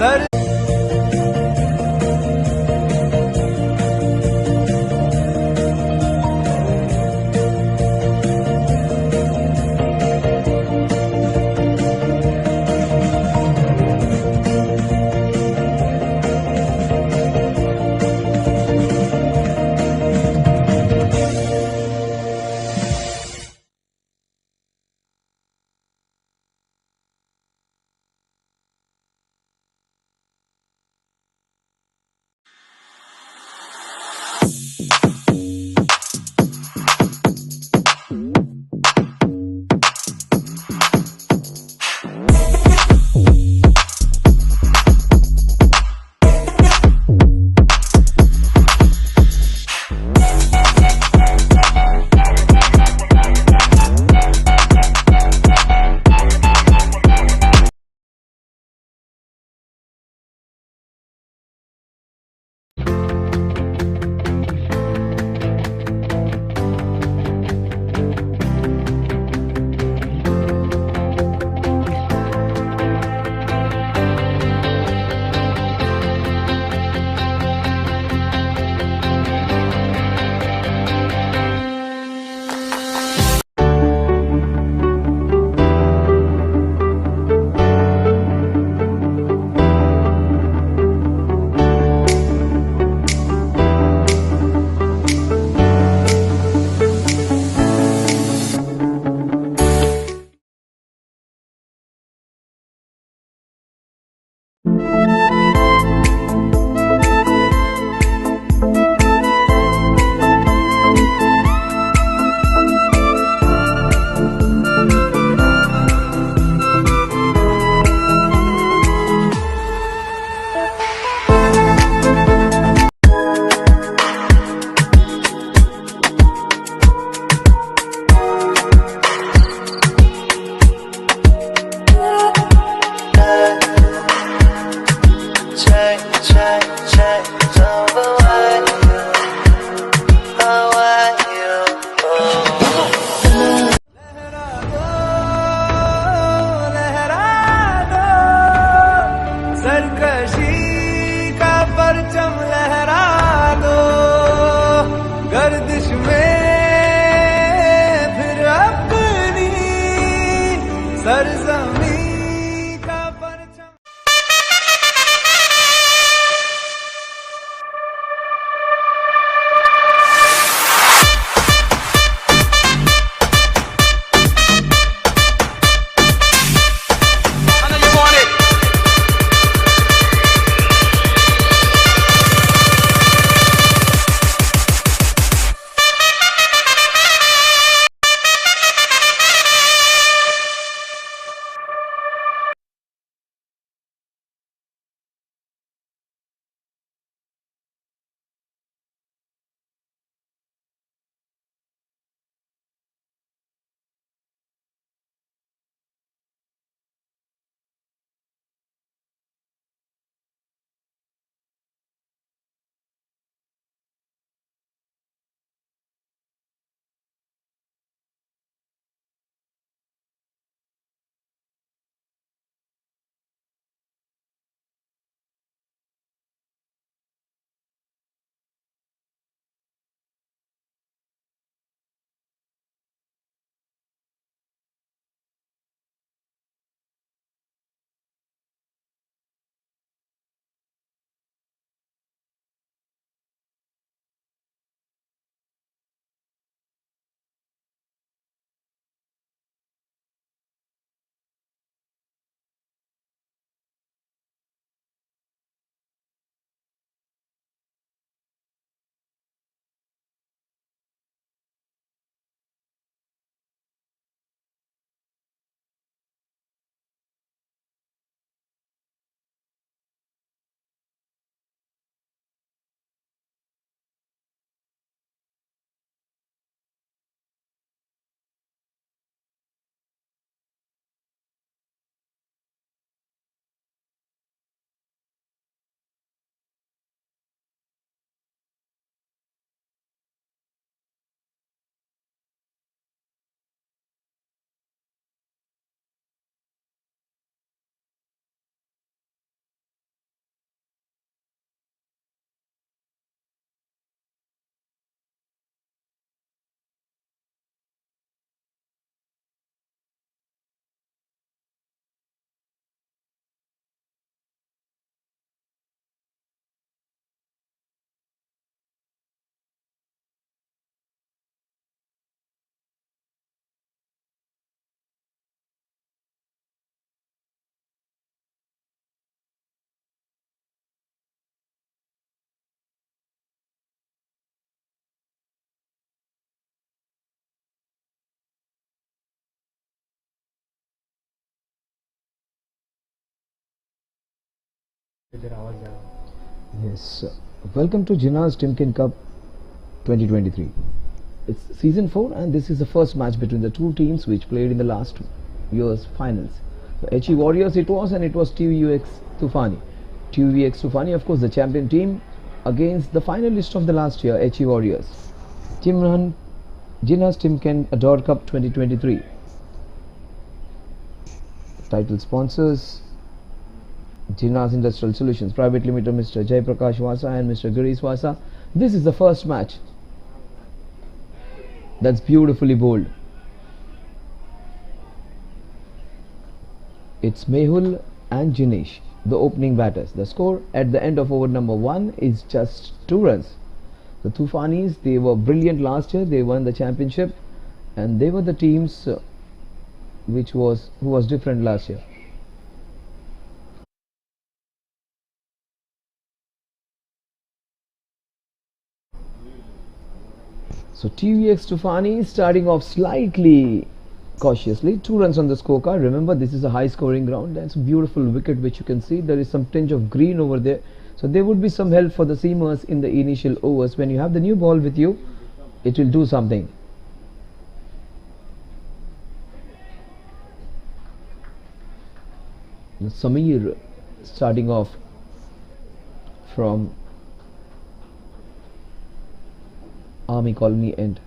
Sir Yes, welcome to Jinharsh Timken Cup 2023. It's season 4 and this is the first match between the two teams which played in the last year's finals. So HE Warriors it was, and it was TVUX Tufani. TVUX Tufani, of course, the champion team against the finalist of the last year, HE Warriors. Jinharsh Timken Ador Cup 2023. Title sponsors Jinharsh Industrial Solutions Private Limited, Mr. Jai Prakash Vasa and Mr. Girish Vasa. This is the first match. That's beautifully bowled. It's Mehul and Jinesh, the opening batters. The score at the end of over number 1 is just 2 runs. The Tufanis, they were brilliant last year. They won the championship, and they were the teams who was different last year. So TVX Tufani starting off slightly cautiously, 2 runs on the scorecard. Remember, this is a high scoring ground. That's a beautiful wicket which you can see. There is some tinge of green over there. So there would be some help for the seamers in the initial overs. When you have the new ball with you, it will do something. Samir starting off from Army Colony end.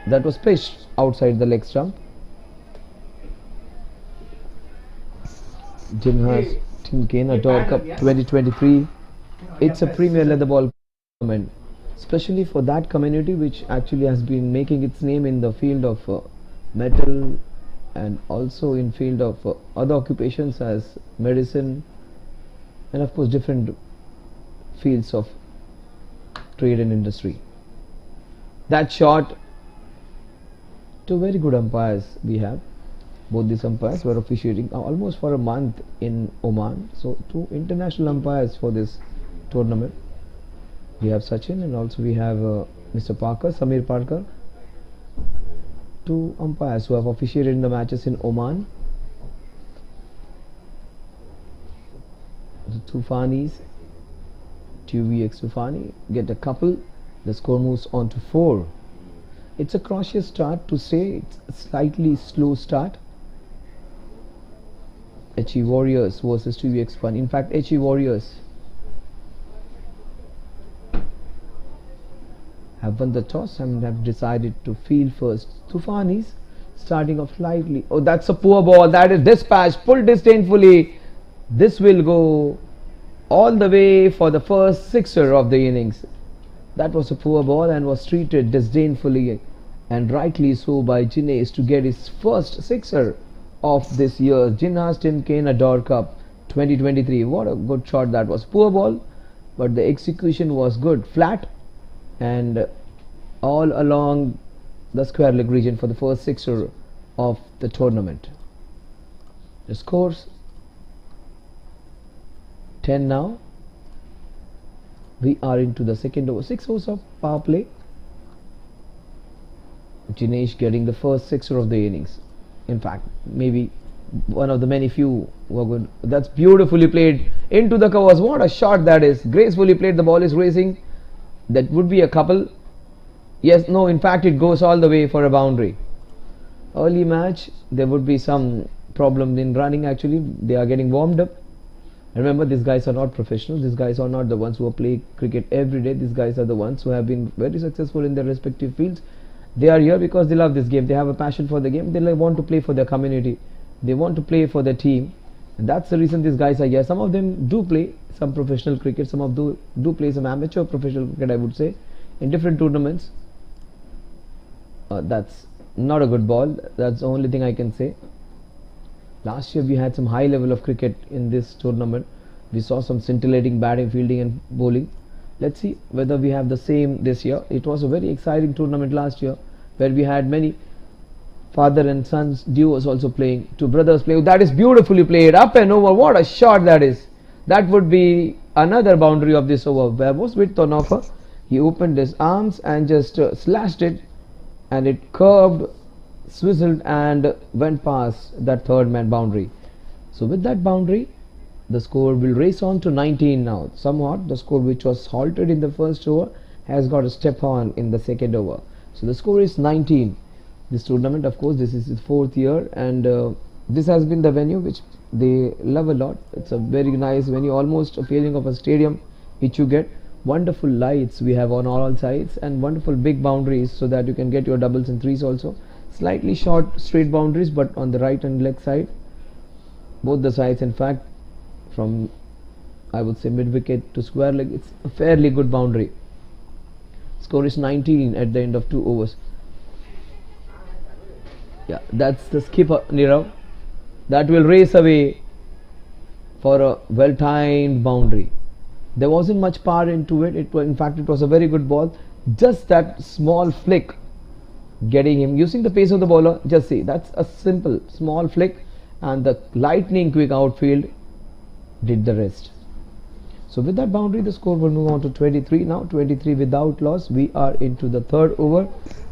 That was pitched outside the leg stump. Jinharsh Timken Ador Cup 2023. It's a premier leather ball tournament, especially for that community which actually has been making its name in the field of metal and also in field of other occupations as medicine and of course different fields of trade and industry. That shot, two very good umpires we have. Both these umpires were officiating almost for a month in Oman. So 2 international umpires for this tournament. We have Sachin and also we have Mr. Parker, Samir Parker. 2 umpires who have officiated in the matches in Oman. The Tufanis, TVX Tufani get a couple. The score moves on to 4. It's a cautious start to say. It's a slightly slow start. HE Warriors versus TVX Tufani. In fact, HE Warriors have won the toss and have decided to field first. Tufanis starting off slightly. Oh, that's a poor ball. That is dispatched, pulled disdainfully. This will go all the way for the first sixer of the innings. That was a poor ball and was treated disdainfully and rightly so by Jinesh to get his first sixer of this year's Jinharsh Timken Ador Cup 2023. What a good shot that was. Poor ball, but the execution was good. Flat and all along the square leg region for the first sixer of the tournament. The scores 10 now. We are into the second over. 6 overs of power play. Jinesh getting the first sixer of the innings. In fact, maybe one of the many few who are good. That's beautifully played into the covers. What a shot that is. Gracefully played. The ball is racing. That would be a couple. Yes, no, in fact it goes all the way for a boundary. Early match there would be some problem in running. Actually they are getting warmed up. Remember, these guys are not professionals. These guys are not the ones who play cricket every day. These guys are the ones who have been very successful in their respective fields. They are here because they love this game. They have a passion for the game. They want to play for their community. They want to play for their team. And that's the reason these guys are here. Some of them do play some professional cricket. Some of them do play some amateur professional cricket, I would say, in different tournaments. That's not a good ball. That's the only thing I can say. Last year we had some high level of cricket in this tournament. We saw some scintillating batting, fielding and bowling. Let's see whether we have the same this year. It was a very exciting tournament last year where we had many father and sons duos also playing, 2 brothers playing. That is beautifully played, up and over. What a shot that is. That would be another boundary of this over. Where was width on offer? He opened his arms and just slashed it, and it curved, swizzled and went past that third man boundary. So with that boundary, the score will race on to 19 now. Somewhat the score which was halted in the first over has got a step on in the second over. So the score is 19. This tournament, of course, this is its fourth year, and this has been the venue which they love a lot. It's a very nice venue, almost a feeling of a stadium which you get. Wonderful lights we have on all sides, and wonderful big boundaries so that you can get your doubles and threes also. Slightly short straight boundaries, but on the right and leg side, both the sides, in fact, from I would say mid wicket to square leg, it's a fairly good boundary. Score is 19 at the end of 2 overs. Yeah, that's the skipper Nirav. That will race away for a well-timed boundary. There wasn't much power into it. In fact, it was a very good ball. Just that small flick, getting him using the pace of the bowler. Just see, that's a simple small flick, and the lightning quick outfield did the rest. So with that boundary, the score will move on to 23 now. 23 without loss. We are into the third over.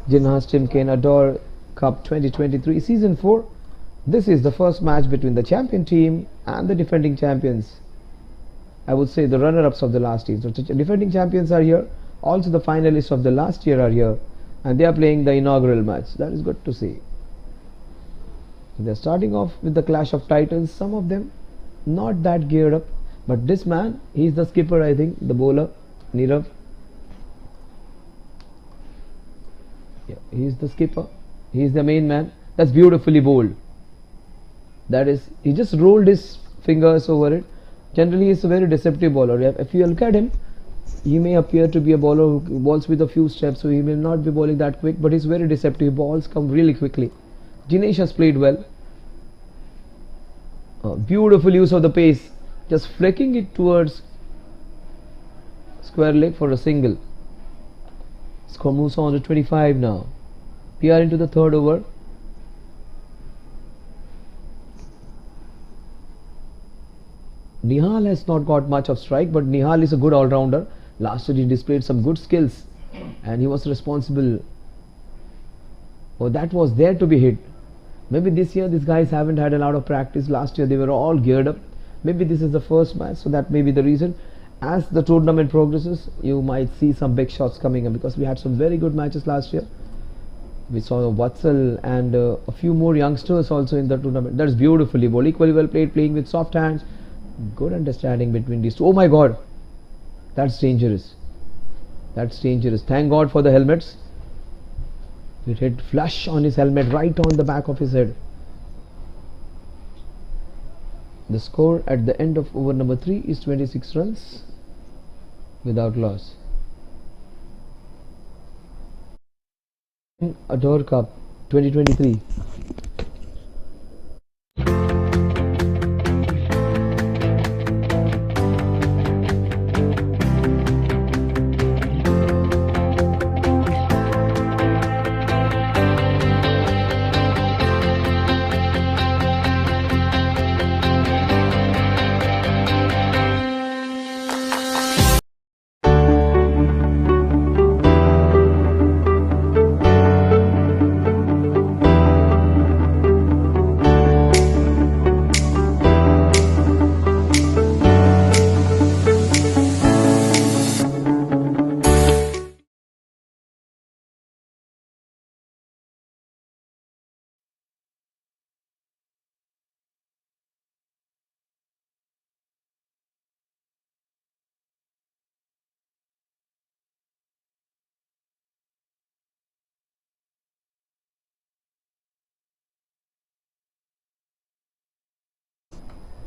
Jinharsh Timken Ador Cup 2023 Season 4. This is the first match between the champion team and the defending champions. I would say the runner-ups of the last team. So the defending champions are here. Also the finalists of the last year are here, and they are playing the inaugural match. That is good to see. So they are starting off with the clash of titans. Some of them not that geared up, but this man, he's the skipper, I think, the bowler Nirav. Yeah, he's the skipper. He's the main man. That's beautifully bowled. That is, he just rolled his fingers over it. Generally, he's a very deceptive bowler. If you look at him, he may appear to be a bowler who bowls with a few steps, so he may not be bowling that quick, but he's very deceptive. Balls come really quickly. Jinesh has played well. Beautiful use of the pace, just flicking it towards square leg for a single. Score moves on to 25 now. We are into the third over. Nihal has not got much of strike, but Nihal is a good all-rounder. Last year he displayed some good skills, and he was responsible. Oh, that was there to be hit. Maybe this year these guys haven't had a lot of practice. Last year they were all geared up. Maybe this is the first match, so that may be the reason. As the tournament progresses, you might see some big shots coming in, because we had some very good matches last year. We saw Vatsal and a few more youngsters also in the tournament. That's beautifully bowled, equally well played, playing with soft hands. Good understanding between these two. Oh my God, that's dangerous. That's dangerous. Thank God for the helmets. It hit flush on his helmet, right on the back of his head. The score at the end of over number 3 is 26 runs without loss. Ador Cup 2023.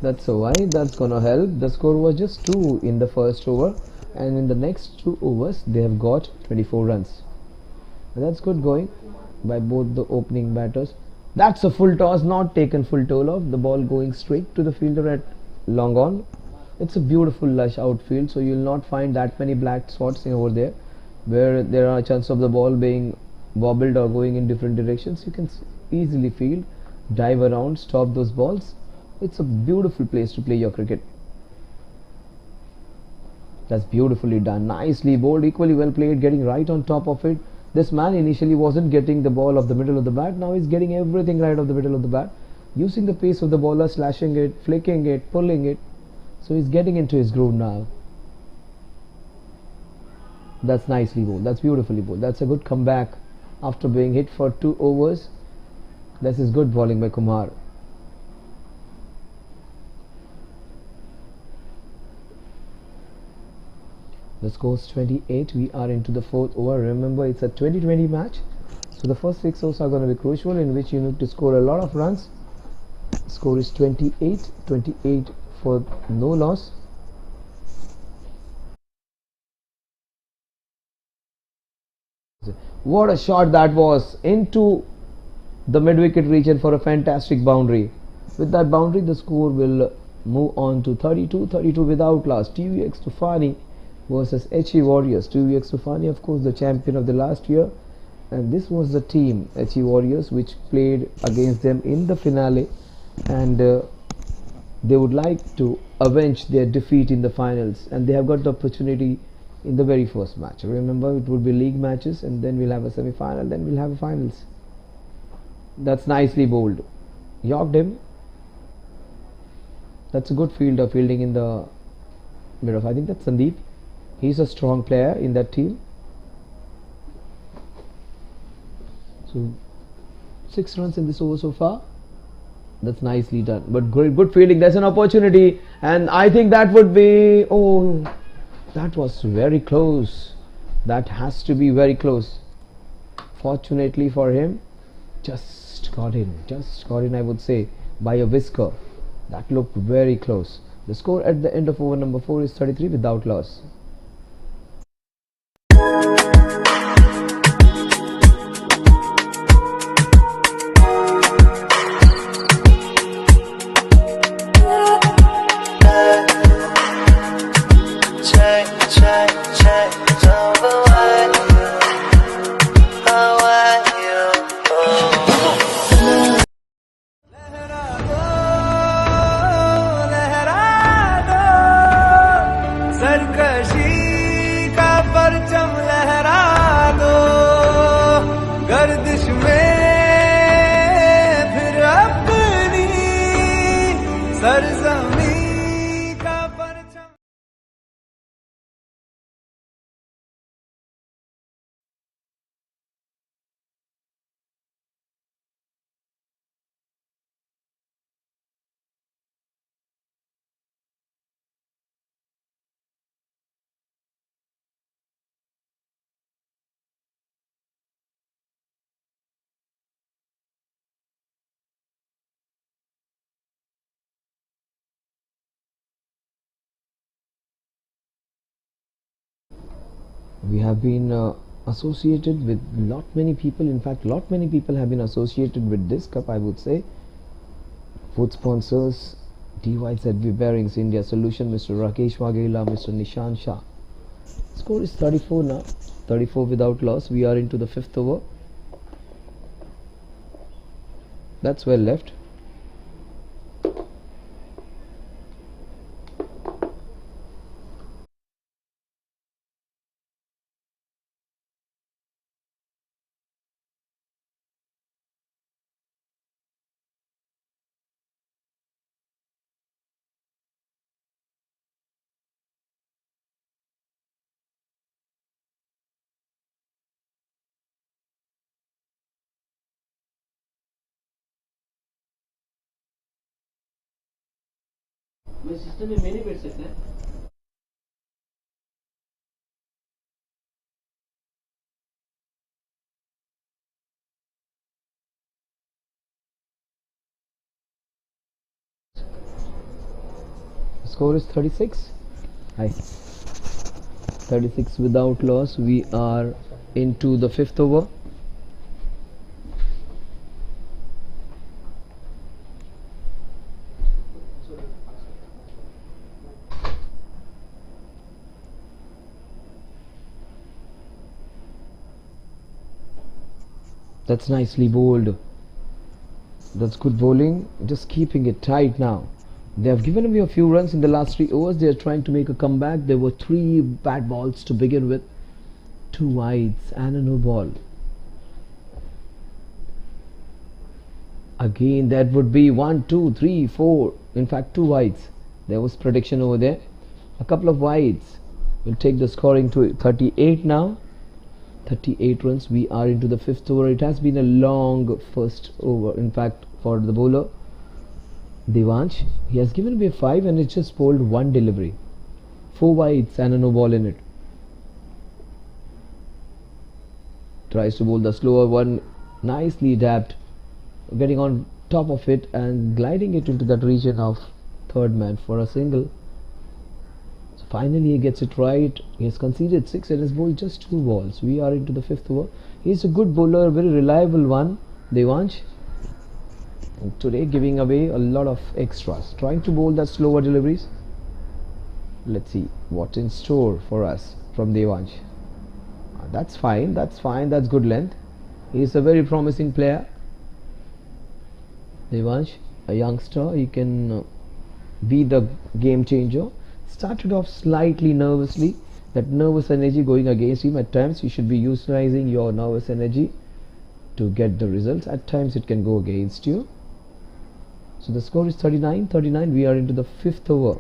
That's why that's gonna help. The score was just 2 in the first over, and in the next 2 overs they have got 24 runs. And that's good going by both the opening batters. That's a full toss, not taken full toll off. The ball going straight to the fielder at long on. It's a beautiful lush outfield, so you'll not find that many black spots over there where there are chances of the ball being wobbled or going in different directions. You can easily field, dive around, stop those balls. It's a beautiful place to play your cricket. That's beautifully done. Nicely bowled, equally well played, getting right on top of it. This man initially wasn't getting the ball off the middle of the bat. Now he's getting everything right off the middle of the bat. using the pace of the bowler, slashing it, flicking it, pulling it. So he's getting into his groove now. That's nicely bowled. That's beautifully bowled. That's a good comeback after being hit for 2 overs. This is good bowling by Kumar. The score is 28. We are into the 4th over. Remember, it's a 20-20 match. So the first 6 overs are going to be crucial, in which you need to score a lot of runs. Score is 28. 28 for no loss. What a shot that was into the mid-wicket region for a fantastic boundary. With that boundary, the score will move on to 32 without loss. TVX Tufani versus HE Warriors. TVX Tufani, of course, the champion of the last year, and this was the team, HE Warriors, which played against them in the finale, and they would like to avenge their defeat in the finals, and they have got the opportunity in the very first match. Remember, it would be league matches, and then we'll have a semi-final, then we'll have a finals. That's nicely bowled. Yorked him. That's a good fielder fielding in the middle. I think that's Sandeep. He's a strong player in that team. So 6 runs in this over so far. That's nicely done. But good fielding. There's an opportunity, and I think that would be. Oh, that was very close. That has to be very close. Fortunately for him, just got in, I would say, by a whisker. That looked very close. The score at the end of over number 4 is 33 without loss. We have been associated with lot many people. In fact, lot many people have been associated with this cup, I would say. Food sponsors: DYZV Bearings India Solution, Mr. Rakesh Waghela, Mr. Nishan Shah. Score is 34 now. 34 without loss. We are into the 5th over. That's well left. System में नहीं बैठ सकते हैं. Score is 36. Hi. 36 without loss. We are into the 5th over. That's nicely bowled. That's good bowling. Just keeping it tight now. They have given away a few runs in the last 3 overs. They are trying to make a comeback. There were 3 bad balls to begin with. 2 wides and a no ball. Again, that would be 1, 2, 3, 4. In fact, 2 wides. There was prediction over there. A couple of wides will take the scoring to 38 now. 38 runs. We are into the 5th over. It has been a long first over. In fact, for the bowler, Devansh, he has given away 5 and it's just bowled 1 delivery. 4 wides and a no ball in it. Tries to bowl the slower one. Nicely dabbed. Getting on top of it and gliding it into that region of third man for a single. So finally he gets it right. He has conceded 6 and has bowled just 2 balls. We are into the 5th over. He is a good bowler, a very reliable one, Devansh. And today giving away a lot of extras, trying to bowl the slower deliveries. Let's see what's in store for us from Devansh. That's fine, that's good length. He is a very promising player. Devansh, a youngster, he can be the game changer. Started off slightly nervously, that nervous energy going against him. At times you should be utilizing your nervous energy to get the results. At times it can go against you. So the score is 39. We are into the 5th over.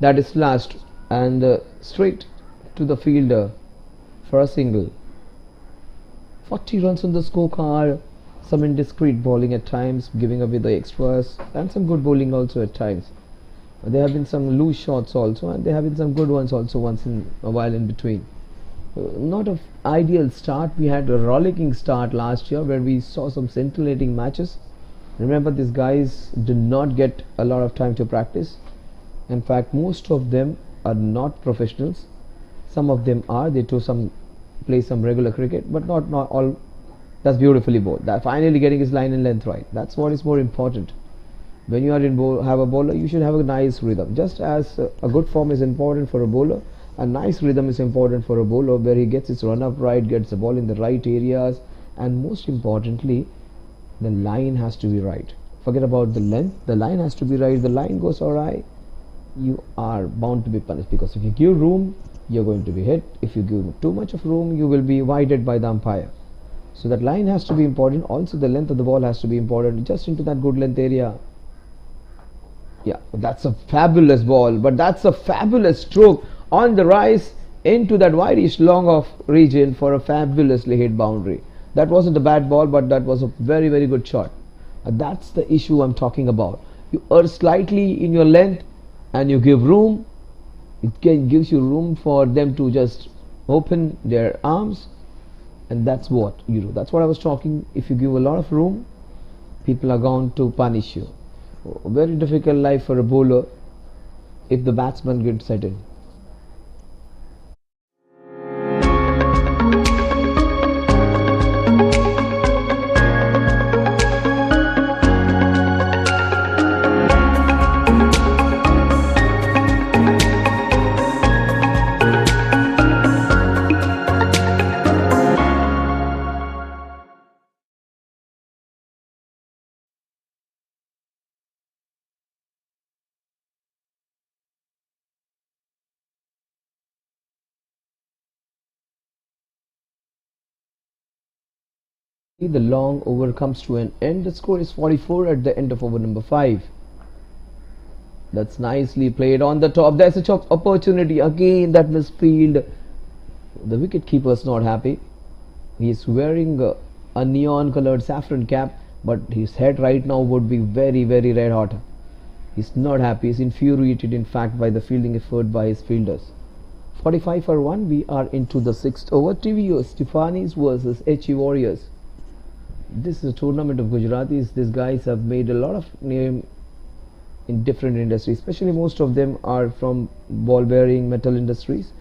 That is slashed and straight to the fielder for a single. 40 runs on the scorecard. Some indiscreet bowling at times, giving away the extras, and some good bowling also at times. There have been some loose shots also, and there have been some good ones also once in a while in between. Not an ideal start. We had a rollicking start last year where we saw some scintillating matches. Remember, these guys did not get a lot of time to practice. In fact, most of them are not professionals. Some of them are. They play some regular cricket, but not all. That's beautifully bowled. That finally getting his line and length right. That's what is more important. When you are have a bowler, you should have a nice rhythm. Just as a good form is important for a bowler, a nice rhythm is important for a bowler, where he gets his run up right, gets the ball in the right areas, and most importantly, the line has to be right. Forget about the length. The line has to be right. The line goes awry, you are bound to be punished, because if you give room, you're going to be hit. If you give too much of room, you will be widened by the umpire. So that line has to be important. Also the length of the ball has to be important, just into that good length area. Yeah, that's a fabulous ball, but that's a fabulous stroke on the rise into that wideish long off region for a fabulously hit boundary. That wasn't a bad ball, but that was a very good shot. That's the issue I'm talking about. You err slightly in your length and you give room. It gives you room for them to just open their arms, and that's what you do. That's what I was talking. If you give a lot of room, people are going to punish you. Very difficult life for a bowler if the batsman gets set in. The long over comes to an end. The score is 44 at the end of over number 5. That's nicely played on the top. There's a chop opportunity again. That misfield. The wicket keeper is not happy. He is wearing a neon colored saffron cap, but his head right now would be very red hot. He's not happy. He's infuriated, in fact, by the fielding effort by his fielders. 45 for 1. We are into the 6th over. TVO Stefanis versus HE Warriors. This is a tournament of Gujaratis. These guys have made a lot of name in different industries, especially most of them are from ball bearing metal industries.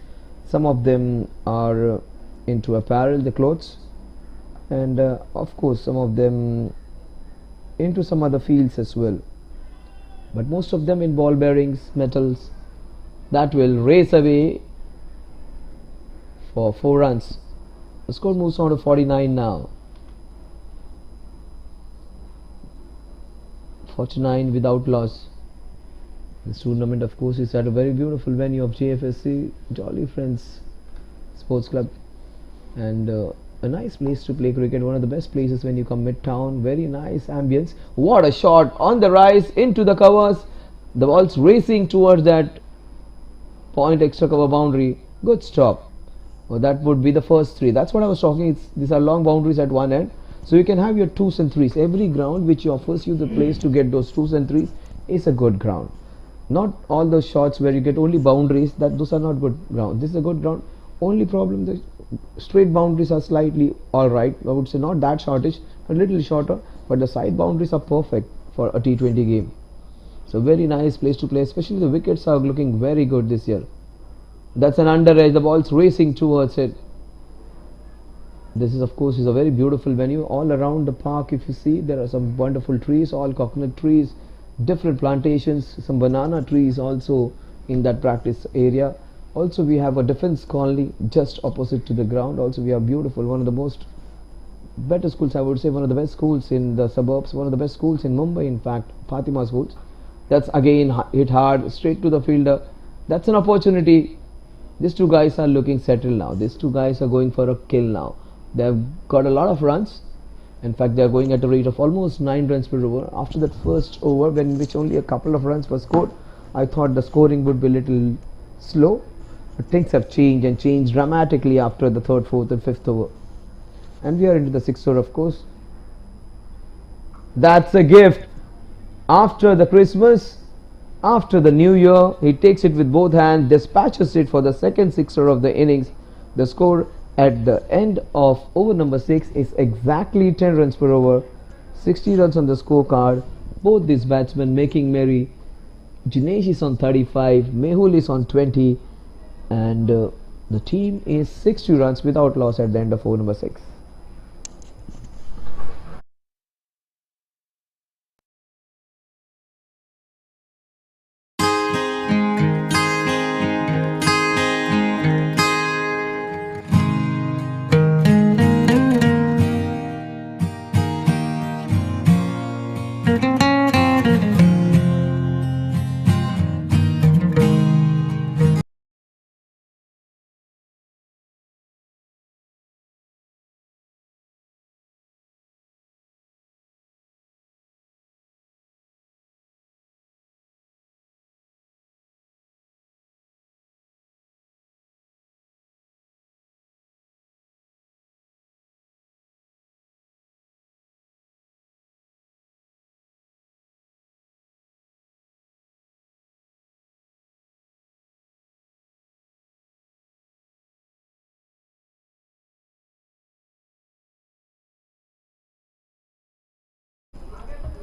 Some of them are into apparel, the clothes, and of course some of them into some other fields as well, but most of them in ball bearings, metals. That will race away for 4 runs. The score moves on to 49 now. 49 without loss. This tournament, of course, is at a very beautiful venue of JFSC, Jolly Friends Sports Club, and A nice place to play cricket, one of the best places when you come midtown. Very nice ambience. What a shot on the rise into the covers. The ball's racing towards that point extra cover boundary. Good stop. Well, that would be the first three. That's what I was talking. These are long boundaries at one end. So you can have your twos and threes. Every ground which offers you the place to get those twos and threes is a good ground. Not all those shots where you get only boundaries, that those are not good ground. This is a good ground. Only problem, the straight boundaries are slightly alright. I would say not that shortish, a little shorter, but the side boundaries are perfect for a T20 game. So very nice place to play, especially the wickets are looking very good this year. That's an under edge, the ball's racing towards it. This is of course is a very beautiful venue. All around the park, if you see, there are some wonderful trees, all coconut trees, different plantations, some banana trees also in that practice area. Also we have a defense colony just opposite to the ground. Also we have beautiful, one of the most better schools, I would say, one of the best schools in the suburbs, one of the best schools in Mumbai, in fact, Fatima schools. That's again hit hard straight to the fielder. That's an opportunity. These two guys are looking settled now. These two guys are going for a kill now. They've got a lot of runs. In fact, they are going at a rate of almost 9 runs per over. After that first over, in which only a couple of runs were scored, I thought the scoring would be a little slow. But things have changed, and changed dramatically after the third, fourth and fifth over. And we are into the sixth over, of course. That's a gift. After the Christmas, after the New Year, he takes it with both hands, dispatches it for the second sixer of the innings. The score at the end of over number 6 is exactly 10 runs per over, 60 runs on the scorecard. Both these batsmen making merry. Jinesh is on 35, Mehul is on 20, and the team is 60 runs without loss at the end of over number 6.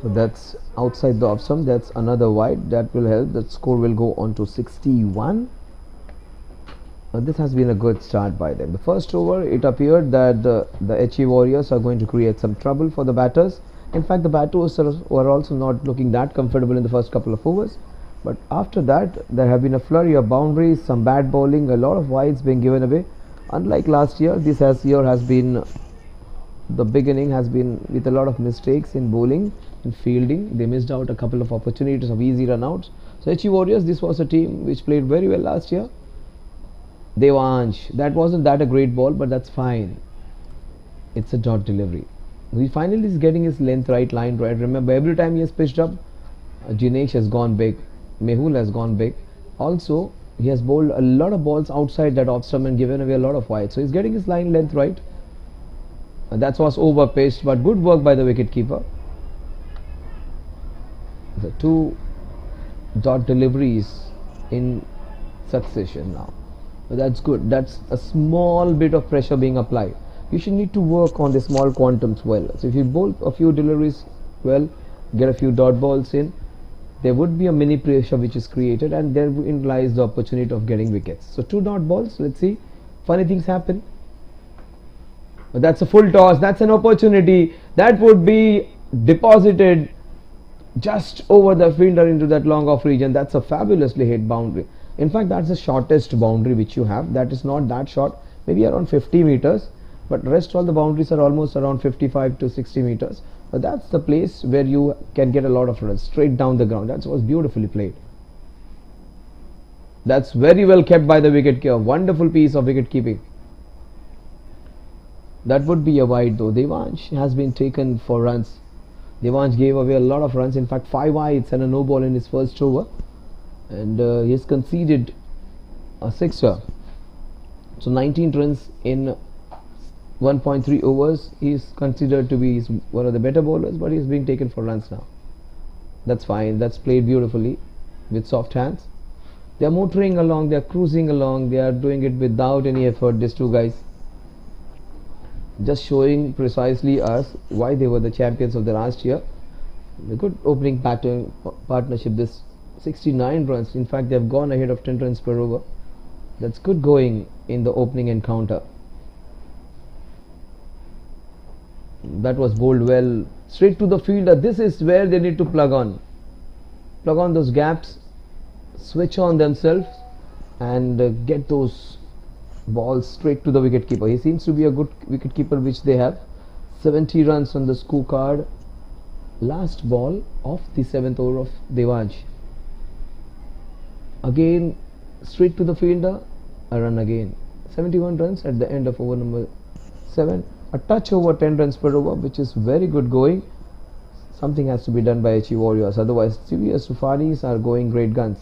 So that's outside the off stump. That's another wide. That will help. That score will go on to 61. This has been a good start by them. The first over, it appeared that the HE Warriors are going to create some trouble for the batters. In fact, the batters were also not looking that comfortable in the first couple of overs. But after that, there have been a flurry of boundaries, some bad bowling, a lot of wides being given away. Unlike last year, this year has been, the beginning has been with a lot of mistakes in bowling and fielding. They missed out a couple of opportunities of easy run-outs. So HE Warriors, this was a team which played very well last year. DAY-1, that wasn't that a great ball, but that's fine. It's a dot delivery. He finally is getting his length right, line right. Remember, every time he has pitched up, Jinesh has gone big, Mehul has gone big. Also, he has bowled a lot of balls outside that off stump and given away a lot of wides. So he's getting his line length right. That was over pitched, but good work by the wicket keeper. The 2 dot deliveries in succession now. That's good. That's a small bit of pressure being applied. You should need to work on the small quantums well. So if you bowl a few deliveries well, get a few dot balls in, there would be a mini pressure which is created, and therein lies the opportunity of getting wickets. So 2 dot balls, let's see. Funny things happen. But that's a full toss. That's an opportunity that would be deposited just over the fielder into that long off region. That's a fabulously hit boundary. In fact, that's the shortest boundary which you have. That is not that short, maybe around 50 meters, but rest all the boundaries are almost around 55 to 60 meters. But that's the place where you can get a lot of runs straight down the ground. That was beautifully played. That's very well kept by the wicket keeper. Wonderful piece of wicket keeping. That would be a wide though. Devansh has been taken for runs. Devansh gave away a lot of runs, in fact 5 wides and a no ball in his first over, and he has conceded a sixer. So 19 runs in 1.3 overs. He is considered to be one of the better bowlers, but he is being taken for runs now. That's fine. That's played beautifully with soft hands. They are motoring along, they are cruising along, they are doing it without any effort, these two guys. Just showing precisely us why they were the champions of the last year. A good opening partnership, this 69 runs. In fact, they have gone ahead of 10 runs per over. That's good going in the opening encounter. That was bowled well. Straight to the fielder. This is where they need to plug on those gaps, switch on themselves, and get those balls straight to the wicketkeeper. He seems to be a good wicketkeeper, which they have. 70 runs on the scorecard. Last ball of the 7th over of Devansh. Again, straight to the fielder, a run again. 71 runs at the end of over number 7. A touch over 10 runs per over, which is very good going. Something has to be done by HE Warriors, otherwise severe Sufanis are going great guns.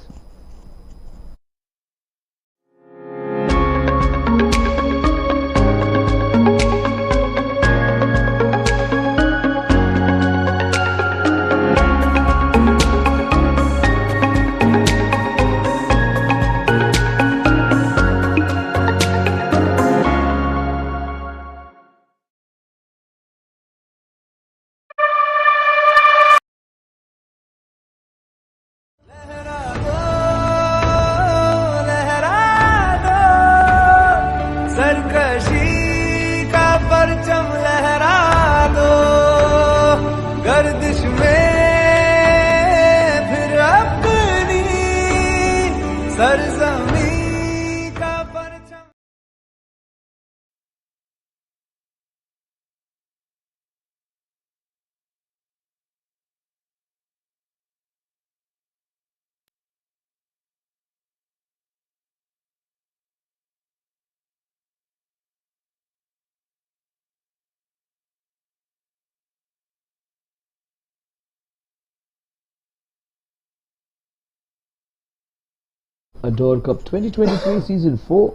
Ador Cup 2023 season 4.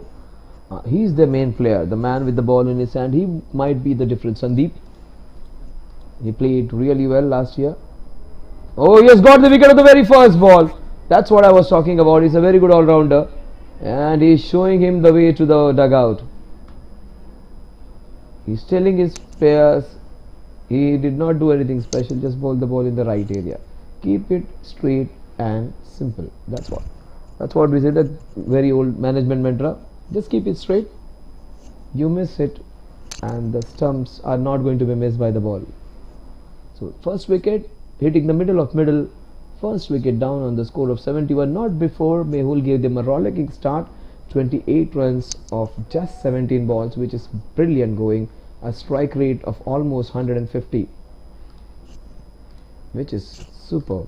He's the main player, the man with the ball in his hand. He might be the difference. Sandeep, he played really well last year. Oh, he has got the wicket of the very first ball. That's what I was talking about. He's a very good all-rounder, and he's showing him the way to the dugout. He's telling his players he did not do anything special, just bowl the ball in the right area. Keep it straight and simple. That's what we said, that very old management mantra. Just keep it straight. You miss it and the stumps are not going to be missed by the ball. So first wicket, hitting the middle of middle. First wicket down on the score of 71. Not before Mehul gave them a rollicking start. 28 runs of just 17 balls, which is brilliant going. A strike rate of almost 150, which is superb.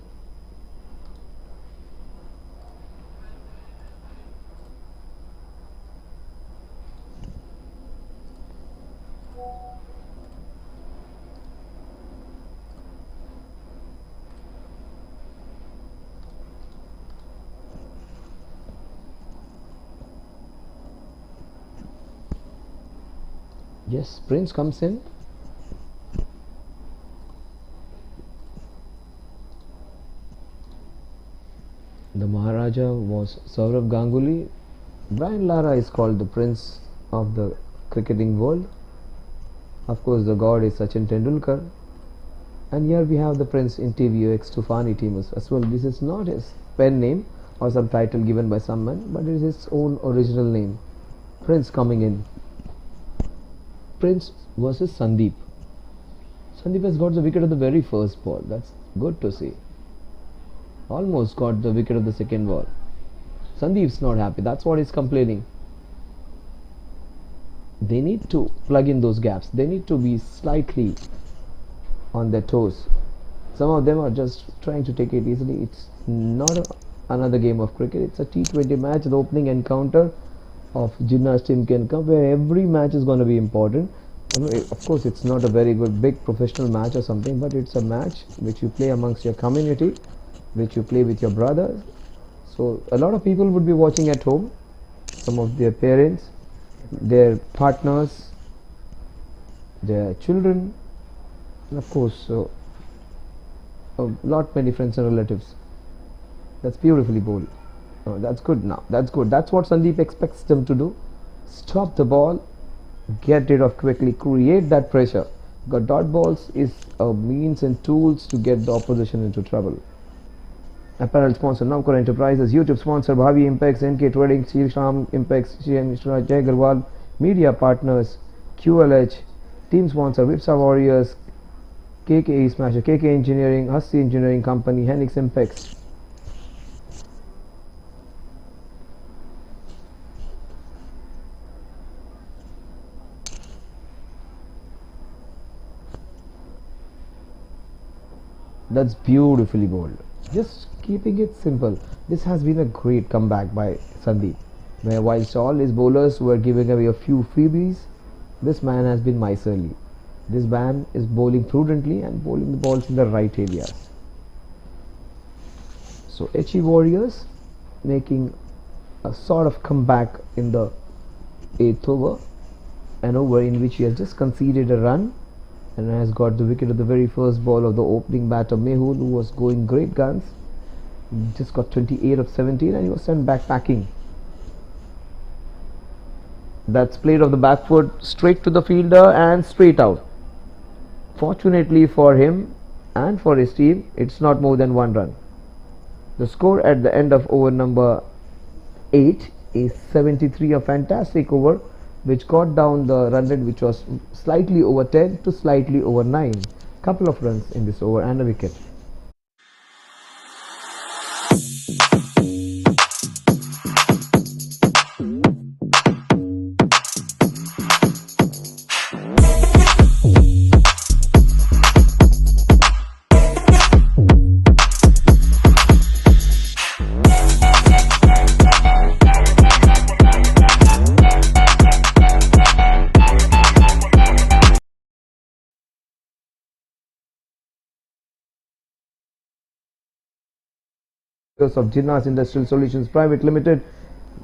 Yes, Prince comes in. The Maharaja was Saurav Ganguly. Brian Lara is called the Prince of the cricketing world. Of course, the god is Sachin Tendulkar. And here we have the Prince in TVOX Tufani team as well. This is not his pen name or some title given by someone, but it is his own original name. Prince coming in. Prince versus Sandeep. Sandeep has got the wicket of the very first ball. That's good to see. Almost got the wicket of the second ball. Sandeep's not happy. That's what he's complaining. They need to plug in those gaps. They need to be slightly on their toes. Some of them are just trying to take it easily. It's not another game of cricket. It's a T20 match, the opening encounter of Jinharsh Timken Cup, where every match is going to be important. Of course, it's not a very good big professional match or something, but it's a match which you play amongst your community, which you play with your brothers. So a lot of people would be watching at home, some of their parents, their partners, their children, and of course a lot many friends and relatives. That's beautifully bowled. Oh, that's good now. That's good. That's what Sandeep expects them to do. Stop the ball, get rid of quickly, create that pressure. Because dot balls is a means and tools to get the opposition into trouble. Apparel sponsor Navkar Enterprises, YouTube sponsor Bhavi Impex, NK Trading, Sham Impex, Mr. Jay Garwal, media partners QLH, team sponsor Vipsa Warriors, KKE Smasher, KK Engineering, Hussi Engineering Company, Henix Impex. That's beautifully bowled. Just keeping it simple. This has been a great comeback by Sandeep. Where whilst all his bowlers were giving away a few freebies, this man has been miserly. This man is bowling prudently and bowling the balls in the right areas. So HE Warriors making a sort of comeback in the 8th over, an over in which he has just conceded a run and has got the wicket of the very first ball of the opening batter Mehul, who was going great guns. He just got 28 of 17 and he was sent back packing. That's played off the back foot straight to the fielder and straight out. Fortunately for him and for his team, it's not more than one run. The score at the end of over number 8 is 73, a fantastic over which got down the run rate, which was slightly over 10 to slightly over 9. Couple of runs in this over and a wicket. Of Jinharsh Industrial Solutions Private Limited.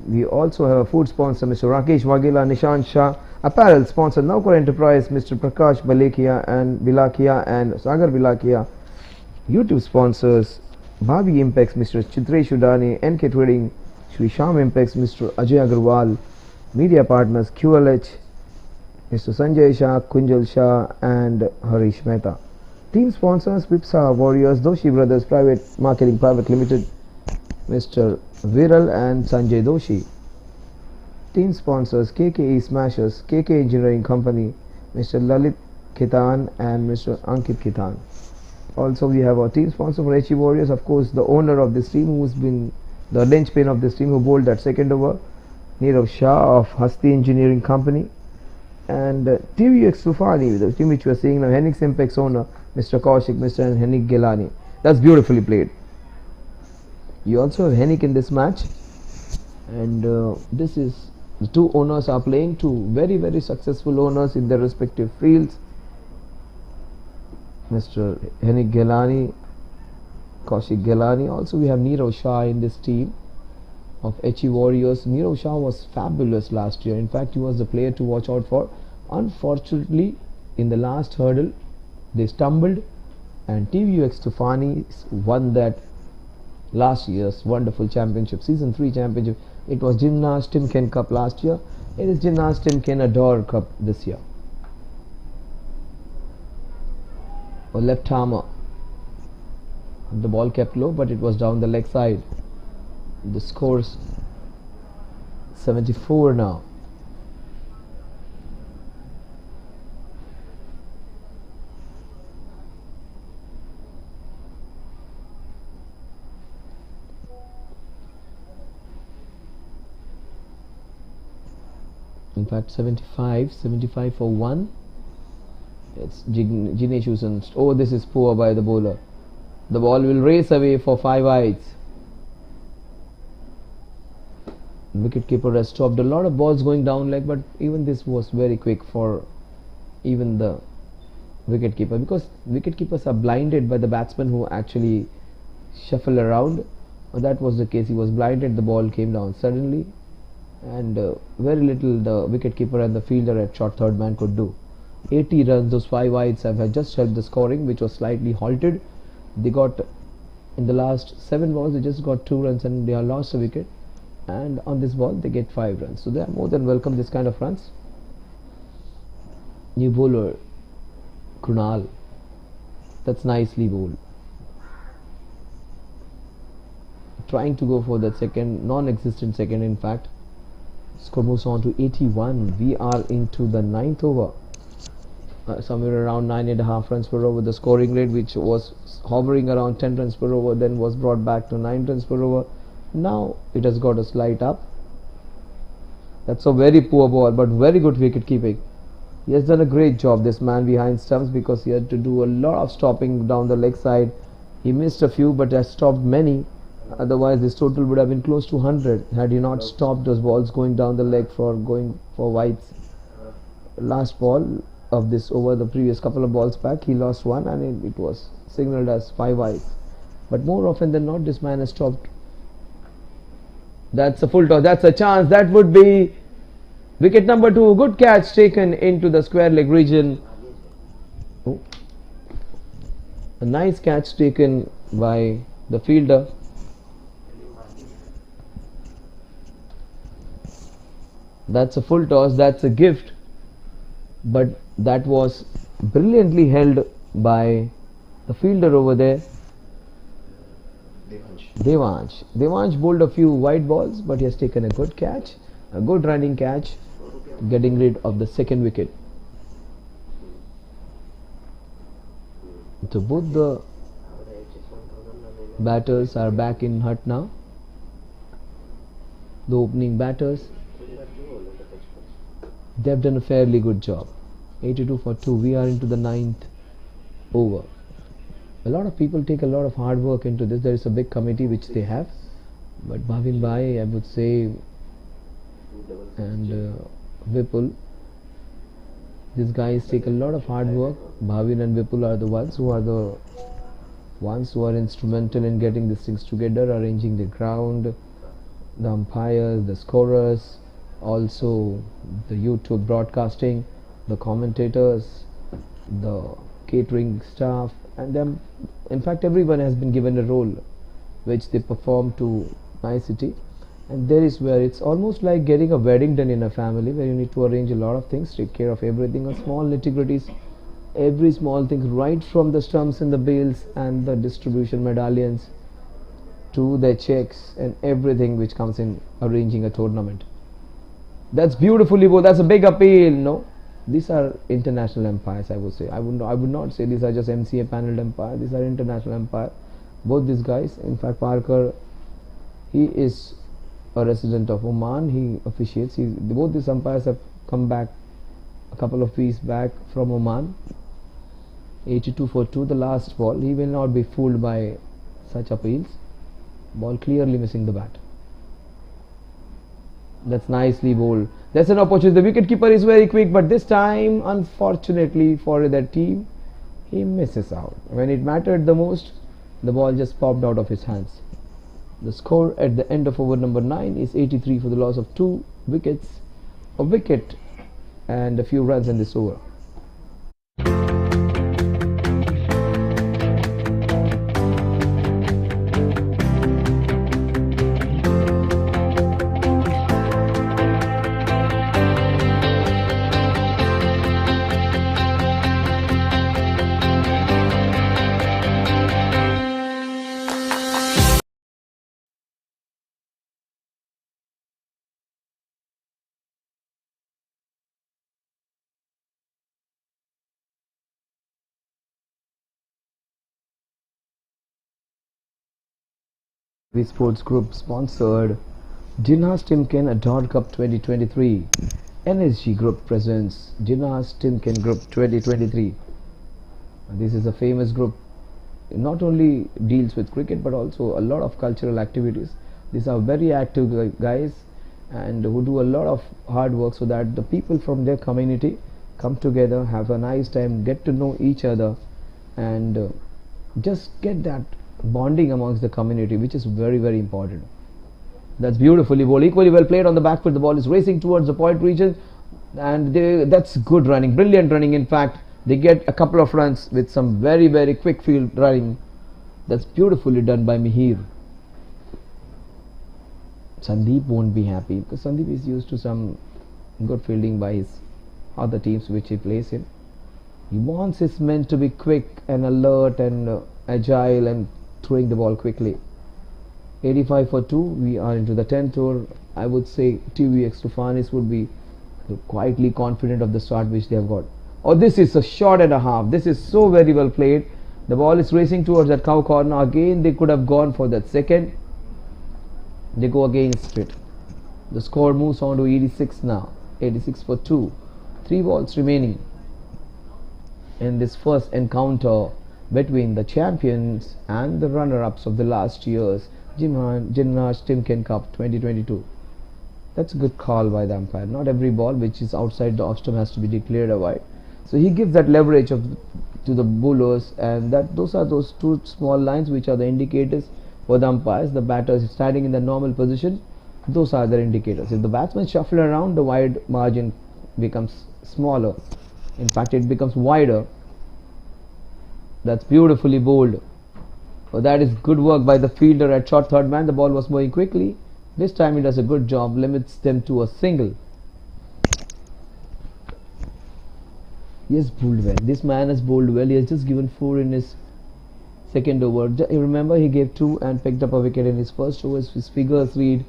We also have a food sponsor Mr. Rakesh Waghela, Nishant Shah, apparel sponsor Navkar Enterprise Mr. Prakash Bilakia and Sagar Bilakia, YouTube sponsors Bhavi Impex Mr. Chitresh Udani, NK Trading Shri Sham Impex Mr. Ajay Agarwal, media partners QLH Mr. Sanjay Shah, Kunjal Shah and Harish Mehta. Team sponsors Vipsa Warriors, Doshi Brothers Private Marketing Private Limited, Mr. Viral and Sanjay Doshi. Team sponsors KKE Smashers, KK Engineering Company, Mr. Lalit Khitan and Mr. Ankit Khitan. Also we have our team sponsor for HE Warriors, of course the owner of this team, who's been the linchpin of this team, who bowled that second over, Nirav Shah of Hasti Engineering Company, and TVX Tufani, the team which we are seeing now, Henix Impex owner Mr. Kaushik, Mr. Henrik Gelani. That's beautifully played. You also have Henrik in this match, and this is the two owners are playing, two very successful owners in their respective fields. Mr. Henrik Gelani, Kaushik Gelani. Also we have Nirav Shah in this team of HE Warriors. Nirav Shah was fabulous last year. In fact, he was the player to watch out for. Unfortunately, in the last hurdle they stumbled and TVX Tufani won that last year's wonderful championship, season 3 championship. It was Jinharsh Timken Cup last year. It is Jinharsh Timken Ador Cup this year. A left hammer. The ball kept low, but it was down the leg side. The score's 74 now. In fact 75 for 1. It's Jinesh Hussain. Oh, this is poor by the bowler. The ball will race away for 5 wides. Wicket keeper has stopped a lot of balls going down leg, but even this was very quick for even the wicketkeeper, because wicketkeepers are blinded by the batsman who actually shuffle around. That was the case. He was blinded. The ball came down suddenly, and very little the wicketkeeper and the fielder at short third man could do. 80 runs, those 5 wides have just helped the scoring, which was slightly halted. They got, in the last 7 balls, they just got 2 runs and they are lost a wicket. And on this ball, they get 5 runs. So they are more than welcome this kind of runs. New bowler, Krunal. That's nicely bowled. Trying to go for that second, non-existent second in fact. Score moves on to 81. We are into the 9th over. Somewhere around 9.5 runs per over. The scoring rate, which was hovering around 10 runs per over, then was brought back to 9 runs per over. Now it has got a slight up. That's a very poor ball, but very good wicket keeping. He has done a great job, this man behind stumps, because he had to do a lot of stopping down the leg side. He missed a few, but has stopped many. Otherwise this total would have been close to 100 had he not stopped those balls going down the leg for going for wides. Last ball of this over, the previous couple of balls back, he lost one and it was signaled as 5 wides. But more often than not, this man has stopped. That's a full toss. That's a chance. That would be wicket number 2. Good catch taken into the square leg region. Oh. A nice catch taken by the fielder. That's a full toss. That's a gift. But that was brilliantly held by the fielder over there. Devansh bowled a few wide balls, but he has taken a good catch, a good running catch, getting rid of the second wicket. So both the batters are back in hut now. The opening batters, they have done a fairly good job. 82 for 2. We are into the 9th over. A lot of people take a lot of hard work into this. There is a big committee which they have, but Bhavin Bhai, I would say, and Vipul, these guys take a lot of hard work. Bhavin and Vipul are the ones who are instrumental in getting these things together, arranging the ground, the umpires, the scorers, also the YouTube broadcasting, the commentators, the catering staff, and them. In fact, everyone has been given a role which they perform to nicety. And there is where it's almost like getting a wedding done in a family, where you need to arrange a lot of things, take care of everything, a small nitty-gritties, every small thing, right from the stumps and the bails and the distribution medallions to the checks and everything which comes in arranging a tournament. That's beautifully bowled. That's a big appeal. No, these are international umpires, I would say. I would not say these are just MCA panel umpires. These are international umpires. Both these guys, in fact, Parker, he is a resident of Oman. He officiates. Both these umpires have come back a couple of weeks back from Oman. 82 for 2, the last ball. He will not be fooled by such appeals. Ball clearly missing the bat. That's nicely bowled. That's an opportunity. The wicketkeeper is very quick, but this time, unfortunately for that team, he misses out. When it mattered the most, the ball just popped out of his hands. The score at the end of over number 9 is 83 for the loss of 2 wickets, a wicket and a few runs in this over. Sports Group sponsored Jinharsh Timken Ador Cup 2023. NSG Group presents Jinharsh Timken Group 2023. This is a famous group. Not only deals with cricket but also a lot of cultural activities. These are very active guys and who do a lot of hard work so that the people from their community come together, have a nice time, get to know each other, and just get that bonding amongst the community, which is very, very important. That's beautifully bowled. Equally well played on the back foot. The ball is racing towards the point region, and that's good running, brilliant running. In fact, they get a couple of runs with some very, very quick field running. That's beautifully done by Mihir. Sandeep won't be happy because Sandeep is used to some good fielding by his other teams which he plays in. He wants his men to be quick and alert and agile and throwing the ball quickly. 85 for 2. We are into the 10th over. I would say TVX Tufanis would be quietly confident of the start which they have got. Oh, this is a shot and a half. This is so very well played. The ball is racing towards that cow corner. Again, they could have gone for that second. They go against it. The score moves on to 86 now. 86 for 2. 3 balls remaining in this first encounter between the champions and the runner-ups of the last year's Jinharsh Timken Cup 2022. That's a good call by the umpire. Not every ball which is outside the off stump has to be declared a wide. So he gives that leverage to the bowlers, and those are those two small lines which are the indicators for the umpires. The batter is standing in the normal position. Those are the indicators. If the batsman shuffle around, the wide margin becomes smaller. In fact, it becomes wider. That's beautifully bowled. Well, that is good work by the fielder at short third man. The ball was moving quickly. This time he does a good job, limits them to a single. He has bowled well. This man has bowled well. He has just given 4 in his second over. Remember, he gave 2 and picked up a wicket in his first over. His figures read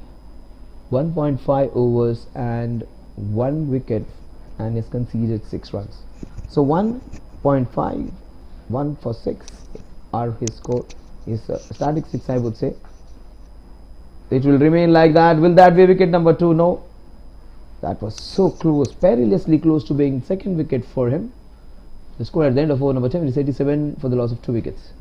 1.5 overs and 1 wicket, and he's conceded 6 runs. So 1.5, 1 for 6 are his score. His static 6, I would say. It will remain like that. Will that be wicket number 2? No. That was so close, perilously close to being second wicket for him. The score at the end of over number 10 is 87 for the loss of 2 wickets.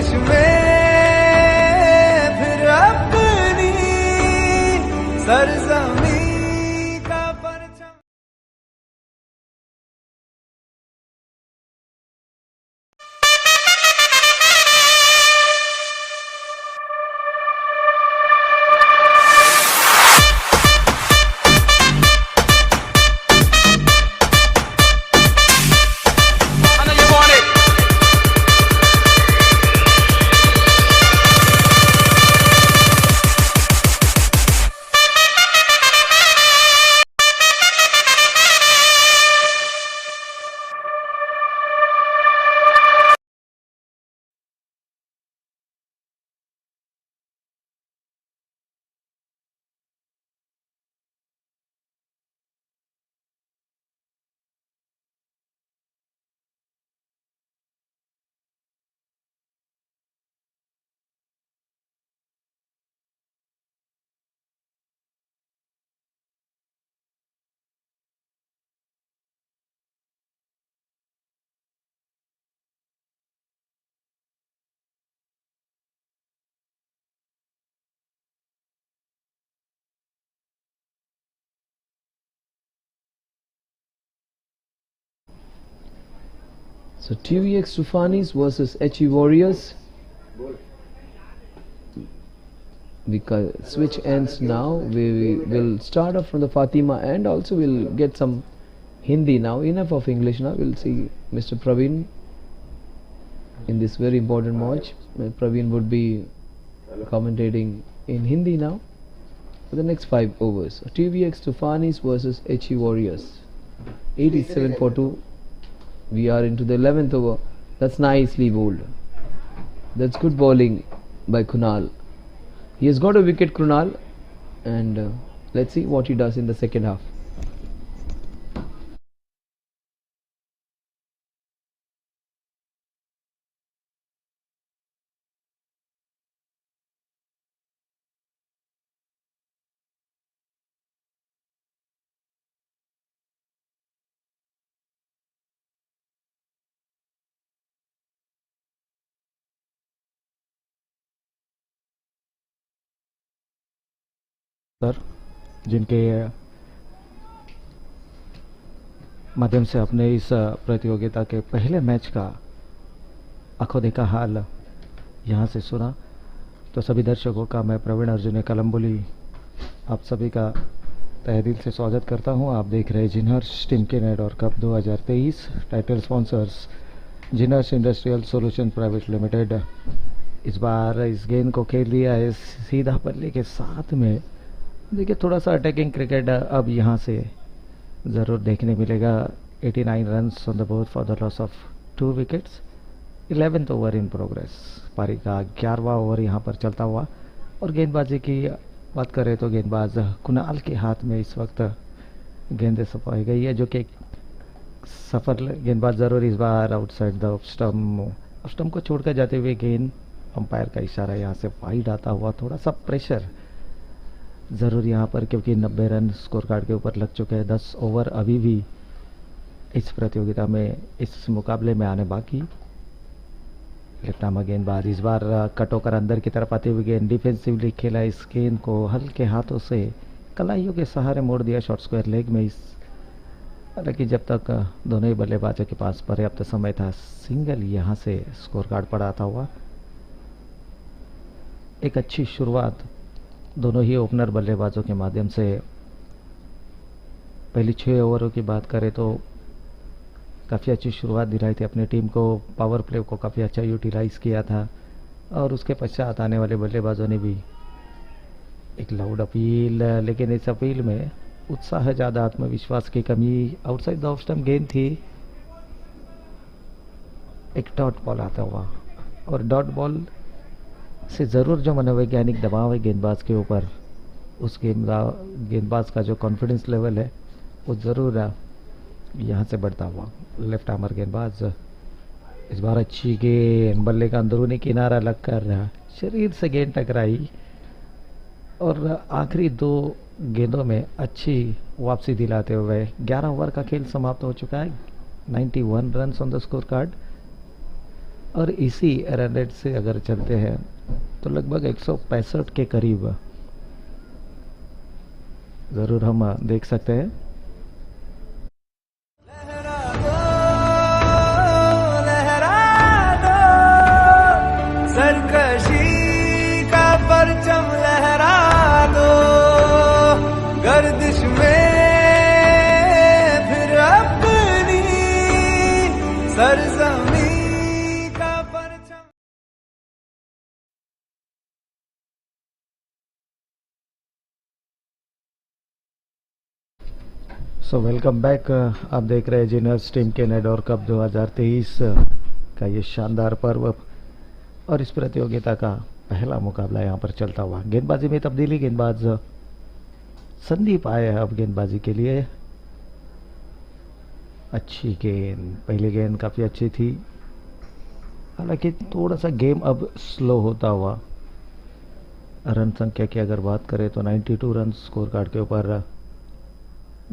देश में फिर अपनी सरजमी का परचम। So TVX Tufanis versus HE Warriors. We switch ends now. We will start off from the Fatima end. Also, we'll get some Hindi now. Enough of English now. We'll see Mr. Praveen in this very important match. Praveen would be commentating in Hindi now for the next 5 overs. So TVX Tufanis versus HE Warriors. 87 for 2. We are into the 11th over. That's nicely bowled. That's good bowling by Kunal. He has got a wicket, Kunal, and let's see what he does in the second half. Sir जिनके माध्यम से अपने इस प्रतियोगिता के पहले match का आंखों देखा हाल यहाँ से सुना, तो सभी दर्शकों का मैं प्रवीण अर्जुन कलम्बोली आप सभी का तहे दिल से स्वागत करता हूँ। आप देख रहे Jinharsh Timken adore cup 2023। Title sponsors Jinharsh industrial solution private limited. इस बार इस गेंद को खेल दिया है सीधा बल्ले के साथ में। देखिए थोड़ा सा अटैकिंग क्रिकेट अब यहाँ से ज़रूर देखने मिलेगा। 89 runs on the board for the loss of 2 wickets. 11th over in progress. पारी का 11वां ओवर यहाँ पर चलता हुआ। और गेंदबाजी की बात करें तो गेंदबाज कुणाल के हाथ में इस वक्त गेंद सफाई गई है, जो कि सफल गेंदबाज ज़रूर इस बार आउटसाइड द स्टम्प को छोड़कर जाते हुए गेंद, अंपायर का इशारा यहाँ से वाइड आता हुआ। थोड़ा सा प्रेशर ज़रूर यहाँ पर, क्योंकि 90 रन स्कोर कार्ड के ऊपर लग चुके हैं। 10 ओवर अभी भी इस प्रतियोगिता में, इस मुकाबले में आने बाकी। लेफ्ट आर्म गेंदबाज इस बार कट होकर अंदर की तरफ आते हुए गेंद डिफेंसिवली खेला। इस गेंद को हल्के हाथों से कलाइयों के सहारे मोड़ दिया शॉर्ट स्क्वायर लेग में। इस हालांकि जब तक दोनों ही बल्लेबाजों के पास पर्याप्त समय था, सिंगल यहाँ से स्कोर कार्ड पर आता हुआ। एक अच्छी शुरुआत दोनों ही ओपनर बल्लेबाजों के माध्यम से। पहली 6 ओवरों की बात करें तो काफ़ी अच्छी शुरुआत दिलाई थी अपनी टीम को। पावर प्ले को काफ़ी अच्छा यूटिलाइज किया था। और उसके पश्चात आने वाले बल्लेबाजों ने भी एक लाउड अपील, लेकिन इस अपील में उत्साह ज़्यादा, आत्मविश्वास की कमी। आउटसाइड द ऑफ स्टंप गेंद थी। एक डॉट बॉल आता हुआ, और डॉट बॉल से ज़रूर जो मनोवैज्ञानिक दबाव है गेंदबाज के ऊपर, उस गेंदबाज का जो कॉन्फिडेंस लेवल है वो ज़रूर यहाँ से बढ़ता हुआ। लेफ्ट आर्मर गेंदबाज इस बार अच्छी गेंद, बल्ले का अंदरूनी किनारा लगकर शरीर से गेंद टकराई और आखिरी 2 गेंदों में अच्छी वापसी दिलाते हुए 11 ओवर का खेल समाप्त हो चुका है। 91 run on the score card. और इसी रन रेट से अगर चलते हैं तो लगभग 165 के करीब ज़रूर हम देख सकते हैं। लहरा दो सरकशी का परचम लहरा दो गर्दिश में फिर अपनी सरजमी का परचम। सो वेलकम बैक। आप देख रहे हैं जिनहर्ष टिमकेन एडोर कप 2023 का ये शानदार पर्व और इस प्रतियोगिता का पहला मुकाबला यहाँ पर चलता हुआ। गेंदबाजी में तब्दीली, गेंदबाज संदीप आए हैं अब गेंदबाजी के लिए। अच्छी गेंद, पहली गेंद काफ़ी अच्छी थी, हालांकि थोड़ा सा गेम अब स्लो होता हुआ। रन संख्या की अगर बात करें तो 92 रन स्कोर कार्ड के ऊपर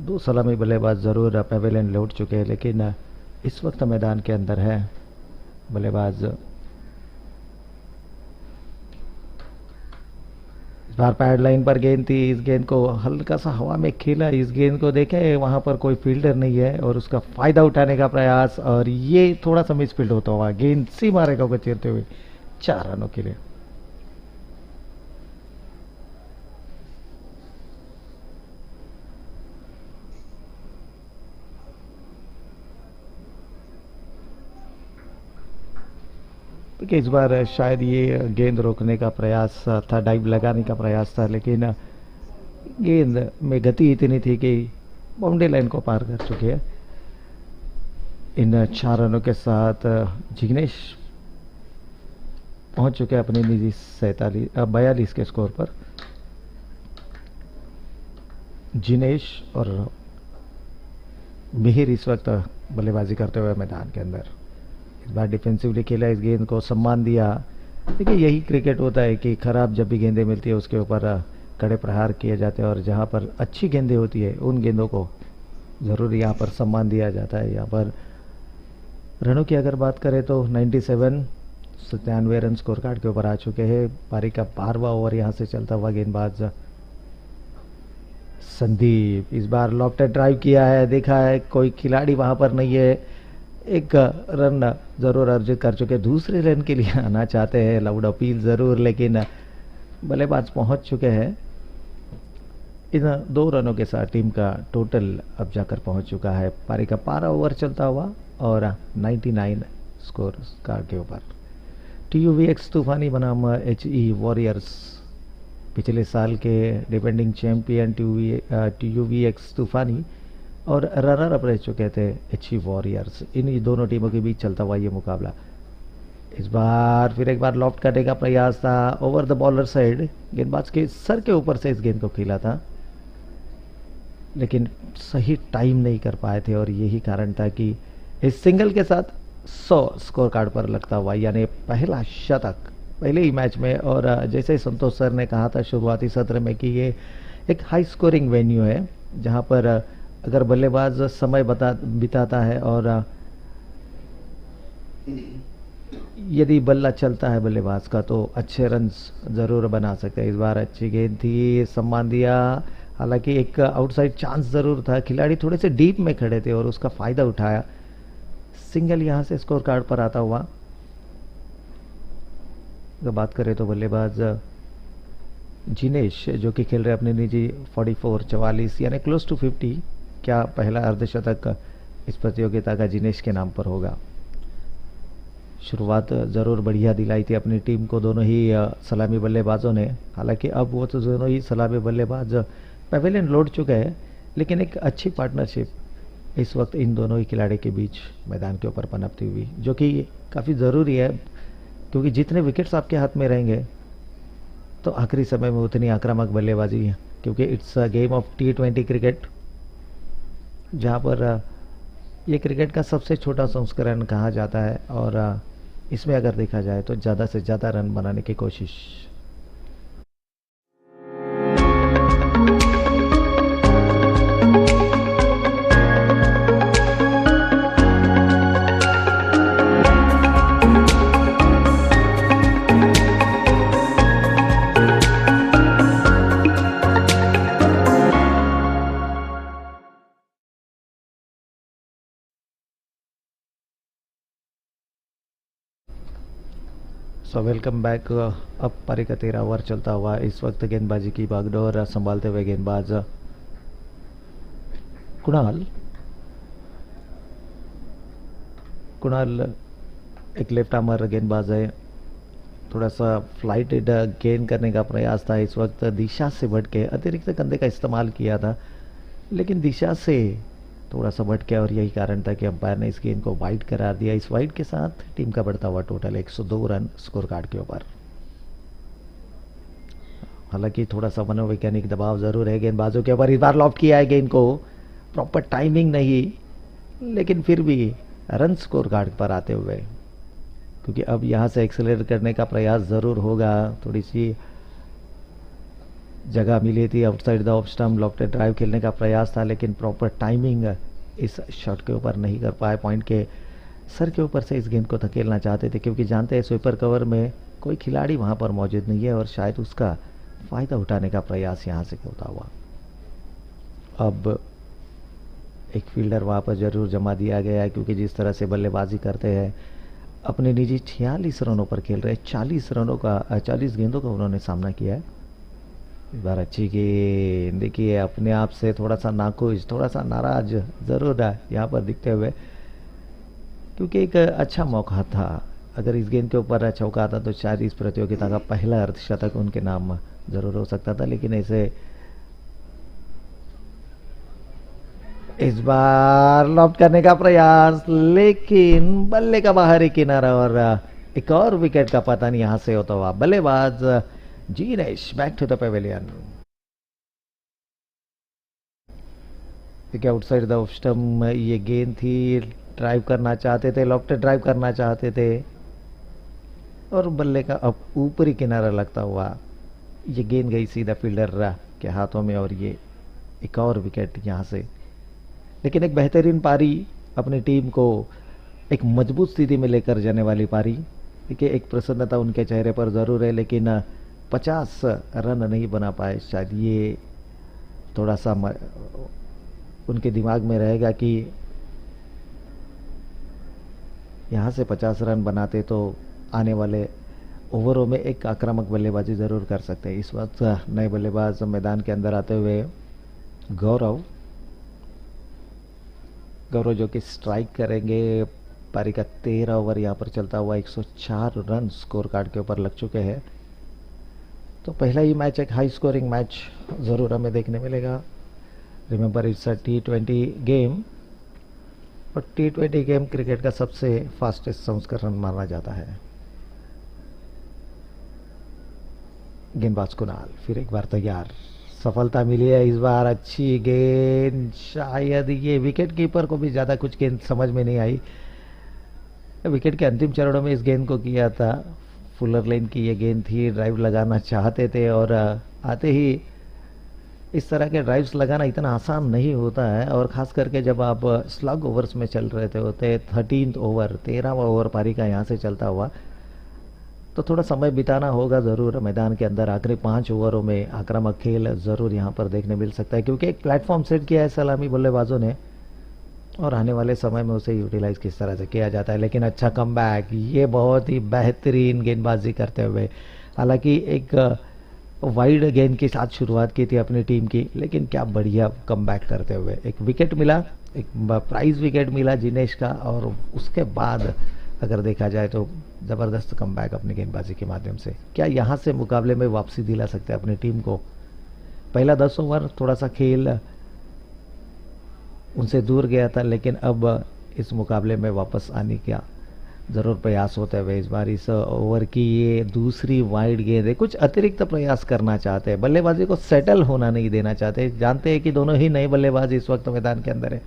2 सलामी बल्लेबाज ज़रूर पेवेलियन लौट चुके हैं, लेकिन इस वक्त मैदान के अंदर है बल्लेबाज। इस बार पैड लाइन पर गेंद थी, इस गेंद को हल्का सा हवा में खेला, इस गेंद को देखें वहां पर कोई फील्डर नहीं है और उसका फायदा उठाने का प्रयास, और ये थोड़ा सा मिसफील्ड होता हुआ गेंद सीमा रेखा को चीरते हुए 4 रनों के लिए। कि इस बार शायद ये गेंद रोकने का प्रयास था, डाइव लगाने का प्रयास था, लेकिन गेंद में गति इतनी थी कि बाउंड्री लाइन को पार कर चुके हैं। इन 4 रनों के साथ जिग्नेश पहुंच चुके हैं अपने निजी 42 के स्कोर पर। जिनेश और मिहिर इस वक्त बल्लेबाजी करते हुए मैदान के अंदर। इस बार डिफेंसिवली खेला, इस गेंद को सम्मान दिया। देखिए यही क्रिकेट होता है कि खराब जब भी गेंदें मिलती है उसके ऊपर कड़े प्रहार किए जाते हैं, और जहां पर अच्छी गेंदें होती है उन गेंदों को ज़रूर यहाँ पर सम्मान दिया जाता है। यहाँ पर रनों की अगर बात करें तो 97 रन स्कोर कार्ड के ऊपर आ चुके हैं। पारी का 12वां ओवर यहाँ से चलता हुआ गेंदबाज संदीप इस बार लॉफ्टेड ड्राइव किया है, देखा है कोई खिलाड़ी वहां पर नहीं है, एक रन जरूर अर्जित कर चुके, दूसरे रन के लिए आना चाहते हैं, लाउड अपील जरूर, लेकिन बल्लेबाज पहुंच चुके हैं। इन 2 रनों के साथ टीम का टोटल अब जाकर पहुंच चुका है पारी का 12 ओवर चलता हुआ और 99 स्कोर कार्ड के ऊपर। TUVX तूफानी बनाम HE वॉरियर्स, पिछले साल के डिफेंडिंग चैंपियन TUVX तूफानी और रनर अप रह चुके थे HE वॉरियर्स। इन दोनों टीमों के बीच चलता हुआ ये मुकाबला। इस बार फिर एक बार लॉफ्ट करने का प्रयास था, ओवर द बॉलर साइड, गेंदबाज के सर के ऊपर से इस गेंद को खेला था, लेकिन सही टाइम नहीं कर पाए थे, और यही कारण था कि इस सिंगल के साथ 100 स्कोर कार्ड पर लगता हुआ, यानी पहला शतक पहले ही मैच में। और जैसे संतोष सर ने कहा था शुरुआती सत्र में कि ये एक हाई स्कोरिंग वेन्यू है, जहां पर अगर बल्लेबाज समय बिताता है और यदि बल्ला चलता है बल्लेबाज का तो अच्छे रन जरूर बना सकते हैं। इस बार अच्छी गेंद थी, सम्मान दिया, हालांकि एक आउटसाइड चांस जरूर था, खिलाड़ी थोड़े से डीप में खड़े थे और उसका फायदा उठाया। सिंगल यहां से स्कोर कार्ड पर आता हुआ। अगर बात करें तो बल्लेबाज जिनेश जो कि खेल रहे अपने निजी 44 यानी क्लोज टू 50, क्या पहला अर्धशतक इस प्रतियोगिता का जिनेश के नाम पर होगा। शुरुआत ज़रूर बढ़िया दिलाई थी अपनी टीम को दोनों ही सलामी बल्लेबाजों ने, हालांकि अब वो तो दोनों ही सलामी बल्लेबाज पेवेलियन लौट चुके हैं, लेकिन एक अच्छी पार्टनरशिप इस वक्त इन दोनों ही खिलाड़ी के बीच मैदान के ऊपर पनपती हुई, जो कि काफ़ी ज़रूरी है, क्योंकि जितने विकेट्स आपके हाथ में रहेंगे तो आखिरी समय में उतनी आक्रामक बल्लेबाजी है, क्योंकि it's a game of T20 cricket, जहाँ पर ये क्रिकेट का सबसे छोटा संस्करण कहा जाता है, और इसमें अगर देखा जाए तो ज़्यादा से ज़्यादा रन बनाने की कोशिश। सो वेलकम बैक। अब पारी का 13 ओवर चलता हुआ इस वक्त गेंदबाजी की बागडोर संभालते हुए गेंदबाज कुणाल एक लेफ्ट आर्मर गेंदबाज है। थोड़ा सा फ्लाइटेड गेंद करने का प्रयास था, इस वक्त दिशा से भटके, अतिरिक्त कंधे का इस्तेमाल किया था लेकिन दिशा से थोड़ा सा भटके और यही कारण था कि अंपायर ने इस गेंद को वाइड करार दिया। इस वाइड के साथ टीम का बढ़ता हुआ टोटल 102 रन स्कोर कार्ड के ऊपर। हालांकि थोड़ा सा मनोवैज्ञानिक दबाव जरूर है गेंदबाजों के ऊपर। इस बार लॉफ्ट किया है गेंद को, प्रॉपर टाइमिंग नहीं, लेकिन फिर भी रन स्कोर कार्ड पर आते हुए, क्योंकि अब यहां से एक्सेलरेट करने का प्रयास जरूर होगा। थोड़ी सी जगह मिली थी outside the off stump, lofted drive खेलने का प्रयास था लेकिन प्रॉपर टाइमिंग इस शॉट के ऊपर नहीं कर पाए। पॉइंट के सर के ऊपर से इस गेंद को धकेलना चाहते थे क्योंकि जानते हैं स्वीपर कवर में कोई खिलाड़ी वहां पर मौजूद नहीं है और शायद उसका फायदा उठाने का प्रयास यहां से होता हुआ। अब एक फील्डर वहां पर जरूर जमा दिया गया है क्योंकि जिस तरह से बल्लेबाजी करते हैं, अपने निजी 46 रनों पर खेल रहे, 40 गेंदों का उन्होंने सामना किया है। इस बार अच्छी गेंद, देखिए अपने आप से थोड़ा सा नाखुश, थोड़ा सा नाराज जरूर है यहाँ पर दिखते हुए, क्योंकि एक अच्छा मौका था। अगर इस गेंद के ऊपर चौका आता तो शायद इस प्रतियोगिता का पहला अर्धशतक उनके नाम जरूर हो सकता था, लेकिन ऐसे इस बार लॉफ्ट करने का प्रयास, लेकिन बल्ले का बाहरी किनारा और एक और विकेट का पतन यहां से होता हुआ। बल्लेबाज Jinesh back to the pavilion. देखिए आउटसाइड द ऑफ स्टंप ये गेंद थी, ड्राइव करना चाहते थे, लॉफ्टेड ड्राइव करना चाहते थे और बल्ले का अब ऊपरी किनारा लगता हुआ ये गेंद गई सीधा फील्डर के हाथों में और ये एक और विकेट यहां से। लेकिन एक बेहतरीन पारी, अपनी टीम को एक मजबूत स्थिति में लेकर जाने वाली पारी। देखिए एक प्रसन्नता उनके चेहरे पर जरूर है, लेकिन 50 रन नहीं बना पाए। शायद ये थोड़ा सा उनके दिमाग में रहेगा कि यहां से 50 रन बनाते तो आने वाले ओवरों में एक आक्रामक बल्लेबाजी जरूर कर सकते हैं। इस वक्त नए बल्लेबाज मैदान के अंदर आते हुए गौरव जो कि स्ट्राइक करेंगे। पारी का 13 ओवर यहाँ पर चलता हुआ 104 रन स्कोर कार्ड के ऊपर लग चुके हैं। तो पहला ही मैच एक हाई स्कोरिंग मैच जरूर हमें देखने मिलेगा। Remember it's a T20 game और T20 गेम क्रिकेट का सबसे फास्टेस्ट संस्करण माना जाता है। गेंदबाज कुणाल फिर एक बार तैयार, सफलता मिली है इस बार। अच्छी गेंद, शायद ये विकेट कीपर को भी ज्यादा कुछ गेंद समझ में नहीं आई। विकेट के अंतिम चरणों में इस गेंद को किया था, फुलर लेन की ये गेंद थी, ड्राइव लगाना चाहते थे और आते ही इस तरह के ड्राइव्स लगाना इतना आसान नहीं होता है और खास करके जब आप स्लग ओवर्स में चल रहे थे होते 13th ओवर 13वां ओवर पारी का यहाँ से चलता हुआ, तो थोड़ा समय बिताना होगा जरूर मैदान के अंदर। आखिरी 5 ओवरों में आक्रामक खेल जरूर यहाँ पर देखने मिल सकता है क्योंकि एक प्लेटफॉर्म सेट किया है सलामी बल्लेबाजों ने और आने वाले समय में उसे यूटिलाइज किस तरह से किया जाता है। लेकिन अच्छा कमबैक, ये बहुत ही बेहतरीन गेंदबाजी करते हुए, हालांकि एक वाइड गेंद के साथ शुरुआत की थी अपनी टीम की, लेकिन क्या बढ़िया कमबैक करते हुए एक विकेट मिला, एक प्राइज विकेट मिला जिनेश का और उसके बाद अगर देखा जाए तो जबरदस्त कमबैक अपनी गेंदबाजी के माध्यम से। क्या यहां से मुकाबले में वापसी दिला सकते हैं अपनी टीम को? पहला 10 ओवर थोड़ा सा खेल उनसे दूर गया था, लेकिन अब इस मुकाबले में वापस आने का जरूर प्रयास होते हुए इस बार इस ओवर की ये दूसरी वाइड गेंद है। कुछ अतिरिक्त प्रयास करना चाहते हैं, बल्लेबाजी को सेटल होना नहीं देना चाहते। जानते हैं कि दोनों ही नए बल्लेबाज इस वक्त मैदान के अंदर है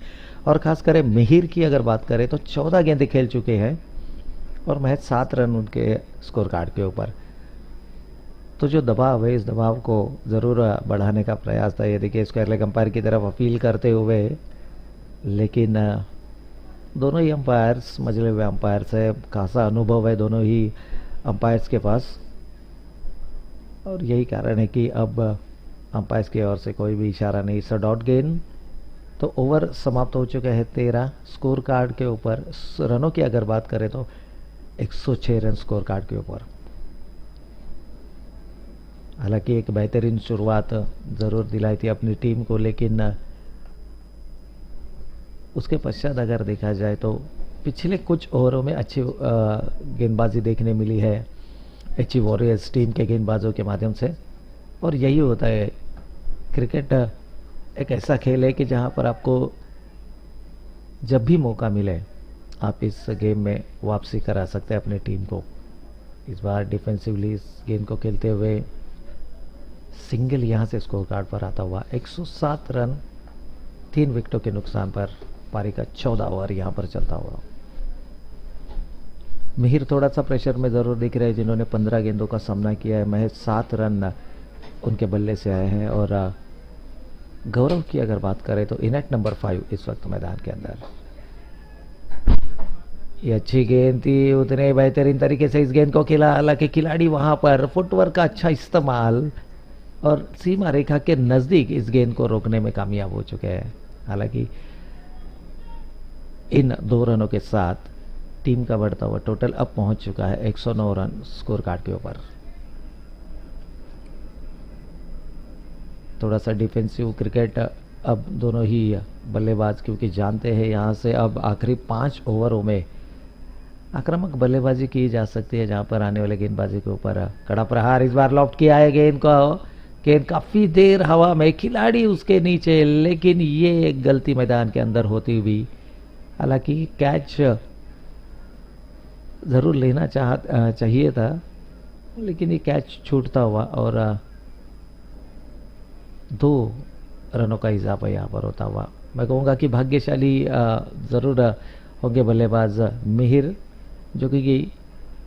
और खासकर मिहिर की अगर बात करें तो 14 गेंदें खेल चुके हैं और महज 7 रन उनके स्कोर कार्ड के ऊपर। तो जो दबाव है इस दबाव को जरूर बढ़ाने का प्रयास था। ये देखिए स्क्वायर लेग अंपायर की तरफ अपील करते हुए, लेकिन दोनों ही अंपायर्स मजले हुए अंपायर्स है, खासा अनुभव है दोनों ही अंपायर्स के पास और यही कारण है कि अब अंपायर्स की ओर से कोई भी इशारा नहीं। सो डॉट गेंद, तो ओवर समाप्त हो चुके हैं 13 स्कोर कार्ड के ऊपर। रनों की अगर बात करें तो 106 रन स्कोर कार्ड के ऊपर। हालांकि एक बेहतरीन शुरुआत ज़रूर दिलाई थी अपनी टीम को, लेकिन उसके पश्चात अगर देखा जाए तो पिछले कुछ ओवरों में अच्छी गेंदबाजी देखने मिली है एच वॉरियर्स टीम के गेंदबाजों के माध्यम से। और यही होता है, क्रिकेट एक ऐसा खेल है कि जहां पर आपको जब भी मौका मिले आप इस गेम में वापसी करा सकते हैं अपनी टीम को। इस बार डिफेंसिवली इस गेंद को खेलते हुए सिंगल यहां से स्कोर कार्ड पर आता हुआ 107 रन 3 विकेटों के नुकसान पर पारी का 14 ओवर यहां पर चलता हुआ। मिहिर थोड़ा सा प्रेशर में जरूर दिख रहे हैं, जिन्होंने 15 गेंदों का सामना किया है। महज 7 रन उनके बल्ले से आए हैं। और गौरव की अगर बात करें तो इनेट नंबर 5 इस वक्त मैदान के अंदर। ये अच्छी गेंद थी, उतने बेहतरीन तरीके से इस गेंद को खेला। हालांकि खिलाड़ी वहां पर फुटवर्क का अच्छा इस्तेमाल और सीमा रेखा के नजदीक इस गेंद को रोकने में कामयाब हो चुके हैं। हालांकि इन 2 रनों के साथ टीम का बढ़ता हुआ टोटल अब पहुंच चुका है 109 रन स्कोर कार्ड के ऊपर। थोड़ा सा डिफेंसिव क्रिकेट अब दोनों ही बल्लेबाज, क्योंकि जानते हैं यहां से अब आखिरी 5 ओवरों में आक्रामक बल्लेबाजी की जा सकती है, जहां पर आने वाले गेंदबाजी के ऊपर कड़ा प्रहार। इस बार लॉफ्ट किया है गेंद को, गेंद काफी देर हवा में, खिलाड़ी उसके नीचे, लेकिन ये एक गलती मैदान के अंदर होती हुई। हालांकि कैच जरूर लेना चाहिए था, लेकिन ये कैच छूटता हुआ और 2 रनों का इजाफा यहाँ पर होता हुआ। मैं कहूँगा कि भाग्यशाली जरूर होंगे बल्लेबाज मिहिर, जो कि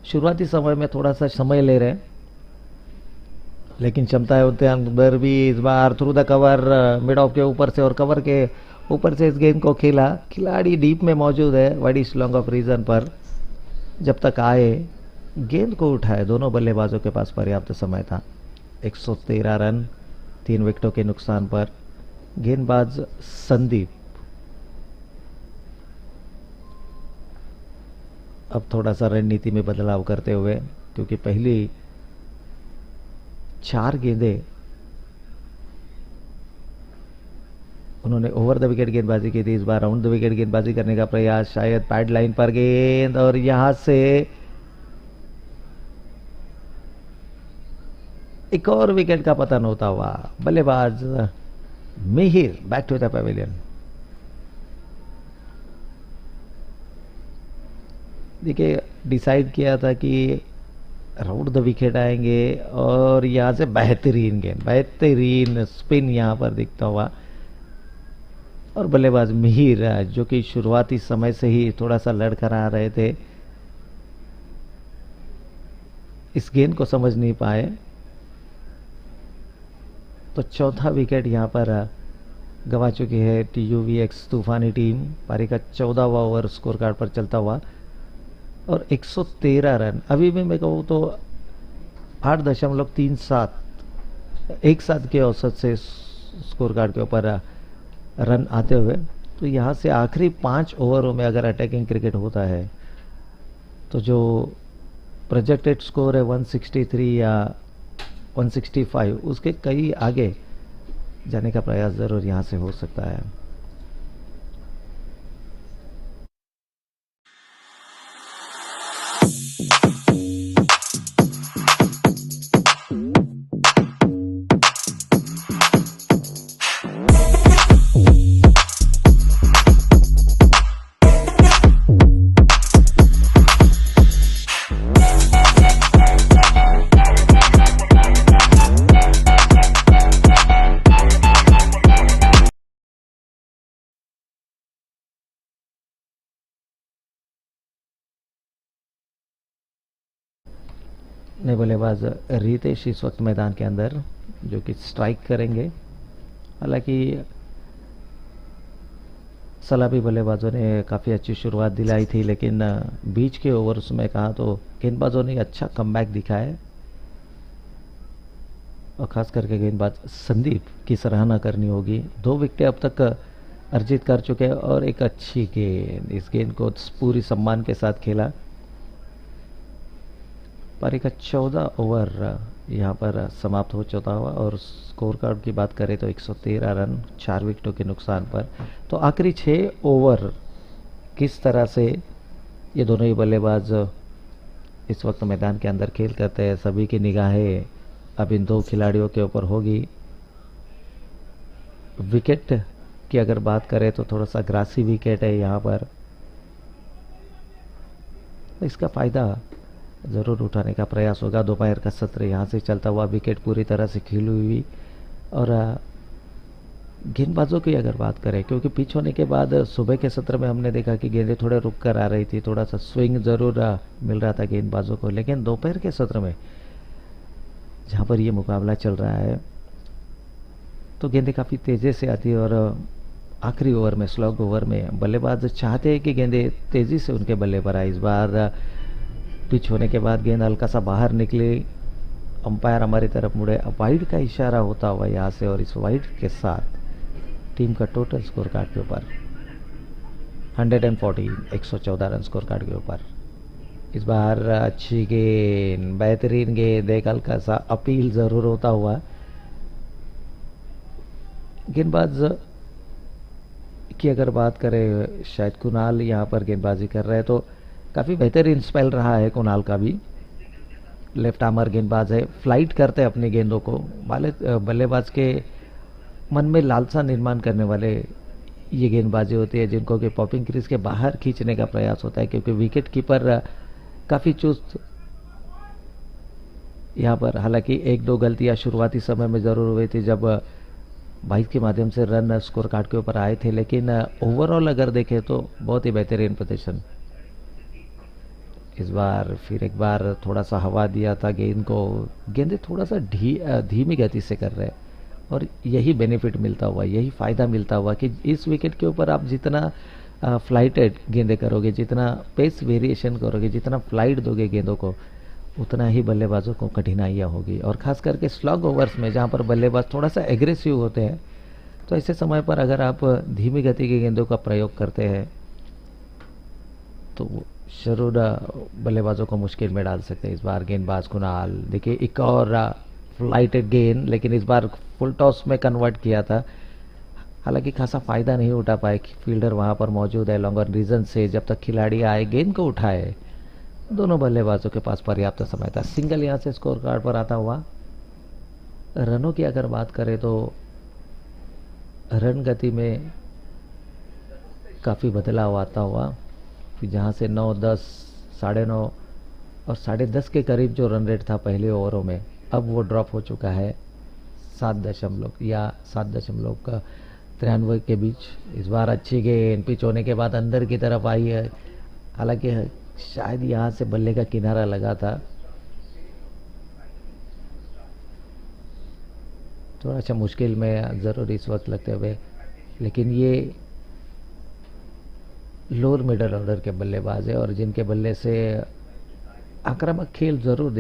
शुरुआती समय में थोड़ा सा समय ले रहे हैं, लेकिन क्षमता है उनके अंदर भी। इस बार through the cover mid off के ऊपर से और कवर के ऊपर से इस गेंद को खेला। खिलाड़ी डीप में मौजूद है वाइड लॉन्ग ऑफ रीजन पर। जब तक आए गेंद को उठाए, दोनों बल्लेबाजों के पास पर्याप्त समय था। 113 रन 3 विकेटों के नुकसान पर गेंदबाज संदीप अब थोड़ा सा रणनीति में बदलाव करते हुए, क्योंकि पहली 4 गेंदें उन्होंने ओवर द विकेट गेंदबाजी की थी। इस बार राउंड द विकेट गेंदबाजी करने का प्रयास, शायद पैड लाइन पर गेंद, और यहां से एक और विकेट का पतन होता हुआ। बल्लेबाज Mihir back to the pavilion. देखिए, डिसाइड किया था कि राउंड द विकेट आएंगे और यहां से बेहतरीन गेंद, बेहतरीन स्पिन यहां पर दिखता हुआ। और बल्लेबाज मिहिर, जो कि शुरुआती समय से ही थोड़ा सा लड़कर आ रहे थे, इस गेंद को समझ नहीं पाए, तो चौथा विकेट यहां पर गवा चुकी है TUVX तूफानी टीम। पारी का 14वां ओवर स्कोर कार्ड पर चलता हुआ और 113 रन। अभी भी मैं कहूँ तो 8.37 एक साथ के औसत से स्कोर कार्ड के ऊपर रन आते हुए, तो यहाँ से आखिरी 5 ओवरों में अगर अटैकिंग क्रिकेट होता है तो जो प्रोजेक्टेड स्कोर है 163 या 165, उसके कई आगे जाने का प्रयास जरूर यहाँ से हो सकता है। नए बल्लेबाज रितेश इस वक्त मैदान के अंदर, जो कि स्ट्राइक करेंगे। हालांकि सलामी बल्लेबाजों ने काफ़ी अच्छी शुरुआत दिलाई थी, लेकिन बीच के ओवर्स में कहा तो गेंदबाजों ने अच्छा कमबैक दिखाया, और खास करके गेंदबाज संदीप की सराहना करनी होगी। 2 विकेटें अब तक अर्जित कर चुके हैं और एक अच्छी गेंद, इस गेंद को पूरी सम्मान के साथ खेला। पारी का 14 ओवर यहाँ पर समाप्त हो चुका हुआ। और स्कोर कार्ड की बात करें तो 113 रन 4 विकेटों के नुकसान पर। तो आखिरी 6 ओवर किस तरह से ये दोनों ही बल्लेबाज इस वक्त मैदान के अंदर खेल करते हैं, सभी की निगाहें अब इन दो खिलाड़ियों के ऊपर होगी। विकेट की अगर बात करें तो थोड़ा सा ग्रासी विकेट है यहाँ पर, इसका फ़ायदा ज़रूर उठाने का प्रयास होगा। दोपहर का सत्र यहाँ से चलता हुआ, विकेट पूरी तरह से खिली हुई। और गेंदबाजों की अगर बात करें, क्योंकि पिच होने के बाद सुबह के सत्र में हमने देखा कि गेंदें थोड़े रुक कर आ रही थी, थोड़ा सा स्विंग ज़रूर मिल रहा था गेंदबाजों को। लेकिन दोपहर के सत्र में जहाँ पर ये मुकाबला चल रहा है तो गेंदें काफ़ी तेज़ी से आती है। और आखिरी ओवर में, स्लॉग ओवर में बल्लेबाज चाहते हैं कि गेंदें तेज़ी से उनके बल्ले पर आए। इस बार पिच होने के बाद गेंद हल्का सा बाहर निकली, अंपायर हमारी तरफ मुड़े, वाइड का इशारा होता हुआ यहाँ से। और इस वाइड के साथ टीम का टोटल स्कोर कार्ड के ऊपर 114 रन स्कोर कार्ड के ऊपर। इस बार अच्छी गेंद, बेहतरीन गेंद, एक हल्का सा अपील ज़रूर होता हुआ। गेंदबाज की अगर बात करें, शायद कुणाल यहाँ पर गेंदबाजी कर रहे हैं, तो काफ़ी बेहतरीन स्पेल रहा है कुणाल का भी। लेफ्ट आर्मर गेंदबाज है, फ्लाइट करते हैं अपनी गेंदों को। बल्लेबाज के मन में लालसा निर्माण करने वाले ये गेंदबाजी होती है, जिनको कि पॉपिंग क्रीज के बाहर खींचने का प्रयास होता है, क्योंकि विकेट कीपर काफ़ी चुस्त यहाँ पर। हालांकि 1-2 गलतियाँ शुरुआती समय में ज़रूर हुई थी जब 22 के माध्यम से रन स्कोर कार्ड के ऊपर आए थे, लेकिन ओवरऑल अगर देखें तो बहुत ही बेहतरीन प्रदर्शन। इस बार फिर एक बार थोड़ा सा हवा दिया था गेंद को, गेंदें थोड़ा सा धीमी गति से कर रहे हैं। और यही बेनिफिट मिलता हुआ, यही फ़ायदा मिलता हुआ कि इस विकेट के ऊपर आप जितना फ्लाइटेड गेंदें करोगे, जितना पेस वेरिएशन करोगे, जितना फ्लाइट दोगे गेंदों को, उतना ही बल्लेबाजों को कठिनाइयाँ होगी। और ख़ास करके स्लॉग ओवर्स में जहाँ पर बल्लेबाज थोड़ा सा एग्रेसिव होते हैं, तो ऐसे समय पर अगर आप धीमी गति की गेंदों का प्रयोग करते हैं तो जरूर बल्लेबाजों को मुश्किल में डाल सकते हैं। इस बार गेंदबाज कुणाल, देखिए एक और फ्लाइटेड गेंद, लेकिन इस बार फुल टॉस में कन्वर्ट किया था। हालांकि खासा फ़ायदा नहीं उठा पाए, फील्डर वहाँ पर मौजूद है लॉन्गर रीजन से। जब तक खिलाड़ी आए गेंद को उठाए, दोनों बल्लेबाजों के पास पर्याप्त समय था। सिंगल यहाँ से स्कोर कार्ड पर आता हुआ। रनों की अगर बात करें तो रन गति में काफ़ी बदलाव आता हुआ, फिर जहाँ से 9, 10, 9.5 और 10.5 के करीब जो रन रेट था पहले ओवरों में, अब वो ड्रॉप हो चुका है 7 या 7.93 के बीच। इस बार अच्छी गेंद पिच होने के बाद अंदर की तरफ आई है, हालांकि शायद यहाँ से बल्ले का किनारा लगा था, थोड़ा सा मुश्किल में ज़रूर इस वक्त लगते हुए। लेकिन ये लोअर मिडल ऑर्डर के बल्लेबाज है और जिनके बल्ले से आक्रामक खेल ज़रूर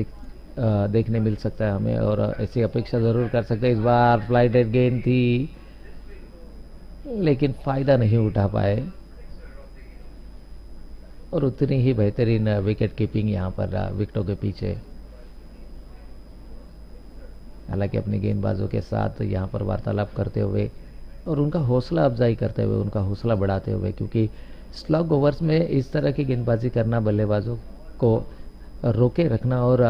देखने मिल सकता है हमें, और ऐसी अपेक्षा ज़रूर कर सकते हैं। इस बार फ्लाइटेड गेंद थी, लेकिन फ़ायदा नहीं उठा पाए, और उतनी ही बेहतरीन विकेट कीपिंग यहाँ पर विकेटों के पीछे। हालांकि अपने गेंदबाजों के साथ यहाँ पर वार्तालाप करते हुए और उनका हौसला अफजाई करते हुए, उनका हौसला बढ़ाते हुए, क्योंकि स्लॉग ओवर्स में इस तरह की गेंदबाजी करना बल्लेबाजों को रोके रखना और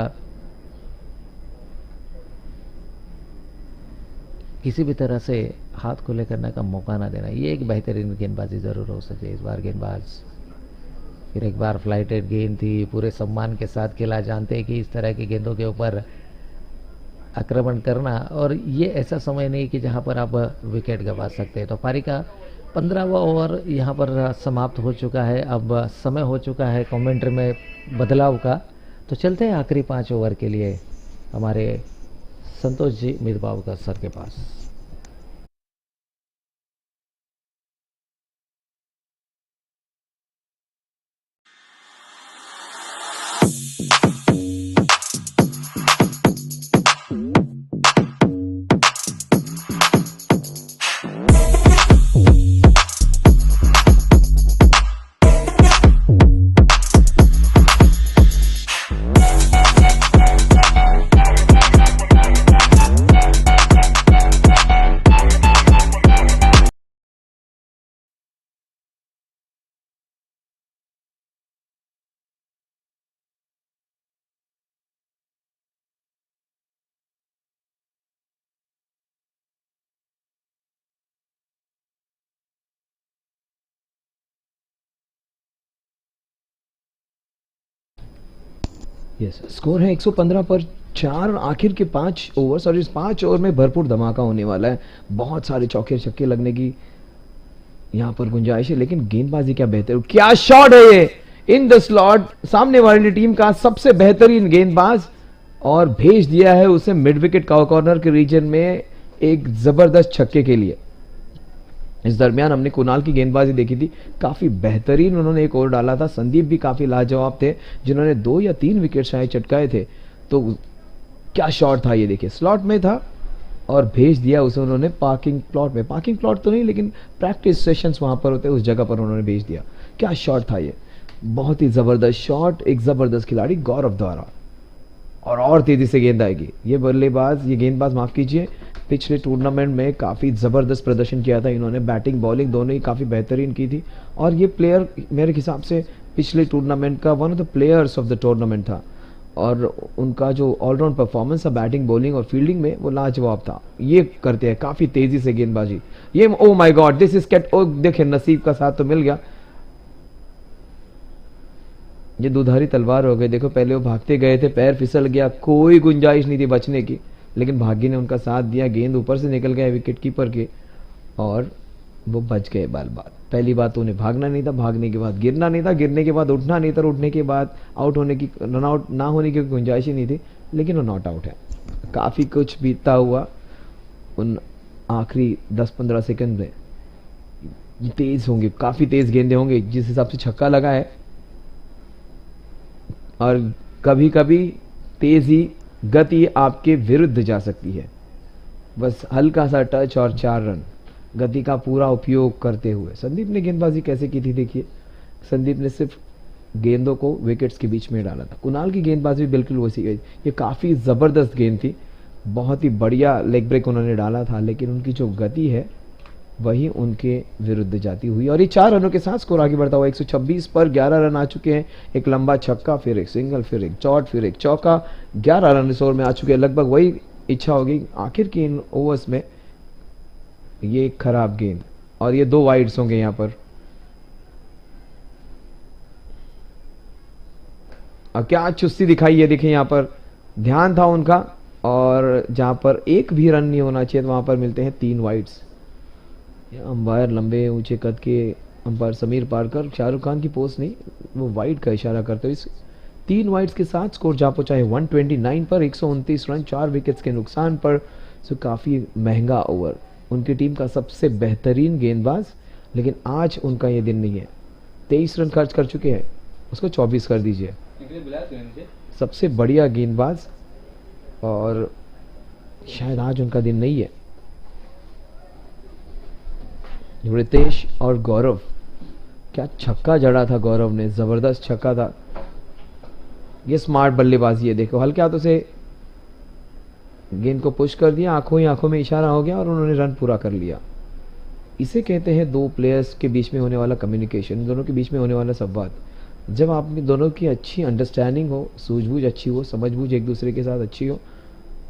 किसी भी तरह से हाथ खुले करने का मौका ना देना, ये एक बेहतरीन गेंदबाजी ज़रूर हो सके। इस बार गेंदबाज फिर एक बार फ्लाइटेड गेंद थी, पूरे सम्मान के साथ खेला। जानते हैं कि इस तरह की गेंदों के ऊपर आक्रमण करना, और ये ऐसा समय नहीं कि जहां पर आप विकेट गंवा सकते हैं। तो पारी का 15वां ओवर यहाँ पर समाप्त हो चुका है। अब समय हो चुका है कमेंट्री में बदलाव का, तो चलते हैं आखिरी 5 ओवर के लिए हमारे संतोष जी मितबावकर सर के पास। यस, स्कोर है 115 पर 4। आखिर के 5 ओवर्स और इस 5 ओवर में भरपूर धमाका होने वाला है। बहुत सारे चौके छक्के लगने की यहाँ पर गुंजाइश है, लेकिन गेंदबाजी क्या बेहतर, क्या शॉट है ये इन द स्लॉट। सामने वाली टीम का सबसे बेहतरीन गेंदबाज और भेज दिया है उसे मिड विकेट कॉर्नर के रीजन में एक जबरदस्त छक्के के लिए। इस दरमियान हमने कुणाल की गेंदबाजी देखी थी, काफी बेहतरीन उन्होंने एक ओवर डाला था। संदीप भी काफी लाजवाब थे, जिन्होंने 2 या 3 विकेट शायद चटकाए थे। तो क्या शॉट था ये, देखिए स्लॉट में था और भेज दिया उसे उन्होंने पार्किंग प्लॉट में। पार्किंग प्लॉट तो नहीं, लेकिन प्रैक्टिस सेशंस वहां पर होते हैं, उस जगह पर उन्होंने भेज दिया। क्या शॉट था ये, बहुत ही जबरदस्त शॉट, एक जबरदस्त खिलाड़ी गौरव द्वारा। और तेजी से गेंद आएगी। ये बल्लेबाज, ये गेंदबाज माफ कीजिए, पिछले टूर्नामेंट में काफी जबरदस्त प्रदर्शन किया था इन्होंने, बैटिंग बॉलिंग दोनों ही काफी बेहतरीन की थी। और ये प्लेयर मेरे हिसाब से पिछले टूर्नामेंट का one of the players of the tournament था। और उनका जो ऑलराउंड परफॉर्मेंस था बैटिंग बॉलिंग और फील्डिंग में, वो लाजवाब था। ये करते हैं काफी तेजी से गेंदबाजी। ये oh my god, this is cat, oh देखे नसीब का साथ तो मिल गया। ये दुधारी तलवार हो गए। देखो पहले वो भागते गए थे, पैर फिसल गया, कोई गुंजाइश नहीं थी बचने की, लेकिन भाग्य ने उनका साथ दिया। गेंद ऊपर से निकल गया विकेट कीपर के और वो बच गए बाल बाल। पहली बात तो उन्हें भागना नहीं था, भागने के बाद गिरना नहीं था, गिरने के बाद उठना नहीं था, उठने के बाद आउट होने की, रन आउट ना होने की गुंजाइश ही नहीं थी, लेकिन वो नॉट आउट है। काफी कुछ बीतता हुआ उन आखिरी 10-15 सेकंड में। तेज होंगे, काफी तेज गेंदे होंगे जिस हिसाब से छक्का लगा है। और कभी कभी तेजी गति आपके विरुद्ध जा सकती है। बस हल्का सा टच और 4 रन, गति का पूरा उपयोग करते हुए। संदीप ने गेंदबाजी कैसे की थी देखिए, संदीप ने सिर्फ गेंदों को विकेट्स के बीच में डाला था। कुणाल की गेंदबाजी बिल्कुल वैसी गई, ये काफी जबरदस्त गेंद थी, बहुत ही बढ़िया लेग ब्रेक उन्होंने डाला था, लेकिन उनकी जो गति है वही उनके विरुद्ध जाती हुई। और ये 4 रनों के साथ स्कोर आगे बढ़ता हुआ 126 पर 11 रन आ चुके हैं। एक लंबा छक्का, फिर एक सिंगल, फिर एक चौट, फिर एक चौका। 11 रन इस ओवर में आ चुके हैं। लगभग वही इच्छा होगी आखिर की इन ओवर्स में। ये खराब गेंद और ये 2 वाइड्स होंगे यहां पर। और क्या चुस्ती दिखाई है, देखिए यहां पर ध्यान था उनका, और जहां पर एक भी रन नहीं होना चाहिए वहां पर मिलते हैं 3 वाइड्स। अंपायर लंबे ऊंचे कद के अंपायर समीर पारकर, शाहरुख खान की पोस्ट नहीं, वो वाइड का इशारा करते हुए इस 3 वाइड्स के साथ स्कोर जा पहुंचा है 129 पर 129 रन 4 विकेट्स के नुकसान पर। सो काफी महंगा ओवर। उनकी टीम का सबसे बेहतरीन गेंदबाज, लेकिन आज उनका ये दिन नहीं है। 23 रन खर्च कर चुके हैं, उसको 24 कर दीजिए। सबसे बढ़िया गेंदबाज, और शायद आज उनका दिन नहीं है। रितेश और गौरव, क्या छक्का जड़ा था गौरव ने, जबरदस्त छक्का था। ये स्मार्ट बल्लेबाजी है, देखो हल्के हाथों से गेंद को पुश कर दिया, आंखों ही आंखों में इशारा हो गया और उन्होंने रन पूरा कर लिया। इसे कहते हैं 2 प्लेयर्स के बीच में होने वाला कम्युनिकेशन, दोनों के बीच में होने वाला संवाद। जब आप में दोनों की अच्छी अंडरस्टैंडिंग हो, सूझबूझ अच्छी हो, समझबूझ एक दूसरे के साथ अच्छी हो,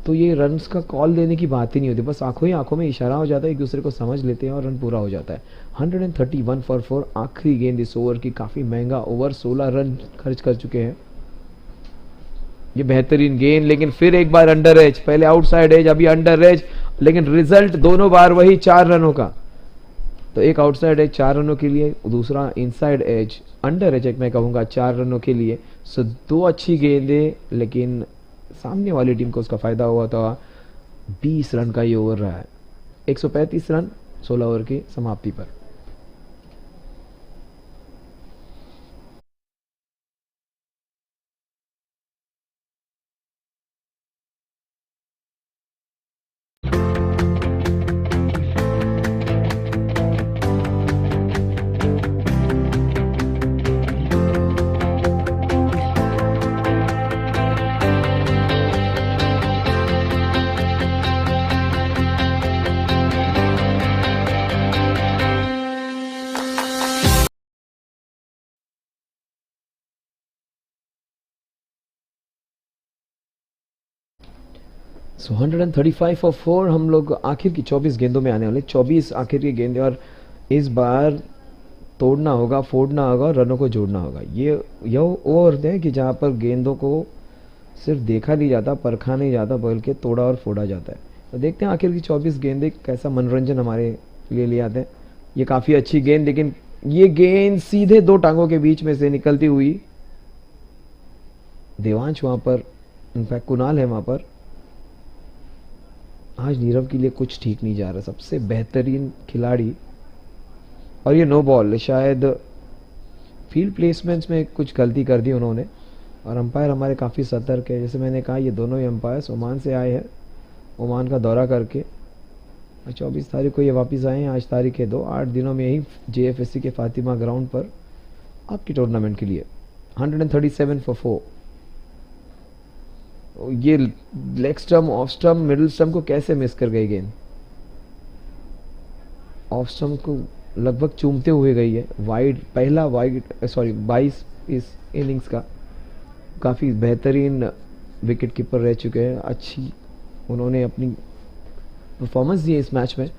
तो ये रन्स का कॉल देने की बात ही नहीं होती। बस आंखों ही आंखों में इशारा हो जाता है, एक दूसरे को समझ लेते हैं और रन पूरा हो जाता है। 131 फॉर 4 आखिरी गेंद इस ओवर की। काफी महंगा ओवर, 16 रन खर्च कर चुके हैं। ये बेहतरीन गेंद, लेकिन फिर एक बार अंडर एज, पहले आउटसाइड एज, अभी अंडर एज, लेकिन रिजल्ट दोनों बार वही 4 रनों का। तो एक आउटसाइड एज 4 रनों के लिए, दूसरा इनसाइड एज अंडर एज मैं कहूंगा 4 रनों के लिए। सो 2 अच्छी गेंदें, लेकिन सामने वाली टीम को उसका फायदा हुआ था। 20 रन का ये ओवर रहा है। 135 रन 16 ओवर की समाप्ति पर। सो 135 फॉर 4 हम लोग आखिर की 24 गेंदों में आने वाले। 24 आखिर की गेंदें, और इस बार तोड़ना होगा, फोड़ना होगा और रनों को जोड़ना होगा। ये ओवर है कि जहां पर गेंदों को सिर्फ देखा नहीं जाता, परखा नहीं जाता, बल्कि तोड़ा और फोड़ा जाता है। तो देखते हैं आखिर की 24 गेंदें कैसा मनोरंजन हमारे लिए ले आते हैं। ये काफ़ी अच्छी गेंद, लेकिन ये गेंद सीधे दो टांगों के बीच में से निकलती हुई, देवांश वहां पर, इनफैक्ट कुणाल है वहां पर। आज नीरव के लिए कुछ ठीक नहीं जा रहा, सबसे बेहतरीन खिलाड़ी, और ये नो बॉल। शायद फील्ड प्लेसमेंट्स में कुछ गलती कर दी उन्होंने, और अंपायर हमारे काफ़ी सतर्क है। जैसे मैंने कहा, ये दोनों ही अंपायर्स ओमान से आए हैं, ओमान का दौरा करके। 24 तारीख को ये वापस आए हैं, आज तारीख है 2, 8 दिनों में यही JFSC के फातिमा ग्राउंड पर आपकी टूर्नामेंट के लिए 137 for 4। ये leg stump, off stump, middle stump को कैसे मिस कर गई गेंद। ऑफ स्टम्प को लगभग चूमते हुए गई है। वाइड, पहला वाइड, सॉरी 22 इस इनिंग्स का। काफ़ी बेहतरीन विकेट कीपर रह चुके हैं, अच्छी उन्होंने अपनी परफॉर्मेंस दी है इस मैच में।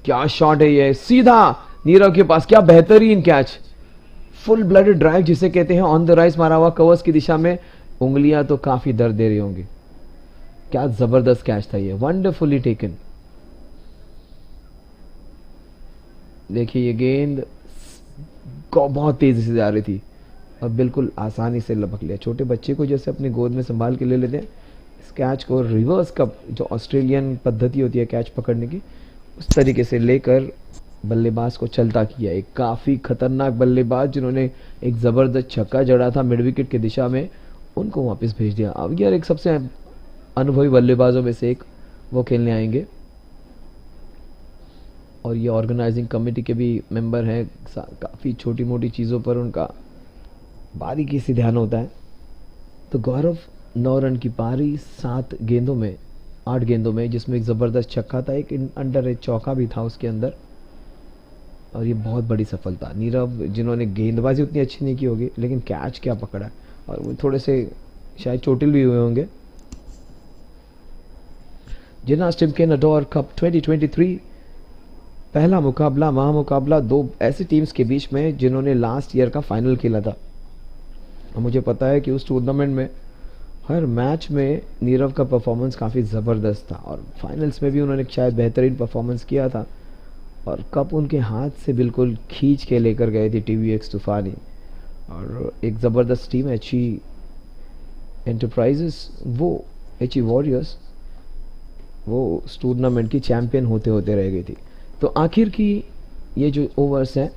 क्या शॉट है ये, सीधा नीरव के पास, क्या बेहतरीन कैच, फुल ब्लडेड ड्राइव जिसे कहते हैं, ऑन द राइज मारा हुआ कवर्स की दिशा में। उंगलियां तो काफी दर्द दे रही होंगी। क्या जबरदस्त कैच था ये, वंडरफुली टेकन। देखिए ये गेंद बहुत तेजी से जा रही थी और बिल्कुल आसानी से लपक लिया। छोटे बच्चे को जैसे अपनी गोद में संभाल के ले लेते हैं, इस कैच को रिवर्स कप, जो ऑस्ट्रेलियन पद्धति होती है कैच पकड़ने की, उस तरीके से लेकर बल्लेबाज को चलता किया। एक काफ़ी खतरनाक बल्लेबाज जिन्होंने एक ज़बरदस्त छक्का जड़ा था मिड विकेट की दिशा में, उनको वापस भेज दिया। अब यार एक सबसे अनुभवी बल्लेबाजों में से एक वो खेलने आएंगे, और ये ऑर्गेनाइजिंग कमेटी के भी मेंबर हैं। काफ़ी छोटी मोटी चीज़ों पर उनका बारीकी से ध्यान होता है। तो गौरव 9 रन की पारी 8 गेंदों में, जिसमें एक ज़बरदस्त छक्का था, एक अंडर एज चौका भी था उसके अंदर, और ये बहुत बड़ी सफलता। नीरव जिन्होंने गेंदबाजी उतनी अच्छी नहीं की होगी, लेकिन कैच क्या पकड़ा, और वो थोड़े से शायद चोटिल भी हुए होंगे। जिनहास टिमकेन अडोर कप 2023 पहला मुकाबला, महामुकाबला 2 ऐसी टीम्स के बीच में जिन्होंने लास्ट ईयर का फाइनल खेला था। और मुझे पता है कि उस टूर्नामेंट में हर मैच में नीरव का परफॉर्मेंस काफ़ी ज़बरदस्त था, और फाइनल्स में भी उन्होंने शायद बेहतरीन परफॉर्मेंस किया था, और कप उनके हाथ से बिल्कुल खींच के लेकर गए थे TVX तूफानी। और एक ज़बरदस्त टीम HE एंटरप्राइजेस, वो HE वॉरियर्स, वो उस टूर्नामेंट की चैंपियन होते होते रह गई थी। तो आखिर की ये जो ओवर्स हैं,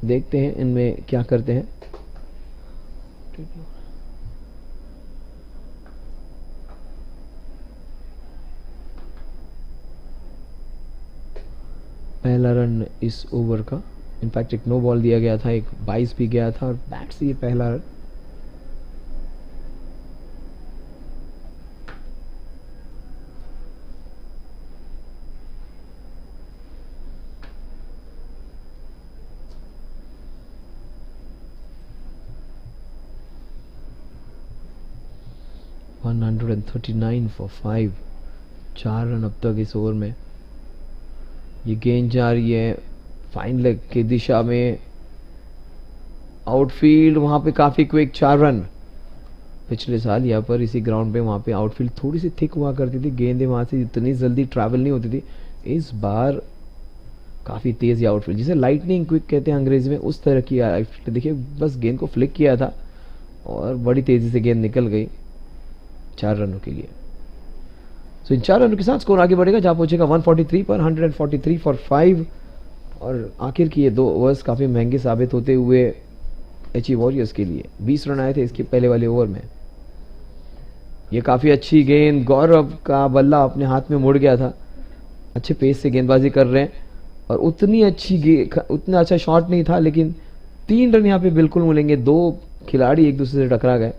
देखते हैं इनमें क्या करते हैं। पहला रन इस ओवर का, इनफैक्ट एक नो बॉल दिया गया था, एक 22 भी गया था, और बैट से ये पहला रन। वन 139 for 5, 4 रन अब तक इस ओवर में। ये गेंद जा रही है फाइन लेग की दिशा में, आउटफील्ड, वहां पे काफी क्विक 4 रन। पिछले साल यहाँ पर इसी ग्राउंड पे वहां पे आउटफील्ड थोड़ी सी थिक हुआ करती थी, गेंदें वहां से इतनी जल्दी ट्रैवल नहीं होती थी। इस बार काफी तेज आउटफील्ड, जिसे लाइटनिंग क्विक कहते हैं अंग्रेजी में, उस तरह की आउटफील्ड। देखिए बस गेंद को फ्लिक किया था और बड़ी तेजी से गेंद निकल गई 4 रनों के लिए। तो इन 4 रनों के साथ स्कोर आगे बढ़ेगा, जहां पहुंचेगा 143 पर, 143 for 5। और आखिर की ये 2 ओवर्स काफी महंगे साबित होते हुए HE वॉरियर्स के लिए। 20 रन आए थे इसके पहले वाले ओवर में। ये काफी अच्छी गेंद, गौरव का बल्ला अपने हाथ में मुड़ गया था। अच्छे पेस से गेंदबाजी कर रहे हैं, और उतना अच्छा शॉट नहीं था, लेकिन 3 रन यहाँ पे बिल्कुल मिलेंगे। 2 खिलाड़ी एक दूसरे से टकरा गए,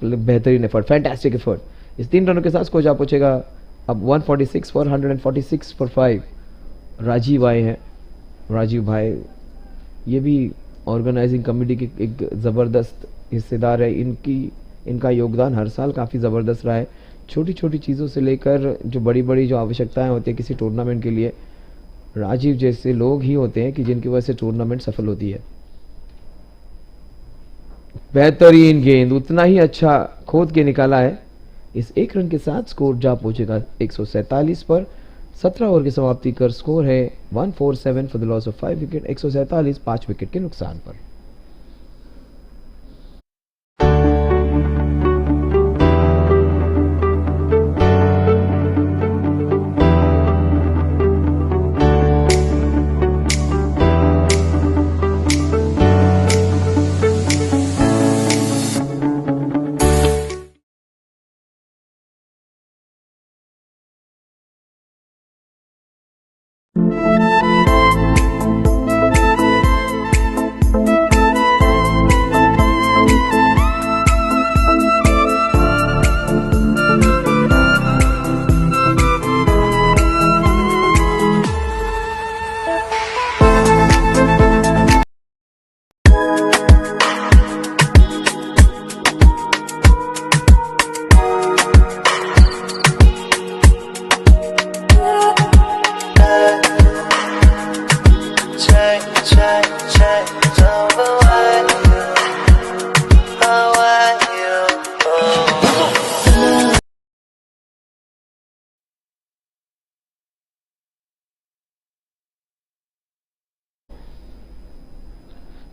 बेहतरीन एफर्ट, फैंटास्टिक एफर्ट। इस 3 रनों के साथ स्कोर जा पहुंचेगा अब 146 for 146 for 5। राजीव आए हैं, राजीव भाई ये भी ऑर्गेनाइजिंग कमेटी के एक ज़बरदस्त हिस्सेदार है। इनका योगदान हर साल काफ़ी ज़बरदस्त रहा है। छोटी छोटी चीज़ों से लेकर जो बड़ी बड़ी जो आवश्यकताएं होती है किसी टूर्नामेंट के लिए, राजीव जैसे लोग ही होते हैं कि जिनकी वजह से टूर्नामेंट सफल होती है। बेहतरीन गेंद, उतना ही अच्छा खोद के निकाला है। इस एक रन के साथ स्कोर जा पहुंचेगा 147 पर। 17 ओवर की समाप्ति कर स्कोर है 147 for the loss of 5 wicket. 147 5 wicket के नुकसान पर।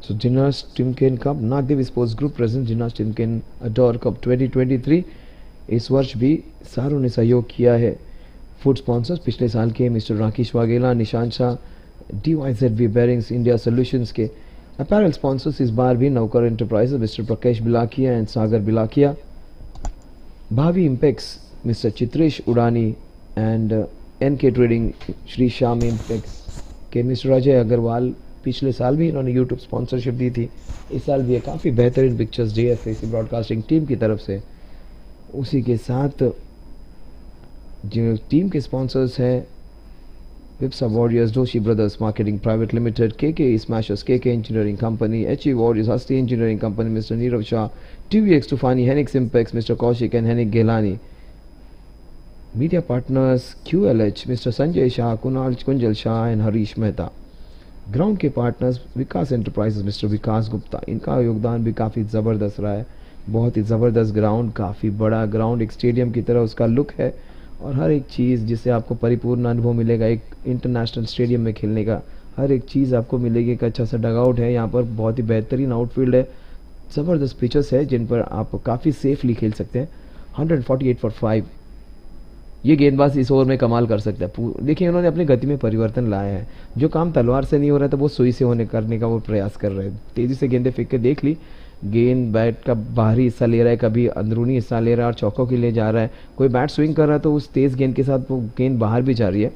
So Jinharsh Timken Cup, Nagdevi Sports Group presents Jinharsh Timken Ador Cup 2023। इस वर्ष भी सारों ने सहयोग किया है। फूड स्पॉन्सर्स पिछले साल के mister Rakesh Vaghela, Nishant Shah, DYZV bearings India solutions के। अपैरल स्पॉन्सर्स इस बार भी Naukar enterprises mister Prakash Bilakiya and Sagar Bilakiya. Bhavi impex mister Chitresh Udani and NK trading Shri Shyam impex के मिस्टर अजय अग्रवाल। पिछले साल भी इन्होंने यूट्यूब स्पॉन्सरशिप दी थी। इस साल भी काफ़ी बेहतरीन पिक्चर्स DFAC ब्रॉडकास्टिंग टीम की तरफ से। उसी के साथ जो टीम के स्पॉन्सर्स हैं Vipsa warriors, Joshi brothers marketing private limited, KK smashers, KK engineering company, HE warriors, Hasti engineering company, mister Nirav Shah, TVX Toofani, Henix impex, mister Kaushik and Henik Gelani. Media partners QLH, mister Sanjay Shah, Kunal Kunjal Shah and Harish Mehta. Ground के partners Vikas enterprises, mister Vikas Gupta. इनका योगदान भी काफ़ी ज़बरदस्त रहा है। बहुत ही ज़बरदस्त ग्राउंड, काफ़ी बड़ा ग्राउंड, एक स्टेडियम की तरह उसका लुक है और हर एक चीज़ जिससे आपको परिपूर्ण अनुभव मिलेगा एक इंटरनेशनल स्टेडियम में खेलने का। हर एक चीज़ आपको मिलेगी। एक अच्छा सा डगआउट है यहाँ पर, बहुत ही बेहतरीन आउटफील्ड है, ज़बरदस्त पिचेस है जिन पर आप काफ़ी सेफली खेल सकते हैं। 148 फॉर 5 ये गेंदबाज इस ओवर में कमाल कर सकता है। देखिए उन्होंने अपनी गति में परिवर्तन लाया है। जो काम तलवार से नहीं हो रहा था वो सुई से होने करने का वो प्रयास कर रहे हैं। तेज़ी से गेंदें फेंक के देख ली। गेंद बैट का बाहरी हिस्सा ले रहा है, कभी अंदरूनी हिस्सा ले रहा है और चौकों के लिए जा रहा है। कोई बैट स्विंग कर रहा है तो उस तेज़ गेंद के साथ वो गेंद बाहर भी जा रही है।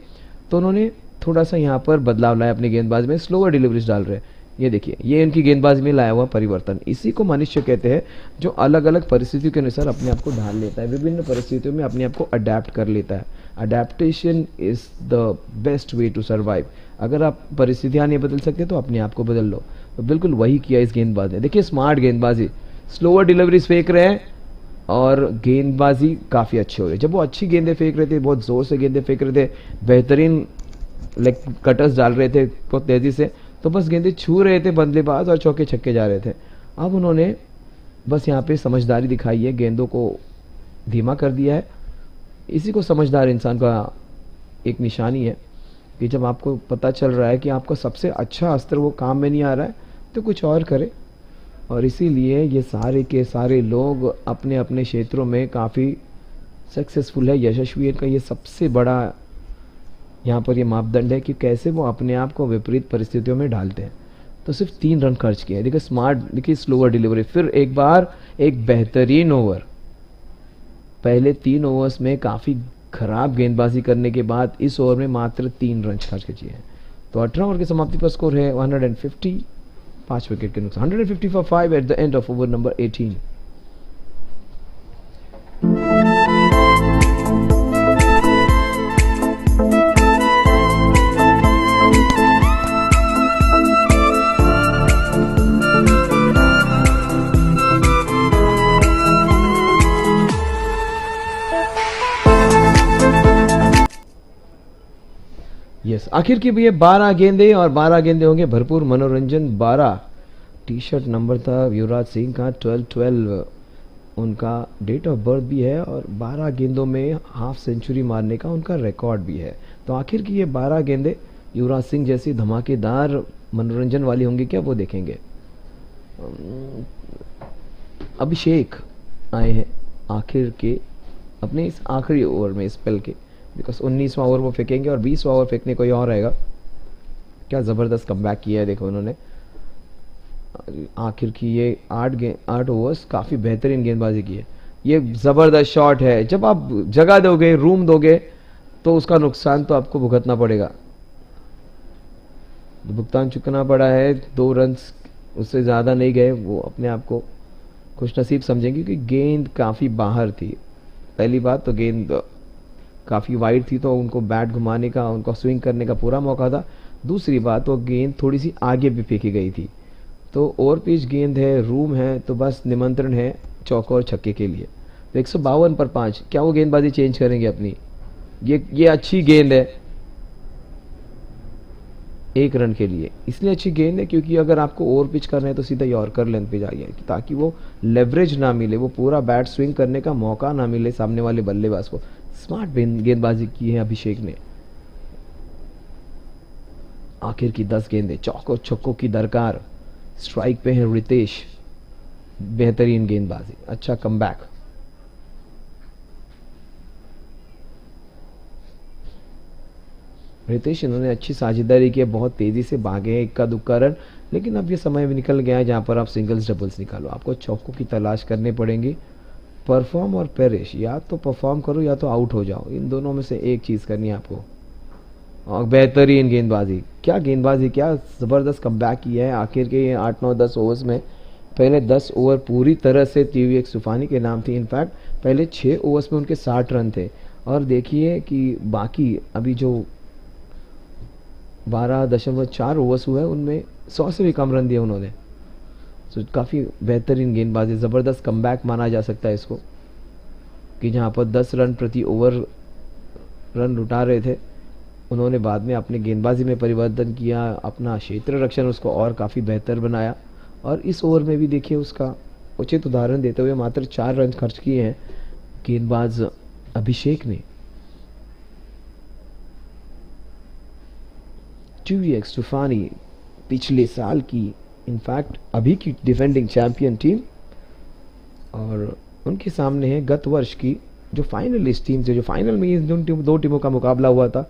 तो उन्होंने थोड़ा सा यहाँ पर बदलाव लाया अपनी गेंदबाज में, स्लोअर डिलीवरीज डाल रहे हैं। ये देखिए, ये इनकी गेंदबाजी में लाया हुआ परिवर्तन। इसी को मनुष्य कहते हैं जो अलग अलग परिस्थितियों के अनुसार अपने आप को ढाल लेता है, विभिन्न परिस्थितियों में अपने आप को अडेप्ट कर लेता है। Adaptation is the best way to survive. अगर आप परिस्थितियाँ नहीं बदल सकते तो अपने आप को बदल लो। तो बिल्कुल वही किया इस गेंदबाज ने। देखिए स्मार्ट गेंदबाजी, स्लोअर डिलीवरीज फेंक रहे हैं और गेंदबाजी काफ़ी अच्छी हो रही है। जब वो अच्छी गेंदें फेंक रहे थे, बहुत ज़ोर से गेंदें फेंक रहे थे, बेहतरीन लेग कटर्स डाल रहे थे बहुत तेज़ी से, तो बस गेंदें छू रहे थे बल्लेबाज और चौके छक्के जा रहे थे। अब उन्होंने बस यहाँ पे समझदारी दिखाई है, गेंदों को धीमा कर दिया है। इसी को समझदार इंसान का एक निशानी है कि जब आपको पता चल रहा है कि आपका सबसे अच्छा अस्त्र वो काम में नहीं आ रहा है तो कुछ और करे। और इसीलिए ये सारे के सारे लोग अपने अपने क्षेत्रों में काफ़ी सक्सेसफुल है, यशस्वी है। का ये सबसे बड़ा यहाँ पर ये मापदंड है कि कैसे वो अपने आप को विपरीत परिस्थितियों में ढालते हैं। तो सिर्फ 3 रन खर्च किए। देखिए स्मार्ट, देखिए स्लोअर डिलीवरी, फिर एक बार एक बेहतरीन ओवर। पहले 3 ओवर्स में काफ़ी खराब गेंदबाजी करने के बाद इस ओवर में मात्र 3 रन खर्च किए हैं। तो 18 ओवर की समाप्ति पर स्कोर है 150, 5 विकेट के नुकसान। 150 for 5 at the end of over number 18। Yes, आखिर की भी ये 12 गेंदे और 12 गेंदे होंगे भरपूर मनोरंजन। 12 टी शर्ट नंबर था युवराज सिंह का, 12-12 उनका डेट ऑफ बर्थ भी है और 12 गेंदों में हाफ सेंचुरी मारने का उनका रिकॉर्ड भी है। तो आखिर की ये 12 गेंदे युवराज सिंह जैसी धमाकेदार मनोरंजन वाली होंगी क्या, वो देखेंगे। अभिषेक आए हैं आखिर के अपने इस आखिरी ओवर में स्पेल के, बिकॉज 19वां ओवर वो फेंकेंगे और 20वां ओवर फेंकने कोई और आएगा। क्या ज़बरदस्त कमबैक किया है देखो उन्होंने। आखिर की ये 8 ओवर्स काफ़ी बेहतरीन गेंदबाजी की है। ये ज़बरदस्त शॉट है, जब आप जगह दोगे, रूम दोगे, तो उसका नुकसान तो आपको भुगतना पड़ेगा। भुगतान चुकाना पड़ा है, 2 रन उससे ज़्यादा नहीं गए, वो अपने आप को खुश नसीब समझेंगे क्योंकि गेंद काफ़ी बाहर थी। पहली बात तो गेंद काफ़ी वाइड थी तो उनको बैट घुमाने का, उनको स्विंग करने का पूरा मौका था। दूसरी बात वो गेंद थोड़ी सी आगे भी फेंकी गई थी। तो ओवर पिच गेंद है, रूम है, तो बस निमंत्रण है चौका और छक्के के लिए। तो 152 पर 5, क्या वो गेंदबाजी चेंज करेंगे अपनी? ये अच्छी गेंद है 1 रन के लिए। इसलिए अच्छी गेंद है क्योंकि अगर आपको ओवर पिच करना है तो सीधा यॉर्कर लेंथ पे जाइए, ताकि वो लेवरेज ना मिले, वो पूरा बैट स्विंग करने का मौका ना मिले सामने वाले बल्लेबाज को। स्मार्ट गेंदबाजी की है अभिषेक ने। आखिर की 10 गेंदें, चौकों छक्कों की दरकार। स्ट्राइक पे है रितेश, बेहतरीन गेंदबाजी, अच्छा कमबैक। रितेश इन्होंने अच्छी साझेदारी की है, बहुत तेजी से भागे हैं, इक्का दुक्का रन, लेकिन अब ये समय भी निकल गया है जहां पर आप सिंगल्स डबल्स निकालो। आपको चौकों की तलाश करनी पड़ेगी। परफॉर्म और पेरिश, या तो परफॉर्म करो या तो आउट हो जाओ, इन दोनों में से एक चीज करनी है आपको। और बेहतरीन गेंदबाजी, क्या गेंदबाजी, क्या जबरदस्त कमबैक किया है आखिर के 8, 9, 10 ओवर्स में। पहले 10 ओवर पूरी तरह से टीवी तूफानी के नाम थी। इनफैक्ट पहले 6 ओवर्स में उनके 60 रन थे और देखिए कि बाकी अभी जो 12.4 ओवर्स हुए उनमें 100 से भी कम रन दिए उन्होंने। तो काफ़ी बेहतरीन गेंदबाजी, ज़बरदस्त कमबैक माना जा सकता है इसको, कि जहाँ पर 10 रन प्रति ओवर रन लुटा रहे थे, उन्होंने बाद में अपने गेंदबाजी में परिवर्तन किया, अपना क्षेत्र रक्षण उसको और काफ़ी बेहतर बनाया। और इस ओवर में भी देखिए उसका उचित उदाहरण देते हुए मात्र 4 रन खर्च किए हैं गेंदबाज अभिषेक ने। टीवी तूफानी पिछले साल की, इनफैक्ट अभी की डिफेंडिंग चैंपियन टीम, और उनके सामने है गत वर्ष की जो फाइनलिस्ट टीम थे, जो फाइनल में इन दो टीमों का मुकाबला हुआ था।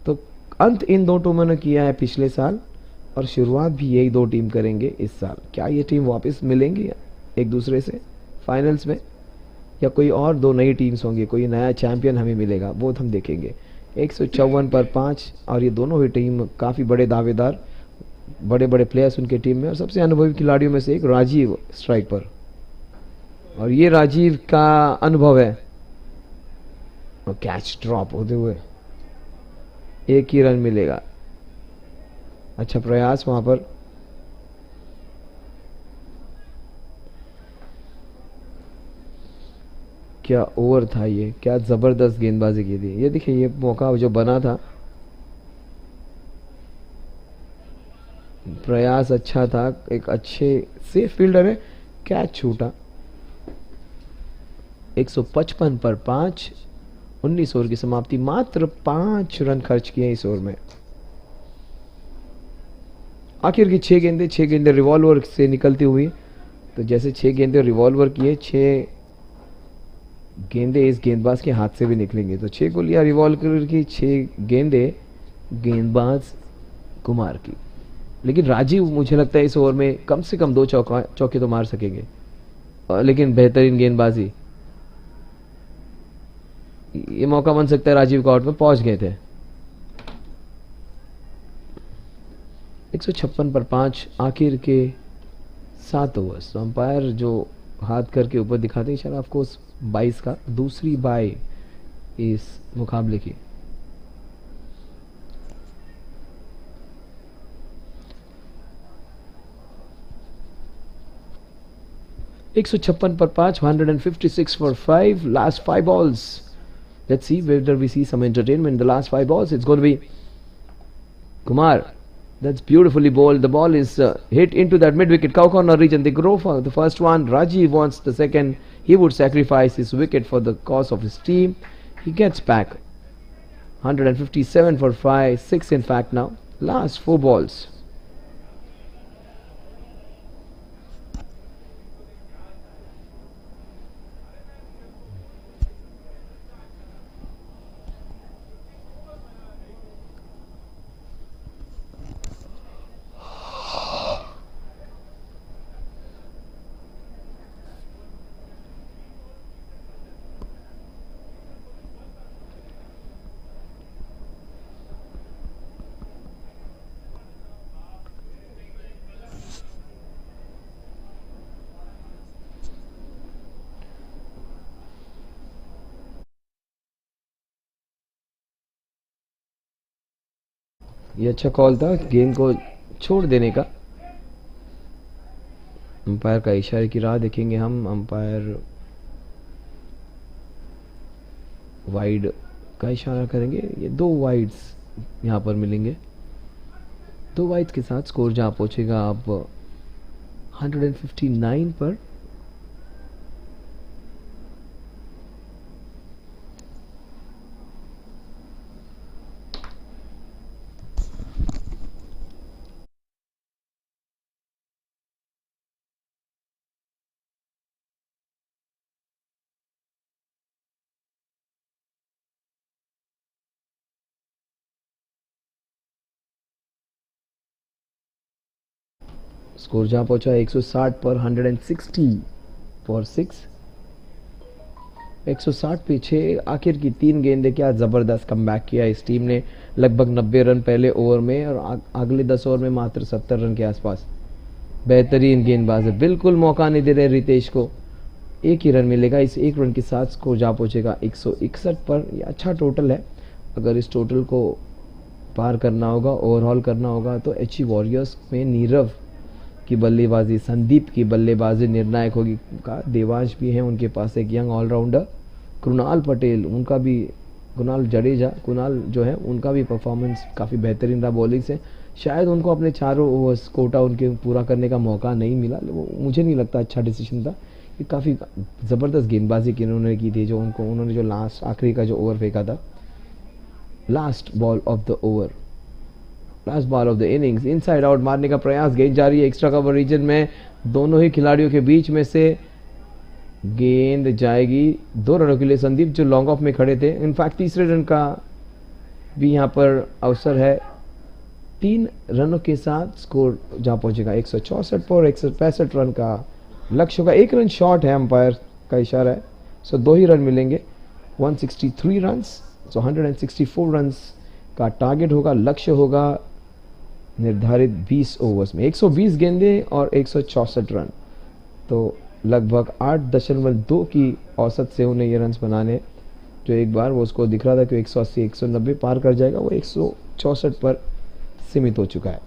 तो अंत इन 2 टीमों ने किया है पिछले साल और शुरुआत भी यही 2 टीम करेंगे इस साल। क्या ये टीम वापस मिलेंगी एक दूसरे से फाइनल्स में, या कोई और 2 नई टीम्स होंगी, कोई नया चैंपियन हमें मिलेगा, वो हम देखेंगे। 154 पर 5, और ये दोनों ही टीम काफ़ी बड़े दावेदार, बड़े बड़े प्लेयर्स उनके टीम में, और सबसे अनुभवी खिलाड़ियों में से एक राजीव स्ट्राइक पर, और ये राजीव का अनुभव है। और कैच ड्रॉप होते हुए 1 ही रन मिलेगा। अच्छा प्रयास वहां पर। क्या ओवर था ये, क्या जबरदस्त गेंदबाजी की थी। ये देखिए ये मौका जो बना था, प्रयास अच्छा था, एक अच्छे सेफ फील्डर है, कैच छूटा। 155 पर 5, 19 ओवर की समाप्ति, मात्र 5 रन खर्च किए इस ओवर में। आखिर की 6 गेंदें रिवॉल्वर से निकलती हुई, तो जैसे 6 गेंदें रिवॉल्वर किए, 6 गेंदें इस गेंदबाज के हाथ से भी निकलेंगे। तो 6 को लिया रिवॉल्वर की, 6 गेंदें गेंदबाज कुमार की। लेकिन राजीव मुझे लगता है इस ओवर में कम से कम 2 चौके तो मार सकेंगे। लेकिन बेहतरीन गेंदबाजी, ये मौका बन सकता है राजीव का, आउट में पहुंच गए थे। 156 पर 5, आखिर के 7 ओवर्स। अंपायर जो हाथ करके ऊपर दिखाते हैं शायद आपको 22 का, दूसरी बाय इस मुकाबले की। एक 156 पर 5, 156 for 5, last 5 balls. Let's see whether we see some entertainment in the last 5 balls. It's going to be Kumar, that's beautifully bowled. The ball is hit into that mid wicket cow corner region. They go for the first one. Rajiv wants the second. He would sacrifice his wicket for the cause of his team. He gets back 157 for 5, 6 in fact now. Last 4 balls. ये अच्छा call था गेंद को छोड़ देने का. Umpire का इशारे की राह देखेंगे हम. अंपायर वाइड का इशारा करेंगे. ये 2 वाइड्स यहाँ पर मिलेंगे. 2 वाइड्स के साथ स्कोर जहाँ पहुँचेगा आप 159 पर. स्कोर जहां पहुंचा 160 पर 160 फॉर 6. 160 पे 6. आखिर की 3 गेंदें. क्या जबरदस्त कमबैक किया इस टीम ने. लगभग 90 रन पहले ओवर में और अगले 10 ओवर में मात्र 70 रन के आसपास. बेहतरीन गेंदबाज है. बिल्कुल मौका नहीं दे रहे रितेश को. 1 ही रन मिलेगा. इस 1 रन के साथ स्कोर जा पहुंचेगा 161 पर. यह अच्छा टोटल है. अगर इस टोटल को पार करना होगा, ओवरऑल करना होगा, तो एचई वॉरियर्स में नीरव की बल्लेबाजी, संदीप की बल्लेबाजी निर्णायक होगी. का देवांश भी हैं उनके पास, एक यंग ऑलराउंडर. कृणाल पटेल, उनका भी, कुणाल जडेजा, कुणाल जो है उनका भी परफॉर्मेंस काफ़ी बेहतरीन रहा बॉलिंग से. शायद उनको अपने चारों ओवर्स कोटा उनके पूरा करने का मौका नहीं मिला. वो मुझे नहीं लगता अच्छा डिसीजन था. कि काफ़ी ज़बरदस्त गेंदबाजी की उन्होंने की थी. जो उन्होंने जो लास्ट आखिरी का जो ओवर फेंका था, last ball of the over, last ball of the innings, inside out मारने का प्रयास. गेंद जा रही है एक्स्ट्रा कवर रीजन में. दोनों ही खिलाड़ियों के बीच में से गेंद जाएगी 2 रनों के लिए. संदीप जो लॉन्ग ऑफ में खड़े थे, इनफैक्ट तीसरे रन का भी यहाँ पर अवसर है. 3 रनों के साथ स्कोर जहाँ पहुंचेगा 164 पर. 165 रन का लक्ष्य होगा. 1 रन शॉर्ट है, अंपायर का इशारा है. सो 2 ही रन मिलेंगे. 163 रन, सो 164 रन का टारगेट होगा, लक्ष्य होगा निर्धारित 20 ओवर्स में. 120 गेंदें और 164 रन, तो लगभग 8.2 की औसत से उन्हें ये रन्स बनाने. जो एक बार वो उसको दिख रहा था कि 180 190 पार कर जाएगा, वो 164 पर सीमित हो चुका है.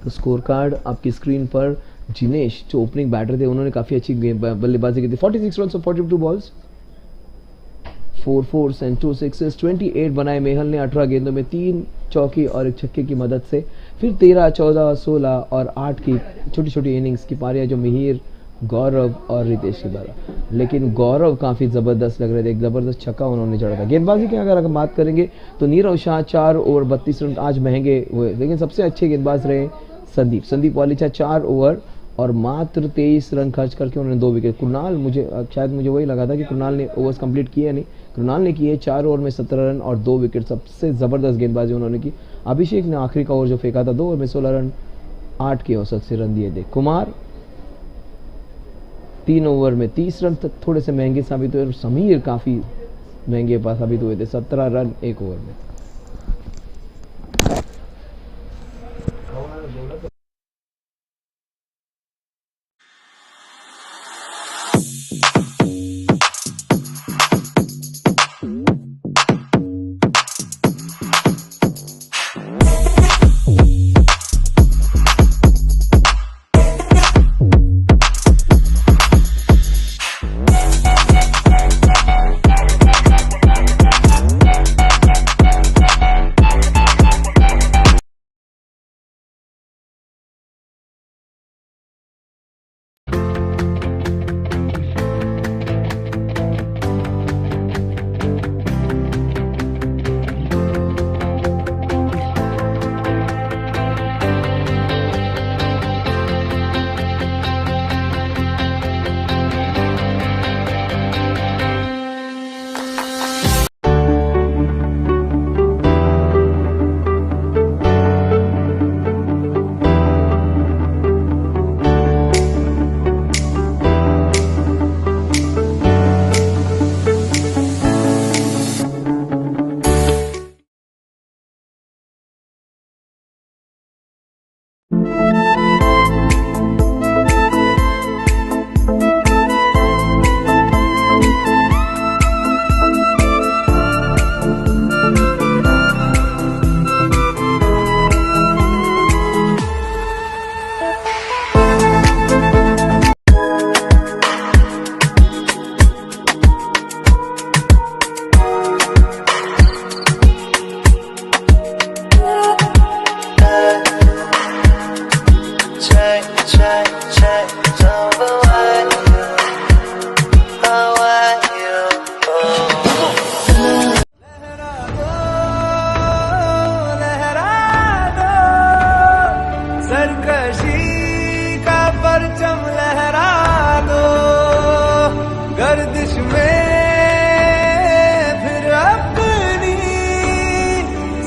तो स्कोर कार्ड आपकी स्क्रीन पर. जिनेश जो ओपनिंग बैटर थे, उन्होंने काफ़ी अच्छी बल्लेबाजी की थी. 46 रन और 42 बॉल्स, 4 4s एंड 2 6s. 28 बनाए मेहल ने 18 गेंदों में, 3 चौके और 1 छक्के की मदद से. फिर 13, 14, 16 और 8 की छोटी छोटी इनिंग्स की पारियां जो मिहिर, गौरव और रितेश के द्वारा. लेकिन गौरव काफ़ी ज़बरदस्त लग रहे थे. एक ज़बरदस्त छक्का उन्होंने जड़ा था. गेंदबाजी की अगर बात करेंगे तो नीरव शाह 4 ओवर 32 रन आज महंगे हुए, लेकिन सबसे अच्छे गेंदबाज रहे संदीप वालीचा. 4 ओवर और मात्र 23 रन खर्च करके उन्होंने 2 विकेट. कुणाल, मुझे वही लगा था कि कुणाल ने ओवर्स कंप्लीट किए नहीं. कुणाल ने किए 4 ओवर में 17 रन और 2 विकेट. सबसे ज़बरदस्त गेंदबाजी उन्होंने की. अभिषेक ने आखिरी का ओवर जो फेंका था 2 ओवर में 16 रन, 8 के औसत से रन दिए थे. कुमार 3 ओवर में 30 रन तक थोड़े से महंगे साबित हुए. समीर काफ़ी महंगे साबित हुए थे, 17 रन 1 ओवर में.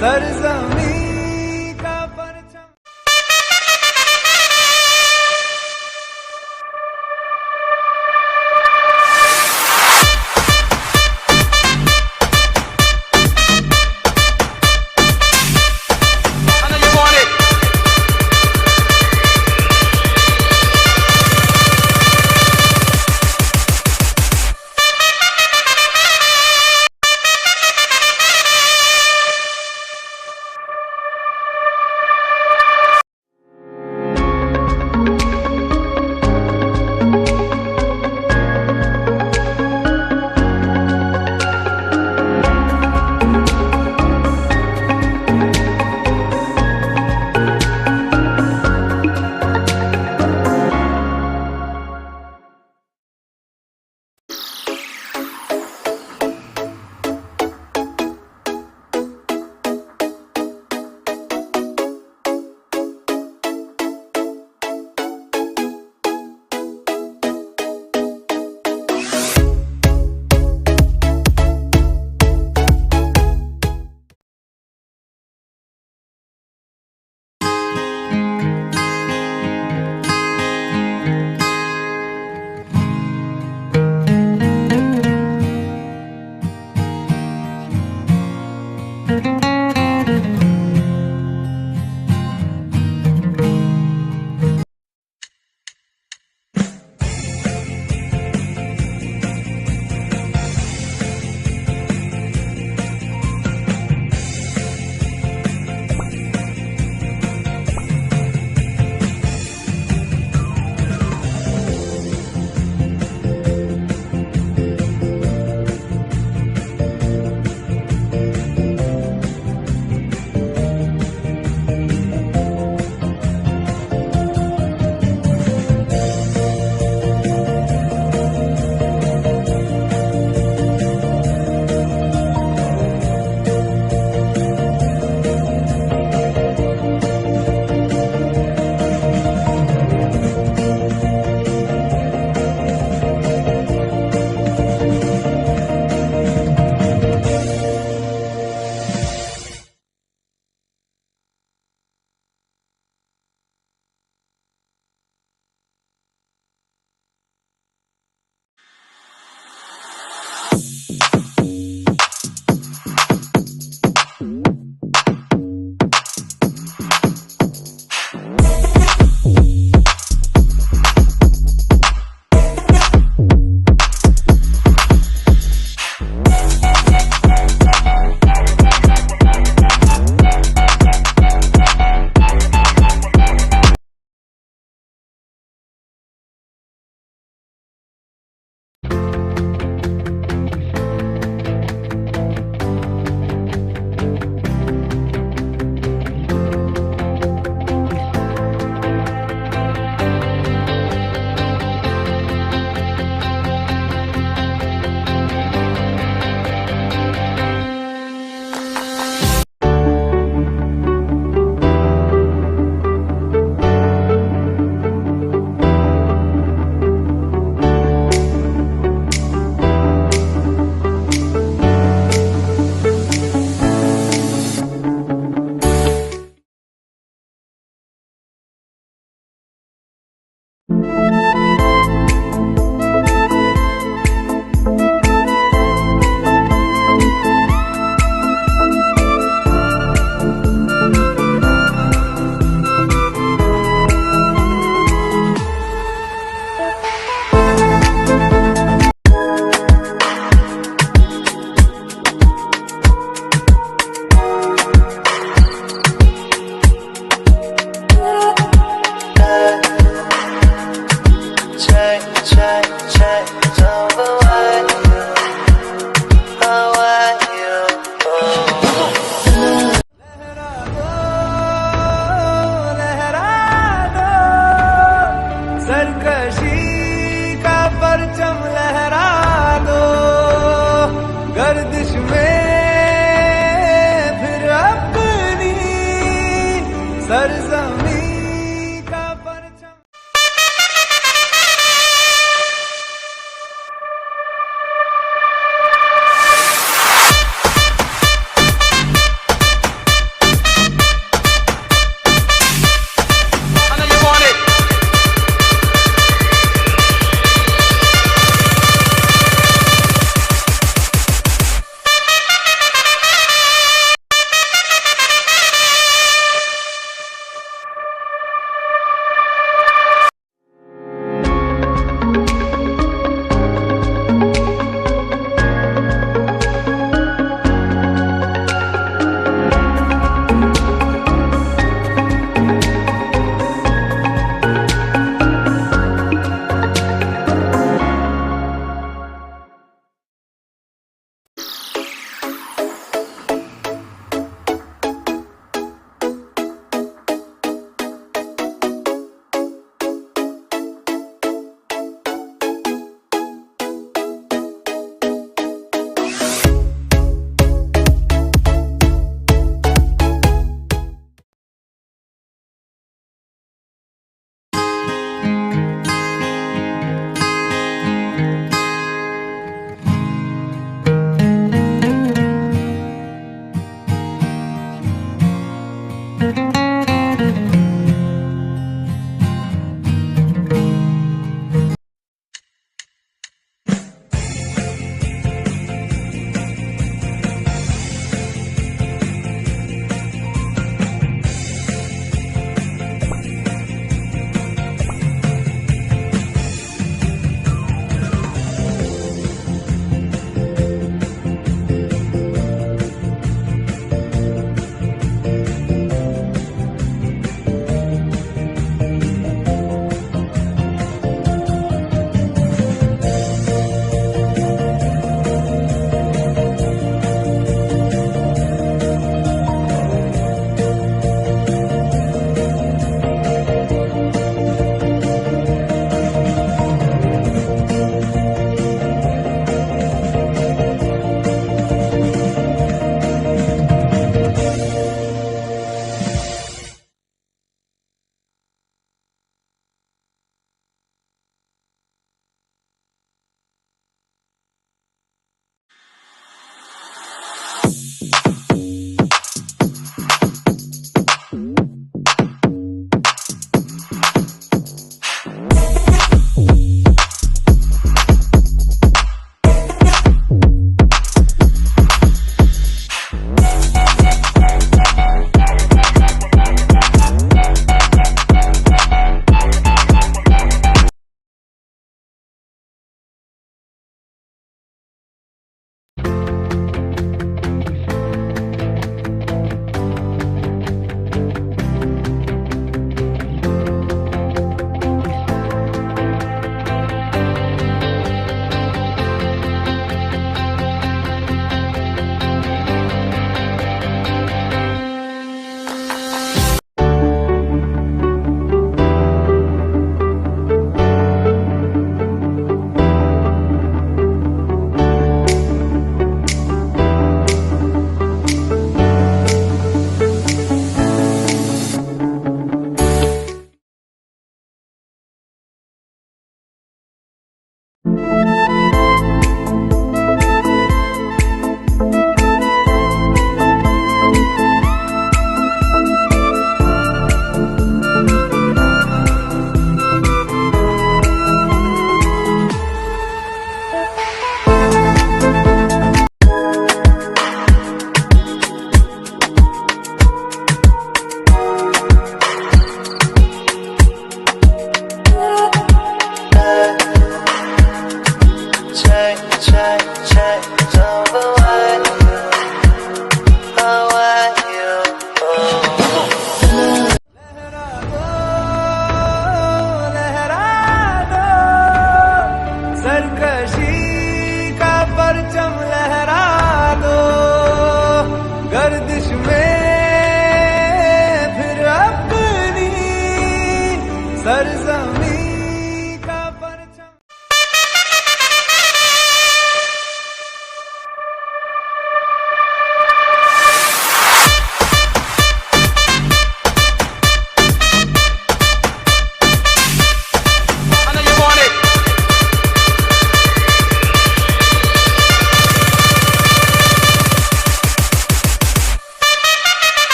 सरजमी का परचम।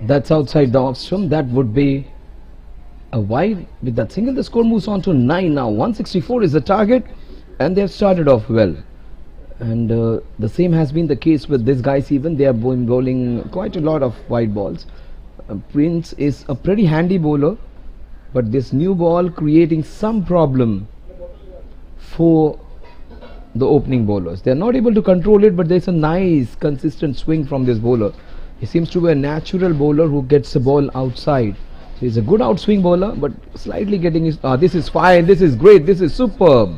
That's outside the off stump. That would be a wide with that single. The score moves on to 9 now. 164 is the target, and they have started off well. And the same has been the case with these guys. Even they are bowling quite a lot of wide balls. Prince is a pretty handy bowler, but this new ball creating some problem for the opening bowlers. They are not able to control it, but there's a nice consistent swing from this bowler. He seems to be a natural bowler who gets the ball outside. So he's a good outswing bowler, but slightly getting his. This is fine. This is great. This is superb.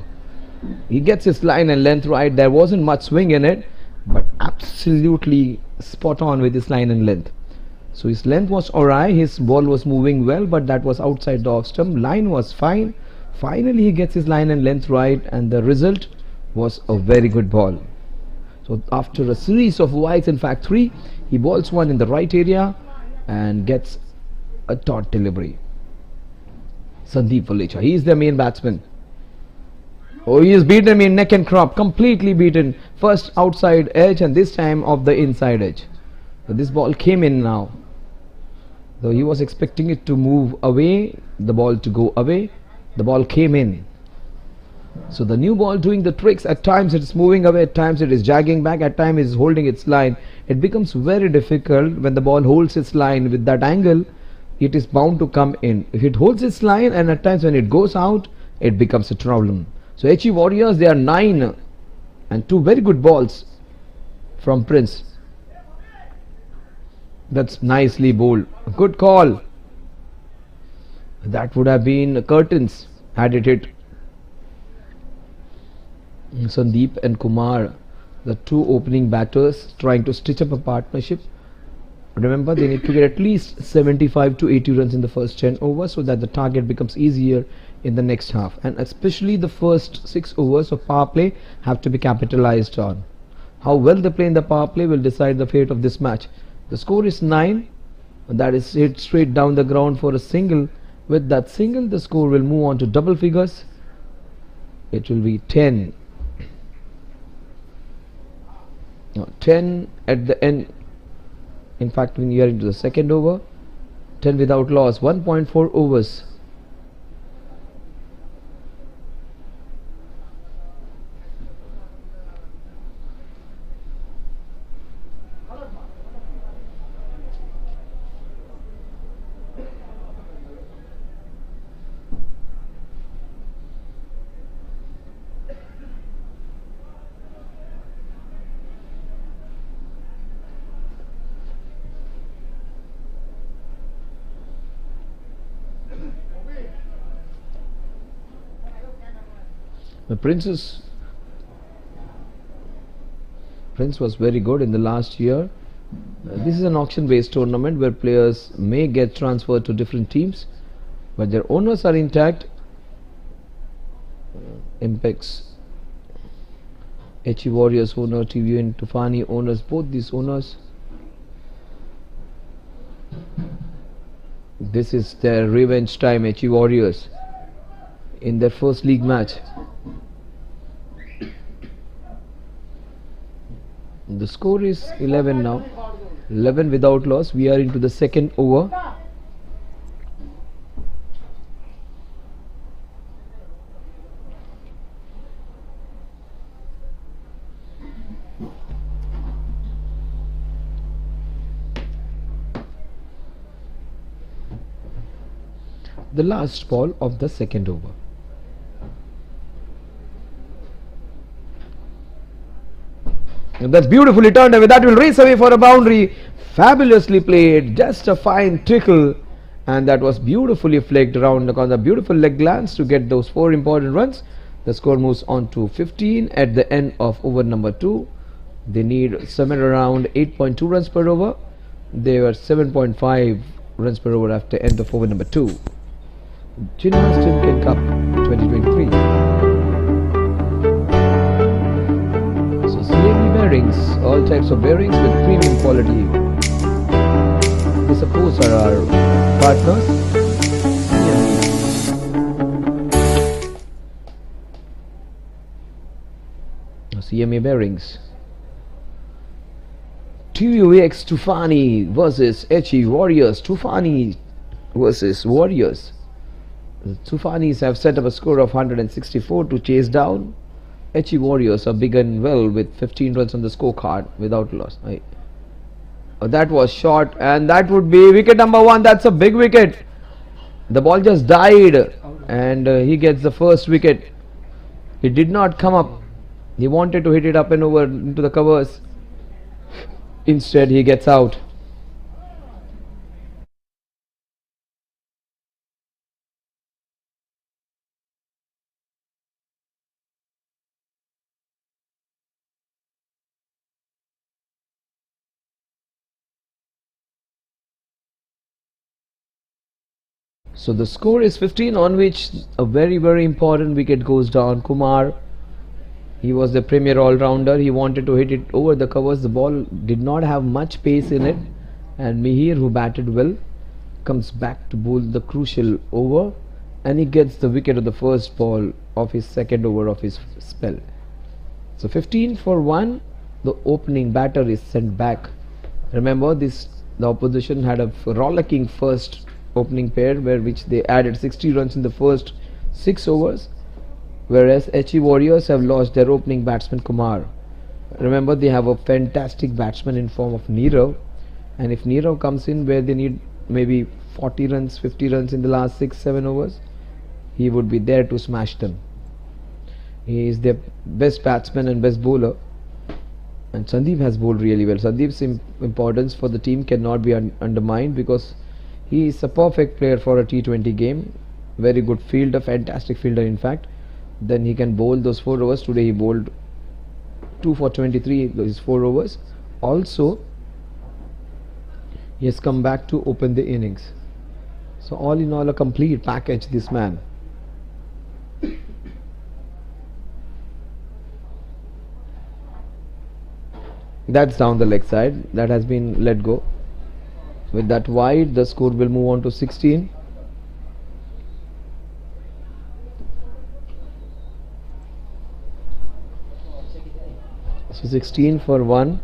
He gets his line and length right. There wasn't much swing in it, but absolutely spot on with his line and length. So his length was alright. His ball was moving well, but that was outside the off stump. Line was fine. Finally, he gets his line and length right, and the result was a very good ball. So after a series of wides, in fact 3, he bowls one in the right area and gets a taut delivery. Sandeep Valecha, he is the main batsman. Oh, he is beaten him in neck and crop, completely beaten. First outside edge and this time off the inside edge. So this ball came in now. Though he was expecting it to move away, the ball to go away, the ball came in. So the new ball doing the tricks. At times it is moving away, at times it is jagging back, at times it is holding its line. It becomes very difficult when the ball holds its line with that angle. It is bound to come in. If it holds its line, and at times when it goes out, it becomes a problem. So HE Warriors, they are 9 and 2 very good balls from Prince. That's nicely bowled. Good call. That would have been curtains had it hit. Sandeep and Kumar, the 2 opening batters, trying to stitch up a partnership. Remember, they need to get at least 75 to 80 runs in the first 10 overs so that the target becomes easier in the next half. And especially the first 6 overs of power play have to be capitalized on. How well they play in the power play will decide the fate of this match. The score is 9. That is hit straight down the ground for a single. With that single, the score will move on to double figures. It will be 10. 10 at the end. In fact, when you are into the second over, 10 without loss, 1.4 overs. The Prince was very good in the last year. This is an auction based tournament where players may get transferred to different teams, but their owners are intact. Impex, HE Warriors owner, TV and Tufani owners, both these owners. This is their revenge time, HE Warriors, in their first league match. The score is 11 now, 11 without loss. We are into the second over. The last ball of the second over. And that's beautifully turned away. That will race away for a boundary. Fabulously played. Just a fine trickle. And that was beautifully flicked around on the beautiful leg glance to get those 4 important runs. The score moves on to 15 at the end of over number 2. They need somewhere around 8.2 runs per over. They were 7.5 runs per over after end of over number 2. Jinharsh Timken Cup 2023. Bearings, all types of bearings with premium quality. These of course are our partners. CMA bearings. TUX Tufani versus HE Warriors. Tufani versus Warriors. The Tufanis have set up a score of 164 to chase down. HE Warriors are begun well with 15 runs on the scorecard without loss. That was short, and that would be wicket number 1. That's a big wicket. The ball just died, and he gets the first wicket. It did not come up. He wanted to hit it up and over into the covers. Instead, he gets out. So the score is 15, on which a very important wicket goes down. Kumar, he was the premier all-rounder. He wanted to hit it over the covers. The ball did not have much pace in it, and Mihir, who batted well, comes back to bowl the crucial over, and he gets the wicket of the first ball of his second over of his spell. So 15 for 1. The opening batter is sent back. Remember, the opposition had a rollicking first opening pair, which they added 60 runs in the first 6 overs, whereas HE Warriors have lost their opening batsman Kumar. Remember, they have a fantastic batsman in form of Nirav, and if Nirav comes in where they need maybe 40 runs, 50 runs in the last 6-7 overs, he would be there to smash them. He is their best batsman and best bowler, and Sandeep has bowled really well. Sandeep's importance for the team cannot be undermined, because he is a perfect player for a T20 game. Very good fielder, fantastic fielder in fact. Then he can bowl those 4 overs. Today he bowled 2 for 23 those 4 overs. Also, he has come back to open the innings. So all in all, a complete package, this man. That's down the leg side. That has been let go. With that wide, the score will move on to 16. So 16 for 1.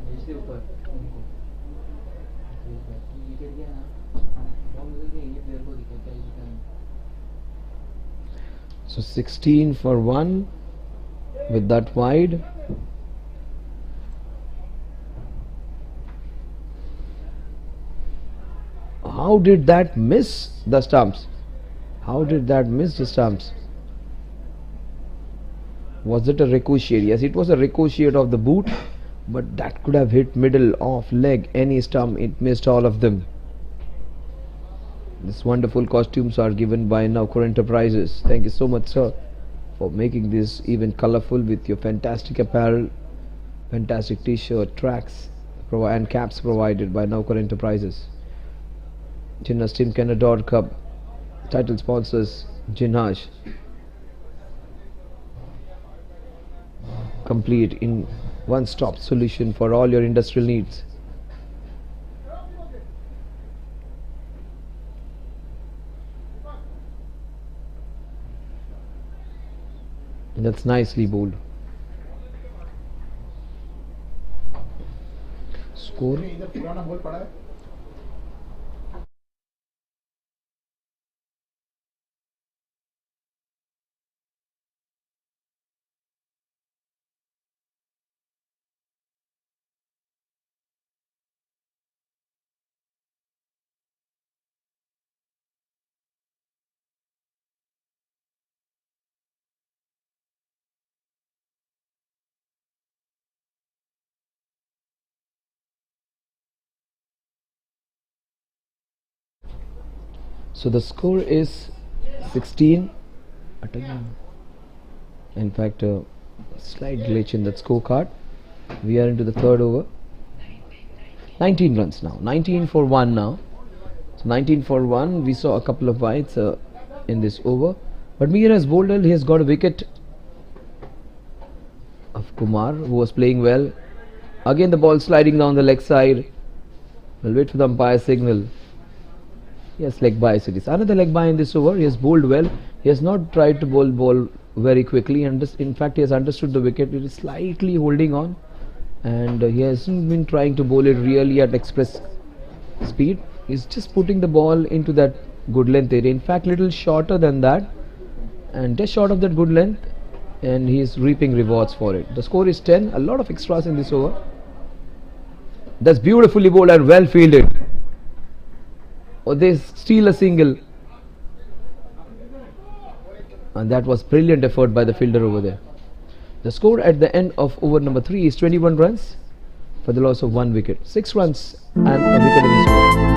So 16 for 1 with that wide. How did that miss the stumps? How did that miss the stumps? Was it a ricochet? Yes, it was a ricochet of the boot, but that could have hit middle, off, leg, any stump. It missed all of them. These wonderful costumes are given by Navkar Enterprises. Thank you so much, sir, for making this even colorful with your fantastic apparel, fantastic t-shirt, tracks and caps provided by Navkar Enterprises. Jinharsh Timken Ador Cup title sponsors Jinharsh. Complete in one-stop solution for all your industrial needs. That's nicely bowled. Score. So the score is 16. In fact, a slight glitch in that scorecard. We are into the third over. 19 runs now. 19 for 1 now. So 19 for 1. We saw a couple of wides in this over. But Mir has bowled well. He has got a wicket of Kumar, who was playing well. Again the ball sliding down the leg side. We'll wait for the umpire signal. Yes, leg bias it is. Another leg by in this over. He has bowled well. He has not tried to bowl very quickly, and in fact he has understood the wicket. It is slightly holding on, and he hasn't been trying to bowl it really at express speed. He's just putting the ball into that good length area, in fact little shorter than that and just short of that good length, and he's reaping rewards for it. The score is 10. A lot of extras in this over. That's beautifully bowled and well fielded. Oh, they steal a single, and that was brilliant effort by the fielder over there. The score at the end of over number 3 is 21 runs for the loss of 1 wicket. 6 runs and a wicket in the score.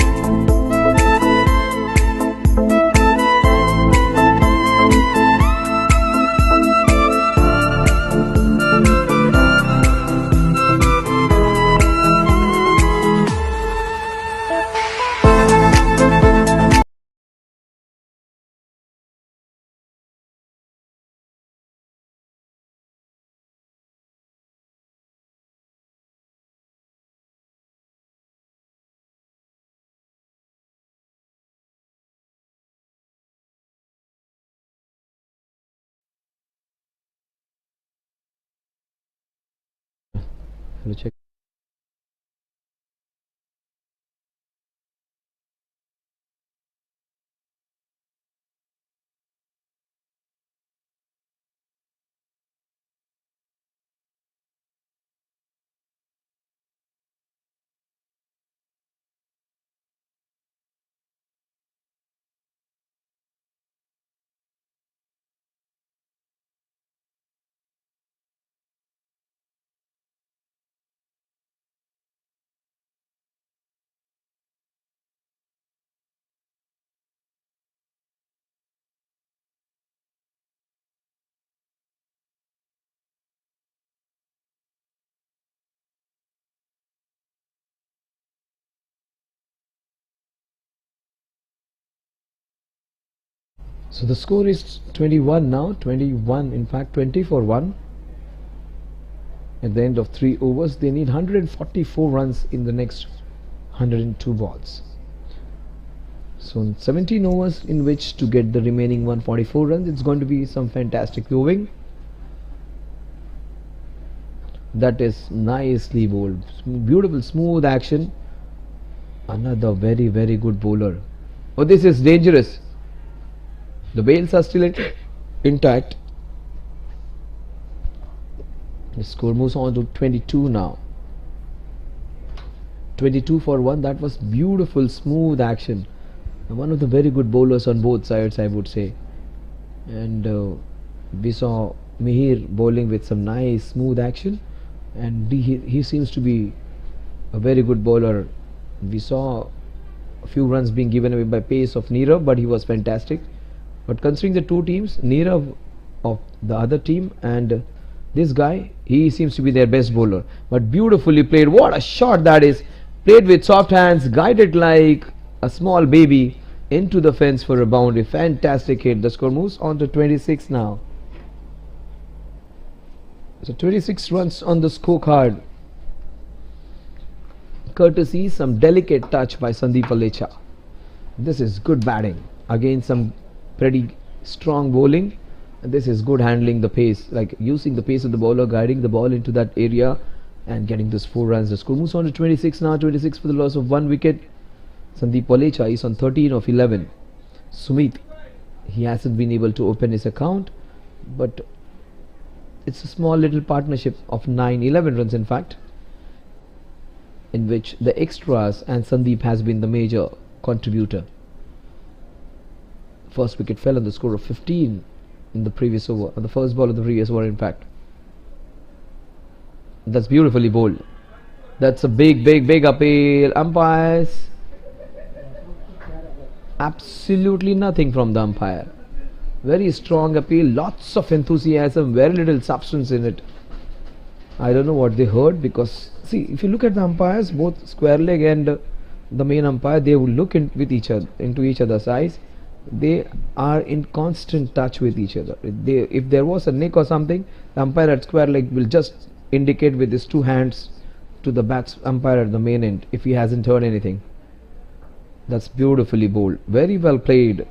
Let me check. So the score is 21 now, 21 in fact 20 for 1. At the end of 3 overs they need 144 runs in the next 102 balls. So 17 overs in which to get the remaining 144 runs. It's going to be some fantastic moving. That is nicely bowled, beautiful smooth action. Another very good bowler. Oh, this is dangerous. The bails are still intact. The score moves on to 22 now. 22 for 1. That was beautiful smooth action. One of the very good bowlers on both sides, I would say. And we saw Mihir bowling with some nice smooth action, and he seems to be a very good bowler. We saw a few runs being given away by pace of Nirav, but he was fantastic. But considering the two teams, Nirav of the other team and this guy, he seems to be their best bowler. But beautifully played. What a shot that is. Played with soft hands, guided like a small baby into the fence for a boundary. Fantastic hit. The score moves on to 26 now. So 26 runs on the scorecard. Courtesy some delicate touch by Sandeep Alecha. This is good batting. Again some pretty strong bowling. And this is good handling the pace, like using the pace of the bowler, guiding the ball into that area and getting those 4 runs. The score moves on to 26 now. 26 for the loss of 1 wicket. Sandeep Alecha is on 13 of 11. Sumit, he hasn't been able to open his account, but it's a small little partnership of 11 runs in fact, in which the extras and Sandeep has been the major contributor. First wicket fell on the score of 15 in the previous over, on the first ball of the previous over in fact. That's beautifully bowled. That's a big appeal. Umpires, absolutely nothing from the umpire. Very strong appeal, lots of enthusiasm, very little substance in it. I don't know what they heard, because see, if you look at the umpires, both square leg and the main umpire, they will look into each other's eyes. They are in constant touch with each other. If there was a nick or something, the umpire at square leg will just indicate with his 2 hands to the umpire at the main end if he hasn't heard anything. That's beautifully bowled, very well played.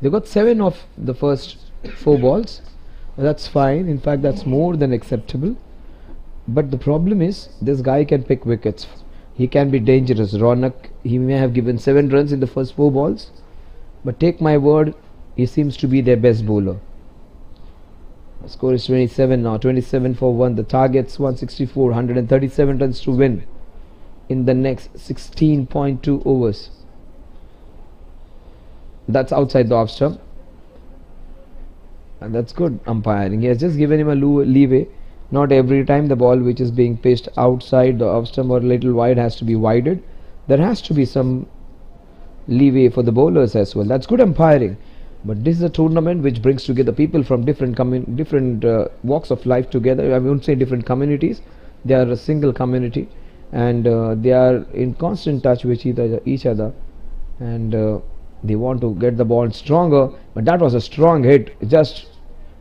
They got 7 of the first 4 balls. That's fine. In fact, that's more than acceptable. But the problem is, this guy can pick wickets. He can be dangerous. Ronak, he may have given 7 runs in the first 4 balls, but take my word, he seems to be their best bowler. The score is 27 now, 27 for 1. The target's 164, 137 runs to win in the next 16.2 overs. That's outside the off stump. And that's good umpiring. He has just given him a leeway. Not every time the ball which is being pitched outside the off stump or a little wide has to be wided. There has to be some leeway for the bowlers as well. That's good umpiring. But this is a tournament which brings together people from different walks of life together. I won't say different communities. They are a single community, and they are in constant touch with each other, and they want to get the ball stronger. But that was a strong hit. Just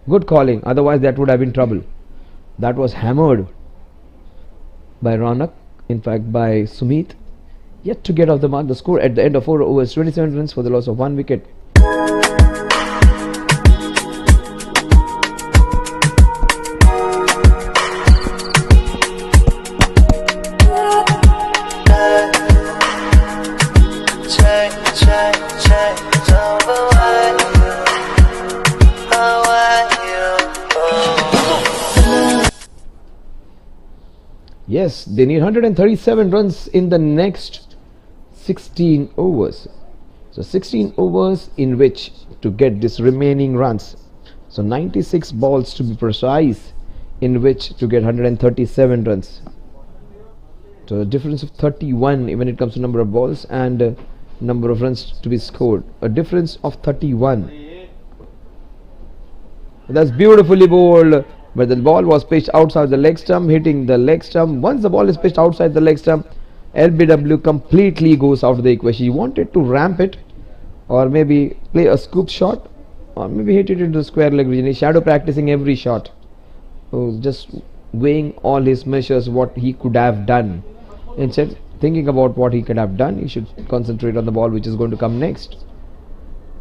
good calling. Otherwise, that would have been trouble. That was hammered by Ronak. In fact, by Sumit. Yet to get off the mark. The score at the end of 4 overs, 27 runs for the loss of 1 wicket. Yes, they need 137 runs in the next 16 overs. So 16 overs in which to get this remaining runs. So 96 balls to be precise, in which to get 137 runs. So a difference of 31 when it comes to number of balls and number of runs to be scored. A difference of 31. That's beautifully bowled. But the ball was pitched outside the leg stump, hitting the leg stump. Once the ball is pitched outside the leg stump, LBW completely goes out of the equation. He wanted to ramp it, or maybe play a scoop shot, or maybe hit it into the square leg region. He's shadow practicing every shot, so just weighing all his measures, what he could have done. Instead, thinking about what he could have done, he should concentrate on the ball which is going to come next.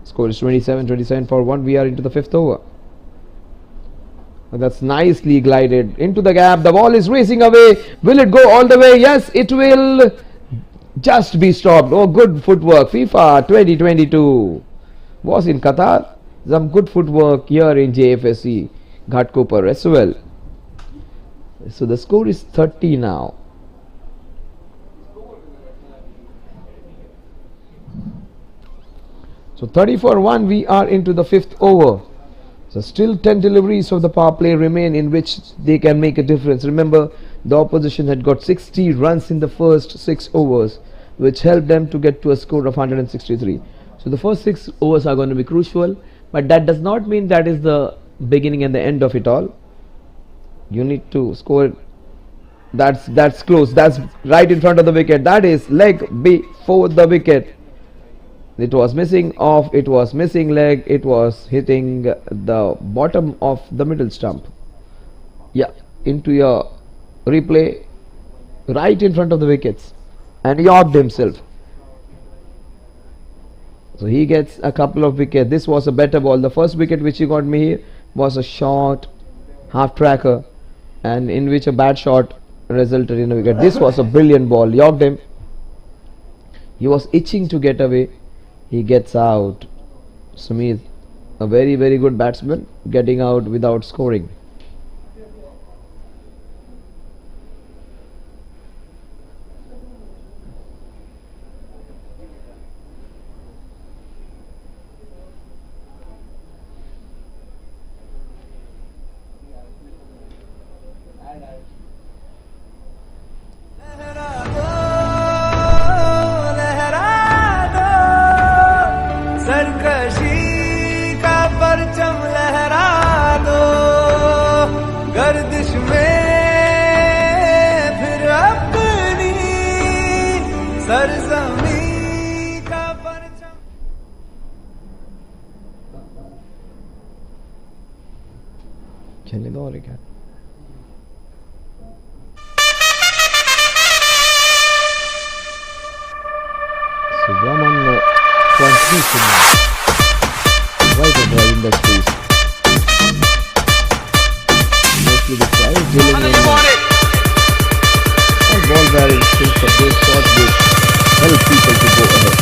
Score is 27 for 1. We are into the 5th over. That's nicely glided into the gap. The ball is racing away. Will it go all the way? Yes, it will. Just be stopped. Oh, good footwork. FIFA 2022 was in Qatar. Some good footwork here in JFSC Ghatkopar as well. So the score is 30 now. So 30 for 1. We are into the 5th over. So still 10 deliveries of the power play remain in which they can make a difference. Remember, the opposition had got 60 runs in the first 6 overs, which helped them to get to a score of 163. So the first 6 overs are going to be crucial, but that does not mean that is the beginning and the end of it all. You need to score. That's close. That's right in front of the wicket. That is leg before the wicket. It was missing off, it was missing leg, it was hitting the bottom of the middle stump. Yeah, into your replay, right in front of the wickets, and yorked himself. So he gets a couple of wickets. This was a better ball. The first wicket which he got me here was a short half tracker, and in which a bad shot resulted in a wicket. This was a brilliant ball, yorked him. He was itching to get away. He gets out. Sumit, a very good batsman, getting out without scoring. चलने दो और क्या Subramanian transmission right at the industries. Mostly the prize dealing in bearings, things of those sort which help people to go ahead.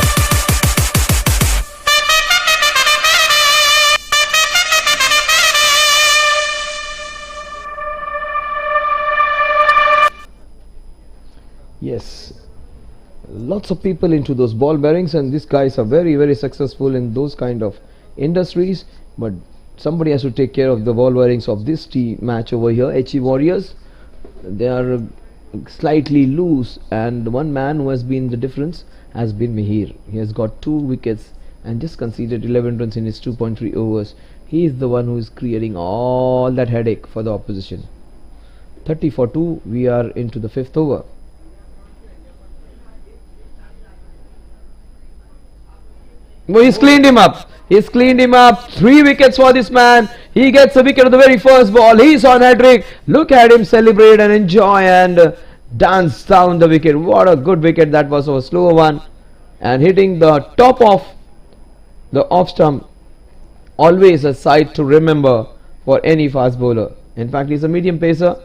Yes, lots of people into those ball bearings, and these guys are very successful in those kind of industries. But somebody has to take care of the ball bearings of this team match over here. HE Warriors, they are slightly loose, and the one man who has been the difference has been Mihir. He has got 2 wickets and just conceded 11 runs in his 2.3 overs. He is the one who is creating all that headache for the opposition. 30 for 2, we are into the 5th over. Well, he's cleaned him up. He's cleaned him up. 3 wickets for this man. He gets a wicket on the very first ball. He's on hat-trick. Look at him celebrate and enjoy and dance down the wicket. What a good wicket that was, a slower one. And hitting the top of the off stump. Always a sight to remember for any fast bowler. In fact, he's a medium pacer.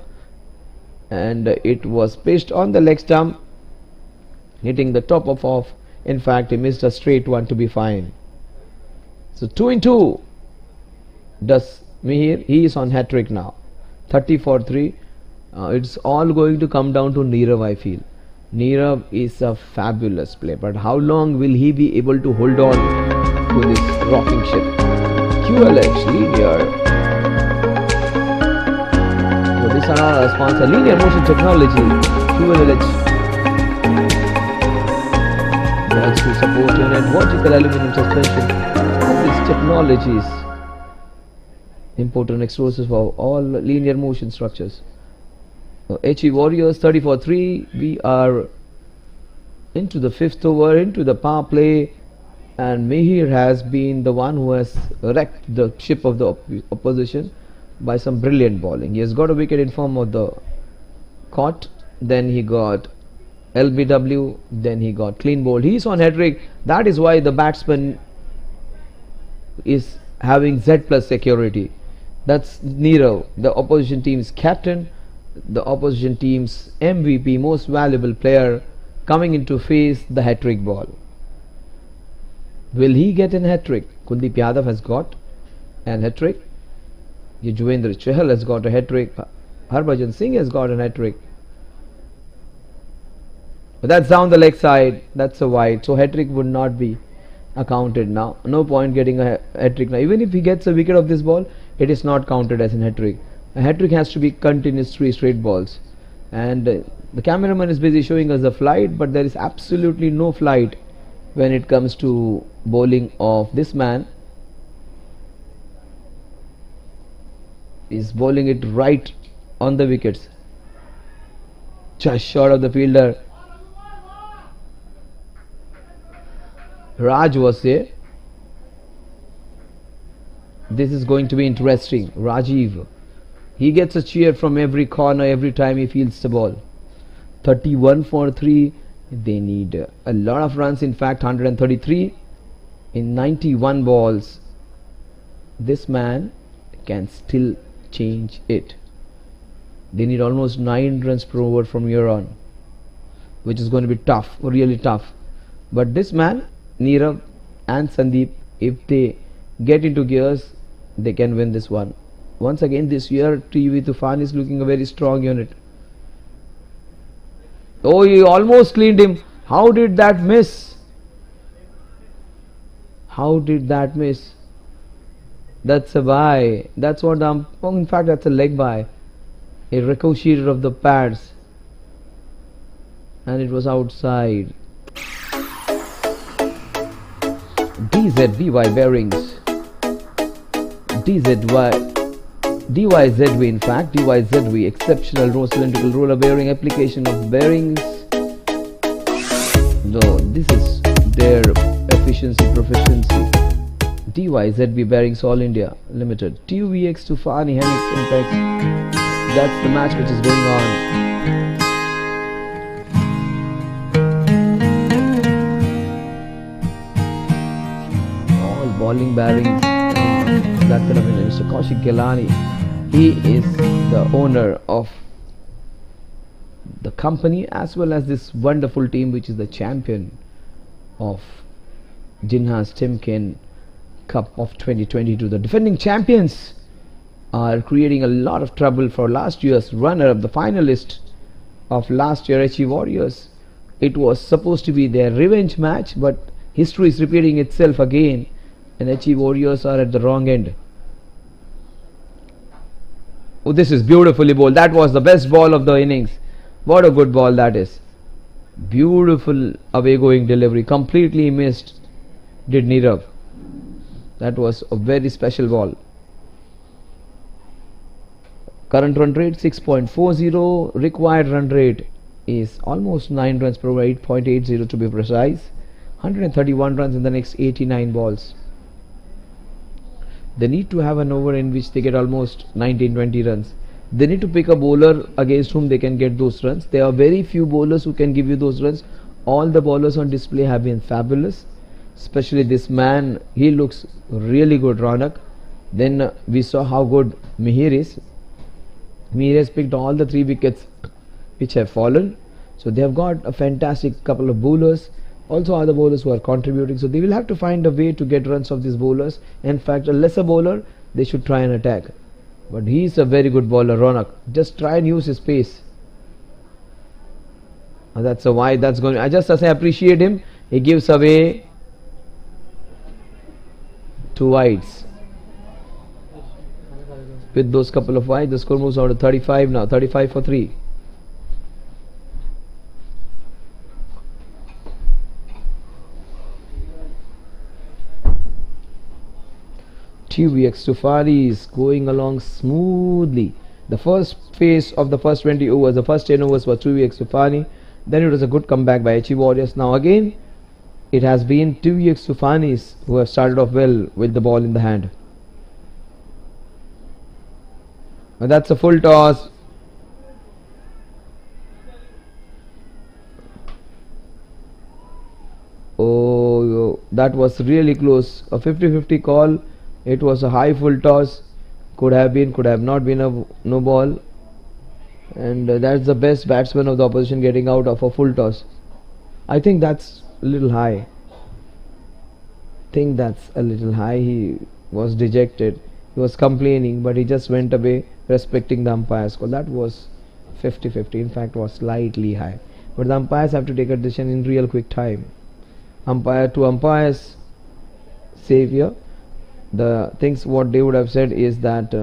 And it was pitched on the leg stump. Hitting the top of off. In fact, he missed a straight one to be fine. So 2 in 2 does Mihir. He is on hat-trick now. 30 for 3. It's all going to come down to Nirav, I feel. Nirav is a fabulous player, but how long will he be able to hold on to this rocking ship? QLH, linear. So this is our sponsor, Linear Motion Technology, QLH. Balls to support unit, vertical aluminum suspension. All these technologies important explosives for all linear motion structures. HE Warriors 30 for 3. We are into the 5th over, into the power play, and Mihir has been the one who has wrecked the ship of the opposition by some brilliant bowling. He has got a wicket in form of the caught, then he got LBW, then he got clean bowled. He is on hat-trick. That is why the batsman is having Z plus security. That's Nirav, the opposition team's captain, the opposition team's MVP, most valuable player, coming in to face the hat-trick ball. Will he get an hat-trick? Kuldeep Yadav has got an hat-trick. Yuzvendra Chahal has got a hat-trick. Harbhajan Singh has got an hat-trick. But that's down the leg side. That's a wide. So hat-trick would not be accounted now. No point getting a hat-trick now. Even if he gets a wicket of this ball, it is not counted as an hat-trick. A hat-trick has to be continuous 3 straight balls. And the cameraman is busy showing us the flight, but there is absolutely no flight when it comes to bowling of this man. He's bowling it right on the wickets. Just short of the fielder. Raj was there. This is going to be interesting. Rajiv, he gets a cheer from every corner every time he fields the ball. 31 for 3. They need a lot of runs. In fact, 133 in 91 balls. This man can still change it. They need almost 9 runs per over from here on, which is going to be tough, really tough. But this man, Nirav and Sandeep, if they get into gears, they can win this one. Once again, this year TV Tufan is looking a very strong unit. Oh, he almost cleaned him. How did that miss? How did that miss? That's a bye. That's what in fact that's a leg bye. It ricocheted of the pads and it was outside. DZBY bearings. DYZV, in fact, DYZV, exceptional row cylindrical roller bearing application of bearings. No, this is their efficiency, proficiency. DYZB Bearings All India Limited. TUVX to Fani Hennig Impact. That's the match which is going on. All bowling bearings. That could have been Mr. Kaushik Gelani. He is the owner of the company as well as this wonderful team which is the champion of Jinharsh Timken Cup of 2022. The defending champions are creating a lot of trouble for last year's runner-up, the finalist of last year, HE Warriors. It was supposed to be their revenge match, but history is repeating itself again, and HE Warriors are at the wrong end. Oh, this is beautifully bowled. That was the best ball of the innings. What a good ball that is. Beautiful away going delivery. Completely missed, did Nirav. That was a very special ball. Current run rate 6.40. Required run rate is almost 9 runs per over, 8.80 to be precise. 131 runs in the next 89 balls. They need to have an over in which they get almost 19-20 runs. They need to pick a bowler against whom they can get those runs. There are very few bowlers who can give you those runs. All the bowlers on display have been fabulous, especially this man. He looks really good, Ronak. Then we saw how good Mihir is. Mihir has picked all the 3 wickets which have fallen. So they have got a fantastic couple of bowlers. Also other bowlers who are contributing. So they will have to find a way to get runs of these bowlers. In fact, a lesser bowler, they should try and attack. But he is a very good bowler, Ronak. Just try and use his pace. That's a wide. That's going. I just as I appreciate him, he gives away 2 wides. With those couple of wides, the score moves out to 35 now. 35 for 3. TVX Tufari is going along smoothly. The first phase of the first 20 overs, the first 10 overs was TVX Tufani. Then it was a good comeback by HE Warriors. Now again, it has been TVX Tufanis who have started off well with the ball in the hand. And that's a full toss. Oh, that was really close. A 50-50 call. It was a high full toss. Could have been, could have not been a no ball. And that's the best batsman of the opposition getting out of a full toss. I think that's a little high. He was dejected. He was complaining, but he just went away respecting the umpire's call. That was 50-50. In fact, was slightly high. But the umpires have to take a decision in real quick time. Umpire to umpire's savior. The things what they would have said is that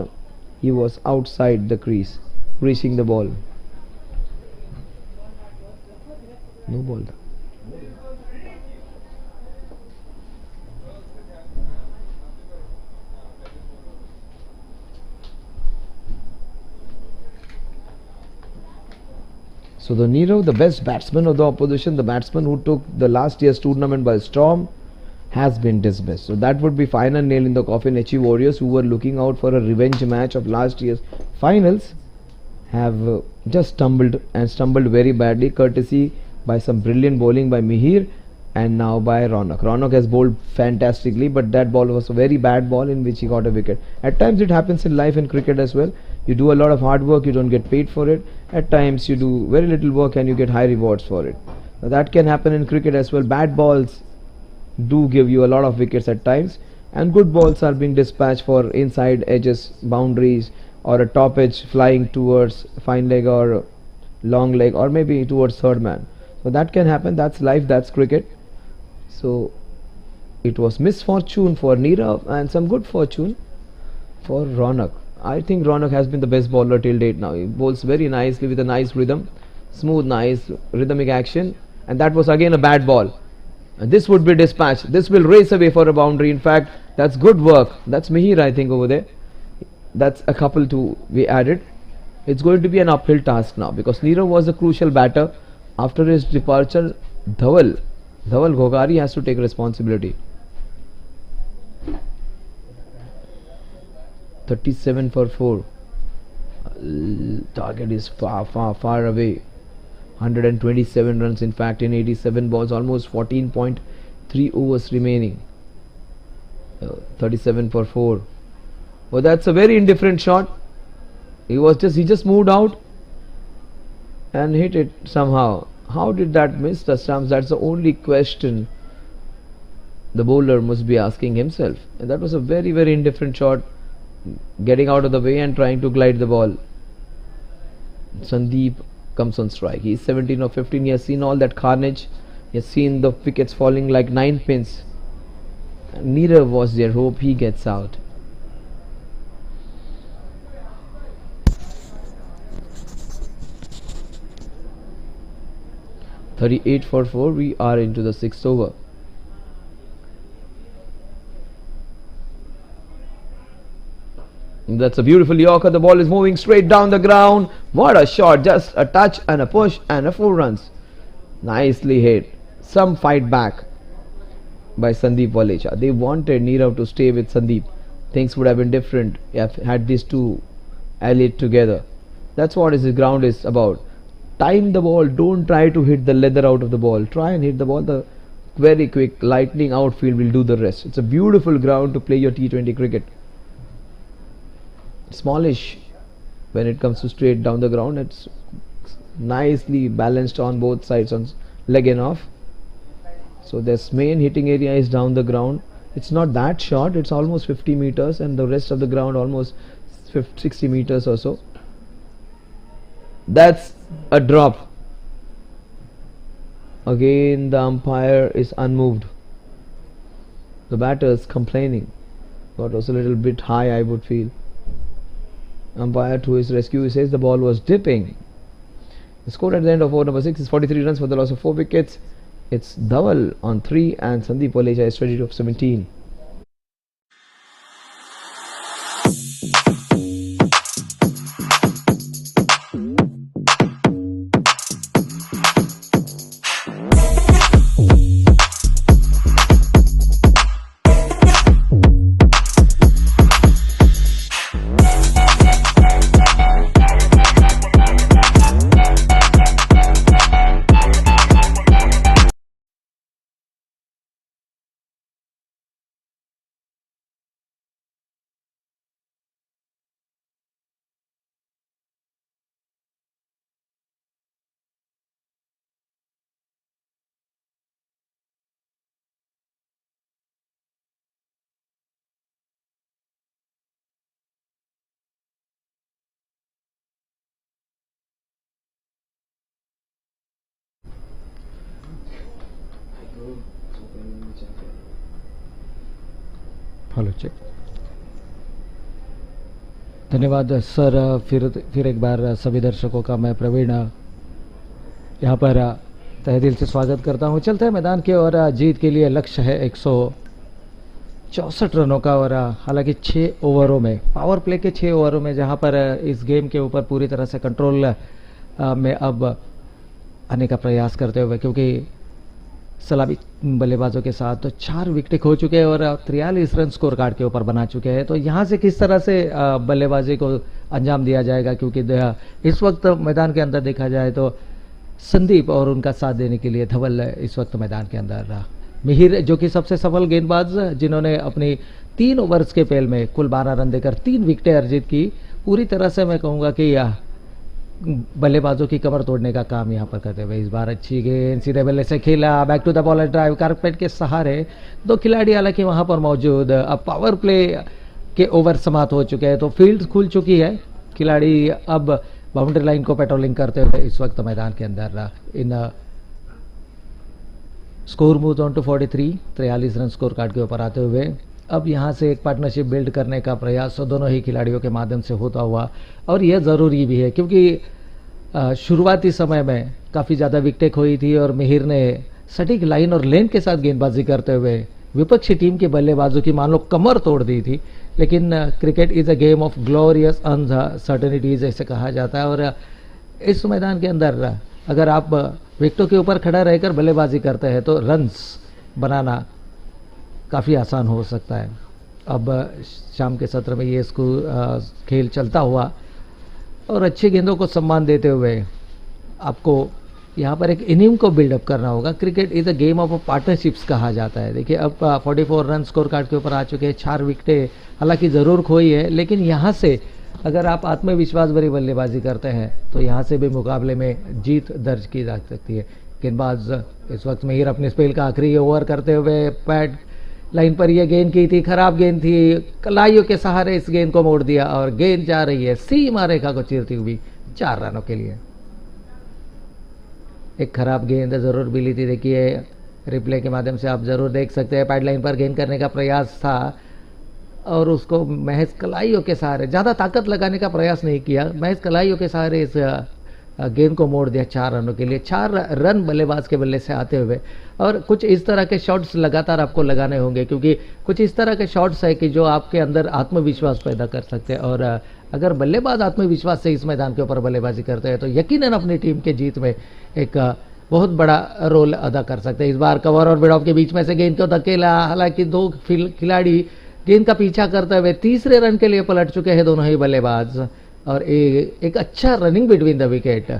he was outside the crease, reaching the ball. No ball. So the Nirav, the best batsman of the opposition, the batsman who took the last year's tournament by storm, has been dismissed. So that would be final nail in the coffin. HE Warriors, who were looking out for a revenge match of last year's finals, have just stumbled very badly, courtesy by some brilliant bowling by Mihir and now by Ronak. Ronak has bowled fantastically, but that ball was a very bad ball in which he got a wicket. At times it happens in life and cricket as well. You do a lot of hard work, you don't get paid for it. At times you do very little work and you get high rewards for it. Now that can happen in cricket as well. Bad balls do give you a lot of wickets at times, and good balls are being dispatched for inside edges, boundaries, or a top edge flying towards fine leg or long leg, or maybe towards third man. So that can happen. That's life, that's cricket. So it was misfortune for Nirav and some good fortune for Ronak. I think Ronak has been the best bowler till date now. He bowls very nicely with a nice rhythm, smooth, nice rhythmic action, and that was again a bad ball. And this would be dispatched. This will race away for a boundary. In fact, that's good work. That's Mihir, I think, over there. That's a couple to be added. It's going to be an uphill task now because Nirav was a crucial batter. After his departure, Dhaval Ghogari has to take responsibility. 37 for 4. Target is far away. 127 runs in fact in 87 balls, almost 14.3 overs remaining. 37 for 4. Oh, that's a very indifferent shot. He just moved out. and hit it somehow. How did that miss the stumps? That's the only question the bowler must be asking himself. And that was a very, very indifferent shot, getting out of the way and trying to glide the ball. Sandeep comes on strike. He's 17 or 15. He has seen all that carnage. He has seen the wickets falling like 9 pins. And Nirav was there. Hope he gets out. "38 for 4. We are into the 6th over. That's a beautiful Yorker. The ball is moving straight down the ground. What a shot. Just a touch and a push and a 4 runs. Nicely hit. Some fight back by Sandeep Walecha. They wanted Nirav to stay with Sandeep. Things would have been different if had these two allied together. That's what the ground is about. Time the ball. Don't try to hit the leather out of the ball. Try and hit the ball. The very quick lightning outfield will do the rest. It's a beautiful ground to play your T20 cricket. Smallish when it comes to straight down the ground. It's nicely balanced on both sides, on leg and off. So this main hitting area is down the ground. It's not that short. It's almost 50 meters and the rest of the ground almost 60 meters or so. That's a drop. Again the umpire is unmoved. The batter is complaining. That was a little bit high, I would feel. Umpire to his rescue, he says the ball was dipping. The score at the end of over number 6 is 43 runs for the loss of 4 wickets. It's Dhaval on 3 and Sandeep Walecha is 22 of 17. Hello check. धन्यवाद sir. फिर एक बार सभी दर्शकों का मैं प्रवीण यहाँ पर तहे दिल से स्वागत करता हूँ। चलते हैं मैदान के और जीत के लिए लक्ष्य है 164 रनों का। और हालांकि 6 ओवरों में, पावर प्ले के 6 ओवरों में, जहाँ पर इस गेम के ऊपर पूरी तरह से कंट्रोल में अब आने का प्रयास करते हुए, क्योंकि सलामी बल्लेबाजों के साथ तो 4 विकेट खो चुके हैं और 43 रन स्कोर कार्ड के ऊपर बना चुके हैं। तो यहाँ से किस तरह से बल्लेबाजी को अंजाम दिया जाएगा, क्योंकि इस वक्त मैदान के अंदर देखा जाए तो संदीप और उनका साथ देने के लिए धवल इस वक्त मैदान के अंदर रहा। मिहिर जो कि सबसे सफल गेंदबाज, जिन्होंने अपनी 3 ओवर्स के पेल में कुल 12 रन देकर 3 विकेटें अर्जित की, पूरी तरह से मैं कहूँगा कि बल्लेबाजों की कमर तोड़ने का काम यहां पर करते हुए। इस बार अच्छी गेंद सीधे बल्ले से खेला, back to the bowler drive, carpet के सहारे 2 खिलाड़ी हालांकि वहां पर मौजूद। अब पावर प्ले के ओवर समाप्त हो चुके हैं तो फील्ड खुल चुकी है। खिलाड़ी अब बाउंड्री लाइन को पेट्रोलिंग करते हुए इस वक्त मैदान के अंदर। इन score move on to 43 run score card के ऊपर आते हुए अब यहां से एक पार्टनरशिप बिल्ड करने का प्रयास दोनों ही खिलाड़ियों के माध्यम से होता हुआ, और यह ज़रूरी भी है क्योंकि शुरुआती समय में काफ़ी ज़्यादा विकेटें खोई थी और मिहिर ने सटीक लाइन और लेन के साथ गेंदबाजी करते हुए विपक्षी टीम के बल्लेबाजों की मान लो कमर तोड़ दी थी। लेकिन cricket is a game of glorious uncertainties ऐसे कहा जाता है, और इस मैदान के अंदर अगर आप विकेटों के ऊपर खड़ा रहकर बल्लेबाजी करते हैं तो रन्स बनाना काफ़ी आसान हो सकता है। अब शाम के सत्र में ये खेल चलता हुआ और अच्छी गेंदों को सम्मान देते हुए आपको यहाँ पर एक इनिंग को बिल्डअप करना होगा। Cricket is a game of partnerships कहा जाता है। देखिए अब 44 रन स्कोर कार्ड के ऊपर आ चुके हैं, 4 विकेटें हालांकि ज़रूर खोई है, लेकिन यहाँ से अगर आप आत्मविश्वास भरी बल्लेबाजी करते हैं तो यहाँ से भी मुकाबले में जीत दर्ज की जा सकती है। गेंदबाज इस वक्त महिर अपने स्पेल का आखिरी ओवर करते हुए पैड लाइन पर यह गेंद की थी, खराब गेंद थी, कलाइयों के सहारे इस गेंद को मोड़ दिया और गेंद जा रही है सीमा रेखा को चीरती हुई 4 रनों के लिए। एक खराब गेंद जरूर मिली थी, देखिए रिप्ले के माध्यम से आप जरूर देख सकते हैं। पैड लाइन पर गेंद करने का प्रयास था और उसको महज कलाइयों के सहारे, ज़्यादा ताकत लगाने का प्रयास नहीं किया, महज कलाइयों के सहारे इस गेंद को मोड़ दिया 4 रनों के लिए। 4 रन बल्लेबाज के बल्ले से आते हुए, और कुछ इस तरह के शॉट्स लगातार आपको लगाने होंगे, क्योंकि कुछ इस तरह के शॉट्स है कि जो आपके अंदर आत्मविश्वास पैदा कर सकते हैं। और अगर बल्लेबाज आत्मविश्वास से इस मैदान के ऊपर बल्लेबाजी करते हैं तो यकीनन अपनी टीम के जीत में एक बहुत बड़ा रोल अदा कर सकते हैं। इस बार कवर और मिड ऑफ के बीच में से गेंद को धकेला, हालांकि 2 खिलाड़ी गेंद का पीछा करते हुए तीसरे रन के लिए पलट चुके हैं दोनों ही बल्लेबाज, और एक अच्छा रनिंग बिटवीन द विकेट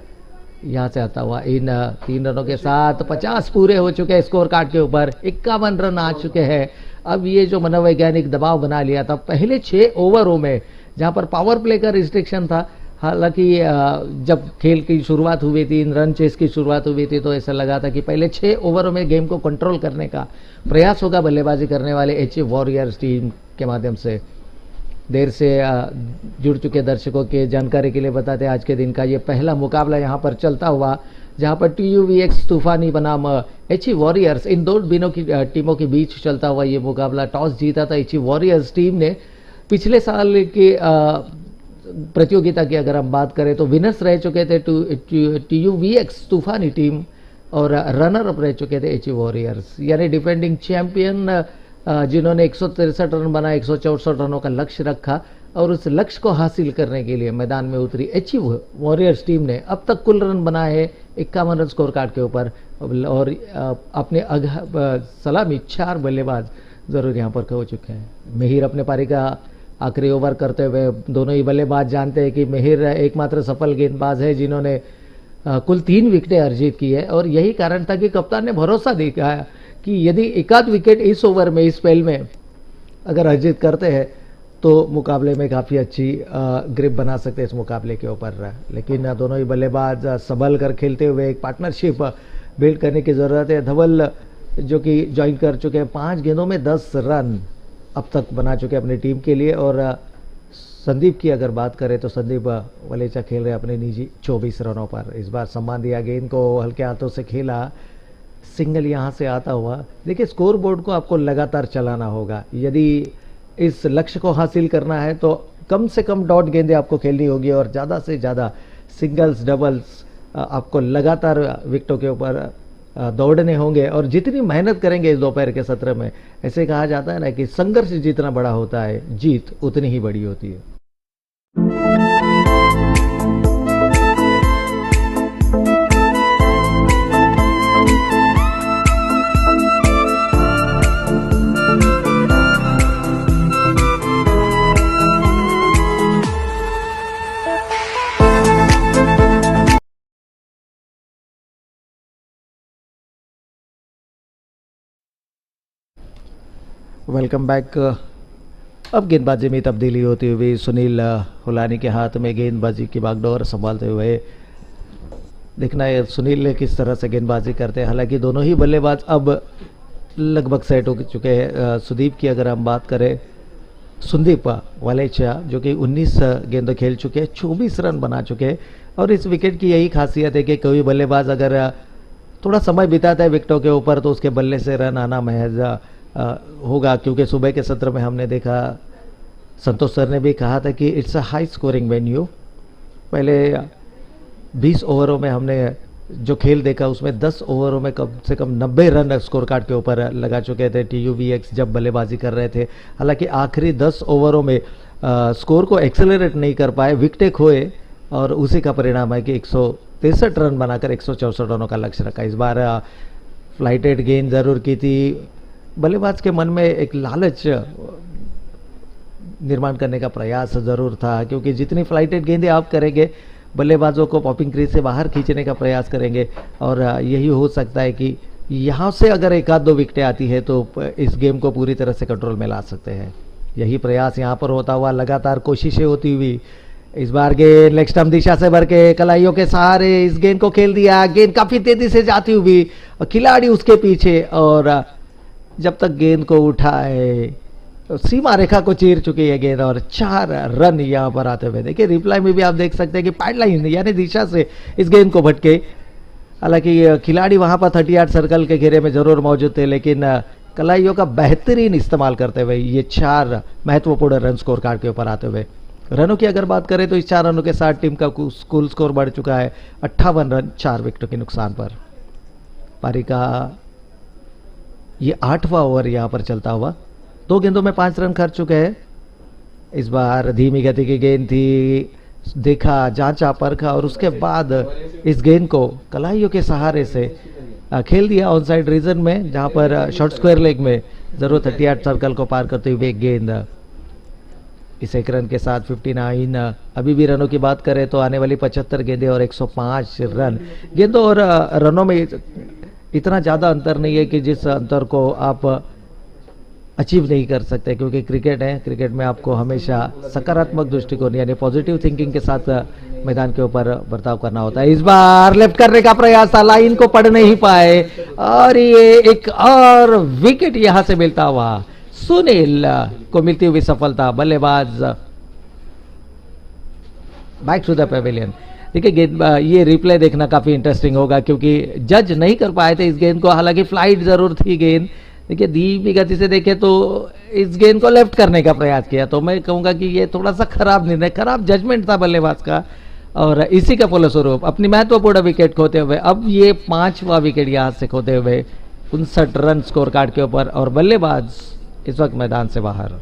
यहाँ से आता हुआ। इन 3 रनों के साथ 50 पूरे हो चुके हैं स्कोर कार्ड के ऊपर, 51 रन आ चुके हैं। अब ये जो मनोवैज्ञानिक दबाव बना लिया था पहले 6 ओवरों में, जहाँ पर पावर प्ले का रिस्ट्रिक्शन था, हालांकि जब खेल की शुरुआत हुई थी, इन रन चेस की शुरुआत हुई थी, तो ऐसा लगा था कि पहले 6 ओवरों में गेम को कंट्रोल करने का प्रयास होगा बल्लेबाजी करने वाले एच वॉरियर्स टीम के माध्यम से। देर से जुड़ चुके दर्शकों के जानकारी के लिए बताते हैं आज के दिन का ये पहला मुकाबला यहाँ पर चलता हुआ, जहाँ पर TUVX तूफानी बनाम एच वॉरियर्स, इन 2 टीमों के बीच चलता हुआ ये मुकाबला। टॉस जीता था एच वॉरियर्स टीम ने। पिछले साल के प्रतियोगिता की अगर हम बात करें तो विनर्स रह चुके थे TUVX तूफानी टीम, और रनर अप रह चुके थे एच वॉरियर्स, यानी डिफेंडिंग चैंपियन जिन्होंने 163 रन बनाए, 164 रनों का लक्ष्य रखा, और उस लक्ष्य को हासिल करने के लिए मैदान में उतरी एच वॉरियर्स टीम ने अब तक कुल रन बनाए हैं 51 रन स्कोर कार्ड के ऊपर, और अपने सलामी 4 बल्लेबाज जरूर यहाँ पर खो चुके हैं। महिर अपने पारी का आखिरी ओवर करते हुए, दोनों ही बल्लेबाज जानते हैं कि महिर एकमात्र सफल गेंदबाज है जिन्होंने कुल 3 विकेटें अर्जित की है, और यही कारण था कि कप्तान ने भरोसा दिखाया कि यदि एकाध विकेट इस ओवर में, इस स्पेल में अगर अर्जित करते हैं तो मुकाबले में काफ़ी अच्छी ग्रिप बना सकते हैं इस मुकाबले के ऊपर। लेकिन दोनों ही बल्लेबाज संभल कर खेलते हुए एक पार्टनरशिप बिल्ड करने की ज़रूरत है। धवल जो कि ज्वाइन कर चुके हैं, 5 गेंदों में 10 रन अब तक बना चुके हैं अपनी टीम के लिए। और संदीप की अगर बात करें तो संदीप वलेचा खेल रहे अपने निजी 24 रनों पर। इस बार सम्मान दिया, गेंद को हल्के हाथों से खेला, सिंगल यहाँ से आता हुआ। देखिए स्कोर बोर्ड को आपको लगातार चलाना होगा, यदि इस लक्ष्य को हासिल करना है तो कम से कम डॉट गेंदें आपको खेलनी होगी, और ज़्यादा से ज़्यादा सिंगल्स डबल्स आपको लगातार विकेटों के ऊपर दौड़ने होंगे। और जितनी मेहनत करेंगे इस दोपहर के सत्र में, ऐसे कहा जाता है ना कि संघर्ष जितना बड़ा होता है जीत उतनी ही बड़ी होती है। Welcome back. अब गेंदबाजी में तब्दीली होती हुई सुनील हुलानी के हाथ में गेंदबाजी की बागडोर संभालते हुए देखना है सुनील किस तरह से गेंदबाजी करते हैं। हालांकि दोनों ही बल्लेबाज अब लगभग सेट हो चुके हैं। सुदीप की अगर हम बात करें, संदीप वलेचा जो कि 19 गेंदों खेल चुके हैं, 24 रन बना चुके हैं। और इस विकेट की यही खासियत है कि कोई बल्लेबाज अगर थोड़ा समय बिताता है विकेटों के ऊपर तो उसके बल्ले से रन आना महज होगा, क्योंकि सुबह के सत्र में हमने देखा, संतोष सर ने भी कहा था कि it's a high scoring venue. पहले 20 ओवरों में हमने जो खेल देखा उसमें 10 ओवरों में कम से कम 90 रन स्कोर कार्ड के ऊपर लगा चुके थे TUVX जब बल्लेबाजी कर रहे थे। हालांकि आखिरी 10 ओवरों में स्कोर को एक्सेलरेट नहीं कर पाए, विकेटें खोए, और उसी का परिणाम है कि 163 रन बनाकर 164 रनों का लक्ष्य रखा। इस बार फ्लाइटेड गेंद जरूर की थी, बल्लेबाज के मन में एक लालच निर्माण करने का प्रयास जरूर था, क्योंकि जितनी फ्लाइटेड गेंदें आप करेंगे बल्लेबाजों को पॉपिंग क्रीज से बाहर खींचने का प्रयास करेंगे, और यही हो सकता है कि यहाँ से अगर 1-2 विकेटें आती है तो इस गेम को पूरी तरह से कंट्रोल में ला सकते हैं। यही प्रयास यहाँ पर होता हुआ, लगातार कोशिशें होती हुई इस बार गेंद लेग स्टंप दिशा से भर के कलाइयों के सहारे इस गेंद को खेल दिया। गेंद काफी तेजी से जाती हुई और खिलाड़ी उसके पीछे, और जब तक गेंद को उठाए तो सीमा रेखा को चीर चुकी है गेंद और 4 रन यहां पर आते हुए। देखिए रिप्लाई में भी आप देख सकते हैं कि पैडलाइन यानी दिशा से इस गेंद को भटके। हालांकि खिलाड़ी वहां पर 38 सर्कल के घेरे में जरूर मौजूद थे, लेकिन कलाइयों का बेहतरीन इस्तेमाल करते हुए ये 4 महत्वपूर्ण रन स्कोर कार्ड के ऊपर आते हुए। रनों की अगर बात करें तो इस 4 रनों के साथ टीम का कुल स्कोर बढ़ चुका है 58 रन 4 विकेटों के नुकसान पर। पारी का ये 8वां ओवर यहां पर चलता हुआ 2 गेंदों में 5 रन खर्च चुके हैं। इस बार धीमी गति की गेंद थी, देखा, जांचा, परखा और उसके बाद इस गेंद को कलाइयों के सहारे से खेल दिया ऑन साइड रीजन में, जहां पर शॉर्ट स्क्वायर लेग में जरूर 38 सर्कल को पार करते हुए गेंद इस 1 रन के साथ 59। अभी भी रनों की बात करें तो आने वाली 75 गेंदें और 105 रन। गेंदों और रनों में इतना ज़्यादा अंतर नहीं है कि जिस अंतर को आप अचीव नहीं कर सकते, क्योंकि क्रिकेट है। क्रिकेट में आपको हमेशा सकारात्मक दृष्टिकोण यानी पॉजिटिव थिंकिंग के साथ मैदान के ऊपर बर्ताव करना होता है। इस बार लेफ्ट करने का प्रयास था, लाइन को पढ़ नहीं पाए और ये एक और विकेट यहां से मिलता हुआ सुनील को मिलती हुई सफलता। बल्लेबाज बैक टू द पेविलियन। देखिए गेंद, ये रिप्ले देखना काफी इंटरेस्टिंग होगा क्योंकि जज नहीं कर पाए थे इस गेंद को। हालांकि फ्लाइट जरूर थी गेंद, देखिए धीमी गति से देखे तो इस गेंद को लेफ्ट करने का प्रयास किया, तो मैं कहूंगा कि ये थोड़ा सा खराब निर्णय, खराब जजमेंट था बल्लेबाज का, और इसी का फलस्वरूप अपनी महत्वपूर्ण विकेट खोते हुए अब ये 5वां विकेट यहां से खोते हुए 59 रन स्कोर कार्ड के ऊपर, और बल्लेबाज इस वक्त मैदान से बाहर।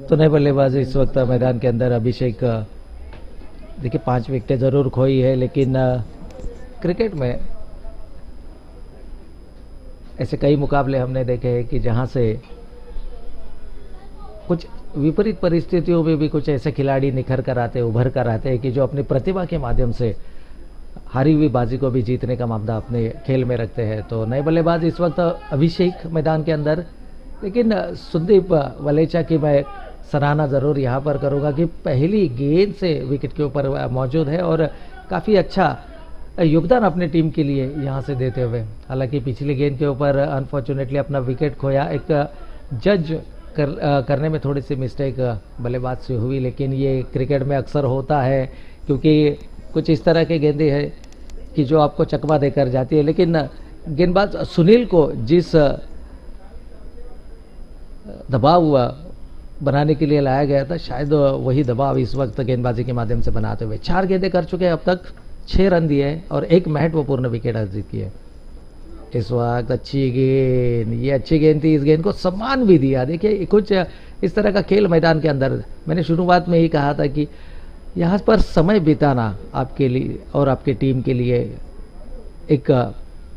तो नए बल्लेबाज इस वक्त मैदान के अंदर अभिषेक। देखिए 5 विकेटें जरूर खोई है, लेकिन क्रिकेट में ऐसे कई मुकाबले हमने देखे हैं कि जहां से कुछ विपरीत परिस्थितियों में भी कुछ ऐसे खिलाड़ी निखर कर आते, उभर कर आते हैं कि जो अपनी प्रतिभा के माध्यम से हारी हुई बाजी को भी जीतने का मामला अपने खेल में रखते हैं। तो नए बल्लेबाज इस वक्त अभिषेक मैदान के अंदर, लेकिन संदीप वलेचा की मैं सराहना ज़रूर यहाँ पर करूँगा कि पहली गेंद से विकेट के ऊपर मौजूद है और काफ़ी अच्छा योगदान अपने टीम के लिए यहाँ से देते हुए। हालांकि पिछली गेंद के ऊपर अनफॉर्चुनेटली अपना विकेट खोया, एक जज करने में थोड़ी सी मिस्टेक बल्लेबाज से हुई, लेकिन ये क्रिकेट में अक्सर होता है क्योंकि कुछ इस तरह के गेंदें हैं कि जो आपको चकमा देकर जाती है। लेकिन गेंदबाज सुनील को जिस दबाव बनाने के लिए लाया गया था, शायद वही दबाव इस वक्त गेंदबाजी के माध्यम से बनाते हुए 4 गेंदें कर चुके हैं अब तक, 6 रन दिए हैं और एक महत्वपूर्ण विकेट अर्जित की है। इस वक्त अच्छी गेंद, ये अच्छी गेंद थी, इस गेंद को सम्मान भी दिया। देखिए कुछ इस तरह का खेल मैदान के अंदर, मैंने शुरुआत में ही कहा था कि यहाँ पर समय बिताना आपके लिए और आपकी टीम के लिए एक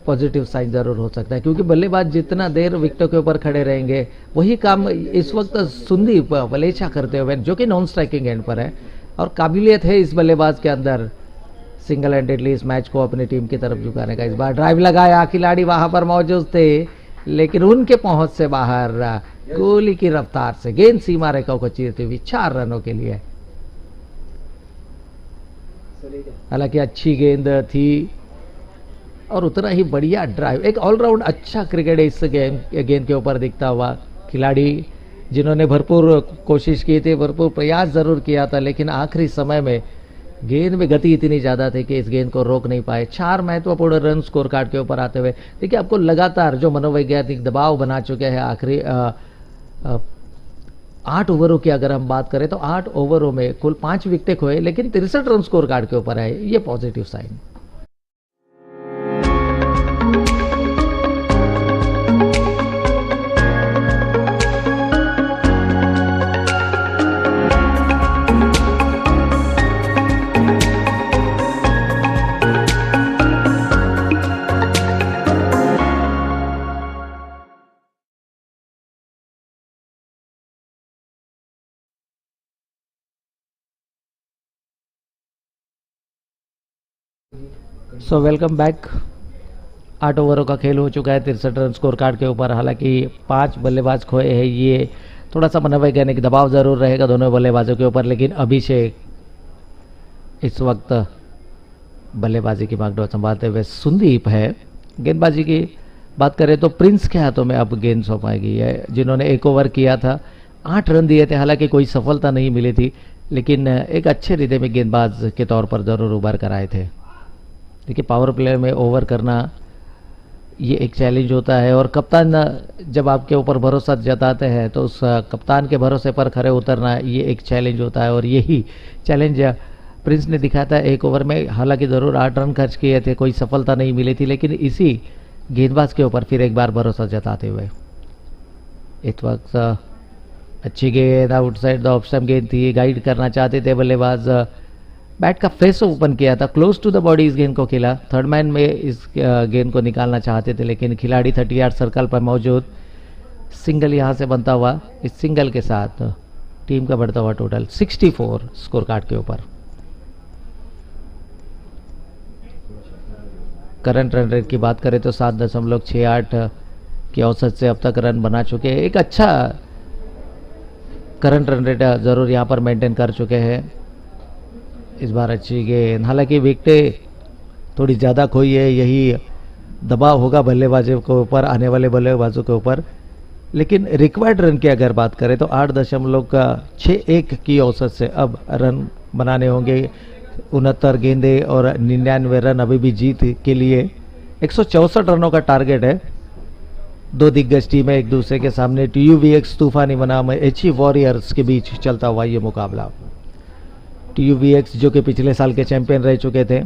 पॉजिटिव साइन जरूर हो सकता है, क्योंकि बल्लेबाज जितना देर विकेटों के ऊपर खड़े रहेंगे वही काम इस वक्त संदीप वलेचा करते हुए, जो कि नॉन स्ट्राइकिंग एंड पर है, और काबिलियत है इस बल्लेबाज के अंदर सिंगल हैंडेडली इस मैच को अपनी टीम की तरफ झुकाने का। इस बार ड्राइव लगाया, खिलाड़ी वहां पर मौजूद थे लेकिन उनके पहुंच से बाहर, गोली की रफ्तार से गेंद सीमा रेखा को चीरती हुई 4 रनों के लिए। हालांकि अच्छी गेंद थी और उतना ही बढ़िया ड्राइव, एक ऑलराउंड अच्छा क्रिकेट इस गेंद के ऊपर दिखता हुआ। खिलाड़ी जिन्होंने भरपूर कोशिश की थी, भरपूर प्रयास जरूर किया था, लेकिन आखिरी समय में गेंद में गति इतनी ज़्यादा थी कि इस गेंद को रोक नहीं पाए। 4 महत्वपूर्ण रन स्कोर कार्ड के ऊपर आते हुए देखिए आपको लगातार जो मनोवैज्ञानिक दबाव बना चुके हैं आखिरी 8 ओवरों की अगर हम बात करें तो 8 ओवरों में कुल 5 विकेटें खोए, लेकिन 63 रन स्कोर कार्ड के ऊपर है, ये positive sign. So welcome back. 8 ओवरों का खेल हो चुका है 63 रन स्कोर कार्ड के ऊपर। हालांकि 5 बल्लेबाज खोए हैं, ये थोड़ा सा मनोवैज्ञानिक दबाव जरूर रहेगा दोनों बल्लेबाजों के ऊपर, लेकिन अभिषेक इस वक्त बल्लेबाजी की बागडोर संभालते हुए, संदीप है। गेंदबाजी की बात करें तो प्रिंस के हाथों में अब गेंद सौंपाई है, जिन्होंने 1 ओवर किया था, 8 रन दिए थे। हालांकि कोई सफलता नहीं मिली थी, लेकिन एक अच्छे रिदे गेंदबाज के तौर पर जरूर उभर कर आए थे। देखिए, पावर प्ले में ओवर करना ये एक चैलेंज होता है, और कप्तान जब आपके ऊपर भरोसा जताते हैं तो उस कप्तान के भरोसे पर खरे उतरना ये एक चैलेंज होता है, और यही चैलेंज प्रिंस ने दिखाया था 1 ओवर में। हालांकि ज़रूर 8 रन खर्च किए थे, कोई सफलता नहीं मिली थी, लेकिन इसी गेंदबाज के ऊपर फिर एक बार भरोसा जताते हुए इस वक्त अच्छी गेंद आउटसाइड द ऑफ स्टंप गेंद थी, गाइड करना चाहते थे बल्लेबाज। बैट का फेस ओपन किया था, क्लोज टू द बॉडी इस गेंद को खेला, थर्ड मैन में इस गेंद को निकालना चाहते थे, लेकिन खिलाड़ी 30 यार्ड सर्कल पर मौजूद। सिंगल यहां से बनता हुआ, इस सिंगल के साथ टीम का बढ़ता हुआ टोटल 64 स्कोर कार्ड के ऊपर। करंट रन रेट की बात करें तो 7.68 की औसत से अब तक रन बना चुके हैं। एक अच्छा करंट रन रेट जरूर यहां पर मेंटेन कर चुके हैं। इस बार अच्छी गेंद, हालांकि विकेटें थोड़ी ज़्यादा खोई है, यही दबाव होगा बल्लेबाजों के ऊपर, आने वाले बल्लेबाजों के ऊपर। लेकिन रिक्वायर्ड रन की अगर बात करें तो 8.61 की औसत से अब रन बनाने होंगे। 69 गेंदे और 99 रन अभी भी जीत के लिए। 164 रनों का टारगेट है। दो दिग्गज टीमें एक दूसरे के सामने। TUVX तूफानी बनाम HE वॉरियर्स के बीच चलता हुआ ये मुकाबला। TUVX जो कि पिछले साल के चैंपियन रह चुके थे,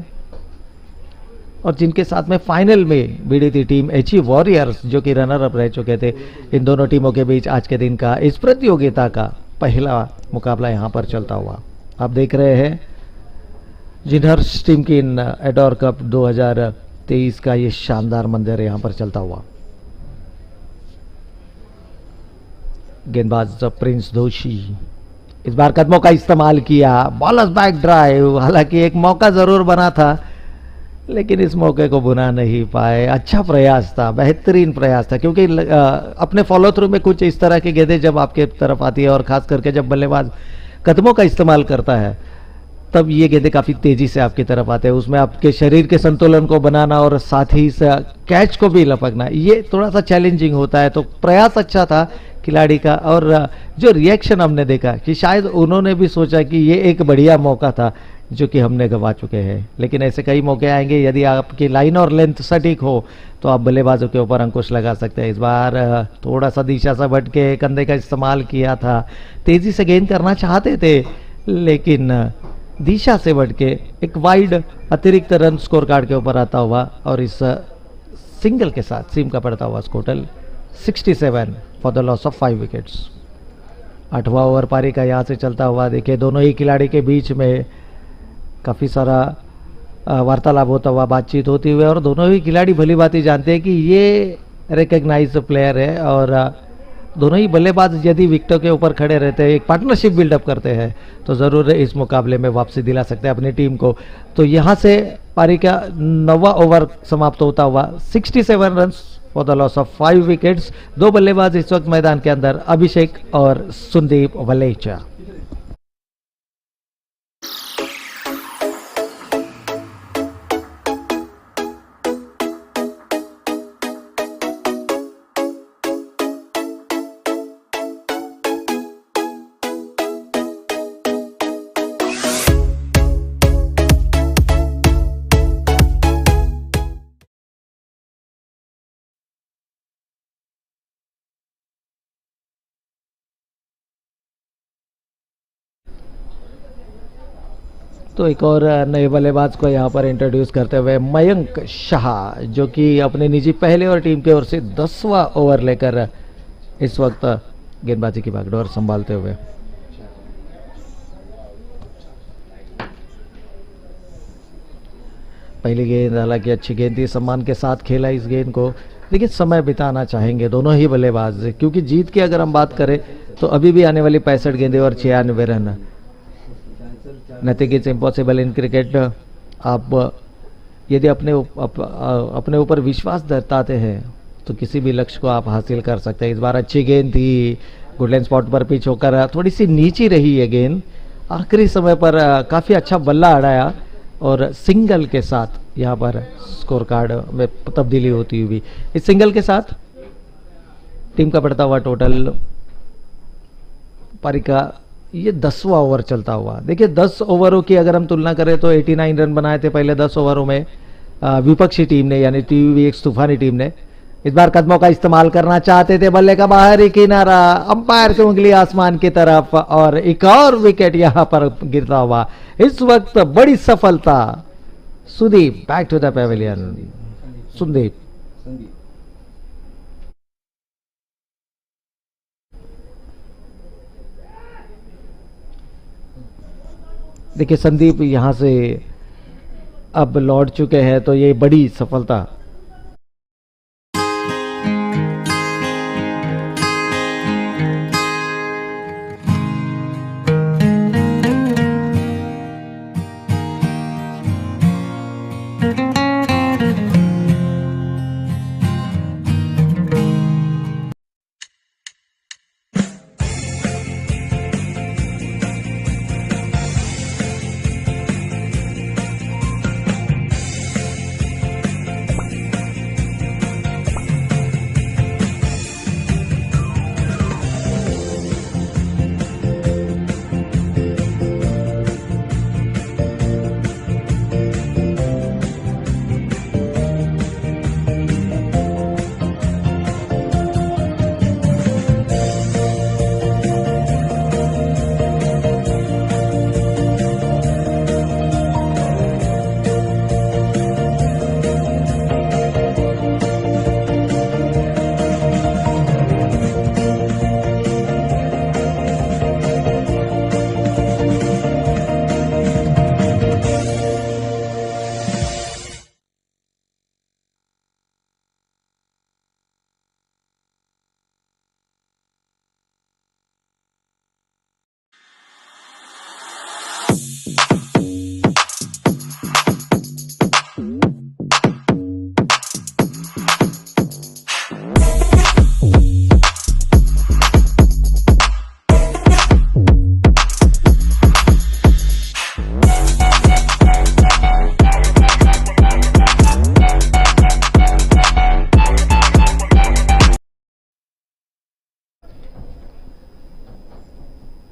और जिनके साथ में फाइनल में भिड़ी थी टीम HE वॉरियर्स जो कि रनर अप रह चुके थे। इन दोनों टीमों के बीच आज के दिन का इस प्रतियोगिता का पहला मुकाबला यहां पर चलता हुआ आप देख रहे हैं। जिनहर्ष टिमकिन एडोर कप 2023 का ये शानदार मंजर यहां पर चलता हुआ। गेंदबाज प्रिंस दोषी इस बार कदमों का इस्तेमाल किया, बॉलर्स बैक ड्राइव। हालांकि एक मौका जरूर बना था, लेकिन इस मौके को बुना नहीं पाए। अच्छा प्रयास था, बेहतरीन प्रयास था, क्योंकि अपने फॉलो थ्रू में कुछ इस तरह की गेंदें जब आपके तरफ आती है, और खास करके जब बल्लेबाज कदमों का इस्तेमाल करता है, तब ये गेंदें काफी तेजी से आपकी तरफ आते हैं। उसमें आपके शरीर के संतुलन को बनाना और साथ ही कैच को भी लपकना, ये थोड़ा सा चैलेंजिंग होता है। तो प्रयास अच्छा था खिलाड़ी का, और जो रिएक्शन हमने देखा कि शायद उन्होंने भी सोचा कि ये एक बढ़िया मौका था जो कि हमने गंवा चुके हैं। लेकिन ऐसे कई मौके आएंगे, यदि आपकी लाइन और लेंथ सटीक हो तो आप बल्लेबाजों के ऊपर अंकुश लगा सकते हैं। इस बार थोड़ा सा दिशा से भटके के कंधे का इस्तेमाल किया था, तेजी से गेंद करना चाहते थे, लेकिन दिशा से भटके एक वाइड अतिरिक्त रन स्कोर कार्ड के ऊपर आता हुआ, और इस सिंगल के साथ सीम का पड़ता हुआ total 67 for the loss of 5 wickets. 8वां ओवर पारी का यहाँ से चलता हुआ। देखिए, दोनों ही खिलाड़ी के बीच में काफ़ी सारा वार्तालाप होता हुआ, बातचीत होती हुई, और दोनों ही खिलाड़ी भली भांति जानते हैं कि ये रिकग्नाइज प्लेयर है, और दोनों ही बल्लेबाज यदि विकेटों के ऊपर खड़े रहते हैं, एक पार्टनरशिप बिल्डअप करते हैं, तो ज़रूर इस मुकाबले में वापसी दिला सकते हैं अपनी टीम को। तो यहाँ से पारी का 9वां ओवर समाप्त होता हुआ 67 run for the loss of 5 wickets. दो बल्लेबाज इस वक्त मैदान के अंदर, अभिषेक और संदीप वलेचा। तो एक और नए बल्लेबाज को यहाँ पर इंट्रोड्यूस करते हुए मयंक शाह, जो कि अपने निजी पहले और टीम की ओर से 10वां ओवर लेकर इस वक्त गेंदबाजी की बागडोर संभालते हुए। पहली गेंद हालांकि अच्छी गेंद थी, सम्मान के साथ खेला इस गेंद को, लेकिन समय बिताना चाहेंगे दोनों ही बल्लेबाज, क्योंकि जीत की अगर हम बात करें तो अभी भी आने वाली 65 गेंदें और 96 run. Nothing is impossible in cricket. आप यदि अपने ऊपर विश्वास जताते हैं तो किसी भी लक्ष्य को आप हासिल कर सकते हैं। इस बार अच्छी गेंद थी, गुडलैंड स्पॉट पर पिच होकर थोड़ी सी नीची रही है गेंद, आखिरी समय पर काफ़ी अच्छा बल्ला अड़ाया और सिंगल के साथ यहाँ पर स्कोर कार्ड में तब्दीली होती हुई। इस सिंगल के साथ टीम का बढ़ता हुआ टोटल, पारी का ये 10वां ओवर चलता हुआ। देखिए 10 ओवरों की अगर हम तुलना करें तो 89 रन बनाए थे पहले 10 ओवरों में विपक्षी टीम ने, यानी TVX तूफानी टीम ने। इस बार कदमों का इस्तेमाल करना चाहते थे, बल्ले का बाहरी किनारा, अंपायर की उंगली आसमान की तरफ और एक और विकेट यहां पर गिरता हुआ। इस वक्त बड़ी सफलता, Sudeep back to the pavilion. Sudeep देखिए संदीप यहां से अब लौट चुके हैं, तो ये बड़ी सफलता।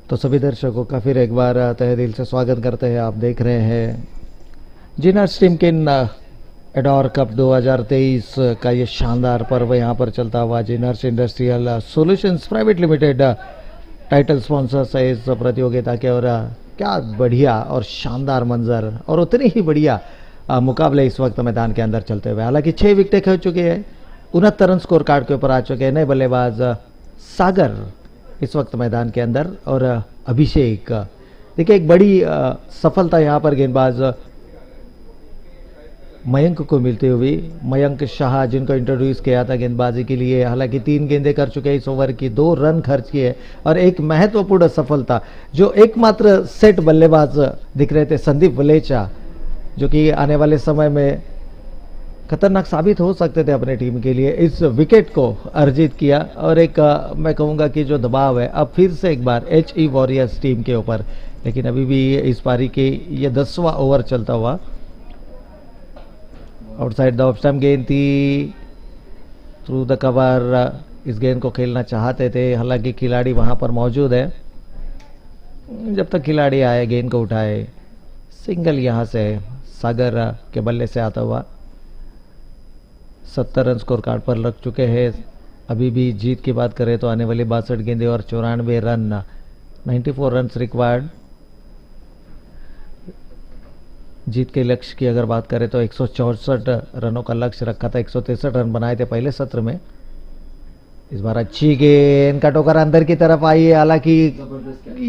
तो सभी दर्शकों का फिर एक बार तहे दिल से स्वागत करते हैं। आप देख रहे हैं जिनहर्ष टिमकिन एडोर कप 2023 का ये शानदार पर्व यहाँ पर चलता हुआ। Jinharsh industrial solutions private limited title sponsors है इस प्रतियोगिता के, और क्या बढ़िया और शानदार मंजर और उतनी ही बढ़िया मुकाबले इस वक्त मैदान के अंदर चलते हुए। हालांकि 6 विकेटें खेल चुके हैं, 69 रन स्कोर कार्ड के ऊपर आ चुके हैं नए बल्लेबाज सागर इस वक्त मैदान के अंदर, और अभिषेक। देखिए एक बड़ी सफलता यहाँ पर गेंदबाज मयंक को मिलती हुई। मयंक शाह जिनको इंट्रोड्यूस किया था गेंदबाजी के लिए, हालांकि 3 गेंदें कर चुके हैं इस ओवर की, 2 रन खर्च किए और एक महत्वपूर्ण सफलता। जो एकमात्र सेट बल्लेबाज दिख रहे थे संदीप वलेचा, जो कि आने वाले समय में खतरनाक साबित हो सकते थे अपने टीम के लिए, इस विकेट को अर्जित किया। और एक मैं कहूँगा कि जो दबाव है अब फिर से एक बार HE वॉरियर्स टीम के ऊपर, लेकिन अभी भी इस पारी के ये 10वां ओवर चलता हुआ। आउटसाइड द ऑफ स्टंप गेंद थी, थ्रू द कवर इस गेंद को खेलना चाहते थे, हालांकि खिलाड़ी वहां पर मौजूद है। जब तक खिलाड़ी आए गेंद को उठाए, सिंगल यहां से सागर के बल्ले से आता हुआ। 70 रन स्कोर कार्ड पर लग चुके हैं। अभी भी जीत की बात करें तो आने वाली 62 गेंदें और 94 रन, 94 रन रिक्वायर्ड। जीत के लक्ष्य की अगर बात करें तो 164 रनों का लक्ष्य रखा था, 163 रन बनाए थे पहले सत्र में। इस बार अच्छी गेंद का टोकर अंदर की तरफ आई है, हालांकि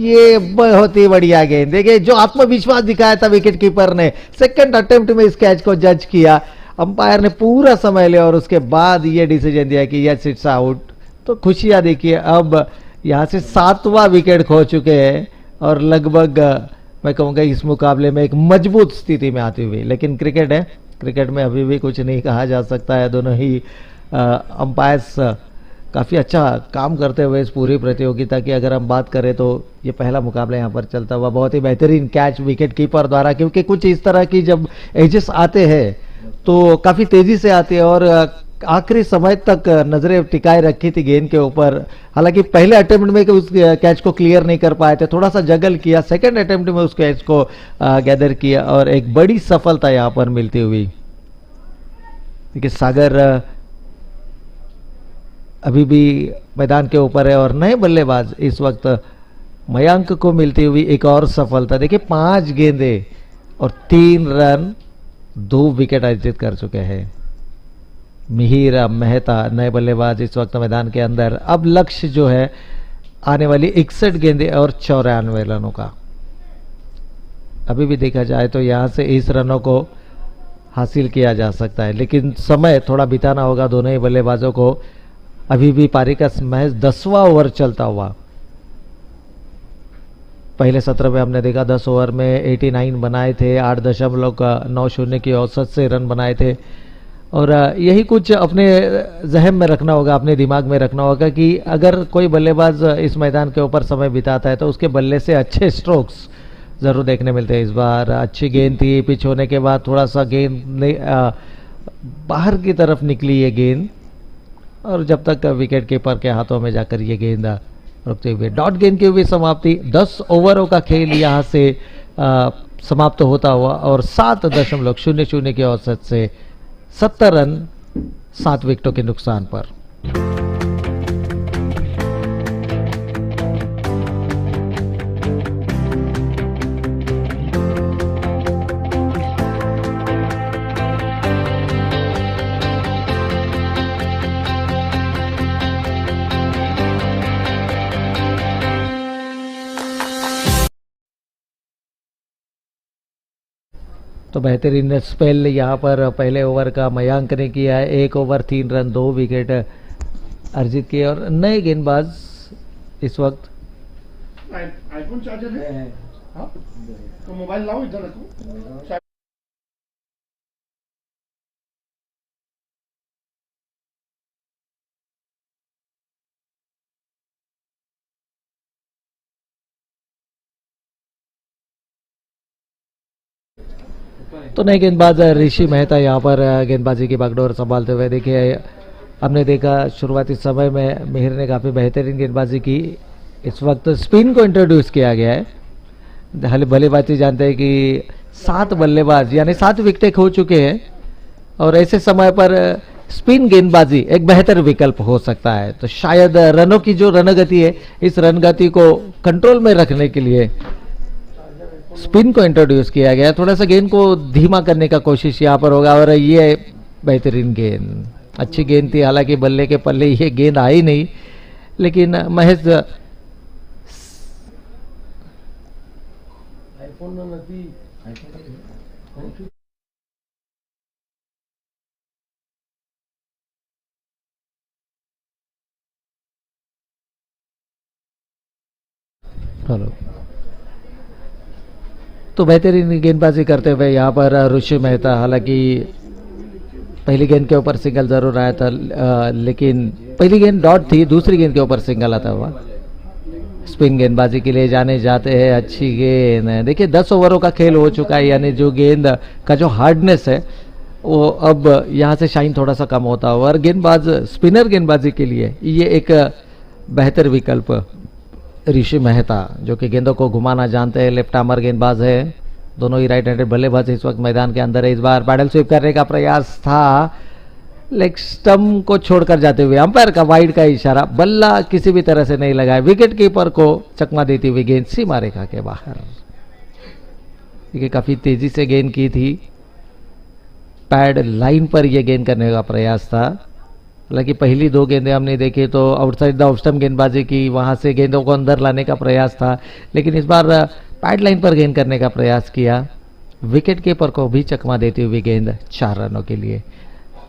ये बहुत ही बढ़िया गेंद। देखिए जो आत्मविश्वास दिखाया था विकेट कीपर ने, सेकंड अटेम्प्ट में इस कैच को जज किया, अंपायर ने पूरा समय लिया और उसके बाद ये डिसीजन दिया कि यस इट्स आउट। तो खुशियां देखिए, अब यहां से 7वां विकेट खो चुके हैं और लगभग मैं कहूंगा इस मुकाबले में एक मजबूत स्थिति में आती हुई। लेकिन क्रिकेट है, क्रिकेट में अभी भी कुछ नहीं कहा जा सकता है। दोनों ही अंपायर्स काफ़ी अच्छा काम करते हुए इस पूरी प्रतियोगिता की अगर हम बात करें तो ये पहला मुकाबला यहाँ पर चलता हुआ, बहुत ही बेहतरीन कैच विकेट कीपर द्वारा, क्योंकि कुछ इस तरह की जब एजेस आते हैं तो काफ़ी तेज़ी से आते हैं और आखिरी समय तक नजरें टिकाए रखी थी गेंद के ऊपर। हालांकि पहले अटेम्प्ट में उस कैच को क्लियर नहीं कर पाए थे, थोड़ा सा जगल किया, सेकंड अटेम्प्ट में उस कैच को गैदर किया और एक बड़ी सफलता यहाँ पर मिलती हुई। देखिए सागर अभी भी मैदान के ऊपर है और नए बल्लेबाज इस वक्त मयांक को मिलती हुई एक और सफलता। देखिए 5 गेंदें और 3 रन, 2 विकेट अर्जित कर चुके हैं। मिहिर मेहता नए बल्लेबाज इस वक्त मैदान के अंदर। अब लक्ष्य जो है आने वाली 61 गेंदें और 94 रनों का। अभी भी देखा जाए तो यहां से इस रनों को हासिल किया जा सकता है, लेकिन समय थोड़ा बिताना होगा दोनों ही बल्लेबाजों को। अभी भी पारी का महज 10वां ओवर चलता हुआ। पहले सत्र में हमने देखा 10 ओवर में 89 बनाए थे, 8.90 की औसत से रन बनाए थे। और यही कुछ अपने जहन में रखना होगा, अपने दिमाग में रखना होगा कि अगर कोई बल्लेबाज इस मैदान के ऊपर समय बिताता है तो उसके बल्ले से अच्छे स्ट्रोक्स जरूर देखने मिलते हैं। इस बार अच्छी गेंद थी, पिच होने के बाद थोड़ा सा गेंद बाहर की तरफ निकली ये गेंद और जब तक विकेट कीपर के हाथों में जाकर ये गेंद रुकते हुए डॉट गेंद की हुई समाप्ति। 10 ओवरों का खेल यहाँ से समाप्त होता हुआ और 7.00 की औसत से 70 रन 7 विकेटों के नुकसान पर। तो बेहतरीन स्पेल यहाँ पर पहले ओवर का मयांक ने किया है। 1 ओवर 3 रन 2 विकेट अर्जित किए और नए गेंदबाज इस वक्त आईफोन चार्जर है। हाँ? तो मोबाइल लाओ इधर रखो। तो नए गेंदबाज ऋषि मेहता यहाँ पर गेंदबाजी की बागडोर संभालते हुए। देखिए हमने देखा शुरुआती समय में मिहिर ने काफ़ी बेहतरीन गेंदबाजी की। इस वक्त स्पिन को इंट्रोड्यूस किया गया है। भली बात ही जानते हैं कि 7 बल्लेबाज यानी 7 विकेटें खो चुके हैं और ऐसे समय पर स्पिन गेंदबाजी एक बेहतर विकल्प हो सकता है। तो शायद रनों की जो रनगति है, इस रनगति को कंट्रोल में रखने के लिए स्पिन को इंट्रोड्यूस किया गया। थोड़ा सा गेंद को धीमा करने का कोशिश यहाँ पर होगा और ये बेहतरीन गेंद, अच्छी गेंद थी। हालांकि बल्ले के पल्ले ये गेंद आई नहीं, लेकिन महज हेलो तो बेहतरीन गेंदबाजी करते हुए यहाँ पर ऋषि मेहता। हालांकि पहली गेंद के ऊपर सिंगल जरूर आया था, लेकिन पहली गेंद डॉट थी, दूसरी गेंद के ऊपर सिंगल आता हुआ। स्पिन गेंदबाजी के लिए जाने जाते हैं। अच्छी गेंद है। देखिए 10 ओवरों का खेल हो चुका है, यानी जो गेंद का जो हार्डनेस है वो अब यहाँ से शाइन थोड़ा सा कम होता हुआ और गेंदबाज स्पिनर गेंदबाजी के लिए ये एक बेहतर विकल्प ऋषि मेहता, जो कि गेंदों को घुमाना जानते हैं, लेफ्ट आर्मर गेंदबाज है। दोनों ही राइट हैंडेड बल्लेबाज इस वक्त मैदान के अंदर है। इस बार पैडल स्वीप करने का प्रयास था, लेग स्टंप को छोड़कर जाते हुए अंपायर का वाइड का इशारा, बल्ला किसी भी तरह से नहीं लगाया। विकेट कीपर को चकमा देती हुई गेंद सीमा रेखा के बाहर। देखिए काफ़ी तेज़ी से गेंद की थी, पैड लाइन पर यह गेंद करने का प्रयास था। हालांकि पहली 2 गेंदें हमने देखी तो आउटसाइड द ऑफ स्टंप गेंदबाजी की, वहां से गेंदों को अंदर लाने का प्रयास था, लेकिन इस बार पैड लाइन पर गेंद करने का प्रयास किया। विकेट कीपर को भी चकमा देती हुई गेंद 4 रनों के लिए।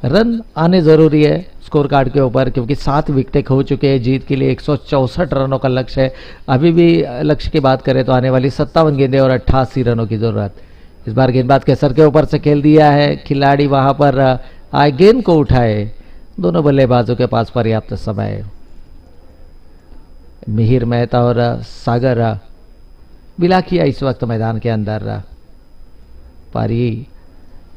रन आने जरूरी है स्कोर कार्ड के ऊपर, क्योंकि 7 विकेटें खो चुके हैं। जीत के लिए 164 रनों का लक्ष्य है। अभी भी लक्ष्य की बात करें तो आने वाली 57 गेंदें और 88 रनों की जरूरत। इस बार गेंदबाज के सर के ऊपर से खेल दिया है, खिलाड़ी वहां पर आए गेंद को उठाए। दोनों बल्लेबाजों के पास पर्याप्त समय। मिहिर मेहता और सागर बिलाखिया इस वक्त मैदान के अंदर पारी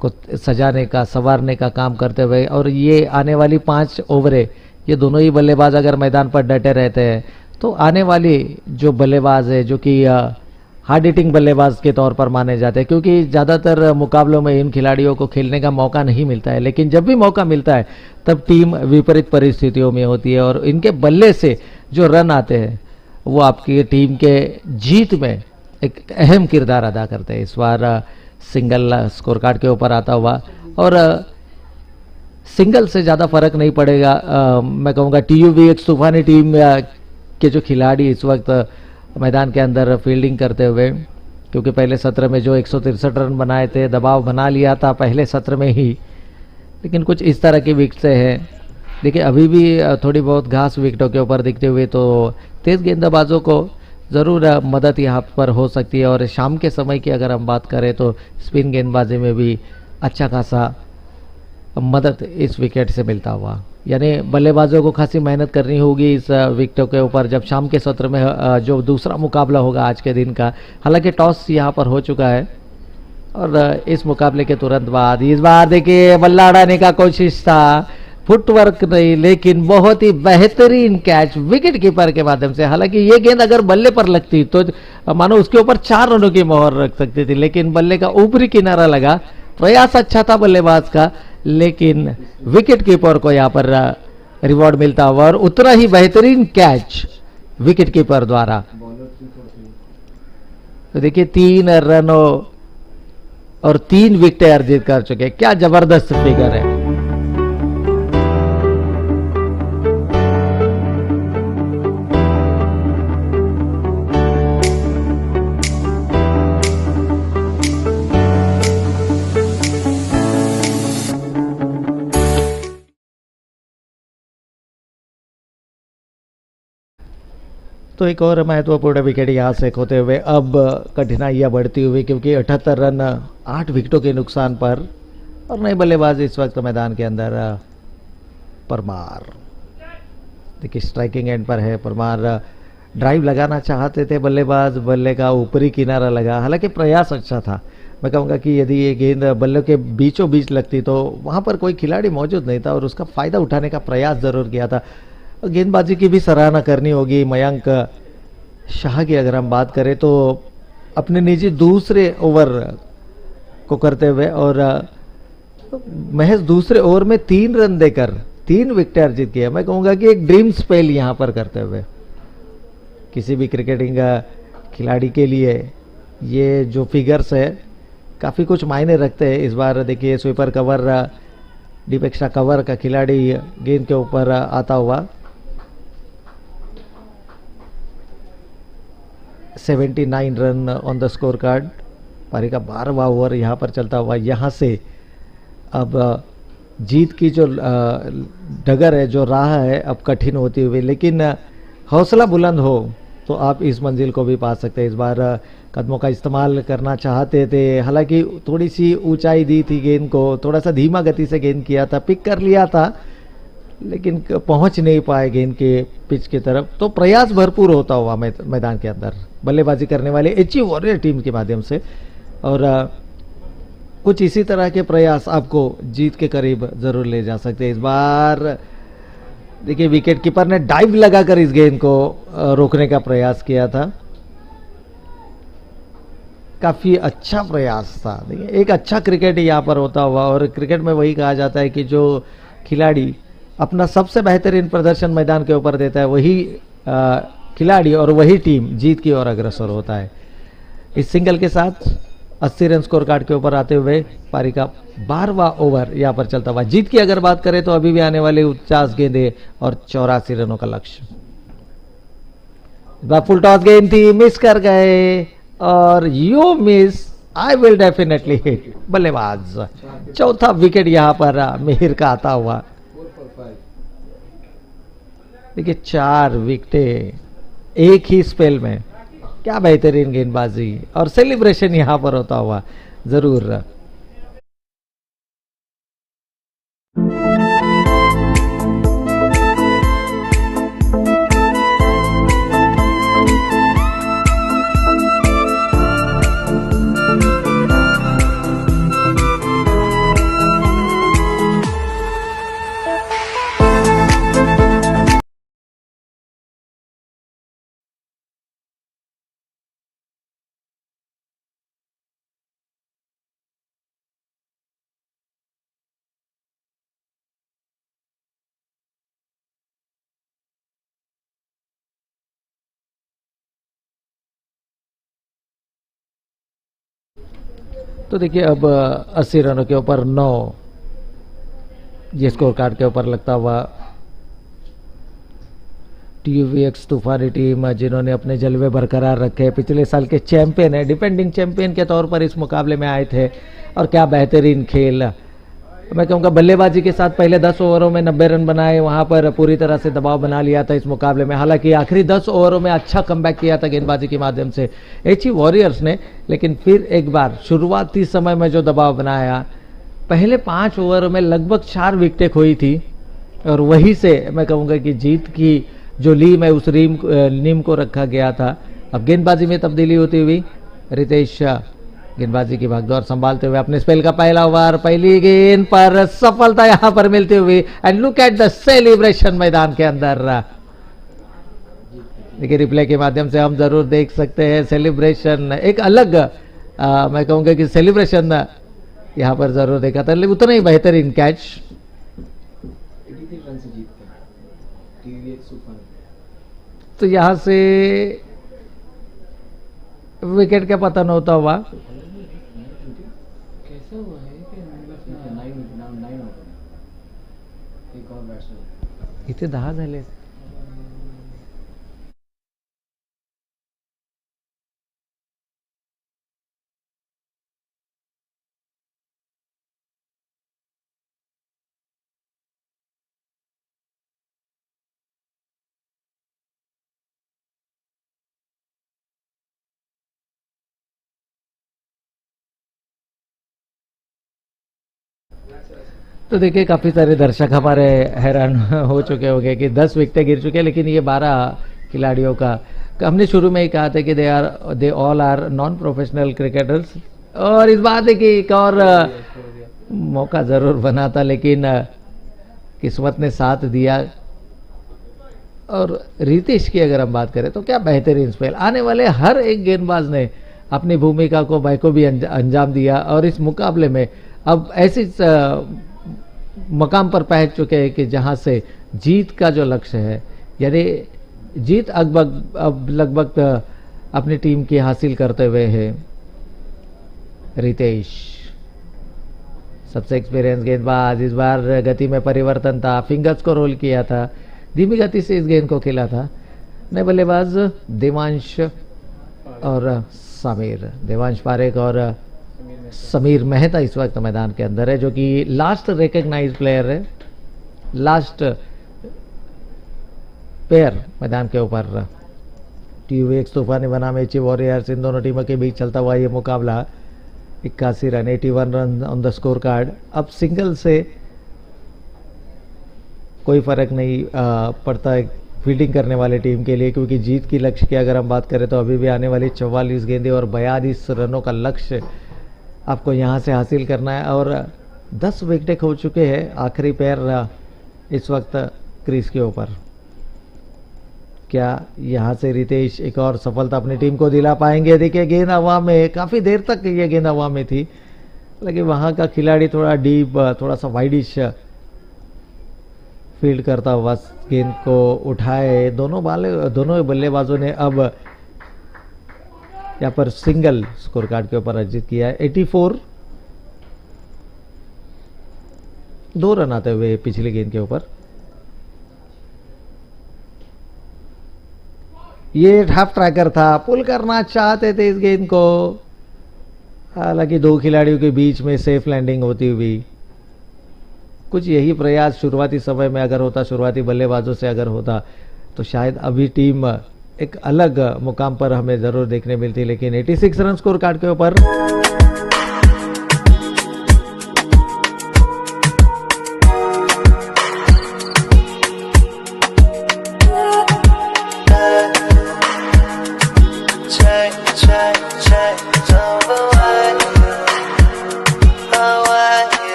को सजाने का, संवारने का काम करते हुए, और ये आने वाली 5 ओवरें ये दोनों ही बल्लेबाज अगर मैदान पर डटे रहते हैं तो आने वाली जो बल्लेबाज है, जो कि हार्ड हिटिंग बल्लेबाज के तौर पर माने जाते हैं, क्योंकि ज़्यादातर मुकाबलों में इन खिलाड़ियों को खेलने का मौका नहीं मिलता है, लेकिन जब भी मौका मिलता है तब टीम विपरीत परिस्थितियों में होती है और इनके बल्ले से जो रन आते हैं वो आपकी टीम के जीत में एक अहम किरदार अदा करते हैं। इस बार सिंगल स्कोर कार्ड के ऊपर आता हुआ, और सिंगल से ज़्यादा फर्क नहीं पड़ेगा। मैं कहूँगा टीयूवी एक तूफानी टीम के जो खिलाड़ी इस वक्त मैदान के अंदर फील्डिंग करते हुए, क्योंकि पहले सत्र में जो 163 रन बनाए थे, दबाव बना लिया था पहले सत्र में ही, लेकिन कुछ इस तरह की विकेटें हैं। देखिए अभी भी थोड़ी बहुत घास विकेटों के ऊपर दिखते हुए तो तेज़ गेंदबाजों को ज़रूर मदद यहाँ पर हो सकती है। और शाम के समय की अगर हम बात करें तो स्पिन गेंदबाजी में भी अच्छा खासा मदद इस विकेट से मिलता हुआ, यानी बल्लेबाजों को खासी मेहनत करनी होगी इस विकेटों के ऊपर जब शाम के सत्र में जो दूसरा मुकाबला होगा आज के दिन का। हालांकि टॉस यहाँ पर हो चुका है और इस मुकाबले के तुरंत बाद इस बार देखिए बल्ला उड़ाने का कोशिश था, फुटवर्क नहीं, लेकिन बहुत ही बेहतरीन कैच विकेट कीपर के माध्यम से। हालांकि ये गेंद अगर बल्ले पर लगती तो मानो उसके ऊपर 4 रनों की मोहर रख सकती थी, लेकिन बल्ले का ऊपरी किनारा लगा। प्रयास अच्छा था बल्लेबाज का, लेकिन विकेट कीपर को यहाँ पर रिवॉर्ड मिलता हुआ और उतना ही बेहतरीन कैच विकेट कीपर द्वारा। तो देखिए 3 रनों और 3 विकेटें अर्जित कर चुके, क्या जबरदस्त फिगर है। तो एक और महत्वपूर्ण विकेट यहाँ से खोते हुए अब कठिनाइयाँ बढ़ती हुई, क्योंकि 78 रन 8 विकेटों के नुकसान पर, और नए बल्लेबाज इस वक्त मैदान के अंदर परमार। देखिए स्ट्राइकिंग एंड पर है परमार, ड्राइव लगाना चाहते थे बल्लेबाज, बल्ले का ऊपरी किनारा लगा। हालांकि प्रयास अच्छा था, मैं कहूँगा कि यदि ये गेंद बल्ले के बीचों बीच लगती तो वहाँ पर कोई खिलाड़ी मौजूद नहीं था और उसका फ़ायदा उठाने का प्रयास ज़रूर किया था। गेंदबाजी की भी सराहना करनी होगी मयंक शाह की। अगर हम बात करें तो अपने निजी दूसरे ओवर को करते हुए और महज दूसरे ओवर में 3 रन देकर 3 विकेट अर्जित किया। मैं कहूँगा कि एक ड्रीम स्पेल यहाँ पर करते हुए किसी भी क्रिकेटिंग खिलाड़ी के लिए ये जो फिगर्स है काफ़ी कुछ मायने रखते हैं। इस बार देखिए sweeper cover, deep extra cover का खिलाड़ी गेंद के ऊपर आता हुआ। 79 run on the score card. पारी का 12वां ओवर यहाँ पर चलता हुआ, यहाँ से अब जीत की जो डगर है, जो राह है, अब कठिन होती हुई, लेकिन हौसला बुलंद हो तो आप इस मंजिल को भी पा सकते हैं। इस बार कदमों का इस्तेमाल करना चाहते थे, हालांकि थोड़ी सी ऊंचाई दी थी गेंद को, थोड़ा सा धीमा गति से गेंद किया था, पिक कर लिया था, लेकिन पहुंच नहीं पाए गेंद के पिच की तरफ। तो प्रयास भरपूर होता हुआ मैदान के अंदर बल्लेबाजी करने वाले एचई वॉरियर टीम के माध्यम से, और कुछ इसी तरह के प्रयास आपको जीत के करीब जरूर ले जा सकते हैं। इस बार देखिए विकेट कीपर ने डाइव लगाकर इस गेंद को रोकने का प्रयास किया था, काफी अच्छा प्रयास था। देखिए एक अच्छा क्रिकेट यहाँ पर होता हुआ, और क्रिकेट में वही कहा जाता है कि जो खिलाड़ी अपना सबसे बेहतरीन प्रदर्शन मैदान के ऊपर देता है वही खिलाड़ी और वही टीम जीत की ओर अग्रसर होता है। इस सिंगल के साथ 80 रन स्कोर कार्ड के ऊपर आते हुए पारी का 12वां ओवर यहाँ पर चलता हुआ। जीत की अगर बात करें तो अभी भी आने वाले 49 गेंदे और 84 रनों का लक्ष्य। फुल टॉस गेंद थी, मिस कर गए और you miss, I will definitely hit. बल्लेबाज चौथा विकेट यहां पर मिहिर का आता हुआ। देखिए 4 विकेट एक ही स्पेल में, क्या बेहतरीन गेंदबाजी और सेलिब्रेशन यहां पर होता हुआ जरूर। तो देखिए अब 80 रनों के ऊपर 9 ये स्कोर कार्ड के ऊपर लगता हुआ। टीयूवीएक्स तूफानी टीम जिन्होंने अपने जलवे बरकरार रखे, पिछले साल के चैंपियन है, डिफेंडिंग चैंपियन के तौर पर इस मुकाबले में आए थे और क्या बेहतरीन खेल। मैं कहूँगा बल्लेबाजी के साथ पहले 10 ओवरों में 90 रन बनाए, वहां पर पूरी तरह से दबाव बना लिया था इस मुकाबले में। हालांकि आखिरी 10 ओवरों में अच्छा कमबैक किया था गेंदबाजी के माध्यम से एचई वॉरियर्स ने, लेकिन फिर एक बार शुरुआती समय में जो दबाव बनाया, पहले 5 ओवरों में लगभग 4 विकेटें खोई थी और वहीं से मैं कहूँगा कि जीत की जो लीम है उस नीम को रखा गया था। अब गेंदबाजी में तब्दीली होती हुई, रितेश गेंदबाजी की भागदौड़ संभालते हुए अपने स्पेल का पहला ओवर, पहली गेंद पर सफलता यहां पर मिलती हुई। And look at the celebration मैदान के अंदर। देखिए रिप्ले के माध्यम से हम जरूर देख सकते हैं सेलिब्रेशन, एक अलग मैं कहूंगा कि सेलिब्रेशन यहां पर जरूर देखा था, लेकिन उतना ही बेहतरीन कैच। तो यहां से विकेट का पतन होता हुआ। इथे 10 झाले। तो देखिए काफी सारे दर्शक हमारे हैरान हो चुके होंगे कि 10 विकेटें गिर चुके हैं, लेकिन ये 12 खिलाड़ियों का, हमने शुरू में ही कहा था कि they all are non professional cricketers. और इस बात है कि एक और मौका जरूर बना था, लेकिन किस्मत ने साथ दिया। और रितेश की अगर हम बात करें तो क्या बेहतरीन स्पेल, आने वाले हर एक गेंदबाज ने अपनी भूमिका को बखूबी अंजाम दिया और इस मुकाबले में अब ऐसी मकाम पर पहुंच चुके हैं कि जहां से जीत का जो लक्ष्य है, यानी जीत अब लगभग अपनी टीम की हासिल करते हुए है रितेश। सबसे एक्सपीरियंस गेंदबाज, इस बार गति में परिवर्तन था, फिंगर्स को रोल किया था, धीमी गति से इस गेंद को खेला था। नए बल्लेबाज देवांश और समीर, देवांश पारेख और समीर मेहता इस वक्त मैदान के अंदर है, जो कि लास्ट रिकग्नाइज प्लेयर है, लास्ट पेयर मैदान के ऊपर। टीयूवीएक्स तूफानी बनाम एचई वॉरियर्स, इन दोनों टीमों के बीच चलता हुआ ये मुकाबला। 81 run, 81 run on the score card. अब सिंगल से कोई फर्क नहीं पड़ता है फील्डिंग करने वाले टीम के लिए, क्योंकि जीत की लक्ष्य की अगर हम बात करें तो अभी भी आने वाली 44 गेंदें और 42 रनों का लक्ष्य आपको यहां से हासिल करना है। और 10 विकेटें खो चुके हैं, आखिरी पैर इस वक्त क्रीज के ऊपर। क्या यहां से रितेश एक और सफलता अपनी टीम को दिला पाएंगे? देखिए गेंद हवा में, काफी देर तक ये गेंद हवा में थी, लेकिन वहां का खिलाड़ी थोड़ा डीप, थोड़ा सा वाइडिश फील्ड करता हुआ गेंद को उठाए। दोनों बल्लेबाजों ने अब यहाँ पर सिंगल स्कोर कार्ड के ऊपर अर्जित किया है। 84, 2 रन आते हुए पिछली गेंद के ऊपर। ये हाफ ट्रैकर था, पुल करना चाहते थे इस गेंद को, हालांकि 2 खिलाड़ियों के बीच में सेफ लैंडिंग होती हुई। कुछ यही प्रयास शुरुआती समय में अगर होता, शुरुआती बल्लेबाजों से अगर होता, तो शायद अभी टीम एक अलग मुकाम पर हमें जरूर देखने मिलती। लेकिन 86 रन स्कोर कार्ड के ऊपर।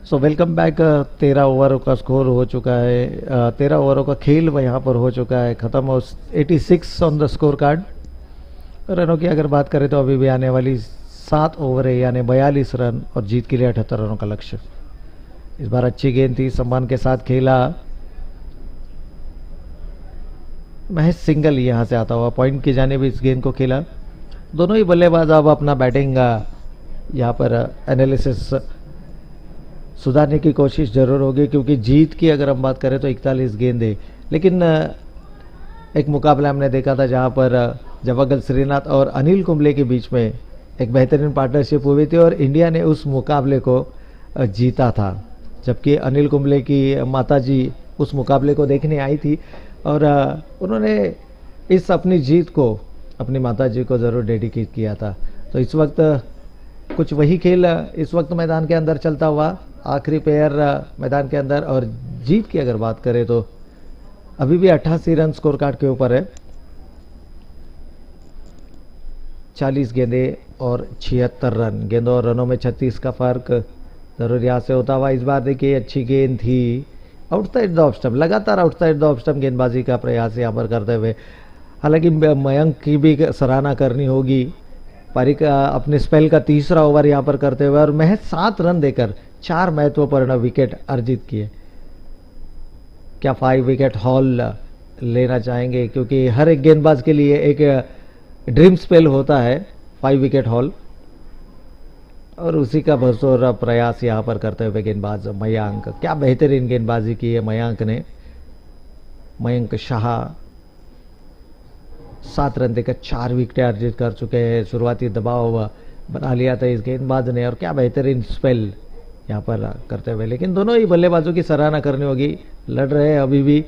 सो वेलकम बैक। 13 ओवरों का स्कोर हो चुका है, 13 ओवरों का खेल यहाँ पर हो चुका है खत्म। 86 ऑन द स्कोर कार्ड। रनों की अगर बात करें तो अभी भी आने वाली 7 ओवर है, यानी 42 रन और जीत के लिए 78 रनों का लक्ष्य। इस बार अच्छी गेंद थी, सम्मान के साथ खेला, महज सिंगल यहाँ से आता हुआ पॉइंट की जाने भी इस गेंद को खेला। दोनों ही बल्लेबाज अब अपना बैटिंग यहाँ पर एनालिसिस सुधारने की कोशिश जरूर होगी, क्योंकि जीत की अगर हम बात करें तो 41 गेंदें। लेकिन एक मुकाबला हमने देखा था जहां पर जवागल श्रीनाथ और अनिल कुंबले के बीच में एक बेहतरीन पार्टनरशिप हुई थी और इंडिया ने उस मुकाबले को जीता था, जबकि अनिल कुंबले की माताजी उस मुकाबले को देखने आई थी और उन्होंने इस अपनी जीत को अपनी माताजी को ज़रूर डेडिकेट किया था। तो इस वक्त कुछ वही खेल इस वक्त मैदान के अंदर चलता हुआ, आखिरी पेयर मैदान के अंदर। और जीत की अगर बात करें तो अभी भी 88 रन स्कोर कार्ड के ऊपर है, 40 गेंदें और 76 रन। गेंदों और रनों में 36 का फर्क जरूर यहाँ से होता हुआ। इस बार देखिए अच्छी गेंद थी, आउटसाइड द ऑफ स्टंप, लगातार आउटसाइड द ऑफ स्टंप गेंदबाजी का प्रयास यहाँ पर करते हुए। हालांकि मयंक की भी सराहना करनी होगी, पारी का अपने स्पेल का तीसरा ओवर यहाँ पर करते हुए और महज 7 रन देकर 4 महत्वपूर्ण विकेट अर्जित किए। क्या 5 विकेट हॉल लेना चाहेंगे, क्योंकि हर एक गेंदबाज के लिए एक ड्रीम स्पेल होता है 5 विकेट हॉल, और उसी का भरपूर प्रयास यहाँ पर करते हुए गेंदबाज मयंक। क्या बेहतरीन गेंदबाजी की है मयंक ने। मयंक शाह 7 रन देकर 4 विकेट अर्जित कर चुके हैं। शुरुआती दबाव बना लिया था इस गेंदबाज ने और क्या बेहतरीन स्पेल यहाँ पर करते हुए। लेकिन दोनों ही बल्लेबाजों की सराहना करनी होगी, लड़ रहे हैं अभी भी,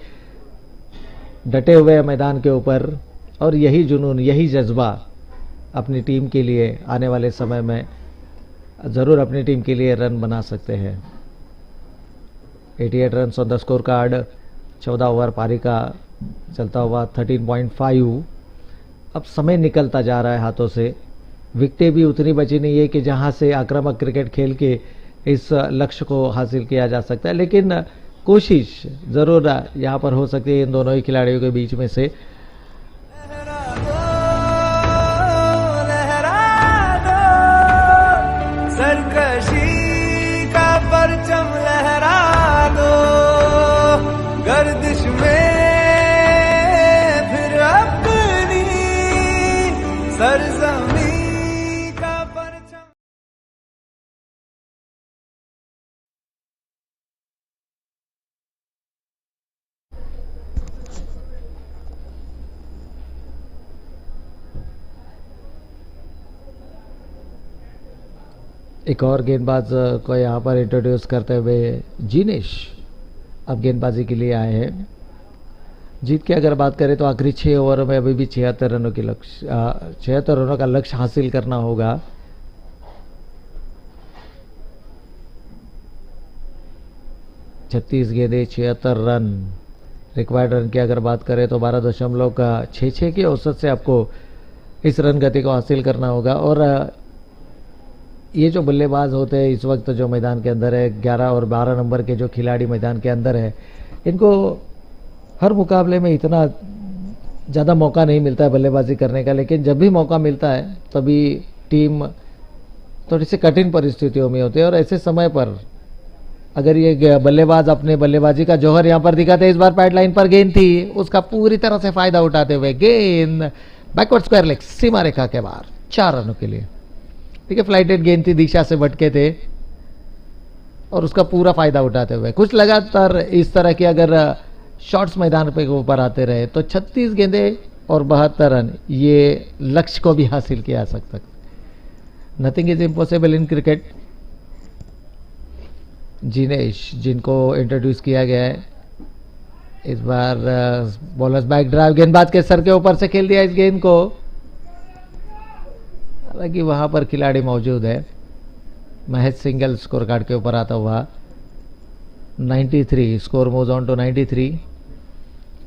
डटे हुए हैं मैदान के ऊपर और यही जुनून, यही जज्बा अपनी टीम के लिए आने वाले समय में ज़रूर अपनी टीम के लिए रन बना सकते हैं। 88 run on the score card. 14 over पारी का चलता हुआ 13.5। अब समय निकलता जा रहा है हाथों से, विकेटें भी उतनी बची नहीं है कि जहां से आक्रामक क्रिकेट खेल के इस लक्ष्य को हासिल किया जा सकता है। लेकिन कोशिश ज़रूर यहाँ पर हो सकती है इन दोनों ही खिलाड़ियों के बीच में से। सरकशी का परचम लहरा दो, गर्दिश में फिर अपनी सरजमी का परचम। एक और गेंदबाज को यहाँ पर इंट्रोड्यूस करते हुए जिनेश अब गेंदबाजी के लिए आए हैं। जीत की अगर बात करें तो आखिरी 6 ओवरों में अभी भी 76 रनों की लक्ष्य 76 रनों का लक्ष्य हासिल करना होगा। छत्तीस गेंदें 76 रन। रिक्वायर्ड रन की अगर बात करें तो 12.66 की औसत से आपको इस रन गति को हासिल करना होगा। और ये जो बल्लेबाज होते हैं इस वक्त जो मैदान के अंदर है, 11 और 12 नंबर के जो खिलाड़ी मैदान के अंदर है, इनको हर मुकाबले में इतना ज़्यादा मौका नहीं मिलता है बल्लेबाजी करने का। लेकिन जब भी मौका मिलता है तभी टीम थोड़ी सी कठिन परिस्थितियों में होती है और ऐसे समय पर अगर ये बल्लेबाज अपने बल्लेबाजी का जौहर यहां पर दिखाते, इस बार पैड लाइन पर गेंद थी, उसका पूरी तरह से फायदा उठाते हुए गेंद बैकवर्ड स्क्वायर लेग सीमा रेखा के बाहर 4 रनों के लिए। ठीक है, फ्लाइटेड गेंद थी, दिशा से भटके थे और उसका पूरा फायदा उठाते हुए कुछ लगातार इस तरह के अगर शॉट्स मैदान पे ऊपर आते रहे तो 36 गेंदें और 72 रन, ये लक्ष्य को भी हासिल किया जा सकता है। Nothing is impossible in cricket. Jinesh, जिनको इंट्रोड्यूस किया गया है, इस बार बॉलर्स बैक ड्राइव, गेंदबाज के सर के ऊपर से खेल दिया इस गेंद को, हालांकि वहां पर खिलाड़ी मौजूद है। महज सिंगल स्कोर कार्ड के ऊपर आता हुआ 93, स्कोर मूव्स ऑन टू 93।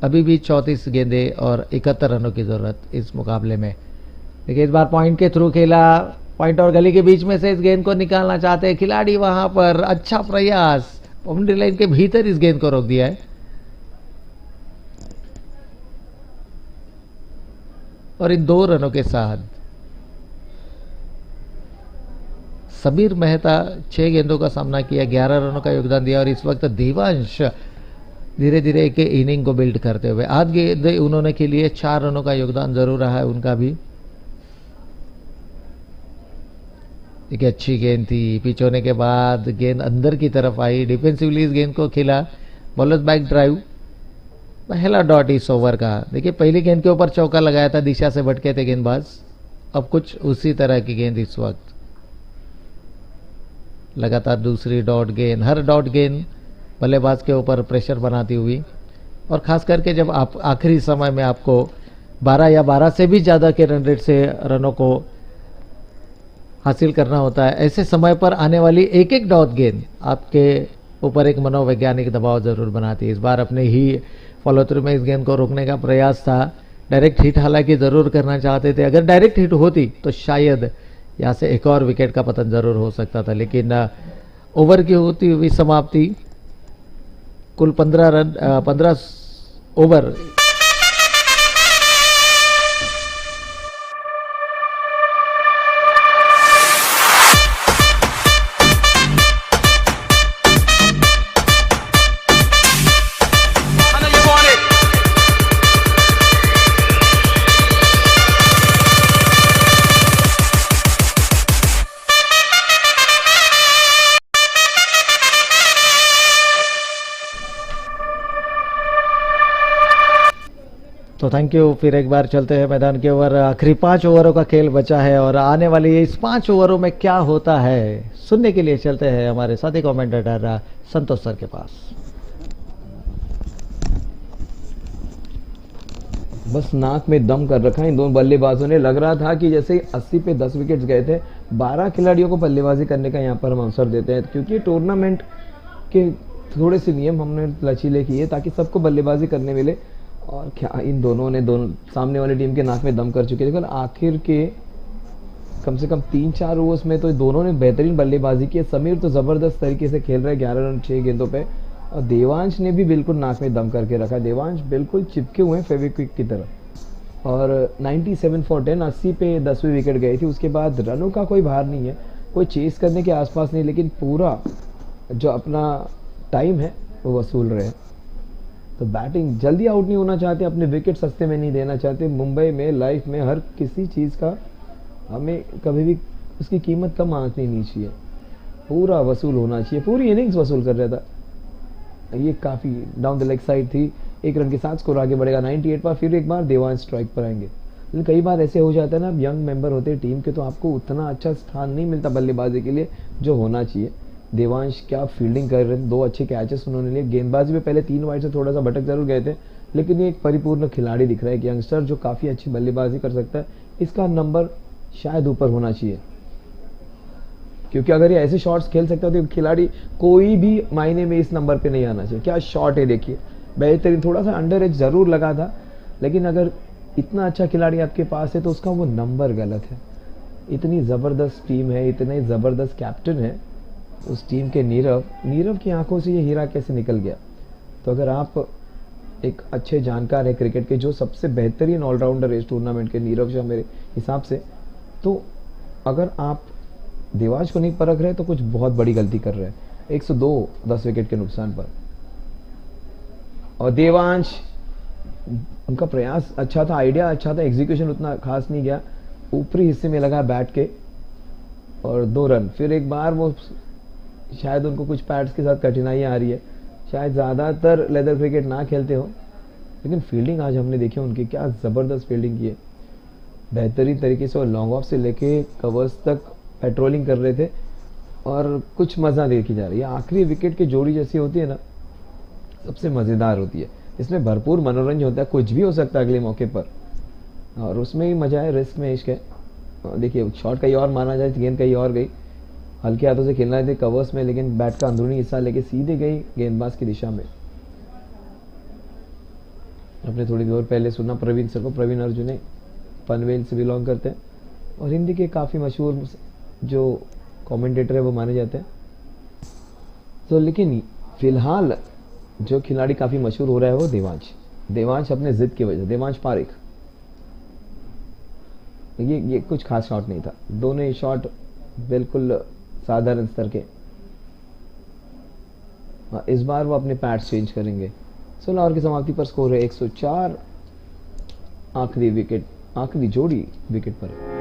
अभी भी 34 गेंदें और 71 रनों की जरूरत इस मुकाबले में। देखिए इस बार पॉइंट के थ्रू खेला, पॉइंट और गली के बीच में से इस गेंद को निकालना चाहते हैं खिलाड़ी, वहां पर अच्छा प्रयास, बाउंड्री लाइन के भीतर इस गेंद को रोक दिया है और इन 2 रनों के साथ सबीर मेहता 6 गेंदों का सामना किया, 11 रनों का योगदान दिया और इस वक्त देवांश धीरे धीरे एक इनिंग को बिल्ड करते हुए, आज गेंद उन्होंने के लिए 4 रनों का योगदान जरूर रहा है उनका भी। देखिए अच्छी गेंद थी, पिच होने के बाद गेंद अंदर की तरफ आई, डिफेंसिवली इस गेंद को खेला, बॉलर्स बैक ड्राइव, पहला डॉट इस ओवर का। देखिए पहली गेंद के ऊपर चौका लगाया था, दिशा से भटके थे गेंदबाज, अब कुछ उसी तरह की गेंद इस वक्त। लगातार दूसरी डॉट गेंद, हर डॉट गेंद बल्लेबाज के ऊपर प्रेशर बनाती हुई, और खास करके जब आप आखिरी समय में आपको 12 या 12 से भी ज़्यादा के रन रेट से रनों को हासिल करना होता है, ऐसे समय पर आने वाली एक एक डॉट गेंद आपके ऊपर एक मनोवैज्ञानिक दबाव जरूर बनाती है। इस बार अपने ही फॉलो थ्रू में इस गेंद को रोकने का प्रयास था, डायरेक्ट हिट हालांकि जरूर करना चाहते थे, अगर डायरेक्ट हिट होती तो शायद यहाँ से एक और विकेट का पतन जरूर हो सकता था, लेकिन ओवर की होती हुई समाप्ति, कुल 15 ओवर तो थैंक यू। फिर एक बार चलते हैं मैदान के ओवर, आखिरी 5 ओवरों का खेल बचा है और आने वाली इस 5 ओवरों में क्या होता है सुनने के लिए चलते हैं हमारे साथी कमेंटेटर संतोष सर के पास। बस नाक में दम कर रखा है इन दोनों बल्लेबाजों ने, लग रहा था कि जैसे 80 पे 10 विकेट्स गए थे, 12 खिलाड़ियों को बल्लेबाजी करने का यहाँ पर हम अवसर देते हैं, क्योंकि टूर्नामेंट के थोड़े से नियम हमने लचीले किए ताकि सबको बल्लेबाजी करने मिले। और क्या इन दोनों ने सामने वाली टीम के नाक में दम कर चुके थे, आखिर के कम से कम 3-4 ओवर्स में तो दोनों ने बेहतरीन बल्लेबाजी की। समीर तो जबरदस्त तरीके से खेल रहे हैं, 11 रन 6 गेंदों पे, और देवांश ने भी बिल्कुल नाक में दम करके रखा। देवांश बिल्कुल चिपके हुए हैं फेविक्विक की तरह। और 97 फॉर 10, 80 पे 10वीं विकेट गई थी। उसके बाद रनों का कोई भार नहीं है, कोई चेस करने के आसपास नहीं, लेकिन पूरा जो अपना टाइम है वो वसूल रहे हैं। तो बैटिंग जल्दी आउट नहीं होना चाहते, अपने विकेट सस्ते में नहीं देना चाहते। मुंबई में लाइफ में हर किसी चीज़ का हमें कभी भी उसकी कीमत कम आंकनी नहीं चाहिए, पूरा वसूल होना चाहिए। पूरी इनिंग्स वसूल कर रहा था। ये काफ़ी डाउन द लेग साइड थी, 1 रन के साथ स्कोर आगे बढ़ेगा 98 पर। फिर एक बार देवांश स्ट्राइक पर आएंगे। लेकिन कई बार ऐसे हो जाता है ना, यंग मेंबर होते हैं टीम के, तो आपको उतना अच्छा स्थान नहीं मिलता बल्लेबाजी के लिए जो होना चाहिए। देवांश क्या फील्डिंग कर रहे हैं, 2 अच्छे कैचेस उन्होंने लिए। गेंदबाजी में पहले 3 वाइड से थोड़ा सा भटक जरूर गए थे, लेकिन ये एक परिपूर्ण खिलाड़ी दिख रहा है, एक यंगस्टर जो काफ़ी अच्छी बल्लेबाजी कर सकता है। इसका नंबर शायद ऊपर होना चाहिए, क्योंकि अगर ये ऐसे शॉट्स खेल सकता है तो खिलाड़ी कोई भी मायने में इस नंबर पे नहीं आना चाहिए। क्या शॉट है देखिए, बेहतरीन, थोड़ा सा अंडर एज जरूर लगा था, लेकिन अगर इतना अच्छा खिलाड़ी आपके पास है तो उसका वो नंबर गलत है। इतनी ज़बरदस्त टीम है, इतने ज़बरदस्त कैप्टन है उस टीम के। नीरव की आंखों से ये हीरा कैसे निकल गया। तो अगर आप एक अच्छे जानकार है क्रिकेट के, जो सबसे बेहतरीन ऑलराउंडर है इस टूर्नामेंट के, नीरव शाह मेरे हिसाब से, तो अगर आप देवांश को नहीं परख रहे तो कुछ बहुत बड़ी गलती कर रहे हैं। 102 10 विकेट के नुकसान पर। और देवांश, उनका प्रयास अच्छा था, आइडिया अच्छा था, एग्जीक्यूशन उतना खास नहीं गया, ऊपरी हिस्से में लगा बैट के और 2 रन। फिर एक बार वो शायद उनको कुछ पैड्स के साथ कठिनाइयां आ रही है, शायद ज़्यादातर लेदर क्रिकेट ना खेलते हो, लेकिन फील्डिंग आज हमने देखी उनकी, क्या ज़बरदस्त फील्डिंग की है, बेहतरीन तरीके से। और लॉन्ग ऑफ से लेके कवर्स तक पेट्रोलिंग कर रहे थे और कुछ मज़ा देखी जा रही है। आखिरी विकेट की जोड़ी जैसी होती है ना, सबसे मज़ेदार होती है, इसमें भरपूर मनोरंजन होता है, कुछ भी हो सकता है अगले मौके पर, और उसमें ही मजा है, रिस्क में इश्क है। देखिए शॉट कहीं और माना जाए, गेंद कहीं और गई, हल्के हाथों से खेलना थे कवर्स में, लेकिन बैट का अंदरूनी हिस्सा लेके सीधे गई गेंदबाज की दिशा में। अपने थोड़ी देर पहले सुना प्रवीण सर को, प्रवीण अर्जुन पनवेल से बिलोंग करते हैं और हिंदी के काफ़ी मशहूर जो कमेंटेटर है वो माने जाते हैं। तो लेकिन फिलहाल जो खिलाड़ी काफ़ी मशहूर हो रहा है वो देवांश अपने जिद की वजह से, देवांश पारेख। ये कुछ खास शॉट नहीं था, दोनों ही शॉट बिल्कुल साधारण स्तर के। इस बार वो अपने पैड्स चेंज करेंगे। 16 ओवर की समाप्ति पर स्कोर है 104। आखिरी जोड़ी विकेट पर है।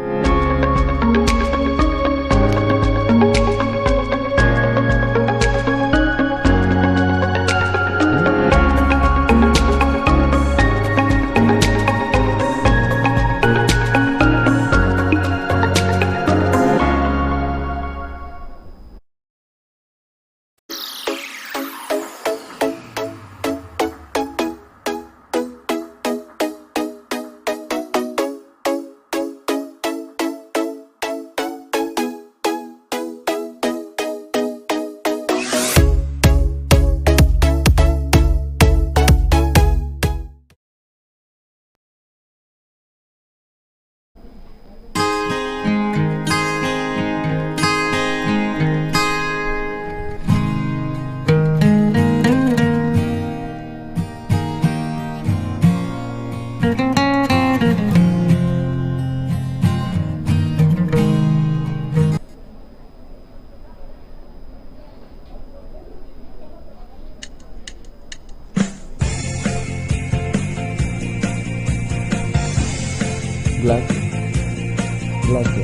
ग्लास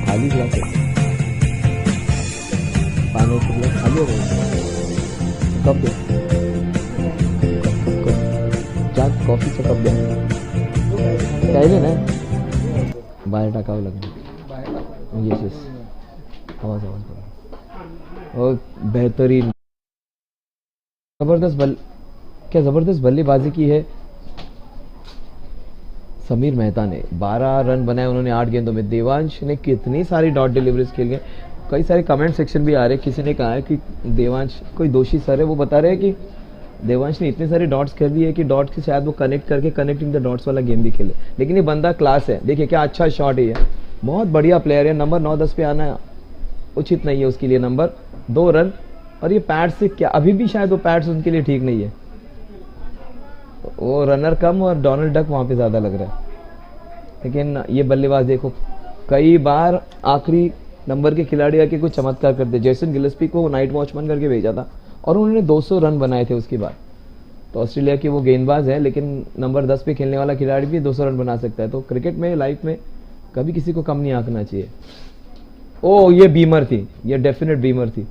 खाली ग्लास पानी का ग्लास खाली हो गया। कप दे, कॉफी से कप दे, पहले ना बाहर टाका लगना। यस आवाज और बेहतरीन जबरदस्त बल्लेबाजी की है समीर मेहता ने। 12 रन बनाए उन्होंने 8 गेंदों में। देवांश ने कितनी सारी डॉट डिलीवरीज खेल गए। कई सारे कमेंट सेक्शन भी आ रहे हैं, किसी ने कहा है कि देवांश कोई दोषी सर है, वो बता रहे हैं कि देवांश ने इतने सारे डॉट्स खेल दिए कि डॉट्स के शायद वो कनेक्ट करके कनेक्टिंग द डॉट्स वाला गेम भी खेले। लेकिन ये बंदा क्लास है, देखिए क्या अच्छा शॉट है, बहुत बढ़िया प्लेयर है। नंबर 9-10 पे आना उचित नहीं है उसके लिए। नंबर 2 रन, और ये पैड्स से क्या, अभी भी शायद वो पैड्स उनके लिए ठीक नहीं है, वो रनर कम और डोनाल्ड डक वहां पे ज्यादा लग रहा है। लेकिन ये बल्लेबाज देखो, कई बार आखिरी नंबर के खिलाड़ी आके कुछ चमत्कार करते। जैसन गिलेस्पी को नाइट वॉचमैन करके भेजा था और उन्होंने 200 रन बनाए थे उसके बाद। तो ऑस्ट्रेलिया के वो गेंदबाज है, लेकिन नंबर 10 पे खेलने वाला खिलाड़ी भी 200 रन बना सकता है। तो क्रिकेट में, लाइफ में कभी किसी को कम नहीं आंकना चाहिए। ओ ये बीमर थी, ये डेफिनेट बीमर थी।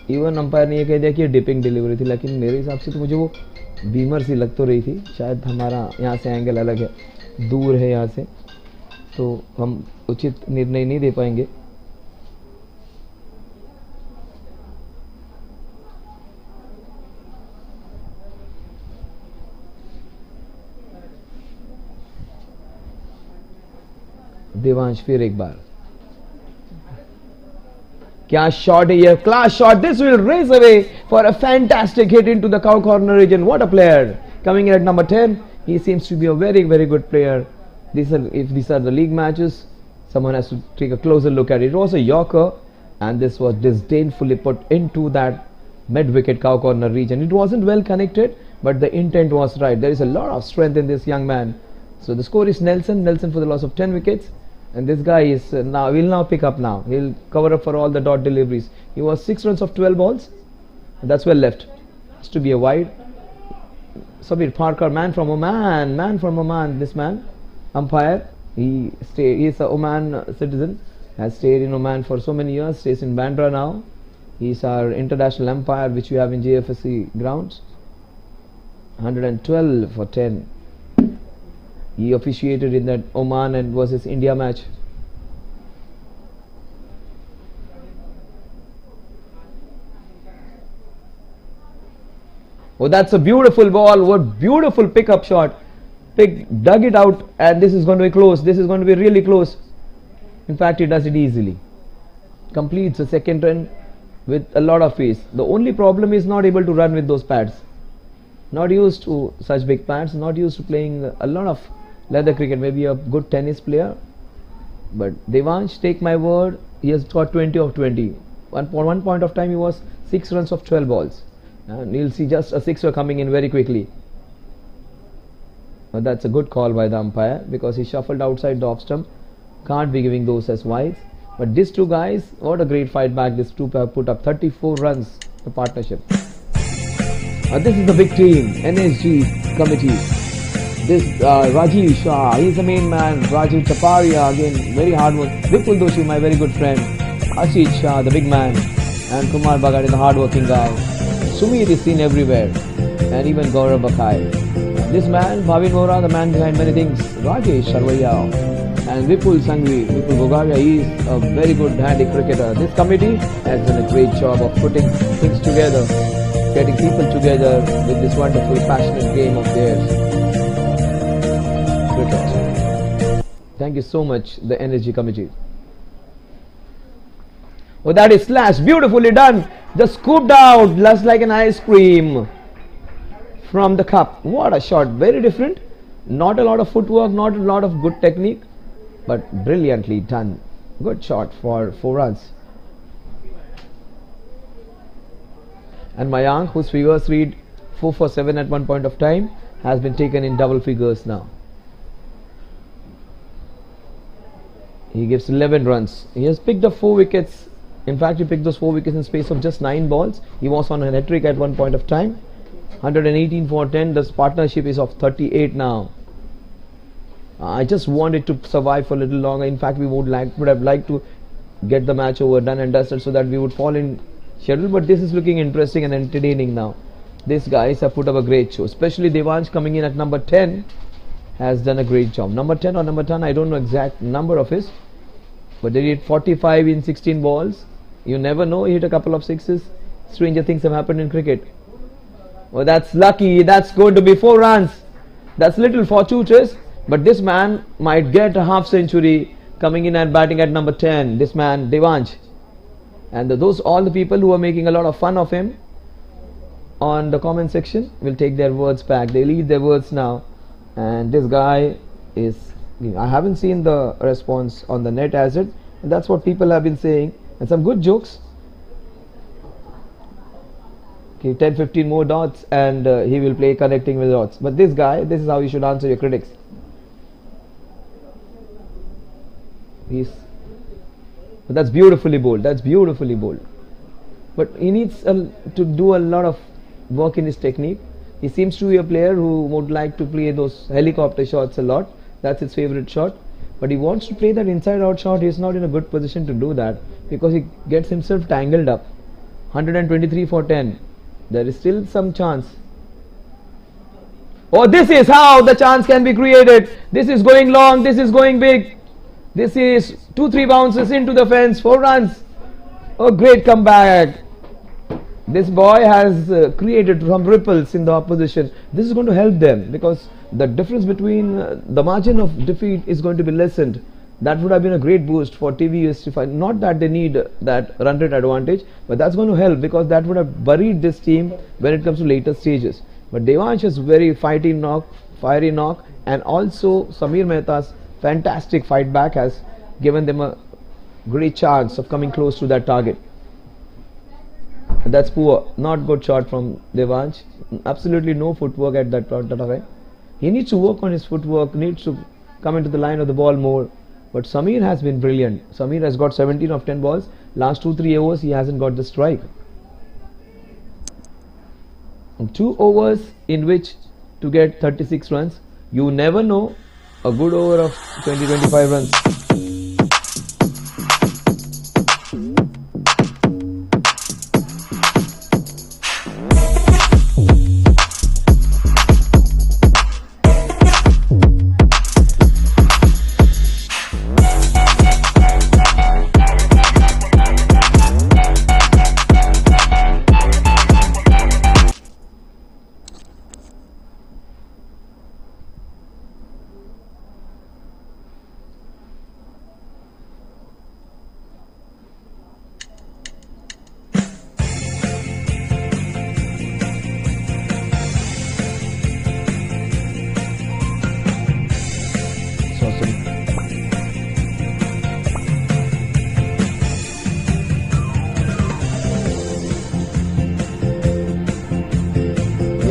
इवन अंपायर ने ये कह दिया कि ये डिपिंग डिलीवरी थी, लेकिन मेरे हिसाब से तो मुझे वो बीमर सी लग तो रही थी। शायद हमारा यहाँ से एंगल अलग है, दूर है यहाँ से, तो हम उचित निर्णय नहीं दे पाएंगे। देवांश फिर एक बार, क्या शॉट है ये, class shot. This will race away for a fantastic hit into the cow corner region. What a player coming in at number 10. He seems to be a very, very good player. If these are the league matches, someone has to take a closer look at it. It was a Yorker, and this was disdainfully put into that mid-wicket cow corner region. It wasn't well connected, but the intent was right. There is a lot of strength in this young man. So the score is Nelson for the loss of 10 wickets, and this guy is will now pick up now. He'll cover up for all the dot deliveries. He was 6 runs of 12 balls, and that's well left. Has to be a wide. Sabir Parker, man from Oman. This man, umpire. He's a Oman citizen. Has stayed in Oman for so many years. Stays in Bandra now. He's our international umpire, which we have in JFSC grounds. 112 for 10. He officiated in that Oman and versus India match. Oh, that's a beautiful ball. What beautiful pickup shot. Dug it out, and this is going to be close. This is going to be really close. In fact, he does it easily. Completes the second run with a lot of ease. The only problem is not able to run with those pads. Not used to such big pads. Not used to playing a lot of leather cricket. Maybe a good tennis player. But Devansh, take my word, he has got 20 of 20. One point of time he was 6 runs of 12 balls. And you'll see just a sixer coming in very quickly. But that's a good call by the umpire, because he shuffled outside the off stump. Can't be giving those as wides. But these two guys, what a great fight back. These two have put up 34 runs, the partnership. This is the big team, NSG committee. This Rajiv Shah, he's the main man. Rajiv Chaparia, again very hard work. Vipul Doshi, my very good friend. Ashit Shah, the big man. And Kumar Bhagat is the hard working guy. Sumit is seen everywhere. And even Gaurav Bakai. This man, Bhavin Vora, the man behind many things. Rajesh Sharvaiya. And Vipul Sangvi, Vipul Gogaria, he is a very good handy cricketer. This committee has done a great job of putting things together, getting people together with this wonderful, passionate game of theirs. Cricket. Thank you so much, the Energy Committee. Oh, that is slashed, beautifully done. Just scooped out, just like an ice cream from the cup. What a shot, very different. Not a lot of footwork, not a lot of good technique, but brilliantly done. Good shot for 4 runs. And Mayank, whose figures read 4 for 7 at one point of time, has been taken in double figures now. He gives 11 runs. He has picked up 4 wickets. In fact, he picked those 4 wickets in space of just 9 balls. He was on a hat-trick at one point of time. 118 for 10. This partnership is of 38 now. I just wanted to survive for a little longer. In fact, we would have liked to get the match over, done and dusted, so that we would fall in schedule. But this is looking interesting and entertaining now. These guys have put up a great show. Especially Devansh, coming in at number 10, has done a great job. Number 10 or number 10, I don't know exact number of his, but they did 45 in 16 balls. You never know. He hit a couple of sixes. Stranger things have happened in cricket. Oh, that's lucky. That's going to be 4 runs. That's little fortuitous. But this man might get a half century coming in and batting at number 10. This man, Devansh. And all the people who are making a lot of fun of him on the comment section will take their words back. They leave their words now. And this guy is, I haven't seen the response on the net as it. And that's what people have been saying. And some good jokes. Okay, 10-15 more dots and he will play connecting with dots. But this guy, this is how you should answer your critics. But that's beautifully bowled. That's beautifully bowled. But he needs to do a lot of work in his technique. He seems to be a player who would like to play those helicopter shots a lot. That's his favorite shot. But he wants to play that inside out shot. He is not in a good position to do that, because he gets himself tangled up. 123 for 10. There is still some chance. Oh, this is how the chance can be created. This is going long. This is going big. This is 2-3 bounces into the fence, 4 runs. Oh, great comeback. This boy has created some ripples in the opposition. This is going to help them, because the difference between the margin of defeat is going to be lessened. That would have been a great boost for TVS. Not that they need that run rate advantage, but that's going to help, because that would have buried this team when it comes to later stages. But Devansh is very fiery knock, and also Samir Mehta's fantastic fight back has given them a great chance of coming close to that target. That's poor, not good shot from Devansh. Absolutely no footwork at that time. He needs to work on his footwork, needs to come into the line of the ball more. But Samir has been brilliant. Samir has got 17 of 10 balls. Last 2-3 overs he hasn't got the strike. 2 overs in which to get 36 runs. You never know. A good over of 20-25 runs.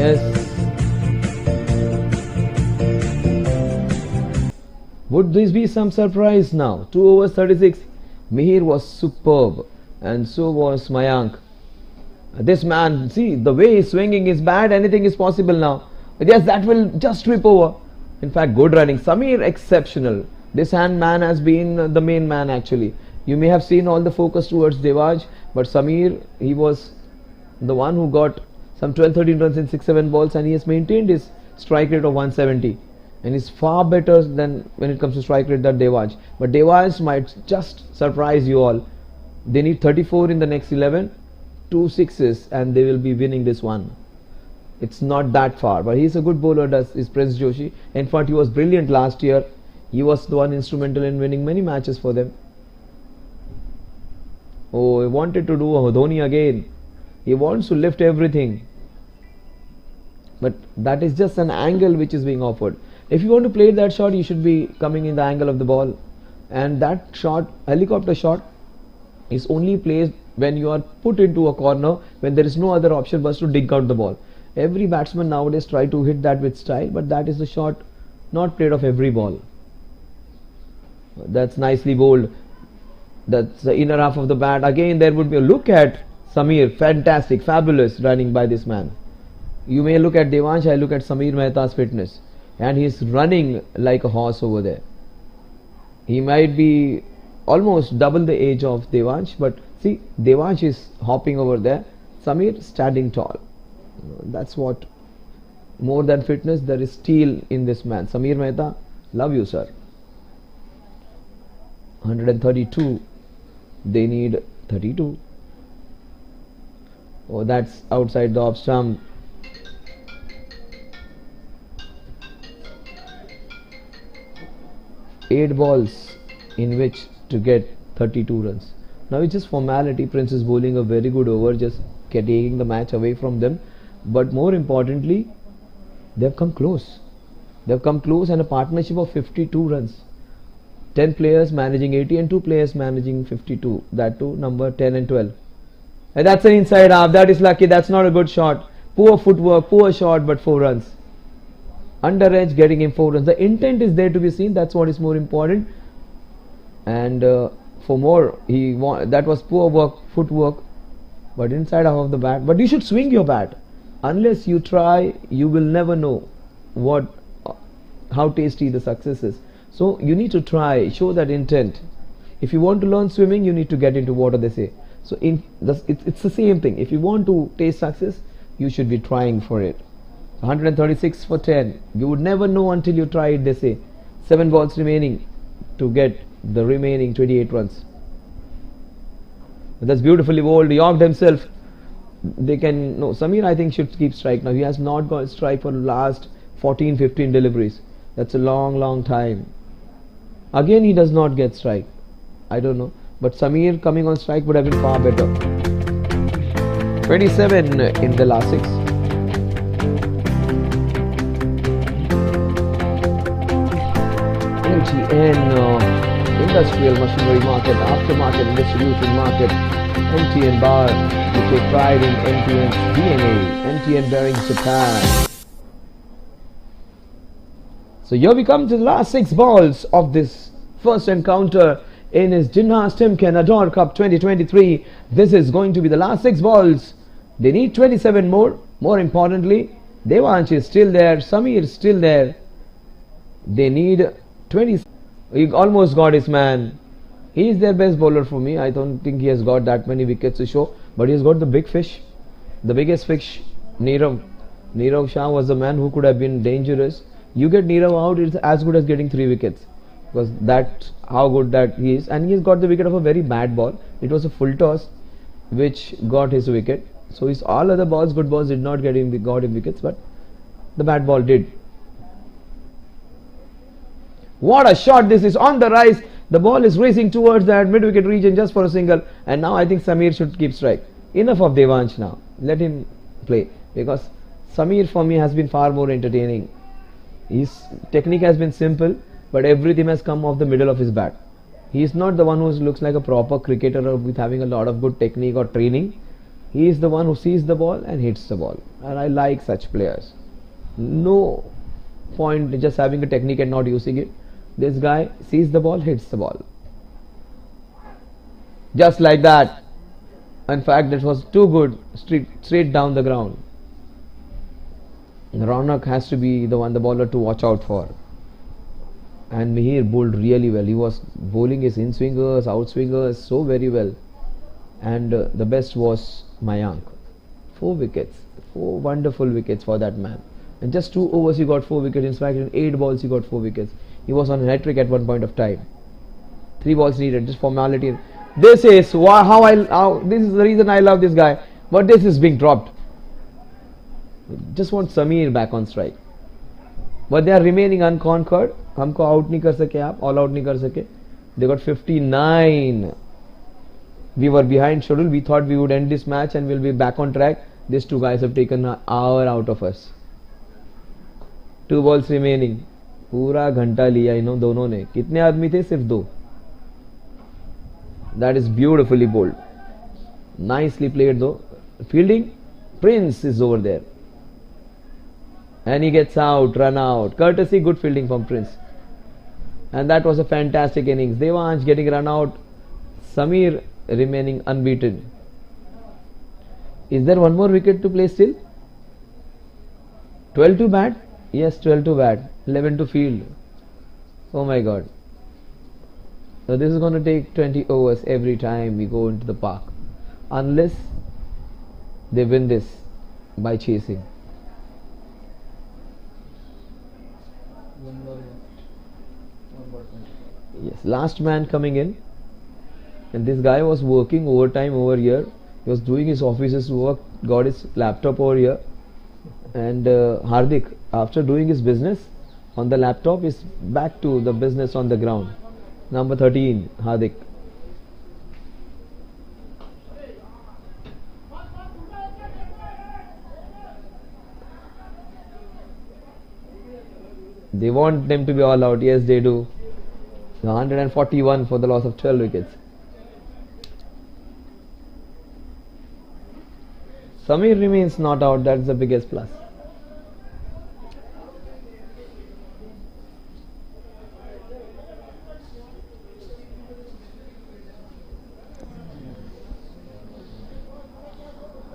Yes. Would this be some surprise now? 2 overs 36. Mihir was superb and so was Mayank. This man, see the way he's swinging his bat, anything is possible now. Yes, that will just trip over. In fact, good running. Samir exceptional. This hand man has been the main man actually. You may have seen all the focus towards Devaj, but Samir, he was the one who got some 12-13 runs in 6-7 balls, and he has maintained his strike rate of 170, and is far better than when it comes to strike rate than Devaj. But Devaj might just surprise you all. They need 34 in the next 11, 2 sixes, and they will be winning this one. It's not that far, but he's a good bowler, is Prince Joshi. In fact, he was brilliant last year. He was the one instrumental in winning many matches for them. Oh, he wanted to do a Dhoni again. He wants to lift everything. But that is just an angle which is being offered. If you want to play that shot, you should be coming in the angle of the ball. And that shot, helicopter shot, is only played when you are put into a corner, when there is no other option but to dig out the ball. Every batsman nowadays try to hit that with style, but that is the shot not played of every ball. That's nicely bowled. That's the inner half of the bat. Again, there would be a look at Samir. Fantastic, fabulous running by this man. You may look at Devansh, I look at Samir Mehta's fitness, and he's running like a horse over there. He might be almost double the age of Devansh, but see, Devansh is hopping over there, Samir standing tall. That's what, more than fitness, there is steel in this man. Samir Mehta, love you, sir. 132, they need 32. Oh, that's outside the off stump. Eight balls in which to get 32 runs. Now it's just formality. Prince is bowling a very good over, just taking the match away from them. But more importantly, they have come close. They have come close, and a partnership of 52 runs. 10 players managing 80 and 2 players managing 52. That too, number 10 and 12. And that's an inside half. That is lucky. That's not a good shot. Poor footwork, poor shot, but 4 runs. Under edge, getting him 4 runs. The intent is there to be seen. That's what is more important. And for more, that was poor work, footwork, but inside half of the bat. But you should swing your bat. Unless you try, you will never know how tasty the success is. So you need to try, show that intent. If you want to learn swimming, you need to get into water, they say. So it's the same thing. If you want to taste success, you should be trying for it. 136 for 10. You would never know until you try it, they say. 7 balls remaining to get the remaining 28 runs. That's beautifully bowled. Yorked himself. Samir, I think, should keep strike now. He has not got strike for the last 14-15 deliveries. That's a long time. Again, he does not get strike. I don't know. But Samir coming on strike would have been far better. 27 in the last 6. MTN Industrial Machinery Market, Aftermarket and Distribution Market, MTN Bar. We take pride in MTN's DNA. MTN Bearings Japan. So here we come to the last 6 balls of this first encounter in his Jinharsh Timken Ador Cup 2023. This is going to be the last 6 balls. They need 27 more. More importantly, Devansh is still there, Samir is still there. They need 20. He almost got his man. He is their best bowler for me. I don't think he has got that many wickets to show, but he has got the big fish, the biggest fish, Nirav. Nirav Shah was the man who could have been dangerous. You get Nirav out, it's as good as getting 3 wickets, because that's how good that he is. And he has got the wicket of a very bad ball. It was a full toss which got his wicket. So his all other balls, good balls, did not get him wickets, but the bad ball did. What a shot this is, on the rise. The ball is racing towards that mid-wicket region just for a single. And now I think Samir should keep strike. Enough of Devansh now. Let him play. Because Samir for me has been far more entertaining. His technique has been simple, but everything has come off the middle of his bat. He is not the one who looks like a proper cricketer or with having a lot of good technique or training. He is the one who sees the ball and hits the ball. And I like such players. No point just having a technique and not using it. This guy sees the ball, hits the ball. Just like that. In fact, that was too good. Straight down the ground. Raunak has to be the bowler to watch out for. And Mihir bowled really well. He was bowling his in-swingers, out-swingers so very well. And the best was Mayank. 4 wickets. 4 wonderful wickets for that man. And just 2 overs he got 4 wickets. In fact, in 8 balls he got 4 wickets. He was on a hat-trick at one point of time. 3 balls needed, just formality. This is this is the reason I love this guy. But this is being dropped. Just want Samir back on strike. But they are remaining unconquered. हमको out नहीं कर सके आप, all out नहीं कर सके. They got 59. We were behind schedule. We thought we would end this match and we'll be back on track. These 2 guys have taken an hour out of us. 2 balls remaining. पूरा घंटा लिया इन दोनों ने. कितने आदमी थे? सिर्फ 2. That is beautifully bowled. Nicely played though. Fielding, Prince is over there. And he gets out, run out. Courtesy, good fielding from Prince. And that was a fantastic innings. Devansh getting run out. Samir remaining unbeaten. Is there one more wicket to play still? 12 to bat? Yes, 12 to bat. 11 to field. Oh my god. So this is going to take 20 overs every time we go into the park. Unless they win this by chasing. Yes, last man coming in. And this guy was working overtime over here. He was doing his office's work, got his laptop over here. And Hardik, after doing his business on the laptop, is back to the business on the ground. Number 13, Hardik. They want them to be all out. Yes, they do. 141 for the loss of 12 wickets. Samir remains not out. That's the biggest plus.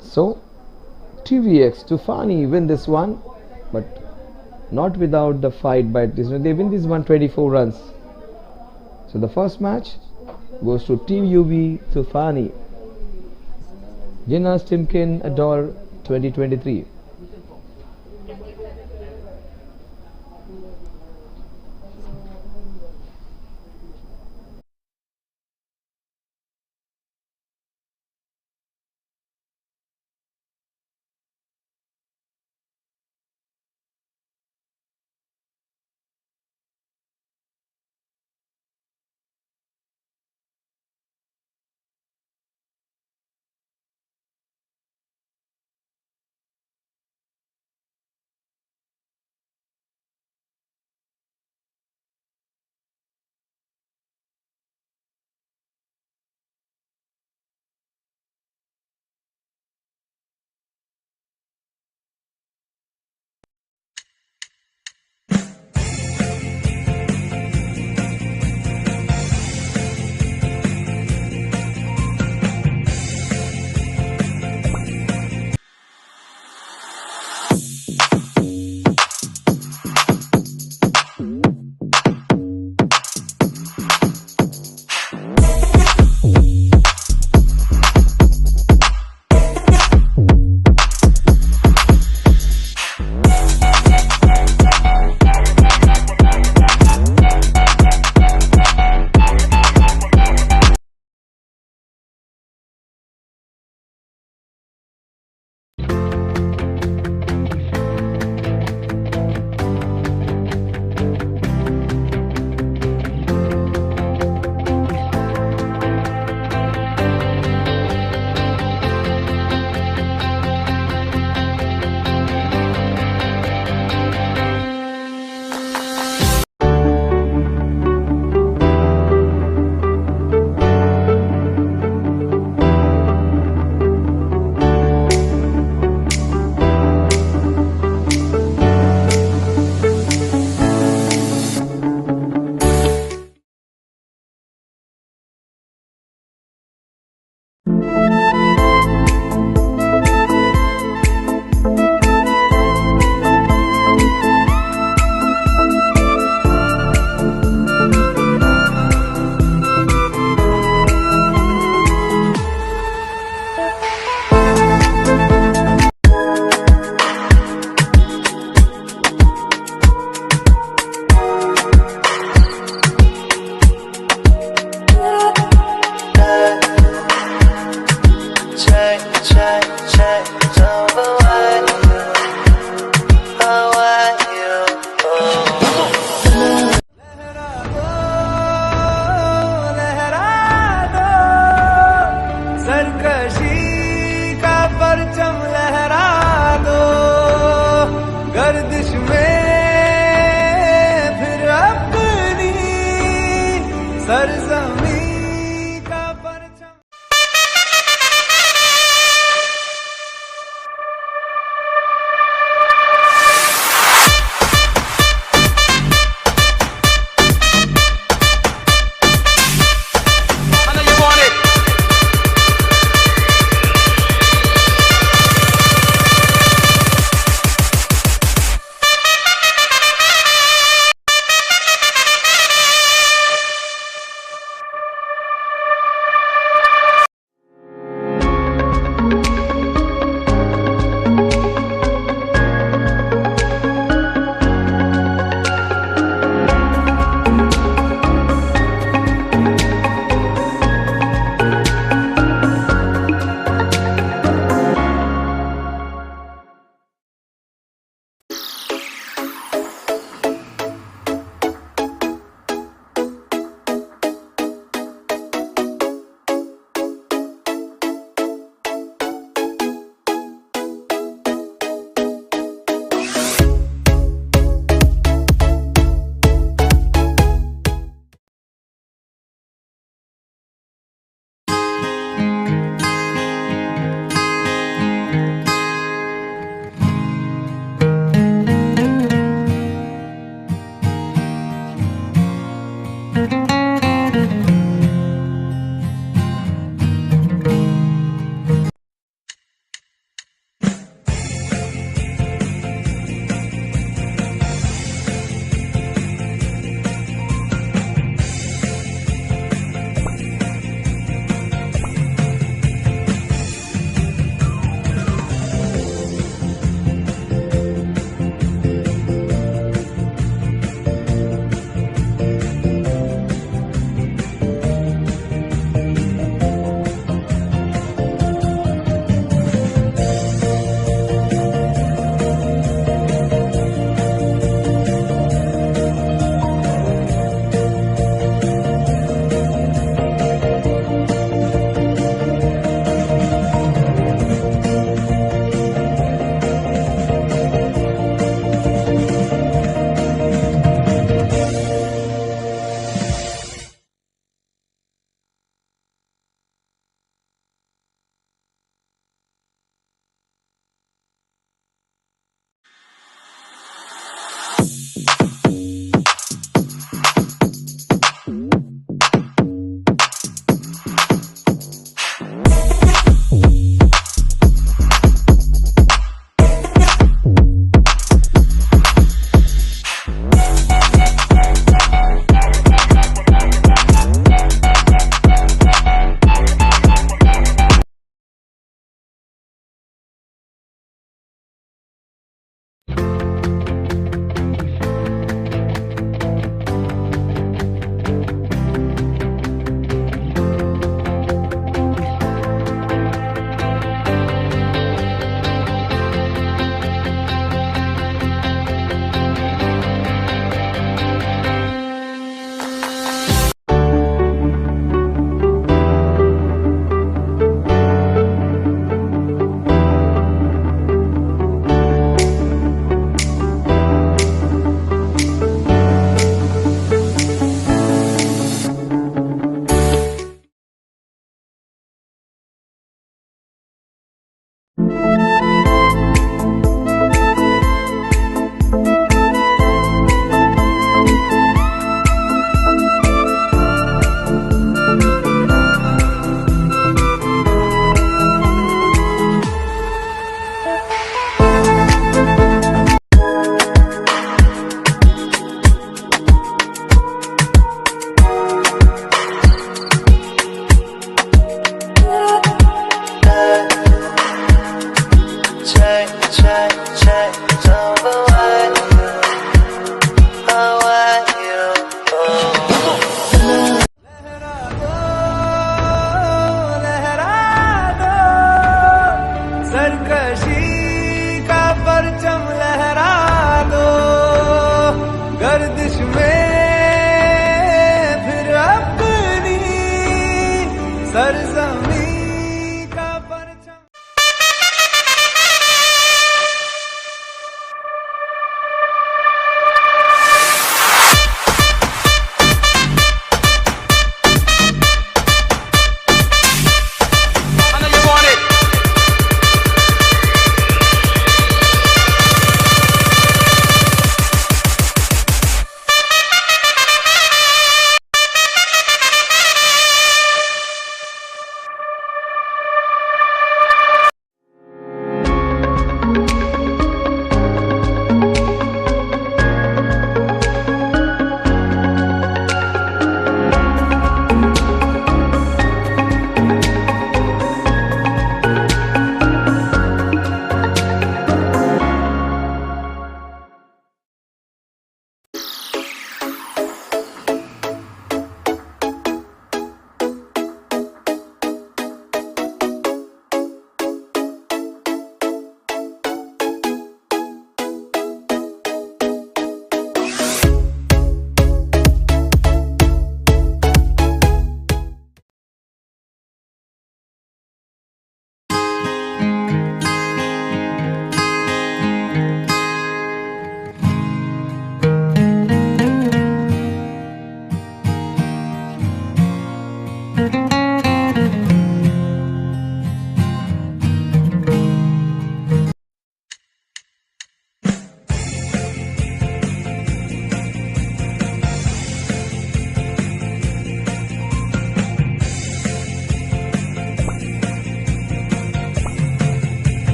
So, TVX, Tufani win this one, but not without the fight by this one. They win this one 24 runs. So the first match goes to Team UB Tufani. Jinharsh Timken Ador 2023.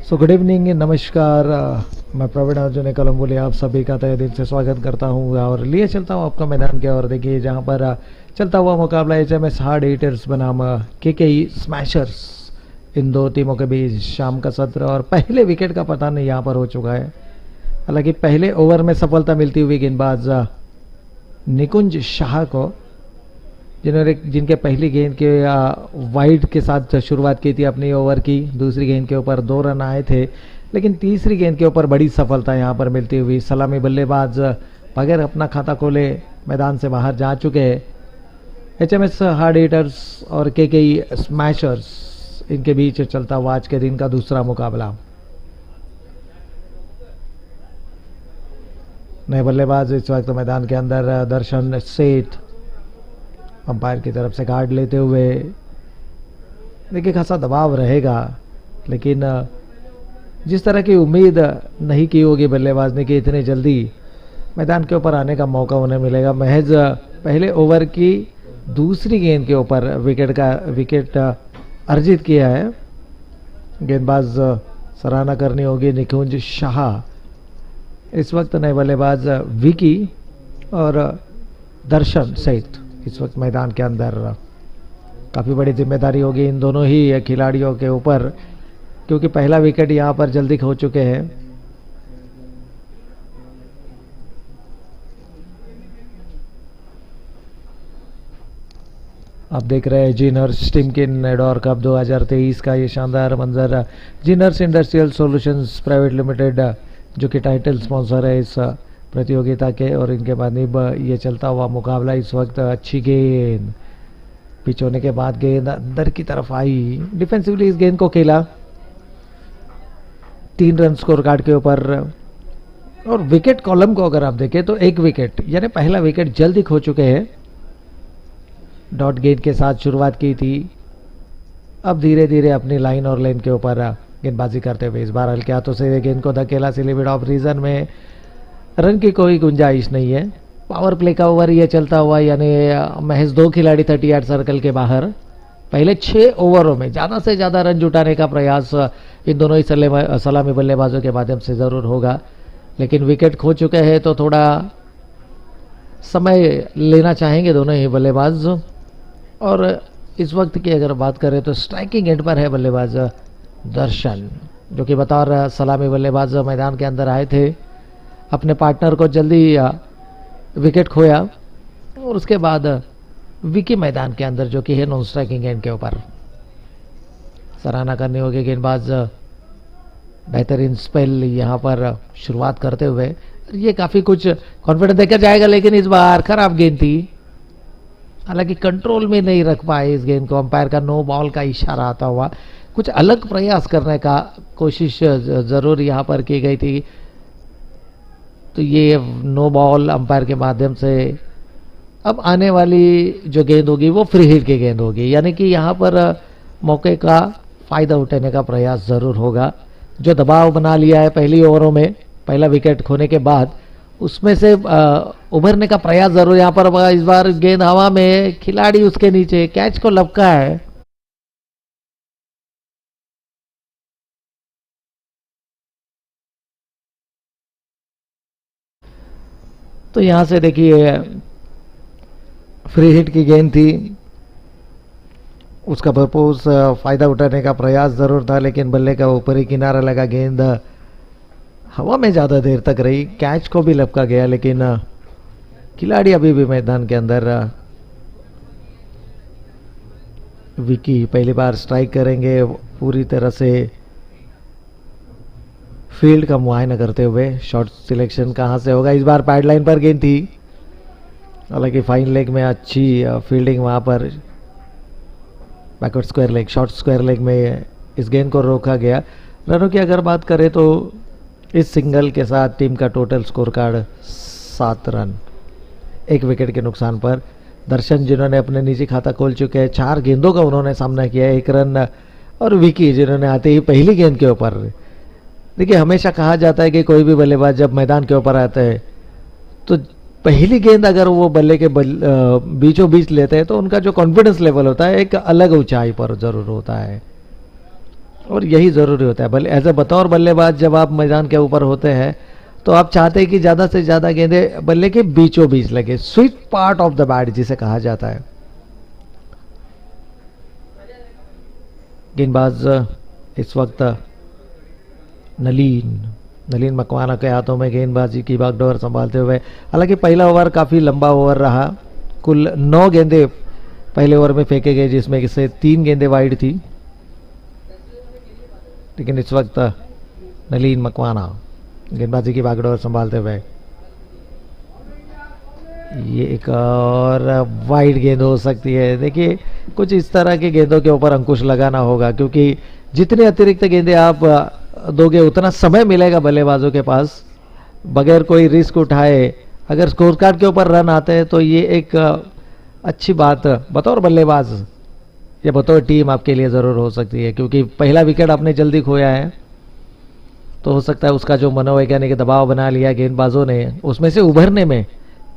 So good evening, नमस्कार। मैं प्रवीण अर्जुन कलम्बोली आप सभी का तहे दिल से स्वागत करता हूं और लिए चलता हूं आपका मैदान के। और देखिए जहां पर चलता हुआ मुकाबला HMS हार्ड हिटर्स बनाम KKE स्मैशर्स, इन दो टीमों के बीच शाम का सत्र और पहले विकेट का पतन यहां पर हो चुका है। हालांकि पहले ओवर में सफलता मिलती हुई गेंदबाज निकुंज शाह को, जिनके पहली गेंद के वाइड के साथ शुरुआत की थी अपनी ओवर की। दूसरी गेंद के ऊपर 2 रन आए थे, लेकिन तीसरी गेंद के ऊपर बड़ी सफलता यहां पर मिलती हुई सलामी बल्लेबाज बगैर अपना खाता खोले मैदान से बाहर जा चुके हैं। HMS हार्ड हिटर्स और KKE स्मैशर्स, इनके बीच चलता हुआ आज के दिन का दूसरा मुकाबला। नए बल्लेबाज इस वक्त मैदान के अंदर दर्शन सेठ अंपायर की तरफ से गार्ड लेते हुए। देखिए खासा दबाव रहेगा, लेकिन जिस तरह की उम्मीद नहीं की होगी बल्लेबाज ने कि इतने जल्दी मैदान के ऊपर आने का मौका उन्हें मिलेगा। महज पहले ओवर की दूसरी गेंद के ऊपर विकेट अर्जित किया है। गेंदबाज सराहना करनी होगी निकुंज शाह। इस वक्त नए बल्लेबाज विकी और दर्शन सेठ इस वक्त मैदान के अंदर। काफ़ी बड़ी जिम्मेदारी होगी इन दोनों ही खिलाड़ियों के ऊपर, क्योंकि पहला विकेट यहां पर जल्दी खो चुके हैं। आप देख रहे हैं जिनहर्श टिमकिन एडोर कप 2023 का ये शानदार मंजर। जिनहर्श इंडस्ट्रियल सॉल्यूशंस प्राइवेट लिमिटेड, जो कि टाइटल स्पॉन्सर है इस प्रतियोगिता के, और इनके बानिब ये चलता हुआ मुकाबला। इस वक्त अच्छी गेंद पिच होने के बाद गेंद अंदर की तरफ आई, डिफेंसिवली इस गेंद को खेला। 3 रन स्कोर कार्ड के ऊपर। और विकेट कॉलम को अगर आप देखें तो 1 विकेट, यानी पहला विकेट जल्दी खो चुके हैं। डॉट गेंद के साथ शुरुआत की थी, अब धीरे धीरे अपनी लाइन और लेन के ऊपर गेंदबाजी करते हुए इस बार हल्के हाथों से गेंद को धकेला। सिलीमिड ऑफ रीजन में रन की कोई गुंजाइश नहीं है। पावर प्ले का ओवर ये चलता हुआ, यानी महज 2 खिलाड़ी 38 सर्कल के बाहर। पहले 6 ओवरों में ज़्यादा से ज़्यादा रन जुटाने का प्रयास इन दोनों ही सलामी बल्लेबाजों के माध्यम से ज़रूर होगा, लेकिन विकेट खो चुके हैं तो थोड़ा समय लेना चाहेंगे दोनों ही बल्लेबाज। और इस वक्त की अगर बात करें तो स्ट्राइकिंग एंड पर है बल्लेबाज दर्शन, जो कि बतौर सलामी बल्लेबाज मैदान के अंदर आए थे। अपने पार्टनर को जल्दी विकेट खोया और उसके बाद विकी मैदान के अंदर, जो कि है नॉन स्ट्राइकिंग एंड के ऊपर। सराहना करनी होगी गेंदबाज बेहतरीन स्पेल यहां पर शुरुआत करते हुए। ये काफ़ी कुछ कॉन्फिडेंस देकर जाएगा, लेकिन इस बार खराब गेंद थी। हालांकि कंट्रोल में नहीं रख पाए इस गेंद को। अंपायर का नो बॉल का इशारा आता हुआ कुछ अलग प्रयास करने का कोशिश ज़रूर यहां पर की गई थी। तो ये नो बॉल अंपायर के माध्यम से अब आने वाली जो गेंद होगी वो फ्री हिट की गेंद होगी, यानी कि यहाँ पर मौके का फ़ायदा उठाने का प्रयास ज़रूर होगा। जो दबाव बना लिया है पहली ओवरों में पहला विकेट खोने के बाद, उसमें से उभरने का प्रयास ज़रूर यहाँ पर होगा। इस बार गेंद हवा में, खिलाड़ी उसके नीचे, कैच को लपका है। तो यहाँ से देखिए फ्री हिट की गेंद थी, उसका भरपूर फायदा उठाने का प्रयास जरूर था, लेकिन बल्ले का ऊपरी किनारा लगा। गेंद हवा में ज़्यादा देर तक रही, कैच को भी लपका गया, लेकिन खिलाड़ी अभी भी मैदान के अंदर। विकी पहली बार स्ट्राइक करेंगे, पूरी तरह से फील्ड का मुआयना करते हुए। शॉट सिलेक्शन कहां से होगा, इस बार पैड लाइन पर गेंद थी। हालांकि फाइन लेग में अच्छी फील्डिंग वहां पर, backward square leg, short square leg में इस गेंद को रोका गया। रनों की अगर बात करें तो इस सिंगल के साथ टीम का total score card 7 run, 1 wicket के नुकसान पर। दर्शन जिन्होंने अपने निजी खाता खोल चुके हैं, 4 गेंदों का उन्होंने सामना किया, 1 रन। और विकी जिन्होंने आते ही पहली गेंद के ऊपर, देखिए हमेशा कहा जाता है कि कोई भी बल्लेबाज जब मैदान के ऊपर आता है तो पहली गेंद अगर वो बल्ले के बीचों बीच लेते हैं तो उनका जो कॉन्फिडेंस लेवल होता है एक अलग ऊंचाई पर जरूर होता है। और यही ज़रूरी होता है। बल्ले एज ए बतौर बल्लेबाज जब आप मैदान के ऊपर होते हैं तो आप चाहते हैं कि ज़्यादा से ज़्यादा गेंदें बल्ले के बीचों बीच लगे, sweet part of the bat जिसे कहा जाता है। गेंदबाज इस वक्त नलीन मकवाना के हाथों में गेंदबाजी की बागडोर संभालते हुए। हालांकि पहला ओवर काफ़ी लंबा ओवर रहा, कुल 9 गेंदें पहले ओवर में फेंके गए जिसमें से 3 गेंदें वाइड थी। लेकिन इस वक्त नलीन मकवाना गेंदबाजी की बागडोर संभालते हुए, ये एक और वाइड गेंद हो सकती है। देखिए कुछ इस तरह की गेंदों के ऊपर अंकुश लगाना होगा, क्योंकि जितने अतिरिक्त गेंदें आप दोगे उतना समय मिलेगा बल्लेबाजों के पास बगैर कोई रिस्क उठाए। अगर स्कोर कार्ड के ऊपर रन आते हैं तो ये एक अच्छी बात बतौर बल्लेबाज या बतौर टीम आपके लिए ज़रूर हो सकती है, क्योंकि पहला विकेट आपने जल्दी खोया है तो हो सकता है उसका जो मनोवैज्ञानिक दबाव बना लिया गेंदबाजों ने उसमें से उभरने में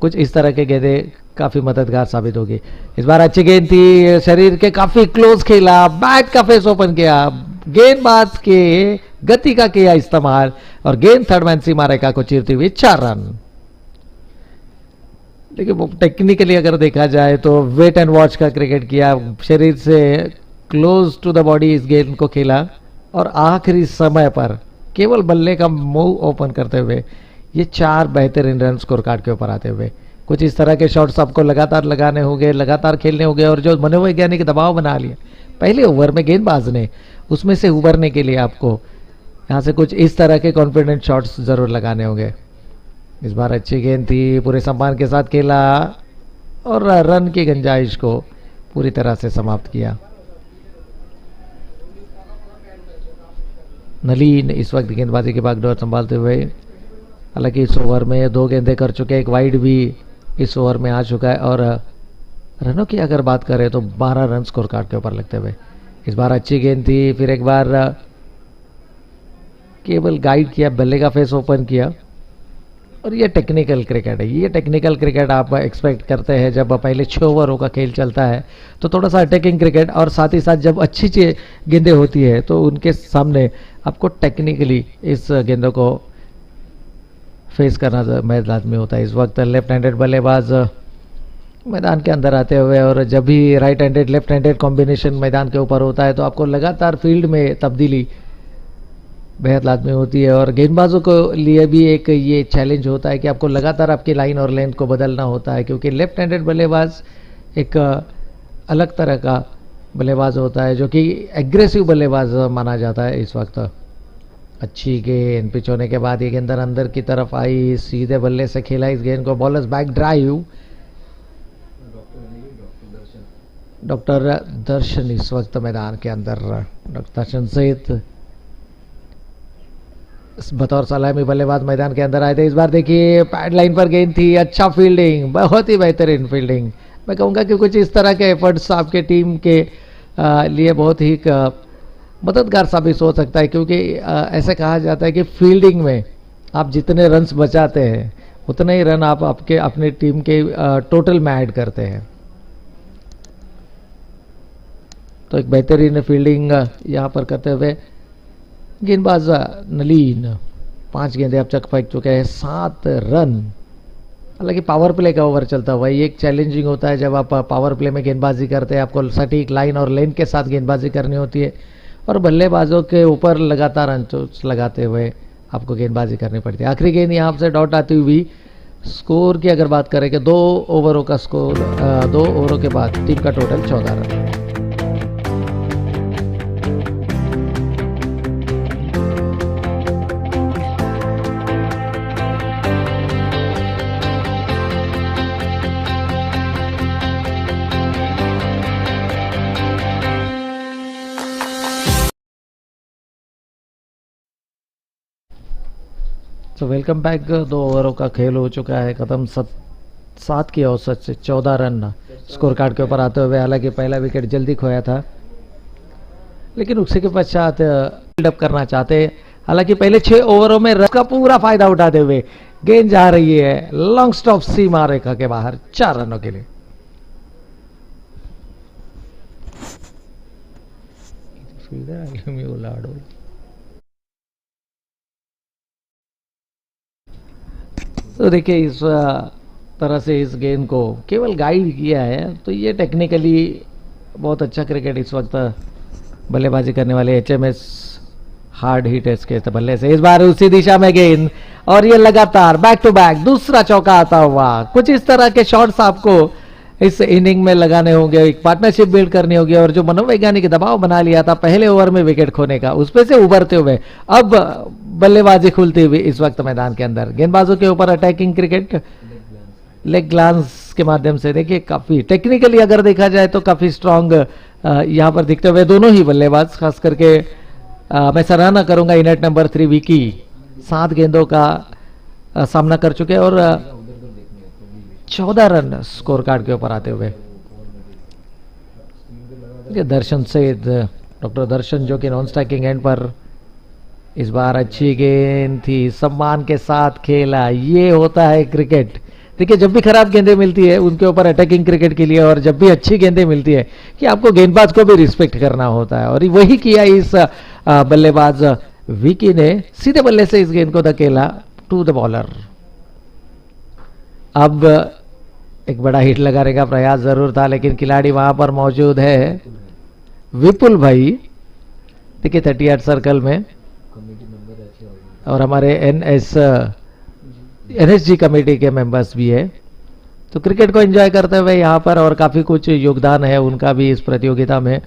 कुछ इस तरह के गेंदें काफ़ी मददगार साबित होगी। इस बार अच्छी गेंद थी, शरीर के काफ़ी क्लोज खेला, बैट का फेस ओपन किया, गेंदबाज के गति का किया इस्तेमाल और गेंद थर्ड मैन सीमा रेखा को चीरती हुई 4 रन। देखिए टेक्निकली अगर देखा जाए तो वेट एंड वॉच का क्रिकेट किया, शरीर से क्लोज टू द बॉडी इस गेंद को खेला और आखिरी समय पर केवल बल्ले का मुंह ओपन करते हुए ये 4 बेहतरीन रन स्कोर कार्ड के ऊपर आते हुए। कुछ इस तरह के शॉट्स आपको लगातार लगाने होंगे, लगातार खेलने होंगे, और जो मनोवैज्ञानिक दबाव बना लिया पहले ओवर में गेंदबाज ने उसमें से उभरने के लिए आपको यहाँ से कुछ इस तरह के कॉन्फिडेंट शॉट्स जरूर लगाने होंगे। इस बार अच्छी गेंद थी, पूरे सम्मान के साथ खेला और रन की गुंजाइश को पूरी तरह से समाप्त किया। नलीन इस वक्त गेंदबाजी की बागडोर संभालते हुए, हालांकि इस ओवर में 2 गेंदें कर चुके, एक वाइड भी इस ओवर में आ चुका है और रनों की अगर बात करें तो 12 रन स्कोर कार्ड के ऊपर लगते हुए। इस बार अच्छी गेंद थी, फिर एक बार केवल गाइड किया, बल्ले का फेस ओपन किया और ये टेक्निकल क्रिकेट है। ये टेक्निकल क्रिकेट आप एक्सपेक्ट करते हैं जब पहले 6 ओवरों का खेल चलता है तो थोड़ा सा अटैकिंग क्रिकेट, और साथ ही साथ जब अच्छी गेंदें होती है तो उनके सामने आपको टेक्निकली इस गेंदों को फेस करना लाजमी होता है। इस वक्त लेफ्ट हैंडेड बल्लेबाज मैदान के अंदर आते हुए, और जब भी right handed left handed combination मैदान के ऊपर होता है तो आपको लगातार फील्ड में तब्दीली बेहद लाजमी होती है, और गेंदबाजों को लिए भी एक ये चैलेंज होता है कि आपको लगातार आपकी लाइन और लेंथ को बदलना होता है, क्योंकि लेफ्ट हैंडेड बल्लेबाज एक अलग तरह का बल्लेबाज होता है जो कि एग्रेसिव बल्लेबाज माना जाता है। इस वक्त अच्छी गेंद पिच होने के बाद ये गेंद अंदर की तरफ आई, सीधे बल्ले से खेला इस गेंद को, बॉलर्स बैक ड्राइव। डॉक्टर दर्शन इस वक्त मैदान के अंदर, डॉक्टर दर्शन सहित बतौर सलामी बल्लेबाज मैदान के अंदर आए थे। इस बार देखिए पैड लाइन पर गेंद थी, अच्छा फील्डिंग, बहुत ही बेहतरीन फील्डिंग। मैं कहूँगा कि कुछ इस तरह के एफर्ट्स आपके टीम के लिए बहुत ही मददगार साबित हो सकता है, क्योंकि ऐसे कहा जाता है कि फील्डिंग में आप जितने रन्स बचाते हैं उतने ही रन आप अपने टीम के टोटल में ऐड करते हैं। तो एक बेहतरीन फील्डिंग यहाँ पर करते हुए गेंदबाज नलीन 5 गेंदें अब तक फेंक चुके हैं, 7 रन। हालांकि पावर प्ले का ओवर चलता हुआ ये एक चैलेंजिंग होता है जब आप पावर प्ले में गेंदबाजी करते हैं, आपको सटीक लाइन और लेन के साथ गेंदबाजी करनी होती है और बल्लेबाजों के ऊपर लगातार अंकुश लगाते हुए आपको गेंदबाजी करनी पड़ती है। आखिरी गेंद यहाँ से डॉट आती हुई। स्कोर की अगर बात करें कि 2 ओवरों का स्कोर, 2 ओवरों के बाद टीम का टोटल 14 रन। तो वेलकम बैक। 2 ओवरों का खेल हो चुका है खत्म। 7 की औसत से 14 रन स्कोर कार्ड के ऊपर आते हुए। हालांकि पहला विकेट जल्दी खोया था, लेकिन उसके पश्चात बिल्डअप करना चाहते। हालांकि पहले 6 ओवरों में रन का पूरा फायदा उठाते हुए गेंद जा रही है लॉन्ग स्टॉप सीमा रेखा के बाहर 4 रनों के लिए। fielder, I'll give you Lado. तो देखिए इस तरह से इस गेंद को केवल गाइड किया है, तो ये टेक्निकली बहुत अच्छा क्रिकेट इस वक्त बल्लेबाजी करने वाले एचएमएस हार्ड हिटर्स के बल्ले से इस बार उसी दिशा में गेंद, और ये लगातार बैक टू बैक दूसरा चौका आता हुआ। कुछ इस तरह के शॉट्स आपको इस इनिंग में लगाने होंगे, एक पार्टनरशिप बिल्ड करनी होगी, और जो मनोवैज्ञानिक दबाव बना लिया था पहले ओवर में विकेट खोने का, उसपे से उभरते हुए अब बल्लेबाजी खुलती हुई इस वक्त मैदान के अंदर। गेंदबाजों के ऊपर अटैकिंग क्रिकेट लेग ग्लांस के माध्यम से देखिए काफी टेक्निकली अगर देखा जाए तो काफी स्ट्रांग यहां पर दिखते हुए दोनों ही बल्लेबाज, खास करके मैं सराहना करूंगा इनेट नंबर 3 विकी 7 गेंदों का सामना कर चुके हैं और 14 रन स्कोर कार्ड के ऊपर आते हुए। दर्शन से डॉक्टर दर्शन जो कि नॉन स्ट्राइकिंग एंड पर, इस बार अच्छी गेंद थी, सम्मान के साथ खेला। ये होता है क्रिकेट। देखिए जब भी खराब गेंदें मिलती है उनके ऊपर अटैकिंग क्रिकेट के लिए, और जब भी अच्छी गेंदें मिलती है कि आपको गेंदबाज को भी रिस्पेक्ट करना होता है, और वही किया इस बल्लेबाज विकी ने। सीधे बल्ले से इस गेंद को धकेला टू द बॉलर। अब एक बड़ा हिट लगाने का प्रयास जरूर था, लेकिन खिलाड़ी वहां पर मौजूद है विपुल भाई, देखिए 38 सर्कल में, और हमारे एनएसजी कमेटी के मेंबर्स भी है, तो क्रिकेट को एंजॉय करते हुए यहां पर, और काफी कुछ योगदान है उनका भी इस प्रतियोगिता में।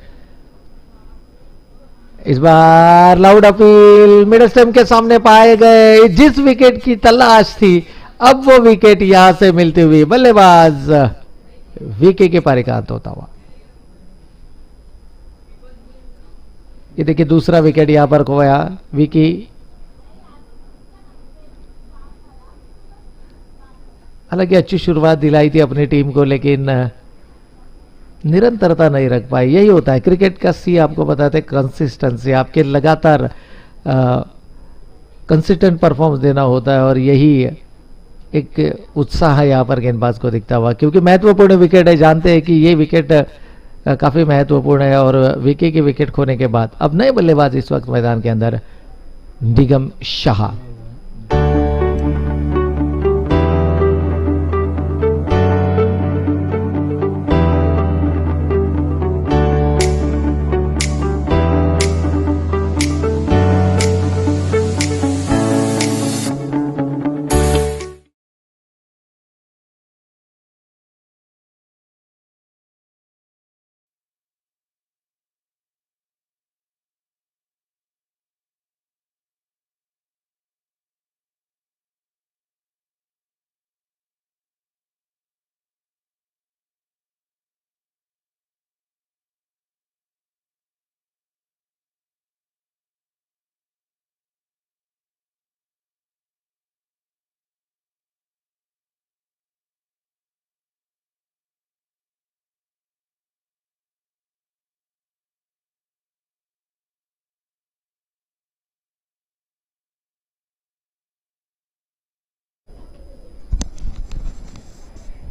इस बार लाउड अपील मिडल स्टंप के सामने पाए गए, जिस विकेट की तलाश थी अब वो विकेट यहां से मिलती हुई बल्लेबाज विकी के परिकांत होता हुआ। ये देखिए दूसरा विकेट यहां पर खोया विकी। हालांकि अच्छी शुरुआत दिलाई थी अपनी टीम को, लेकिन निरंतरता नहीं रख पाई। यही होता है क्रिकेट का सी, आपको बताते हैं कंसिस्टेंसी, आपके लगातार कंसिस्टेंट परफॉर्मेंस देना होता है, और यही एक उत्साह है यहाँ पर गेंदबाज को दिखता हुआ, क्योंकि महत्वपूर्ण विकेट है। जानते हैं कि ये विकेट काफी महत्वपूर्ण है, और विकी की विकेट खोने के बाद अब नए बल्लेबाज इस वक्त मैदान के अंदर निगम शाह।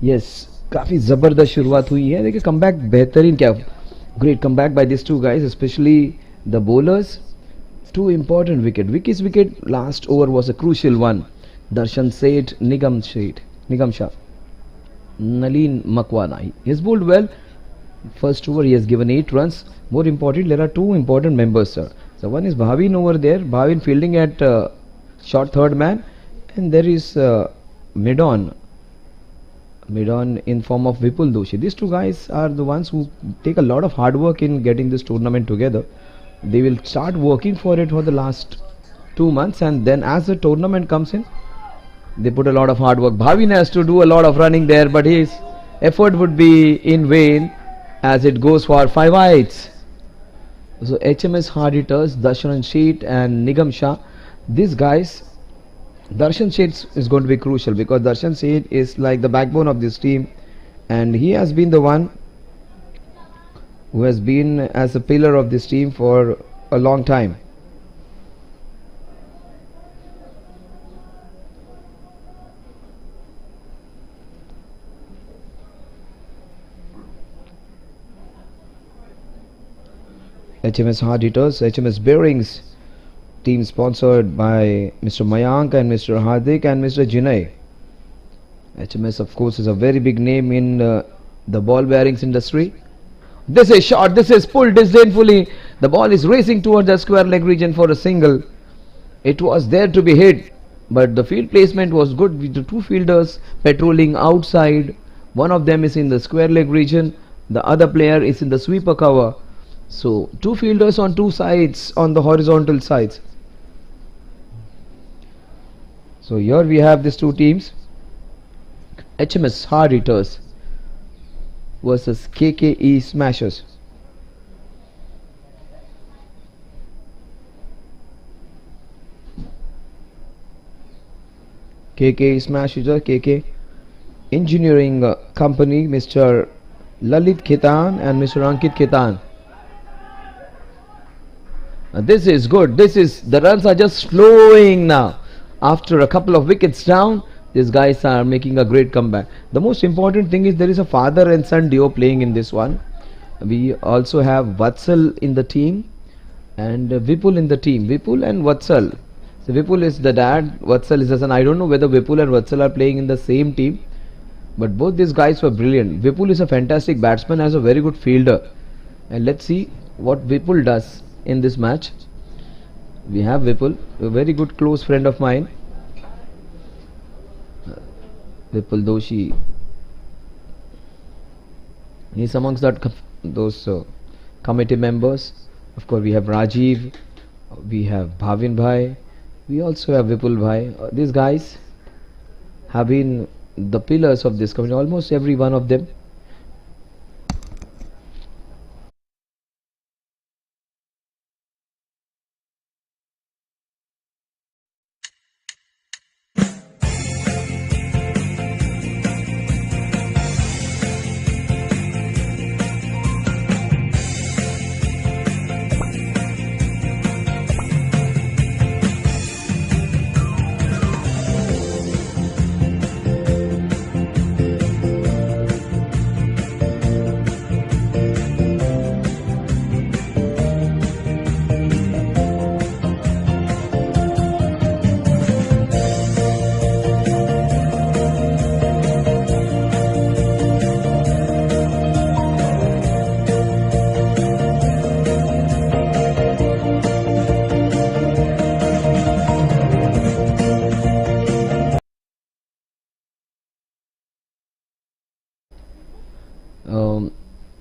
यस, काफी जबरदस्त शुरुआत हुई है। देखिए कमबैक बेहतरीन, क्या great comeback by this two guys, specially the bowlers. Two important wicket. Vicky's wicket last over was a crucial one. Darshan Seth, Nigam Shah, Nalin Makwana. He has bowled well. First over he has given 8 runs. More important, there are two important members, sir. So one is Bhavin over there. Bhavin fielding at short third man, and there is Midon in form of Vipul Doshi. These two guys are the ones who take a lot of hard work in getting this tournament together. They will start working for it for the last 2 months, and then as the tournament comes in, they put a lot of hard work. Bhavin has to do a lot of running there, but his effort would be in vain as it goes for 5 wides. So HMS hard hitters Darshan Seth and Nigam Shah, these guys, Darshan Seth is going to be crucial, because Darshan Seth is like the backbone of this team, and he has been the one who has been as a pillar of this team for a long time. HMS Hard Hitters, HMS Bearings, team sponsored by Mr. Mayank and Mr. Hardik and Mr. Jinay. HMS, of course, is a very big name in the ball bearings industry. This is shot, this is pulled disdainfully. The ball is racing towards the square leg region for a single. It was there to be hit, but the field placement was good with the two fielders patrolling outside. One of them is in the square leg region, the other player is in the sweeper cover. So two fielders on two sides, on the horizontal sides. So here we have these two teams, HMS Hard Hitters versus KKE Smashers. KK Smashers, KK Engineering Company, Mr. Lalit Khetan and Mr. Ankit Khetan. This is good. The runs are just flowing now. After a couple of wickets down, these guys are making a great comeback. The most important thing is there is a father and son duo playing in this one. We also have Vatsal in the team and Vipul in the team. Vipul and Vatsal. So Vipul is the dad, Vatsal is the son. I don't know whether Vipul and Vatsal are playing in the same team, but both these guys were brilliant. Vipul is a fantastic batsman, has a very good fielder, and let's see what Vipul does in this match. We have Vipul, a very good close friend of mine. Vipul Doshi, he's amongst those committee members. Of course, we have Rajiv, we have Bhavin Bhai, we also have Vipul Bhai. These guys have been the pillars of this committee, almost every one of them.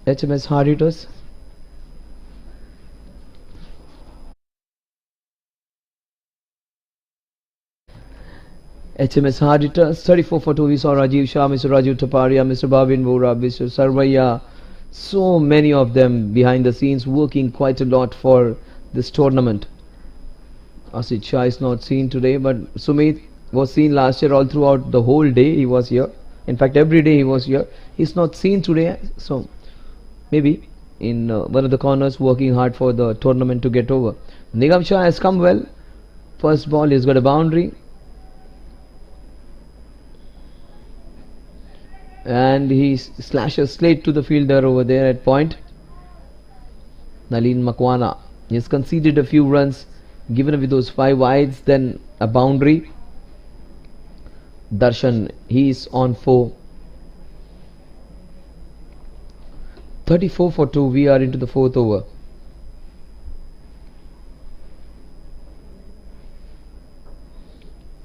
HMS Hard Hitters. HMS Hard Hitters, 34 for 2. We saw Rajiv Shah, Mr. Rajiv Taparia, Mr. Bhavin Vora, Mr. Sarvaiya. So many of them behind the scenes working quite a lot for this tournament. Asit Shah is not seen today, but Sumit was seen last year all throughout the whole day. He was here. In fact, every day he was here. He's not seen today, so maybe in one of the corners working hard for the tournament to get over. Nigam Shah has come well. First ball, he's got a boundary. And he slashes straight to the fielder over there at point. Nalin Makwana, he has conceded a few runs, given away those 5 wides, then a boundary. Darshan, he is on 4. 34 for 2. We are into the 4th over.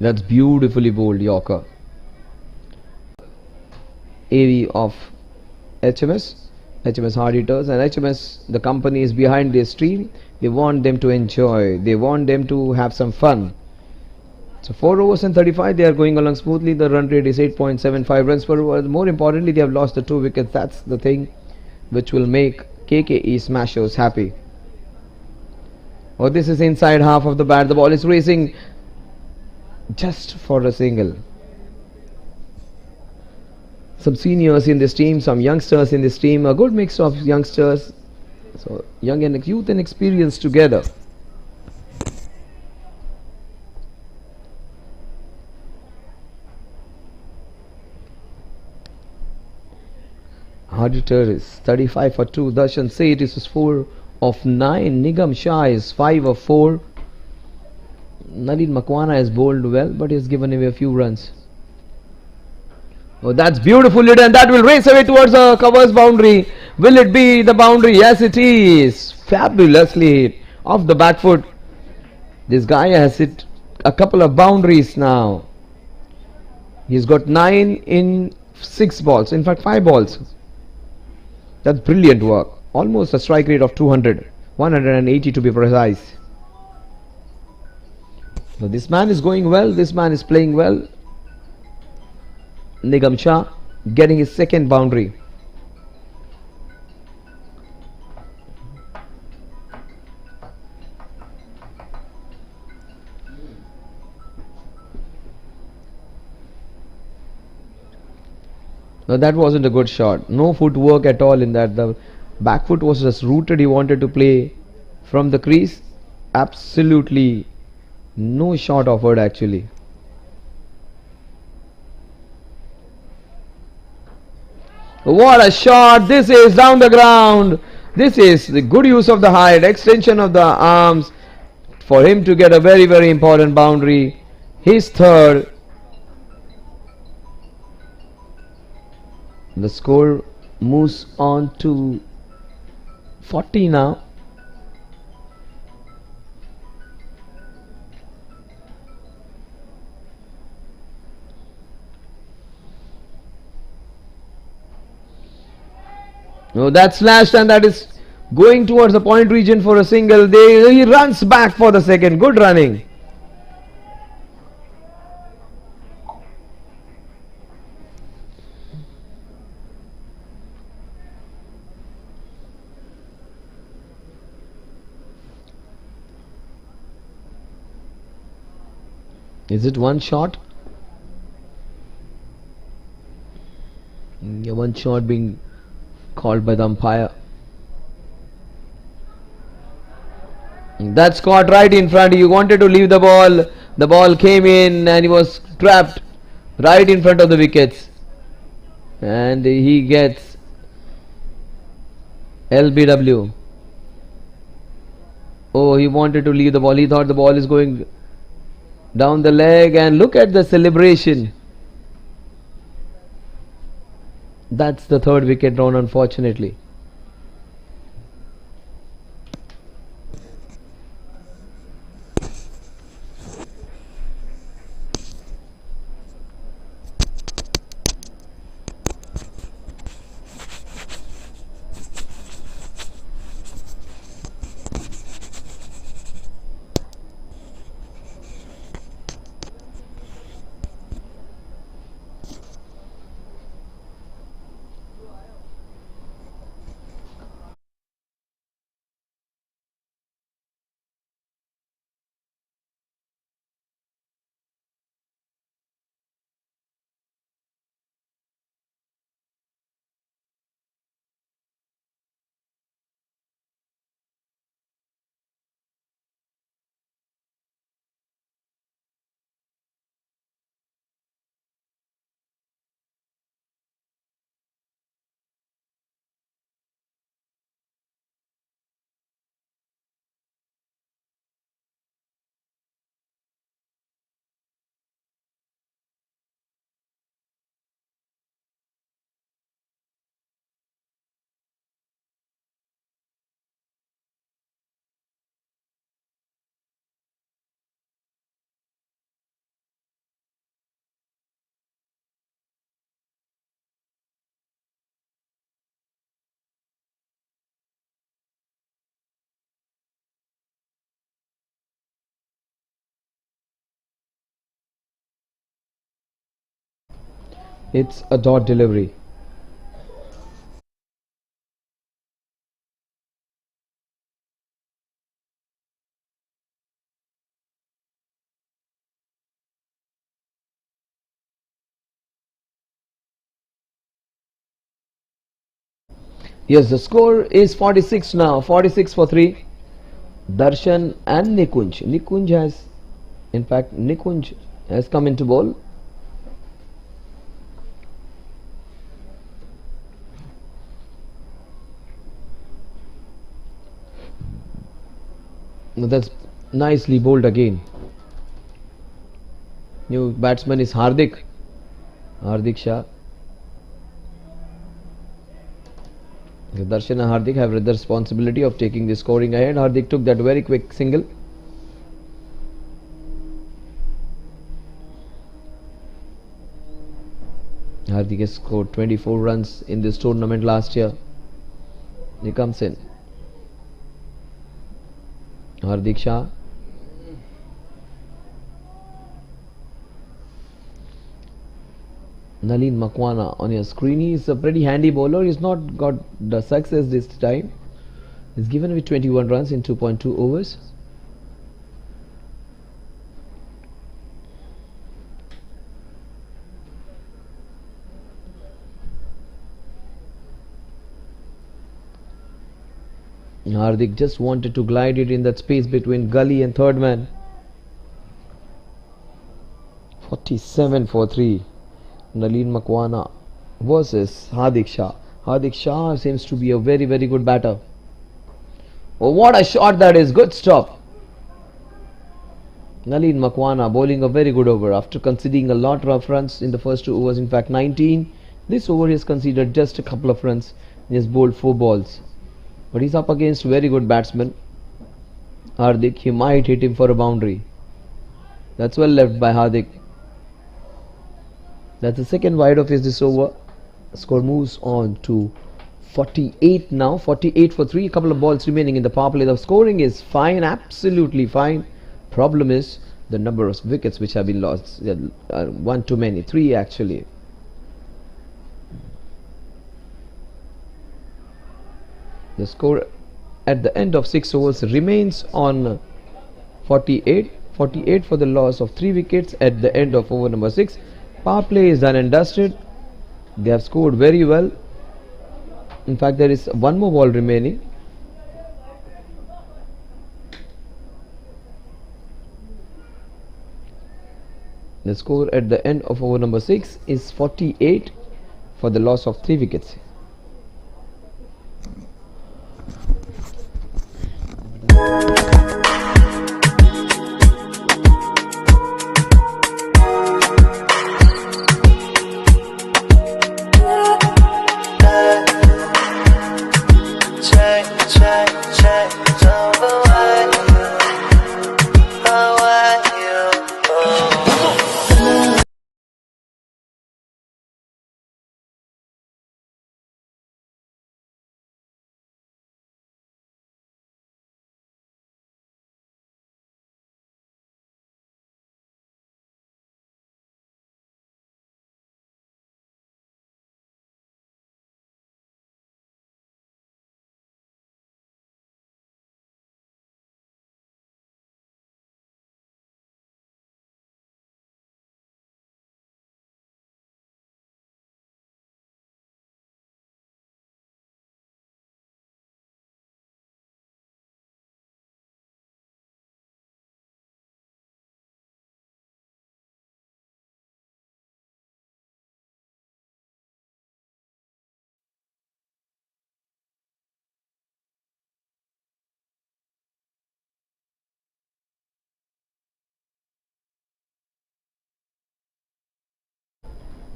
That's beautifully bowled, Yorker. AV of HMS Hard Hitters, and HMS, the company, is behind this team. They want them to enjoy, they want them to have some fun. So 4 overs and 35, they are going along smoothly. The run rate is 8.75 runs per over. More importantly, they have lost the 2 wickets. That's the thing which will make KKE Smashers happy. Oh, this is inside half of the bat. The ball is racing just for a single. Some seniors in this team, some youngsters in this team, a good mix of youngsters, so young and youth and experience together. Hard hitter is 35 for 2. Darshan Seth is 4 of 9. Nigam Shah is 5 of 4. Nalin Makwana has bowled well, but he's given away a few runs. Oh, that's beautifully done. That will race away towards the covers boundary. Will it be the boundary? Yes, it is. Fabulously hit off the back foot. This guy has hit a couple of boundaries now. He's got 9 in 6 balls. In fact, 5 balls. That's brilliant work. Almost a strike rate of 200. 180 to be precise. So this man is going well. This man is playing well. Nigam Shah getting his second boundary. Now that wasn't a good shot. No footwork at all in that. The back foot was just rooted. He wanted to play from the crease. Absolutely no shot offered actually. What a shot. This is down the ground. This is the good use of the height, extension of the arms for him to get a very, very important boundary. His third. The score moves on to 40 now. No, that's slashed and that is going towards the point region for a single. He runs back for the second. Good running. Is it one shot? Yeah, one shot being called by the umpire. That's caught right in front. He wanted to leave the ball. The ball came in and he was trapped right in front of the wickets. And he gets LBW. Oh, he wanted to leave the ball. He thought the ball is going down the leg, and look at the celebration. That's the third wicket drawn, unfortunately. It's a dot delivery. Yes, the score is 46 now. 46 for 3. Darshan and Nikunj. Nikunj has come into bowl. No, that's nicely bowled again. New batsman is Hardik. Hardik Shah. Darshan and Hardik have the responsibility of taking the scoring ahead. Hardik took that very quick single. Hardik has scored 24 runs in this tournament last year. He comes in. Hardik Shah. Nalin Makwana on your screen. He is a pretty handy bowler. He's not got the success this time. He's given away 21 runs in 2.2 overs. Hardik just wanted to glide it in that space between gully and third man. 47 for 3. Nalin Makwana versus Hardik Shah. Hardik Shah seems to be a very good batter. Oh, what a shot that is. Good stop. Nalin Makwana bowling a very good over after conceding a lot of runs in the first 2 overs. In fact 19. This over he has conceded just a couple of runs. He has bowled 4 balls. But he's up against very good batsman. Hardik, he might hit him for a boundary. That's well left by Hardik. That's the second wide of his this over. Score moves on to 48 now. 48 for 3. A couple of balls remaining in the power play. The scoring is fine, absolutely fine. Problem is the number of wickets which have been lost. One too many. 3 actually. The score at the end of 6 overs remains on 48. 48 for the loss of 3 wickets at the end of over number 6. Power play is done and dusted. They have scored very well. In fact, there is one more ball remaining. The score at the end of over number 6 is 48 for the loss of 3 wickets.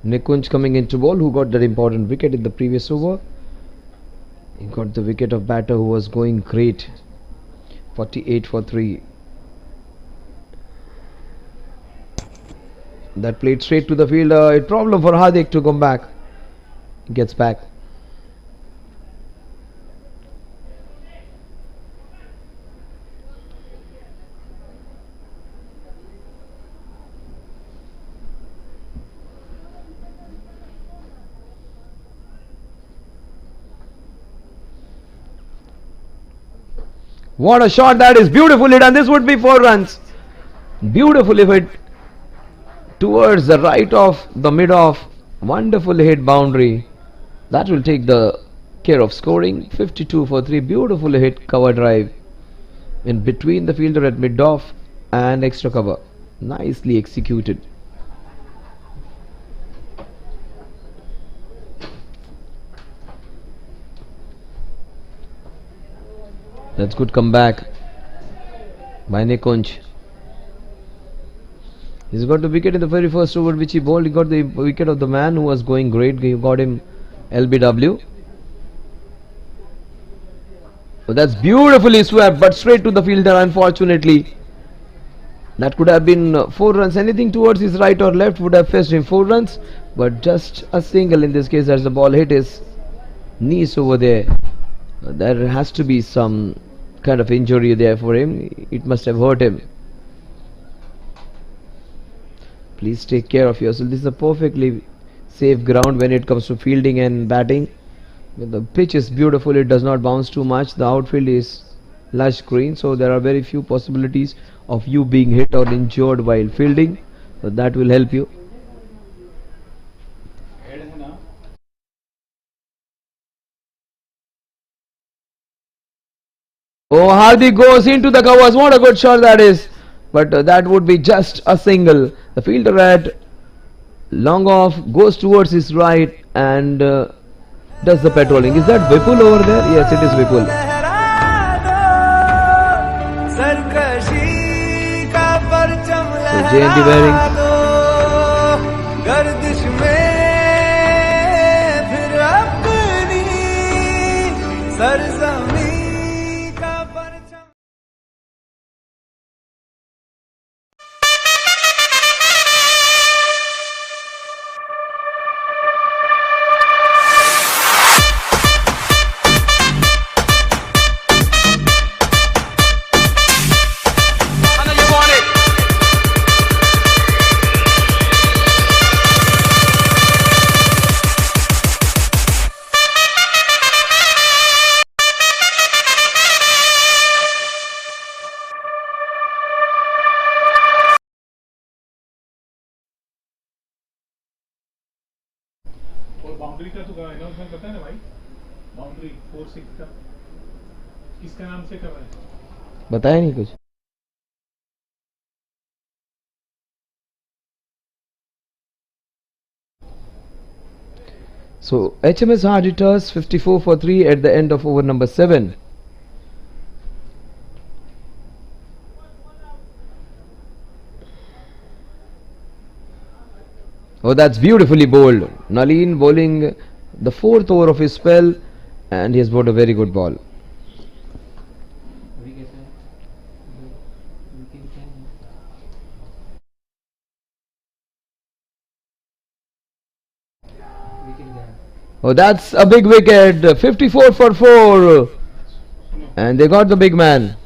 Nikunj coming into ball, who got that important wicket in the previous over. He got the wicket of batter who was going great. 48 for 3. That played straight to the fielder. A problem for Hardik to come back. He gets back. What a shot that is. Beautifully done. This would be 4 runs. Beautifully hit towards the right of the mid off. Wonderfully hit boundary. That will take the care of scoring. 52 for 3. Beautifully hit cover drive in between the fielder at mid off and extra cover. Nicely executed. That's good comeback. by Nikunj. He's got the wicket in the very first over which he bowled. He got the wicket of the man who was going great. He got him LBW. Oh, that's beautifully swept, but straight to the fielder, unfortunately. That could have been 4 runs. Anything towards his right or left would have fetched him 4 runs, but just a single in this case as the ball hit his knees over there. There has to be some kind of injury there for him. It must have hurt him. Please take care of yourself. This is a perfectly safe ground when it comes to fielding and batting. The pitch is beautiful. It does not bounce too much. The outfield is lush green, so there are very few possibilities of you being hit or injured while fielding. So that will help you. Oh, Hardik goes into the covers. What a good shot that is. But that would be just a single. The fielder at long off goes towards his right and does the patrolling. Is that Vipul over there? Yes, it is Vipul. So JNT bearings. गर्दिश में फिर अपनी सरजमी का परचम और boundary का तो announcement पता है ना भाई, बाउंड्री 4-6 का किसका नाम से कर रहे हैं? बताया नहीं कुछ. So HMS Hard hitters 54 for 3 at the end of over number 7. Oh, that's beautifully bowled. Nalin bowling the 4th over of his spell, and he has bowled a very good ball. Oh, that's a big wicket. 54 for 4. And they got the big man.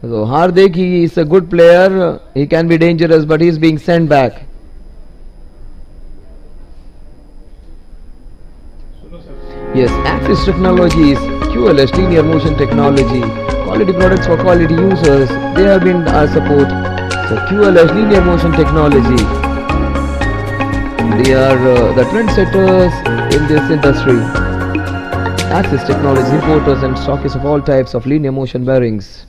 So Hardik, he is a good player. He can be dangerous, but he is being sent back. Yes, Axis Technologies, QLS linear motion technology, quality products for quality users. They have been our support. So QLS linear motion technology. They are the trendsetters in this industry. Axis Technologies importers and stockists of all types of linear motion bearings.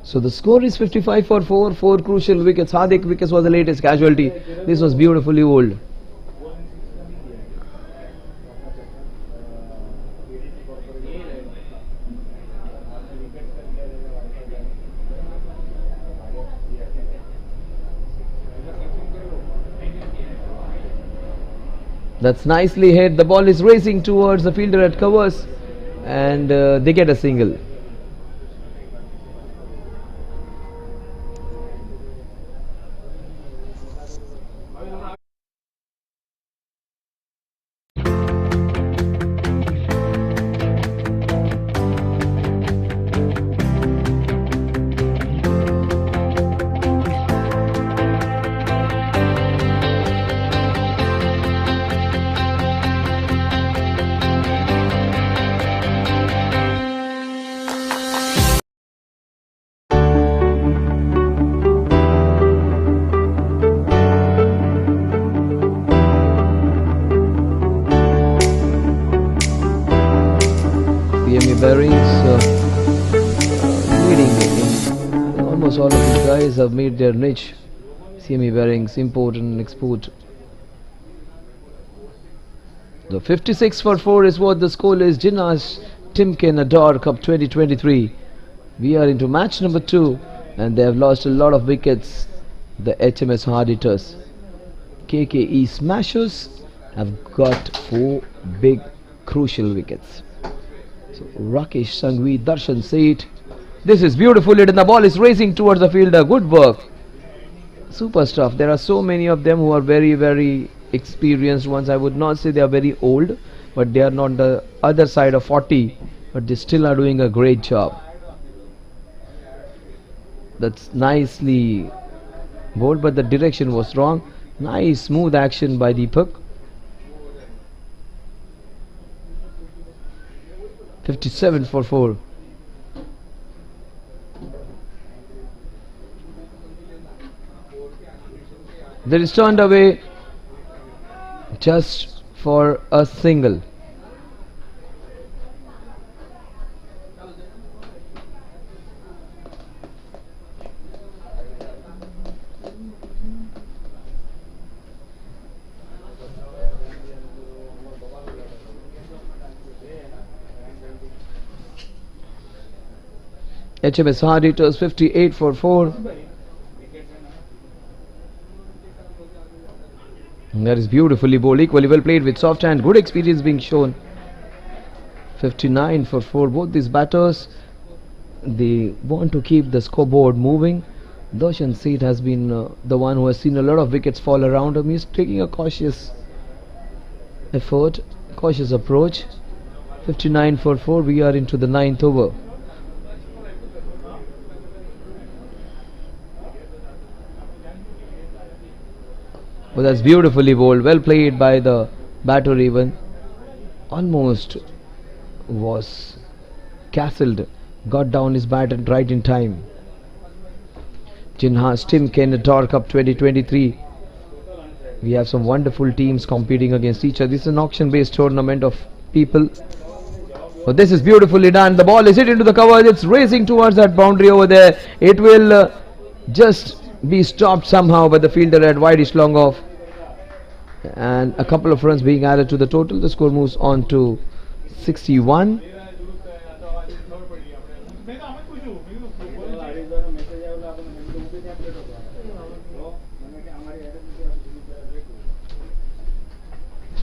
So the score is 55 for 4, 4 crucial wickets. Hardik wickets was the latest casualty. This was beautifully bowled. That's nicely hit. The ball is racing towards the fielder at covers, and they get a single. Bearings leading in almost all of these guys have made their niche. CME bearings, import and export. The 56 for 4 is what the score is. Jinharsh Timken Ador Cup 2023. We are into match number 2 and they have lost a lot of wickets. The HMS Hard Hitters. KKE Smashers have got 4 big crucial wickets. So Rakesh Sanghvi, Darshan Seth. This is beautifully hit and the ball is racing towards the fielder. Good work. Super stuff. There are so many of them who are very, very experienced ones. I would not say they are very old, but they are not the other side of 40, but they still are doing a great job. That's nicely bowled, but the direction was wrong. Nice smooth action by Deepak. 57 for 4. That is turned away just for a single. HMS Hard Hitters 58 for 4. And that is beautifully bowled, equally well played with soft hand, good experience being shown. 59 for 4. Both these batters, they want to keep the scoreboard moving. Darshan Seth has been the one who has seen a lot of wickets fall around him. He's taking a cautious effort, cautious approach. 59 for 4. We are into the 9th over. Well, that's beautifully bowled, well played by the batter even. Almost was castled, got down his bat and right in time. Jinharsh Timken Ador Cup 2023. We have some wonderful teams competing against each other. This is an auction based tournament of people. But this is beautifully done. The ball is hit into the cover. It's racing towards that boundary over there. It will just be stopped somehow by the fielder at wideish long off, and a couple of runs being added to the total. The score moves on to 61.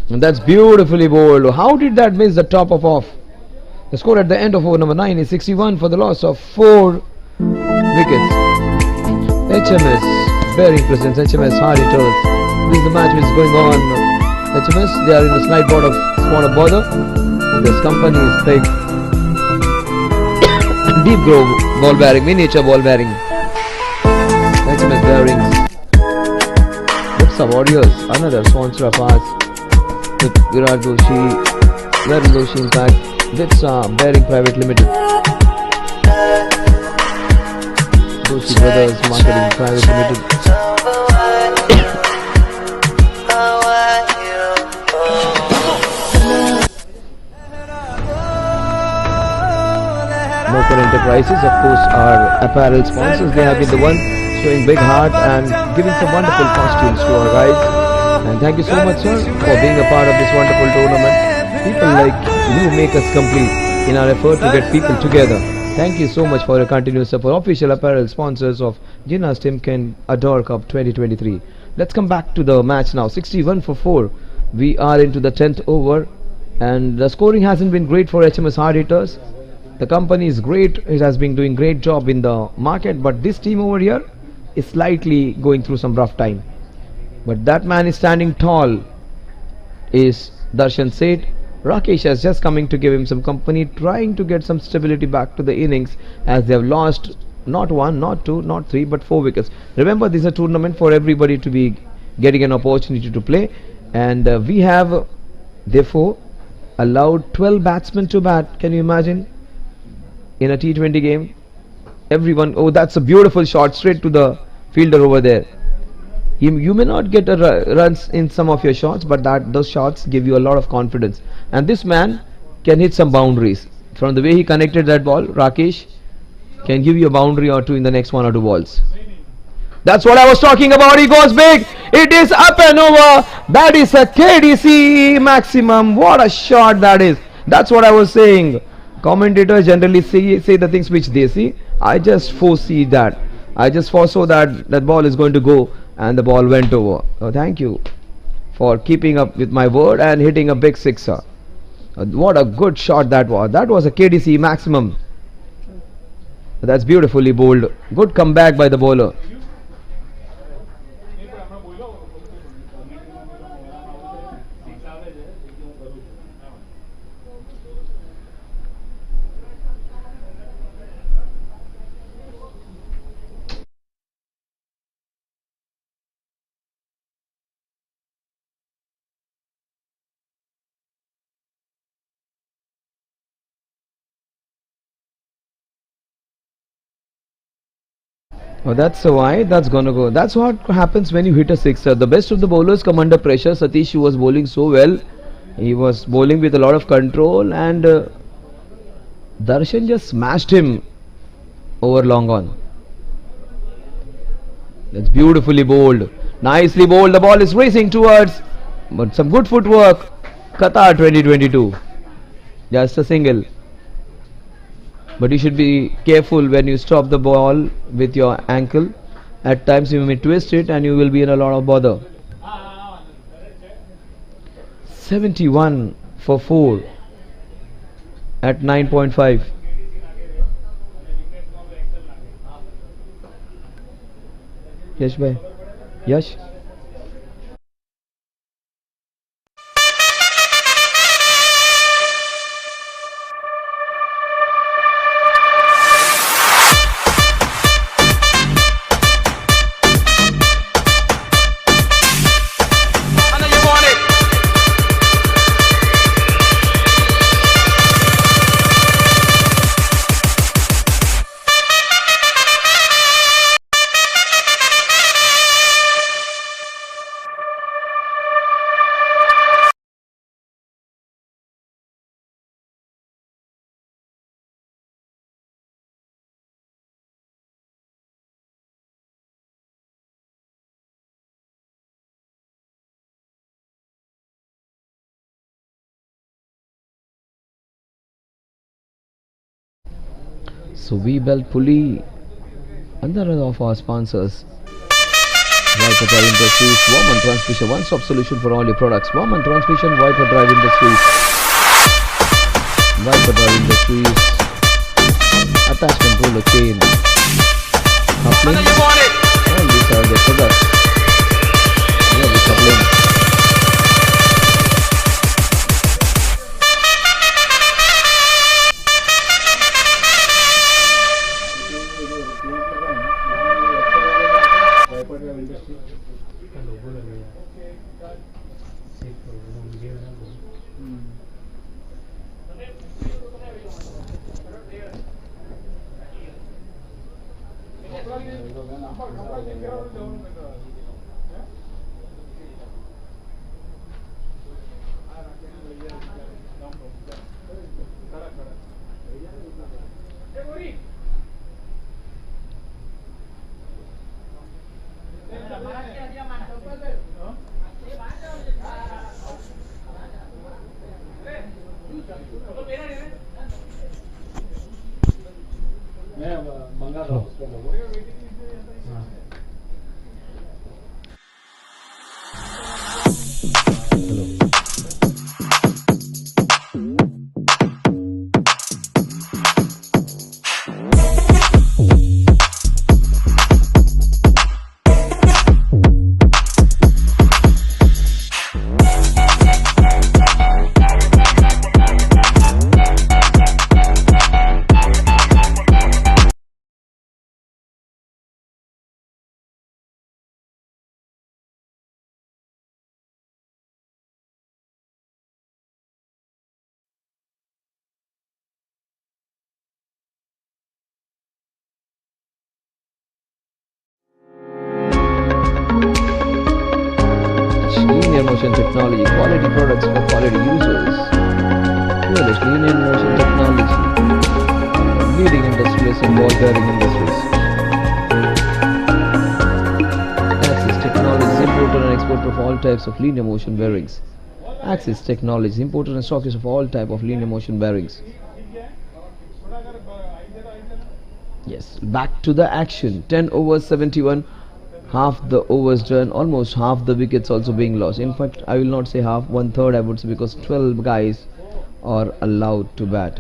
And that's beautifully bowled. How did that miss the top of off? The score at the end of over number 9 is 61 for the loss of 4 wickets. HMS Bearing presents HMS Hard Hitters. This is the match which is going on. HMS, they are in a slight spot of bother. This company is big. Deep Grove ball bearing, miniature ball bearing. HMS Bearings. Vipsa Warriors, another sponsor of ours. With Virat Joshi, Varun Joshi Impact, Vipsa Bearing Private Limited. Joshi Brothers Marketing Private Limited. Motor Enterprises, of course, our apparel sponsors. They have been the one showing big heart and giving some wonderful costumes to our guys. And thank you so much, sir, for being a part of this wonderful tournament. People like you make us complete in our effort to get people together. Thank you so much for your continuous support. Official apparel sponsors of Jinharsh Timken Ador Cup 2023. Let's come back to the match now. 61 for 4. We are into the 10th over, and the scoring hasn't been great for HMS Hard Hitters. The company is great. It has been doing great job in the market, but this team over here is slightly going through some rough time. But that man is standing tall is Darshan Seth. Rakesh is just coming to give him some company, trying to get some stability back to the innings, as they have lost not one, not two, not three, but 4 wickets. Remember, this is a tournament for everybody to be getting an opportunity to play, and we have therefore allowed 12 batsmen to bat. Can you imagine? In a T20 game, everyone, oh, that's a beautiful shot straight to the fielder over there. You may not get runs in some of your shots, but those shots give you a lot of confidence. And this man can hit some boundaries. From the way he connected that ball, Rakesh can give you a boundary or two in the next 1 or 2 balls. That's what I was talking about. He goes big. It is up and over. That is a KDC maximum. What a shot that is. That's what I was saying. Commentators generally say the things which they see. I just foresee that. I just foresaw that ball is going to go, and the ball went over. So thank you for keeping up with my word and hitting a big sixer. What a good shot that was. That was a KDC maximum. That's beautifully bowled. Good comeback by the bowler. Oh, that's why that's gonna go. That's what happens when you hit a sixer. The best of the bowlers come under pressure. Satish was bowling so well. He was bowling with a lot of control, and Darshan just smashed him over long on. That's beautifully bowled. Nicely bowled. The ball is racing towards, but some good footwork. Qatar 2022. Just a single. But you should be careful when you stop the ball with your ankle. At times you may twist it and you will be in a lot of bother. 71 for 4 at 9.5. Yash bhai. Yash. So we belt Puli under of our sponsors. Wiper Drive Industries, Warman Transmission, one-stop solution for all your products. Warman Transmission, Wiper Drive Industries, Wiper Drive Industries, attachment roller chain, coupling. All these are the products. Here the coupling. मैं मंगा रहा हूँ उसको लोगों। Linear motion technology, quality products for quality users. Polish linear motion technology, leading industries in ball bearing industries. Axis Technologies, importer and exporter of all types of linear motion bearings. Axis Technologies, importer and stockist of all type of linear motion bearings. Yes, back to the action. 10 overs 71. Half the overs done, almost half the wickets also being lost. In fact, I will not say half, 1/3 I would say, because 12 guys are allowed to bat.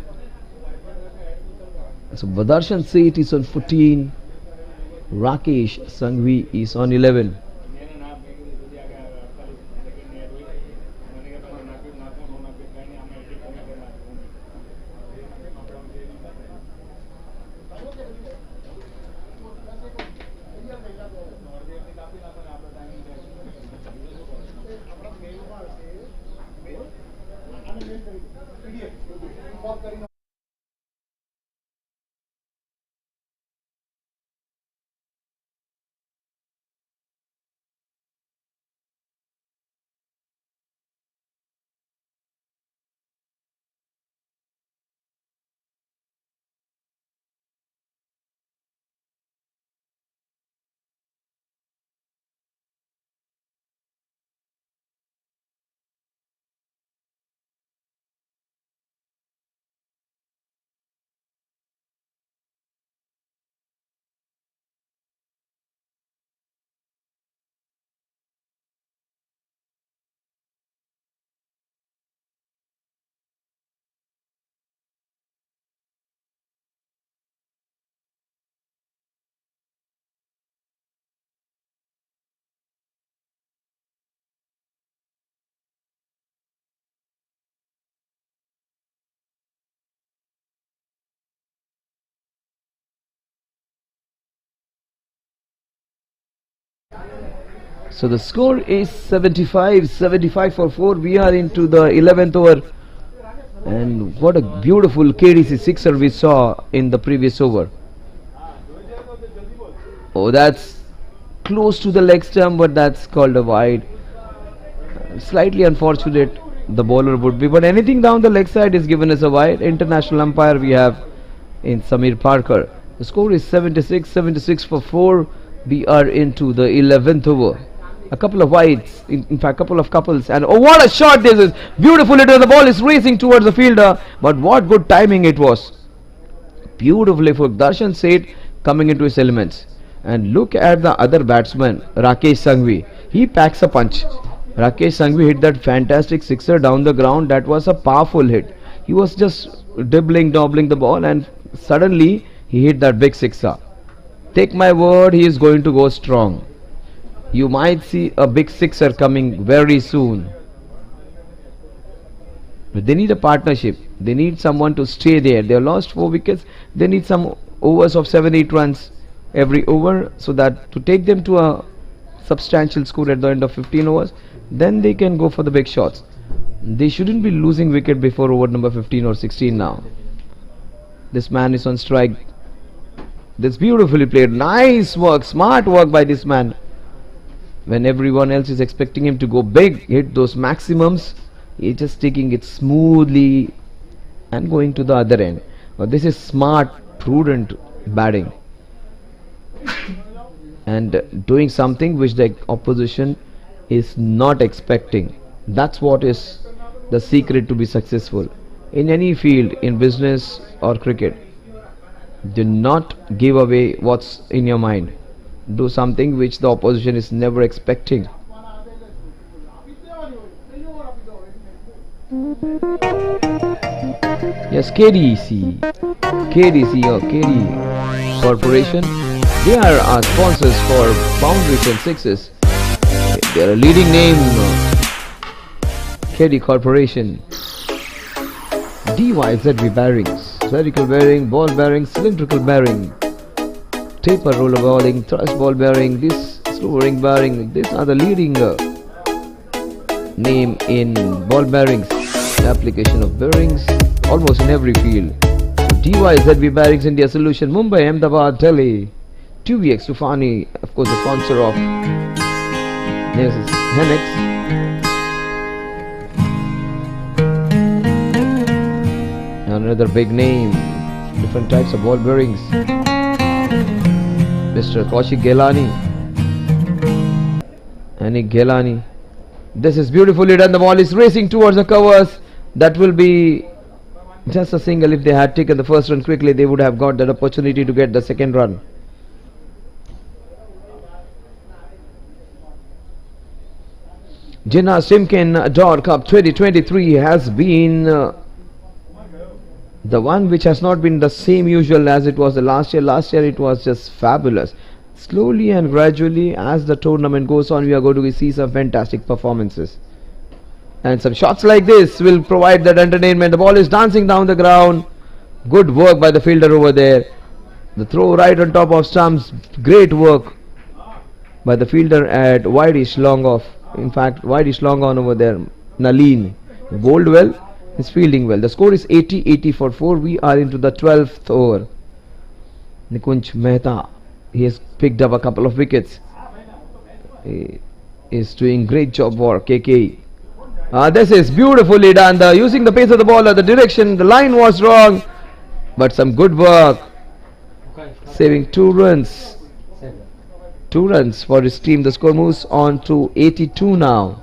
So Badarshan Seth is on 14, Rakesh Sanghvi is on 11. So the score is 75 for 4. We are into the 11th over. And what a beautiful KDC sixer we saw in the previous over. Oh, that's close to the leg stump, but that's called a wide. Slightly unfortunate the bowler would be, but anything down the leg side is given as a wide. International umpire we have in Samir Parker. The score is 76 for 4. We are into the 11th over. A couple of wides, in fact, couple of couples, and oh, what a shot this is! Beautiful hitter. The ball is racing towards the fielder, but what good timing it was. Beautifully for Darshan Seth coming into his elements. And look at the other batsman, Rakesh Sanghvi. He packs a punch. Rakesh Sanghvi hit that fantastic sixer down the ground. That was a powerful hit. He was just doubling the ball, and suddenly he hit that big sixer. Take my word, he is going to go strong. You might see a big sixer coming very soon. But they need a partnership. They need someone to stay there. They have lost 4 wickets. They need some overs of 7-8 runs every over, so that to take them to a substantial score at the end of 15 overs, then they can go for the big shots. They shouldn't be losing wicket before over number 15 or 16 now. This man is on strike. This beautifully played. Nice work, smart work by this man. When everyone else is expecting him to go big, hit those maximums, he's just taking it smoothly and going to the other end. This is smart prudent batting and doing something which the opposition is not expecting. That's what is the secret to be successful in any field, in business or cricket. Do not give away what's in your mind. Do something which the opposition is never expecting. Yes, KDC or KD Corporation. They are our sponsors for boundaries and sixes. They are a leading name. KD Corporation. DYZV bearings, spherical bearing, ball bearing, cylindrical bearing, taper roller bowling, thrust ball bearing, this slow ring bearing. These are the leading name in ball bearings. Application of bearings almost in every field. DYZV bearings India Solution, Mumbai, Ahmedabad, Delhi. 2VX Tufani, of course, the sponsor of this is Henex. Another big name, different types of ball bearings. Mr. Kaushik Gelani, Anik Gelani. This is beautifully done. The ball is racing towards the covers. That will be just a single. If they had taken the first run quickly, they would have got that opportunity to get the second run. Jinharsh Timken Ador Cup 2023 has been the one which has not been the same usual as it was the last year. Last year it was just fabulous. Slowly and gradually, as the tournament goes on, we are going to see some fantastic performances. And some shots like this will provide that entertainment. The ball is dancing down the ground. Good work by the fielder over there. The throw right on top of stumps. Great work by the fielder at wideish long off. In fact, wideish long on over there. Nalin bowled well. He's fielding well. The score is 80 for 4. We are into the 12th over. Nikunj Mehta, he has picked up a couple of wickets. He is doing great job for KK. This is beautifully done. Using the pace of the ball, the direction, the line was wrong, but some good work. Saving 2 runs. 2 runs for his team. The score moves on to 82 now.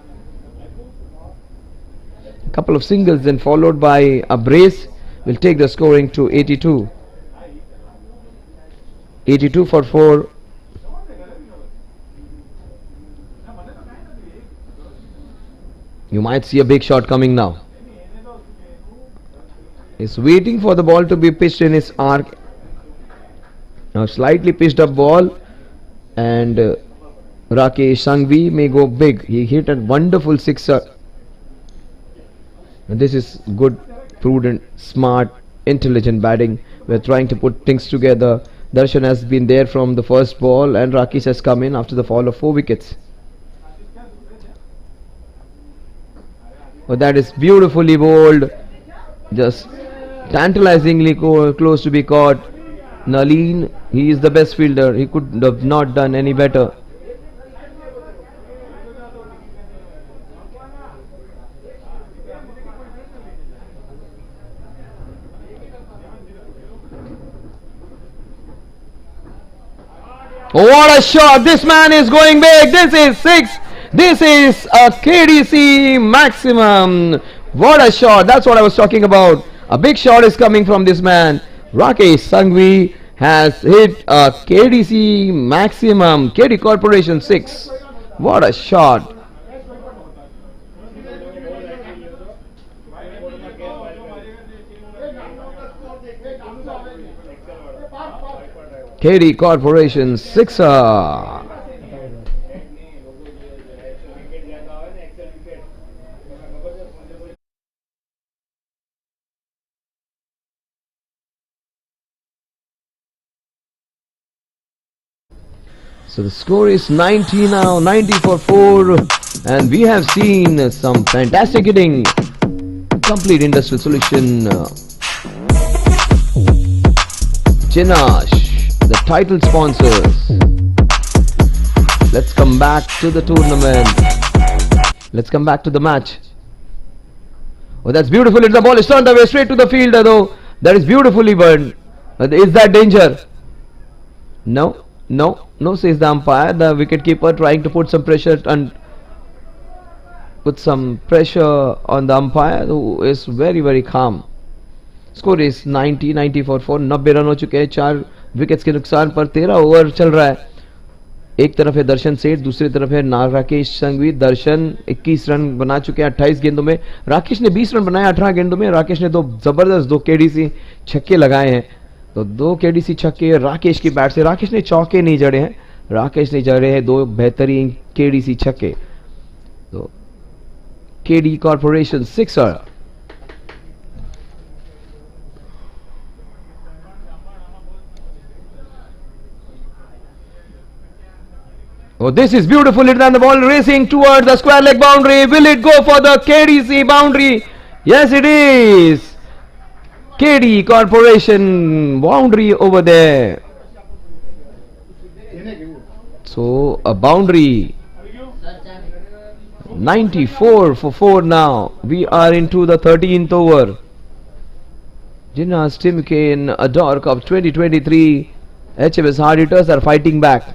Couple of singles then followed by a brace will take the scoring to 82. 82 for 4. You might see a big shot coming now. He's waiting for the ball to be pitched in his arc. Now slightly pitched up ball, and Rakesh Sangvi may go big. He hit a wonderful sixer. And this is good, prudent, smart, intelligent batting. We're trying to put things together. Darshan has been there from the first ball, and Rakesh has come in after the fall of 4 wickets. But that is beautifully bowled. Just tantalizingly close to be caught. Nalin, he is the best fielder. He could have not done any better. What a shot! This man is going big. This is 6. This is a KDC maximum. What a shot! That's what I was talking about. A big shot is coming from this man. Rakesh Sangvi has hit a KDC maximum. KD Corporation 6. What a shot! KD Corporation 6er. So the score is 90 now, 90 for 4, and we have seen some fantastic hitting. Complete Industrial Solution. Jinharsh, the title sponsors. Let's come back to the tournament. Let's come back to the match. Oh, that's beautiful. The ball is turned away straight to the fielder though. That is beautifully burned. Is that danger? No, no, no, says the umpire. The wicket keeper trying to put some pressure and put some pressure on the umpire, who is very very calm. Score is 90 for 90 run हो चुके हैं 4 wickets के नुकसान पर। 13 over चल रहा है। एक तरफ है दर्शन सेठ, दूसरी तरफ है राकेश संघवी। दर्शन 21 रन बना चुके हैं 28 गेंदों में। राकेश ने 20 रन बनाए 18 गेंदों में। राकेश ने दो जबरदस्त 2 केडीसी छक्के लगाए हैं। तो 2 केडीसी छक्के राकेश की बैट से। राकेश ने चौके नहीं जड़े हैं, राकेश ने जड़े हैं 2 बेहतरीन केडीसी छक्के। तो KD corporation sixer. Oh, this is beautiful. It and the ball racing towards the square leg boundary. Will it go for the KDC boundary? Yes, it is. KD Corporation boundary over there. So a boundary. 94 for 4 now. We are into the 13th over. Jinharsh Timken Ador Cup 2023. HMS Hard Hitters are fighting back.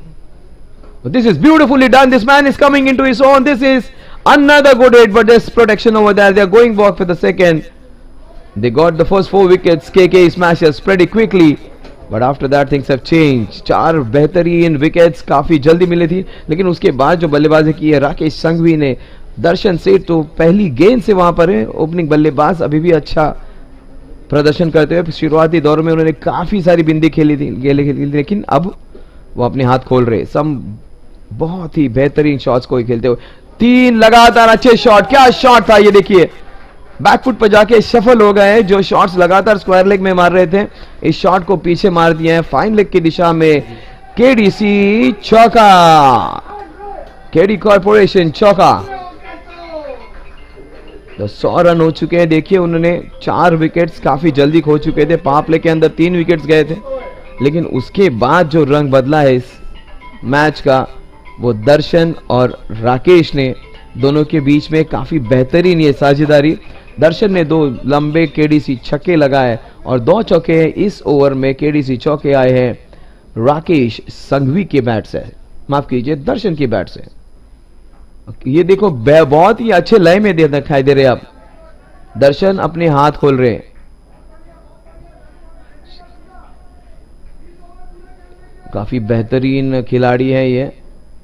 But this is beautifully done. This man is coming into his own. This is another good hit, but there's protection over there. They are going back for the second. They got the first 4 wickets. KK smashes pretty quickly, but after that things have changed. 4 बेहतरीन wickets काफी जल्दी मिली थी, लेकिन उसके बाद जो बल्लेबाजी की है राकेश संघवी ने, दर्शन सेठ तो पहली गेंद से वहां पर है। ओपनिंग बल्लेबाज अभी भी अच्छा प्रदर्शन करते हुए शुरुआती दौर में उन्होंने काफी सारी बिंदी खेली थी, लेकिन अब वो अपने हाथ खोल रहे। सम बहुत ही बेहतरीन शॉट्स को खेलते हुए 3 लगातार अच्छे शॉट। क्या शॉट था ये, देखिए बैकफुट पर जाके सफल हो गए। जो शॉट्स लगातार स्क्वायर लेग में मार रहे थे, इस शॉट को पीछे मार दिए हैं फाइन लेग की दिशा में। केडीसी चौका, केडी कॉर्पोरेशन चौका। तो 100 रन हो चुके हैं। देखिए उन्होंने 4 विकेट्स काफी जल्दी खो चुके थे। पावर प्ले के अंदर 3 विकेट्स गए थे, लेकिन उसके बाद जो रंग बदला है इस मैच का, वो दर्शन और राकेश ने दोनों के बीच में काफी बेहतरीन ये साझेदारी। दर्शन ने 2 लंबे केडीसी छक्के लगाए और 2 चौके इस ओवर में केडीसी चौके आए हैं राकेश संघवी के बैट से, माफ कीजिए दर्शन की बैट से। ये देखो बहुत ही अच्छे लय में दिखाई दे रहे हैं। अब दर्शन अपने हाथ खोल रहे हैं। काफी बेहतरीन खिलाड़ी है ये,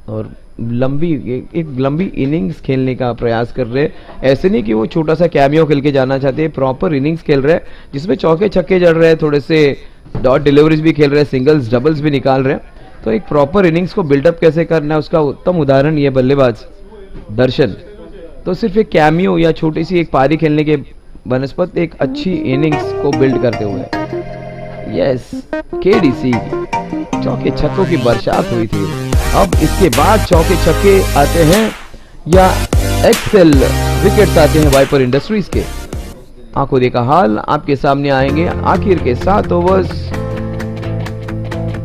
और एक लंबी इनिंग्स खेलने का प्रयास कर रहे हैं। ऐसे नहीं कि वो छोटा सा कैमियो खेल के जाना चाहते हैं, प्रॉपर इनिंग्स खेल रहे हैं जिसमें चौके छक्के जड़ रहे हैं, थोड़े से डॉट डिलीवरीज भी खेल रहे हैं, सिंगल्स डबल्स भी निकाल रहे हैं। तो एक प्रॉपर इनिंग्स को बिल्डअप कैसे करना है उसका उत्तम उदाहरण ये बल्लेबाज दर्शन। तो सिर्फ एक कैमियो या छोटी सी एक पारी खेलने के बनस्पत एक अच्छी इनिंग्स को बिल्ड करते हुए। यस, केडीसी चौके छक्कों की बरसात हुई थी। अब इसके बाद चौके छक्के आते हैं या एक्सेल विकेट्स आते हैं वाइपर इंडस्ट्रीज के। आंखों देखा हाल आपके सामने आएंगे आखिर के 7 ओवर्स।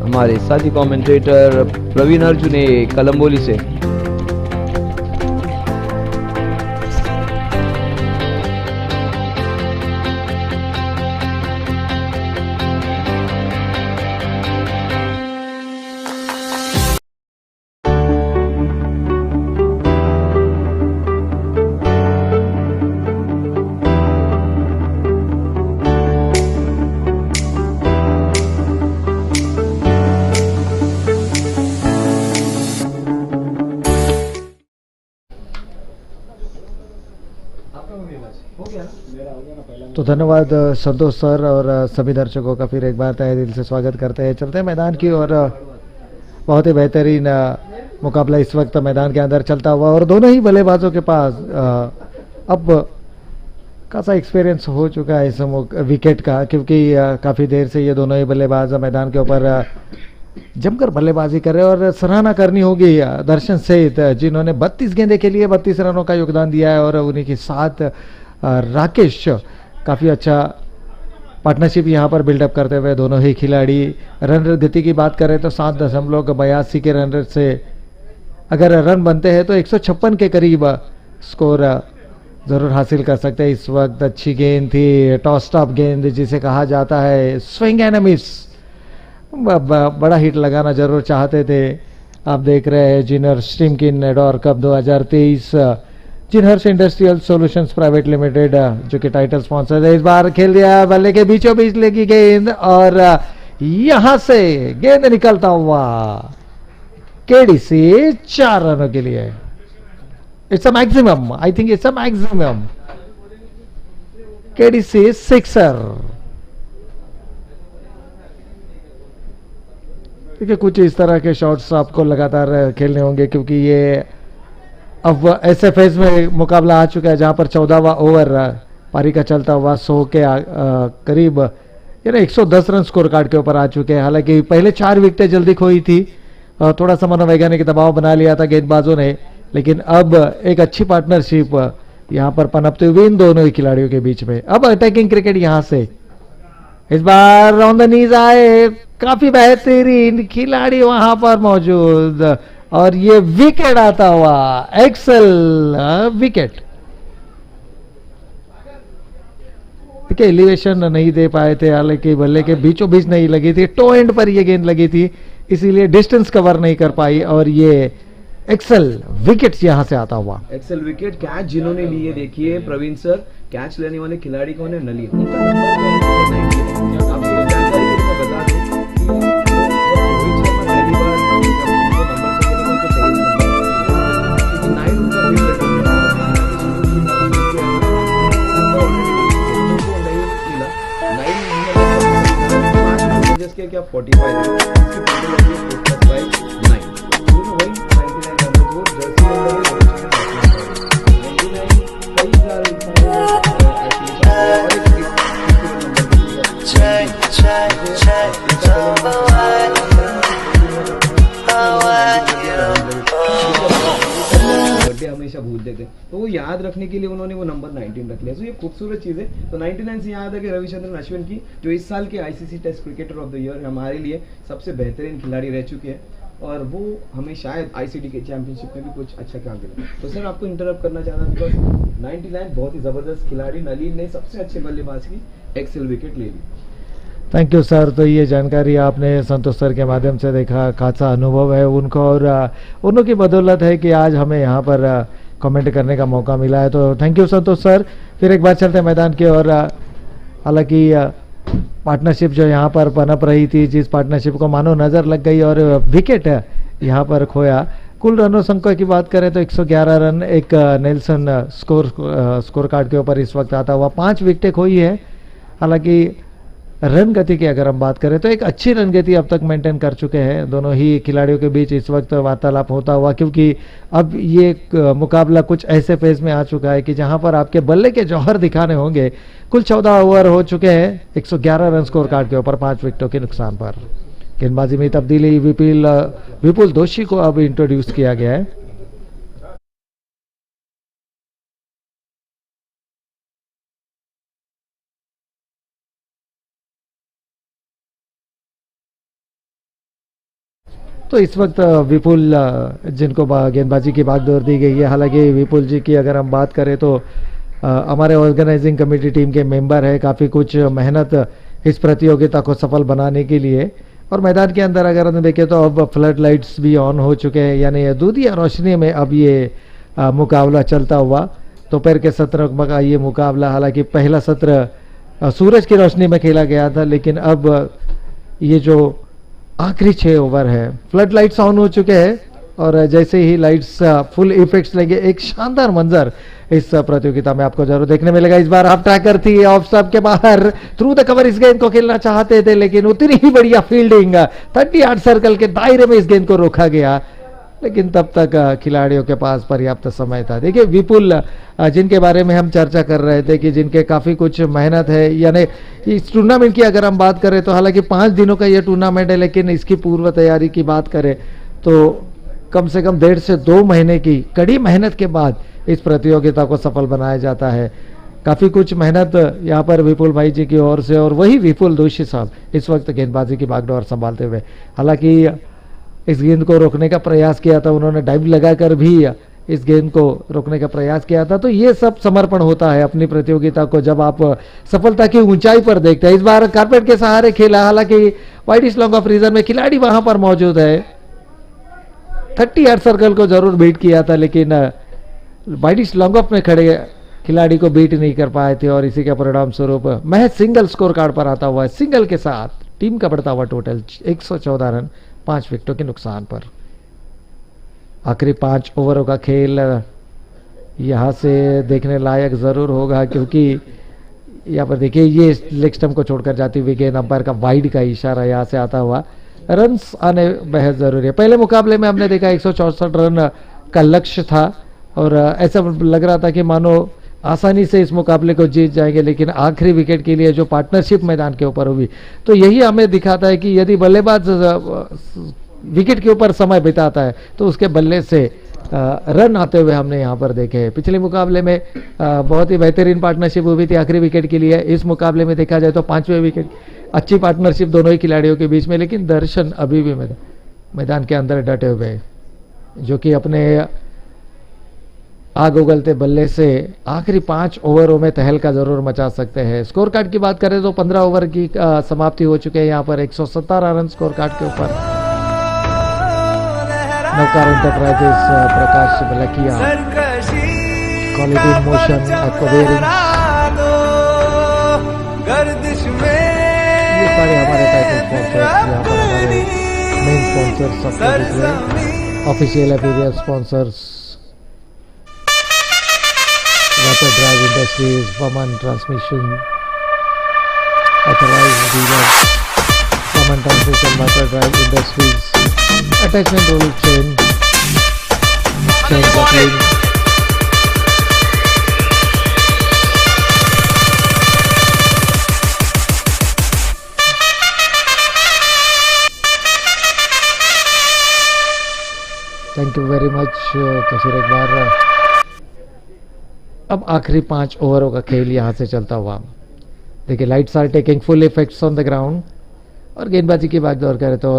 हमारे साथी कमेंटेटर प्रवीण अर्जुन कलम्बोली से। तो धन्यवाद संतोष सर और सभी दर्शकों का फिर एक बार तहे दिल से स्वागत करते हैं। चलते हैं मैदान की और बहुत ही बेहतरीन मुकाबला इस वक्त मैदान के अंदर चलता हुआ, और दोनों ही बल्लेबाजों के पास अब खासा एक्सपीरियंस हो चुका है इस विकेट का, क्योंकि काफ़ी देर से ये दोनों ही बल्लेबाज मैदान के ऊपर जमकर बल्लेबाजी कर रहे हैं। और सराहना करनी होगी दर्शन सेठ, जिन्होंने 32 गेंदे के लिए 32 रनों का योगदान दिया है, और उन्हीं के साथ राकेश काफ़ी अच्छा पार्टनरशिप यहाँ पर बिल्डअप करते हुए दोनों ही खिलाड़ी। रन गति की बात करें तो 7.82 के रन रेट से अगर रन बनते हैं तो 156 के करीब स्कोर ज़रूर हासिल कर सकते हैं। इस वक्त अच्छी गेंद थी, टॉस टॉप गेंद जिसे कहा जाता है, स्विंग एंड मिस। बड़ा हिट लगाना जरूर चाहते थे। आप देख रहे हैं Jinharsh Timken adore cup 2023 Jinharsh industrial solutions private limited जो कि टाइटल स्पॉन्सर है। इस बार खेल दिया बल्ले के बीचों बीच लगी गेंद और यहां से गेंद निकलता हुआ केडीसी 4 रनों के लिए। It's a maximum, I think it's a maximum. KDC sixer. देखिए कुछ इस तरह के शॉट्स आपको लगातार खेलने होंगे क्योंकि ये अब ऐसे फेज में मुकाबला आ चुका है जहां पर 14वां ओवर पारी का चलता हुआ 100 के करीब 110 रन स्कोर कार्ड के ऊपर आ चुके हैं। हालांकि पहले 4 विकेटें जल्दी खोई थी, थोड़ा सा मनोवैज्ञानिक दबाव बना लिया था गेंदबाजों ने, लेकिन अब एक अच्छी पार्टनरशिप यहां पर पनपते हुए इन दोनों ही खिलाड़ियों के बीच में। अब अटैकिंग क्रिकेट यहां से इस बार ऑन द नीज आए, काफी बेहतरीन खिलाड़ी वहां पर मौजूद और ये विकेट आता हुआ एक्सेल विकेट। देखिए एलिवेशन नहीं दे पाए थे, हालांकि बल्ले के बीचों बीच नहीं लगी थी, टो एंड पर ये गेंद लगी थी, इसीलिए डिस्टेंस कवर नहीं कर पाई और ये एक्सेल विकेट यहां से आता हुआ। Excel wicket. कैच जिन्होंने लिए देखिए प्रवीण सर, कैच लेने वाले खिलाड़ी कौन है? नलिन। उनका नंबर आपको जानकारी के लिए मैं बता दूं कि रोहित शर्मा पहली बार क्या 45 बर्थडे हमेशा भूल देते, तो वो याद रखने के लिए उन्होंने वो नंबर 19 रख लिया। तो ये खूबसूरत चीज है। तो 99 से याद है कि रविचंद्रन अश्विन की जो इस साल के ICC test cricketer of the year हमारे लिए सबसे बेहतरीन खिलाड़ी रह चुके हैं और वो हमें शायद आईसीटी के चैंपियनशिप में भी कुछ अच्छा काम दिला। तो सर आपको इंटरप्ट करना चाहता हूं बिकॉज 99 बहुत ही जबरदस्त खिलाड़ी, नलिन ने सबसे अच्छे बल्लेबाज की एक्सेल विकेट ले ली। Thank you sir. तो ये जानकारी आपने संतोष सर के माध्यम से देखा, खासा अनुभव है उनको और उन्हों की बदौलत है कि आज हमें यहाँ पर कमेंट करने का मौका मिला है। तो थैंक यू संतोष सर। फिर एक बार चलते हैं मैदान की और हालांकि पार्टनरशिप जो यहाँ पर पनप रही थी, जिस पार्टनरशिप को मानो नज़र लग गई और विकेट यहाँ पर खोया। कुल रनों संख्या की बात करें तो 111 रन एक नेल्सन स्कोर कार्ड के ऊपर इस वक्त आता हुआ। 5 विकेटें खोई है। हालांकि रन गति की अगर हम बात करें तो एक अच्छी रन गति अब तक मेंटेन कर चुके हैं दोनों ही खिलाड़ियों के बीच इस वक्त वार्तालाप होता हुआ, क्योंकि अब ये मुकाबला कुछ ऐसे फेज में आ चुका है कि जहां पर आपके बल्ले के जौहर दिखाने होंगे। कुल 14 ओवर हो चुके हैं, 111 रन स्कोर कार्ड के ऊपर 5 विकेटों के नुकसान पर। गेंदबाजी में तब्दीली, विपुल दोषी को अब इंट्रोड्यूस किया गया है। तो इस वक्त विपुल जिनको गेंदबाजी की भागदौड़ दी गई है। हालांकि विपुल जी की अगर हम बात करें तो हमारे ऑर्गेनाइजिंग कमेटी टीम के मेंबर है, काफ़ी कुछ मेहनत इस प्रतियोगिता को सफल बनाने के लिए। और मैदान के अंदर अगर हम देखें तो अब फ्लड लाइट्स भी ऑन हो चुके हैं, यानी दूधिया रोशनी में अब ये मुकाबला चलता हुआ। दोपहर के सत्र का ये मुकाबला, हालांकि पहला सत्र सूरज की रोशनी में खेला गया था, लेकिन अब ये जो आखिरी 6 ओवर है, फ्लड लाइट्स ऑन हो चुके हैं और जैसे ही लाइट्स फुल इफेक्ट्स लगे एक शानदार मंजर इस प्रतियोगिता में आपको जरूर देखने मिलेगा। इस बार हाफ ट्रैकर थी, ऑफ स्टंप के बाहर थ्रू द कवर इस गेंद को खेलना चाहते थे, लेकिन उतनी ही बढ़िया फील्डिंग 38 सर्कल के दायरे में इस गेंद को रोका गया, लेकिन तब तक खिलाड़ियों के पास पर्याप्त समय था। देखिए विपुल जिनके बारे में हम चर्चा कर रहे थे कि जिनके काफ़ी कुछ मेहनत है, यानी इस टूर्नामेंट की अगर हम बात करें तो हालांकि 5 दिनों का ये टूर्नामेंट है, लेकिन इसकी पूर्व तैयारी की बात करें तो कम से कम 1.5 से 2 महीने की कड़ी मेहनत के बाद इस प्रतियोगिता को सफल बनाया जाता है। काफ़ी कुछ मेहनत यहाँ पर विपुल भाई जी की ओर से, और वही विपुल दोषी साहब इस वक्त गेंदबाजी की बागडोर संभालते हुए। हालांकि इस गेंद को रोकने का प्रयास किया था उन्होंने, डाइव लगाकर भी इस गेंद को रोकने का प्रयास किया था। तो ये सब समर्पण होता है अपनी प्रतियोगिता को जब आप सफलता की ऊंचाई पर देखते हैं। इस बार कारपेट के सहारे खेला, हालांकि वाइडिश लॉन्ग ऑफ रीजन में खिलाड़ी वहां पर मौजूद है। 30 यार्ड सर्कल को जरूर बीट किया था, लेकिन वाइडिश लॉन्ग ऑफ में खड़े खिलाड़ी को बीट नहीं कर पाए थे और इसी के परिणाम स्वरूप महज सिंगल स्कोर कार्ड पर आता हुआ है। सिंगल के साथ टीम का बढ़ता हुआ टोटल 114 रन 5 विकेटों के नुकसान पर। आखिरी 5 ओवरों का खेल यहां से देखने लायक जरूर होगा, क्योंकि यहाँ पर देखिए ये लेग स्टंप को छोड़कर जाती हुई गेंद, अंपायर का वाइड का इशारा यहां से आता हुआ। रन्स आने बेहद जरूरी है। पहले मुकाबले में हमने देखा 164 रन का लक्ष्य था और ऐसा लग रहा था कि मानो आसानी से इस मुकाबले को जीत जाएंगे, लेकिन आखिरी विकेट के लिए जो पार्टनरशिप मैदान के ऊपर हुई, तो यही हमें दिखाता है कि यदि बल्लेबाज विकेट के ऊपर समय बिताता है तो उसके बल्ले से रन आते हुए हमने यहाँ पर देखे हैं। पिछले मुकाबले में बहुत ही बेहतरीन पार्टनरशिप हुई थी आखिरी विकेट के लिए। इस मुकाबले में देखा जाए तो 5वें विकेट अच्छी पार्टनरशिप दोनों ही खिलाड़ियों के बीच में, लेकिन दर्शन अभी भी मैदान के अंदर डटे हुए हैं, जो कि अपने आग उगलते बल्ले से आखिरी 5 ओवरों में तहलका जरूर मचा सकते हैं। स्कोर कार्ड की बात करें तो 15 ओवर की समाप्ति हो चुके हैं यहाँ पर। 117 रन स्कोर कार्ड के ऊपर। नवकार एंटरप्राइजेस प्रकाश बलकिया, क्वालिटी मोशन गर्दिश में ये सारे हमारे टाइटल स्पॉन्सर्स, यहाँ पर हमारे मेन स्पॉन्सर्स सबसे दिख रहे हैं। Official affiliate sponsors water drive industries, Vaman transmission authorised dealer, Vaman transmission water drive industries, attachment roll chain coupling, thank you very much. तो फिर एक बार अब आखिरी 5 ओवरों का खेल यहां से चलता हुआ। देखिए lights are taking full effects on the ground और गेंदबाजी की बागडोर करें तो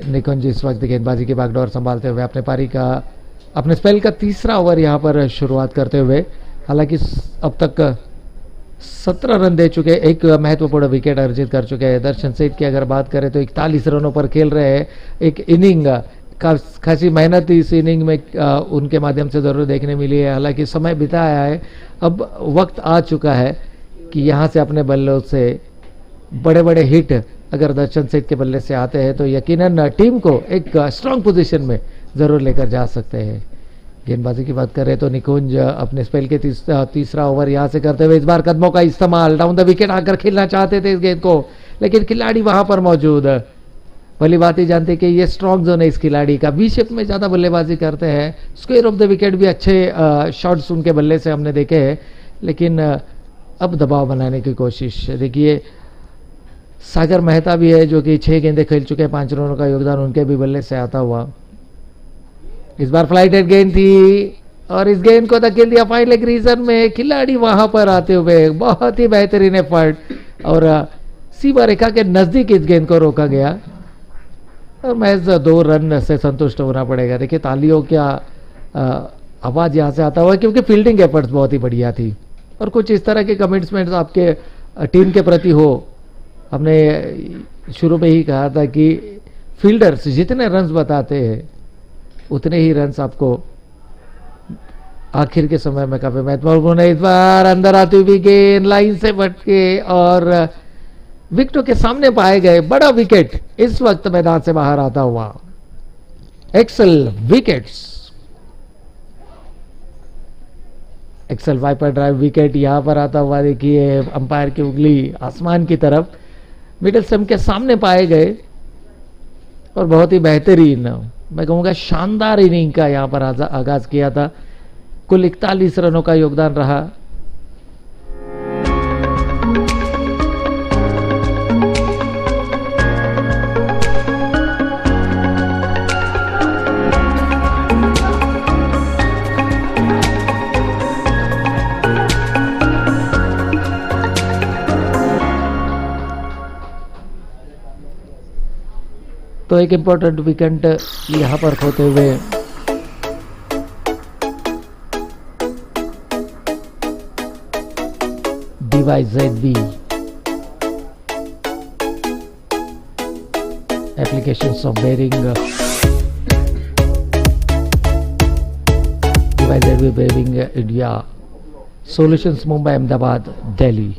निकुंज इस वक्त गेंदबाजी की बागडोर संभालते हुए अपने स्पेल का तीसरा ओवर यहां पर शुरुआत करते हुए। हालांकि अब तक 17 रन दे चुके, एक महत्वपूर्ण विकेट अर्जित कर चुके हैं। दर्शन सेठ की अगर बात करें तो 41 रनों पर खेल रहे हैं। एक इनिंग खासी मेहनत इस इनिंग में उनके माध्यम से जरूर देखने मिली है। हालांकि समय बिताया है, अब वक्त आ चुका है कि यहाँ से अपने बल्लों से बड़े बड़े हिट अगर दर्शन सेठ के बल्ले से आते हैं तो यकीनन टीम को एक स्ट्रांग पोजीशन में जरूर लेकर जा सकते हैं। गेंदबाजी की बात करें तो निकुंज अपने स्पेल के तीसरा ओवर यहाँ से करते हुए इस बार कदमों का इस्तेमाल, डाउन द विकेट आकर खेलना चाहते थे इस गेंद को, लेकिन खिलाड़ी वहां पर मौजूद। भली बात ही जानते कि ये स्ट्रॉन्ग जोन है इस खिलाड़ी का, बी शेप में ज़्यादा बल्लेबाजी करते हैं। स्क्वायर ऑफ द विकेट भी अच्छे शॉट्स उनके बल्ले से हमने देखे हैं, लेकिन अब दबाव बनाने की कोशिश। देखिए सागर मेहता भी है जो कि 6 गेंदें खेल चुके हैं, 5 रनों का योगदान उनके भी बल्ले से आता हुआ। इस बार फ्लाइटेड गेंद थी और इस गेंद को धकेल दिया फाइन लेग रीजन में। खिलाड़ी वहां पर आते हुए बहुत ही बेहतरीन एफर्ट और सीमा रेखा के नजदीक इस गेंद को रोका गया और महज 2 रन से संतुष्ट होना पड़ेगा। देखिए तालियों का आवाज यहां से आता हुआ क्योंकि फील्डिंग एफर्ट्स बहुत ही बढ़िया थी और कुछ इस तरह के कमिटमेंट्स आपके टीम के प्रति हो। हमने शुरू में ही कहा था कि फील्डर्स जितने रन्स बताते हैं उतने ही रन्स आपको आखिर के समय में काफी महत्वपूर्ण है। इस बार अंदर आती हुई गेंद लाइन से भटके और विकेटों के सामने पाए गए। बड़ा विकेट इस वक्त मैदान से बाहर आता हुआ। Excel wickets, excel wiper drive wicket यहां पर आता हुआ। देखिए अंपायर की उंगली आसमान की तरफ, मिडिल स्टंप के सामने पाए गए और बहुत ही बेहतरीन, मैं कहूंगा शानदार इनिंग का यहां पर आगाज किया था। कुल 41 रनों का योगदान रहा। तो एक इंपॉर्टेंट विकेट यहां पर खोते हुए DYZB. Applications of bearing DYZB bearing India. Solutions Mumbai, Ahmedabad, Delhi.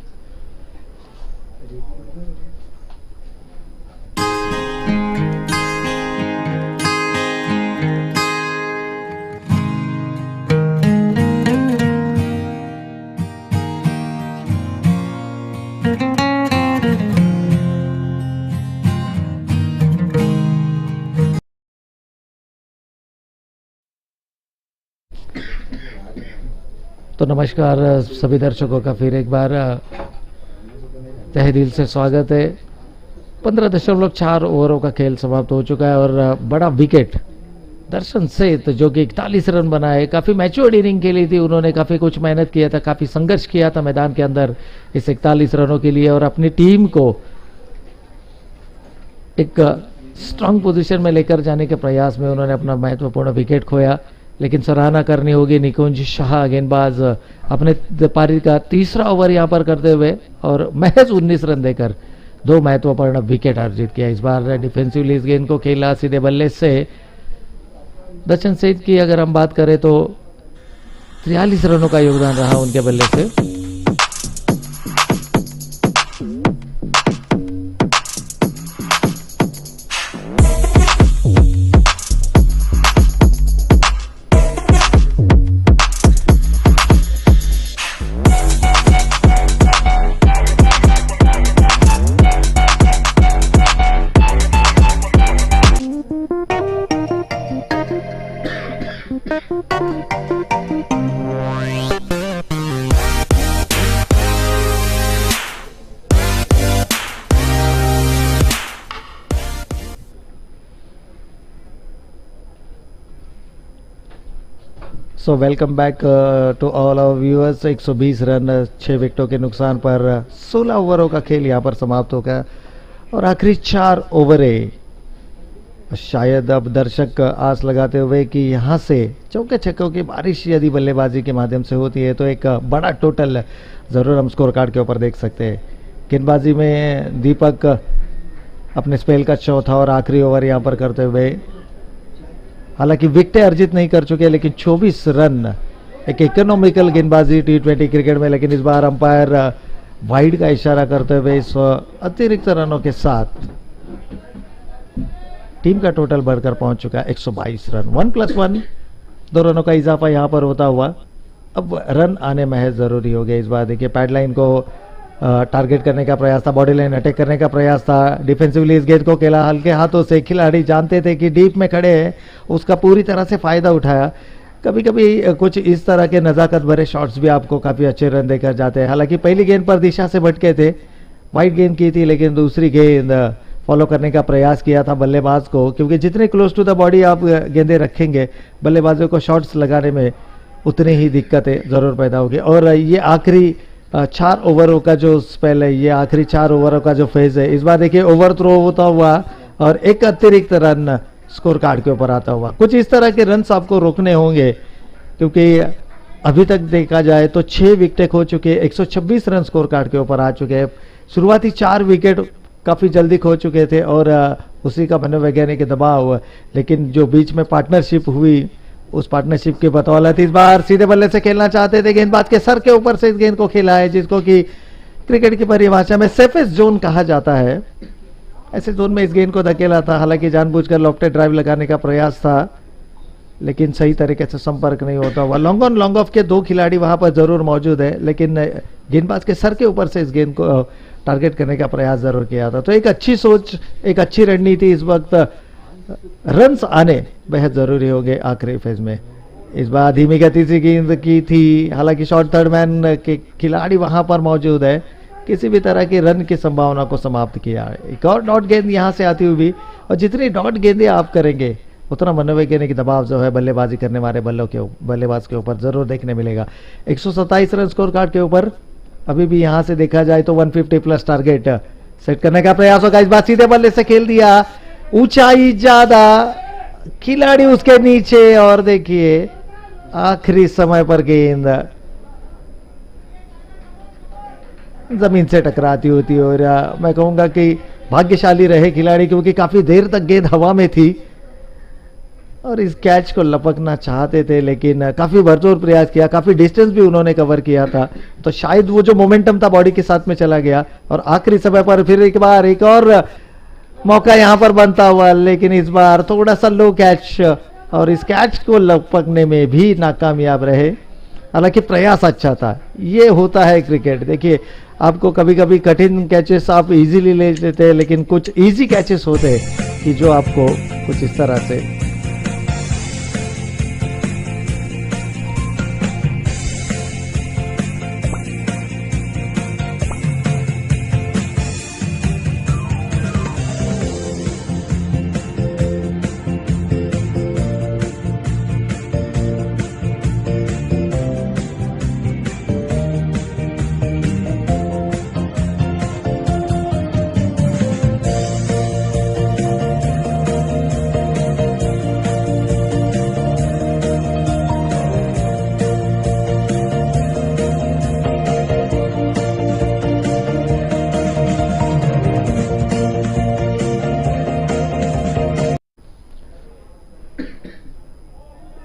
तो नमस्कार सभी दर्शकों का फिर एक बार तहे दिल से स्वागत है। 15.4 ओवरों का खेल समाप्त हो चुका है और बड़ा विकेट दर्शन सेठ जो कि 41 रन बनाए, काफ़ी मैच्योर्ड इनिंग खेली थी उन्होंने, काफ़ी कुछ मेहनत किया था, काफ़ी संघर्ष किया था मैदान के अंदर इस 41 रनों के लिए और अपनी टीम को एक स्ट्रांग पोजीशन में लेकर जाने के प्रयास में उन्होंने अपना महत्वपूर्ण विकेट खोया। लेकिन सराहना करनी होगी निकुंज शाह गेंदबाज अपने पारी का तीसरा ओवर यहां पर करते हुए और महज 19 रन देकर 2 महत्वपूर्ण विकेट अर्जित किया। इस बार डिफेंसिवली इस गेंद को खेला सीधे बल्ले से। दर्शन सेठ की अगर हम बात करें तो 43 रनों का योगदान रहा उनके बल्ले से। So welcome back to all our viewers. 120 run 6 विकेटों के नुकसान पर 16 ओवरों का खेल यहां पर समाप्त हो गया और आखिरी 4 ओवरें। शायद अब दर्शक आस लगाते हुए कि यहां से चौके छक्कों की बारिश यदि बल्लेबाजी के माध्यम से होती है तो एक बड़ा टोटल जरूर हम स्कोर कार्ड के ऊपर देख सकते हैं। गेंदबाजी में दीपक अपने स्पेल का चौथा और आखिरी ओवर यहां पर करते हुए हालांकि विकेटें अर्जित नहीं कर चुके लेकिन 24 रन एक इकोनॉमिकल गेंदबाजी T20 क्रिकेट में। लेकिन इस बार अंपायर वाइड का इशारा करते हुए इस अतिरिक्त रनों के साथ टीम का टोटल बढ़कर पहुंच चुका है 122 रन। 1+1 2 रनों का इजाफा यहां पर होता हुआ अब रन आने महज जरूरी हो गया। इस बार देखिए पैडलाइन को टारगेट करने का प्रयास था, बॉडी लाइन अटैक करने का प्रयास था, डिफेंसिवली इस गेंद को खेला हल्के हाथों से। खिलाड़ी जानते थे कि डीप में खड़े हैं, उसका पूरी तरह से फायदा उठाया। कभी कभी कुछ इस तरह के नजाकत भरे शॉट्स भी आपको काफी अच्छे रन देकर जाते हैं। हालांकि पहली गेंद पर दिशा से भटके थे, वाइड गेंद की थी, लेकिन दूसरी गेंद फॉलो करने का प्रयास किया था बल्लेबाज को, क्योंकि जितने क्लोज टू द बॉडी आप गेंदें रखेंगे बल्लेबाजों को शॉट्स लगाने में उतनी ही दिक्कतें जरूर पैदा होगी। और ये आखिरी 4 ओवरों का जो स्पेल है, ये आखिरी 4 ओवरों का जो फेज है, इस बार देखिए ओवर थ्रो होता हुआ और एक अतिरिक्त रन स्कोर कार्ड के ऊपर आता हुआ। कुछ इस तरह के रन्स आपको रोकने होंगे, क्योंकि अभी तक देखा जाए तो 6 विकेटें खो चुके, 126 रन स्कोर कार्ड के ऊपर आ चुके हैं। शुरुआती 4 विकेट काफी जल्दी खो चुके थे और उसी का मनोवैज्ञानिक दबाव, लेकिन जो बीच में पार्टनरशिप हुई उस पार्टनरशिप की बदौलत इस बार सीधे बल्ले से खेलना चाहते थे। गेंदबाज के सर के ऊपर से इस गेंद को खेला है, जिसको कि क्रिकेट की परिभाषा में सेफेस्ट जोन कहा जाता है। ऐसे जोन में इस गेंद को धकेला था, हालांकि जानबूझकर लॉफ्टेड ड्राइव लगाने का प्रयास था, लेकिन सही तरीके से संपर्क नहीं होता हुआ। लॉन्ग ऑन लॉन्ग ऑफ के 2 खिलाड़ी वहां पर जरूर मौजूद है, लेकिन गेंदबाज के सर के ऊपर से इस गेंद को टारगेट करने का प्रयास जरूर किया था। तो एक अच्छी सोच, एक अच्छी रणनीति, इस वक्त रन्स आने बेहद जरूरी हो गए आखिरी फेज में। इस बार धीमी गति से गेंद की थी, हालांकि शॉर्ट थर्ड मैन के खिलाड़ी वहां पर मौजूद है, किसी भी तरह की रन की संभावना को समाप्त किया है। एक और डॉट गेंद यहां से आती हुई भी, और जितनी डॉट गेंदें आप करेंगे उतना मनोवैज्ञानिक दबाव जो है बल्लेबाजी करने वाले बल्लेबाज के ऊपर जरूर देखने मिलेगा। 127 रन स्कोर कार्ड के ऊपर अभी भी यहां से देखा जाए तो 150 प्लस टारगेट सेट करने का प्रयास होगा। इस बार सीधे बल्ले से खेल दिया, ऊंचाई ज्यादा, खिलाड़ी उसके नीचे, और देखिए आखिरी समय पर गेंद ज़मीन से टकराती होती। और मैं कहूँगा कि भाग्यशाली रहे खिलाड़ी, क्योंकि काफ़ी देर तक गेंद हवा में थी और इस कैच को लपकना चाहते थे, लेकिन काफ़ी भरपूर प्रयास किया, काफ़ी डिस्टेंस भी उन्होंने कवर किया था, तो शायद वो जो मोमेंटम था बॉडी के साथ में चला गया और आखिरी समय पर फिर एक बार एक और मौका यहां पर बनता हुआ, लेकिन इस बार थोड़ा सा लो कैच और इस कैच को लपकने में भी नाकामयाब रहे। हालांकि प्रयास अच्छा था। ये होता है क्रिकेट। देखिए, आपको कभी कभी कठिन कैचेस आप इजीली ले लेते हैं, लेकिन कुछ इजी कैचेस होते हैं कि जो आपको कुछ इस तरह से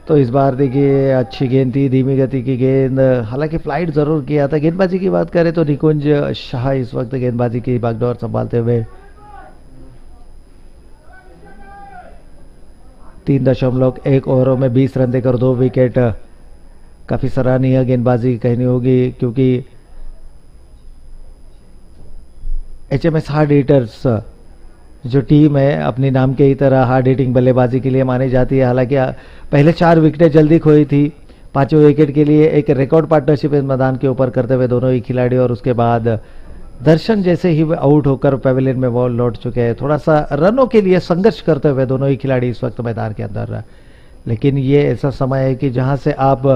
तो इस बार देखिए अच्छी गेंद थी, धीमी गति की गेंद, हालांकि फ्लाइट जरूर किया था। गेंदबाजी की बात करें तो निकुंज शाह इस वक्त गेंदबाजी की बागडोर संभालते हुए 3.1 ओवरों में 20 रन देकर 2 विकेट। काफी सराहनीय गेंदबाजी कहनी होगी, क्योंकि HMS हार्ड हिटर्स जो टीम है अपनी नाम के ही तरह हार्ड हिटिंग बल्लेबाजी के लिए मानी जाती है। हालांकि पहले 4 विकेटें जल्दी खोई थी, 5वें विकेट के लिए एक रिकॉर्ड पार्टनरशिप इस मैदान के ऊपर करते हुए दोनों ही खिलाड़ी, और उसके बाद दर्शन जैसे ही आउट होकर पेविलियन में बॉल लौट चुके हैं। थोड़ा सा रनों के लिए संघर्ष करते हुए दोनों ही खिलाड़ी इस वक्त मैदान के अंदर, लेकिन ये ऐसा समय है कि जहां से आप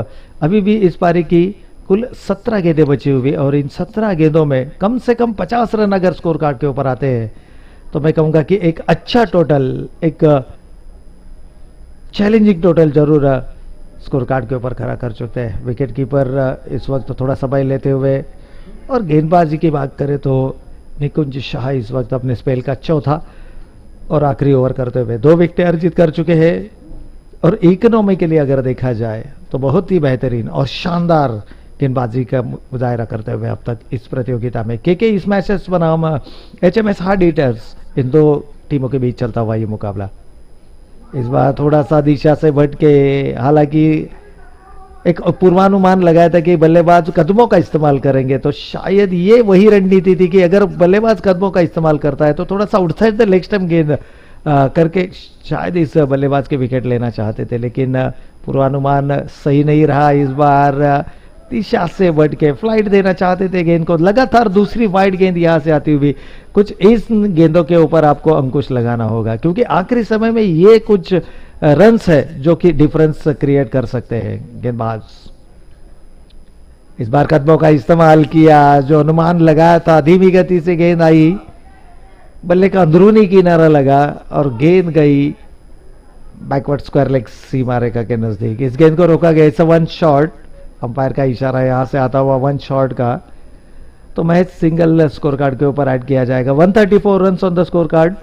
अभी भी इस पारी की कुल 17 गेंदें बची हुई, और इन 17 गेंदों में कम से कम 50 रन अगर स्कोर कार्ड के ऊपर आते हैं तो मैं कहूंगा कि एक अच्छा टोटल, एक चैलेंजिंग टोटल जरूर स्कोर कार्ड के ऊपर खड़ा कर चुके हैं। विकेट कीपर इस वक्त थोड़ा समय लेते हुए, और गेंदबाजी की बात करें तो निकुंज शाह इस वक्त अपने स्पेल का चौथा और आखिरी ओवर करते हुए 2 विकेटें अर्जित कर चुके हैं। और इकोनॉमी के लिए अगर देखा जाए तो बहुत ही बेहतरीन और शानदार गेंदबाजी का मुजाहरा करते हुए अब तक इस प्रतियोगिता में के स्मैशर्स बनाम HMS हार्ड हिटर्स, इन 2 टीमों के बीच चलता हुआ ये मुकाबला इस बार थोड़ा सा दिशा से भटके। हालांकि एक पूर्वानुमान लगाया था कि बल्लेबाज कदमों का इस्तेमाल करेंगे, तो शायद ये वही रणनीति थी कि अगर बल्लेबाज कदमों का इस्तेमाल करता है तो थोड़ा सा उठते लेग स्टंप गेंद करके शायद इस बल्लेबाज के विकेट लेना चाहते थे, लेकिन पूर्वानुमान सही नहीं रहा। इस बार दिशा से बढ़ के फ्लाइट देना चाहते थे गेंद को, लगातार दूसरी वाइड गेंद यहां से आती हुई। कुछ इस गेंदों के ऊपर आपको अंकुश लगाना होगा, क्योंकि आखिरी समय में ये कुछ रन्स है जो कि डिफरेंस क्रिएट कर सकते हैं गेंदबाज। इस बार कदमों का इस्तेमाल किया, जो अनुमान लगाया था, धीमी गति से गेंद आई, बल्ले का अंदरूनी किनारा लगा और गेंद गई बैकवर्ड स्क्वायर लेग सीमा रेखा के नजदीक। इस गेंद को रोका गया। इट्स 1 शॉट, अंपायर का इशारा यहां से आता हुआ 1 शॉट का, तो मैच सिंगल स्कोर कार्ड के ऊपर ऐड किया जाएगा। 134 run on the score card,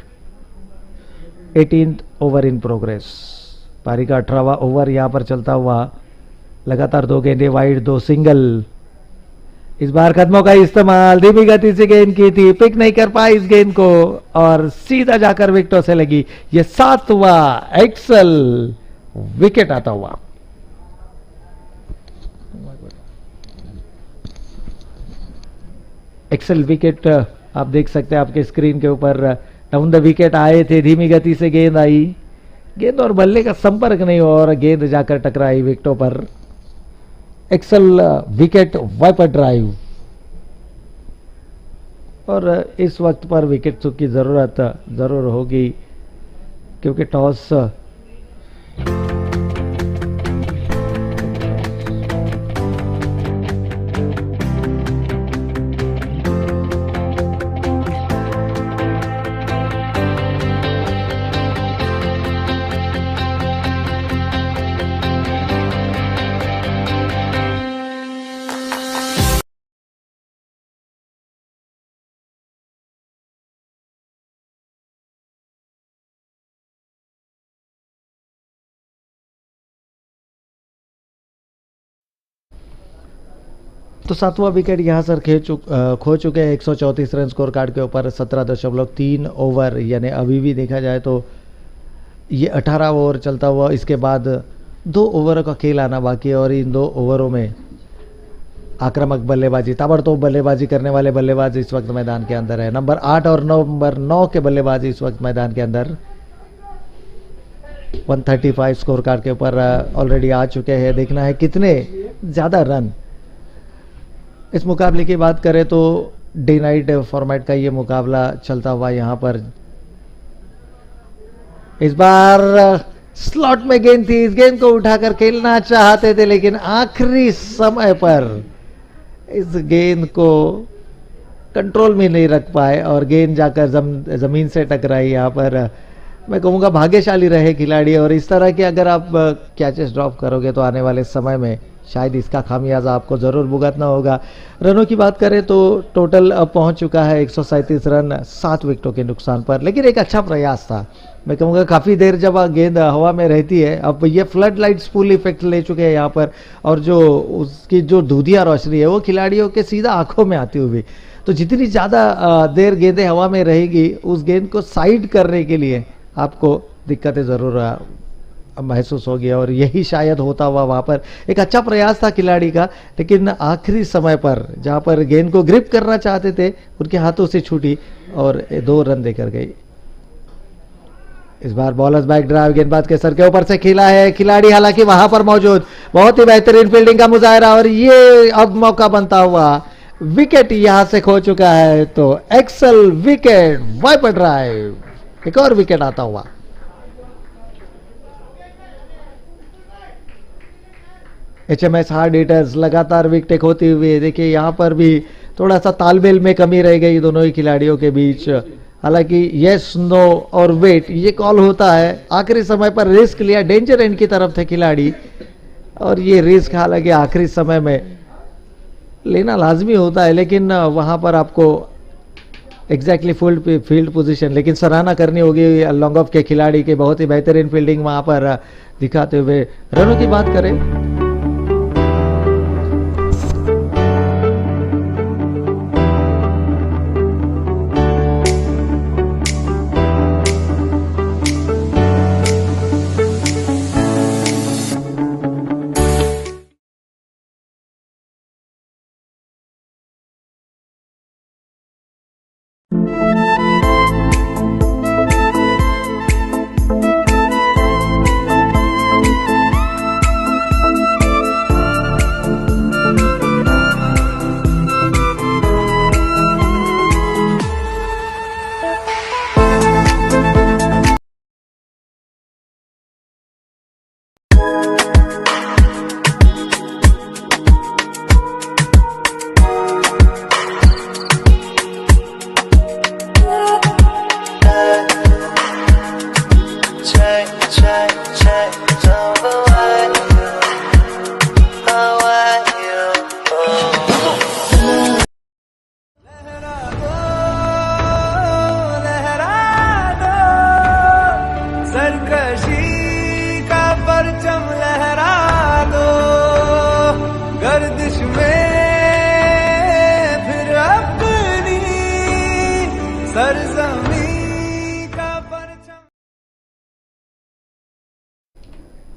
18th over in progress. पारी का 18वां ओवर यहां पर चलता हुआ, लगातार 2 गेंदें वाइड, 2 सिंगल। इस बार कदमों का इस्तेमाल, धीमी गति से गेंद की थी, पिक नहीं कर पाई इस गेंद को और सीधा जाकर विकेटों से लगी। ये 7वां एक्सल विकेट आता हुआ। एक्सेल विकेट आप देख सकते हैं आपके स्क्रीन के ऊपर, डाउन द विकेट आए थे, धीमी गति से गेंद आई, गेंद और बल्ले का संपर्क नहीं हुआ और गेंद जाकर टकराई विकेटों पर। एक्सेल विकेट वाइपर ड्राइव, और इस वक्त पर विकेट चूक की जरूरत जरूर होगी, क्योंकि टॉस तो 7वां विकेट यहाँ सर खो चुके हैं 134 रन स्कोर कार्ड के ऊपर 17.3 ओवर, यानी अभी भी देखा जाए तो ये 18 ओवर चलता हुआ, इसके बाद 2 ओवरों का खेल आना बाकी है और इन 2 ओवरों में आक्रामक बल्लेबाजी, ताबड़तोड़ बल्लेबाजी करने वाले बल्लेबाज इस वक्त मैदान के अंदर है। नंबर 8 और नंबर 9 के बल्लेबाज इस वक्त मैदान के अंदर 135 स्कोर कार्ड के ऊपर ऑलरेडी आ चुके हैं। देखना है कितने ज़्यादा रन। इस मुकाबले की बात करें तो डे नाइट फॉर्मेट का ये मुकाबला चलता हुआ यहाँ पर इस बार स्लॉट में गेंद थी, इस गेंद को उठाकर खेलना चाहते थे लेकिन आखिरी समय पर इस गेंद को कंट्रोल में नहीं रख पाए और गेंद जाकर जमीन से टकराई। यहाँ पर मैं कहूँगा भाग्यशाली रहे खिलाड़ी, और इस तरह के अगर आप कैचेस ड्रॉप करोगे तो आने वाले समय में शायद इसका खामियाजा आपको ज़रूर भुगतना होगा। रनों की बात करें तो टोटल अब पहुंच चुका है 137 रन 7 विकेटों के नुकसान पर, लेकिन एक अच्छा प्रयास था। मैं कहूँगा काफ़ी देर जब गेंद हवा में रहती है, अब ये फ्लड लाइट्स फुल इफेक्ट ले चुके हैं यहाँ पर, और जो उसकी जो दूधिया रोशनी है वो खिलाड़ियों के सीधा आंखों में आती हुई, तो जितनी ज़्यादा देर गेंदें हवा में रहेगी उस गेंद को साइड करने के लिए आपको दिक्कतें ज़रूर महसूस होगी, और यही शायद होता हुआ वहाँ पर एक अच्छा प्रयास था खिलाड़ी का, लेकिन आखिरी समय पर जहाँ पर गेंद को ग्रिप करना चाहते थे उनके हाथों से छूटी और 2 रन देकर गई। इस बार बॉलर्स बैक ड्राइव गेंदबाज के सर के ऊपर से खेला है, खिलाड़ी हालांकि वहां पर मौजूद, बहुत ही बेहतरीन फील्डिंग का मुजाहरा, और ये अब मौका बनता हुआ विकेट यहां से खो चुका है, तो एक्सल विकेट, वाइपर ड्राइव, एक और विकेट आता हुआ। HMS हार्ड हिटर्स लगातार विकेट होती हुई, देखिए यहां पर भी थोड़ा सा तालमेल में कमी रह गई दोनों ही खिलाड़ियों के बीच। हालांकि यस नो और वेट ये कॉल होता है, आखिरी समय पर रिस्क लिया, डेंजर एंड की तरफ थे खिलाड़ी, और ये रिस्क हालांकि आखिरी समय में लेना लाजमी होता है, लेकिन वहां पर आपको एग्जैक्टली फील्ड पोजीशन, लेकिन सराहना करनी होगी लॉन्ग ऑफ के खिलाड़ी के, बहुत ही बेहतरीन फील्डिंग वहां पर दिखाते हुए। रनों की बात करें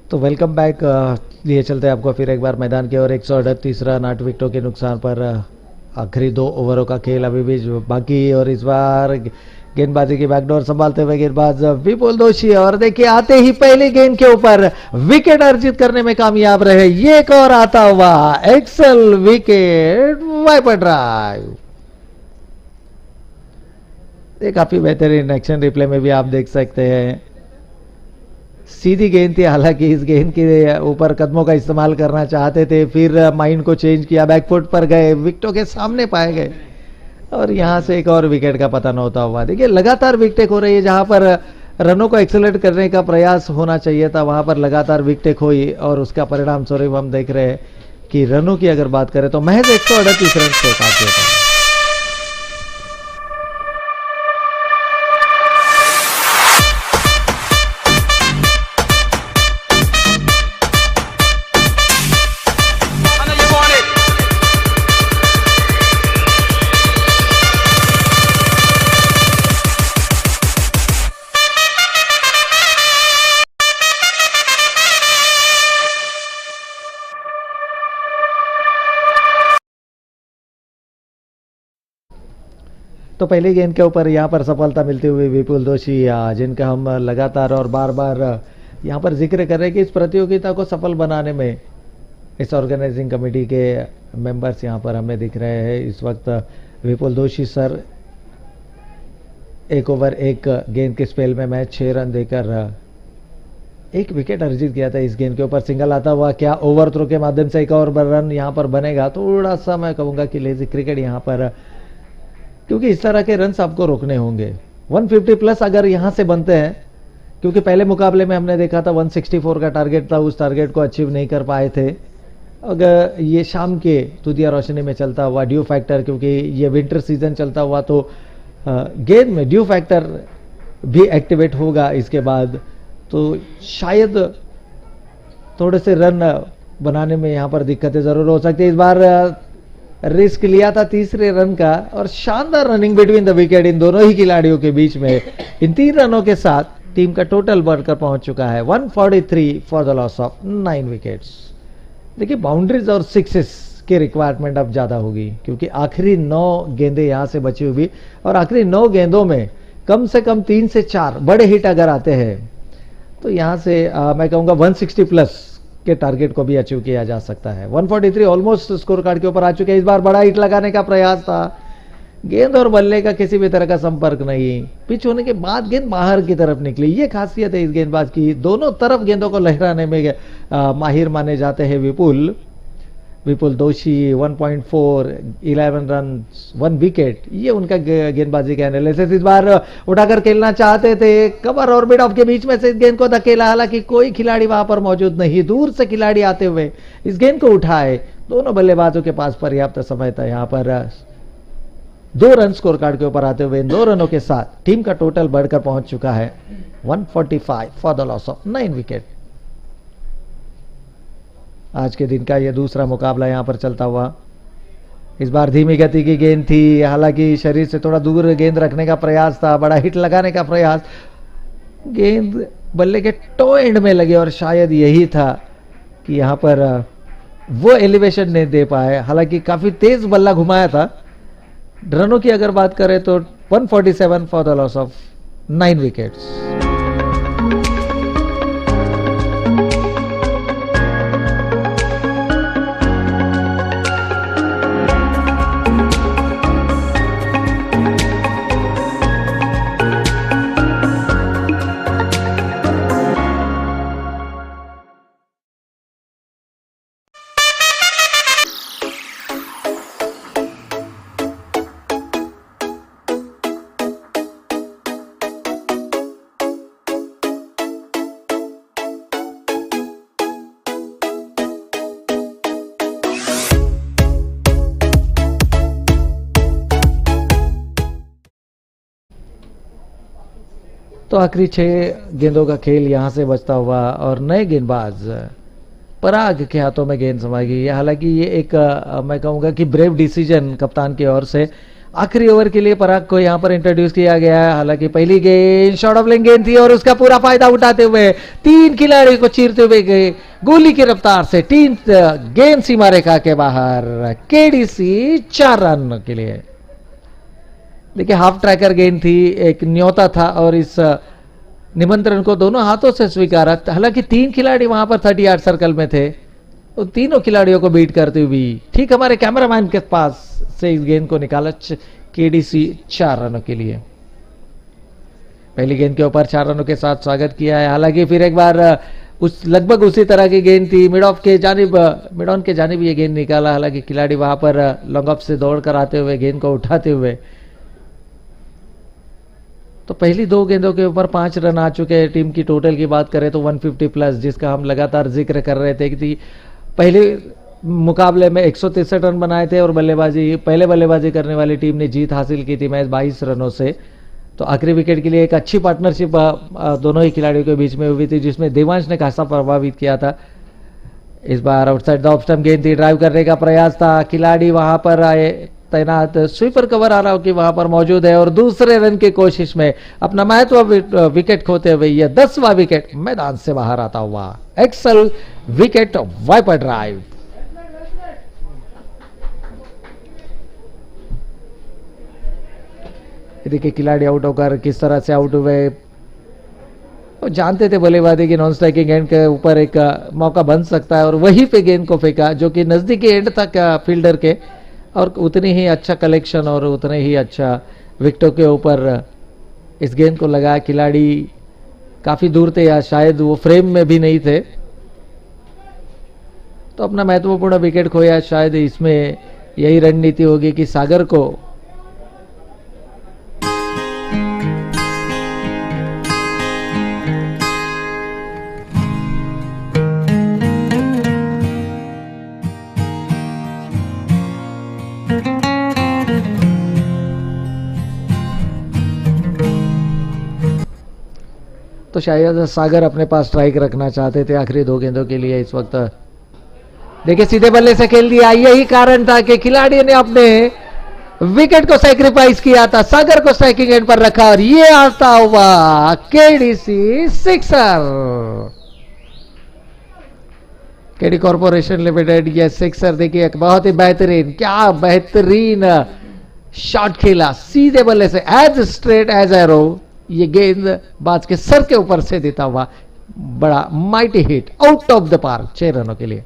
तो वेलकम बैक। लिए चलते हैं आपको फिर एक बार मैदान की ओर। 138 रन 8 विकेटों के नुकसान पर आखिरी 2 ओवरों का खेल अभी भी बाकी, और इस बार गेंदबाजी की बैकडोर संभालते हुए गेंदबाज विपुल दोषी, और देखिए आते ही पहली गेंद के ऊपर विकेट अर्जित करने में कामयाब रहे। ये एक और आता हुआ एक्सल विकेट, वाइपर ड्राइव। ये काफी बेहतरीन एक्शन रिप्ले में भी आप देख सकते हैं, सीधी गेंद थी, हालांकि इस गेंद के ऊपर कदमों का इस्तेमाल करना चाहते थे, फिर माइंड को चेंज किया, बैकफुट पर गए, विकेटों के सामने पाए गए, और यहां से एक और विकेट का पतन होता हुआ। देखिए लगातार विकेटें खो रही है, जहां पर रनों को एक्सेलरेट करने का प्रयास होना चाहिए था वहां पर लगातार विकेटें खोई, और उसका परिणाम स्वरूप हम देख रहे हैं कि रनों की अगर बात करें तो महज 138 रन से काफी होता है। तो पहली गेंद के ऊपर यहाँ पर सफलता मिलती हुई विपुल दोषी, जिनका हम लगातार और बार बार यहाँ पर जिक्र कर रहे हैं कि इस प्रतियोगिता को सफल बनाने में इस ऑर्गेनाइजिंग कमेटी के मेंबर्स यहाँ पर हमें दिख रहे हैं। इस वक्त विपुल दोषी सर 1 ओवर 1 गेंद के स्पेल में मैच 6 रन देकर 1 विकेट अर्जित किया था। इस गेंद के ऊपर सिंगल आता हुआ क्या ओवर थ्रो के माध्यम से 1 और रन यहाँ पर बनेगा? थोड़ा सा मैं कहूँगा कि लेजी क्रिकेट यहाँ पर, क्योंकि इस तरह के रन आपको रोकने होंगे। 150 प्लस अगर यहाँ से बनते हैं, क्योंकि पहले मुकाबले में हमने देखा था 164 का टारगेट था, उस टारगेट को अचीव नहीं कर पाए थे। अगर ये शाम के दुधिया रोशनी में चलता हुआ ड्यू फैक्टर, क्योंकि ये विंटर सीजन चलता हुआ, तो गेंद में ड्यू फैक्टर भी एक्टिवेट होगा इसके बाद, तो शायद थोड़े से रन बनाने में यहाँ पर दिक्कतें जरूर हो सकती है। इस बार रिस्क लिया था तीसरे रन का और शानदार रनिंग बिटवीन द विकेट इन दोनों ही खिलाड़ियों के बीच में। इन 3 रनों के साथ टीम का टोटल बढ़कर पहुंच चुका है 143 for the loss of 9 wickets. देखिए बाउंड्रीज और सिक्सेस की रिक्वायरमेंट अब ज्यादा होगी, क्योंकि आखिरी 9 गेंदें यहां से बची हुई और आखिरी 9 गेंदों में कम से कम 3 से 4 बड़े हिट अगर आते हैं तो यहां से मैं कहूंगा 160 प्लस के टारगेट को भी अचीव किया जा सकता है। 143 ऑलमोस्ट स्कोर कार्ड के ऊपर आ चुके हैं। इस बार बड़ा हिट लगाने का प्रयास था, गेंद और बल्ले का किसी भी तरह का संपर्क नहीं, पिच होने के बाद गेंद बाहर की तरफ निकली। ये खासियत है इस गेंदबाज की, दोनों तरफ गेंदों को लहराने में माहिर माने जाते हैं विपुल दोषी। 1.4 11 रन 1 विकेट, ये उनका गेंदबाजी का एनालिसिस। इस बार उठाकर खेलना चाहते थे, कवर और मिड ऑफ के बीच में से इस गेंद को धकेला, हालांकि कोई खिलाड़ी वहां पर मौजूद नहीं, दूर से खिलाड़ी आते हुए इस गेंद को उठाए। दोनों बल्लेबाजों के पास पर्याप्त समय था। यहां पर 2 रन स्कोर कार्ड के ऊपर आते हुए इन 2 रनों के साथ टीम का टोटल बढ़कर पहुंच चुका है 145 for the loss of 9 wicket. आज के दिन का यह दूसरा मुकाबला यहां पर चलता हुआ। इस बार धीमी गति की गेंद थी, हालांकि शरीर से थोड़ा दूर गेंद रखने का प्रयास था, बड़ा हिट लगाने का प्रयास, गेंद बल्ले के टो एंड में लगे और शायद यही था कि यहां पर वो एलिवेशन नहीं दे पाए। हालांकि काफी तेज बल्ला घुमाया था। रनों की अगर बात करें तो 147 for the loss of 9 wickets. तो आखिरी 6 गेंदों का खेल यहां से बचता हुआ और नए गेंदबाज पराग के हाथों में गेंद समाई गई है। हालांकि ये एक मैं कहूंगा कि ब्रेव डिसीजन कप्तान की ओर से। आखिरी ओवर के लिए पराग को यहां पर इंट्रोड्यूस किया गया है। हालांकि पहली गेंद शॉर्ट ऑफ लेंथ गेंद थी और उसका पूरा फायदा उठाते हुए 3 खिलाड़ियों को चीरते हुए गए गोली की रफ्तार से 3 गेंद सीमा रेखा के बाहर। केडीसी 4 रन के लिए। देखिए हाफ ट्रैकर गेंद थी, एक न्योता था और इस निमंत्रण को दोनों हाथों से स्वीकारा। हालांकि 3 खिलाड़ी वहां पर 30 यार्ड सर्कल में थे, तो तीनों खिलाड़ियों को बीट करते हुए ठीक हमारे कैमरामैन के पास से इस गेंद को निकाला। केडीसी 4 रनों के लिए। पहली गेंद के ऊपर 4 रनों के साथ स्वागत किया है। हालांकि फिर एक बार उस लगभग उसी तरह की गेंद थी, मिड ऑन के जानिब ये गेंद निकाला। हालांकि खिलाड़ी वहां पर लॉन्ग ऑफ से दौड़ कर आते हुए गेंद को उठाते हुए। तो पहली 2 गेंदों के ऊपर 5 रन आ चुके हैं। टीम की टोटल की बात करें तो 150 प्लस, जिसका हम लगातार जिक्र कर रहे थे कि पहले मुकाबले में 163 रन बनाए थे और पहले बल्लेबाजी करने वाली टीम ने जीत हासिल की थी मैच 22 रनों से। तो आखिरी विकेट के लिए एक अच्छी पार्टनरशिप दोनों ही खिलाड़ियों के बीच में हुई थी, जिसमें देवांश ने खासा प्रभावित किया था। इस बार आउटसाइड द ऑफ स्टंप गेंद थी, ड्राइव करने का प्रयास था, खिलाड़ी वहां पर आए तैनात, स्वीपर कवर आ रहा हो कि वहां पर मौजूद है और दूसरे रन की कोशिश में अपना महत्व विकेट खोते हुए यह 10वां विकेट मैदान से बाहर आता हुआ। Excel wicket wiper drive. देखिए खिलाड़ी आउट होकर किस तरह से आउट हुए। वो जानते थे बल्लेबाजी की नॉन स्ट्राइकिंग एंड के ऊपर एक मौका बन सकता है और वहीं पे गेंद को फेंका जो कि नज़दीकी एंड तक फील्डर के, और उतनी ही अच्छा कलेक्शन और उतने ही अच्छा विकेटों के ऊपर इस गेंद को लगा। खिलाड़ी काफ़ी दूर थे या शायद वो फ्रेम में भी नहीं थे, तो अपना महत्वपूर्ण विकेट खोया। शायद इसमें यही रणनीति होगी कि सागर को तो शायद सागर अपने पास स्ट्राइक रखना चाहते थे आखिरी 2 गेंदों के लिए। इस वक्त देखिए सीधे बल्ले से खेल दिया, यही कारण था कि खिलाड़ी ने अपने विकेट को सैक्रिफाइस किया था, सागर को स्ट्राइकिंग एंड पर रखा और ये आता हुआ KDC sixer. KD corporation limited ये सिक्सर देखिए एक बहुत ही बेहतरीन, क्या बेहतरीन शॉट खेला सीधे बल्ले से, एज स्ट्रेट एज एरो। ये गेंद बाज के सर के ऊपर से देता हुआ बड़ा mighty hit out of the park 6 रनों के लिए।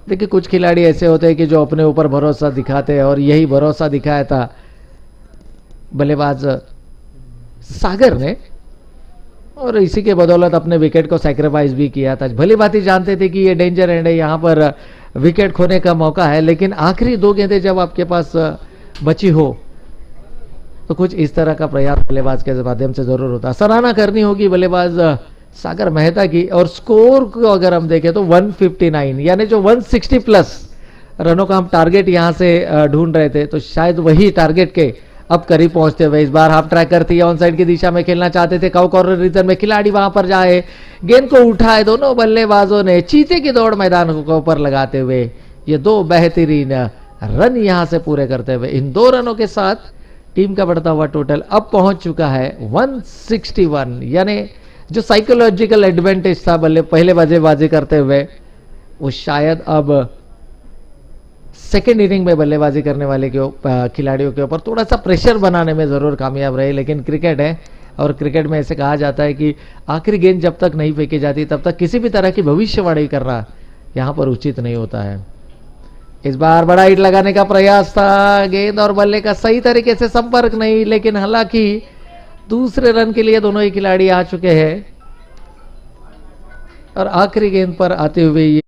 देखिए कुछ खिलाड़ी ऐसे होते हैं कि जो अपने ऊपर भरोसा दिखाते हैं और यही भरोसा दिखाया था बल्लेबाज सागर ने, और इसी के बदौलत अपने विकेट को सैक्रिफाइस भी किया था। भली बात ही जानते थे कि ये डेंजर एंड है, यहां पर विकेट खोने का मौका है, लेकिन आखिरी 2 गेंदें जब आपके पास बची हो तो कुछ इस तरह का प्रयास बल्लेबाज के माध्यम से जरूर होता। सराहना करनी होगी बल्लेबाज सागर मेहता की। और स्कोर को अगर हम देखें तो 159, यानी जो 160 प्लस रनों का हम टारगेट यहां से ढूंढ रहे थे, तो शायद वही टारगेट के अब करीब पहुंचते हुए इस बार हाफ ट्रैकर थी, ऑन साइड की दिशा में खेलना चाहते थे। काउ कॉर्नर रीजन में खिलाड़ी वहां पर जाए, गेंद को उठाए, दोनों बल्लेबाजों ने चीते की दौड़ मैदान को ऊपर लगाते हुए ये 2 बेहतरीन रन यहां से पूरे करते हुए इन 2 रनों के साथ टीम का बढ़ता हुआ टोटल अब पहुंच चुका है 161। यानी जो साइकोलॉजिकल एडवांटेज था पहले बल्लेबाजी करते हुए, वो शायद अब सेकेंड इनिंग में बल्लेबाजी करने वाले के खिलाड़ियों के ऊपर थोड़ा सा प्रेशर बनाने में जरूर कामयाब रहे। लेकिन क्रिकेट है और क्रिकेट में ऐसे कहा जाता है कि आखिरी गेंद जब तक नहीं फेंकी जाती तब तक किसी भी तरह की भविष्यवाणी करना यहां पर उचित नहीं होता है। इस बार बड़ा हिट लगाने का प्रयास था, गेंद और बल्ले का सही तरीके से संपर्क नहीं, लेकिन हालांकि दूसरे रन के लिए दोनों ही खिलाड़ी आ चुके हैं और आखिरी गेंद पर आते हुए ये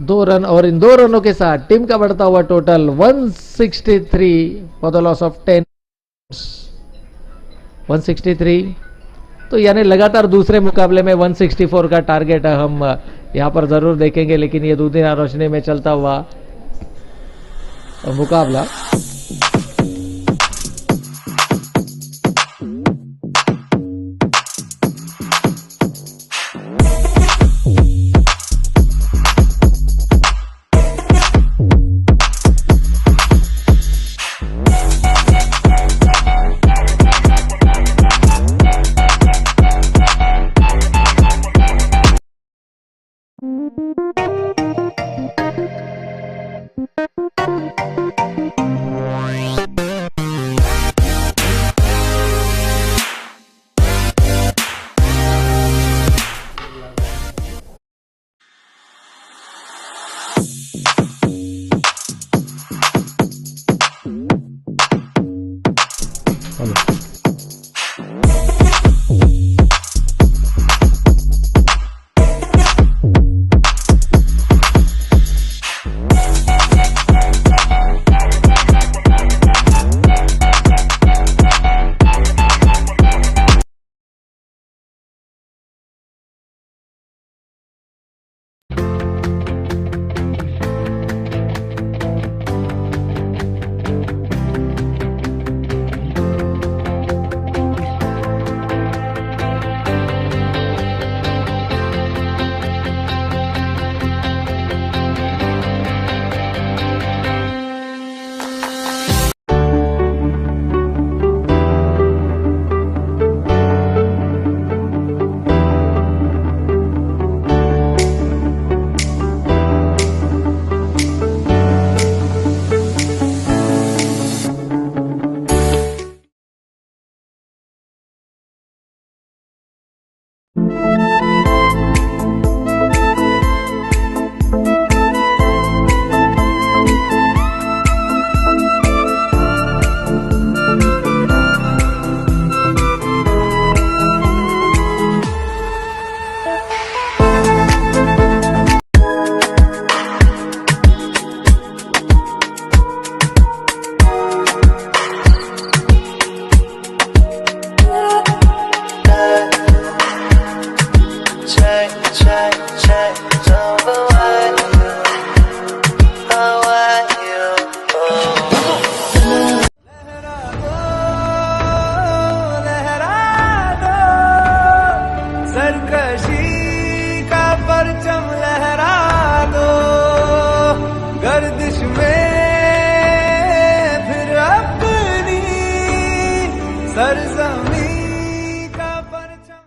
2 रन, और इन 2 रनों के साथ टीम का बढ़ता हुआ total 163 for the loss of 10 163। तो यानी लगातार दूसरे मुकाबले में 164 का टारगेट हम यहां पर जरूर देखेंगे, लेकिन ये दूधिया रोशनी में चलता हुआ मुकाबला सरजमी का परचम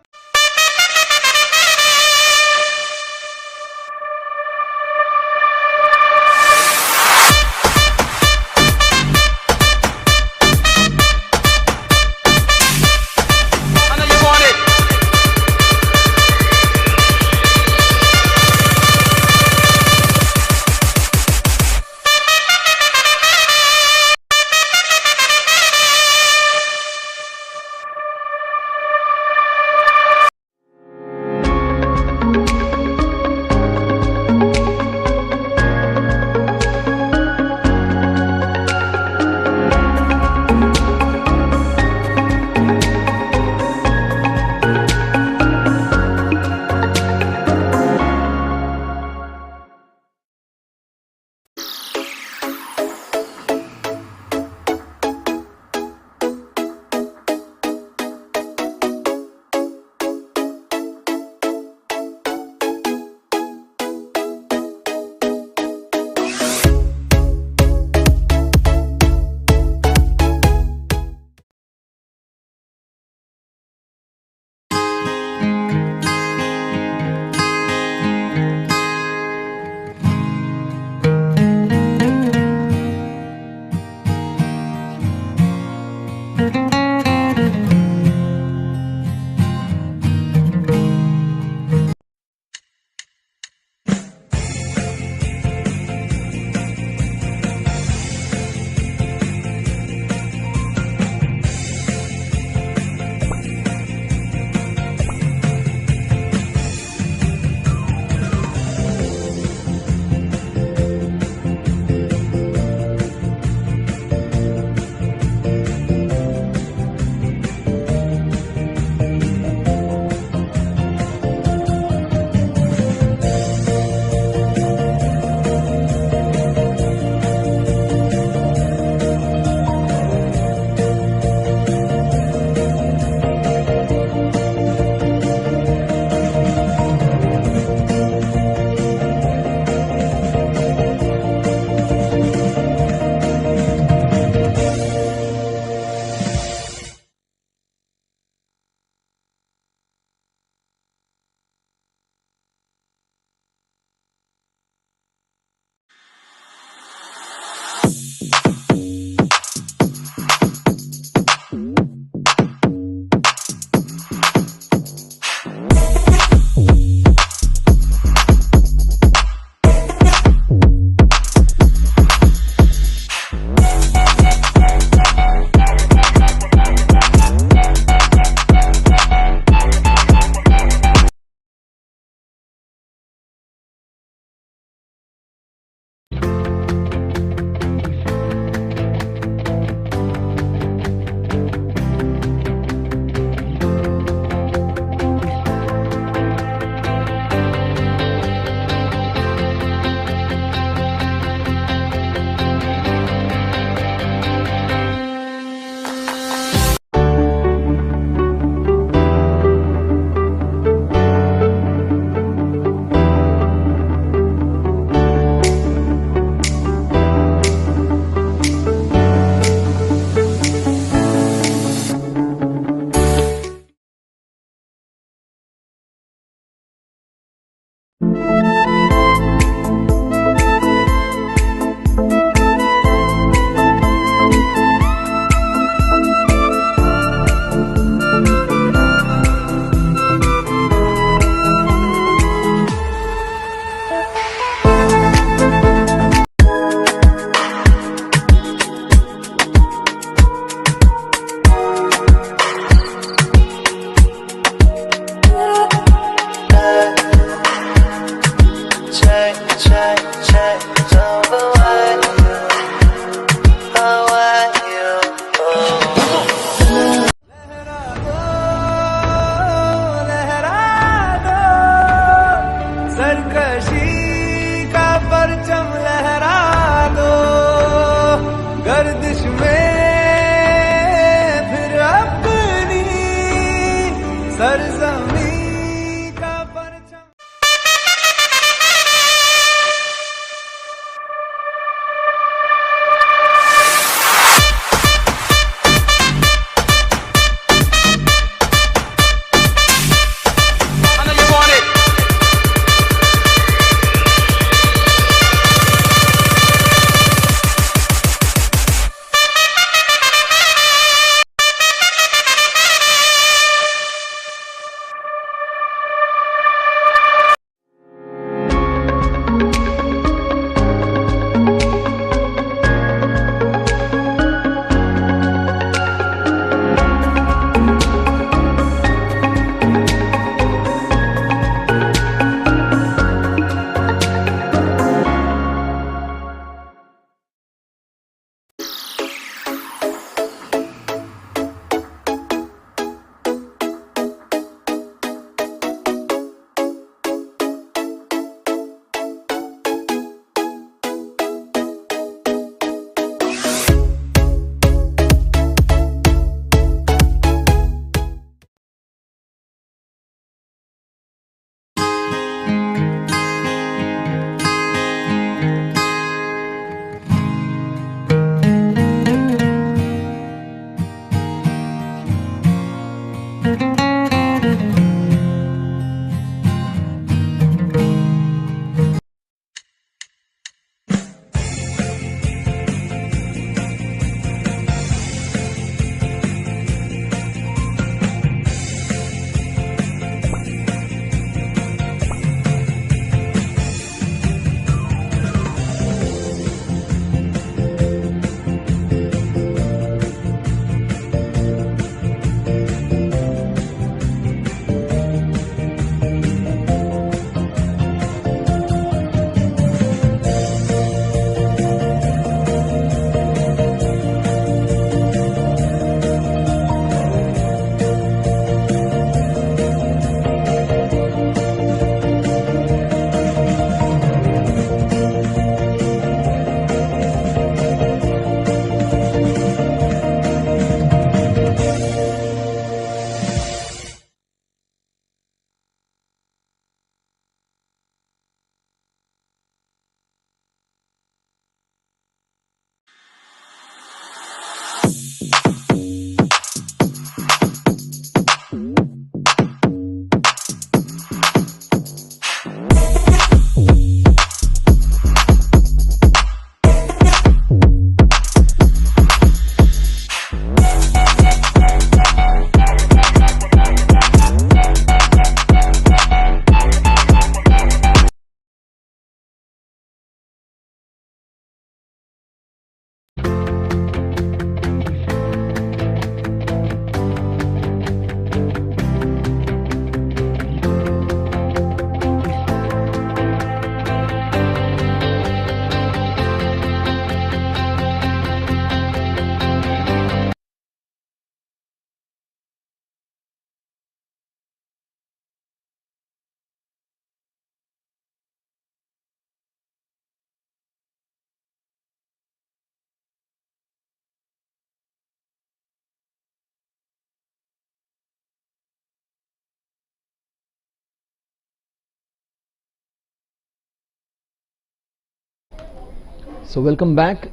So welcome back.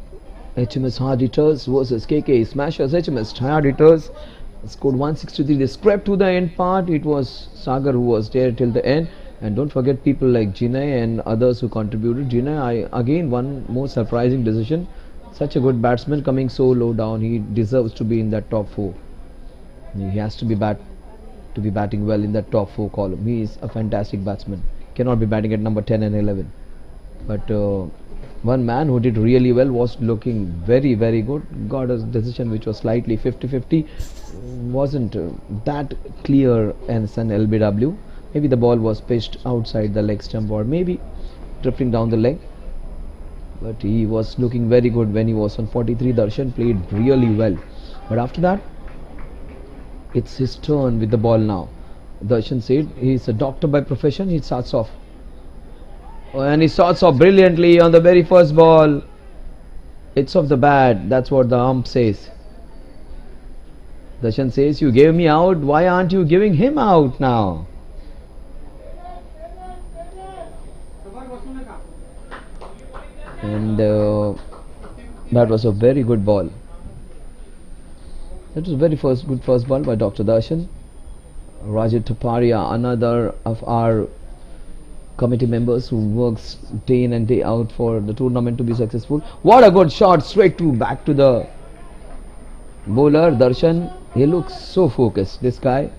HMS Hard Hitters versus KK Smashers. HMS Hard Hitters scored 163. They scraped to the end part. It was Sagar who was there till the end. And don't forget people like Jinai and others who contributed. Jinai, again, one more surprising decision. Such a good batsman coming so low down. He deserves to be in that top 4. He has to be batting well in that top 4 column. He is a fantastic batsman. Cannot be batting at number 10 and 11. But one man who did really well was looking very good. Got a decision which was slightly 50-50. Wasn't that clear and an LBW. Maybe the ball was pitched outside the leg stump or maybe drifting down the leg. But he was looking very good when he was on 43. Darshan played really well. But after that, it's his turn with the ball now. Darshan said he's a doctor by profession. He starts off. And he starts off brilliantly on the very first ball. It's off the bat. That's what the ump says. Darshan says, you gave me out. Why aren't you giving him out now? And that was a very good ball. That was very good first ball by Dr. Darshan. Rajat Taparia, another of our committee members who works day in and day out for the tournament to be successful. What a good shot, straight to back to the bowler. Darshan, he looks so focused. This guy,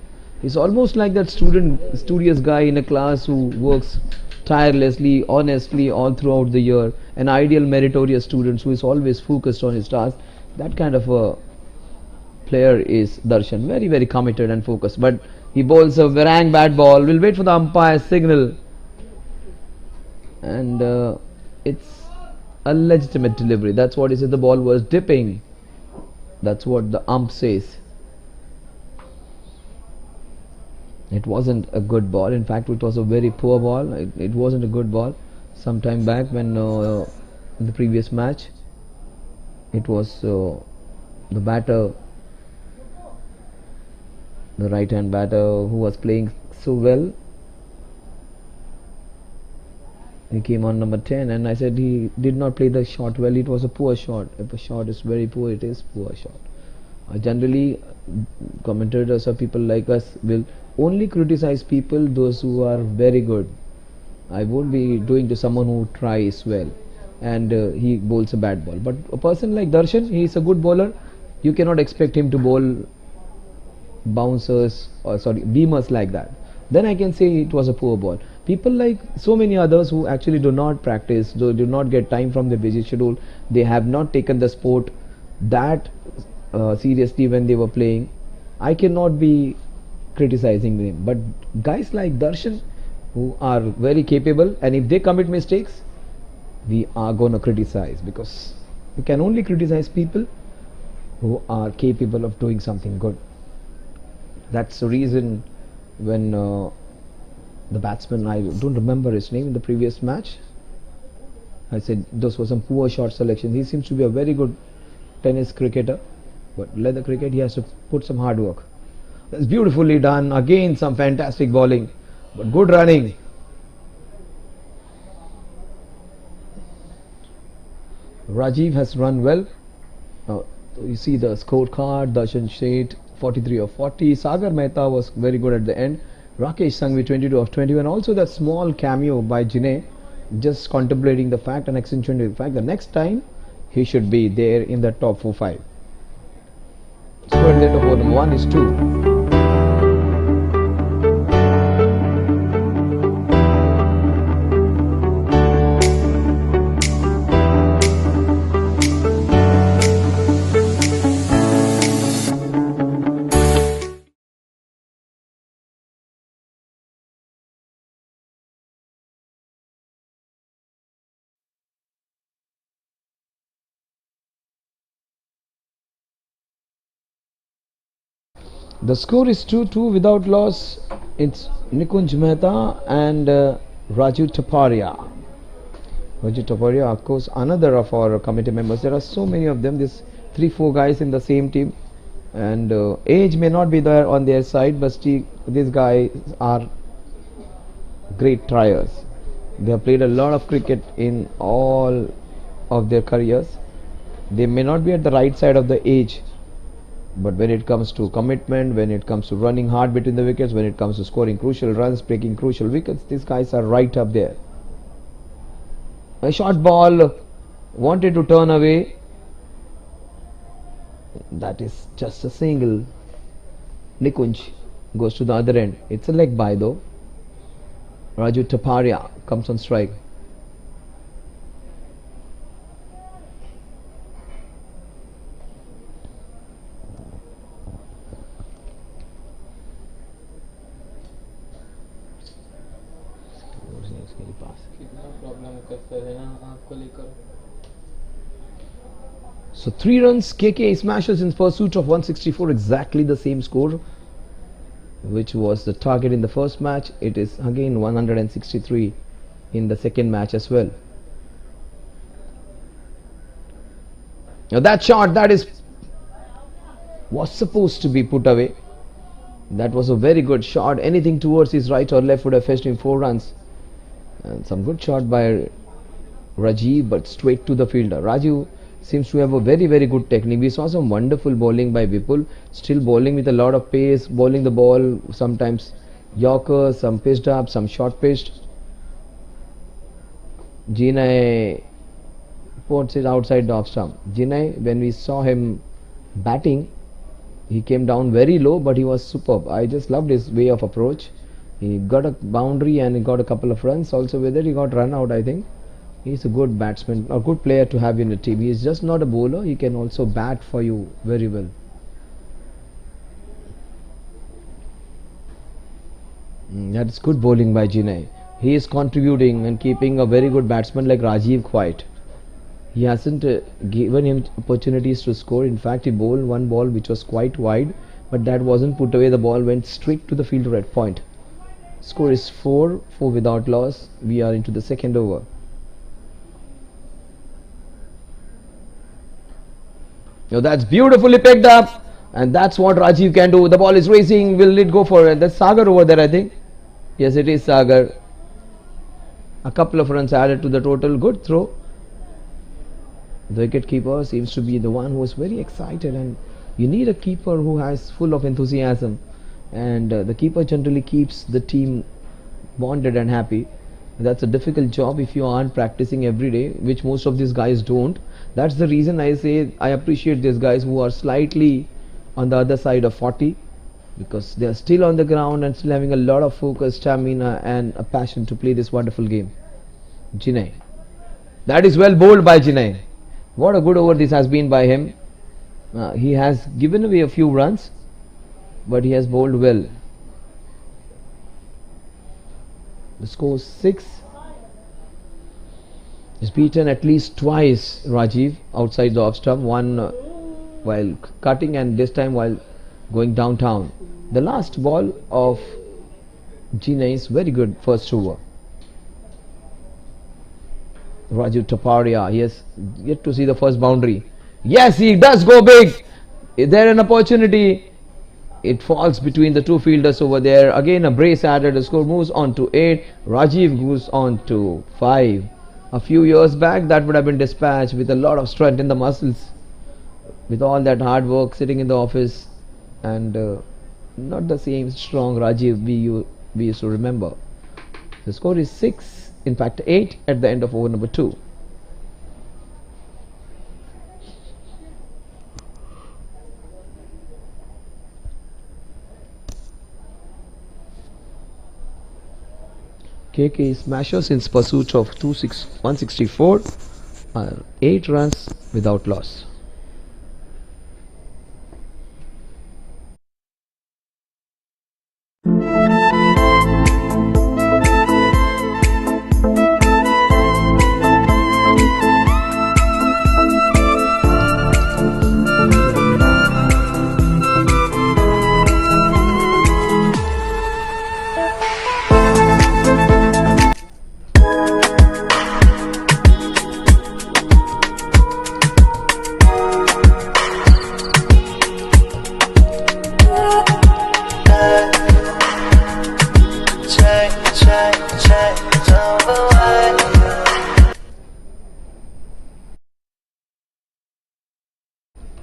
he's almost like that studious guy in a class who works tirelessly, honestly all throughout the year. An ideal meritorious student who is always focused on his task. That kind of a player is Darshan. Very committed and focused. But he bowls a Varang bad ball. We'll wait for the umpire's signal. And it's a legitimate delivery. That's what he said. The ball was dipping. That's what the ump says. It wasn't a good ball. In fact, it was a very poor ball. It wasn't a good ball. Some time back when in the previous match, it was the batter, the right hand batter who was playing so well. He came on number 10 and I said he did not play the shot well. It was a poor shot. If a shot is very poor, it is poor shot. Generally, commentators or people like us will only criticize people those who are very good. I won't be doing to someone who tries well and he bowls a bad ball. But a person like Darshan, he is a good bowler. You cannot expect him to bowl bouncers or beamers like that. Then I can say it was a poor ball. People like so many others who actually do not practice, do not get time from their busy schedule, they have not taken the sport that seriously when they were playing. I cannot be criticizing them. But guys like Darshan who are very capable, and if they commit mistakes, we are going to criticize, because we can only criticize people who are capable of doing something good. That's the reason when the batsman, I don't remember his name, in the previous match, I said those were some poor shot selections. He seems to be a very good tennis cricketer, but leather cricket, he has to put some hard work. That's beautifully done. Again, some fantastic bowling, but good running. Rajiv has run well. You see the scorecard. Darshan Sheth 43 of 40. Sagar Mehta was very good at the end. Rakesh Sanghvi 22 of 21. Also that small cameo by Jinharsh, just contemplating the fact and accentuating the fact that next time he should be there in the top 4-5. Score at the end of over number 1 is 2. The score is 2-2 without loss. It's Nikunj Mehta and Raju Taparia. Raju Taparia, of course, another of our committee members. There are so many of them. There's 3-4 guys in the same team, and age may not be there on their side, but still, these guys are great triers. They have played a lot of cricket in all of their careers. They may not be at the right side of the age, but when it comes to commitment, when it comes to running hard between the wickets, when it comes to scoring crucial runs, breaking crucial wickets, these guys are right up there. A short ball, wanted to turn away. That is just a single. Nikunj goes to the other end. It's a leg by though. Raju Taparia comes on strike. So 3 runs, KK smashes in pursuit of 164, exactly the same score which was the target in the first match. It is again 163 in the second match as well. Now that shot, that was supposed to be put away. That was a very good shot. Anything towards his right or left would have fetched him 4 runs. And some good shot by Rajiv, but straight to the fielder. Raju seems to have a very, very good technique. We saw some wonderful bowling by Vipul, still bowling with a lot of pace, bowling the ball, sometimes Yorker, some pitched up, some short pitched. Jinharsh puts it outside the off stump. Jinharsh, when we saw him batting, he came down very low, but he was superb. I just loved his way of approach. He got a boundary and he got a couple of runs. Also with it, he got run out, I think. He's a good batsman, a good player to have in the team. He is just not a bowler, he can also bat for you very well. That's good bowling by Jinharsh. He is contributing and keeping a very good batsman like Rajiv quiet. He hasn't given him opportunities to score. In fact, he bowled one ball which was quite wide, but that wasn't put away. The ball went straight to the fielder at point. Score is 4 without loss. We are into the second over. Now that's beautifully picked up, and that's what Rajiv can do. The ball is racing. Will it go for it? That's Sagar over there, I think. Yes, it is Sagar. A couple of runs added to the total. Good throw. The wicket keeper seems to be the one who was very excited and You need a keeper who has full of enthusiasm, and the keeper generally keeps the team bonded and happy. That's a difficult job if you aren't practicing every day, which most of these guys don't. That's the reason I say I appreciate these guys who are slightly on the other side of 40, because they are still on the ground and still having a lot of focus, stamina and a passion to play this wonderful game. Jinai. That is well bowled by Jinai. What a good over this has been by him. He has given away a few runs, but he has bowled well. The score 6. He's beaten at least twice Rajiv outside the off stump, one while cutting and this time while going downtown. The last ball of Jinai is very good first over. Raju Taparia, he has yet to see the first boundary. Yes, he does go big. Is there an opportunity? It falls between the two fielders over there. Again a brace added. The score moves on to 8. Rajiv goes on to 5. A few years back that would have been dispatched with a lot of strength in the muscles, with all that hard work sitting in the office, and not the same strong Rajiv we used to remember. The score is 6, in fact 8 at the end of over number 2. KK Smashers in pursuit of 164, 8 runs without loss.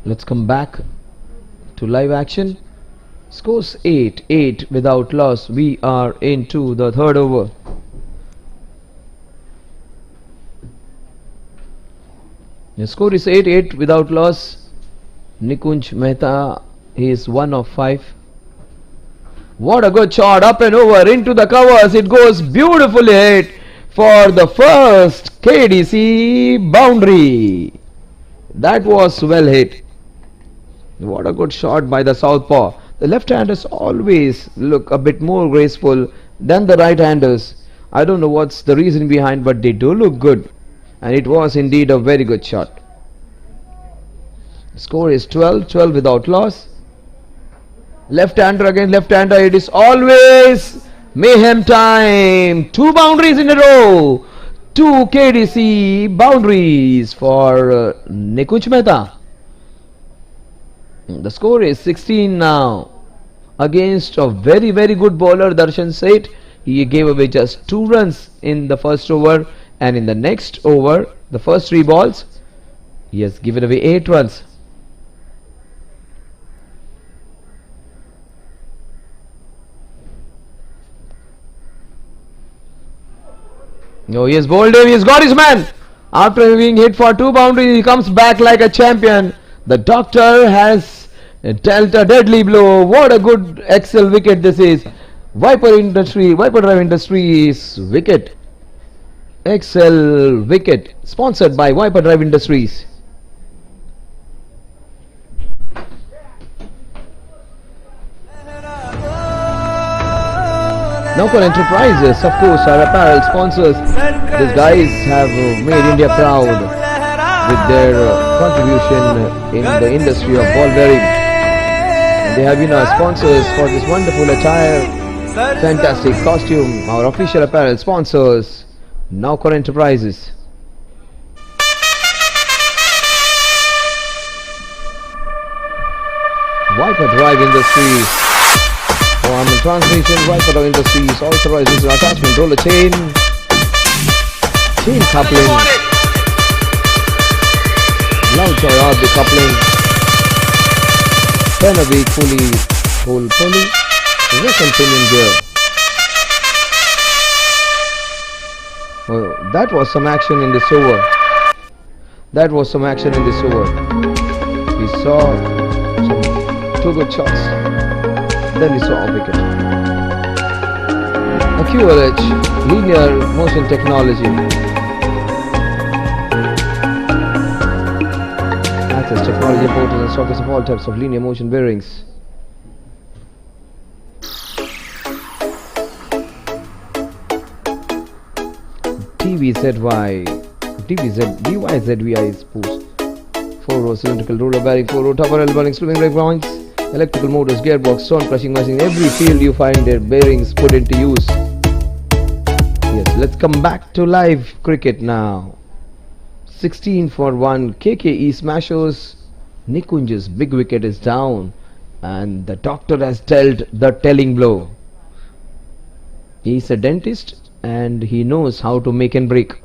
Let's come back to live action. Scores 8 without loss. We are into the third over. The score is 8 without loss. Nikunj Mehta is 1 of 5. What a good shot, up and over into the covers. It goes beautifully hit for the first KDC boundary. That was well hit. What a good shot by the southpaw. The left-handers always look a bit more graceful than the right-handers. I don't know what's the reason behind, but they do look good, and it was indeed a very good shot. The score is 12 without loss. Left-hander against left-hander. It is always mayhem time. 2 boundaries in a row. 2 KDC boundaries for Nikunj Mehta. The score is 16 now. Against a very good bowler, Darshan Seth. He gave away just 2 runs in the first over, and in the next over, the first 3 balls, he has given away 8 runs. No, he has bowled him. He has got his man. After being hit for 2 boundaries, he comes back like a champion. The doctor has dealt a deadly blow. What a good excel wicket this is. Viper Drive Industries wicket. Excel wicket, sponsored by Viper Drive Industries. Now for Enterprises, of course, our apparel sponsors. These guys have made India proud with their contribution in the industry of ball bearing. They have been our sponsors for this wonderful attire, fantastic costume. Our official apparel sponsors, Nowcore Enterprises. Viper Drive Industries. Arm transmission. Viper Drive Industries authorizes an attachment roller chain coupling. Loud joy the coupling. 10 a week, fully, wrist and pinion gear. Oh, that was some action in this over. We saw some 2 good shots. Then we saw a wicket. A QLH, linear motion technology. Access technology portals and sockets of all types of linear motion bearings. DYZVI is post. 4-row cylindrical roller bearing, 4-row topper L bearing, swimming brake points, electrical motors, gearbox, stone crushing machine. Every field you find their bearings put into use. Yes, let's come back to live cricket now. 16 for 1. KKE Smashers. Nikunj's big wicket is down, and the doctor has dealt the telling blow. He's a dentist and he knows how to make and break.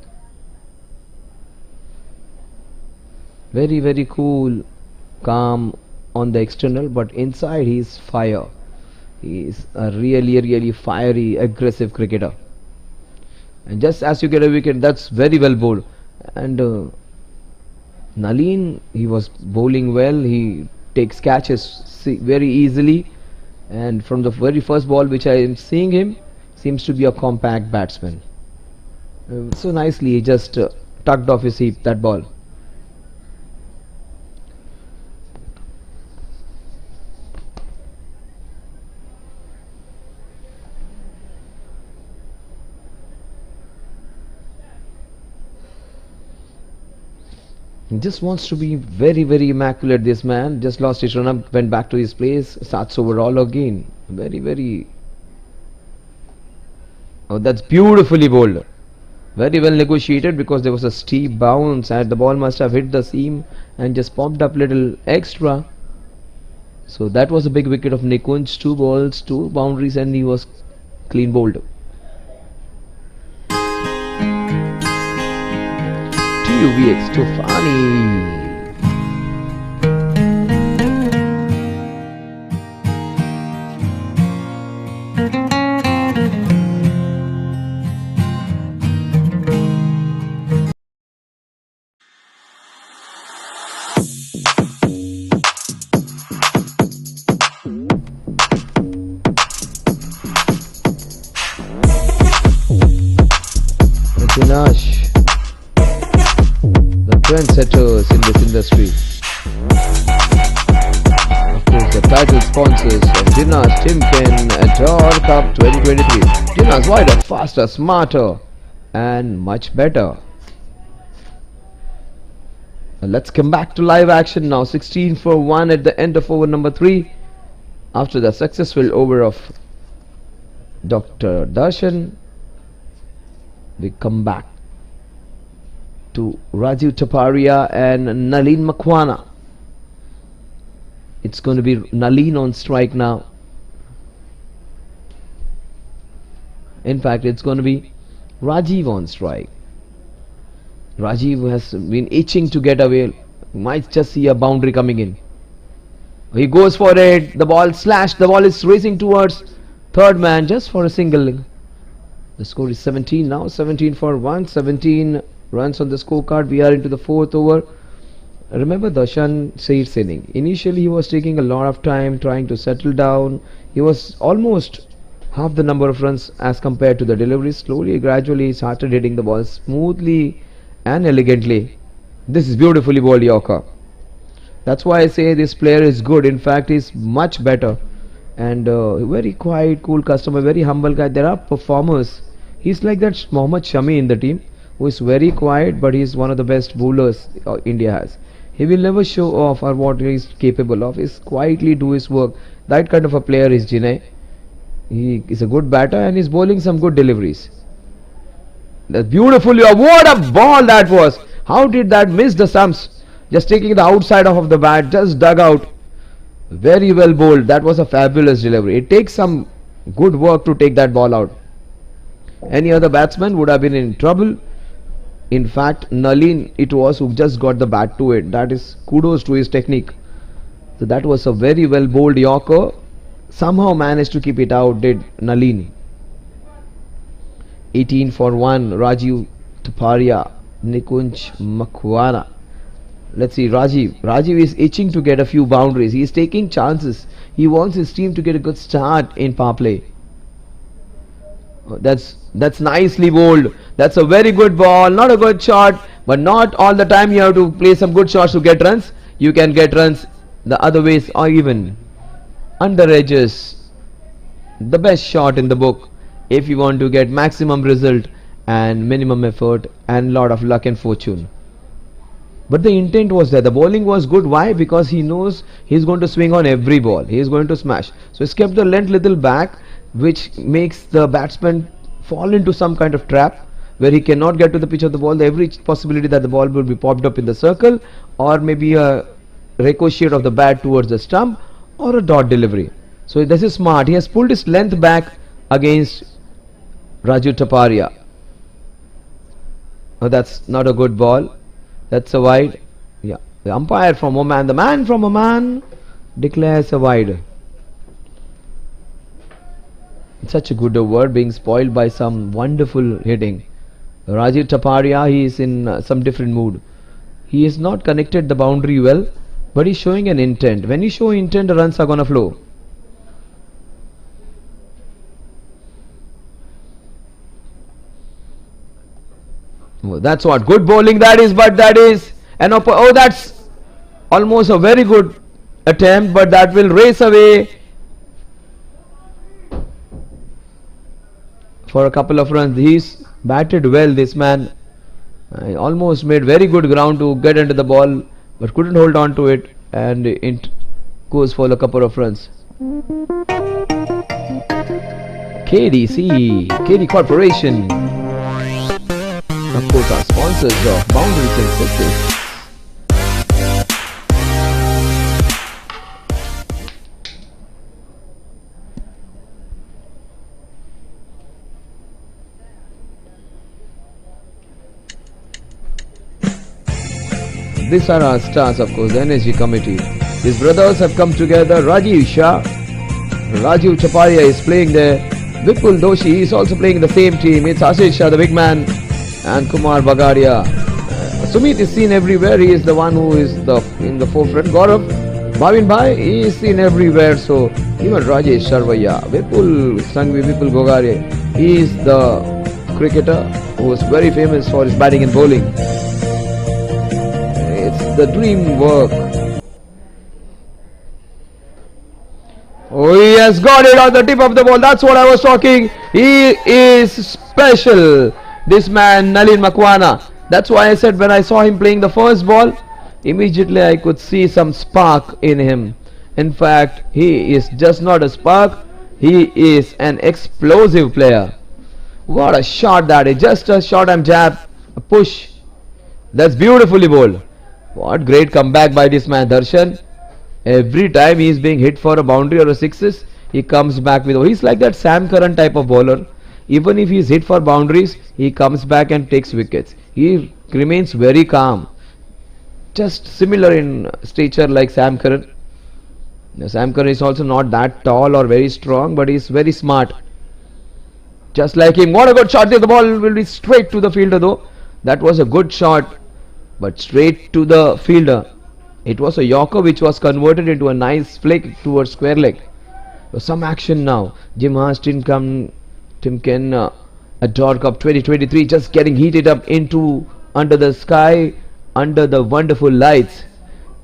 Very, very cool, calm on the external, but inside he's fire. He's a really fiery, aggressive cricketer. And just as you get a wicket, that's very well bowled. And Nalin, he was bowling well. He takes catches very easily, and from the very first ball which I am seeing him, seems to be a compact batsman. So nicely he just tucked off his hip that ball. He just wants to be very immaculate. This man just lost his run up, went back to his place, starts over all again. Very oh, that's beautifully bowled. Very well negotiated, because there was a steep bounce and the ball must have hit the seam and just popped up little extra. So that was a big wicket of Nikunj. 2 balls, 2 boundaries, and he was clean bowled. TUVX Tufani. Jinharsh, the trendsetters in this industry. Of course, the title sponsors of Jinharsh Timken Ador Cup 2023. Jinharsh wider, faster, smarter, and much better. Let's come back to live action now. 16 for 1 at the end of over number 3. After the successful over of Dr. Darshan, we come back to Rajiv Taparia and Nalin Makwana. It's going to be Nalin on strike now. In fact, it's going to be Rajiv on strike. Rajiv has been itching to get away. Might just see a boundary coming in. He goes for it. The ball slashed. The ball is racing towards third man just for a single. The score is 17 now. 17 for 1. 17 runs on the scorecard. We are into the 4th over. Remember Darshan Said's inning. Initially he was taking a lot of time trying to settle down. He was almost half the number of runs as compared to the delivery. Slowly, gradually he started hitting the ball smoothly and elegantly. This is beautifully bowled Yorker. That's why I say this player is good. In fact, he's much better. And very quiet, cool customer, very humble guy. There are performers. He's like that Mohammad Shami in the team, who is very quiet, but he's one of the best bowlers India has. He will never show off or what he is capable of. He's quietly do his work. That kind of a player is Jinay. He is a good batter and he's bowling some good deliveries. That's beautiful. What a ball that was. How did that miss the stumps? Just taking the outside of the bat, just dug out. Very well bowled. That was a fabulous delivery. It takes some good work to take that ball out. Any other batsman would have been in trouble. In fact, Nalin it was who just got the bat to it. That is kudos to his technique. So that was a very well bowled Yorker. Somehow managed to keep it out, did Nalini. 18 for 1, Rajiv Taparia, Nikunj Makwana. Let's see, Rajiv is itching to get a few boundaries. He is taking chances. He wants his team to get a good start in power play. That's nicely bowled. That's a very good ball. Not a good shot, but not all the time you have to play some good shots to get runs. You can get runs the other ways or even under edges. The best shot in the book if you want to get maximum result and minimum effort and lot of luck and fortune. But the intent was there. The bowling was good. Why? Because he knows he's going to swing on every ball. He is going to smash. So he's kept the length little back, which makes the batsman fall into some kind of trap where he cannot get to the pitch of the ball. Every possibility that the ball will be popped up in the circle, or maybe a ricochet of the bat towards the stump, or a dot delivery. So this is smart. He has pulled his length back against Raju Taparia. Oh, that's not a good ball. That's a wide. Yeah, the umpire from Oman, the man from Oman, declares a wide. It's such a good over, being spoiled by some wonderful hitting. Rajiv Taparia, he is in some different mood. He has not connected the boundary well, but he's showing an intent. When you show intent, the runs are gonna flow. Oh, that's what good bowling that is, but that is an oh, that's almost a very good attempt, but that will race away for a couple of runs. He's batted well, this man. Almost made very good ground to get into the ball, but couldn't hold on to it, and it goes for a couple of runs. KD Corporation, of course, are sponsors of Boundaries and Sixes. These are our stars, of course, the energy committee. These brothers have come together. Rajiv Shah, Rajiv Taparia is playing there. Vipul Doshi is also playing in the same team. It's Ashish Shah, the big man, and Kumar Bagaria. Sumit is seen everywhere. He is the one who is in the forefront. Gaurav, Bhavin Bhai, he is seen everywhere. So even Rajesh Sharvaya, Vipul Sangvi, Vipul Gogare, he is the cricketer who was very famous for his batting and bowling. It's the dream work. Oh, he has got it on the tip of the ball. That's what I was talking. He is special, this man Nalin Makwana. That's why I said when I saw him playing the first ball, immediately I could see some spark in him. In fact, he is just not a spark, he is an explosive player. What a shot that is. Just a short arm jab, a push. That's beautifully bowled. What great comeback by this man Darshan. Every time he is being hit for a boundary or a sixes, he comes back with, he's like that Sam Curran type of bowler. Even if he is hit for boundaries, he comes back and takes wickets. He remains very calm. Just similar in stature like Sam Curran. Now, Sam Curran is also not that tall or very strong, but he is very smart. Just like him. What a good shot. The ball will be straight to the fielder though. That was a good shot, but straight to the fielder. It was a Yorker which was converted into a nice flick towards square leg. So some action now. Jinharsh Timken Ador Cup 2023 just getting heated up into under the sky, under the wonderful lights.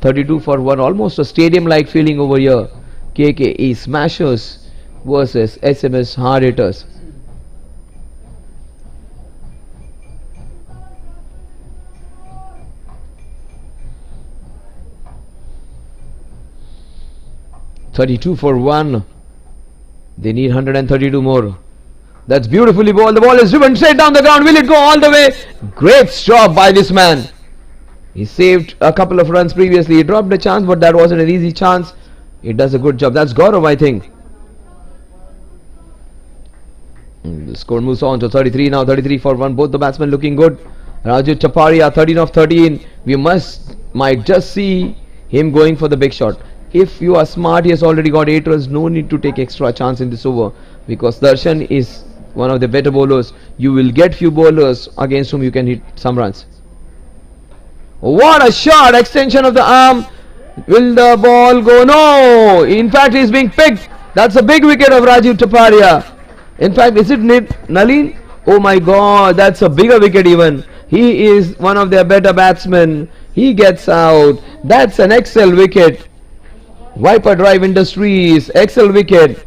32 for 1, almost a stadium-like feeling over here. KKE Smashers versus SMS Hard Hitters. .32 for 1. They need 132 more. That's beautifully bowled. The ball is driven straight down the ground. Will it go all the way? Great job by this man. He saved a couple of runs previously. He dropped a chance, but that wasn't an easy chance. He does a good job. That's Gaurav, I think. The score moves on to 33 now. 33 for 1. Both the batsmen looking good. Raju Taparia 13 of 13. We might just see him going for the big shot. if you are smart, he has already got 8 runs. No need to take extra chance in this over because Darshan is one of the better bowlers. You will get few bowlers against whom you can hit some runs. What a shot! Extension of the arm. Will the ball go? No! In fact, he's being picked. That's a big wicket of Rajiv Taparia. In fact, is it Nalin? Oh my god, that's a bigger wicket even. He is one of their better batsmen. He gets out. That's an excel wicket. Viper Drive Industries, excel wicket.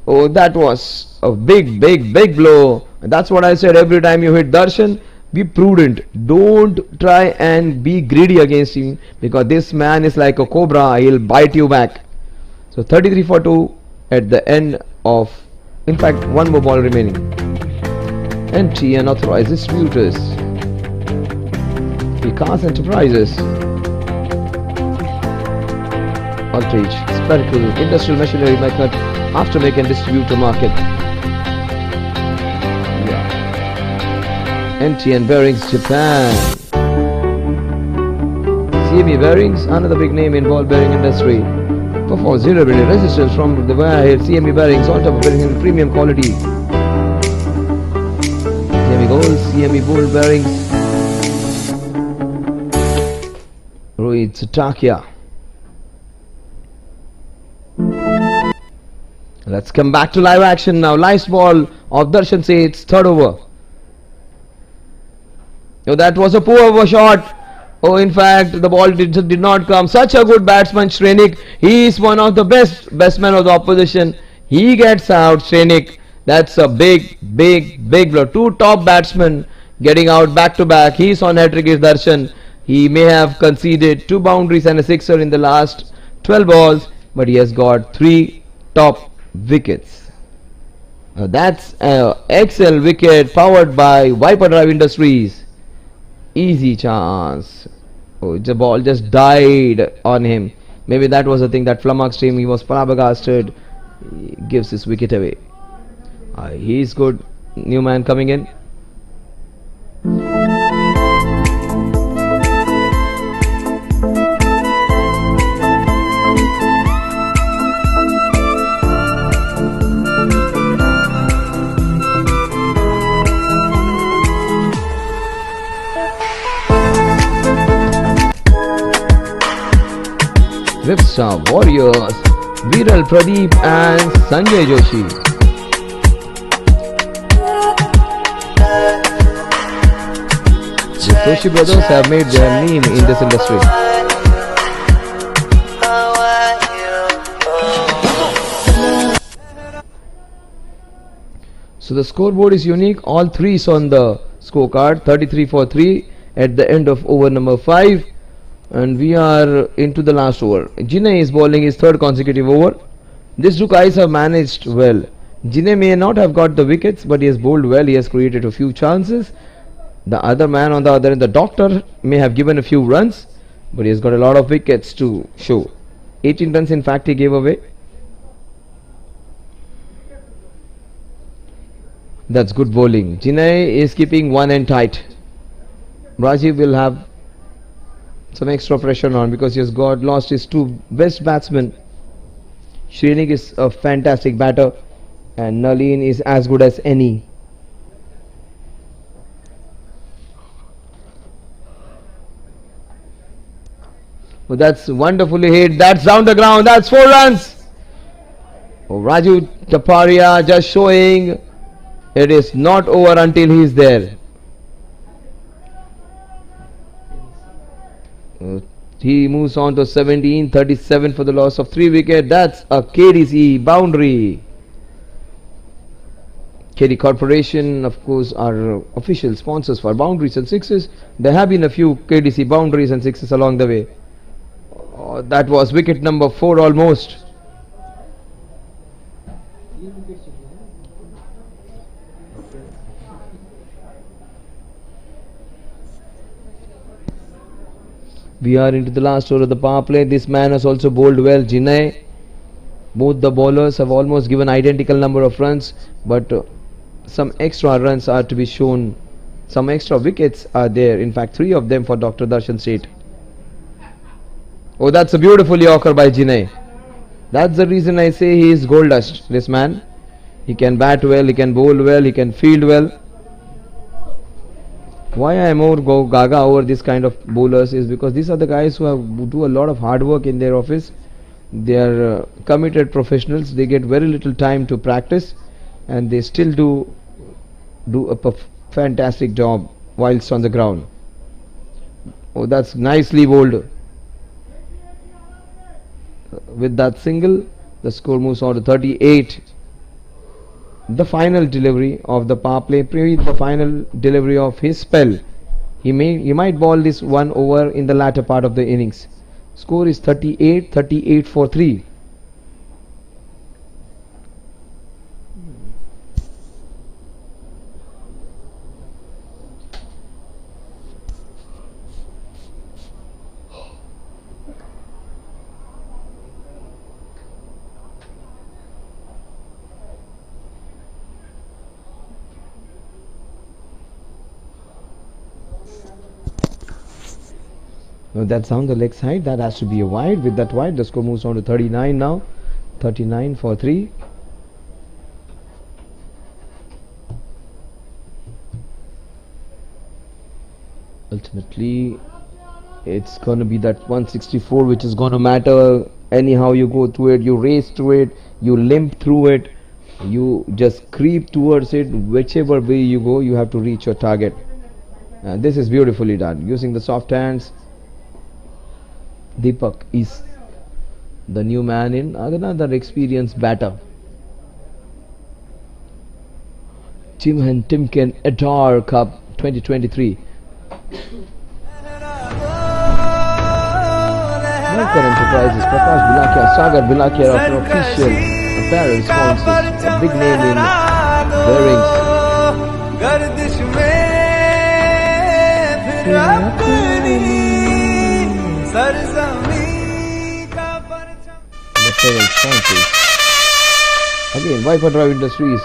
Oh, that was a big blow. That's what I said. Every time you hit Darshan, be prudent. Don't try and be greedy against him because this man is like a cobra. He'll bite you back. So 33 for 2 at the end of, in fact, one more ball remaining. Entry unauthorized distributors. Vikas Enterprises. Altridge, Spherical, Industrial Machinery Magnet, Aftermarket and Distributor Market. Yeah. NTN Bearings, Japan. CME Bearings, another big name in ball bearing industry. Performs durability, resistance from the wire. CME Bearings, on top of bearing in premium quality. CME Gold, CME Bull Bearings. Rohit Satakia. Let's come back to live action now. Last ball of Darshan Seth's third over. Oh, that was a poor over shot. Oh, in fact, the ball did not come. Such a good batsman, Shrenik. He is one of the best men of the opposition. He gets out, Shrenik. That's a big blow. Two top batsmen getting out back to back. He is on hat-trick is Darshan. He may have conceded 2 boundaries and a sixer in the last 12 balls, but he has got 3 top wickets. That's an excel wicket powered by Viper Drive Industries. Easy chance. Oh, the ball just died on him. Maybe that was the thing that flummoxed him. He was flabbergasted. He gives his wicket away. He's good. New man coming in. Ripsa Warriors, Viral Pradeep and Sanjay Joshi. The Joshi brothers have made their name in this industry. So the scoreboard is unique. All threes on the scorecard. 33 for 3 at the end of over number 5. And we are into the last over. Jinharsh is bowling his third consecutive over. These two guys have managed well. Jinharsh may not have got the wickets, but he has bowled well. He has created a few chances. The other man on the other end, the doctor, may have given a few runs, but he has got a lot of wickets to show. 18 runs in fact he gave away. That's good bowling. Jinharsh is keeping one end tight. Rajiv will have some extra pressure on because he has lost his 2 best batsmen. Shrenik is a fantastic batter and Nalin is as good as any. Oh, that's wonderfully hit. That's down the ground. That's 4 runs. Oh, Raju Taparia just showing it is not over until he is there. He moves on to 17, 37 for the loss of 3 wickets. That's a KDC boundary. KD Corporation, of course, are official sponsors for boundaries and sixes. There have been a few KDC boundaries and sixes along the way. That was wicket number 4 almost. We are into the last over of the power play. This man has also bowled well. Jinharsh. Both the bowlers have almost given identical number of runs, but some extra runs are to be shown. Some extra wickets are there. In fact, 3 of them for Dr. Darshan Seth. Oh, that's a beautiful Yorker by Jinharsh. That's the reason I say he is gold dust, this man. He can bat well, he can bowl well, he can field well. Why I am more gaga over this kind of bowlers is because these are the guys who do a lot of hard work in their office. They are committed professionals. They get very little time to practice, and they still do a fantastic job whilst on the ground. Oh, that's nicely bowled. With that single, the score moves on to 38. The final delivery of the power play, the final delivery of his spell. He might ball this one over in the latter part of the innings. Score is 38 for 3. Now that's on the leg side. That has to be a wide. With that wide, the score moves on to 39 now. 39 for 3. Ultimately, it's going to be that 164 which is going to matter. Anyhow you go through it, you race through it, you limp through it, you just creep towards it. Whichever way you go, you have to reach your target. This is beautifully done. Using the soft hands, Deepak is the new man in another experienced batter. Jinharsh Timken Ador Cup 2023. Local Enterprises, Prakash Bilakia, Sagar Bilakia are official apparel sponsors. A big name in bearings. गर्दिश में फिर अपनी सरजमी का परचम The apparel sponsors. Again, Viper Drive Industries.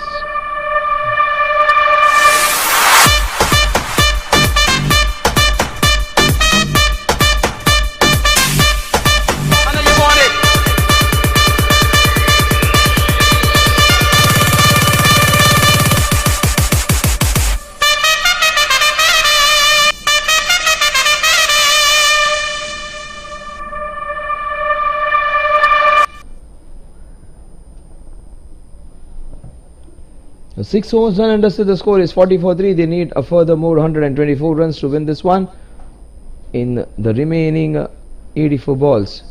I know you want it. The 6 overs done and dusted. The score is 40-3. They need a further more 124 runs to win this one in the remaining 84 balls.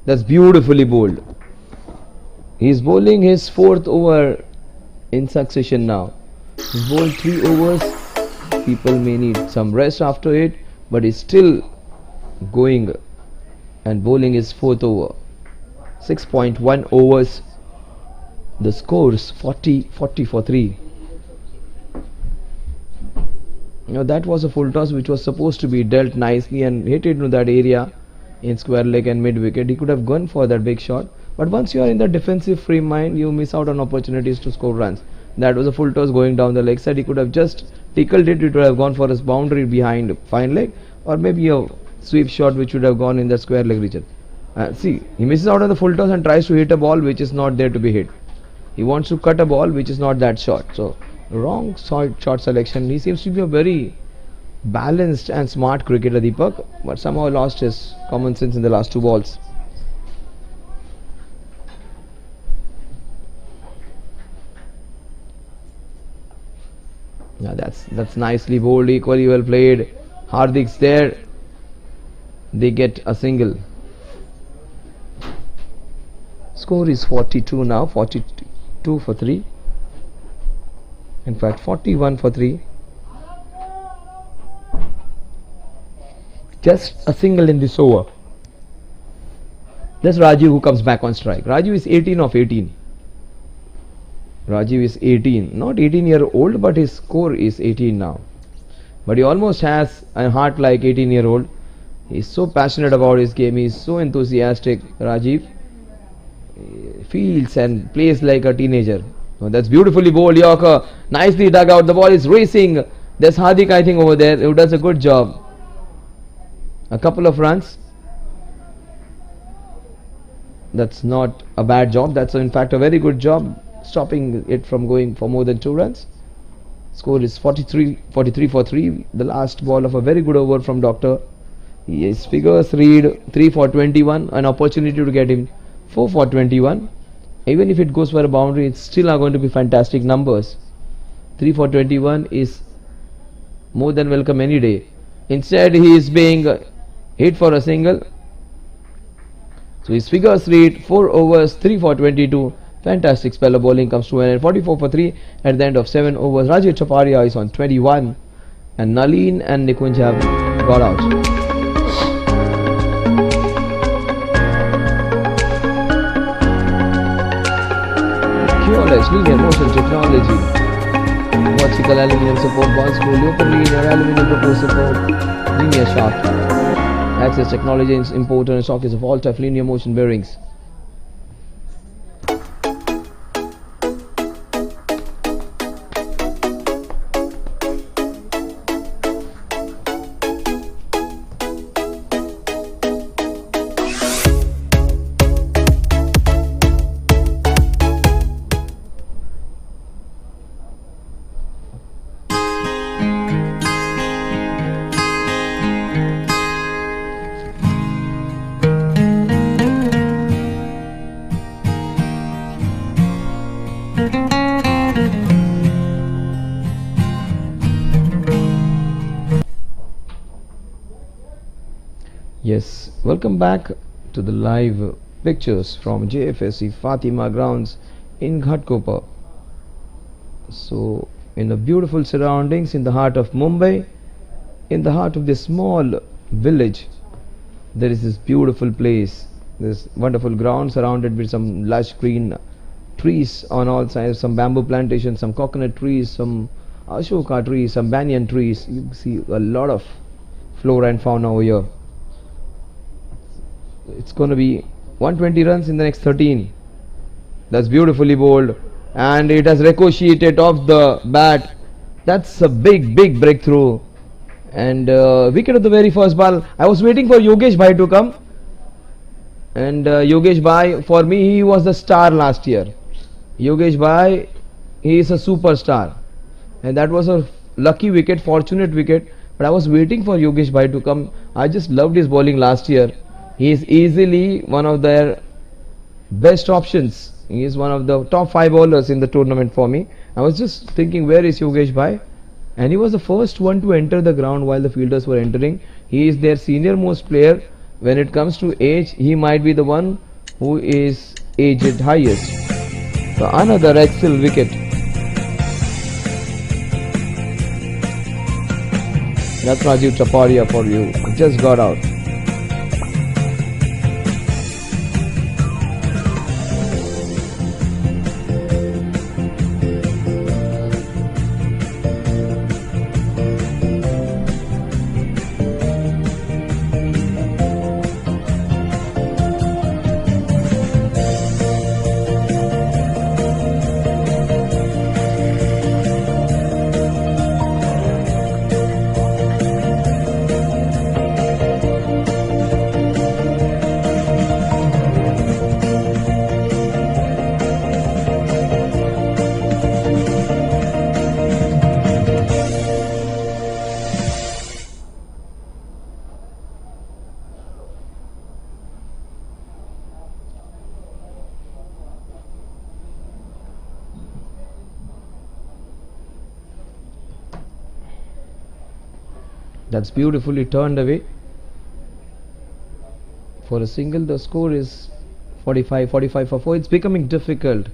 That's beautifully bowled. He's bowling his 4th over in succession now. He's bowled 3 overs. People may need some rest after it, but he's still going and bowling his 4th over. 6.1 overs. The scores 40 for 3. Now that was a full toss which was supposed to be dealt nicely and hit into that area in square leg and mid wicket. He could have gone for that big shot, but once you are in the defensive frame mind, you miss out on opportunities to score runs. That was a full toss going down the leg side. He could have just tickled it. It would have gone for his boundary behind fine leg, or maybe a sweep shot which would have gone in the square leg region. See, he misses out on the full toss and tries to hit a ball which is not there to be hit. He wants to cut a ball which is not that short. So wrong shot selection. He seems to be a very balanced and smart cricketer, Deepak, but somehow lost his common sense in the last 2 balls. Yeah, that's nicely bowled, equally well played. Hardik's there. They get a single. Score is 42 now. 42 for 3. In fact, 41 for 3. Just a single in this over. That's Rajiv who comes back on strike. Rajiv is 18 of 18. Rajiv is 18. Not 18-year-old, but his score is 18 now. But he almost has a heart like 18-year-old. He's so passionate about his game. He's so enthusiastic, Rajiv. Feels and plays like a teenager. Oh, that's beautifully bowled. Yorker nicely dug out. The ball is racing. There's Hardik, I think, over there, who does a good job. A couple of runs. That's not a bad job. That's in fact a very good job, stopping it from going for more than 2 runs. Score is 43 for 3. The last ball of a very good over from Doctor. His figures read 3 for 21. An opportunity to get him 4 for 21. Even if it goes for a boundary, it's still are going to be fantastic numbers. 3 for 21 is more than welcome any day. Instead, he is being hit for a single. So his figures read 4 overs, 3 for 22. Fantastic spell of bowling comes to an end. 44 for 3 at the end of 7 overs. Rajiv Chaparia is on 21, and Nalin and Nikunj have got out. QLS linear motion technology. Vertical aluminium support ball screw, local linear aluminium propose support, linear shaft. Access technology is important in sockets of all type linear motion bearings. Yes, welcome back to the live pictures from JFSC Fatima grounds in Ghatkopar. So, in the beautiful surroundings in the heart of Mumbai, in the heart of this small village, there is this beautiful place, this wonderful ground surrounded with some lush green trees on all sides, some bamboo plantations, some coconut trees, some ashoka trees, some banyan trees. You see a lot of flora and fauna over here. It's going to be 120 runs in the next 13. That's beautifully bowled, and it has ricocheted off the bat. That's a big breakthrough, and wicket of the very first ball. I was waiting for Yogesh Bhai to come, and Yogesh Bhai, for me, he was the star last year. Yogesh Bhai, he is a superstar, and that was a lucky wicket, fortunate wicket. But I was waiting for Yogesh Bhai to come. I just loved his bowling last year. He is easily one of their best options. He is one of the top 5 bowlers in the tournament for me. I was just thinking, where is Yogesh Bhai? And he was the first one to enter the ground while the fielders were entering. He is their senior most player. When it comes to age, he might be the one who is aged highest. So another excellent wicket. That's Rajiv Chaparia for you. Just got out. That's beautifully turned away. For a single, the score is 45 for 4. It's becoming difficult.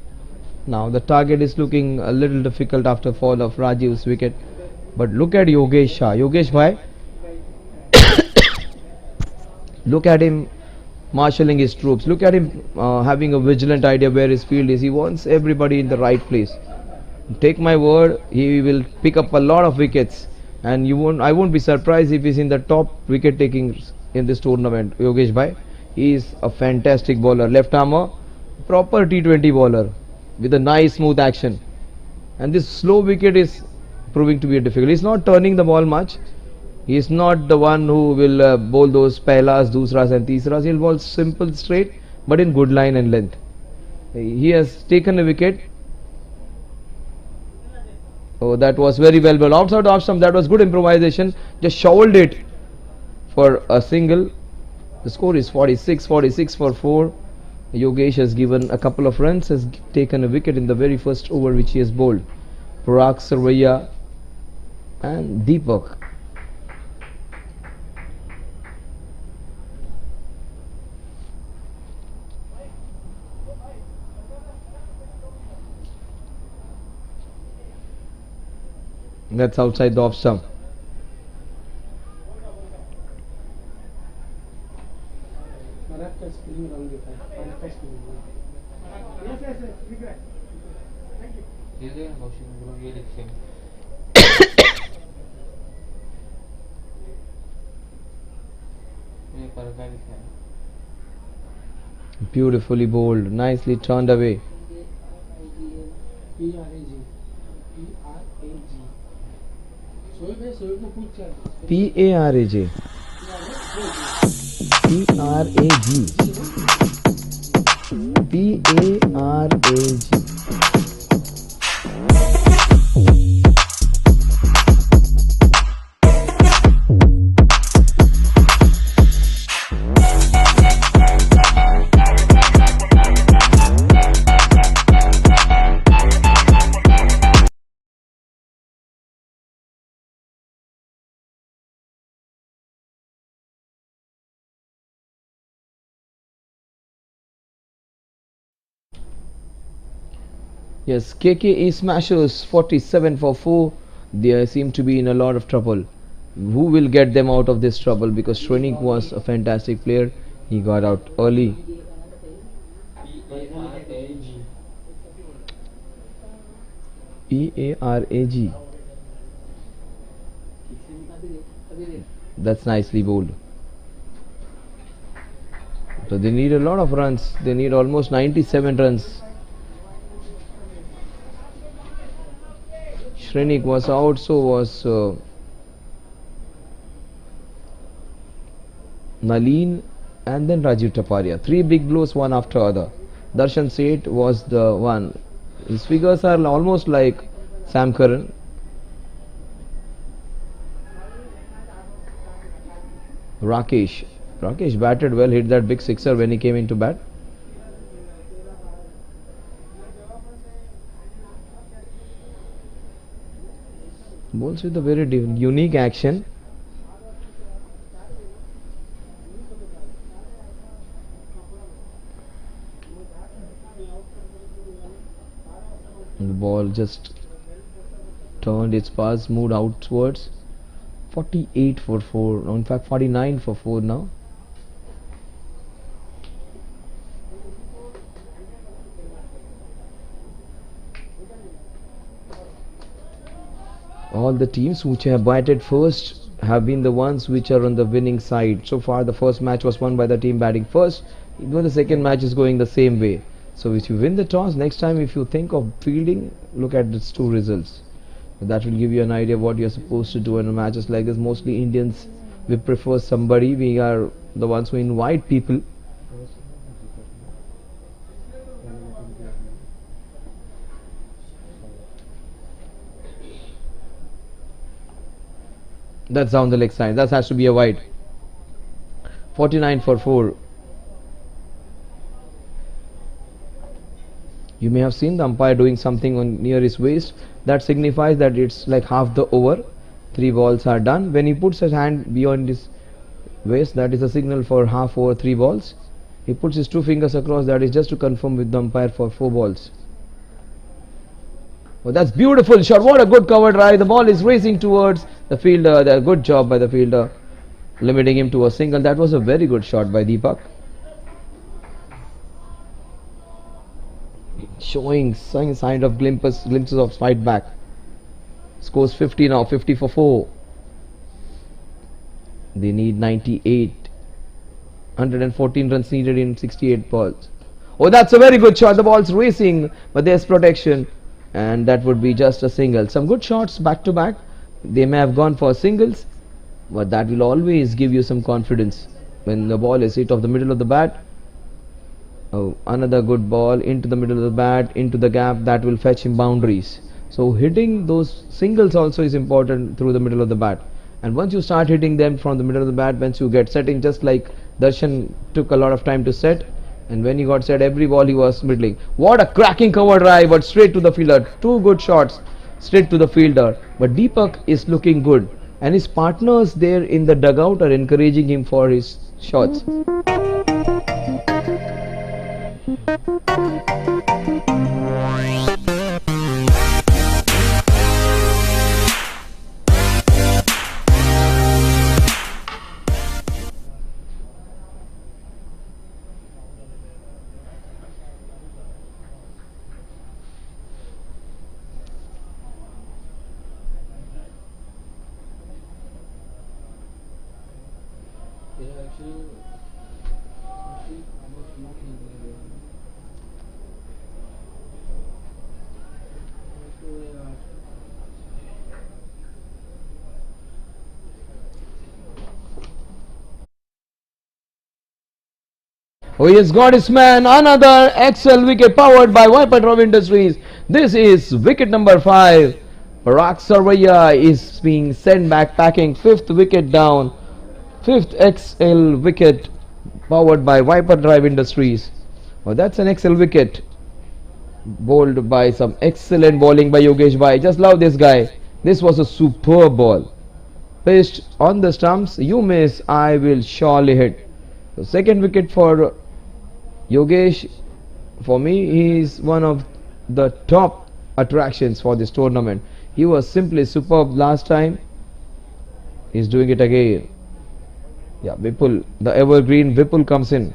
Now the target is looking a little difficult after fall of Rajiv's wicket. But look at Yogesh Shah. Yogesh Bhai, look at him marshalling his troops. Look at him having a vigilant idea where his field is. He wants everybody in the right place. Take my word, he will pick up a lot of wickets. And I won't be surprised if he's in the top wicket takings in this tournament. Yogesh Bhai, he is a fantastic bowler, left armer, proper T20 bowler with a nice smooth action. And this slow wicket is proving to be a difficult. He's not turning the ball much. He is not the one who will bowl those pehlas, dusras and tisras. He'll bowl simple straight but in good line and length. He has taken a wicket. Oh, that was very well bowled. Outside off stump, that was good improvisation. Just shoveled it for a single. The score is 46 for 4. Yogesh has given a couple of runs, has taken a wicket in the very first over which he has bowled. Parag Sarvaiya and Deepak. That's outside the off stump. Beautifully bowled, nicely turned away. P-A-R-A-J. P-R-A-G. P-A-R-A-G. Yes, KKE Smashers 47 for 4. They seem to be in a lot of trouble. Who will get them out of this trouble? Because Shrenik was a fantastic player. He got out early. P-A-R-A-G. That's nicely bowled. So they need a lot of runs. They need almost 97 runs. Shrenik was out, so was Nalin and then Rajiv Taparia. 3 big blows, one after other. Darshan Seth was the one. His figures are almost like Sam Curran. Rakesh batted well, hit that big sixer when he came into bat. Bowls with a very unique action. The ball just turned its path, moved outwards. 48 for 4. No, in fact 49 for 4 now. All the teams which have batted first have been the ones which are on the winning side. So far the first match was won by the team batting first. Even the second match is going the same way. So if you win the toss, next time if you think of fielding, look at these 2 results. That will give you an idea of what you're supposed to do in matches like this. Mostly Indians, we prefer somebody. We are the ones who invite people. That's down the leg side. That has to be a wide. 49 for 4. You may have seen the umpire doing something on near his waist. That signifies that it's like half the over. 3 balls are done. When he puts his hand beyond his waist, that is a signal for half over 3 balls. He puts his 2 fingers across, that is just to confirm with the umpire for 4 balls. Oh, that's beautiful shot. What a good cover drive. The ball is racing towards the fielder. A good job by the fielder, limiting him to a single. That was a very good shot by Deepak. Showing sign of glimpses of fight back. Scores 50 now, 50 for 4. They need 98. 114 runs needed in 68 balls. Oh, that's a very good shot. The ball's racing, but there's protection. And that would be just a single. Some good shots back to back. They may have gone for singles, but that will always give you some confidence when the ball is hit off the middle of the bat. Oh, another good ball into the middle of the bat, into the gap that will fetch him boundaries. So hitting those singles also is important through the middle of the bat. And once you start hitting them from the middle of the bat, once you get setting, just like Darshan took a lot of time to set, and when he got set, every ball he was middling. What a cracking cover drive, but straight to the fielder. Two good shots straight to the fielder. But Deepak is looking good, and his partners there in the dugout are encouraging him for his shots. Oh, he has got his man. Another excel wicket powered by Viper Drop Industries. This is wicket number 5. Parag Sarvaiya is being sent back packing. Fifth wicket down. Fifth XL wicket powered by Viper Drive Industries. Oh, that's an XL wicket. Bowled by some excellent bowling by Yogesh Bhai. Just love this guy. This was a superb ball. Pitched on the stumps. You miss, I will surely hit. The second wicket for Yogesh. For me, he is one of the top attractions for this tournament. He was simply superb last time. He's doing it again. Yeah, Vipul, the evergreen Vipul comes in.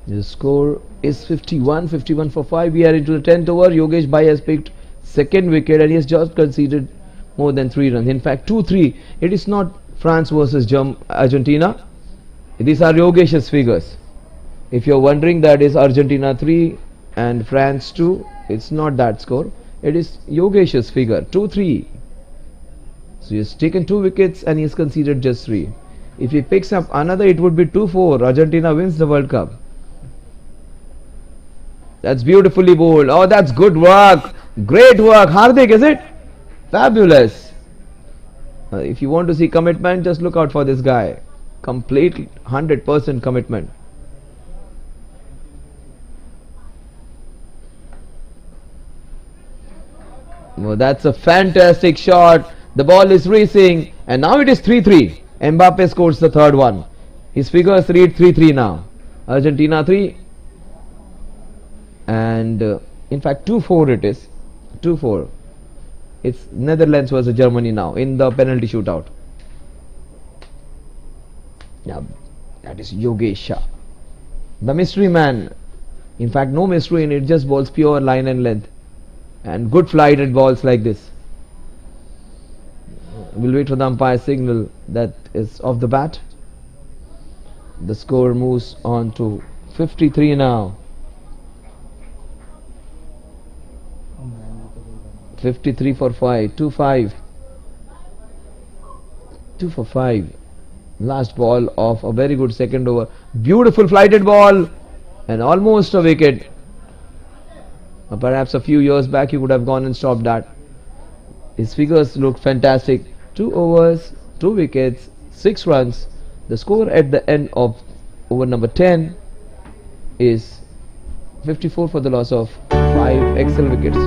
The score is 51 for 5. We are into the 10th over. Yogesh Bhai has picked second wicket and he has just conceded more than 3 runs. In fact, 2-3. It is not France versus Argentina. These are Yogesh's figures. If you are wondering, that is Argentina 3 and France 2. It's not that score. It is Yogesh's figure. 2-3. So he has taken 2 wickets and he has conceded just 3. If he picks up another, it would be 2-4. Argentina wins the World Cup. That's beautifully bowled. Oh, that's good work. Great work. Hardik, is it? Fabulous. If you want to see commitment, just look out for this guy. Complete 100% commitment. Oh, that's a fantastic shot. The ball is racing. And now it is 3-3. Mbappe scores the third one. His figures read 3-3 now. Argentina 3. And in fact 2-4 it is. 2-4. It's Netherlands versus Germany now in the penalty shootout. Yeah, that is Yogesh Shah, the mystery man. In fact, no mystery in it, just balls pure line and length and good flighted balls like this. We'll wait for the umpire signal that is off the bat. The score moves on to 53 now. 53 for 5, 2-5. 2 for 5. Last ball of a very good second over. Beautiful flighted ball and almost a wicket. Perhaps a few years back he would have gone and stopped that. His figures look fantastic. 2 overs, 2 wickets, 6 runs. The score at the end of over number 10 is 54 for the loss of 5 excellent wickets.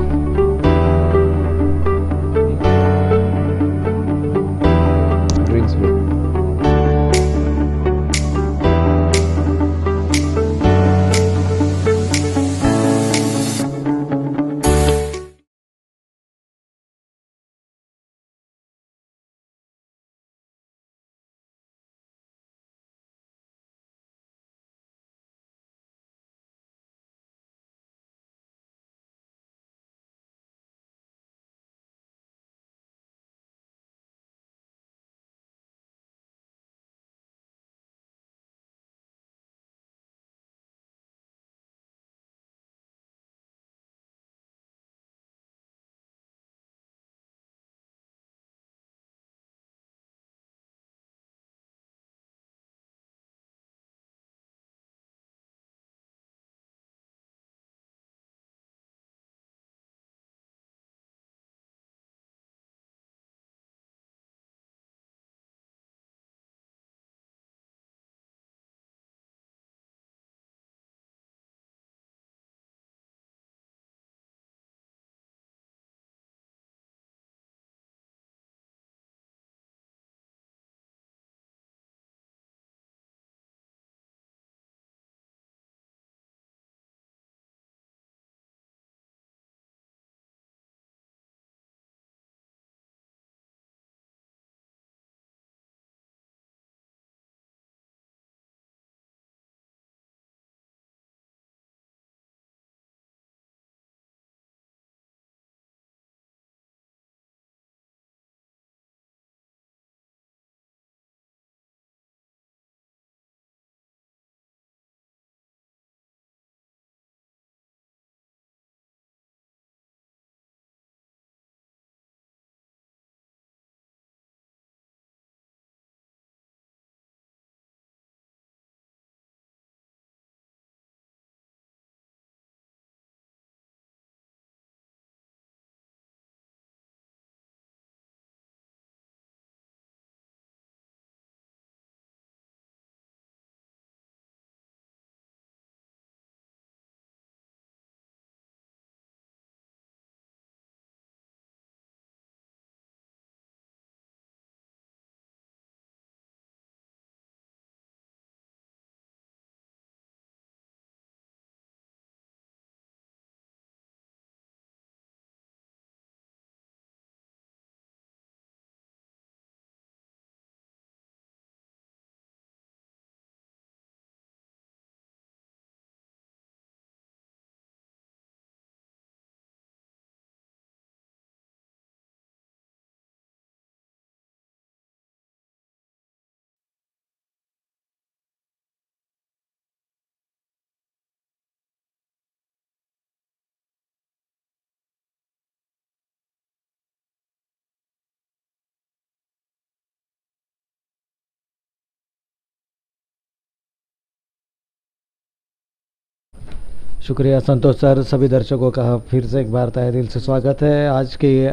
शुक्रिया संतोष sir. सभी दर्शकों का फिर से एक बार तहे दिल से स्वागत है। आज के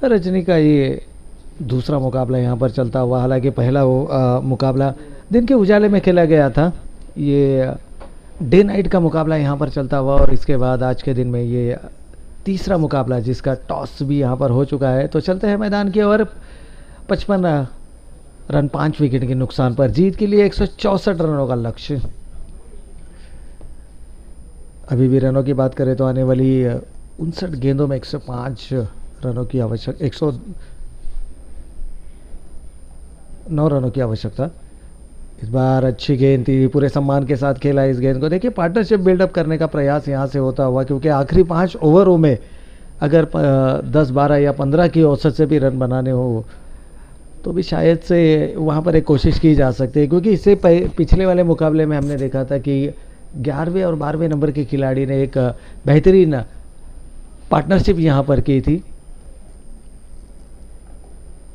रजनी का ये दूसरा मुकाबला यहाँ पर चलता हुआ, हालांकि पहला मुकाबला दिन के उजाले में खेला गया था। ये डे नाइट का मुकाबला यहाँ पर चलता हुआ और इसके बाद आज के दिन में ये तीसरा मुकाबला जिसका टॉस भी यहाँ पर हो चुका है। तो चलते हैं मैदान की ओर। 55 रन 5 विकेट के नुकसान पर जीत के लिए 164 रनों का लक्ष्य। अभी भी रनों की बात करें तो आने वाली 59 गेंदों में 105 रनों की आवश्यक 109 रनों की आवश्यकता। इस बार अच्छी गेंद थी, पूरे सम्मान के साथ खेला इस गेंद को। देखिए पार्टनरशिप बिल्डअप करने का प्रयास यहाँ से होता हुआ, क्योंकि आखिरी 5 ओवरों में अगर 10, 12 या 15 की औसत से भी रन बनाने हो तो भी शायद से वहाँ पर एक कोशिश की जा सकती है, क्योंकि इससे पिछले वाले मुकाबले में हमने देखा था कि 11वें और 12वें नंबर के खिलाड़ी ने एक बेहतरीन पार्टनरशिप यहाँ पर की थी।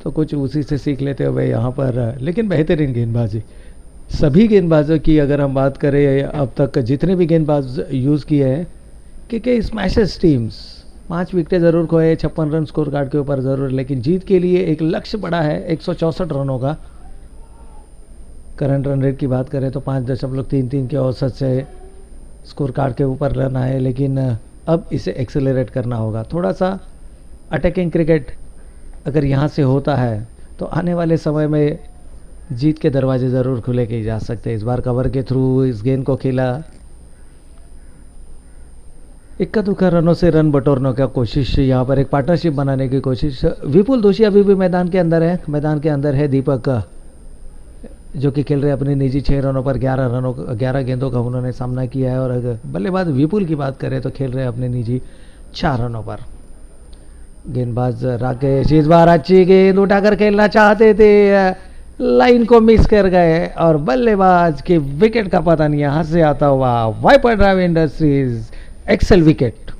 तो कुछ उसी से सीख लेते हुए यहाँ पर, लेकिन बेहतरीन गेंदबाजी सभी गेंदबाजों की अगर हम बात करें अब तक जितने भी गेंदबाज यूज़ किए हैं, क्योंकि स्मैशेस टीम्स 5 विकेटें ज़रूर खोए, 56 रन स्कोर कार्ड के ऊपर ज़रूर, लेकिन जीत के लिए एक लक्ष्य बड़ा है 164 रनों का। करंट रन रेट की बात करें तो 5.33 के औसत से स्कोर कार्ड के ऊपर रन आए, लेकिन अब इसे एक्सेलरेट करना होगा। थोड़ा सा अटैकिंग क्रिकेट अगर यहाँ से होता है तो आने वाले समय में जीत के दरवाजे ज़रूर खुले के जा सकते हैं। इस बार कवर के थ्रू इस गेंद को खेला, इक्का दुक्का रनों से रन बटोरने का कोशिश, यहाँ पर एक पार्टनरशिप बनाने की कोशिश। विपुल दोषी अभी भी मैदान के अंदर है। मैदान के अंदर है दीपक, जो कि खेल रहे अपने निजी 6 रनों पर 11 गेंदों का उन्होंने सामना किया है। और अगर बल्लेबाज विपुल की बात करें तो खेल रहे अपने निजी 4 रनों पर। गेंदबाज राकेश इस बार अच्छी गेंद उठाकर खेलना चाहते थे, लाइन को मिस कर गए और बल्लेबाज के विकेट का पतन यहां से आता हुआ। Wiper drive industries excel wicket.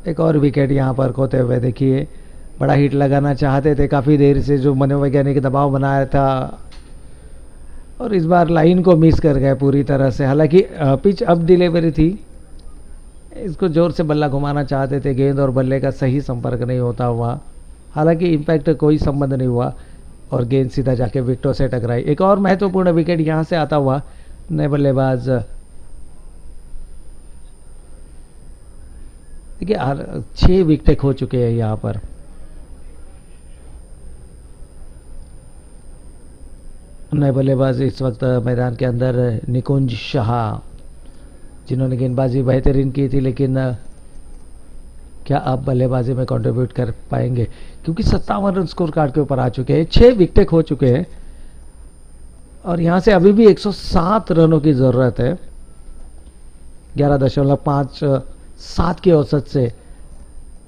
एक और विकेट यहां पर खोते हुए देखिए, बड़ा हिट लगाना चाहते थे काफ़ी देर से, जो मनोवैज्ञानिक दबाव बनाया था, और इस बार लाइन को मिस कर गए पूरी तरह से। हालांकि पिच अप डिलीवरी थी, इसको जोर से बल्ला घुमाना चाहते थे, गेंद और बल्ले का सही संपर्क नहीं होता हुआ। हालांकि इम्पैक्ट कोई संबंध नहीं हुआ और गेंद सीधा जाके विकेटों से टकराई। एक और महत्वपूर्ण विकेट यहां से आता हुआ। नए बल्लेबाज देखिए 6 विकेट खो चुके हैं यहां पर। नए बल्लेबाज इस वक्त मैदान के अंदर निकुंज शाह, जिन्होंने गेंदबाजी बेहतरीन की थी, लेकिन क्या आप बल्लेबाजी में कंट्रीब्यूट कर पाएंगे, क्योंकि 57 रन स्कोर कार्ड के ऊपर आ चुके हैं, 6 विकेट खो चुके हैं और यहां से अभी भी 107 रनों की जरूरत है। 11.57 की औसत से,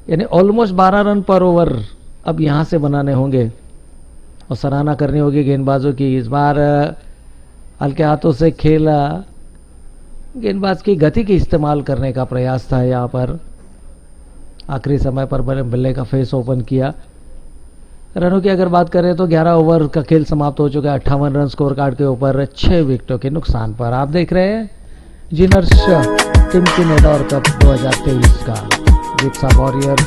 यानी ऑलमोस्ट 12 रन पर ओवर अब यहां से बनाने होंगे और सराहना करनी होगी गेंदबाजों की। इस बार हल्के हाथों से खेला, गेंदबाज की गति की इस्तेमाल करने का प्रयास था यहाँ पर। आखिरी समय पर बल्ले का फेस ओपन किया। रनों की अगर बात करें तो 11 ओवर का खेल समाप्त हो चुका है 58 रन स्कोर कार्ड के ऊपर 6 विकेटों के नुकसान पर। आप देख रहे हैं जिनर्स टिमकिन एडोर कप 2023 का Jipsa warriors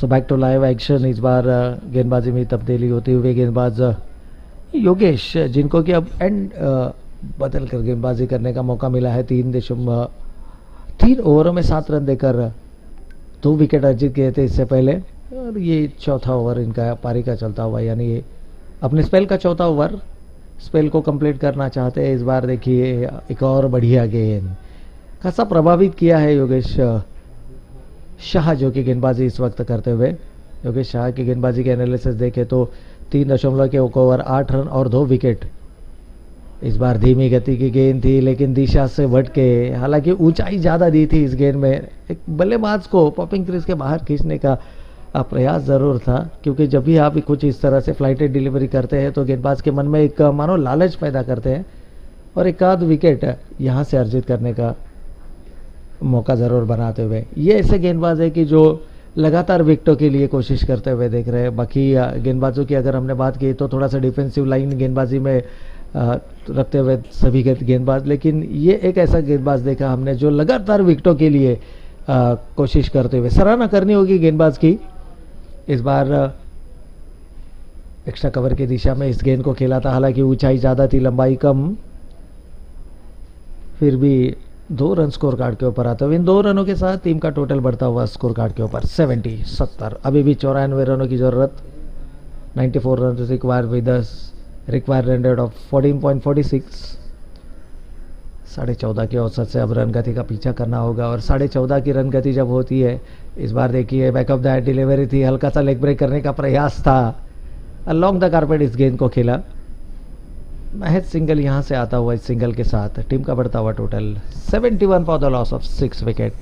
so back to live action. इस बार गेंदबाजी में तब्दीली होती हुई गेंदबाज योगेश, जिनको कि अब एंड बदल कर गेंदबाजी करने का मौका मिला है. 3 ओवरों में 7 रन देकर 2 विकेट अर्जित किए थे इससे पहले, और ये चौथा ओवर इनका पारी का चलता हुआ, यानी ये अपने स्पेल का चौथा ओवर स्पेल को कंप्लीट करना चाहते हैं. इस बार देखिए एक और बढ़िया गेंद, खासा प्रभावित किया है योगेश शाह जो कि गेंदबाजी इस वक्त करते हुए. योगेश शाह की गेंदबाजी के एनालिसिस देखें तो 3.1 ओवर 8 रन और 2 विकेट. इस बार धीमी गति की गेंद थी लेकिन दिशा से बढ़ के, हालांकि ऊंचाई ज़्यादा दी थी इस गेंद में. एक बल्लेबाज को पॉपिंग क्रीज के बाहर खींचने का प्रयास ज़रूर था, क्योंकि जब भी आप कुछ इस तरह से फ्लाइटेड डिलीवरी करते हैं तो गेंदबाज के मन में एक मानो लालच पैदा करते हैं, और एक आध विकेट यहाँ से अर्जित करने का मौका ज़रूर बनाते हुए. ये ऐसे गेंदबाज है कि जो लगातार विकेटों के लिए कोशिश करते हुए देख रहे हैं. बाकी गेंदबाजों की अगर हमने बात की तो थोड़ा सा डिफेंसिव लाइन गेंदबाजी में रखते हुए सभी गेंदबाज, लेकिन ये एक ऐसा गेंदबाज देखा हमने जो लगातार विकेटों के लिए कोशिश करते हुए. सराहना करनी होगी गेंदबाज की. इस बार एक्स्ट्रा कवर की दिशा में इस गेंद को खेला था, हालांकि ऊंचाई ज़्यादा थी, लंबाई कम, फिर भी 2 रन स्कोर कार्ड के ऊपर आता हुआ. इन 2 रनों के साथ टीम का टोटल बढ़ता हुआ स्कोर कार्ड के ऊपर 70. अभी भी 94 रनों की जरूरत. 94 run require with require run rate of 14.46. 14.5 के औसत से अब रन गति का पीछा करना होगा, और 14.5 की रन गति जब होती है, इस बार देखिए back of the head delivery थी, हल्का सा लेग ब्रेक करने का प्रयास था, अलॉन्ग द कारपेट इस गेंद को खेला. महज सिंगल यहां से आता हुआ. इस सिंगल के साथ टीम का बढ़ता हुआ total 71 for the loss of 6 wicket.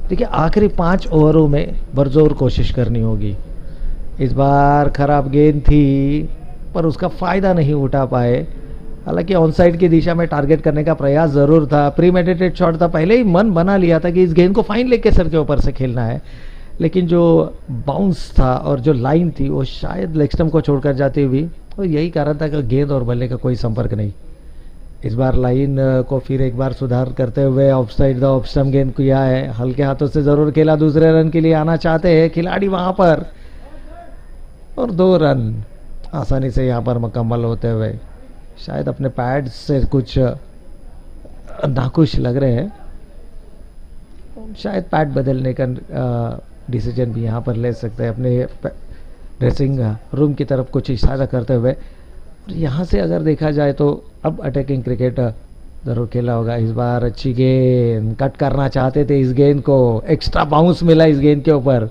देखिए आखिरी 5 ओवरों में बरजोर कोशिश करनी होगी. इस बार खराब गेंद थी पर उसका फायदा नहीं उठा पाए. हालांकि ऑन साइड की दिशा में टारगेट करने का प्रयास जरूर था, प्रीमेडिटेड शॉट था, पहले ही मन बना लिया था कि इस गेंद को फाइन लेग के सर के ऊपर से खेलना है, लेकिन जो बाउंस था और जो लाइन थी वो शायद लेग स्टंप को छोड़कर जाती हुई, और यही कारण था कि गेंद और बल्ले का कोई संपर्क नहीं. इस बार लाइन को फिर एक बार सुधार करते हुए of side the off stump गेंद किया है, हल्के हाथों से जरूर खेला. दूसरे रन के लिए आना चाहते हैं खिलाड़ी वहां पर, और 2 रन आसानी से यहां पर मुकम्मल होते हुए. शायद अपने पैड से कुछ नाखुश लग रहे हैं, शायद पैड बदलने का डिसीजन भी यहाँ पर ले सकते हैं, अपने ड्रेसिंग रूम की तरफ कुछ इशारा करते हुए. और यहाँ से अगर देखा जाए तो अब अटैकिंग क्रिकेट जरूर खेला होगा. इस बार अच्छी गेंद, कट करना चाहते थे इस गेंद को, एक्स्ट्रा बाउंस मिला इस गेंद के ऊपर,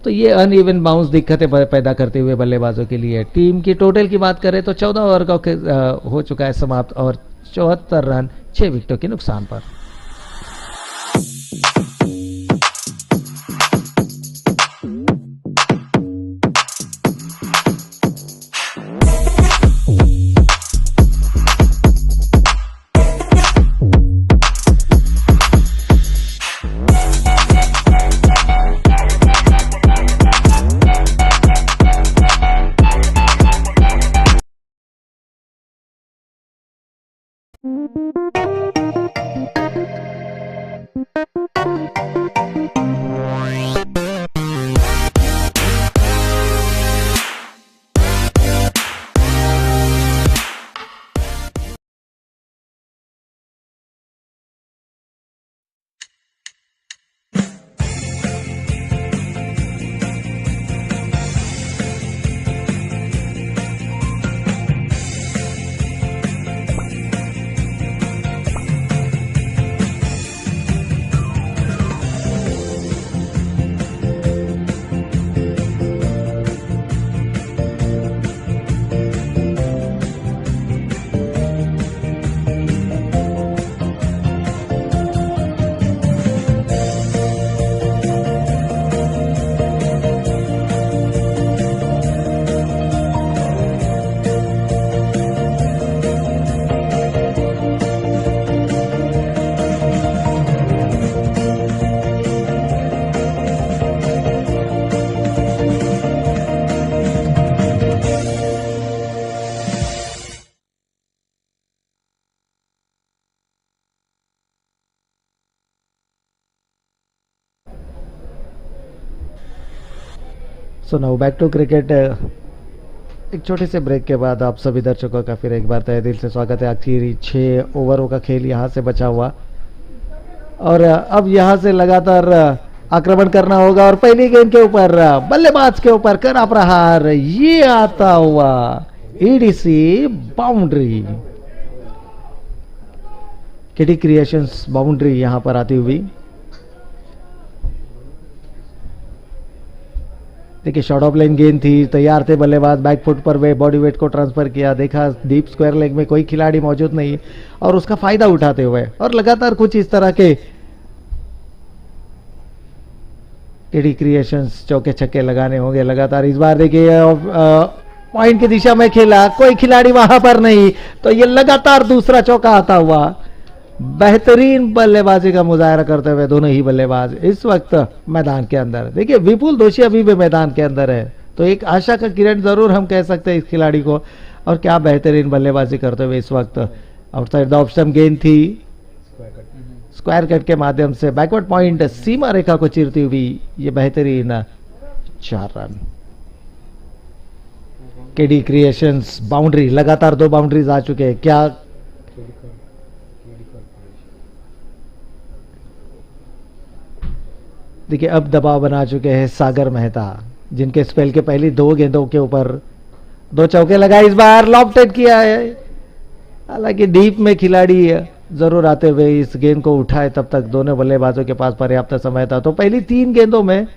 तो ये अनइवन बाउंस दिक्कतें पैदा करते हुए बल्लेबाजों के लिए. टीम की टोटल की बात करें तो 14 ओवर का हो चुका है समाप्त, और 74 रन 6 विकेटों के नुकसान पर. So now back to cricket. एक छोटे से ब्रेक के बाद आप सभी दर्शकों का फिर एक बार तहे दिल से स्वागत है। आखिरी 6 ओवरों का खेल यहाँ से बचा हुआ और अब यहाँ से लगातार आक्रमण करना होगा और पहली गेंद के ऊपर बल्लेबाज के ऊपर करा प्रहार, ये आता हुआ EDC boundary. KD creations boundary यहां पर आती हुई। देखिए शॉर्ट ऑफ लाइन गेंद थी, तैयार थे बल्लेबाज, बैक फुट पर वे बॉडी वेट को ट्रांसफर किया, देखा डीप स्क्वायर लेग में कोई खिलाड़ी मौजूद नहीं और उसका फायदा उठाते हुए और लगातार कुछ इस तरह के केडी क्रिएशंस चौके छक्के लगाने होंगे लगातार। इस बार देखिए पॉइंट की दिशा में खेला, कोई खिलाड़ी वहां पर नहीं, तो ये लगातार दूसरा चौका आता हुआ। बेहतरीन बल्लेबाजी का मुजाहरा करते हुए दोनों ही बल्लेबाज इस वक्त मैदान के अंदर। देखिए विपुल दोषी अभी भी मैदान के अंदर है, तो एक आशा का किरण जरूर हम कह सकते हैं इस खिलाड़ी को। और क्या बेहतरीन बल्लेबाजी करते हुए इस वक्त। आउटसाइड द ऑफ स्टंप गेंद थी, स्क्वायर कट के माध्यम से बैकवर्ड पॉइंट सीमा रेखा को चीरती हुई ये बेहतरीन 4 रन। केडी क्रिएशंस बाउंड्री, लगातार 2 बाउंड्रीज आ चुके हैं। क्या देखिए अब दबाव बना चुके हैं सागर मेहता, जिनके स्पेल के पहली 2 गेंदों के ऊपर 2 चौके लगाए। इस बार लॉफ्टेड किया है, हालांकि डीप में खिलाड़ी जरूर आते हुए इस गेंद को उठाए, तब तक दोनों बल्लेबाजों के पास पर्याप्त समय था। तो पहली 3 गेंदों में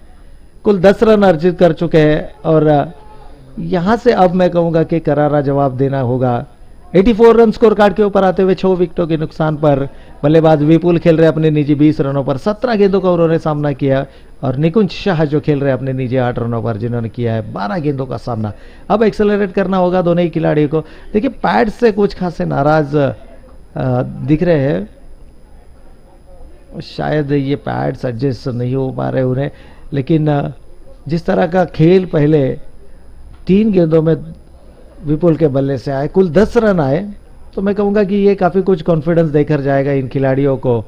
कुल 10 रन अर्जित कर चुके हैं और यहां से अब मैं कहूंगा कि करारा जवाब देना होगा। 84 रन स्कोर कार्ड के ऊपर आते हुए 6 विकेटों के नुकसान पर बल्लेबाज विपुल खेल रहे अपने निजी 20 रनों पर। 17 गेंदों का उन्होंने सामना किया और निकुंज शाह जो खेल रहे अपने निजी 8 रनों पर, जिन्होंने किया है 12 गेंदों का सामना। अब एक्सेलरेट करना होगा दोनों ही खिलाड़ियों को। देखिए पैड से कुछ खासे नाराज दिख रहे हैं, शायद ये पैड्स एडजस्ट नहीं हो पा रहे उन्हें, लेकिन जिस तरह का खेल पहले 3 गेंदों में विपुल के बल्ले से आए, कुल 10 रन आए, तो मैं कहूंगा कि ये काफी कुछ कॉन्फिडेंस देकर जाएगा इन खिलाड़ियों को।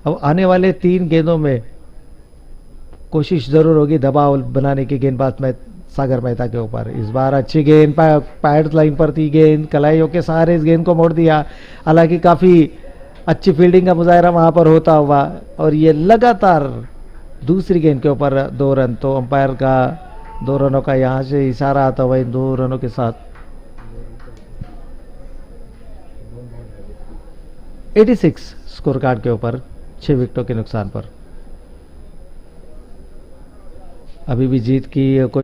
अब आने वाले 3 गेंदों में कोशिश जरूर होगी दबाव बनाने की गेंदबाज में सागर मेहता के ऊपर। इस बार अच्छी गेंद, पैड लाइन पर थी गेंद, कलाइयों के सहारे इस गेंद को मोड़ दिया। हालांकि काफी अच्छी फील्डिंग का मुजाहरा वहां पर होता हुआ और ये लगातार दूसरी गेंद के ऊपर 2 रन। तो अंपायर का 2 रनों का यहां से इशारा आता हुआ इन 2 रनों के साथ 86 स्कोर कार्ड के ऊपर 6 विकेटों के नुकसान पर। अभी भी जीत की कोई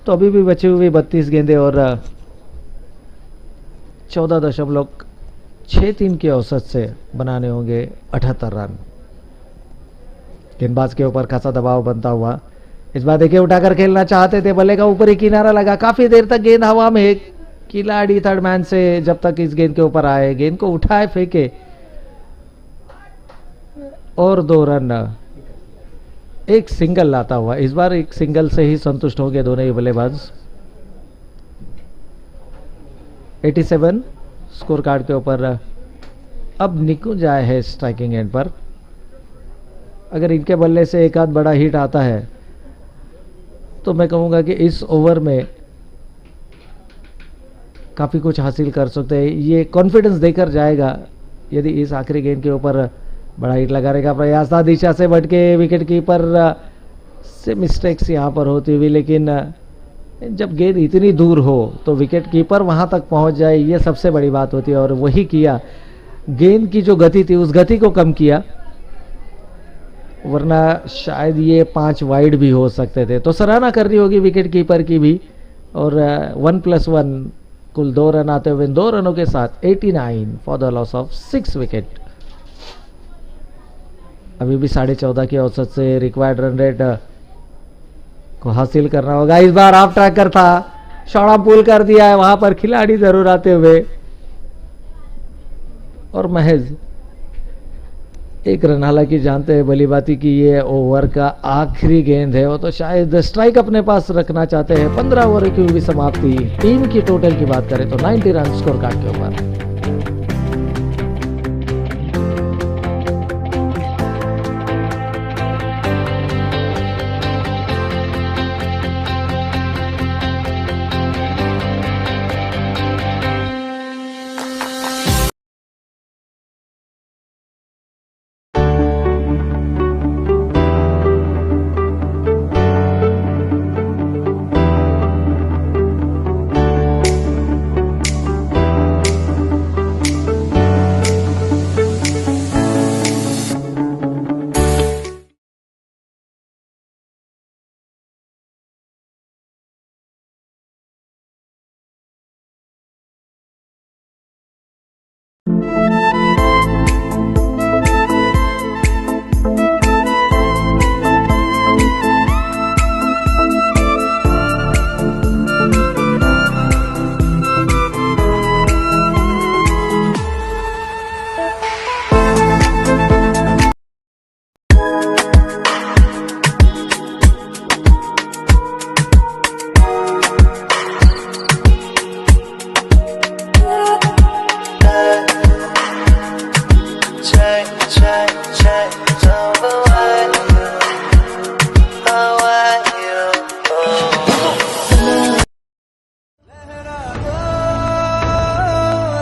तो अभी भी बची हुई 32 गेंदें और 14.63 की औसत से बनाने होंगे 78 रन। गेंदबाज के ऊपर खासा दबाव बनता हुआ। इस बार देखिए उठाकर खेलना चाहते थे, बल्ले का ऊपरी किनारा लगा, काफी देर तक गेंद हवा में, खिलाड़ी थर्ड मैन से जब तक इस गेंद के ऊपर आए, गेंद को उठाए फेंके और 2 रन, एक सिंगल लाता हुआ। इस बार एक सिंगल से ही संतुष्ट हो गए दोनों ही बल्लेबाज। 87 स्कोर कार्ड के ऊपर अब निकुंज आए है स्ट्राइकिंग एंड पर। अगर इनके बल्ले से एक आध बड़ा हिट आता है तो मैं कहूंगा कि इस ओवर में काफी कुछ हासिल कर सकते हैं। ये कॉन्फिडेंस देकर जाएगा यदि इस आखिरी गेंद के ऊपर बड़ा हिट लगाने का प्रयास था, दिशा से भटके विकेट कीपर से मिस्टेक्स यहां पर होती हुई, लेकिन जब गेंद इतनी दूर हो तो विकेट कीपर वहां तक पहुंच जाए, ये सबसे बड़ी बात होती है और वही किया। गेंद की जो गति थी उस गति को कम किया, वरना शायद ये 5 वाइड भी हो सकते थे। तो सराहना करनी होगी विकेट कीपर की भी। और 1+1 कुल 2 रन आते हुए 2 रनों के साथ 89 for the loss of 6 wicket. अभी भी 14.5 की औसत से रिक्वायर्ड रन रेट को हासिल करना होगा। इस बार ऑफ ट्रैकर था, शॉर्ट पुल कर दिया है, वहां पर खिलाड़ी जरूर आते हुए और महज 1 रन। हालांकि जानते हैं भली बाती कि ये ओवर का आखिरी गेंद है, वो तो शायद स्ट्राइक अपने पास रखना चाहते हैं। 15 ओवर की हुई समाप्ति। टीम की टोटल की बात करें तो 90 रन स्कोर कार्ड के ऊपर।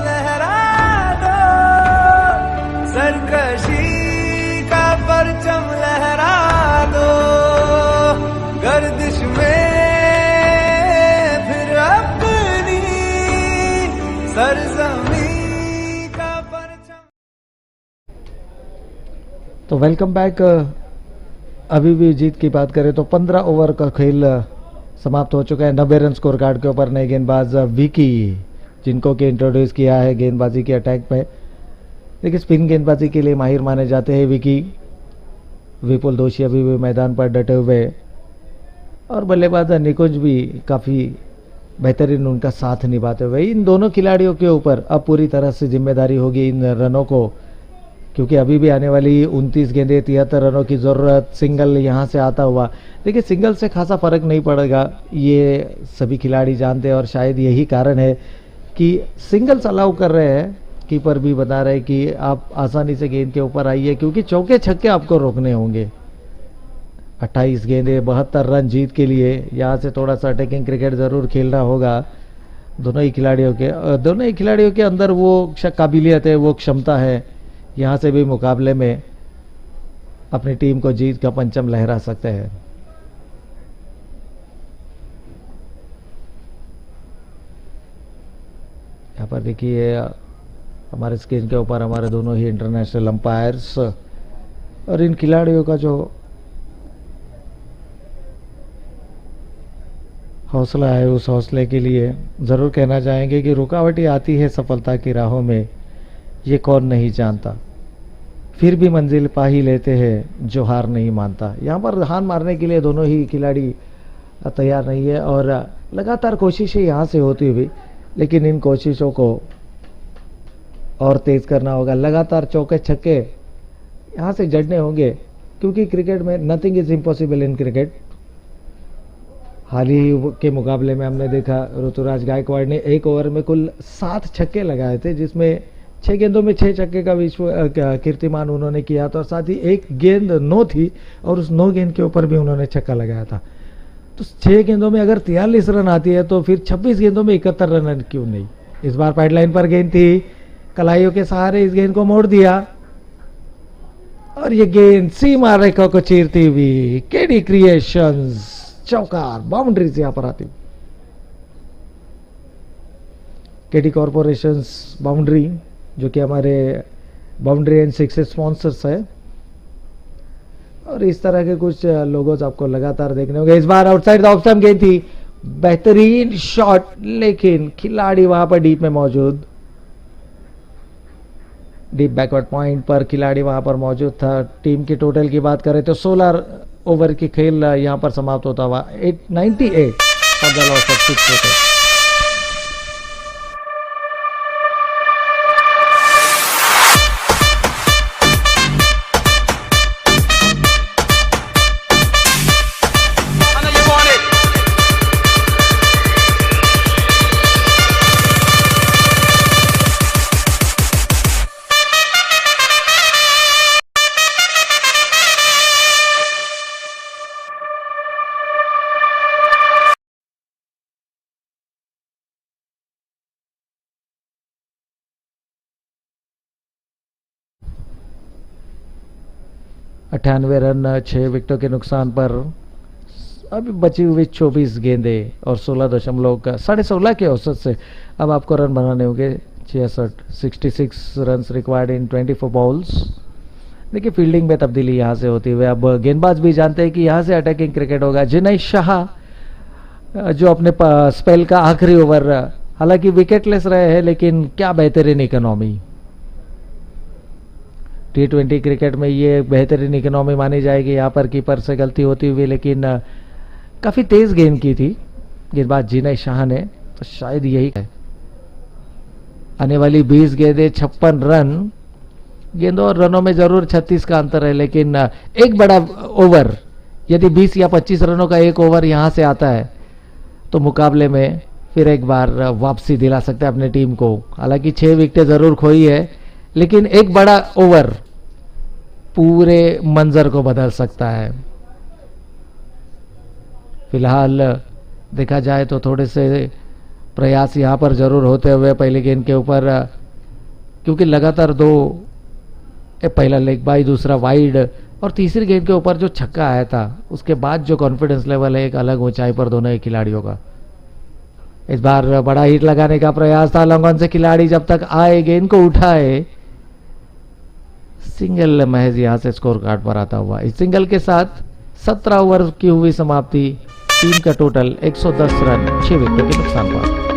लहरा दो सरकशी का परचम लहरा दो गर्दिश में फिर अपनी सरजमी का परचम। तो वेलकम बैक। अभी भी जीत की बात करें तो 15 ओवर का खेल समाप्त हो चुका है। 90 रन स्कोर कार्ड के ऊपर नए गेंदबाज विकी, जिनको कि इंट्रोड्यूस किया है गेंदबाजी के अटैक में। देखिए, स्पिन गेंदबाजी के लिए माहिर माने जाते हैं विकी। विपुल दोषी अभी भी मैदान पर डटे हुए और बल्लेबाज निकुंज भी काफ़ी बेहतरीन उनका साथ निभाते हुए। इन दोनों खिलाड़ियों के ऊपर अब पूरी तरह से जिम्मेदारी होगी इन रनों को, क्योंकि अभी भी आने वाली 29 गेंदें 73 रनों की ज़रूरत। सिंगल यहाँ से आता हुआ, देखिए सिंगल से खासा फर्क नहीं पड़ेगा, ये सभी खिलाड़ी जानते हैं और शायद यही कारण है कि सिंगल्स अलाउ कर रहे हैं। कीपर भी बता रहे हैं कि आप आसानी से गेंद के ऊपर आइए, क्योंकि चौके छक्के आपको रोकने होंगे। 28 गेंदें 72 रन जीत के लिए। यहाँ से थोड़ा सा अटैकिंग क्रिकेट ज़रूर खेलना होगा दोनों ही खिलाड़ियों के अंदर वो काबिलियत है, वो क्षमता है, यहाँ से भी मुकाबले में अपनी टीम को जीत का पंचम लहरा सकते हैं। यहाँ पर देखिए हमारे स्क्रीन के ऊपर हमारे दोनों ही इंटरनेशनल अंपायर्स और इन खिलाड़ियों का जो हौसला है, उस हौसले के लिए ज़रूर कहना चाहेंगे कि रुकावटें आती है सफलता की राहों में, ये कौन नहीं जानता, फिर भी मंजिल पा ही लेते हैं जो हार नहीं मानता। यहाँ पर हार मारने के लिए दोनों ही खिलाड़ी तैयार नहीं है और लगातार कोशिशें यहाँ से होती हुई, लेकिन इन कोशिशों को और तेज करना होगा। लगातार चौके छक्के यहाँ से जड़ने होंगे, क्योंकि क्रिकेट में nothing is impossible in cricket. हाल ही के मुकाबले में हमने देखा ऋतुराज गायकवाड़ ने एक ओवर में कुल 7 छक्के लगाए थे, जिसमें 6 गेंदों में 6 छक्के का विश्व कीर्तिमान उन्होंने किया था। और साथ ही एक गेंद 9 थी और उस 9 गेंद के ऊपर भी उन्होंने छक्का लगाया था। तो 6 गेंदों में अगर 43 रन आती है तो फिर 26 गेंदों में 71 रन क्यों नहीं। इस बार पाइडलाइन पर गेंद थी, कलाइयों के सहारे इस गेंद को मोड़ दिया और ये गेंद सीमा रेखा को चीरती हुई केडी क्रिएशंस चौकार बाउंड्री से यहां पर आती। केडी कॉर्पोरेशंस बाउंड्री, जो कि हमारे बाउंड्री एंड सिक्सेस स्पॉन्सर्स है, और इस तरह के कुछ लोगोज आपको लगातार देखने होंगे। इस बार आउटसाइड द ऑफ स्टंप गेंद थी, बेहतरीन शॉट, लेकिन खिलाड़ी वहां पर डीप में मौजूद, डीप बैकवर्ड पॉइंट पर खिलाड़ी वहां पर मौजूद था। टीम की टोटल की बात करें तो 16 ओवर की खेल यहां पर समाप्त होता हुआ 98 for the loss of 6 wicket. I know you want it. अट्ठानवे रन 6 विकेटों के नुकसान पर अभी बची हुई 24 गेंदें और 16.16 के औसत से अब आपको रन बनाने होंगे 66 रन रिक्वायर्ड इन 24 बॉल्स। देखिए फील्डिंग में तब्दीली यहाँ से होती हुई, अब गेंदबाज भी जानते हैं कि यहाँ से अटैकिंग क्रिकेट होगा। जिनैश शाह जो अपने स्पेल का आखिरी ओवर, हालांकि विकेटलेस रहे हैं, लेकिन क्या बेहतरीन इकोनॉमी। T20 क्रिकेट में ये बेहतरीन इकोनॉमी मानी जाएगी। यहाँ पर कीपर से गलती होती हुई, लेकिन काफ़ी तेज गेंद की थी गेंदबाज जिनैश शाह ने, तो शायद यही है। आने वाली 20 गेंदें 56 रन, गेंदों और रनों में जरूर 36 का अंतर है, लेकिन एक बड़ा ओवर, यदि 20 या 25 रनों का एक ओवर यहाँ से आता है तो मुकाबले में फिर एक बार वापसी दिला सकते हैं अपने टीम को। हालांकि 6 विकेटें जरूर खोई है, लेकिन एक बड़ा ओवर पूरे मंजर को बदल सकता है। फिलहाल देखा जाए तो थोड़े से प्रयास यहां पर जरूर होते हुए पहली गेंद के ऊपर, क्योंकि लगातार दो, पहला लेग बाई, दूसरा वाइड, और तीसरी गेंद के ऊपर जो छक्का आया था उसके बाद जो कॉन्फिडेंस लेवल है एक अलग ऊंचाई पर दोनों ही खिलाड़ियों का। इस बार बड़ा हिट लगाने का प्रयास था, लॉन्ग ऑन से खिलाड़ी जब तक आए गेंद को उठाए, सिंगल महज यहां से स्कोर कार्ड पर आता हुआ। इस सिंगल के साथ 17 ओवर की हुई समाप्ति, टीम का टोटल 110 रन 6 विकेटों के नुकसान पर।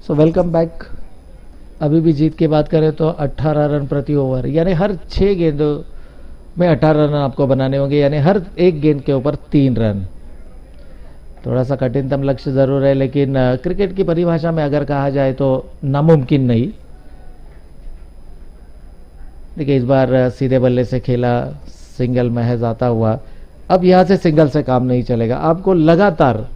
सो वेलकम बैक। अभी भी जीत की बात करें तो 18 रन प्रति ओवर, यानी हर 6 गेंदों में 18 रन आपको बनाने होंगे, यानी हर एक गेंद के ऊपर 3 रन। थोड़ा सा कठिनतम लक्ष्य जरूर है, लेकिन क्रिकेट की परिभाषा में अगर कहा जाए तो नामुमकिन नहीं। देखिए इस बार सीधे बल्ले से खेला, सिंगल महज आता हुआ। अब यहां से सिंगल से काम नहीं चलेगा, आपको लगातार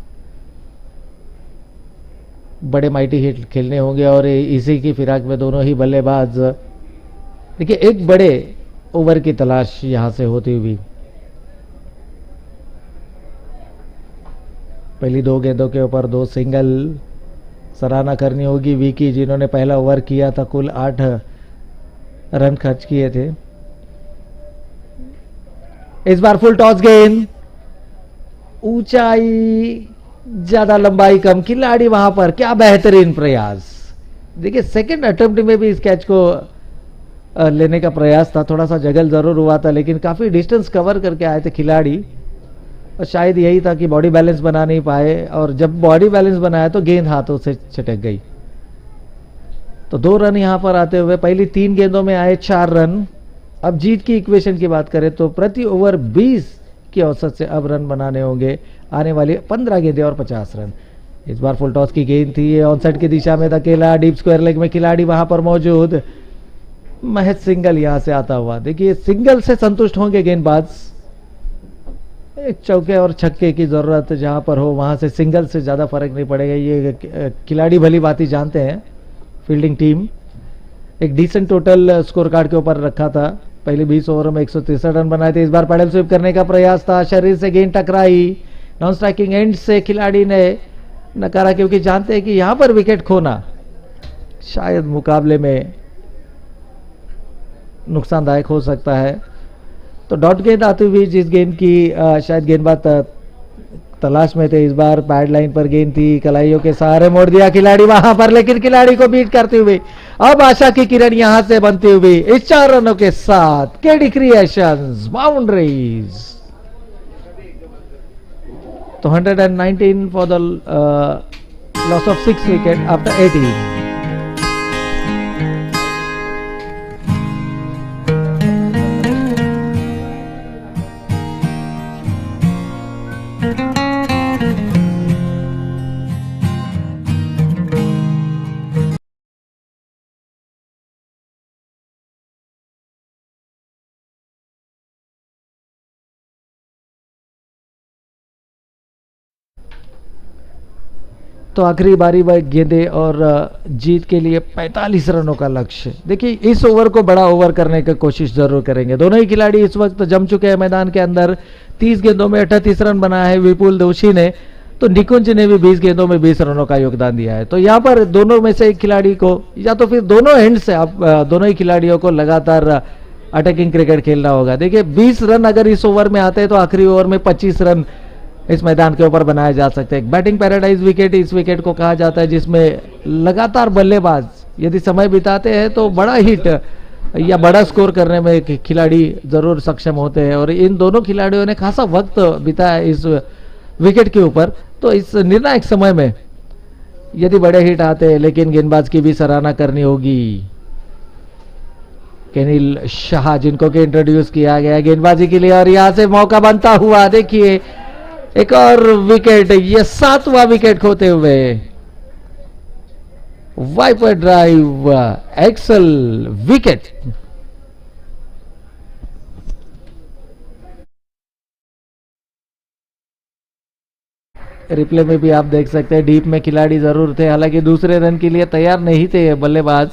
बड़े माइटी हिट खेलने होंगे, और इसी की फिराक में दोनों ही बल्लेबाज, देखिए एक बड़े ओवर की तलाश यहां से होती हुई। पहली 2 गेंदों के ऊपर 2 सिंगल, सराहना करनी होगी वी की, जिन्होंने पहला ओवर किया था, कुल 8 रन खर्च किए थे। इस बार फुल टॉस गेंद, ऊंचाई ज्यादा, लंबाई कम, खिलाड़ी वहां पर, क्या बेहतरीन प्रयास। देखिए सेकंड अटेम्प्ट में भी इस कैच को लेने का प्रयास था, थोड़ा सा जगल जरूर हुआ था, लेकिन काफी डिस्टेंस कवर करके आए थे खिलाड़ी, और शायद यही था कि बॉडी बैलेंस बना नहीं पाए, और जब बॉडी बैलेंस बनाया तो गेंद हाथों से छिटक गई। तो 2 रन यहां पर आते हुए पहली 3 गेंदों में आए 4 रन। अब जीत की इक्वेशन की बात करें तो प्रति ओवर 20 की औसत से अब रन बनाने होंगे, आने वाली 15 गेंदें और 50 रन। इस बार फुल टॉस की गेंद थी, ऑनसाइड की दिशा में धकेला, डीप स्क्वायर लेग में खिलाड़ी वहां पर मौजूद, महज सिंगल यहां से आता हुआ। देखिए सिंगल से संतुष्ट होंगे गेंदबाज, एक चौके और छक्के की जरूरत जहां पर हो, वहां से सिंगल से ज्यादा फर्क नहीं पड़ेगा, ये खिलाड़ी भली बात जानते हैं। फील्डिंग टीम एक डिसेंट टोटल स्कोर कार्ड के ऊपर रखा था, पहले 20 ओवरों में 163 रन बनाए थे। इस बार पैडल स्वीप करने का प्रयास था, शरीर से गेंद टकराई, नॉन स्ट्राइकिंग एंड से खिलाड़ी ने नकारा, क्योंकि जानते हैं कि यहां पर विकेट खोना शायद मुकाबले में नुकसानदायक हो सकता है। तो डॉट गेंद आती हुई, जिस गेंद की शायद गेंदबाज तलाश में थे, इस बार पैड लाइन पर गेंद थी, कलाइयों के सहारे मोड़ दिया खिलाड़ी वहां पर, लेकिन खिलाड़ी को बीट करते हुए अब आशा की किरण यहां से बनती हुई इस 4 रनों के साथ केडी क्रिएशंस बाउंड्रीज। तो 119 for the loss of 6 wicket after 18। तो आखिरी बारी गेंदे और जीत के लिए 45 रनों का लक्ष्य। देखिए इस ओवर को बड़ा ओवर करने की कोशिश जरूर करेंगे। दोनों ही खिलाड़ी इस वक्त जम चुके हैं मैदान के अंदर। 30 गेंदों में 38 रन बनाया है विपुल दोषी ने, तो निकुंज ने भी 20 गेंदों में 20 रनों का योगदान दिया है। तो यहाँ पर दोनों में से एक खिलाड़ी को, या तो फिर दोनों एंड से आप दोनों ही खिलाड़ियों को लगातार अटैकिंग क्रिकेट खेलना होगा। देखिए 20 रन अगर इस ओवर में आते हैं तो आखिरी ओवर में 25 रन इस मैदान के ऊपर बनाए जा सकते हैं। बैटिंग पैराडाइज विकेट इस विकेट को कहा जाता है, जिसमें लगातार बल्लेबाज यदि समय बिताते हैं तो बड़ा हिट या बड़ा स्कोर करने में खिलाड़ी जरूर सक्षम होते हैं, और इन दोनों खिलाड़ियों ने खासा वक्त बिताया इस विकेट के ऊपर। तो इस निर्णायक समय में यदि बड़े हिट आते हैं, लेकिन गेंदबाज की भी सराहना करनी होगी। केनिल शाह जिनको कि इंट्रोड्यूस किया गया गेंदबाजी के लिए, और यहां से मौका बनता हुआ देखिए एक और विकेट, ये 7वां विकेट खोते हुए। Wiper drive, excel wicket. Replay में भी आप देख सकते हैं डीप में खिलाड़ी जरूर थे, हालांकि दूसरे रन के लिए तैयार नहीं थे बल्लेबाज,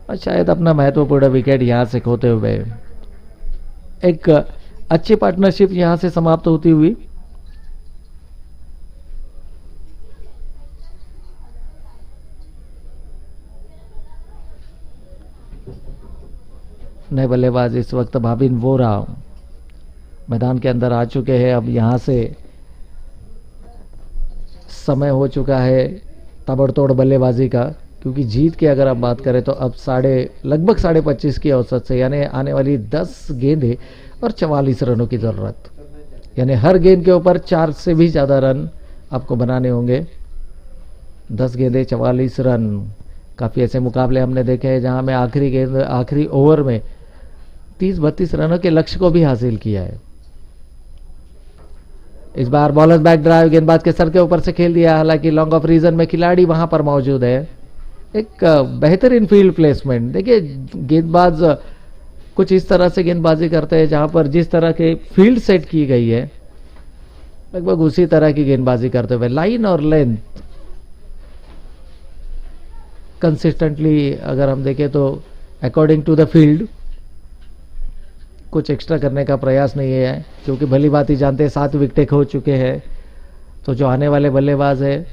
और शायद अपना महत्वपूर्ण विकेट यहां से खोते हुए। एक अच्छी पार्टनरशिप यहां से समाप्त होती हुई। नए बल्लेबाज इस वक्त भाविन वोरा मैदान के अंदर आ चुके हैं। अब यहां से समय हो चुका है ताबड़तोड़ बल्लेबाजी का, क्योंकि जीत की अगर आप बात करें तो अब लगभग 25.5 की औसत से, यानी आने वाली 10 गेंदें और 44 रनों की जरूरत, यानी हर गेंद के ऊपर 4 से भी ज्यादा रन आपको बनाने होंगे। 10 गेंदें 44 रन। काफी ऐसे मुकाबले हमने देखे हैं जहां में आखिरी ओवर में 30-32 रनों के लक्ष्य को भी हासिल किया है। इस बार बॉलर्स बैक ड्राइव, गेंदबाज के सर के ऊपर से खेल दिया, हालांकि लॉन्ग ऑफ रीजन में खिलाड़ी वहां पर मौजूद है। एक बेहतरीन फील्ड प्लेसमेंट। देखिए गेंदबाज कुछ इस तरह से गेंदबाजी करते हैं जहां पर जिस तरह के फील्ड सेट की गई है, लगभग उसी तरह की गेंदबाजी करते हुए लाइन और लेंथ कंसिस्टेंटली अगर हम देखें तो अकॉर्डिंग टू द फील्ड कुछ एक्स्ट्रा करने का प्रयास नहीं है, क्योंकि भली बात ही जानते हैं 7 विकेटें खो चुके हैं। तो जो आने वाले बल्लेबाज है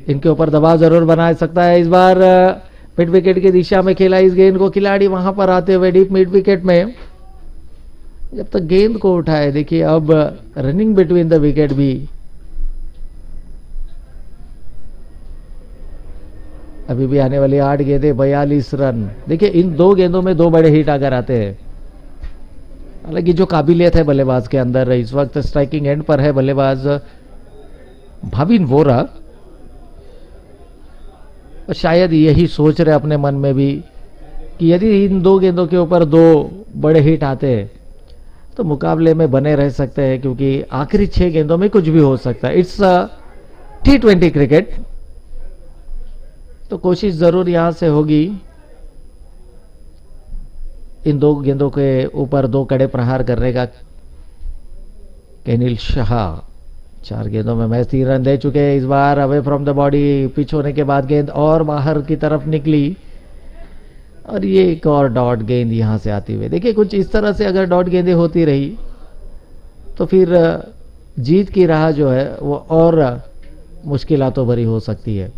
इनके ऊपर दबाव जरूर बना सकता है। इस बार मिड विकेट की दिशा में खेला इस गेंद को, खिलाड़ी वहां पर आते हुए डीप मिड विकेट में जब तक गेंद को उठाए। देखिए अब रनिंग बिटवीन द विकेट भी, अभी भी आने वाली 8 गेंदें 42 रन। देखिए इन 2 गेंदों में 2 बड़े हिट अगर आते हैं, हालांकि जो काबिलियत है बल्लेबाज के अंदर, इस वक्त स्ट्राइकिंग एंड पर है बल्लेबाज भाविन वोरा, और शायद यही सोच रहे अपने मन में भी कि यदि इन 2 गेंदों के ऊपर 2 बड़े हिट आते हैं तो मुकाबले में बने रह सकते हैं, क्योंकि आखिरी 6 गेंदों में कुछ भी हो सकता है। इट्स T20 क्रिकेट, तो कोशिश जरूर यहां से होगी इन 2 गेंदों के ऊपर 2 कड़े प्रहार करने का। केनिल शाह 4 गेंदों में मैच 3 रन दे चुके हैं। इस बार away from the body pitch होने के बाद गेंद और बाहर की तरफ निकली, और ये एक और डॉट गेंद यहां से आती हुई। देखिए कुछ इस तरह से अगर डॉट गेंदें होती रही तो फिर जीत की राह जो है वो और मुश्किलातों भरी हो सकती है।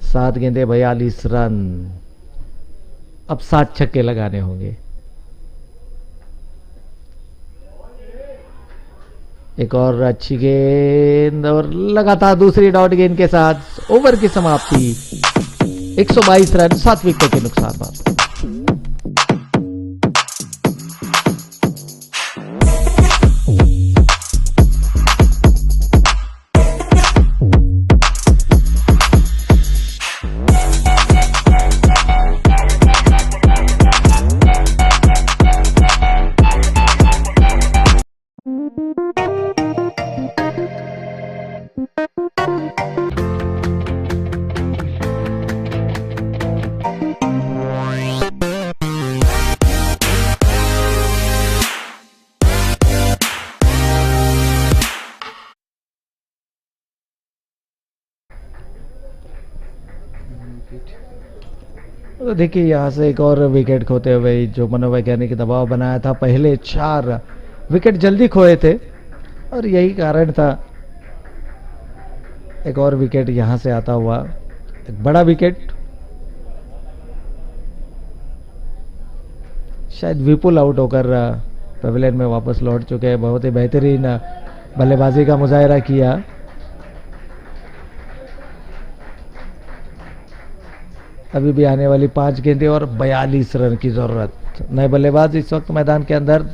7 गेंदें 42 रन, अब 7 छक्के लगाने होंगे। एक और अच्छी गेंद, और लगातार दूसरी डॉट गेंद के साथ ओवर की समाप्ति। 122 रन 7 विकेट के नुकसान पर। तो देखिए यहां से एक और विकेट खोते हुए जो मनोवैज्ञानिक दबाव बनाया था, पहले 4 विकेट जल्दी खोए थे और यही कारण था एक और विकेट यहां से आता हुआ। एक बड़ा विकेट, शायद विपुल आउट होकर पवेलियन में वापस लौट चुके हैं। बहुत ही बेहतरीन बल्लेबाजी का मुजाहिरा किया। अभी भी आने वाली 5 गेंदें और 42 रन की जरूरत। नए बल्लेबाज इस वक्त मैदान के अंदर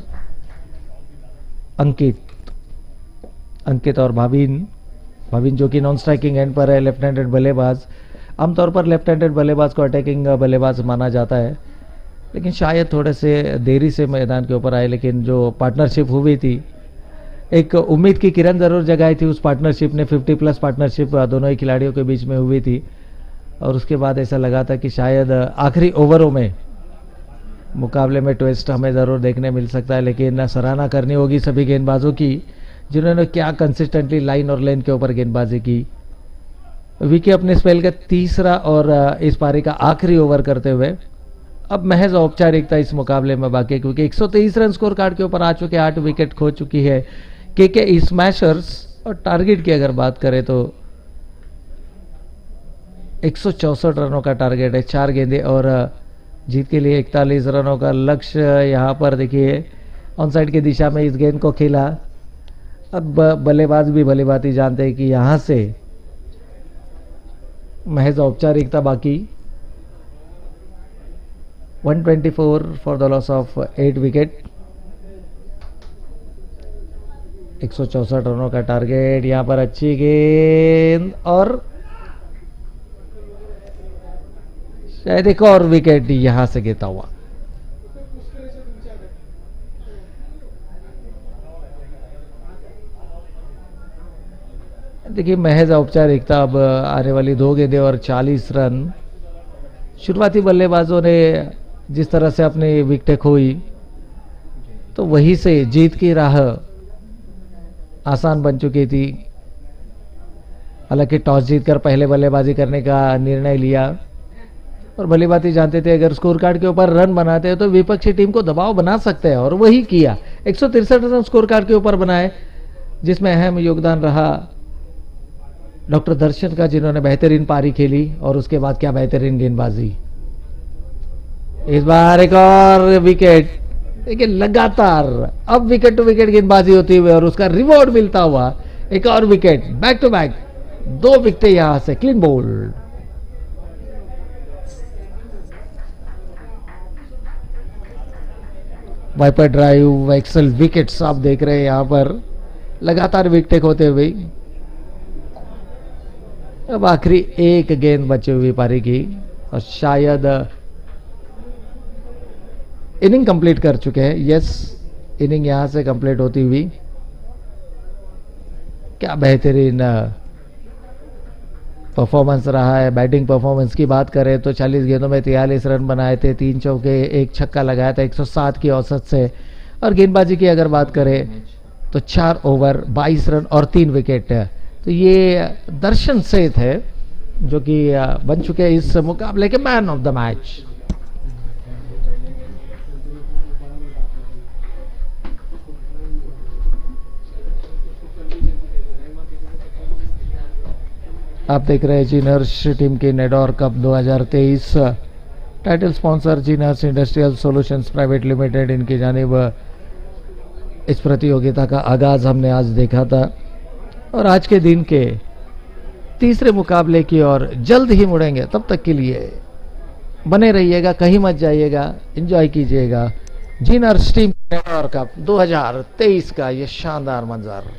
अंकित अंकित और भाविन भाविन जो कि नॉन स्ट्राइकिंग एंड पर है, लेफ्ट हैंडेड बल्लेबाज। आमतौर पर लेफ्ट हैंडेड बल्लेबाज को अटैकिंग बल्लेबाज माना जाता है, लेकिन शायद थोड़े से देरी से मैदान के ऊपर आए। लेकिन जो पार्टनरशिप हुई थी, एक उम्मीद की किरण जरूर जगाई थी उस पार्टनरशिप ने। 50 प्लस पार्टनरशिप दोनों ही खिलाड़ियों के बीच में हुई थी, और उसके बाद ऐसा लगा था कि शायद आखिरी ओवरों में मुकाबले में ट्विस्ट हमें ज़रूर देखने मिल सकता है। लेकिन सराहना करनी होगी सभी गेंदबाजों की, जिन्होंने क्या कंसिस्टेंटली लाइन और लेन के ऊपर गेंदबाजी की। विकी अपने स्पेल का तीसरा और इस पारी का आखिरी ओवर करते हुए अब महज औपचारिकता इस मुकाबले में बाकी है, क्योंकि 123 रन स्कोर कार्ड के ऊपर आ चुके, 8 विकेट खो चुकी है के स्मैशर्स। और टारगेट की अगर बात करें तो 164 रनों का टारगेट है, 4 गेंदे और जीत के लिए 41 रनों का लक्ष्य। यहाँ पर देखिए ऑन साइड की दिशा में इस गेंद को खेला। अब बल्लेबाज भी भली भांति जानते हैं कि यहाँ से महज औपचारिकता बाकी। 124 for the loss of 8 wicket. 164 रनों का टारगेट। यहाँ पर अच्छी गेंद और शायद एक और विकेट यहां से गिरता हुआ। देखिए महज औपचारिकता। अब आने वाली 2 गेंदें और 40 रन। शुरुआती बल्लेबाजों ने जिस तरह से अपनी विकेटें खोई, तो वहीं से जीत की राह आसान बन चुकी थी। हालांकि टॉस जीतकर पहले बल्लेबाजी करने का निर्णय लिया, और भली बात ही जानते थे अगर स्कोर कार्ड के ऊपर रन बनाते हैं तो विपक्षी टीम को दबाव बना सकते हैं, और वही किया। 163 रन स्कोर कार्ड के ऊपर बनाए, जिसमें अहम योगदान रहा डॉक्टर दर्शन का, जिन्होंने बेहतरीन पारी खेली। और उसके बाद क्या बेहतरीन गेंदबाजी। इस बार एक और विकेट। देखिए लगातार अब विकेट टू विकेट गेंदबाजी होती हुई और उसका रिवॉर्ड मिलता हुआ एक और wicket. Back to back 2 wicket यहां से, clean bowled. Wiper drive, excel wickets आप देख रहे हैं यहां पर, लगातार विकेट होते हुए। अब आखिरी एक गेंद बची हुई पारी की, और शायद इनिंग कंप्लीट कर चुके हैं। यस, इनिंग यहां से कंप्लीट होती हुई। क्या बेहतरीन परफॉर्मेंस रहा है। बैटिंग परफॉर्मेंस की बात करें तो 40 गेंदों में 43 रन बनाए थे, 3 चौके, 1 छक्का लगाया था 107 की औसत से। और गेंदबाजी की अगर बात करें तो 4 ओवर 22 रन और 3 विकेट। तो ये दर्शन सेठ है जो कि बन चुके हैं इस मुकाबले के मैन ऑफ द मैच। आप देख रहे हैं Jinharsh Timken adore cup 2023। Title sponsor Jinharsh industrial solutions private limited, इनकी जानिब इस प्रतियोगिता का आगाज हमने आज देखा था, और आज के दिन के तीसरे मुकाबले की ओर जल्द ही मुड़ेंगे। तब तक के लिए बने रहिएगा, कहीं मत जाइएगा, एंजॉय कीजिएगा जिनहर्ष टिमकेन एडोर कप 2023 का ये शानदार मंजर।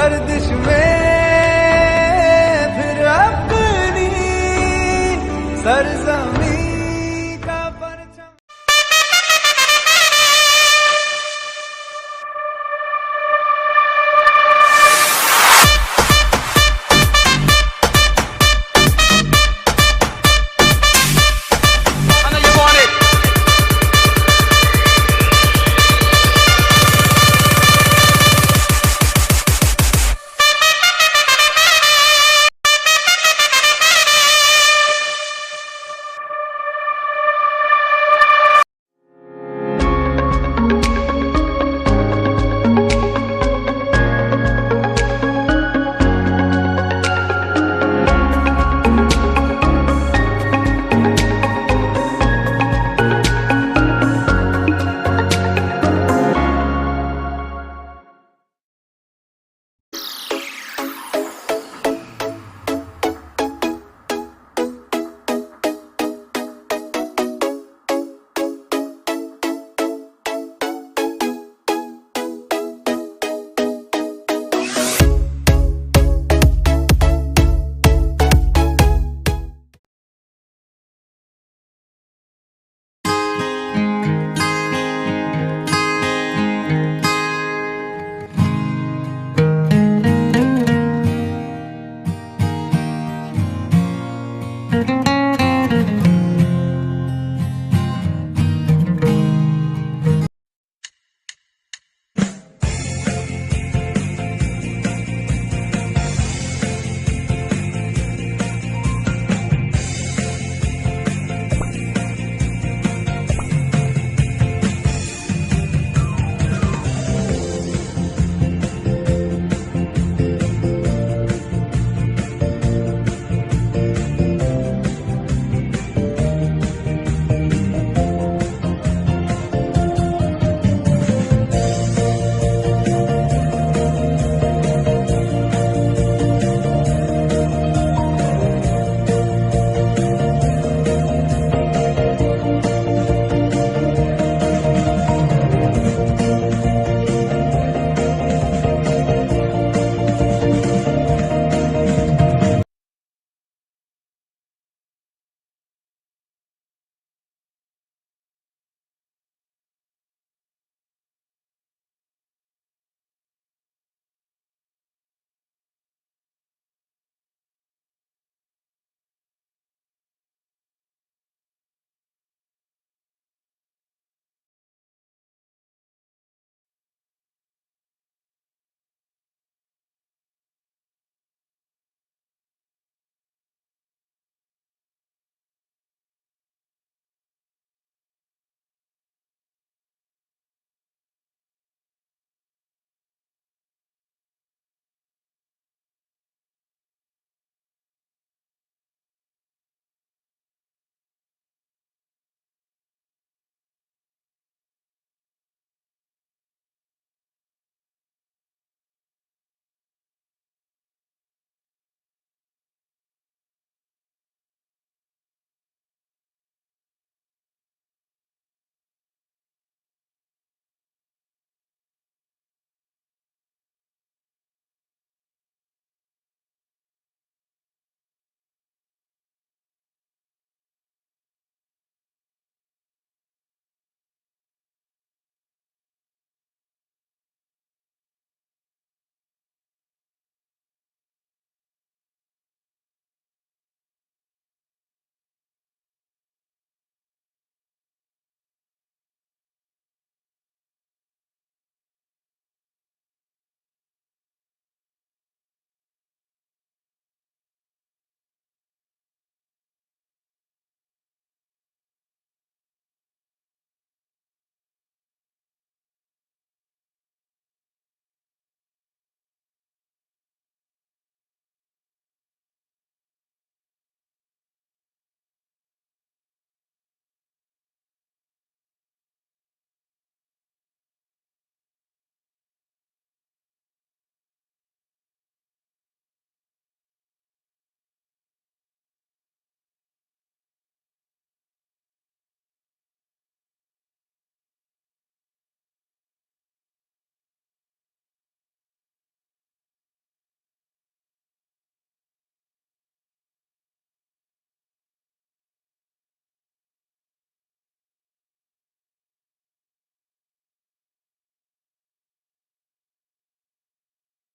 गर्दिश में फिर अपनी सरजमी का परचम I know you want it.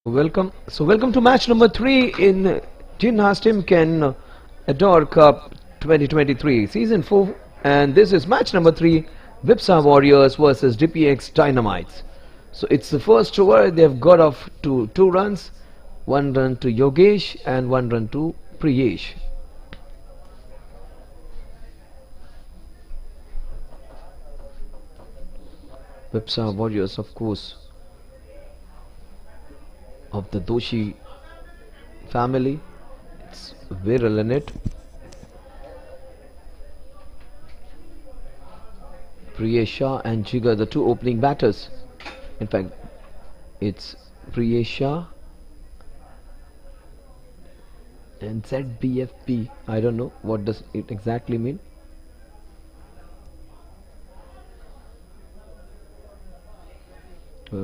Welcome to match number 3 in Jinharsh Timken Ador Cup 2023 Season 4, and this is match number 3, Vipsa Warriors versus DPX Dynamites. So it's the first over. They've got off to 2 runs, 1 run to Yogesh and 1 run to Priyesh. Vipsa Warriors, of course, of the Doshi family. It's viral in it. Priyesh and Jigar, the 2 opening batters. In fact, it's Priyesh and ZBFP. I don't know what does it exactly mean.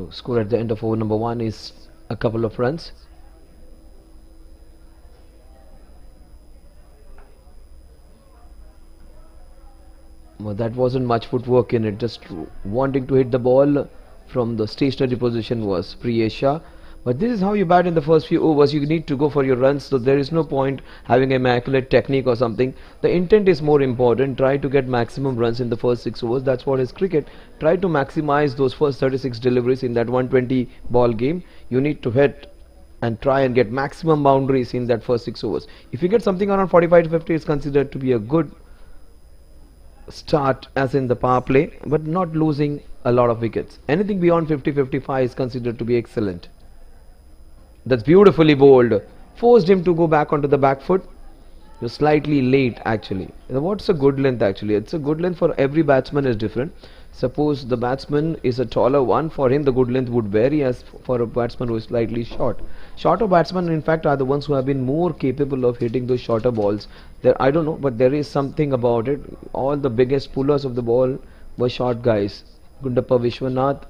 Score at the end of over number 1 is a couple of runs. Well, that wasn't much footwork in it. Just wanting to hit the ball from the stationary position was Priyesh. But this is how you bat in the first few overs. You need to go for your runs, so there is no point having immaculate technique or something. The intent is more important. Try to get maximum runs in the first 6 overs. That's what is cricket. Try to maximize those first 36 deliveries in that 120 ball game. You need to hit and try and get maximum boundaries in that first 6 overs. If you get something around 45 to 50, it's considered to be a good start as in the power play, but not losing a lot of wickets. Anything beyond 50-55 is considered to be excellent. That's beautifully bowled. Forced him to go back onto the back foot. You're slightly late actually. What's a good length actually? It's a good length for every batsman is different. Suppose the batsman is a taller one, for him the good length would vary as for a batsman who is slightly short. Shorter batsmen in fact are the ones who have been more capable of hitting those shorter balls. I don't know, but there is something about it. All the biggest pullers of the ball were short guys. Gundappa Vishwanath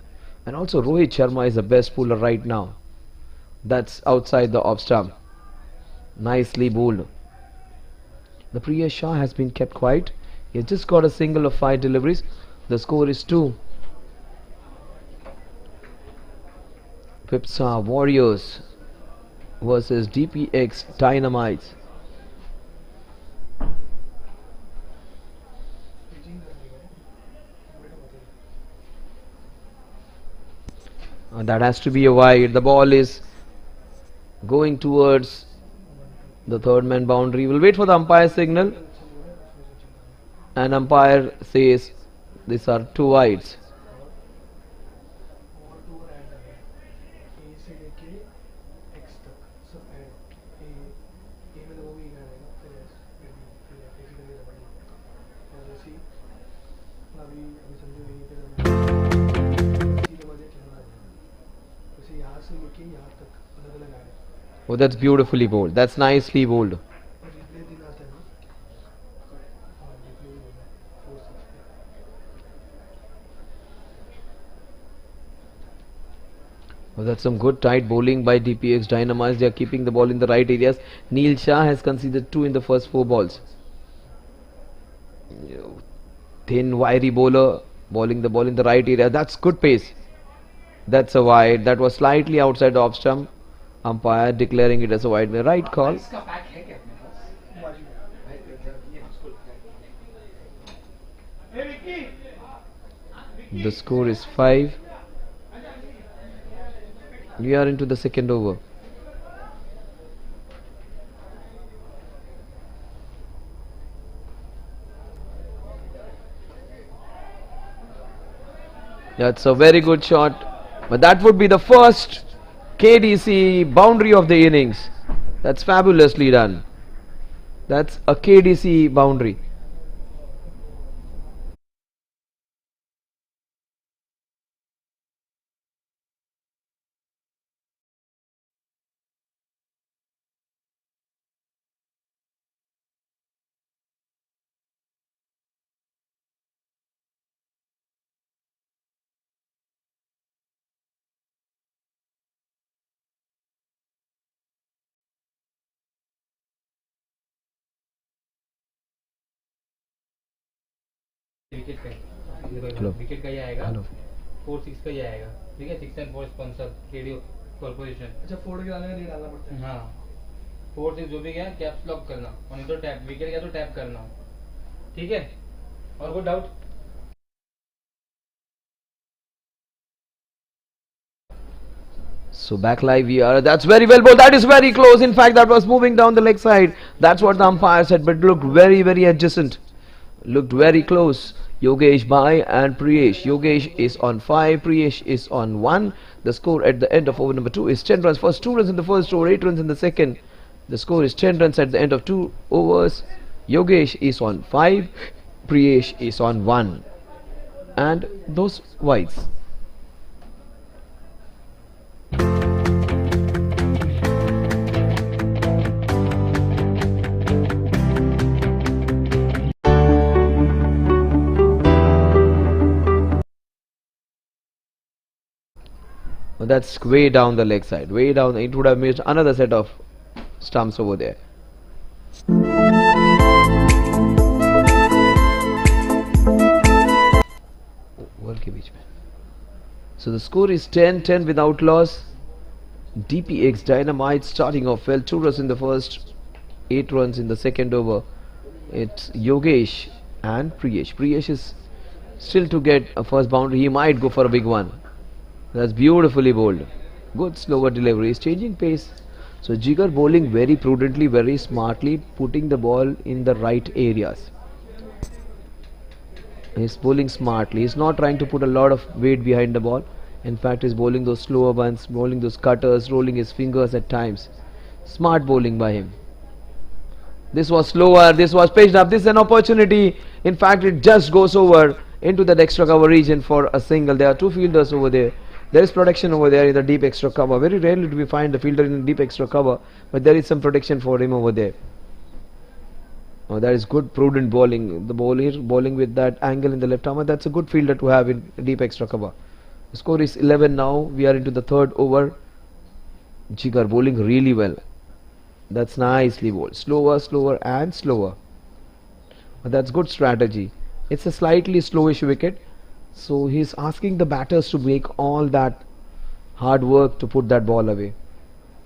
and also Rohit Sharma is the best puller right now. That's outside the off stump. Nicely bowled. The Priyesh has been kept quiet. He has just got a single of 5 deliveries. The score is 2. Vipsa Warriors versus DPX Dynamites. That has to be a wide. The ball is going towards the third man boundary. We'll wait for the umpire signal, and umpire says these are 2 wides. Oh, that's beautifully bowled. That's nicely bowled. Oh, that's some good tight bowling by DPX Dynamites. They are keeping the ball in the right areas. Neil Shah has conceded 2 in the first 4 balls. Thin, wiry bowler bowling the ball in the right area. That's good pace. That's a wide. That was slightly outside the off stump. Umpire declaring it as a wide. Right call. The score is 5. We are into the second over. That's a very good shot, but that would be the first KDC boundary of the innings. That's fabulously done. That's a KDC boundary. Wicket का ही आएगा, 4-6 का ही आएगा, ठीक है। 6 and 4 sponsor radio for position. अच्छा, 4 गिराने में नहीं डालना पड़ता है। हाँ, 4 6 जो भी गया कैप्स लॉक करना, और नहीं तो टैप, विकेट गया तो टैप करना, ठीक है। और कोई doubt? So back live here. That's very well bowled. That is very close. In fact, that was moving down the leg side. That's what the umpire said, but looked very, very adjacent. Looked very close. Yogesh Bhai and Priyesh. Yogesh is on 5. Priyesh is on 1. The score at the end of over number 2 is 10 runs. First 2 runs in the first over, 8 runs in the second. The score is 10 runs at the end of 2 overs. Yogesh is on 5. Priyesh is on 1. And those wides. That's way down the leg side, way down. It would have missed another set of stumps over there. So the score is 10-10 without loss. DPX Dynamite starting off well, 2 runs in the first, 8 runs in the second over. It's Yogesh and Priyesh. Priyesh is still to get a first boundary. He might go for a big one. That's beautifully bowled. Good slower delivery. He's changing pace. So Jigar bowling very prudently, very smartly, putting the ball in the right areas. He's bowling smartly. He's not trying to put a lot of weight behind the ball. In fact, he's bowling those slower ones, bowling those cutters, rolling his fingers at times. Smart bowling by him. This was slower. This was pitched up. This is an opportunity. In fact, it just goes over into that extra cover region for a single. There are 2 fielders over there. There is protection over there in the deep extra cover. Very rarely do we find the fielder in the deep extra cover, but there is some protection for him over there. Oh, that is good prudent bowling. The bowler bowling with that angle in the left arm. That's a good fielder to have in deep extra cover. The score is 11 now. We are into the third over. Jigar bowling really well. That's nicely bowled. Slower, slower and slower. But that's good strategy. It's a slightly slowish wicket. So he's asking the batters to make all that hard work to put that ball away.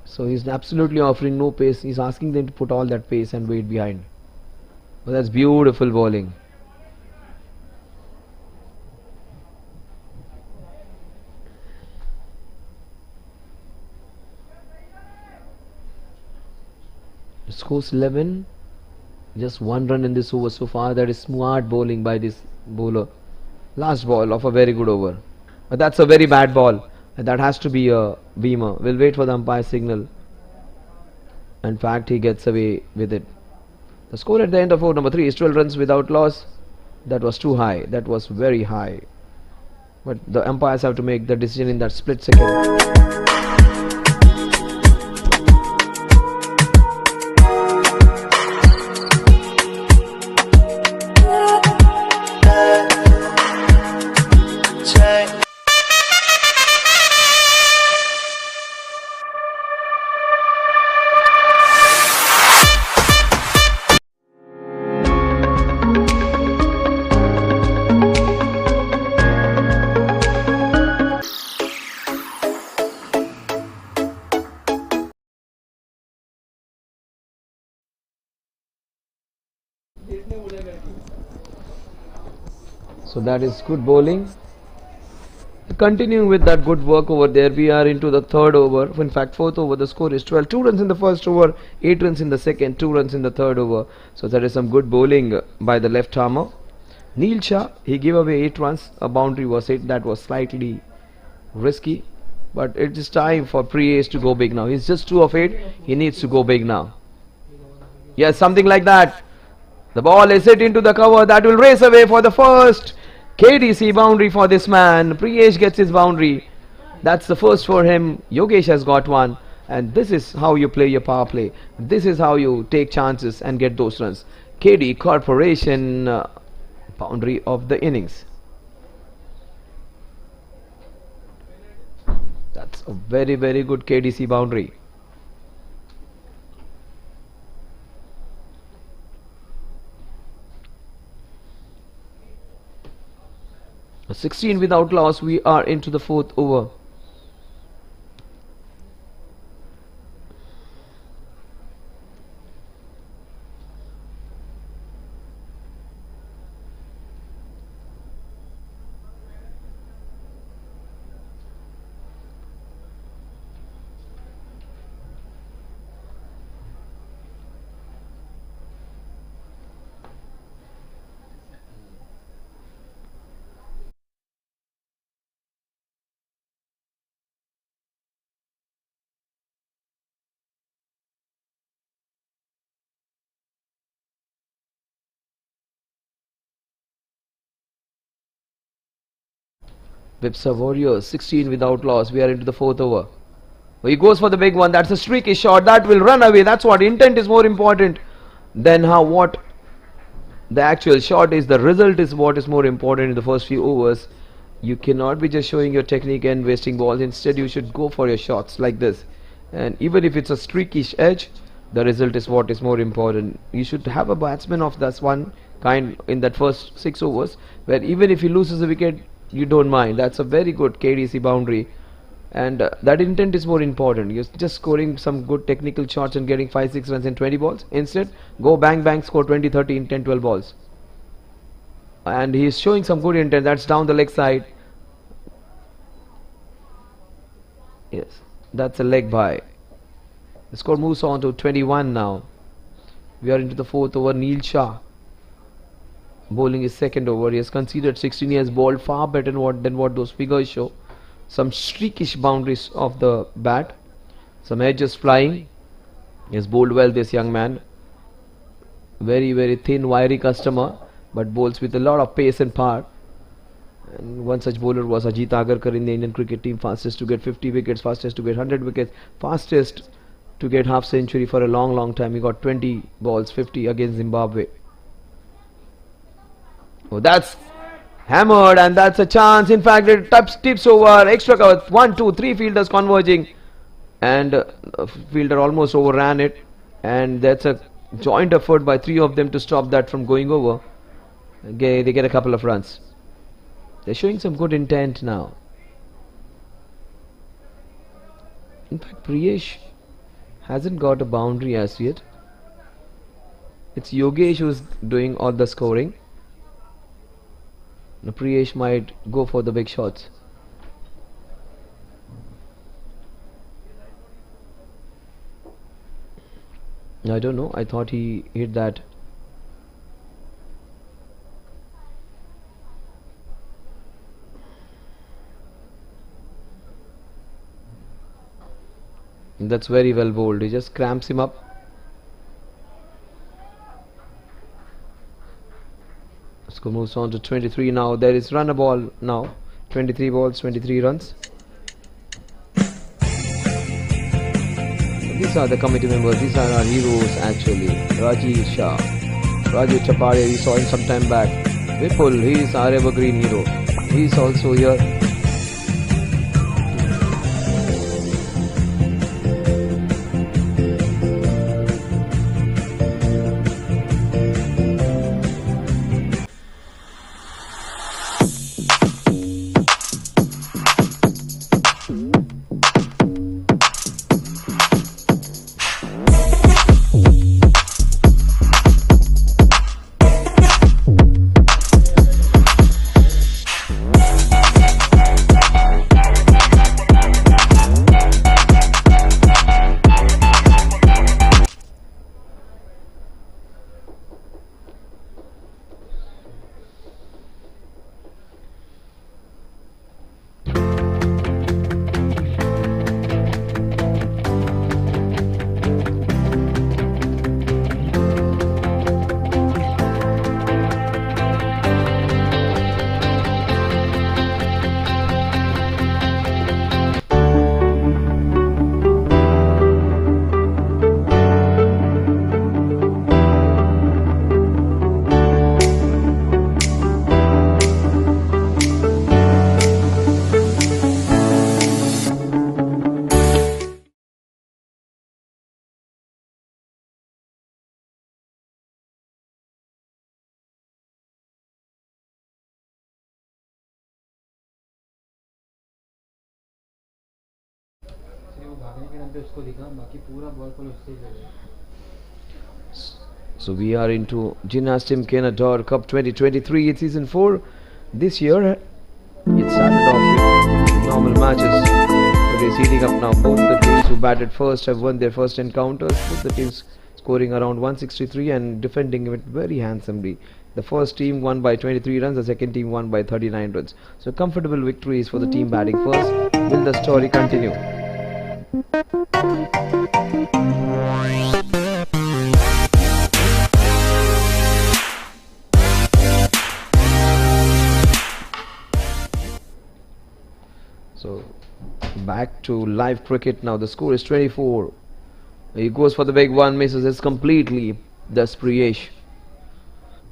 So he's absolutely offering no pace. He's asking them to put all that pace and weight behind. But that's beautiful bowling. The score's 11. Just 1 run in this over so far. That is smart bowling by this bowler. Last ball of a very good over. But that's a very bad ball. And that has to be a beamer. We'll wait for the umpire signal. In fact, he gets away with it. The score at the end of over number 3 is 12 runs without loss. That was too high. That was very high. But the umpires have to make the decision in that split second. So that is good bowling. Continuing with that good work over there, we are into the third over. In fact, fourth over. The score is 12. 2 runs in the first over, 8 runs in the second, 2 runs in the third over. So that is some good bowling by the left armer. Neil Shah, he gave away 8 runs. A boundary was hit. That was slightly risky. But it is time for Priyesh to go big now. He's just 2 of 8. He needs to go big now. Yes, something like that. The ball is hit into the cover. That will race away for the first KDC boundary for this man. Priyesh gets his boundary. That's the first for him. Yogesh has got one. And this is how you play your power play. This is how you take chances and get those runs. KD Corporation boundary of the innings. That's a very, very good KDC boundary. A 16 without loss. We are into the fourth over. Vipsa Warriors 16 without loss. We are into the fourth over. He goes for the big one. That's a streaky shot. That will run away. That's what. Intent is more important than what the actual shot is. The result is what is more important in the first few overs. You cannot be just showing your technique and wasting balls. Instead, you should go for your shots like this. And even if it's a streaky edge, the result is what is more important. You should have a batsman of this one kind in that first 6 overs, where even if he loses a wicket, you don't mind. That's a very good KDC boundary. And that intent is more important. You're just scoring some good technical shots and getting 5-6 runs in 20 balls. Instead, go bang bang, score 20-30 in 10-12 balls. And he's showing some good intent. That's down the leg side. Yes, that's a leg by. The score moves on to 21 now. We are into the fourth over. Neil Shah bowling his second over. He has conceded 16. He has bowled far better than what those figures show. Some streakish boundaries of the bat, some edges flying. He has bowled well, this young man. Very, very thin, wiry customer, but bowls with a lot of pace and power. And one such bowler was Ajit Agarkar in the Indian cricket team. Fastest to get 50 wickets, fastest to get 100 wickets, fastest to get half century for a long time. He got 20 balls, 50 against Zimbabwe. Oh, that's hammered, and that's a chance. In fact, it tips over. Extra cover. 1, 2, 3 fielders converging, and fielder almost overran it. And that's a joint effort by 3 of them to stop that from going over. Okay, they get a couple of runs. They're showing some good intent now. In fact, Priyesh hasn't got a boundary as yet. It's Yogesh who's doing all the scoring. Now Priyesh might go for the big shots. I don't know. I thought he hit that. That's very well bowled. He just cramps him up. Score moves on to 23 now. There is run a ball now. 23 balls, 23 runs. These are the committee members. These are our heroes actually. Rajiv Shah, Raju Chapadia, we saw him some time back. Vipul, he is our evergreen hero. He is also here. So we are into Jinharsh Timken Ador Cup 2023. It's season 4. This year it started off with normal matches, but it's heating up now. Both the teams who batted first have won their first encounters. Both the teams scoring around 163 and defending it very handsomely. The first team won by 23 runs, the second team won by 39 runs. So comfortable victories for the team batting first. Will the story continue? Back to live cricket now. The score is 24. He goes for the big one, misses. It's completely. That's Priyesh.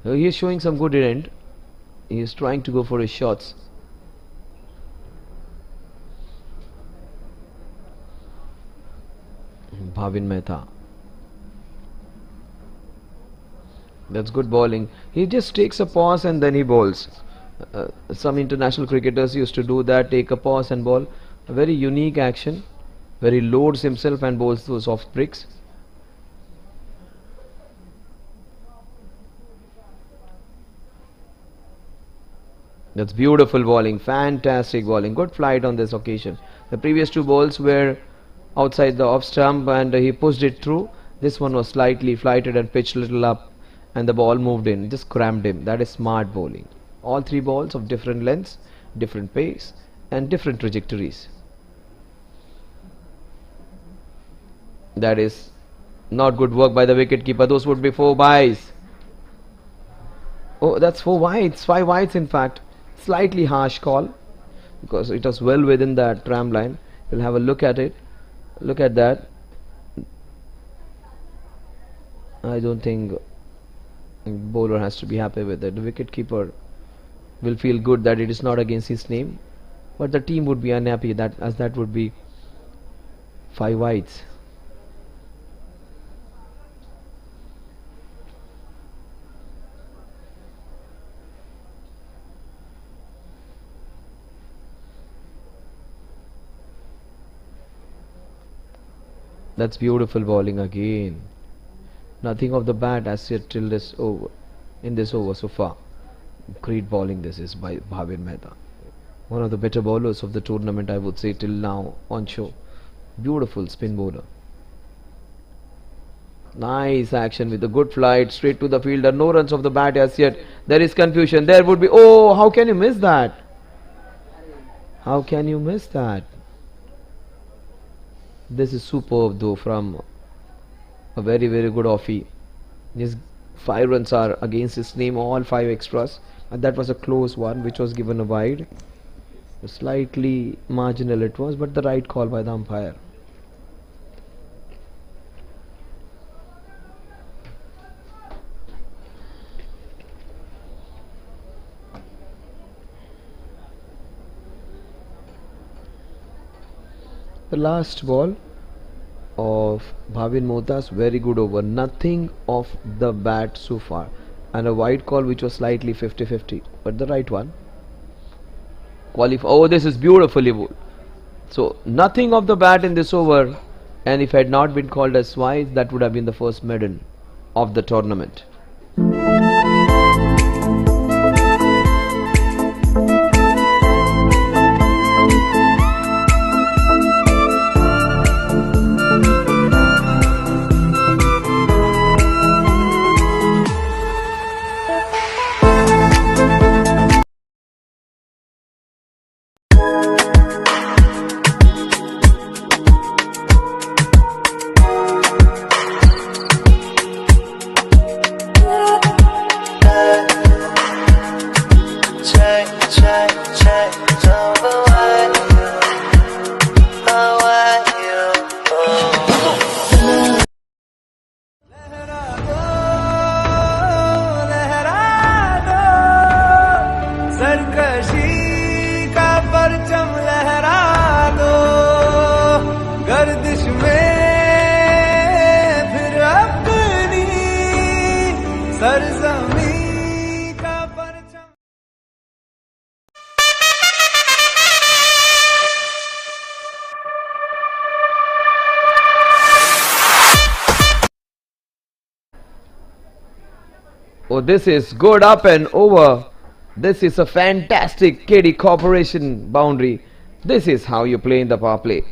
He is showing some good intent. He is trying to go for his shots. Bhavin Mehta. That's good bowling. He just takes a pause and then he bowls. Some international cricketers used to do that, take a pause and bowl. A very unique action where he loads himself and bowls those off bricks. That's beautiful bowling, fantastic bowling, good flight on this occasion. The previous two balls were outside the off stump and he pushed it through. This one was slightly flighted and pitched a little up and the ball moved in, just crammed him. That is smart bowling. All three balls of different lengths, different pace and different trajectories. That is not good work by the wicketkeeper. Those would be 4 byes. Oh, that's 4 wides, 5 wides in fact. Slightly harsh call because it was well within that tram line. We'll have a look at it. Look at that. I don't think bowler has to be happy with it. The wicketkeeper will feel good that it is not against his name, but the team would be unhappy that as that would be 5 wides. That's beautiful bowling again. Nothing of the bat as yet till this over. In this over so far. Great bowling this is by Bhavin Mehta. One of the better bowlers of the tournament, I would say, till now on show. Beautiful spin bowler. Nice action with a good flight straight to the fielder. No runs of the bat as yet. There is confusion. There would be. Oh, how can you miss that? How can you miss that? This is superb though from a very good offie. His 5 runs are against his name, all 5 extras, and that was a close one which was given a wide. Slightly marginal it was, but the right call by the umpire. The last ball of Bhavin Mehta's very good over. Nothing of the bat so far. And a wide call which was slightly 50-50. But the right one. Oh, this is beautifully bowled. So nothing of the bat in this over. And if it had not been called as wide, that would have been the first medal of the tournament. Oh, this is good up and over. This is a fantastic KD Corporation boundary. This is how you play in the power play.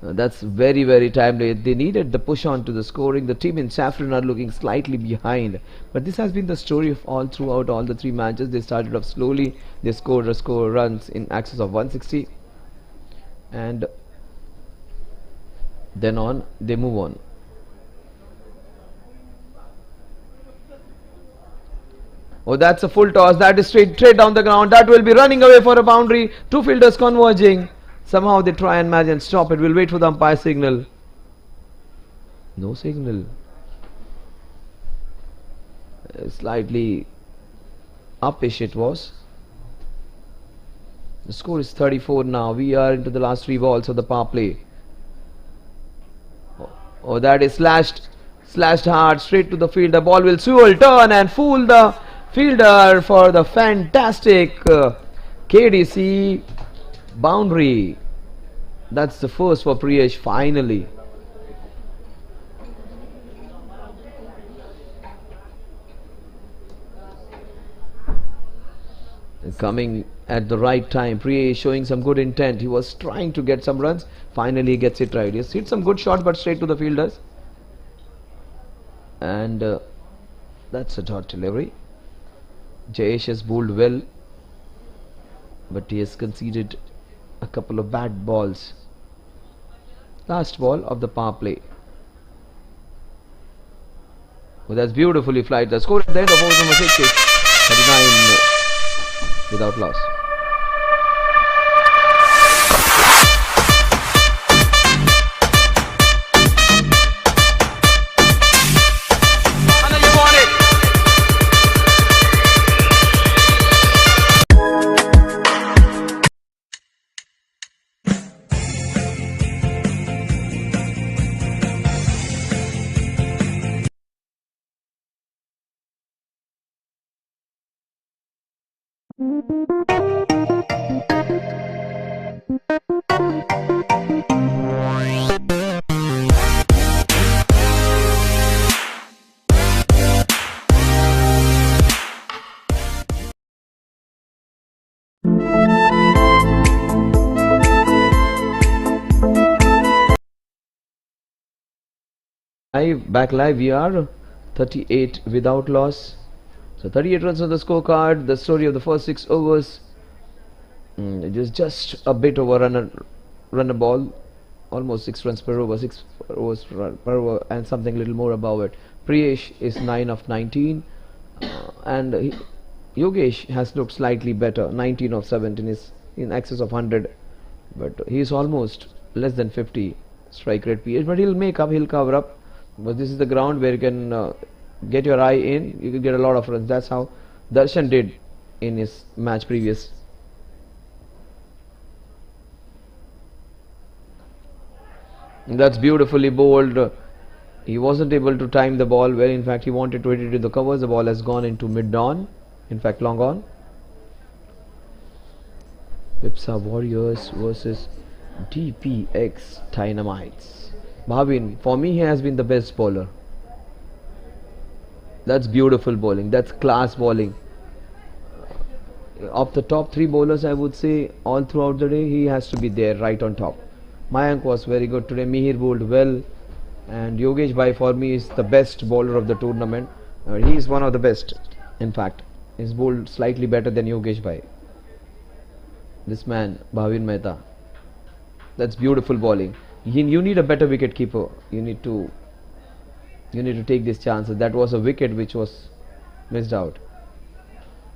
That's very timely. They needed the push on to the scoring. The team in saffron are looking slightly behind, but this has been the story of all throughout all the 3 matches. They started off slowly. They scored runs in excess of 160, and then on they move on. Oh, that's a full toss. That is straight down the ground. That will be running away for a boundary. 2 fielders converging. Somehow they try and match and stop it. We'll wait for the umpire signal. No signal. Slightly uppish it was. The score is 34 now. We are into the last 3 balls of the power play. Oh, that is slashed hard straight to the field. The ball will swirl, turn and fool the fielder for the fantastic KDC boundary. That's the first for Priyesh finally. Coming at the right time. Priyesh showing some good intent. He was trying to get some runs. Finally he gets it right. He has hit some good shot but straight to the fielders. And that's a dot delivery. Jayesh has bowled well, but he has conceded a couple of bad balls. Last ball of the power play. Well, that's beautifully flight. The score at the end of over number 6 is 39 without loss. Back live, we are 38 without loss. So 38 runs on the scorecard. The story of the first 6 overs. It is just a bit over run a ball. Almost 6 runs per over, 6 overs per over, and something little more above it. Priyesh is 9 of 19. And Yogesh has looked slightly better. 19 of 17 is in excess of 100. But he is almost less than 50 strike rate PH. But he'll make up, he'll cover up. But this is the ground where you can get your eye in. You can get a lot of runs. That's how Darshan did in his match previous. That's beautifully bowled. He wasn't able to time the ball well. In fact, he wanted to hit it to the covers. The ball has gone into mid-on. In fact, long on. Vipsa Warriors versus DPX Dynamites. Bhavin, for me, he has been the best bowler. That's beautiful bowling. That's class bowling. Of the top 3 bowlers, I would say all throughout the day, he has to be there right on top. Mayank was very good today. Mihir bowled well. And Yogesh Bhai for me is the best bowler of the tournament. He is one of the best. In fact, he's bowled slightly better than Yogesh Bhai. This man, Bhavin Mehta. That's beautiful bowling. You need a better wicket keeper. You need to take these chances. That was a wicket which was missed out.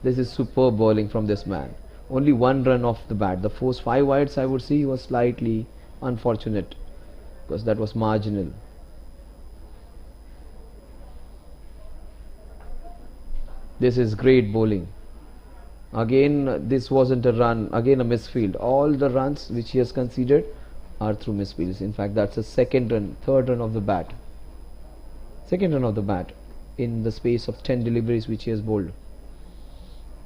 This is superb bowling from this man. Only 1 run off the bat. The first 5 wides I would see was slightly unfortunate because that was marginal. This is great bowling. Again, this wasn't a run. Again, a misfield. All the runs which he has conceded are through misfields. In fact, that's the second run, third run of the bat. Second run of the bat in the space of 10 deliveries which he has bowled.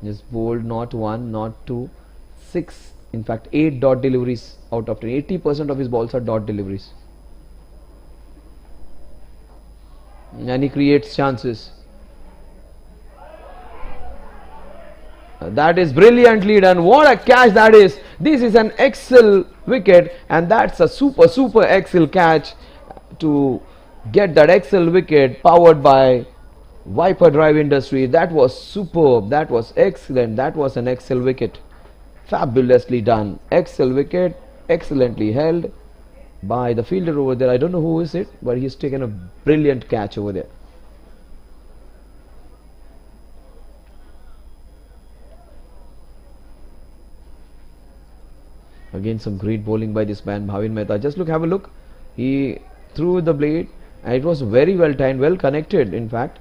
He has bowled not 1, not 2, 6, in fact 8 dot deliveries out of 10. 80% of his balls are dot deliveries. And he creates chances. That is brilliantly done. What a catch that is. This is an excel wicket, and that's a super excel catch to get that excel wicket powered by Viper Drive Industry. That was superb. That was excellent. That was an excel wicket. Fabulously done. Excel wicket, excellently held by the fielder over there. I don't know who is it, but he's taken a brilliant catch over there. Again, some great bowling by this man, Bhavin Mehta. Just look, have a look. He threw the blade, and it was very well timed, well connected, in fact.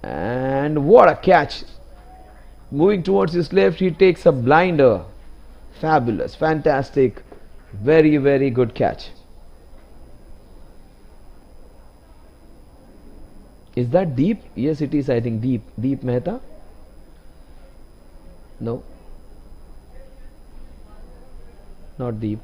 And what a catch! Moving towards his left, he takes a blinder. Fabulous, fantastic, very, very good catch. Is that deep? Yes, it is, I think, deep. Deep Mehta? No. Not deep.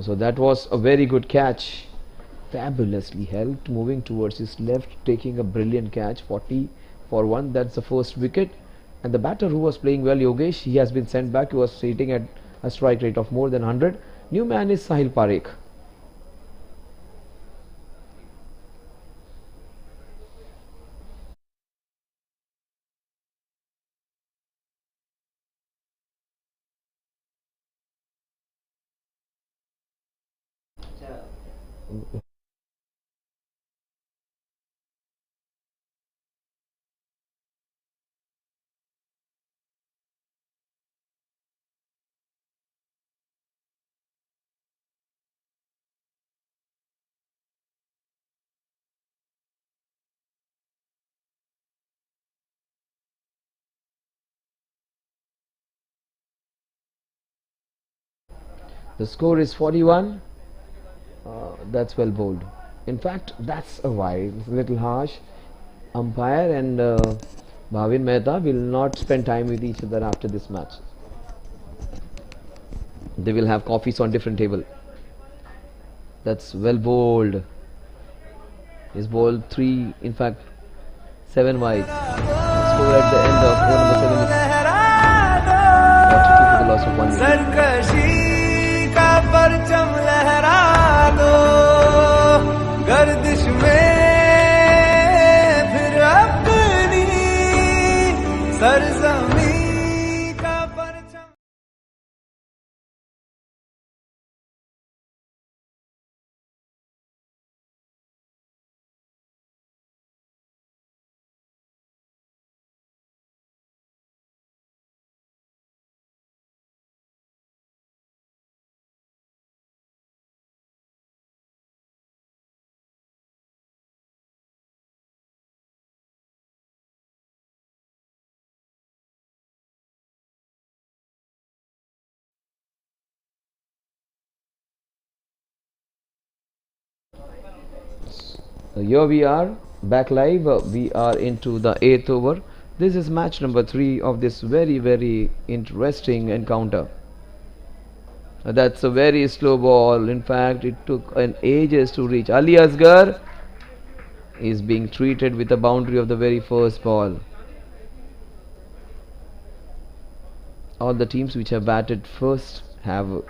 So that was a very good catch. Fabulously helped, moving towards his left, taking a brilliant catch. 40 for 1. That's the first wicket. And the batter who was playing well, Yogesh, he has been sent back. He was hitting at a strike rate of more than 100. New man is Sahil Parekh. The score is 41. That's well bowled. In fact, that's a wide. It's a little harsh. Umpire and Bhavin Mehta will not spend time with each other after this match. They will have coffees on different table. That's well bowled. He's bowled 3, in fact 7 wide. The score at the end of over number 7 is 42 for the loss of 1 wicket. परचम लहरा दो गर्दिश में फिर अपनी सरजमी का परचम Here we are back live. We are into the 8th over. This is match number 3 of this very, very interesting encounter. That's a very slow ball. In fact, it took an ages to reach. Ali Asgar is being treated with a boundary of the very first ball. All the teams which have batted first have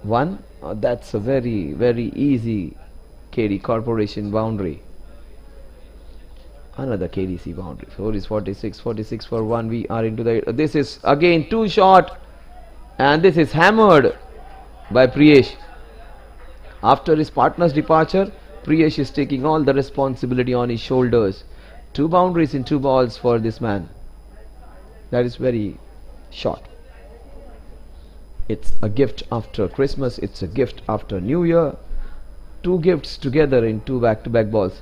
won. That's a very, very easy KD Corporation boundary. Another KDC boundary. Score is 46. 46 for 1. We are into the. This is again too short, and this is hammered by Priyesh. After his partner's departure, Priyesh is taking all the responsibility on his shoulders. 2 boundaries in 2 balls for this man. That is very short. It's a gift after Christmas. It's a gift after New Year. 2 gifts together in 2 back-to-back balls.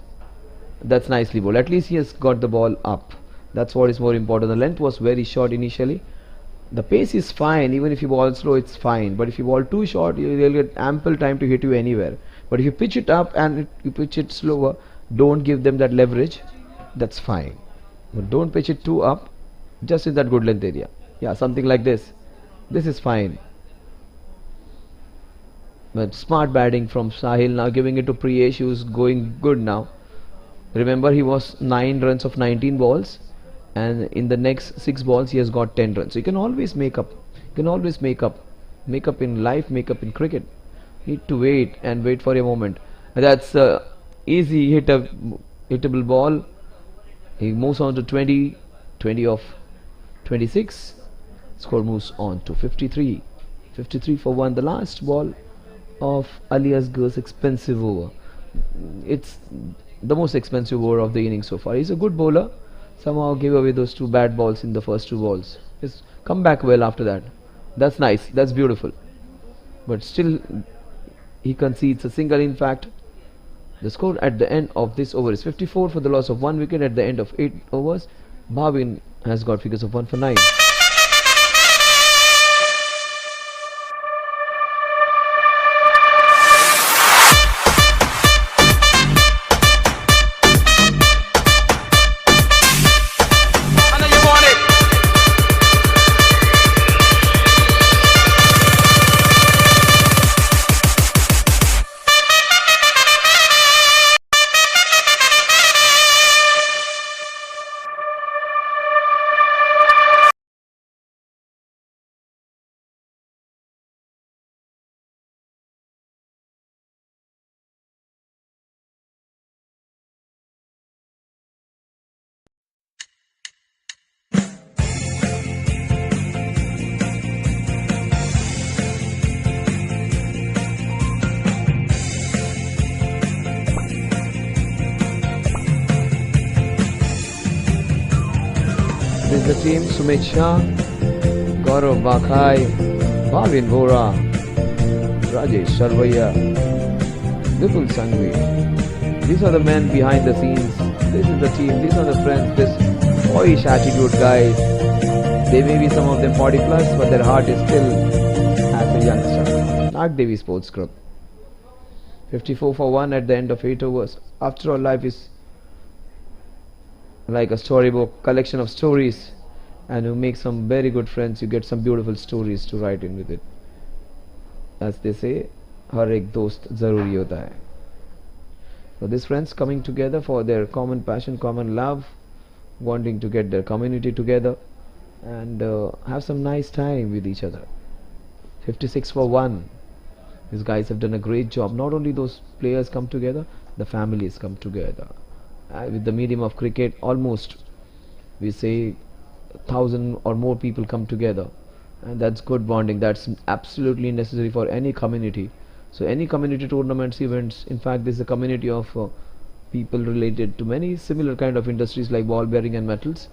That's nicely bowled. At least he has got the ball up. That's what is more important. The length was very short initially. The pace is fine. Even if you ball slow, it's fine. But if you ball too short, you'll get ample time to hit you anywhere. But if you pitch it up and you pitch it slower, don't give them that leverage. That's fine. But don't pitch it too up. Just in that good length area. Yeah, something like this. This is fine. But smart batting from Sahil, now giving it to Priyesh, who's going good now. Remember, he was 9 runs of 19 balls, and in the next 6 balls he has got 10 runs. So you can always make up. You can always make up. Make up in life, make up in cricket. Need to wait and wait for a moment. That's easy hittable ball. He moves on to 20 of 26. Score moves on to 53. 53 for 1. The last ball of Ali Asgar's expensive over. It's the most expensive over of the inning so far. He's a good bowler. Somehow gave away those two bad balls in the first two balls. He's come back well after that. That's nice. That's beautiful. But still, he concedes a single. In fact, the score at the end of this over is 54 for the loss of 1 wicket at the end of 8 overs. Bhavin has got figures of 1 for 9. This is the team: Sumit Shah, Gaurav Bakhai, Bhavin Vora, Rajesh Sarvaiya, Vipul Sangvi. These are the men behind the scenes. This is the team. These are the friends. This boyish attitude guys. They may be some of them 40 plus, but their heart is still as a youngster. Nagdevi Sports Group. 54 for 1 at the end of 8 overs. After all, life is like a storybook, collection of stories, and you make some very good friends. You get some beautiful stories to write in with it. As they say, हर एक दोस्त ज़रूरी होता है. So these friends coming together for their common passion, common love, wanting to get their community together and have some nice time with each other. 56 for 1. These guys have done a great job. Not only those players come together, the families come together. With the medium of cricket, almost we say 1,000 or more people come together, and that's good bonding. That's absolutely necessary for any community. So any community tournaments, events, in fact this is a community of people related to many similar kind of industries like ball bearing and metals.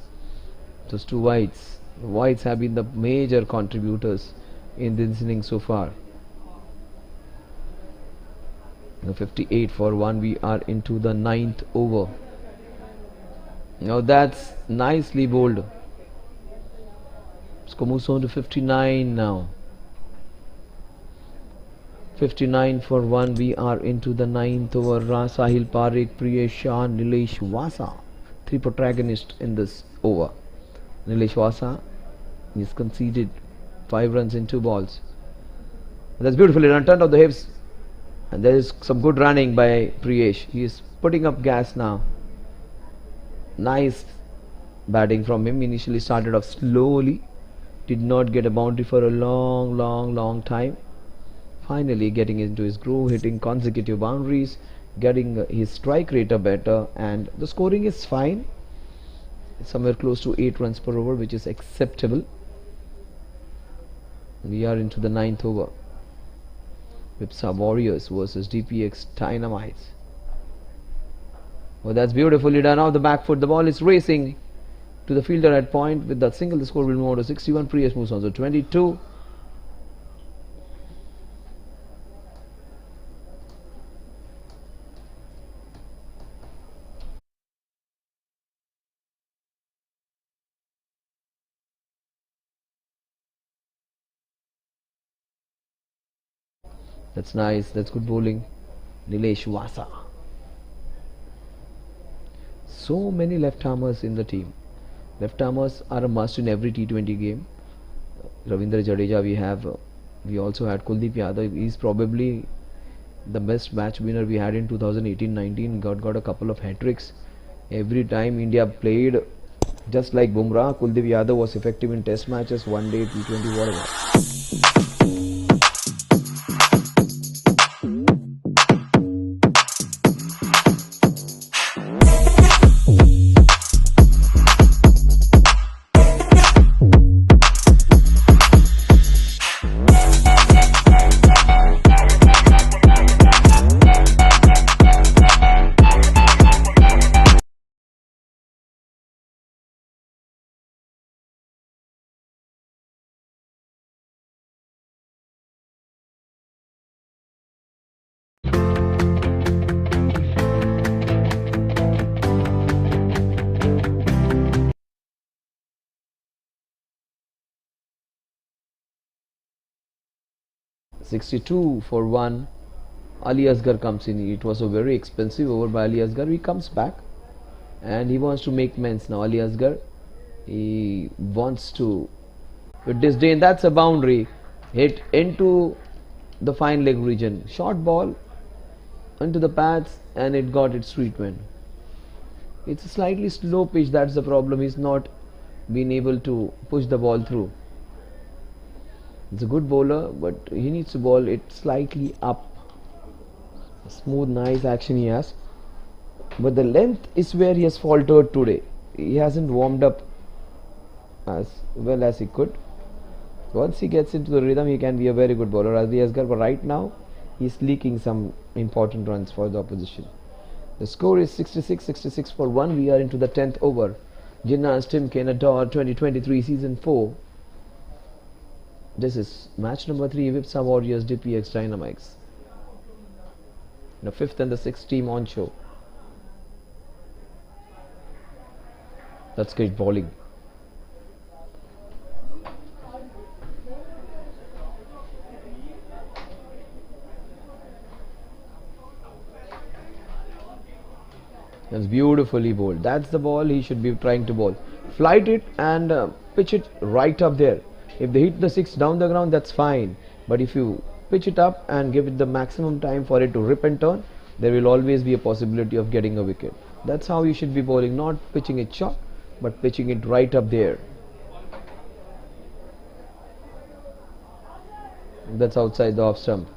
Those two whites have been the major contributors in this inning so far. Now 58 for 1. We are into the 9th over. Now that's nicely bowled. Score moves on to 59 now. 59 for 1. We are into the 9th over. Sahil Parekh, Priyesh Shah, Nilesh Vasa. 3 protagonists in this over. Nilesh Vasa is conceded 5 runs in 2 balls. That's beautifully run, turned off the hips. And there is some good running by Priyesh. He is putting up gas now. Nice batting from him. Initially started off slowly. Did not get a boundary for a long time. Finally getting into his groove, hitting consecutive boundaries, getting his strike rate better, and the scoring is fine. Somewhere close to 8 runs per over, which is acceptable. We are into the 9th over. Vipsa Warriors versus DPX Dynamites. Oh, that's beautifully done off the back foot. The ball is racing to the fielder at point. With that single, the score will move on to 61. Priyesh moves on to 22. That's nice. That's good bowling. Nilesh Vasa. So many left-armers in the team. Left-armers are a must in every T20 game. Ravindra Jadeja we also had Kuldeep Yadav. He's probably the best match winner we had in 2018-19. Got a couple of hat-tricks. Every time India played, just like Bumrah, Kuldeep Yadav was effective in test matches, one day, T20, whatever. 62 for 1. Ali Asgar comes in. It was a very expensive over by Ali Asgar. He comes back and he wants to make amends now. Ali Asgar, he wants to with disdain. That's a boundary hit into the fine leg region. Short ball into the pads and it got its treatment. It's a slightly slow pitch. That's the problem. He's not been able to push the ball through. It's a good bowler, but he needs to bowl it slightly up. A smooth, nice action he has, but the length is where he has faltered today. He hasn't warmed up as well as he could. Once he gets into the rhythm, he can be a very good bowler, as Asgar. But right now, he's leaking some important runs for the opposition. The score is 66 for 1. We are into the 10th over. Jinharsh Timken Ador 2023 Season 4. This is match number 3. Vipsa Warriors DPX Dynamics. The 5th and the 6th team on show. That's great bowling. That's beautifully bowled. That's the ball he should be trying to bowl. Flight it and pitch it right up there. If they hit the 6 down the ground, that's fine. But if you pitch it up and give it the maximum time for it to rip and turn, there will always be a possibility of getting a wicket. That's how you should be bowling, not pitching it short, but pitching it right up there. That's outside the off stump.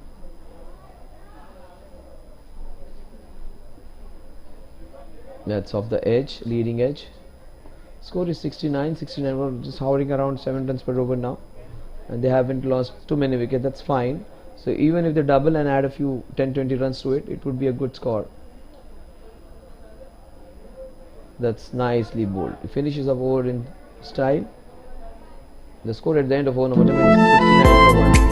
That's off the edge, leading edge. Score is 69. We're just hovering around 7 runs per over now, and they haven't lost too many wickets. That's fine. So even if they double and add a few 10-20 runs to it, it would be a good score. That's nicely bowled. It finishes off over in style. The score at the end of over number 7 is 69 for 1.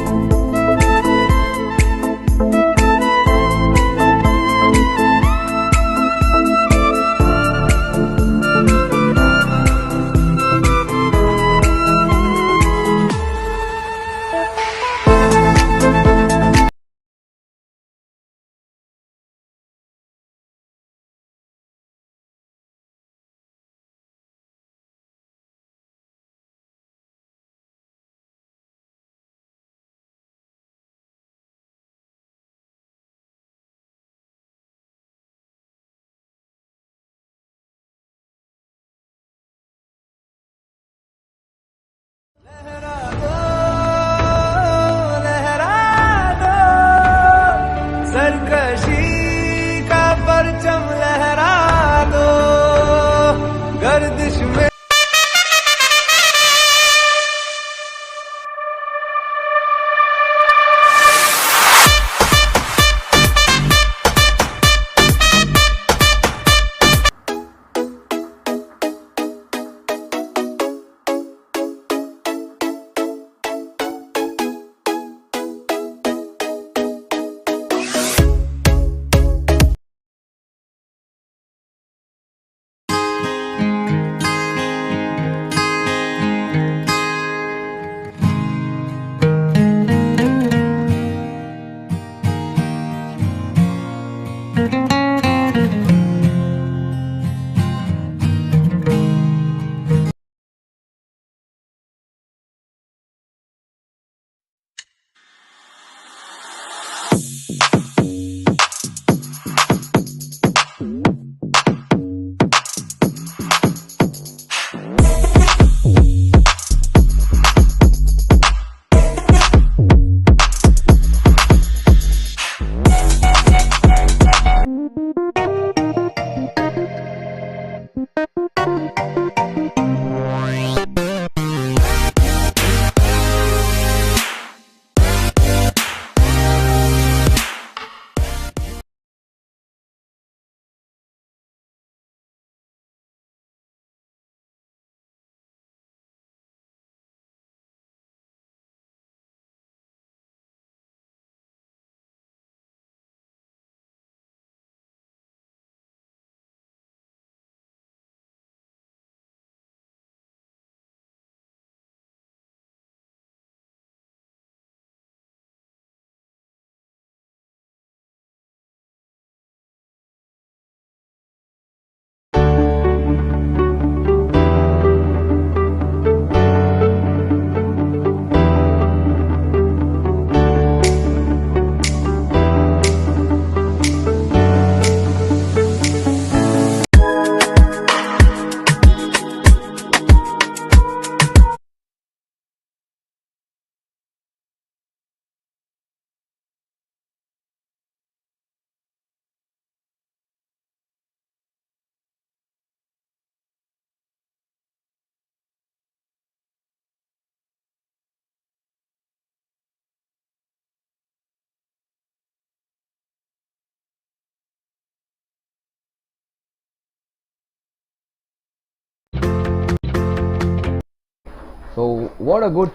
So what a good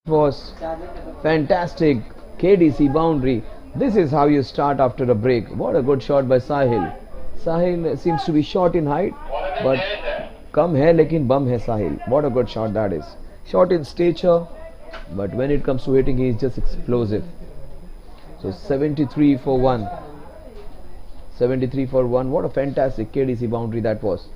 was fantastic KDC boundary. This is how you start after a break. What a good shot by Sahil. Sahil seems to be short in height, but कम है लेकिन बम है Sahil. What a good shot that is. Short in stature, but when it comes to hitting, he is just explosive. So 73 for 1. 73 for 1. What a fantastic KDC boundary that was.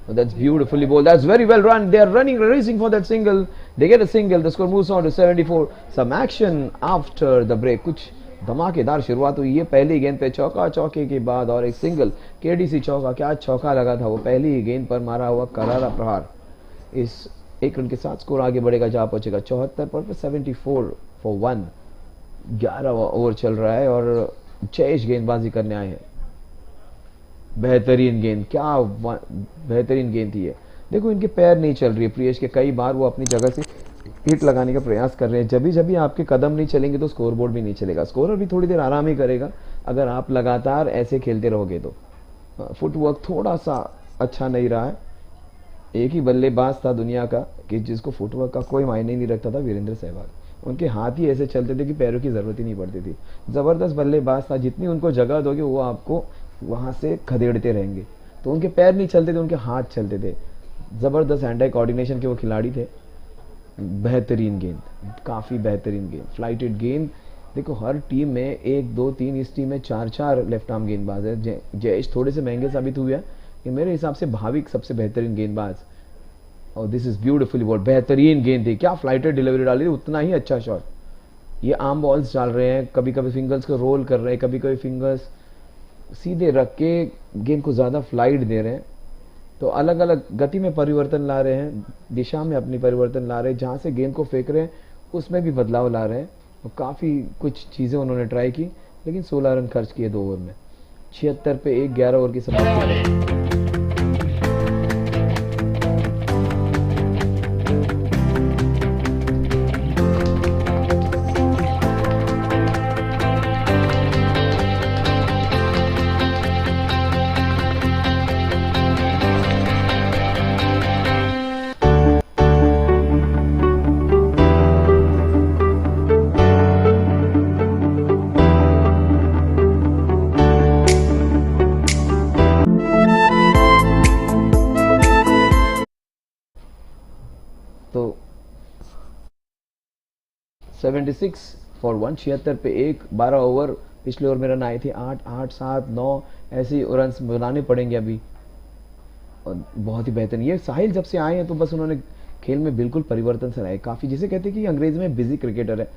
Oh, that's beautifully bowled. That's very well run. They are racing for that single. They get a single. The score moves on to 74. Some action after the break. कुछ धमाकेदार शुरुआत हुई है पहली गेंद पे चौका, चौके के बाद और एक सिंगल. केडीसी चौका, क्या चौका लगा था वो, पहली ही गेंद पर मारा हुआ करारा प्रहार. इस एक रन के साथ स्कोर आगे बढ़ेगा, जहां पहुंचेगा 74 पर 74 for 1. 11 ओवर चल रहा है और जयेश गेंदबाजी करने आए हैं. बेहतरीन गेंद, क्या बेहतरीन गेंद थी ये. देखो इनके पैर नहीं चल रही है प्रियेश के, कई बार वो अपनी जगह से हिट लगाने का प्रयास कर रहे हैं. जब भी आपके कदम नहीं चलेंगे तो स्कोरबोर्ड भी नहीं चलेगा. स्कोरर भी थोड़ी देर आराम ही करेगा अगर आप लगातार ऐसे खेलते रहोगे तो. फुटवर्क थोड़ा सा अच्छा नहीं रहा है. एक ही बल्लेबाज था दुनिया का कि जिसको फुटवर्क का कोई मायने नहीं रखता था, वीरेंद्र सहवाग. उनके हाथ ही ऐसे चलते थे कि पैरों की जरूरत ही नहीं पड़ती थी. जबरदस्त बल्लेबाज था, जितनी उनको जगह दोगे वो आपको वहां से खदेड़ते रहेंगे. तो उनके पैर नहीं चलते थे, उनके हाथ चलते थे. जबरदस्त हैंड आई कोऑर्डिनेशन के वो खिलाड़ी थे. बेहतरीन गेंद, काफी बेहतरीन गेंद, फ्लाइटेड गेंद. देखो हर टीम में 1 2 3, इस टीम में 4 लेफ्ट आर्म गेंदबाज है. जयेश थोड़े से महंगे साबित हुए हैं कि मेरे हिसाब से भाविक सबसे बेहतरीन गेंदबाज. और दिस इज ब्यूटीफुली बॉल. बेहतरीन गेंद थी, क्या फ्लाइटेड डिलीवरी डाली, उतना ही अच्छा शॉट. ये आर्म बॉल्स डाल रहे हैं, कभी कभी फिंगर्स को रोल कर रहे हैं, कभी कभी फिंगर्स सीधे रख के गेंद को ज्यादा फ्लाइट दे रहे हैं. तो अलग अलग गति में परिवर्तन ला रहे हैं, दिशा में अपनी परिवर्तन ला रहे हैं, जहां से गेंद को फेंक रहे हैं उसमें भी बदलाव ला रहे हैं. तो काफी कुछ चीजें उन्होंने ट्राई की, लेकिन 16 रन खर्च किए 2 ओवर में. 76 पे 11 ओवर की समाप्ति. तो 76 for 1. 76 पे 1. 12 ओवर, पिछले ओवर में रन आए थे 8 8 7 9. ऐसे ही रन बनाने पड़ेंगे अभी. और बहुत ही बेहतरीन. ये साहिल जब से आए हैं तो बस उन्होंने खेल में बिल्कुल परिवर्तन से लाए. काफी जिसे कहते हैं कि अंग्रेजी में बिजी क्रिकेटर है.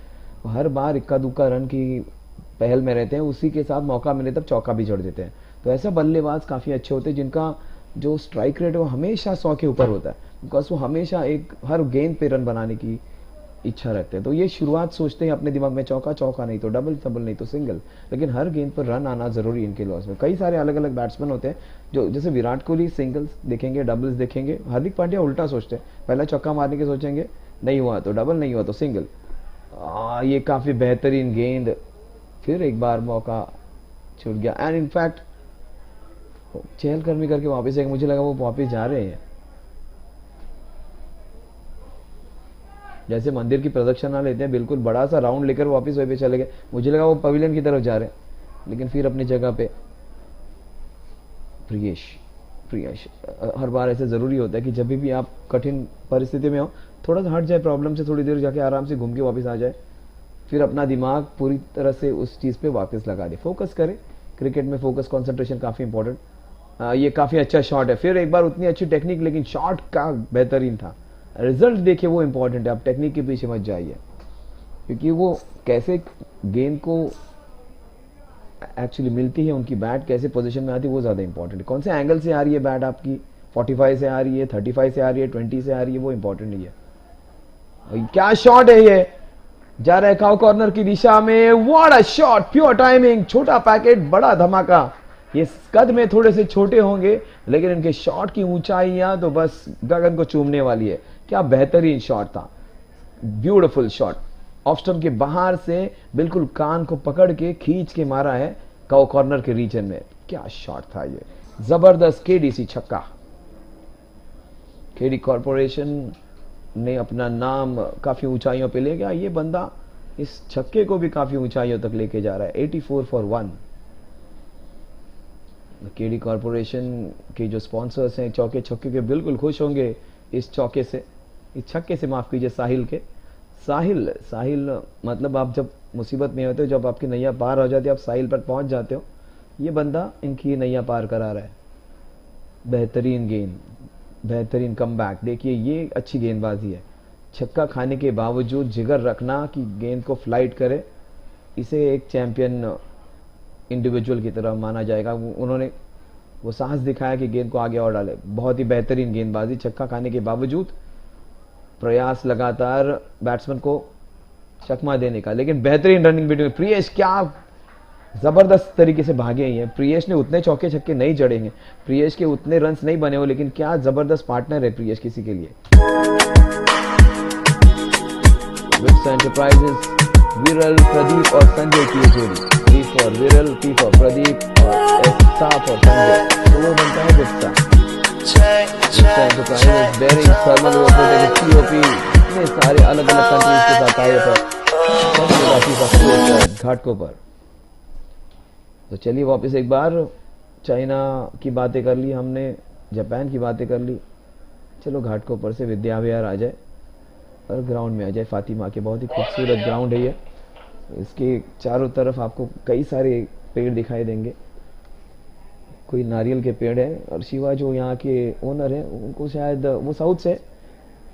हर बार इक्का दुक्का रन की पहल में रहते हैं, उसी के साथ मौका मिले तब चौका भी जड़ देते हैं. तो ऐसा बल्लेबाज काफी अच्छे होते हैं जिनका जो स्ट्राइक रेट है वो हमेशा 100 के ऊपर होता है, बिकॉज वो हमेशा हर गेंद पे रन बनाने की इच्छा रखते हैं. तो ये शुरुआत सोचते हैं अपने दिमाग में चौका, चौका नहीं तो डबल, डबल नहीं तो सिंगल, लेकिन हर गेंद पर रन आना जरूरी इनके लॉस में. कई सारे अलग अलग बैट्समैन होते हैं जो, जैसे विराट कोहली सिंगल्स देखेंगे, डबल्स देखेंगे. हार्दिक पांड्या उल्टा सोचते हैं, पहला चौका मारने के सोचेंगे, नहीं हुआ तो डबल, नहीं हुआ तो सिंगल. ये काफी बेहतरीन गेंद. फिर एक बार मौका छूट गया. एंड इनफैक्ट चहलकदमी करके वापस आएंगे, मुझे लगा वो वापस जा रहे हैं, जैसे मंदिर की प्रदक्षिणा लेते हैं, बिल्कुल बड़ा सा राउंड लेकर वापस वहीं पे चले गए. मुझे लगा वो पवेलियन की तरफ जा रहे हैं, लेकिन फिर अपनी जगह पे. प्रियेश हर बार ऐसे जरूरी होता है कि जब भी आप कठिन परिस्थिति में हो, थोड़ा सा हट जाए प्रॉब्लम से, थोड़ी देर जाके आराम से घूम के वापस आ जाए, फिर अपना दिमाग पूरी तरह से उस चीज पे वापस लगा दे, फोकस करे. क्रिकेट में फोकस, कंसंट्रेशन काफी इंपॉर्टेंट. ये काफी अच्छा शॉट है. फिर एक बार उतनी अच्छी टेक्निक, लेकिन शॉट का बेहतरीन था. रिजल्ट देखिए वो इंपॉर्टेंट है, आप टेक्निक के पीछे मत जाइए, क्योंकि वो कैसे गेंद को एक्चुअली मिलती है, उनकी बैट कैसे पोजीशन में आती है, वो ज्यादा इंपॉर्टेंट है. कौन से एंगल से आ रही है बैट आपकी, 45 से आ रही है, 35 से आ रही है, 20 से आ रही है, वो इंपॉर्टेंट नहीं है. क्या शॉट है ये, जा रहा है काउ कॉर्नर की दिशा में. What a shot, pure timing. छोटा पैकेट, बड़ा धमाका. ये कद में थोड़े से छोटे होंगे, लेकिन इनके शॉट की ऊंचाइयां तो बस गगन को चूमने वाली है. क्या बेहतरीन शॉट था, ब्यूटीफुल शॉट. ऑफ स्टंप के बाहर से बिल्कुल कान को पकड़ के खींच के मारा है काउ कॉर्नर के रीजन में. क्या शॉट था ये, जबरदस्त. केडीसी छक्का. केडी कॉर्पोरेशन ने अपना नाम काफ़ी ऊंचाइयों पे ले गया। ये बंदा इस छक्के को भी काफ़ी ऊंचाइयों तक लेके जा रहा है। 84 फॉर 1। केडी कॉरपोरेशन के जो स्पॉन्सर्स हैं चौके छक्के के बिल्कुल खुश होंगे इस चौके से, इस छक्के से, माफ़ कीजिए, साहिल के। साहिल मतलब आप जब मुसीबत में होते हो, जब आपकी नैया पार हो जाती है, आप साहिल पर पहुंच जाते हो। ये बंदा इनकी नैया पार करा रहा है। बेहतरीन गेंद, बेहतरीन कमबैक। देखिए ये अच्छी गेंदबाजी है। छक्का खाने के बावजूद जिगर रखना कि गेंद को फ्लाइट करे, इसे एक चैंपियन इंडिविजुअल की तरह माना जाएगा। उन्होंने वो साहस दिखाया कि गेंद को आगे और डाले। बहुत ही बेहतरीन गेंदबाजी, छक्का खाने के बावजूद प्रयास लगातार बैट्समैन को चकमा देने का, लेकिन बेहतरीन रनिंग बिटवीन। प्रियेश क्या जबरदस्त तरीके से भागे हैं। प्रियेश ने उतने चौके छक्के नहीं जड़ेंगे, प्रियेश के उतने रन्स नहीं बने हो, लेकिन क्या जबरदस्त पार्टनर है प्रियेश किसी के लिए। विप्स एंटरप्राइजेस, विरल, प्रदीप और संजय की जोड़ी। P फॉर विरल, P फॉर प्रदीप और S फॉर संजय, तो वो बनता है विप्सा। विप्स एंटरप्राइजेस, बेरिंग, थर्मल ओवरप्रोटेक्टिव, COP, इतने सारे अलग अलग कंट्रीज के साथ आए पर घाटकों पर। तो चलिए वापस एक बार चाइना की बातें कर ली हमने, जापान की बातें कर ली। चलो घाटकों पर से विद्या विहार आ जाए और ग्राउंड में आ जाए फातिमा के। बहुत ही खूबसूरत ग्राउंड है ये। इसके चारों तरफ आपको कई सारे पेड़ दिखाई देंगे। कोई नारियल के पेड़ है, और शिवा जो यहाँ के ओनर हैं उनको शायद वो साउथ से,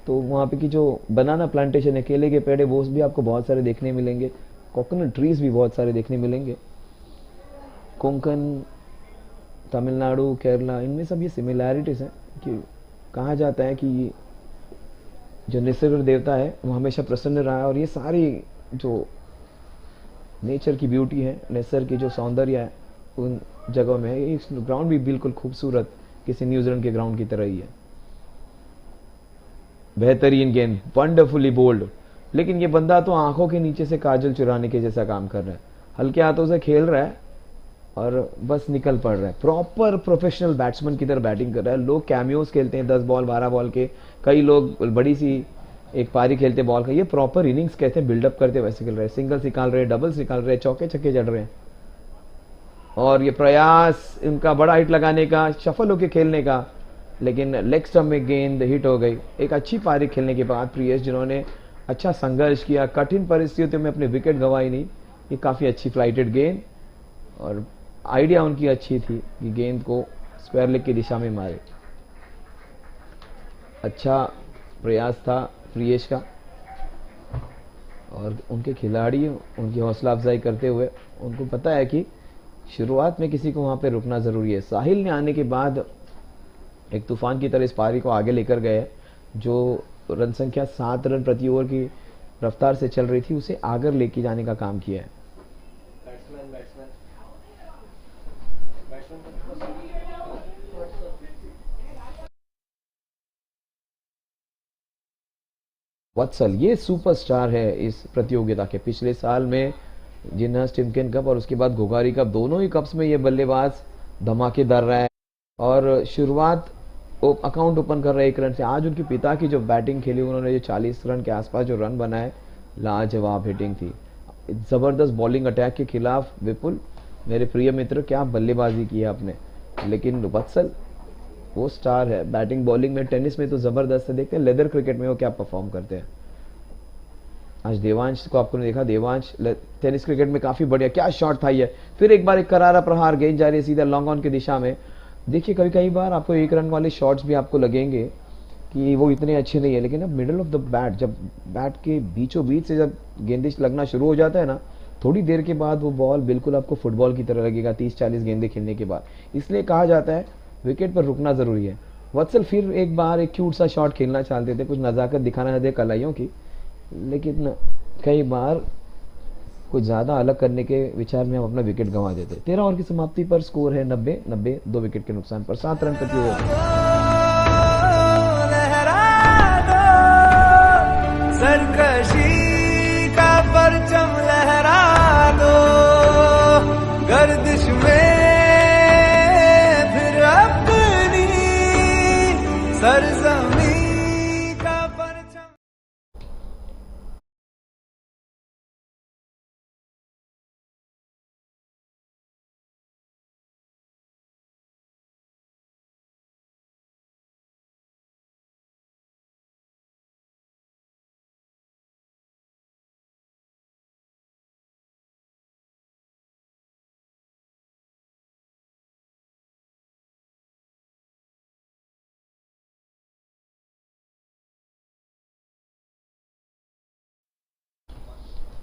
तो वहाँ पे की जो बनाना प्लांटेशन है, केले के पेड़ है, वो भी आपको बहुत सारे देखने मिलेंगे। कोकोनट ट्रीज भी बहुत सारे देखने मिलेंगे। कोंकण, तमिलनाडु, केरला, इनमें सब ये सिमिलैरिटीज हैं कि कहा जाता है कि जो निसर्ग देवता है वो हमेशा प्रसन्न रहा है, और ये सारी जो नेचर की ब्यूटी है, नेचर की जो सौंदर्य है उन जगहों में है। इस ग्राउंड भी बिल्कुल खूबसूरत किसी न्यूजीलैंड के ग्राउंड की तरह ही है। बेहतरीन गेंद, वंडरफुली बोल्ड, लेकिन ये बंदा तो आंखों के नीचे से काजल चुराने के जैसा काम कर रहा है। हल्के हाथों से खेल रहा है और बस निकल पड़ रहा है। प्रॉपर प्रोफेशनल बैट्समैन की तरह बैटिंग कर रहा है। लोग कैमियोज खेलते हैं 10 बॉल 12 बॉल के, कई लोग बड़ी सी एक पारी खेलते बॉल का। ये प्रॉपर इनिंग्स कहते हैं, बिल्डअप करते वैसे खेल रहे हैं। सिंगल्स निकाल रहे हैं, डबल्स निकाल रहे हैं, चौके छक्के जड़ रहे हैं। और ये प्रयास इनका बड़ा हिट लगाने का, सफल होकर खेलने का, लेकिन लेग स्टंप में गेंद हिट हो गई। एक अच्छी पारी खेलने के बाद प्रियेश, जिन्होंने अच्छा संघर्ष किया, कठिन परिस्थितियों में अपने विकेट गंवाई नहीं, ये काफ़ी अच्छी फ्लाइटेड गेंद, और आइडिया उनकी अच्छी थी कि गेंद को स्क्वायर लेग की दिशा में मारे। अच्छा प्रयास था प्रियेश का, और उनके खिलाड़ी उनकी हौसला अफजाई करते हुए, उनको पता है कि शुरुआत में किसी को वहां पे रुकना जरूरी है। साहिल ने आने के बाद एक तूफान की तरह इस पारी को आगे लेकर गए। जो रन संख्या 7 रन प्रति ओवर की रफ्तार से चल रही थी, उसे आगे लेके जाने का काम किया है। वत्सल ये सुपरस्टार है इस प्रतियोगिता के। पिछले साल में जिनहर्ष टिमकेन कप और उसके बाद घोघारी कप, दोनों ही कप्स में ये बल्लेबाज धमाकेदार रहा है, और शुरुआत अकाउंट ओपन कर रहे 1 रन से। आज उनके पिता की जो बैटिंग खेली, उन्होंने जो 40 रन के आसपास जो रन बनाए, लाजवाब हिटिंग थी। जबरदस्त बॉलिंग अटैक के खिलाफ विपुल, मेरे प्रिय मित्र, क्या बल्लेबाजी की है आपने। लेकिन वत्सल वो स्टार है, बैटिंग बॉलिंग में, टेनिस में तो जबरदस्त है। देखते हैं लेदर क्रिकेट में वो क्या परफॉर्म करते हैं। आज देवांश को आपको देखा, देवांश टेनिस क्रिकेट में काफी बढ़िया, क्या शॉट था ये। फिर एक बार एक करारा प्रहार, गेंद जा रही है सीधा लॉन्ग ऑन की दिशा में। देखिए कई बार आपको 1 रन वाले शॉट्स भी आपको लगेंगे कि वो इतने अच्छे नहीं है, लेकिन अब मिडल ऑफ द बैट, जब बैट के बीचों बीच से जब गेंदिश लगना शुरू हो जाता है ना, थोड़ी देर के बाद वो बॉल बिल्कुल आपको फुटबॉल की तरह लगेगा 30-40 गेंदे खेलने के बाद। इसलिए कहा जाता है विकेट पर रुकना जरूरी है। वत्सल फिर एक बार एक क्यूट सा शॉट खेलना चाहते थे, कुछ नजाकत दिखाना चाहते कलाइयों की, लेकिन कई बार कुछ ज्यादा अलग करने के विचार में हम अपना विकेट गंवा देते। 13 ओवर की समाप्ति पर स्कोर है 90, 2 विकेट के नुकसान पर 7 रन प्रति ओवर। सरकशी का परचम लहरा दो, गर्दिश में फिर अपनी सरजमी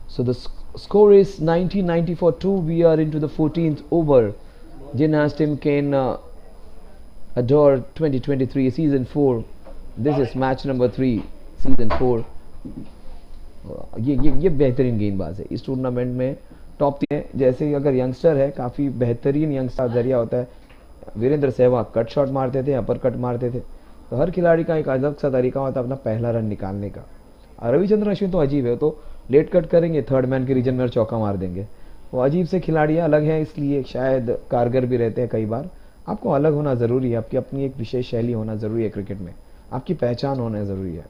So the score is 19-94-2. We are into the 14th over. Jinharsh Timken Ador 2023 season 4. This is match number 3 season 4. ये बेहतरीन गेंदबाज है इस टूर्नामेंट में, टॉप 3 है। जैसे अगर यंगस्टर है, काफ़ी बेहतरीन यंगस्टर जरिया होता है। वीरेंद्र सहवाग कट शॉट मारते थे, अपर कट मारते थे, तो हर खिलाड़ी का एक अलग सा तरीका होता है अपना पहला रन निकालने का। रविचंद्रन अश्विन तो अजीब है, तो लेट कट करेंगे, थर्ड मैन के रीजन में चौका मार देंगे। वो अजीब से खिलाड़ी अलग हैं, इसलिए शायद कारगर भी रहते हैं कई बार। आपको अलग होना ज़रूरी है, आपकी अपनी एक विशेष शैली होना ज़रूरी है क्रिकेट में, आपकी पहचान होना ज़रूरी है।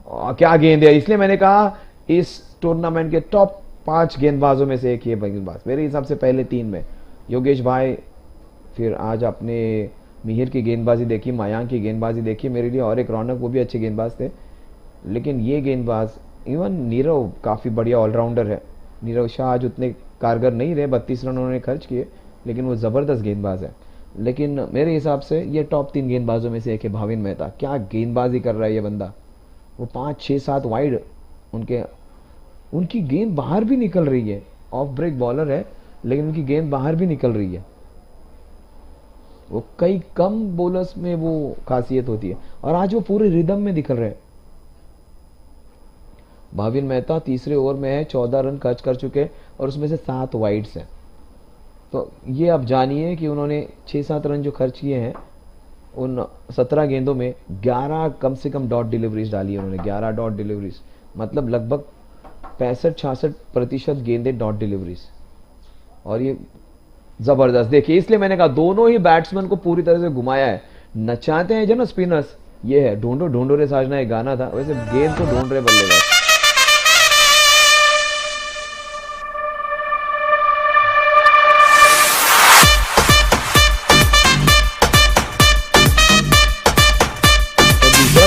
और क्या गेंद है, इसलिए मैंने कहा इस टूर्नामेंट के टॉप 5 गेंदबाजों में से एक ये गेंदबाज मेरे हिसाब से पहले 3 में। योगेश भाई, फिर आज आपने मिहिर की गेंदबाजी देखी, मयांक की गेंदबाजी देखी, मेरे लिए और एक रौनक, वो भी अच्छे गेंदबाज थे। लेकिन ये गेंदबाज, इवन नीरव काफ़ी बढ़िया ऑलराउंडर है। नीरव शाह आज उतने कारगर नहीं रहे, 32 रन उन्होंने खर्च किए, लेकिन वो ज़बरदस्त गेंदबाज है। लेकिन मेरे हिसाब से ये टॉप 3 गेंदबाजों में से एक है भाविन मेहता। क्या गेंदबाजी कर रहा है ये बंदा, वो 5, 6, 7 वाइड, उनकी गेंद बाहर भी निकल रही है। ऑफ ब्रेक बॉलर है, लेकिन उनकी गेंद बाहर भी निकल रही है। वो कई कम बॉलर्स में वो खासियत होती है, और आज वो पूरे रिदम में निकल रहे हैं। भाविन मेहता तीसरे ओवर में है, 14 रन खर्च कर चुके और उसमें से 7 वाइड्स हैं। तो ये आप जानिए कि उन्होंने 6-7 रन जो खर्च किए हैं, उन 17 गेंदों में 11 कम से कम डॉट डिलीवरीज डाली है उन्होंने। 11 डॉट डिलीवरीज मतलब लगभग 65-66% गेंदें डॉट डिलीवरीज, और ये जबरदस्त। देखिए, इसलिए मैंने कहा दोनों ही बैट्समैन को पूरी तरह से घुमाया है। नचाते हैं जो ना स्पिनर्स, ये है ढूंढो ढूंढो रे साजना, एक गाना था, वैसे गेंद को ढूंढ रहे बल्लेबाज।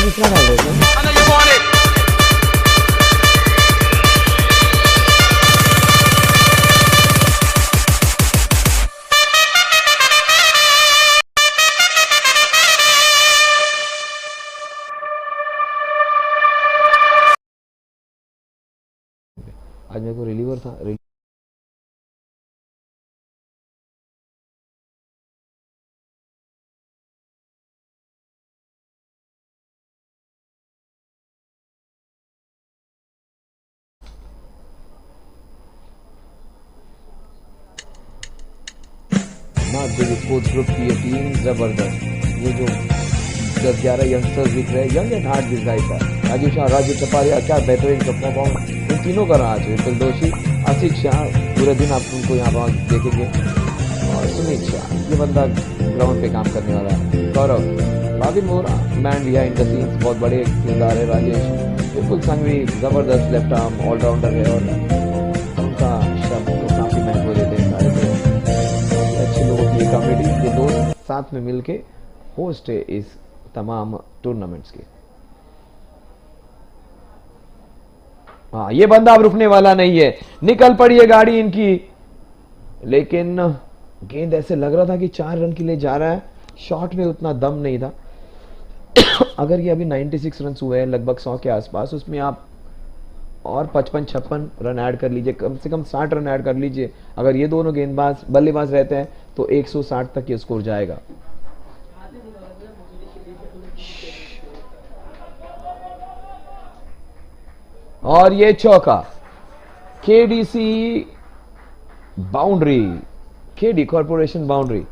दूसरा डाल रहे थे। आज मेरे को रिलीवर था, नागदेवी स्पोर्ट्स ग्रुप की ये टीम जबरदस्त। ये जो 10-11 यंगस्टर्स दिख रहे हैं, young and hard this guys है। राजीव शाह, राजीव चपारिया, क्या बेहतरीन परफॉर्मेंस इन तीनों का रहा है। विपुल जोशी, आशिक शाह, पूरे दिन आप उनको यहाँ पर देखेंगे, और सुमित शाह, ये बंदा ग्राउंड पे काम करने वाला है। गौरव, बाबिन मोरा, मैन बिहाइंड द सीन्स, बहुत बड़े किरदार है। राजेश, विपुल संघवी, जबरदस्त लेफ्ट आर्म ऑलराउंडर है, और उनका शब्द तो काफी महत्व देते हैं सारे लोग। अच्छे लोगों की कमेटी, ये दोस्त साथ में मिलके होस्ट है इस तमाम टूर्नामेंट्स के। हाँ, ये बंदा अब रुकने वाला नहीं है, निकल पड़ी है गाड़ी इनकी, लेकिन गेंद ऐसे लग रहा था कि 4 रन के लिए जा रहा है, शॉट में उतना दम नहीं था। अगर ये अभी 96 रन हुए हैं लगभग 100 के आसपास, उसमें आप और 55-56 रन ऐड कर लीजिए, कम से कम 60 रन ऐड कर लीजिए। अगर ये दोनों गेंदबाज बल्लेबाज रहते हैं तो 160 तक ये स्कोर जाएगा। और ये चौका, KDC boundary, KD corporation boundary.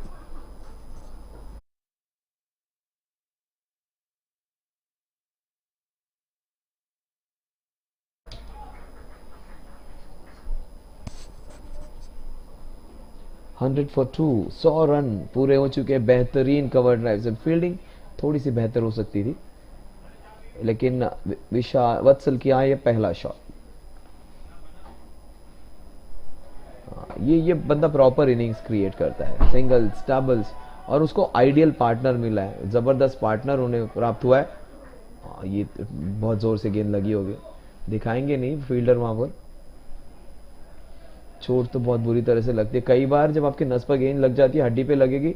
$100 for 2, 100 run पूरे हो चुके हैं। बेहतरीन कवर ड्राइव्स एंड फील्डिंग थोड़ी सी बेहतर हो सकती थी, लेकिन विशाल वत्सल की आया ये पहला शॉट। ये बंदा प्रॉपर इनिंग्स क्रिएट करता है, सिंगल्स, डबल्स, और उसको आइडियल पार्टनर मिला है, जबरदस्त पार्टनर उन्हें प्राप्त हुआ है। ये बहुत जोर से गेंद लगी होगी, दिखाएंगे नहीं फील्डर वहां पर। चोट तो बहुत बुरी तरह से लगती है, कई बार जब आपके नस पर गेंद लग जाती है, हड्डी पे लगेगी,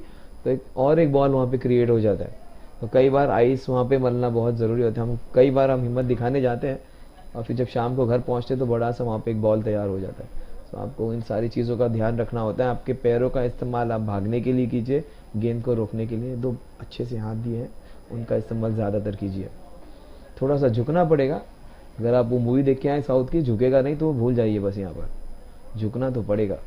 तो एक बॉल वहां पे क्रिएट हो जाता है। तो कई बार आइस वहां पे मलना बहुत जरूरी होता है। कई बार हम हिम्मत दिखाने जाते हैं, और फिर जब शाम को घर पहुंचते तो बड़ा सा वहाँ पे एक बॉल तैयार हो जाता है। तो आपको इन सारी चीज़ों का ध्यान रखना होता है। आपके पैरों का इस्तेमाल आप भागने के लिए कीजिए, गेंद को रोकने के लिए। 2 अच्छे से हाथ दिए हैं, उनका इस्तेमाल ज़्यादातर कीजिए। थोड़ा सा झुकना पड़ेगा। अगर आप वो मूवी देख के आए साउथ की, झुकेगा नहीं तो भूल जाइए, बस यहाँ पर झुकना तो पड़ेगा।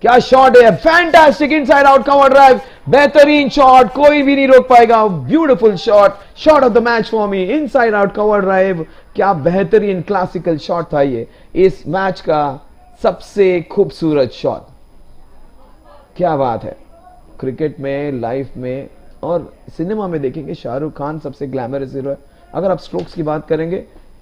क्या शॉट है, fantastic inside out cover drive, बेहतरीन शॉट, कोई भी नहीं रोक पाएगा। Beautiful shot, shot of the match for me, inside out cover drive. क्या बेहतरीन क्लासिकल शॉट था ये, इस मैच का सबसे खूबसूरत शॉट। क्या बात है। क्रिकेट में, लाइफ में और सिनेमा में देखेंगे शाहरुख खान सबसे ग्लैमरस हीरो है। अगर आप स्ट्रोक्स की बात करेंगे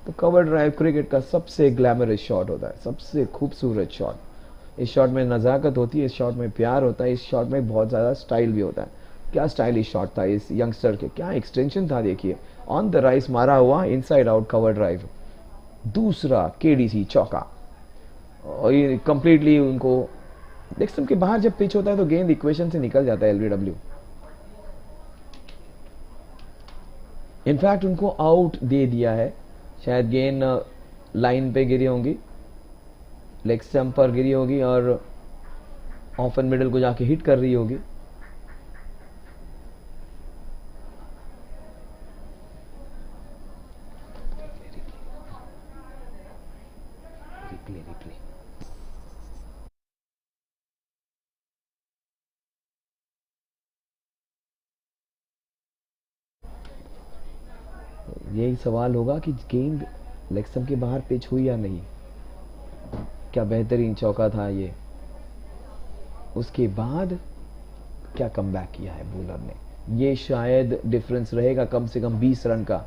तो कवर ड्राइव क्रिकेट का सबसे ग्लैमरस शॉट होता है, सबसे खूबसूरत शॉट। इस शॉट में नज़ाकत होती है, इस शॉट में प्यार होता है, इस शॉट में बहुत ज़्यादा स्टाइल भी होता है। क्या स्टाइलिश शॉट था इस यंगस्टर के, क्या एक्सटेंशन था। देखिए ऑन द राइस मारा हुआ इनसाइड आउट कवर ड्राइव, दूसरा केडीसी चौका। और ये कंप्लीटली उनको लेग स्टंप के बाहर जब पिच होता है तो गेंद इक्वेशन से निकल जाता है, एलबीडब्ल्यू। इनफैक्ट उनको आउट दे दिया है। शायद गेंद लाइन पे गिरी होंगी, लेग स्टंप पर गिरी होगी और ऑफ एंड मिडल को जाके हिट कर रही होगी। यही सवाल होगा कि गेंद लेग स्टंप के बाहर पिच हुई या नहीं। क्या बेहतरीन चौका था ये। उसके बाद क्या कमबैक किया है बॉलर ने। ये शायद डिफरेंस रहेगा कम से कम 20 रन का,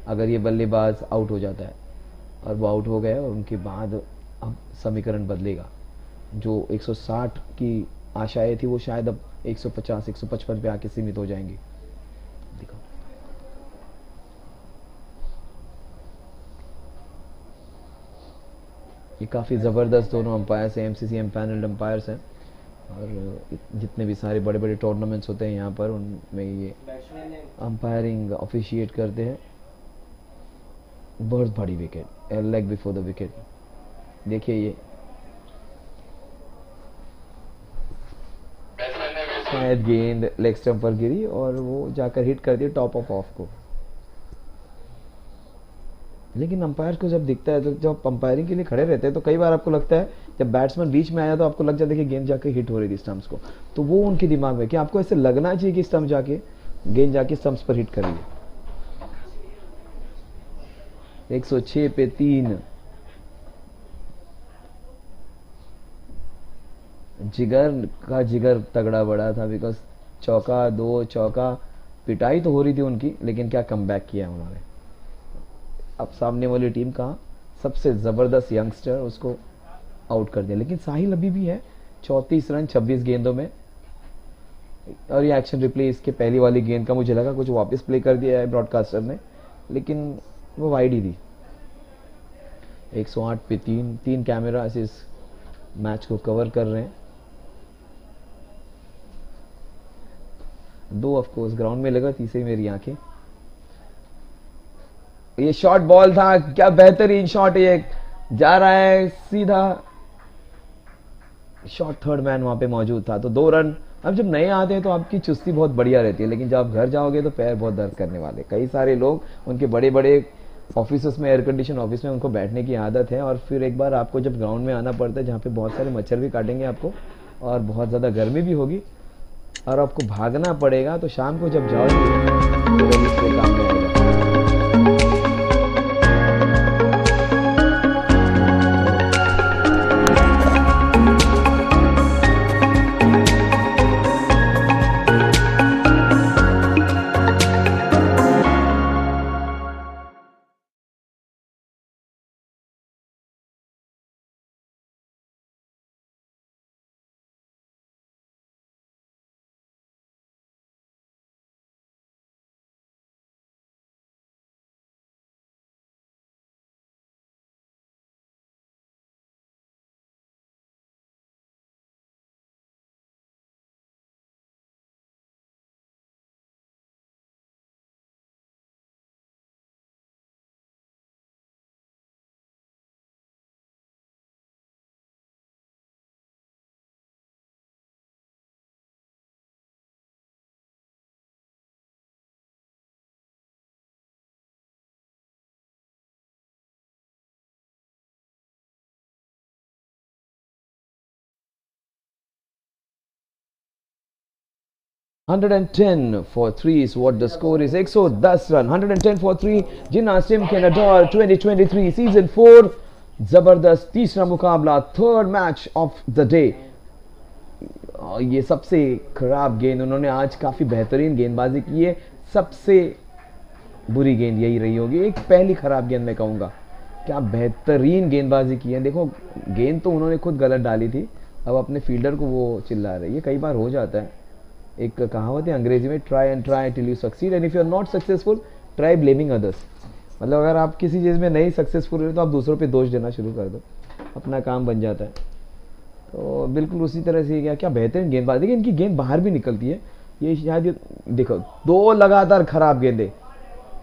अगर ये बल्लेबाज आउट हो जाता है। और वो आउट हो गए और उनके बाद अब समीकरण बदलेगा। जो 160 की आशाएं थी वो शायद अब 150 155 पे आके सीमित हो जाएंगी। देखो ये काफ़ी ज़बरदस्त दोनों अंपायर्स हैं, एमसीसी पैनल्ड अंपायर्स हैं। और जितने भी सारे बड़े बड़े टूर्नामेंट्स होते हैं यहाँ पर, उनमें ये अंपायरिंग ऑफिशिएट करते हैं। बहुत बड़ी wicket, leg before the wicket. देखिए ये शायद गेंद लेग स्टंप पर गिरी और वो जाकर हिट कर दी टॉप ऑफ को। लेकिन अंपायर को जब दिखता है, तो जब अंपायरिंग के लिए खड़े रहते हैं तो कई बार आपको लगता है जब बैट्समैन बीच में आया तो आपको लग जाता है कि गेंद जाके हिट हो रही थी स्टंप्स को। तो वो उनके दिमाग में कि आपको ऐसे लगना चाहिए कि गेंद जाके स्टंप्स पर हिट कर रही है। 106 पे 3। जिगर तगड़ा बड़ा था, बिकॉज चौका 2 चौका, पिटाई तो हो रही थी उनकी, लेकिन क्या कमबैक किया उन्होंने। अब सामने वाली टीम का सबसे जबरदस्त यंगस्टर उसको आउट कर दिया। लेकिन साहिल अभी भी है, 34 रन 26 गेंदों में। और ये एक्शन रिप्ले इसके पहली वाली गेंद का मुझे लगा कुछ वापस प्ले कर दिया है ब्रॉडकास्टर ने, लेकिन वो वाइड ही थी। 108 पे 3 कैमरा इस मैच को कवर कर रहे हैं। 2 ऑफ कोर्स ग्राउंड में लगा, तीसरी मेरी आंखें। ये शॉर्ट बॉल था, क्या बेहतरीन शॉट। ये जा रहा है सीधा, शॉर्ट थर्ड मैन वहां पे मौजूद था, तो 2 रन। अब जब नए आते हैं तो आपकी चुस्ती बहुत बढ़िया रहती है, लेकिन जब आप घर जाओगे तो पैर बहुत दर्द करने वाले। कई सारे लोग उनके बड़े बड़े ऑफिस में, एयर कंडीशन ऑफिस में उनको बैठने की आदत है, और फिर एक बार आपको जब ग्राउंड में आना पड़ता है जहाँ पे बहुत सारे मच्छर भी काटेंगे आपको और बहुत ज़्यादा गर्मी भी होगी और आपको भागना पड़ेगा, तो शाम को जब जाओगे तो इससे काम में आएगा। 110 for 3 is what the score is. 110 run. 110 for 3. Jinharsh Timken Ador 2023 season 4. जबरदस्त तीसरा मुकाबला, third match of the day. ये सबसे खराब गेंद, उन्होंने आज काफी बेहतरीन गेंदबाजी की है। सबसे बुरी गेंद यही रही होगी, एक पहली खराब गेंद मैं कहूंगा। क्या बेहतरीन गेंदबाजी की है। देखो गेंद तो उन्होंने खुद गलत डाली थी, अब अपने फील्डर को वो चिल्ला रहे। ये कई बार हो जाता है। एक कहावत है अंग्रेजी में, try and try till you succeed and if you are not successful try blaming others. मतलब अगर आप किसी चीज़ में नहीं सक्सेसफुल हो तो आप दूसरों पे दोष देना शुरू कर दो, अपना काम बन जाता है। तो बिल्कुल उसी तरह से क्या बेहतरीन गेंदबाजी। देखिए इनकी गेंद बाहर भी निकलती है। ये शायद देखो 2 लगातार खराब गेंदें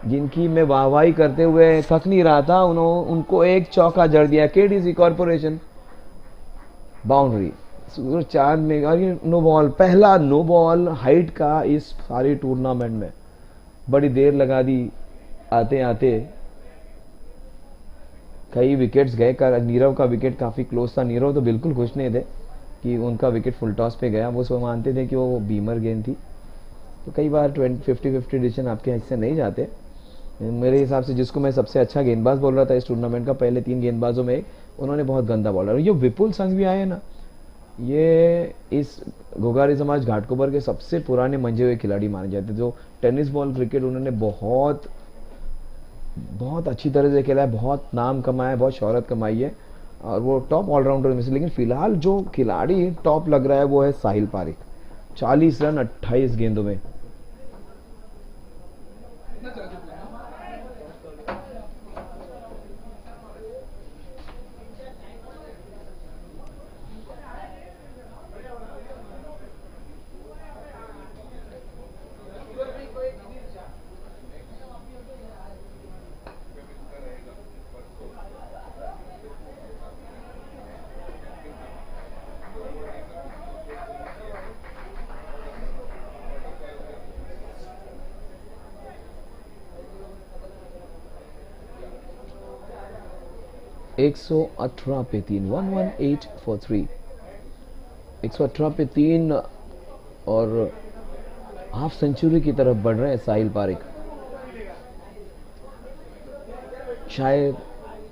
जिनकी मैं वाहवाही करते हुए थक नहीं रहा था, उनको एक चौका जड़ दिया। केडीसी कॉर्पोरेशन बाउंड्री चांद में नो बॉल, पहला नो बॉल हाइट का इस सारी टूर्नामेंट में। बड़ी देर लगा दी आते आते, कई विकेट्स गए। नीरव का विकेट काफी क्लोज था। नीरव तो बिल्कुल खुश नहीं थे कि उनका विकेट फुल टॉस पे गया। वो मानते थे कि वो बीमर गेंद थी। तो कई बार 50-50 डिसीजन आपके हिस्से नहीं जाते। मेरे हिसाब से जिसको मैं सबसे अच्छा गेंदबाज बोल रहा था इस टूर्नामेंट का, पहले 3 गेंदबाजों में उन्होंने बहुत गंदा बॉलर। ये विपुल संघ भी आए ना, ये इस घोघारी समाज घाटकोपर के सबसे पुराने मंजे हुए खिलाड़ी माने जाते हैं। जो टेनिस बॉल क्रिकेट उन्होंने बहुत अच्छी तरह से खेला है, बहुत नाम कमाया है, बहुत शोहरत कमाई है और वो टॉप ऑलराउंडर में से। लेकिन फिलहाल जो खिलाड़ी टॉप लग रहा है वो है साहिल पारिक। 40 रन 28 गेंदों में। एक 118 पे 3, 118 for 3। 118 पे 3 और हाफ सेंचुरी की तरफ बढ़ रहे हैं साहिल पारिक। शायद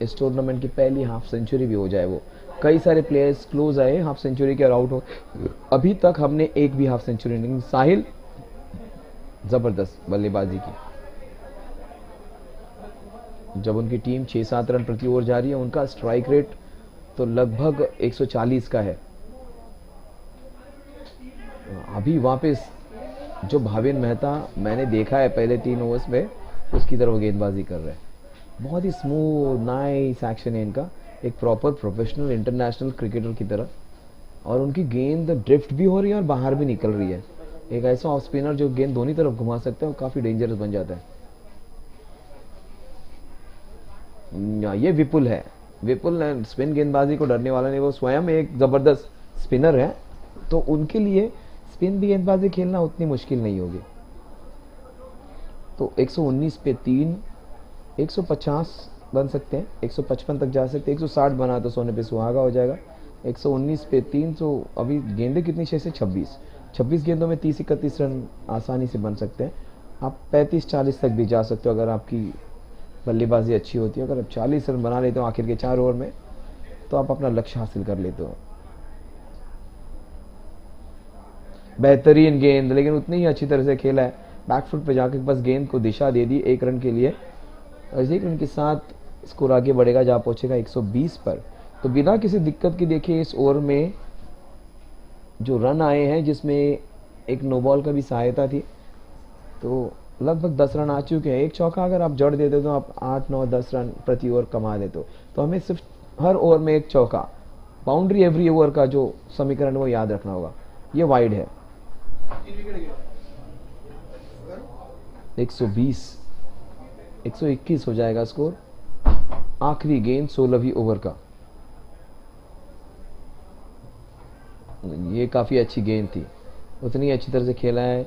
इस टूर्नामेंट की पहली हाफ सेंचुरी भी हो जाए वो। कई सारे प्लेयर्स क्लोज आए हाफ सेंचुरी के और आउट हो, अभी तक हमने एक भी हाफ सेंचुरी नहीं। साहिल जबरदस्त बल्लेबाजी की। जब उनकी टीम 6-7 रन प्रति ओवर जा रही है, उनका स्ट्राइक रेट तो लगभग 140 का है। अभी वापस जो भाविन मेहता मैंने देखा है पहले 3 ओवर्स में, उसकी तरफ गेंदबाजी कर रहे हैं। बहुत ही स्मूथ नाइस एक्शन है इनका, एक प्रॉपर प्रोफेशनल इंटरनेशनल क्रिकेटर की तरह। और उनकी गेंद ड्रिफ्ट भी हो रही है और बाहर भी निकल रही है। एक ऐसा ऑफ स्पिनर जो गेंद दोनों तरफ घुमा सकता है वो काफी डेंजरस बन जाता है। ये विपुल है। विपुल स्पिन गेंदबाजी को डरने वाला नहीं, वो स्वयं एक जबरदस्त स्पिनर है, तो उनके लिए स्पिन भी गेंदबाजी खेलना उतनी मुश्किल नहीं होगी। तो 119 पे 3, 150 बन सकते हैं, 155 तक जा सकते हैं। 160 बना तो सोने पे सुहागा हो जाएगा। 119 पे 3, तो अभी गेंदें कितनी शेष है? 26 गेंदों में 30-31 रन आसानी से बन सकते हैं। आप 35-40 तक भी जा सकते हो अगर आपकी बल्लेबाजी अच्छी होती है। अगर आप 40 रन बना लेते हो आखिर के 4 ओवर में, तो आप अपना लक्ष्य हासिल कर लेते हो। बेहतरीन गेंद, लेकिन उतनी ही अच्छी तरह से खेला है। बैकफुट पे जाकर बस गेंद को दिशा दे दी 1 रन के लिए, और 1 रन के साथ स्कोर आगे बढ़ेगा, जहां पहुंचेगा 120 पर। तो बिना किसी दिक्कत की देखिए इस ओवर में जो रन आए हैं, जिसमें एक नो बॉल का भी सहायता थी, तो लगभग 10 रन आ चुके हैं। एक चौका अगर आप जड़ देते तो आप 8, 9, 10 रन प्रति ओवर कमा लेते हो। तो हमें सिर्फ हर ओवर में एक चौका, बाउंड्री एवरी ओवर का जो समीकरण वो याद रखना होगा। ये वाइड है। 120, 121 हो जाएगा स्कोर। आखिरी गेंद 16वीं ओवर का। ये काफी अच्छी गेंद थी, उतनी अच्छी तरह से खेला है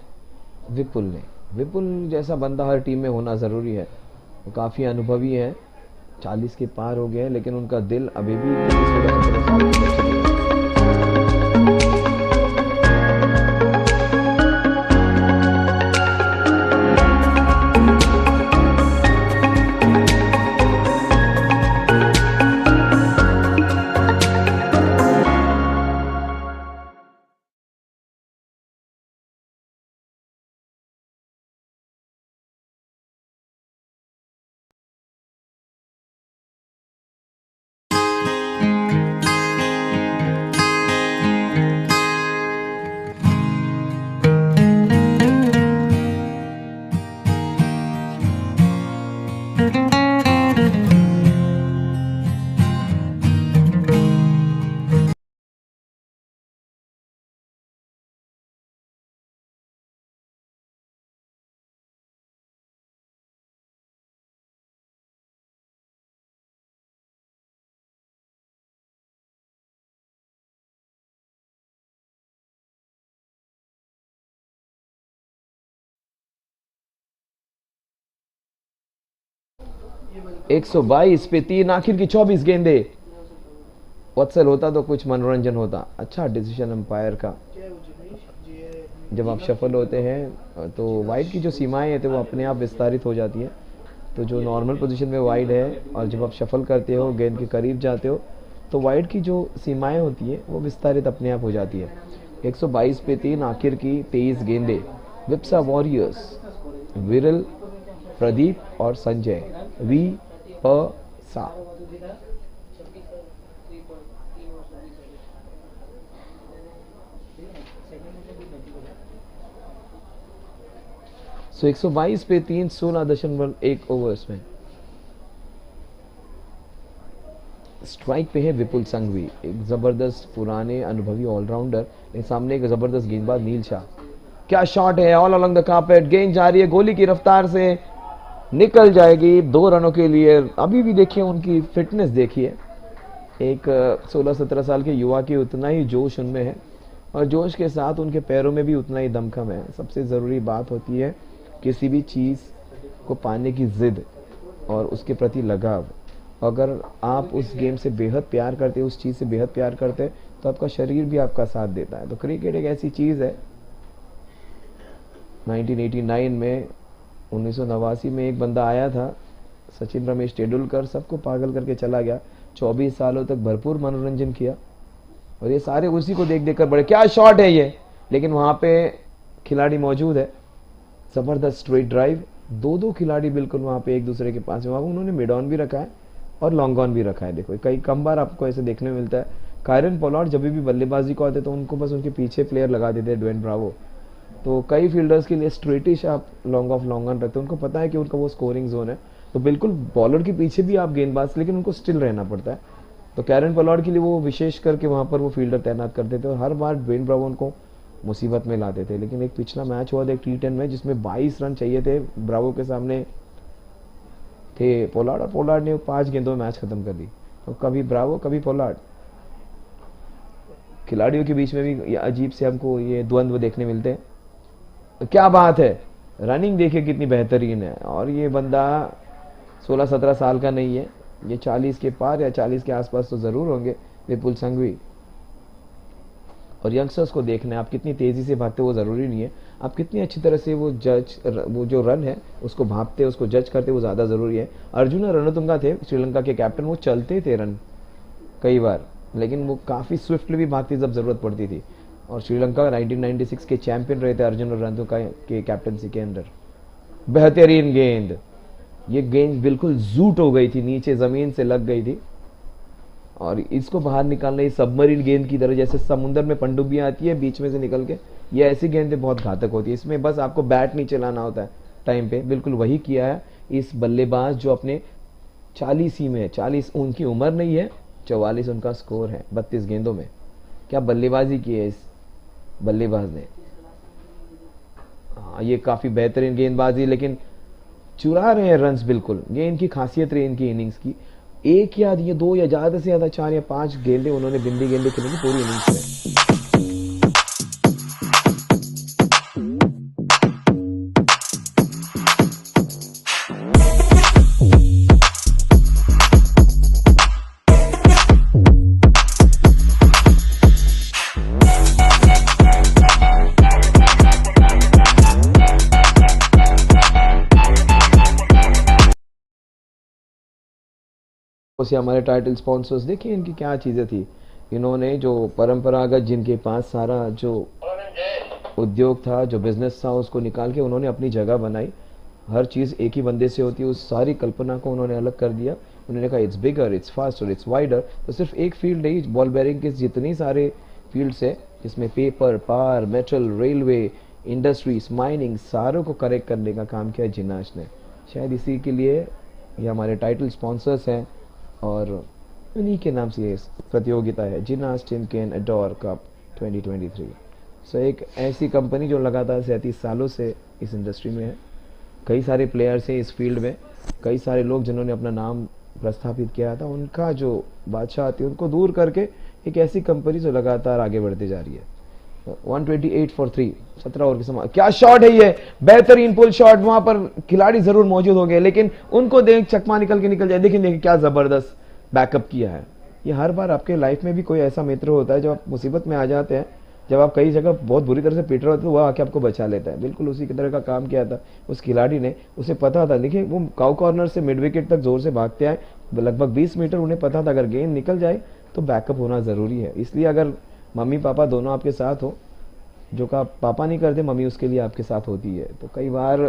विपुल ने। विपुल जैसा बंदा हर टीम में होना ज़रूरी है। वो काफ़ी अनुभवी है, 40 के पार हो गए हैं, लेकिन उनका दिल अभी भी 122 पे 3, आखिर की 24 गेंदे। वत्सल होता तो कुछ मनोरंजन होता। अच्छा डिसीजन अंपायर का। जब आप शफल होते हैं तो वाइड की जो सीमाएं हैं तो वो अपने आप विस्तारित हो जाती है। तो जो नॉर्मल पोजीशन में वाइड है और जब आप शफल करते हो गेंद के करीब जाते हो तो वाइड की जो सीमाएं होती है वो विस्तारित अपने आप हो जाती है। 122 पे 3, आखिर की 23 गेंदे। विप्सा वॉरियर्स विरल, प्रदीप और संजय वी प सा। सो 122 पे 3, 16.1 ओवर्स में। स्ट्राइक पे है विपुल संघवी, एक जबरदस्त पुराने अनुभवी ऑलराउंडर। सामने एक जबरदस्त गेंदबाज नील शाह। क्या शॉट है, ऑल अलोंग द कार्पेट। गेंद जा रही है गोली की रफ्तार से, निकल जाएगी 2 रनों के लिए। अभी भी देखिए उनकी फिटनेस देखिए, एक 16-17 साल के युवा की उतना ही जोश उनमें है और जोश के साथ उनके पैरों में भी उतना ही दमखम है। सबसे ज़रूरी बात होती है किसी भी चीज़ को पाने की जिद और उसके प्रति लगाव। अगर आप उस गेम से बेहद प्यार करते, उस चीज़ से बेहद प्यार करते, तो आपका शरीर भी आपका साथ देता है। तो क्रिकेट एक ऐसी चीज़ है। 1989 में 1989 में एक बंदा आया था, सचिन रमेश तेंदुलकर, सबको पागल करके चला गया। 24 सालों तक भरपूर मनोरंजन किया और ये सारे उसी को देख देख कर बड़े। क्या शॉट है ये, लेकिन वहां पे खिलाड़ी मौजूद है। जबरदस्त स्ट्रेट ड्राइव, 2 खिलाड़ी बिल्कुल वहां पे एक दूसरे के पास है। वहां उन्होंने मिड ऑन भी रखा है और लॉन्ग ऑन भी रखा है। देखो कई कम बार आपको ऐसे देखने में मिलता है। कायरन पोलार्ड जब भी बल्लेबाजी को आते तो उनको बस उनके पीछे प्लेयर लगा देते हैं, ड्वेन ब्रावो। तो कई फील्डर्स के लिए स्ट्रेटिश आप लॉन्ग ऑफ लॉन्ग ऑन रखते हैं, उनको पता है कि उनका वो स्कोरिंग जोन है। तो बिल्कुल बॉलर के पीछे भी आप गेंदबाज, लेकिन उनको स्टिल रहना पड़ता है। तो कैरन पोलार्ड के लिए वो विशेष करके वहां पर वो फील्डर तैनात करते थे और हर बार ड्वेन ब्रावो उनको मुसीबत में लाते थे। लेकिन एक पिछला मैच हुआ था एक T10 में जिसमें 22 रन चाहिए थे, ब्रावो के सामने थे पोलार्ड और पोलार्ड ने 5 गेंदों में मैच खत्म कर दी। तो कभी ब्रावो कभी पोलार्ड, खिलाड़ियों के बीच में भी अजीब से हमको ये द्वंद्व देखने मिलते हैं। तो क्या बात है, रनिंग देखिए कितनी बेहतरीन है। और ये बंदा 16-17 साल का नहीं है, ये 40 के पार या 40 के आसपास तो जरूर होंगे, विपुल संघवी। और यंगस्टर्स को देखना है, आप कितनी तेजी से भागते वो जरूरी नहीं है, आप कितनी अच्छी तरह से वो जो रन है उसको भापते, उसको जज करते, वो ज्यादा जरूरी है। अर्जुन रणतुंगा थे श्रीलंका के कैप्टन, वो चलते थे रन कई बार, लेकिन वो काफी स्विफ्टली भी भागती जब जरूरत पड़ती थी। और श्रीलंका 1996 के चैंपियन रहे थे अर्जुन रणतुंगा के कैप्टनसी के अंडर। बेहतरीन गेंद, ये गेंद बिल्कुल जूट हो गई थी, नीचे जमीन से लग गई थी और इसको बाहर निकालना ये सबमरीन गेंद की तरह, जैसे समुद्र में पनडुब्बियां आती है बीच में से निकल के, ये ऐसी गेंदें बहुत घातक होती है। इसमें बस आपको बैट नहीं चलाना होता है टाइम पे। बिल्कुल वही किया है इस बल्लेबाज जो अपने 40 ही में, 40 उनकी उम्र नहीं है, 44 उनका स्कोर है 32 गेंदों में। क्या बल्लेबाजी की है इस बल्लेबाज ने। हाँ, ये काफी बेहतरीन गेंदबाजी, लेकिन चुरा रहे हैं रन्स। बिल्कुल ये इनकी खासियत रही इनकी इनिंग्स की। 1 या 2 या ज्यादा से ज्यादा 4 या 5 गेंदे उन्होंने बिंदी गेंदे खेली थी पूरी इनिंग्स में। से हमारे टाइटल स्पॉन्सर्स देखिए इनकी क्या चीजें थी। इन्होंने जो परंपरागत, जिनके पास सारा जो उद्योग था, जो बिजनेस था, उसको निकाल के उन्होंने अपनी जगह बनाई। हर चीज एक ही बंदे से होती है, उस सारी कल्पना को उन्होंने अलग कर दिया। उन्होंने कहा it's bigger, it's faster, it's wider. तो सिर्फ एक फील्ड है बॉल बेयरिंग के, जितनी सारे फील्ड्स है जिसमें paper, power, metal, railway, industries, mining, सारों को करेक्ट करने का काम किया जिनाश ने। शायद इसी के लिए ये हमारे टाइटल स्पॉन्सर्स हैं और उन्हीं के नाम से ये प्रतियोगिता है, जिनहार्श टिमकेन एडोर कप 2023। सो एक ऐसी कंपनी जो लगातार 37 सालों से इस इंडस्ट्री में है। कई सारे प्लेयर्स हैं इस फील्ड में, कई सारे लोग जिन्होंने अपना नाम प्रस्थापित किया था, उनका जो बादशाह थी उनको दूर करके एक ऐसी कंपनी जो लगातार आगे बढ़ती जा रही है। 128 फॉर 3, 17 ओवर के समय। क्या शॉट है ये, बेहतरीन पुल शॉट। वहां पर खिलाड़ी जरूर मौजूद होंगे लेकिन उनको देख चकमा निकल जाए। देखिए क्या जबरदस्त बैकअप किया है। ये हर बार आपके लाइफ में भी कोई ऐसा मित्र होता है जब आप मुसीबत में आ जाते हैं, जब आप कई जगह बहुत बुरी तरह से पिट रहे होते तो वह आके आपको बचा लेता है। बिल्कुल उसी की तरह का काम किया था उस खिलाड़ी ने। उसे पता था, देखिए वो काउ कॉर्नर से मिड विकेट तक जोर से भागते आए, लगभग 20 मीटर। उन्हें पता था अगर गेंद निकल जाए तो बैकअप होना जरूरी है। इसलिए अगर मम्मी पापा दोनों आपके साथ हो, जो का पापा नहीं करते मम्मी उसके लिए आपके साथ होती है। तो कई बार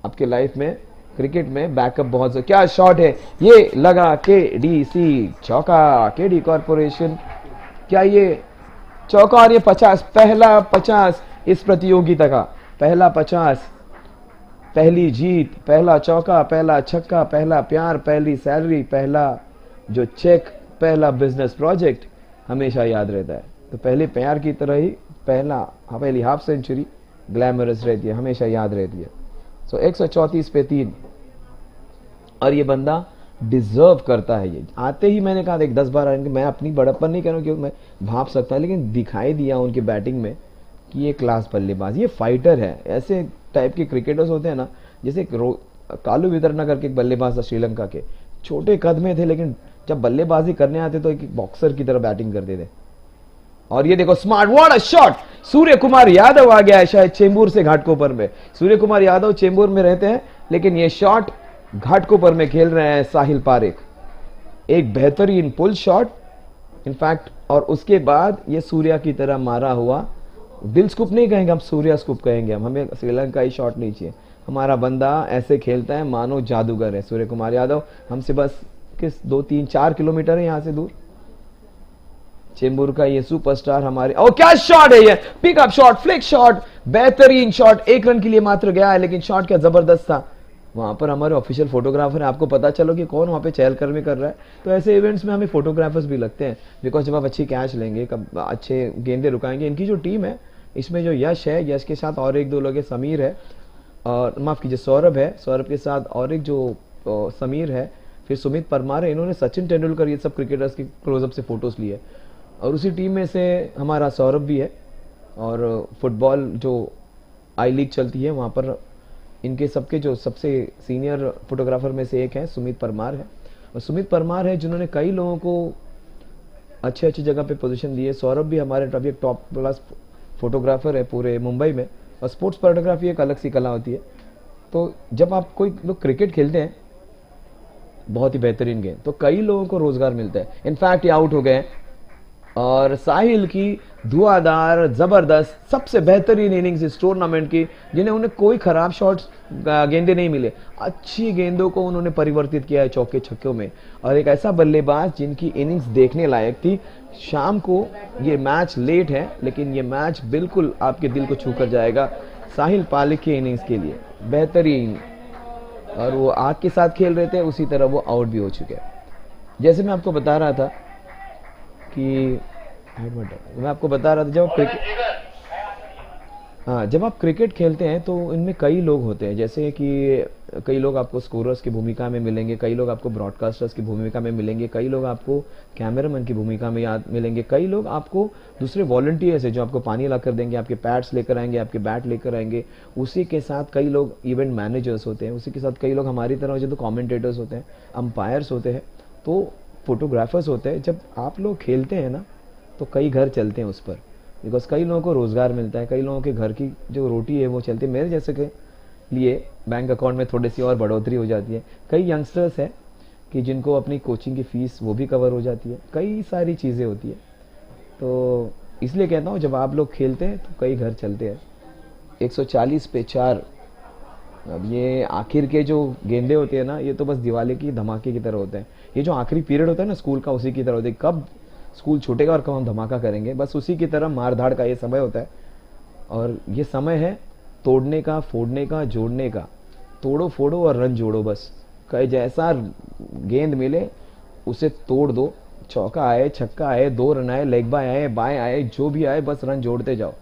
आपके लाइफ में क्रिकेट में बैकअप बहुत। क्या शॉट है ये, लगा KDC चौका, KD कॉर्पोरेशन। क्या ये चौका और ये 50, पहला 50 इस प्रतियोगिता का, पहला 50, पहली जीत, पहला चौका, पहला छक्का, पहला प्यार, पहली सैलरी, पहला जो चेक, पहला बिजनेस प्रोजेक्ट हमेशा याद रहता है। तो पहले प्यार की तरह ही पहली हाफ सेंचुरी ग्लैमरस रहती है, हमेशा याद रहती है। सो 134 पे 3 और ये बंदा डिजर्व करता है। ये आते ही मैंने कहा 10 बार आएंगे, मैं अपनी बड़प्पन नहीं कह रहा हूँ क्योंकि मैं भाप सकता, लेकिन दिखाई दिया उनकी बैटिंग में कि ये क्लास बल्लेबाज, ये फाइटर है। ऐसे टाइप के क्रिकेटर्स होते हैं ना, जैसे कालू वितरणा करके एक बल्लेबाज था श्रीलंका के, छोटे कद में थे लेकिन जब बल्लेबाजी करने आते तो एक बॉक्सर की तरह बैटिंग करते थे। और ये देखो smart, what a shot. Surya Kumar Yadav आ गया है शायद चेंबूर से घाटकोपर में। सूर्य कुमार यादव चेंबूर में रहते हैं लेकिन ये शॉट घाटकोपर में खेल रहे हैं साहिल पारेख। एक बेहतरीन पुल शॉट इनफैक्ट, और उसके बाद ये सूर्या की तरह मारा हुआ, दिल स्कूप नहीं कहेंगे हम, सूर्या स्कूप कहेंगे हम। हमें श्रीलंका ही शॉट नहीं चाहिए। हमारा बंदा ऐसे खेलता है मानो जादूगर है सूर्य कुमार यादव। हमसे बस 2-3-4 किलोमीटर है यहाँ से दूर। चेंबूर का ये सुपरस्टार हमारे, ओ क्या शॉट है ये, पिकअप शॉट, फ्लिक शॉट, बेहतरीन शॉट। 1 रन के लिए मात्र गया है लेकिन शॉट क्या जबरदस्त था। वहां पर हमारे ऑफिशियल फोटोग्राफर है, आपको पता चलो कि कौन वहां पे चहलकदमी कर रहा है। तो ऐसे इवेंट्स में हमें फोटोग्राफर्स भी लगते हैं, बिकॉज जब आप अच्छी कैच लेंगे, कब अच्छे गेंदे रुकाएंगे। इनकी जो टीम है इसमें जो यश है, यश के साथ और 1-2 लोग है, समीर है और माफ कीजिए सौरभ है, सौरभ के साथ और एक जो समीर है, फिर सुमित परमार है। इन्होंने सचिन तेंदुलकर ये सब क्रिकेटर्स की क्लोजअप से फोटोज लिए और उसी टीम में से हमारा सौरभ भी है। और फुटबॉल जो आई लीग चलती है वहाँ पर इनके सबके जो सबसे सीनियर फोटोग्राफर में से एक है सुमित परमार है। और सुमित परमार है जिन्होंने कई लोगों को अच्छी जगह पे पोजीशन दी है। सौरभ भी हमारे अभी एक टॉप क्लास फोटोग्राफर है पूरे मुंबई में। और स्पोर्ट्स फोटोग्राफी एक अलग सी कला होती है। तो जब आप कोई लोग क्रिकेट खेलते हैं, बहुत ही बेहतरीन गेम, तो कई लोगों को रोजगार मिलता है। इनफैक्ट ये आउट हो गए और साहिल की धुआंधार जबरदस्त सबसे बेहतरीन इनिंग्स इस टूर्नामेंट की, जिन्हें उन्हें कोई खराब शॉट्स गेंदे नहीं मिले, अच्छी गेंदों को उन्होंने परिवर्तित किया है चौके छक्कों में। और एक ऐसा बल्लेबाज जिनकी इनिंग्स देखने लायक थी। शाम को ये मैच लेट है लेकिन ये मैच बिल्कुल आपके दिल को छू कर जाएगा साहिल पालिक की इनिंग्स के लिए, बेहतरीन। और वो आग के साथ खेल रहे थे, उसी तरह वो आउट भी हो चुके हैं। जैसे मैं आपको बता रहा था कि जब आप क्रिकेट खेलते हैं तो इनमें कई लोग होते हैं। जैसे कि कई लोग आपको स्कोरर्स की भूमिका में मिलेंगे, कई लोग आपको ब्रॉडकास्टर्स की भूमिका में मिलेंगे, कई लोग आपको कैमरामैन की भूमिका में मिलेंगे, कई लोग आपको दूसरे वॉलंटियर्स है जो आपको पानी ला कर देंगे, आपके पैड्स लेकर आएंगे, आपके बैट लेकर आएंगे। उसी के साथ कई लोग इवेंट मैनेजर्स होते हैं, उसी के साथ कई लोग हमारी तरह जो तो कॉमेंटेटर्स होते हैं, अंपायर्स होते हैं, तो फोटोग्राफर्स होते हैं। जब आप लोग खेलते हैं ना तो कई घर चलते हैं उस पर, बिकॉज कई लोगों को रोजगार मिलता है, कई लोगों के घर की जो रोटी है वो चलती है। मेरे जैसे के लिए बैंक अकाउंट में थोड़ी सी और बढ़ोतरी हो जाती है। कई यंगस्टर्स हैं कि जिनको अपनी कोचिंग की फीस वो भी कवर हो जाती है, कई सारी चीज़ें होती है। तो इसलिए कहता हूँ जब आप लोग खेलते हैं तो कई घर चलते हैं। 140 पे 4। अब ये आखिर के जो गेंदे होते हैं ना, ये तो बस दिवाली की धमाके की तरह होते हैं। ये जो आखिरी पीरियड होता है ना स्कूल का, उसी की तरह होता है। कब स्कूल छूटेगा और कब हम धमाका करेंगे, बस उसी की तरह मारधाड़ का ये समय होता है। और ये समय है तोड़ने का, फोड़ने का, जोड़ने का। तोड़ो फोड़ो और रन जोड़ो, बस कहीं जैसा गेंद मिले उसे तोड़ दो। चौका आए, छक्का आए, 2 रन आए, लेग बाय आए, बाएं आए, जो भी आए बस रन जोड़ते जाओ।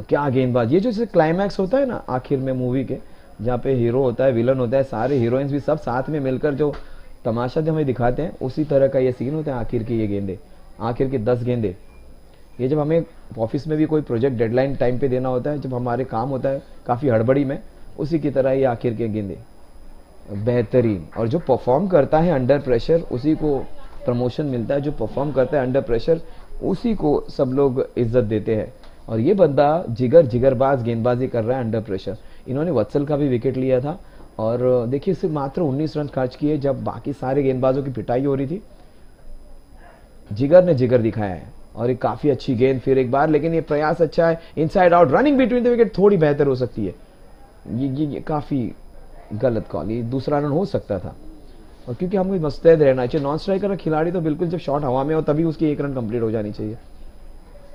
क्या गेंदबाज, ये जो जैसे क्लाइमैक्स होता है ना आखिर में मूवी के, जहाँ पे हीरो होता है, विलन होता है, सारे हीरोइंस भी सब साथ में मिलकर जो तमाशा जो हमें दिखाते हैं, उसी तरह का ये सीन होता है आखिर की ये गेंदे, आखिर के 10 गेंदे। ये जब हमें ऑफिस में भी कोई प्रोजेक्ट डेडलाइन टाइम पे देना होता है, जब हमारे काम होता है काफ़ी हड़बड़ी में, उसी की तरह ये आखिर के गेंदे बेहतरीन। और जो परफॉर्म करता है अंडर प्रेशर उसी को प्रमोशन मिलता है, जो परफॉर्म करता है अंडर प्रेशर उसी को सब लोग इज्जत देते हैं। और ये बंदा जिगरबाज गेंदबाजी कर रहा है अंडर प्रेशर। इन्होंने वत्सल का भी विकेट लिया था और देखिए सिर्फ मात्र 19 रन खर्च किए जब बाकी सारे गेंदबाजों की पिटाई हो रही थी। जिगर ने जिगर दिखाया है और एक काफी अच्छी गेंद फिर एक बार, लेकिन ये प्रयास अच्छा है। Inside out running between the wicket थोड़ी बेहतर हो सकती है। ये काफी गलत कॉल, ये दूसरा रन हो सकता था। और क्योंकि हमको मुस्तैद रहना चाहिए, नॉन स्ट्राइकर का खिलाड़ी तो बिल्कुल जब शॉट हवा में हो तभी उसकी 1 रन कंप्लीट हो जानी चाहिए,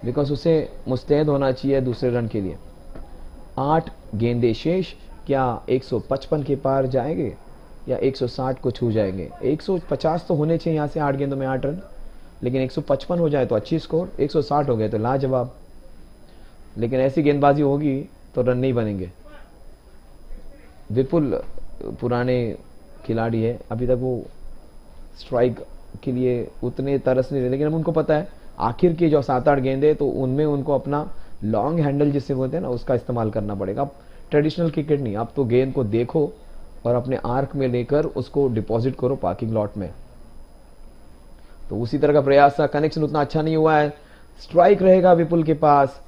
बिकॉज उसे मुस्तैद होना चाहिए दूसरे रन के लिए। 8 गेंदे शेष, क्या 155 के पार जाएंगे या 160 को छू जाएंगे? 150 तो होने चाहिए यहाँ से 8 गेंदों में 8 रन, लेकिन 155 हो जाए तो अच्छी स्कोर, 160 हो गए तो लाजवाब। लेकिन ऐसी गेंदबाजी होगी तो रन नहीं बनेंगे। विपुल पुराने खिलाड़ी है, अभी तक वो स्ट्राइक के लिए उतने तरस नहीं रहे, लेकिन अब उनको पता है आखिर की जो 7-8 गेंदे तो उनमें उनको अपना लॉन्ग हैंडल जिससे बोलते हैं ना उसका इस्तेमाल करना पड़ेगा। अब ट्रेडिशनल क्रिकेट नहीं, अब तो गेंद को देखो और अपने आर्क में लेकर उसको डिपॉजिट करो पार्किंग लॉट में। तो उसी तरह का प्रयास था, कनेक्शन उतना अच्छा नहीं हुआ है। स्ट्राइक रहेगा विपुल के पास।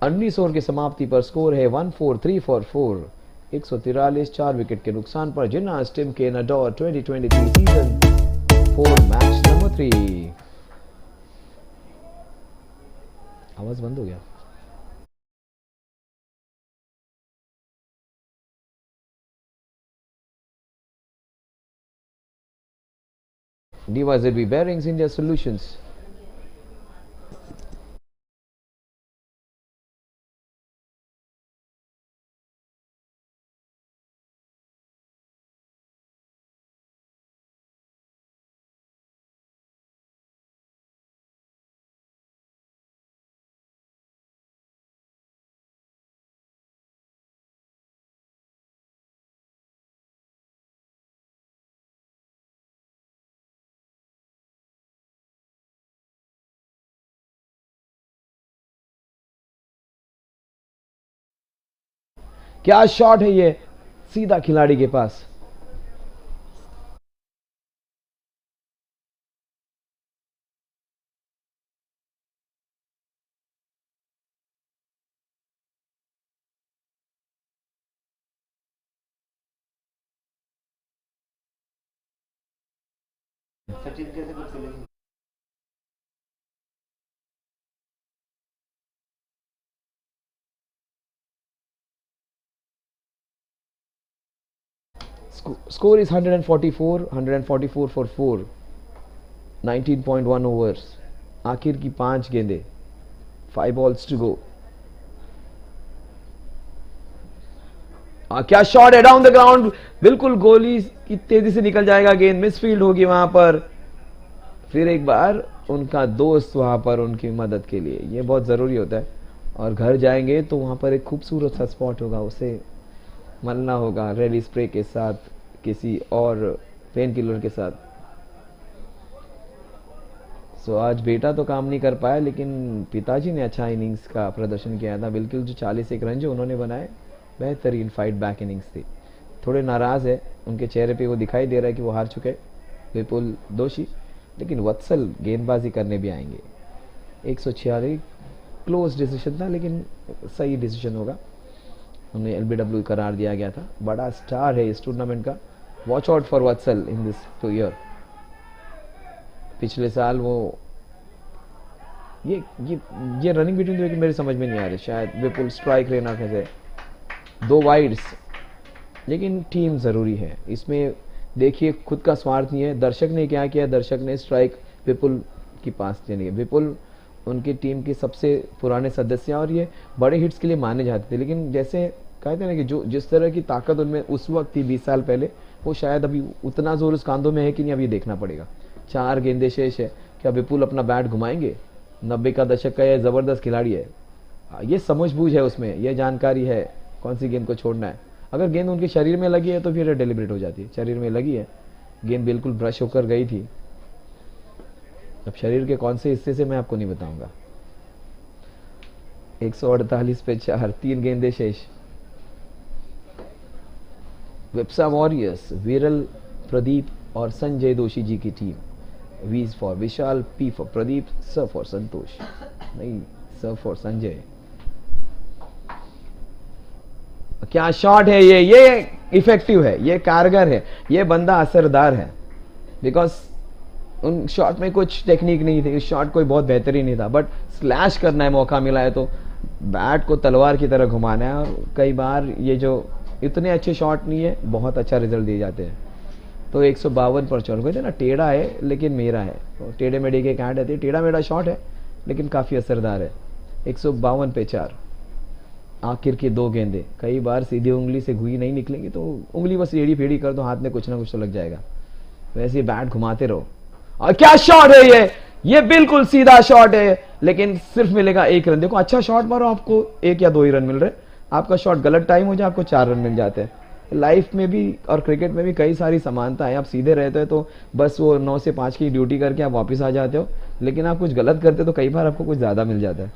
19 ओवर की समाप्ति पर स्कोर है 1-4-3 फॉर 4, 143, 4 विकेट के नुकसान पर। जिन्हार्ष Timken Ador 2023 season 4 match number 3। आवाज बंद हो गया। DAY-1 Bearings India Solutions. क्या शॉट है ये, सीधा खिलाड़ी के पास। Score is 144 for 4, 19.1 overs. आखिर की 5 गेंदे, 5 balls to go. क्या शॉट है डाउन द ग्राउंड, बिल्कुल गोली की तेजी से निकल जाएगा गेंद, मिसफील्ड होगी वहां पर। फिर एक बार उनका दोस्त वहां पर उनकी मदद के लिए, ये बहुत जरूरी होता है। और घर जाएंगे तो वहां पर एक खूबसूरत सा स्पॉट होगा, उसे मलना होगा रेडी स्प्रे के साथ, किसी और पेन किलर के साथ। सो आज बेटा तो काम नहीं कर पाया, लेकिन पिताजी ने अच्छा इनिंग्स का प्रदर्शन किया था। बिल्कुल जो 41 रन जो उन्होंने बनाए, बेहतरीन फाइट बैक इनिंग्स थी। थोड़े नाराज है, उनके चेहरे पे वो दिखाई दे रहा है कि वो हार चुके, विपुल दोषी। लेकिन वत्सल गेंदबाजी करने भी आएंगे। 146 क्लोज डिसीजन था, लेकिन सही डिसीजन होगा। उन्हें एलबीडब्ल्यू करार दिया गया था। बड़ा स्टार है इस टूर्नामेंट का, watch out for Vatsal in this 2 year. पिछले साल वो ये रनिंग बिटवीन विकेट मेरे समझ में नहीं आ रही। शायद विपुल स्ट्राइक रहना कैसे 2 वाइड्स, लेकिन टीम जरूरी है इसमें। देखिए खुद का स्वार्थ नहीं है। दर्शक ने क्या किया, दर्शक ने स्ट्राइक विपुल के पास देनी है। विपुल उनकी टीम के सबसे पुराने सदस्य और ये बड़े हिट्स के लिए माने जाते थे, लेकिन जैसे कहते हैं ना कि जो जिस तरह की ताकत उनमें उस वक्त थी 20 साल पहले, वो शायद अभी उतना जोर उस कांधों में है कि नहीं, अभी देखना पड़ेगा। 4 गेंदे शेष है, क्या विपुल अपना बैट घुमाएंगे? 90 का दशक का यह जबरदस्त खिलाड़ी है, ये समझबूझ है उसमें, यह जानकारी है कौन सी गेंद को छोड़ना है। अगर गेंद उनके शरीर में लगी है तो फिर डेलिब्रेट हो जाती है। शरीर में लगी है, गेंद बिल्कुल ब्रश होकर गई थी। अब शरीर के कौन से हिस्से से मैं आपको नहीं बताऊंगा, 148 पे 4, 3 गेंदे शेष। विप्सा वॉरियर्स, विरल, प्रदीप और संजय दोषी जी की टीम। V for Vishal, P for Pradeep, S for Santosh, नहीं S फॉर संजय। क्या शॉट है ये इफेक्टिव है, ये कारगर है, ये बंदा असरदार है। बिकॉज उन शॉट में कुछ टेक्निक नहीं थी, शॉट कोई बहुत बेहतरीन नहीं था, बट स्लैश करना है, मौका मिला है तो बैट को तलवार की तरह घुमाना है। और कई बार ये जो इतने अच्छे शॉट नहीं है, बहुत अच्छा रिजल्ट दिए जाते हैं। तो 152 पर चल गए ना, टेढ़ा है लेकिन मेरा है, तो टेढ़े मेढ़े के कैंड है, टेढ़ा मेढ़ा शॉट है लेकिन काफ़ी असरदार है। 152 पे 4, आखिर के 2 गेंदे। कई बार सीधी उंगली से घुई नहीं निकलेंगी तो उंगली बस एड़ी फेड़ी कर दो, हाथ में कुछ ना कुछ तो लग जाएगा। वैसे बैट घुमाते रहो। और क्या शॉट है ये बिल्कुल सीधा शॉट है, लेकिन सिर्फ मिलेगा 1 रन। देखो अच्छा शॉट मारो, आपको 1 या 2 ही रन मिल रहे। आपका शॉट गलत टाइम हो जाए, आपको 4 रन मिल जाते हैं। लाइफ में भी और क्रिकेट में भी कई सारी समानता है। आप सीधे रहते हो तो बस वो 9 से 5 की ड्यूटी करके आप वापस आ जाते हो, लेकिन आप कुछ गलत करते हो तो कई बार आपको कुछ ज़्यादा मिल जाता है।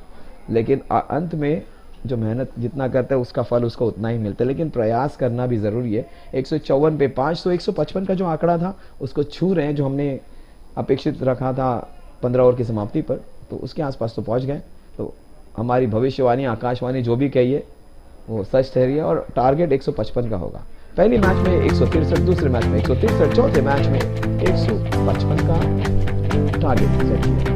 लेकिन अंत में जो मेहनत जितना करता है उसका फल उसको उतना ही मिलता है, लेकिन प्रयास करना भी ज़रूरी है। 154 पे 5, तो 155 का जो आंकड़ा था उसको छू रहे हैं, जो हमने अपेक्षित रखा था 15 ओवर की समाप्ति पर, तो उसके आसपास तो पहुंच गए। तो हमारी भविष्यवाणी, आकाशवाणी जो भी कहिए वो सच ठहरी है, और टारगेट 155 का होगा। पहले मैच में 163, दूसरे मैच में 163, चौथे मैच में 155 का टारगेट सेट किया।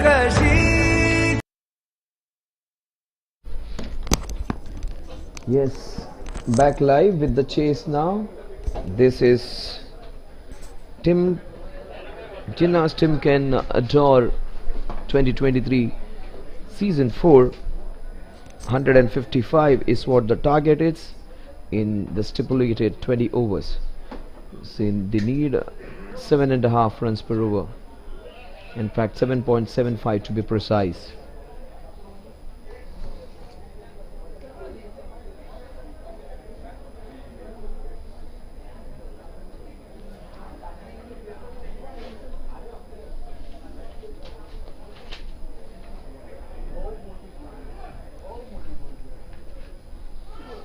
कशी. Yes, back live with the chase now. This is Jinharsh Timken Ador 2023 Season 4. 155 is what the target is in the stipulated 20 overs. So they need 7.5 runs per over. In fact, 7.75 to be precise.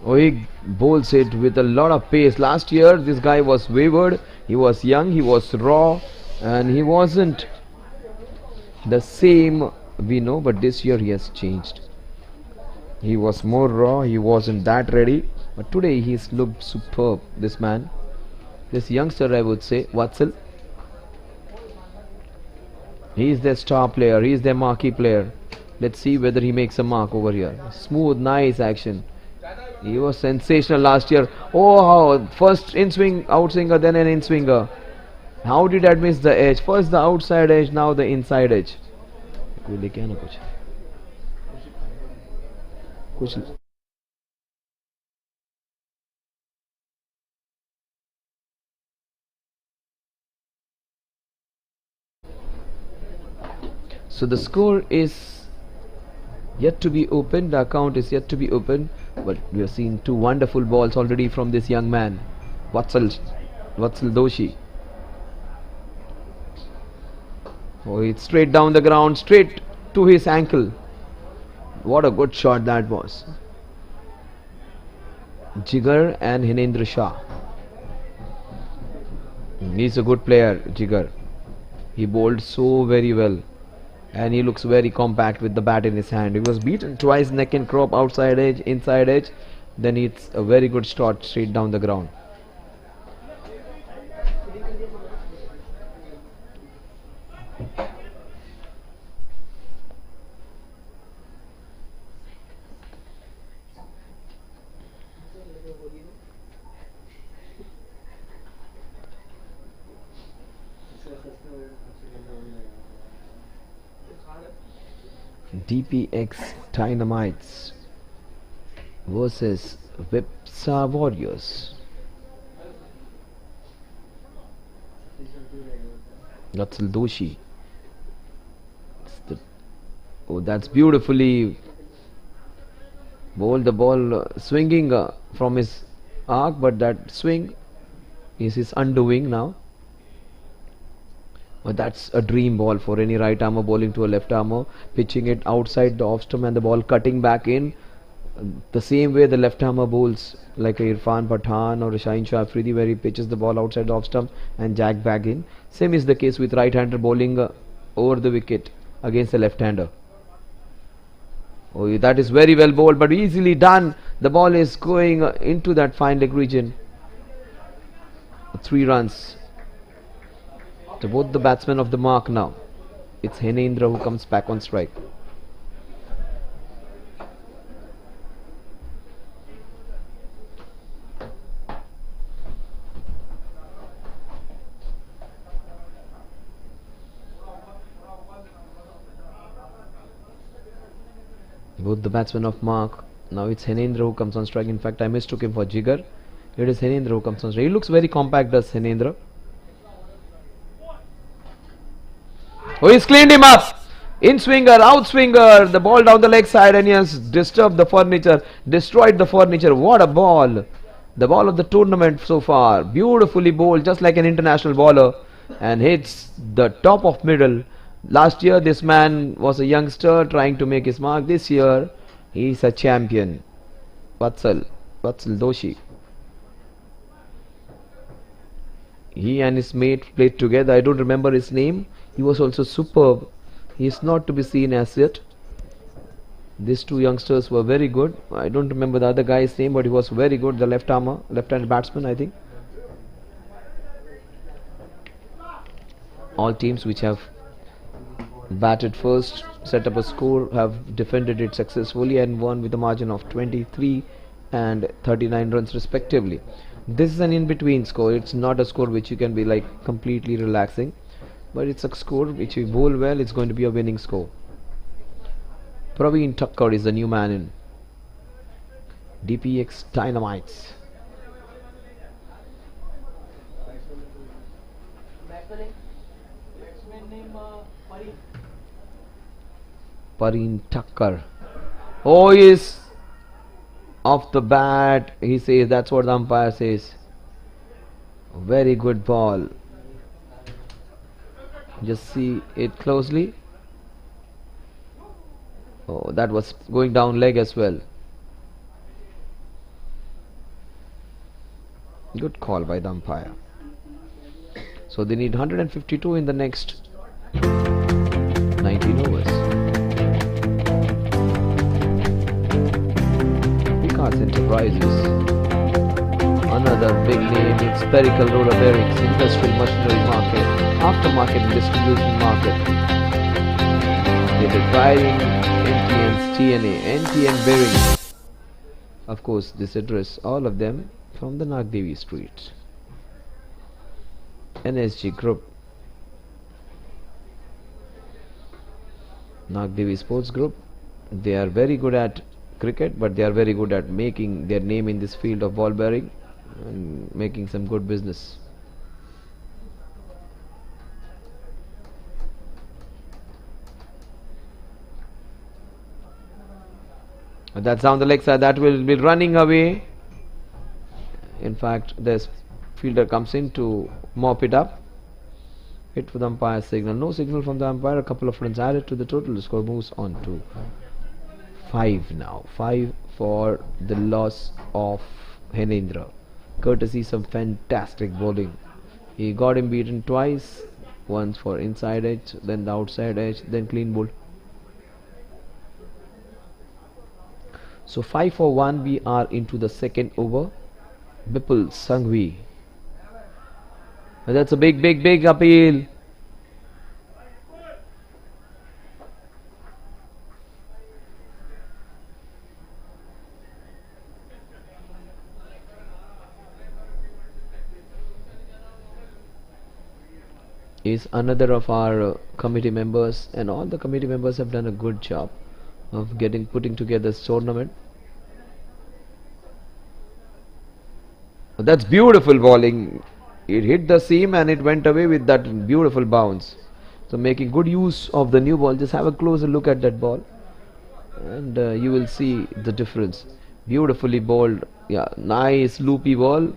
Oh, he bowls it with a lot of pace. Last year, this guy was wayward. He was young, he was raw, and he wasn't the same, we know, but this year he has changed. He was more raw, he wasn't that ready, but today he's looked superb, this man. This youngster, I would say, Vatsal. He is their star player, he is their marquee player. Let's see whether he makes a mark over here. Smooth, nice action. He was sensational last year. Oh, how first in swing, out swinger, then an in swinger. How did that miss the edge? First the outside edge, now the inside edge. So the score is yet to be opened. The account is yet to be opened. But we have seen two wonderful balls already from this young man, Vatsal Doshi. Oh, it's straight down the ground, straight to his ankle. What a good shot that was. Jigar and Hinendra Shah. He's a good player, Jigar. He bowled so very well. And he looks very compact with the bat in his hand. He was beaten twice, neck and crop, outside edge, inside edge. Then it's a very good shot straight down the ground. DPX Dynamites versus Vipsa Warriors. That's Doshi. Oh, that's beautifully bowled. The ball swinging from his arc, but that swing is his undoing now. But that's a dream ball for any right armer bowling to a left armer, pitching it outside the off stump and the ball cutting back in. The same way the left armer bowls like a Irfan Pathan or a Shaheen Shah Afridi, where he pitches the ball outside the off stump and jack back in. Same is the case with right hander bowling over the wicket against the left hander. Oh, that is very well bowled, but easily done. The ball is going into that fine leg region. 3 runs to both the batsmen of the mark now. It's Hinendra who comes back on strike. Both the batsmen of mark. Now it's Hinendra who comes on strike. In fact, I mistook him for Jigar. It is Hinendra who comes on strike. He looks very compact, does Hinendra. Oh, he's cleaned him up. In swinger, out swinger. The ball down the leg side, and he has disturbed the furniture, destroyed the furniture. What a ball. The ball of the tournament so far. Beautifully bowled, just like an international bowler, and hits the top of middle. Last year, this man was a youngster trying to make his mark. This year, he's a champion. Vatsal Doshi. He and his mate played together. I don't remember his name. He was also superb. He is not to be seen as yet. These two youngsters were very good. I don't remember the other guy's name, but he was very good. The left-handed batsman, I think. All teams which have batted first, set up a score, have defended it successfully and won with a margin of 23 and 39 runs respectively. This is an in-between score. It's not a score which you can be like completely relaxing, but it's a score which you bowl well, it's going to be a winning score. Praveen Thakkar is the new man in DPX Dynamites. Praveen Thakkar. Oh yes, off the bat, he says. That's what the umpire says. Very good ball. Just see it closely. Oh, that was going down leg as well. Good call by the umpire. So they need 152 in the next 19 overs. Vikas Enterprises, another big name in spherical roller bearings, industrial machinery market, aftermarket and distribution market. They did wiring, NTN's TNA, NTN bearings. Of course, this address, all of them from the Nagdevi streets. NSG Group, Nagdevi Sports Group. They are very good at cricket, but they are very good at making their name in this field of ball bearing and making some good business. That's down the leg side. That will be running away. In fact, this fielder comes in to mop it up. Hit with umpire signal. No signal from the umpire. A couple of runs added to the total. The score moves on to 5 now. 5 for the loss of Henendra. Courtesy some fantastic bowling. He got him beaten twice. Once for inside edge, then the outside edge, then clean bowled. So 5 for 1. We are into the second over. Bipul Sanghvi. That's a big appeal. Is another of our committee members, and all the committee members have done a good job of putting together this tournament. That's beautiful bowling. It hit the seam and it went away with that beautiful bounce. So making good use of the new ball. Just have a closer look at that ball and you will see the difference. Beautifully bowled. Yeah, nice loopy ball,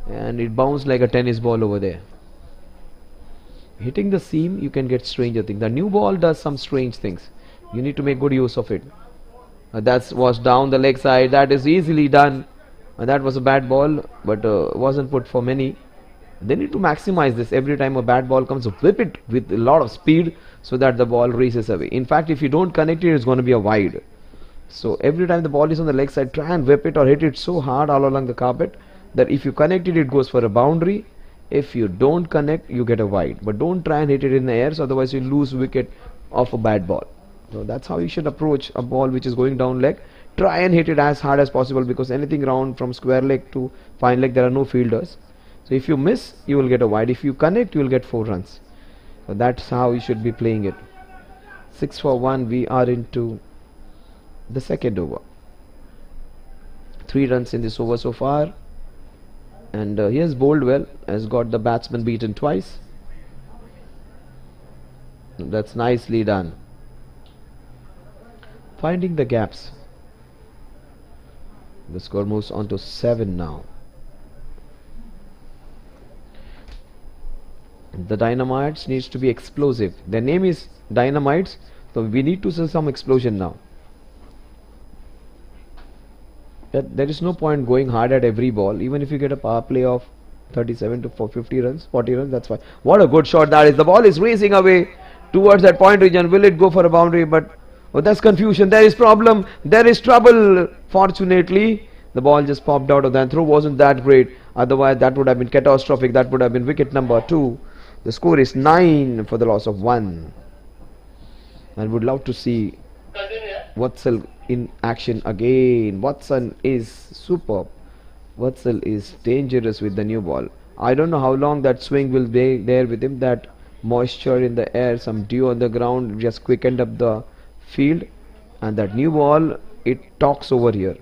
and it bounced like a tennis ball over there. Hitting the seam, you can get stranger things. The new ball does some strange things. You need to make good use of it. That was down the leg side. That is easily done. That was a bad ball, but wasn't put for many. They need to maximize this. Every time a bad ball comes, whip it with a lot of speed so that the ball races away. In fact, if you don't connect it, it's going to be a wide. So every time the ball is on the leg side, try and whip it or hit it so hard all along the carpet that if you connect it, it goes for a boundary. If you don't connect, you get a wide. But don't try and hit it in the air, so otherwise you lose wicket of a bad ball. So that's how you should approach a ball which is going down leg. Try and hit it as hard as possible, because anything round from square leg to fine leg, there are no fielders. So if you miss, you will get a wide. If you connect, you will get 4 runs. So that's how you should be playing it. 6 for 1. We are into the second over. 3 runs in this over so far. And he has bowled well. Has got the batsman beaten twice. That's nicely done. Finding the gaps. The score moves on to 7 now. The Dynamites needs to be explosive. Their name is Dynamites, so we need to see some explosion now. There is no point going hard at every ball. Even if you get a power play of 37 to 50 runs, 40 runs, that's fine. What a good shot that is. The ball is racing away towards that point region. Will it go for a boundary? But oh, that's confusion. There is problem. There is trouble. Fortunately, the ball just popped out of that. Throw wasn't that great. Otherwise, that would have been catastrophic. That would have been wicket number 2. The score is 9 for the loss of 1. and would love to see Vatsal in action again. Watson is superb. Vatsal is dangerous with the new ball. I don't know how long that swing will be there with him. That moisture in the air, some dew on the ground just quickened up the field. And that new ball, it talks over here.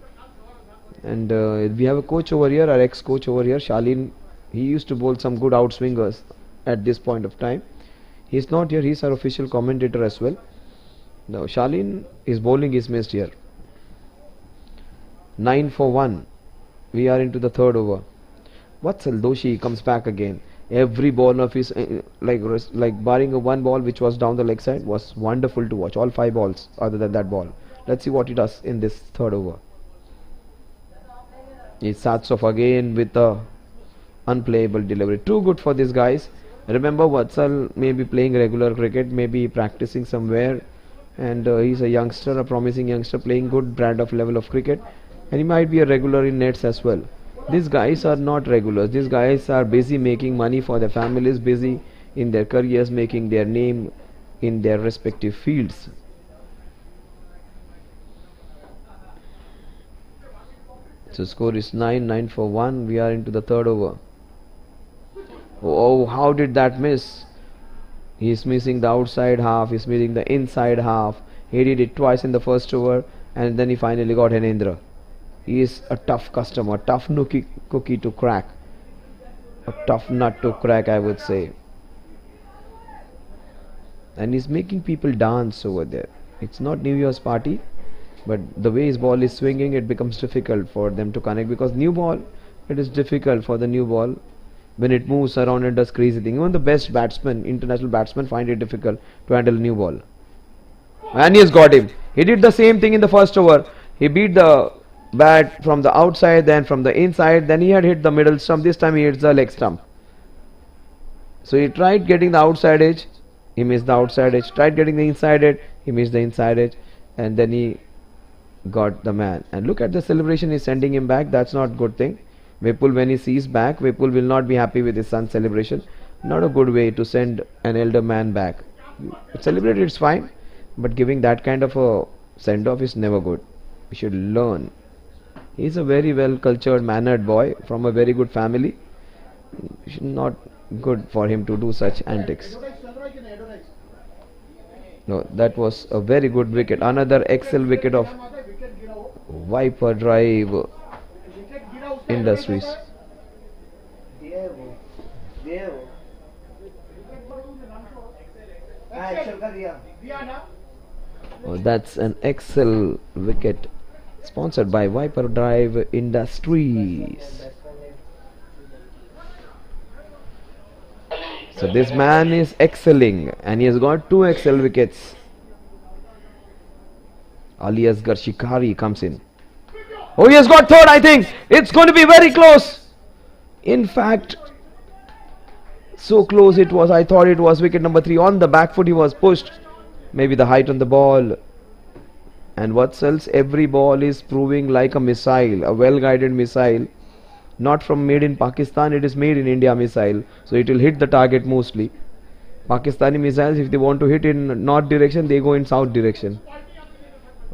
And we have a coach over here, our ex-coach over here, Shalin. He used to bowl some good outswingers at this point of time. He's not here, he's our official commentator as well. Now Shalin, his bowling is missed here. 9 for 1. We are into the third over. Vatsal Doshi comes back again. Every ball of his, like barring a one ball which was down the leg side, was wonderful to watch. All 5 balls other than that ball. Let's see what he does in this third over. He starts off again with a unplayable delivery. Too good for these guys. Remember, Vatsal may be playing regular cricket, maybe practicing somewhere, and he's a youngster, a promising youngster, playing good brand of level of cricket, and he might be a regular in nets as well. These guys are not regulars. These guys are busy making money for their families, busy in their careers, making their name in their respective fields. So score is 9 for 1. We are into the third over. Oh, how did that miss? He's missing the outside half, he's missing the inside half. He did it twice in the first over, and then he finally got Henendra. He is a tough customer, tough cookie to crack. A tough nut to crack, I would say. And he's making people dance over there. It's not New Year's party, but the way his ball is swinging, it becomes difficult for them to connect, because new ball, it is difficult for the new ball when it moves around and does crazy things. Even the best batsmen, international batsmen, find it difficult to handle a new ball. And he has got him. He did the same thing in the first over. He beat the bat from the outside, then from the inside, then he had hit the middle stump. This time he hits the leg stump. So he tried getting the outside edge, he missed the outside edge. Tried getting the inside edge, he missed the inside edge, and then he got the man. And look at the celebration, he's sending him back. That's not a good thing. Vipul, when he sees back, Vipul will not be happy with his son's celebration. Not a good way to send an elder man back. Celebrate, it's fine, but giving that kind of a send off is never good. We should learn. He's a very well cultured, mannered boy from a very good family. It's not good for him to do such antics. No, that was a very good wicket. Another excellent wicket of Viper Drive Industries. Oh, that's an excellent wicket sponsored by Viper Drive Industries. So this man is excelling, and he has got 2 excellent wickets. Ali Asghar Shikari comes in. Oh, he has got 3rd, I think. It's going to be very close. In fact, so close it was. I thought it was wicket number 3. On the back foot he was pushed. Maybe the height on the ball. And what else? Every ball is proving like a missile, a well-guided missile. Not from made in Pakistan, it is made in India missile. So it will hit the target mostly. Pakistani missiles, if they want to hit in north direction, they go in south direction.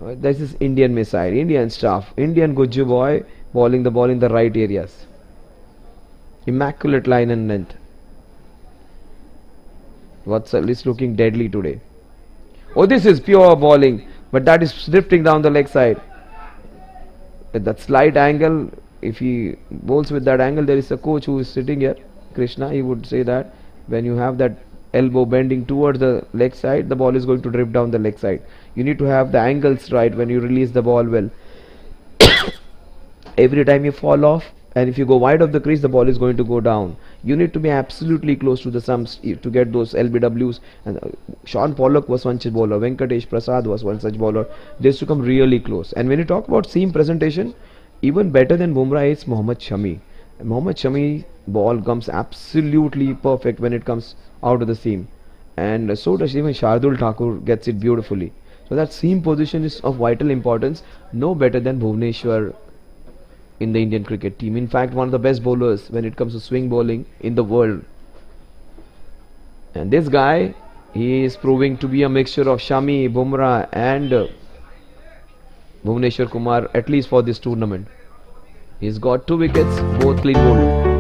This is Indian missile, Indian stuff, Indian Gujju boy bowling the ball in the right areas. Immaculate line and length. Vatsal is looking deadly today. Oh, this is pure bowling, but that is drifting down the leg side. At that slight angle, if he bowls with that angle, there is a coach who is sitting here, Krishna, he would say that when you have that elbow bending towards the leg side, the ball is going to drift down the leg side. You need to have the angles right when you release the ball well. Every time you fall off, and if you go wide of the crease, the ball is going to go down. You need to be absolutely close to the stumps to get those LBWs. And Sean Pollock was one such bowler, Venkatesh Prasad was one such bowler. They used to come really close. And when you talk about seam presentation, even better than Bumrah is Mohammad Shami. Mohammad Shami ball comes absolutely perfect when it comes out of the seam, and so does even Shardul Thakur, gets it beautifully. So that seam position is of vital importance. No better than Bhuvneshwar in the Indian cricket team. In fact, one of the best bowlers when it comes to swing bowling in the world. And this guy, He is proving to be a mixture of Shami, Bumrah and Bhuvneshwar Kumar, at least for this tournament. He's got 2 wickets, both clean bowled.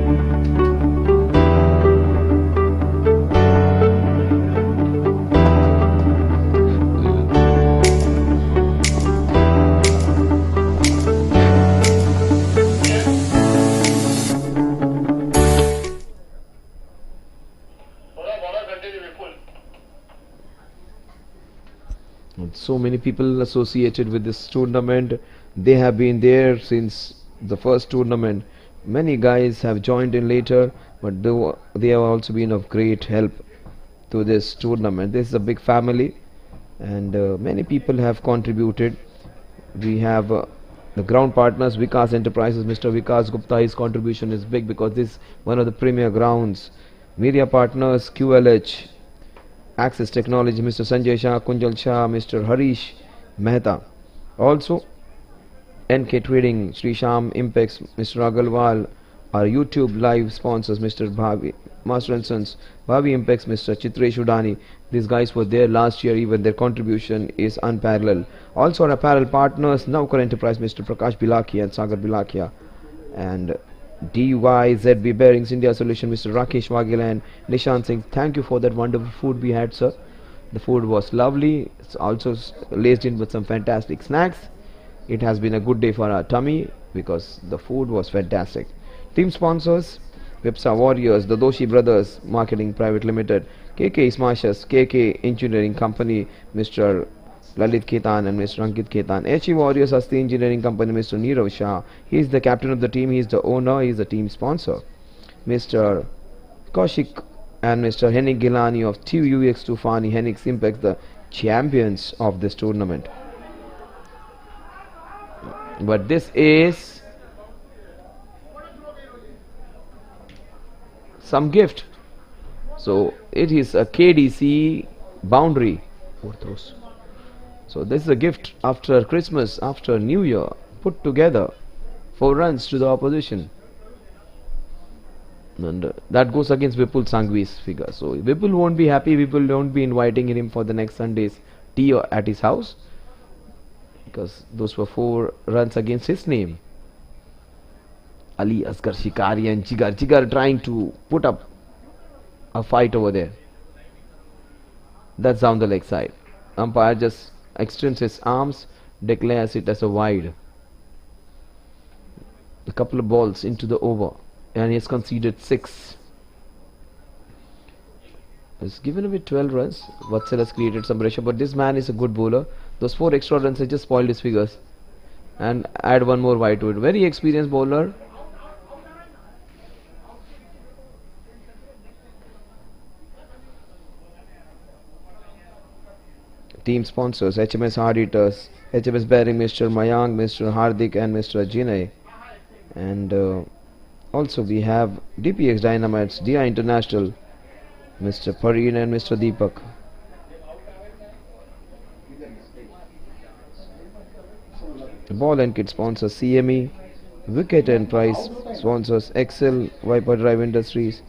So many people associated with this tournament. They have been there since the first tournament. Many guys have joined in later, but they have also been of great help to this tournament. This is a big family, and many people have contributed. We have the ground partners, Vikas Enterprises, Mr. Vikas Gupta. His contribution is big because this is one of the premier grounds. Media partners, QLH, Access Technology, Mr. Sanjay Shah, Kunjal Shah, Mr. Harish Mehta. Also, NK Trading, Sri Sham Impex, Mr. Agarwal. Our YouTube live sponsors, Mr. Bhavi, Master and Sons, Bhavi Impex, Mr. Chitresh Udani. These guys were there last year, even their contribution is unparalleled. Also, our apparel partners, Navkar Enterprise, Mr. Prakash Bilakia and Sagar Bilakia. And DYZB Bearings India Solution, Mr. Rakesh Waghela and Nishan Singh. Thank you for that wonderful food we had, sir. The food was lovely. It's also laced in with some fantastic snacks. It has been a good day for our tummy because the food was fantastic. Team sponsors, Vipsa Warriors, the Doshi Brothers Marketing Private Limited, KK Smashers, KK Engineering Company, Mr. Lalit Ketan and Mr. Ankit Ketan. HE Warriors Asti Engineering Company, Mr. Nirav Shah. He is the captain of the team, he is the owner, he is the team sponsor. Mr. Kaushik and Mr. Henning Gilani of TUX Tufani, Henning Simpex, the champions of this tournament. But this is some gift. So it is a KDC boundary. So this is a gift after Christmas, after New Year, put together 4 runs to the opposition. And that goes against Vipul Sanghvi's figure. So Vipul won't be happy. Vipul won't be inviting him for the next Sunday's tea at his house, because those were 4 runs against his name. Ali Asghar Shikari and Jigar trying to put up a fight over there. That's down the leg side. Umpire just extends his arms, declares it as a wide. A couple of balls into the over, and he has conceded 6. He's given away 12 runs. Vatsal has created some pressure, but this man is a good bowler. Those 4 extra runs have just spoiled his figures, and add 1 more wide to it. Very experienced bowler. Team sponsors, HMS Hard Eaters, HMS Bearing, Mr. Mayank, Mr. Hardik and Mr. Jinay. And also we have DPX Dynamites, DI International, Mr. Pareen and Mr. Deepak. Ball and Kit sponsors CME, Wicket and Price sponsors Excel, Viper Drive Industries.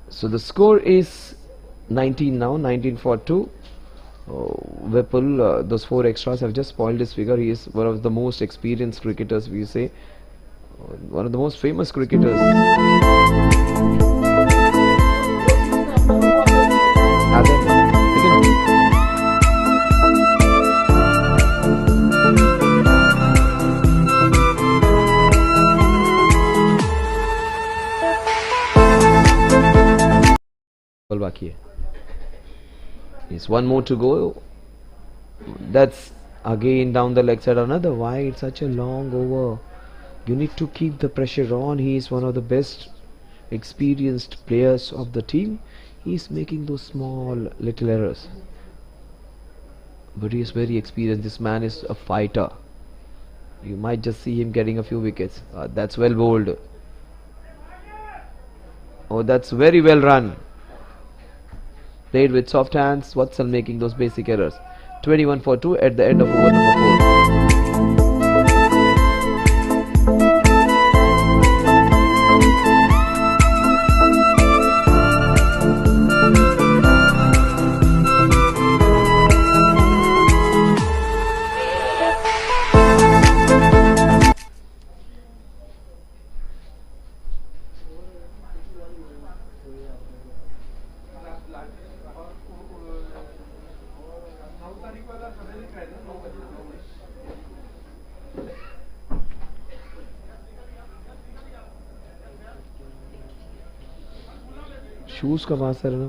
So the score is 19 now, 19 for 2. Vipul, those 4 extras have just spoiled his figure. He is one of the most experienced cricketers, we say. One of the most famous cricketers. Ball बाकी है. Yes, one more to go. That's again down the leg side. Another wide. Such a long over. You need to keep the pressure on. He is one of the best experienced players of the team. He is making those small little errors, but he is very experienced. This man is a fighter. You might just see him getting a few wickets. That's well bowled. Oh, that's very well run. Played with soft hands. Watson making those basic errors. 21 for 2 at the end of over number 4. Shoes का बात है ना.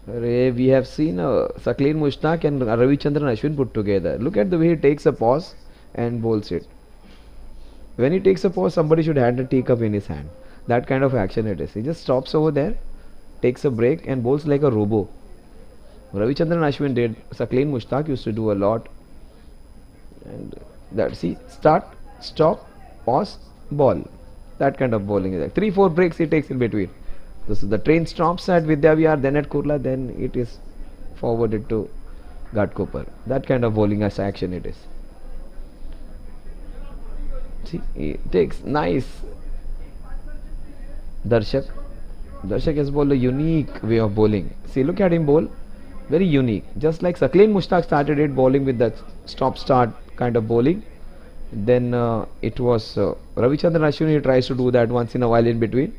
We have seen Sakleen Mushtaq and Ravichandran Ashwin put together. Look at the way he takes a pause and bowls it. When he takes a pause, somebody should hand a teacup in his hand. That kind of action it is. He just stops over there, takes a break and bowls like a robo. Ravichandran Ashwin did. Sakleen Mushtaq used to do a lot. And that, see, start, stop, pause, ball. That kind of bowling is like 3-4 breaks he takes in between. This is the train stops at Vidyavihar, then at Kurla, then it is forwarded to Ghatkopar. That kind of bowling as action it is. See, he takes nice. Darshak has bowled a unique way of bowling. See, look at him bowl. Very unique. Just like Sakleen Mushtaq started it bowling with that stop-start kind of bowling. Then it was Ravichandran Ashwin, he tries to do that once in a while in between.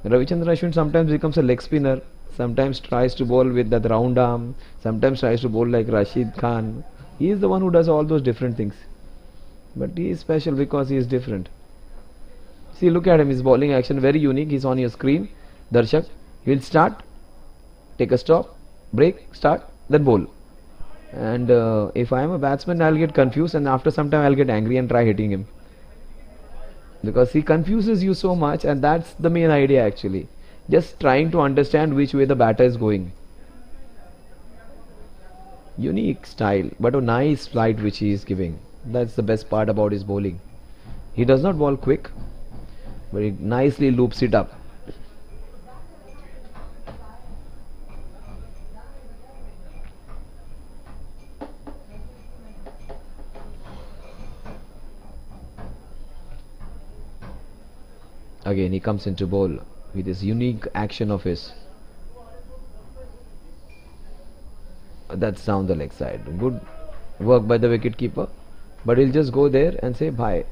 Ravichandran Ashwin sometimes becomes a leg spinner, sometimes tries to bowl with that round arm, sometimes tries to bowl like Rashid Khan. He is the one who does all those different things. But he is special because he is different. See, look at him, his bowling action, very unique. He's on your screen. Darshak, he will start, take a stop, break, start, then bowl. And if I am a batsman, I'll get confused, and after some time I'll get angry and try hitting him. Because he confuses you so much, and that's the main idea actually. just trying to understand which way the batter is going. Unique style, but a nice flight which he is giving. That's the best part about his bowling. He does not bowl quick, but he nicely loops it up. Again he comes into bowl with this unique action of his. That's down the leg side. Good work by the wicket keeper, but he'll just go there and say bye,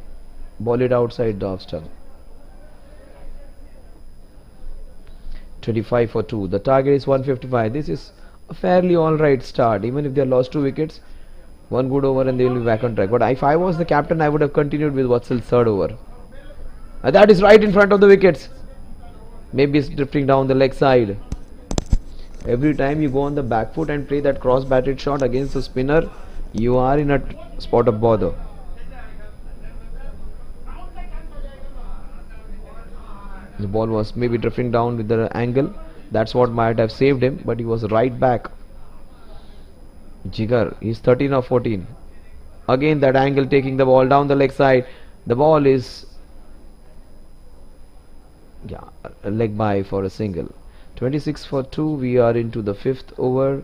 ball it outside the off stump. 25 for 2. The target is 155. This is a fairly alright start. Even if they lost 2 wickets, one good over and they will be back on track. But if I was the captain, I would have continued with Watsel's third over. And that is right in front of the wickets. Maybe it's drifting down the leg side. Every time you go on the back foot and play that cross batted shot against the spinner, you are in a spot of bother. The ball was maybe drifting down with the angle. That's what might have saved him, but he was right back. Jigar, he's 13 or 14. Again that angle taking the ball down the leg side. The ball is a leg by for a single. 26 for 2. We are into the 5th over.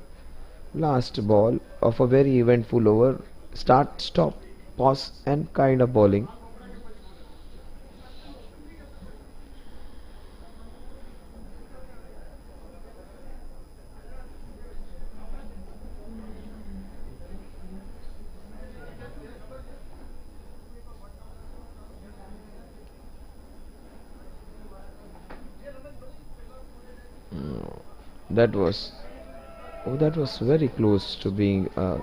Last ball of a very eventful over. Start, stop, pause and kind of bowling. That was very close to being a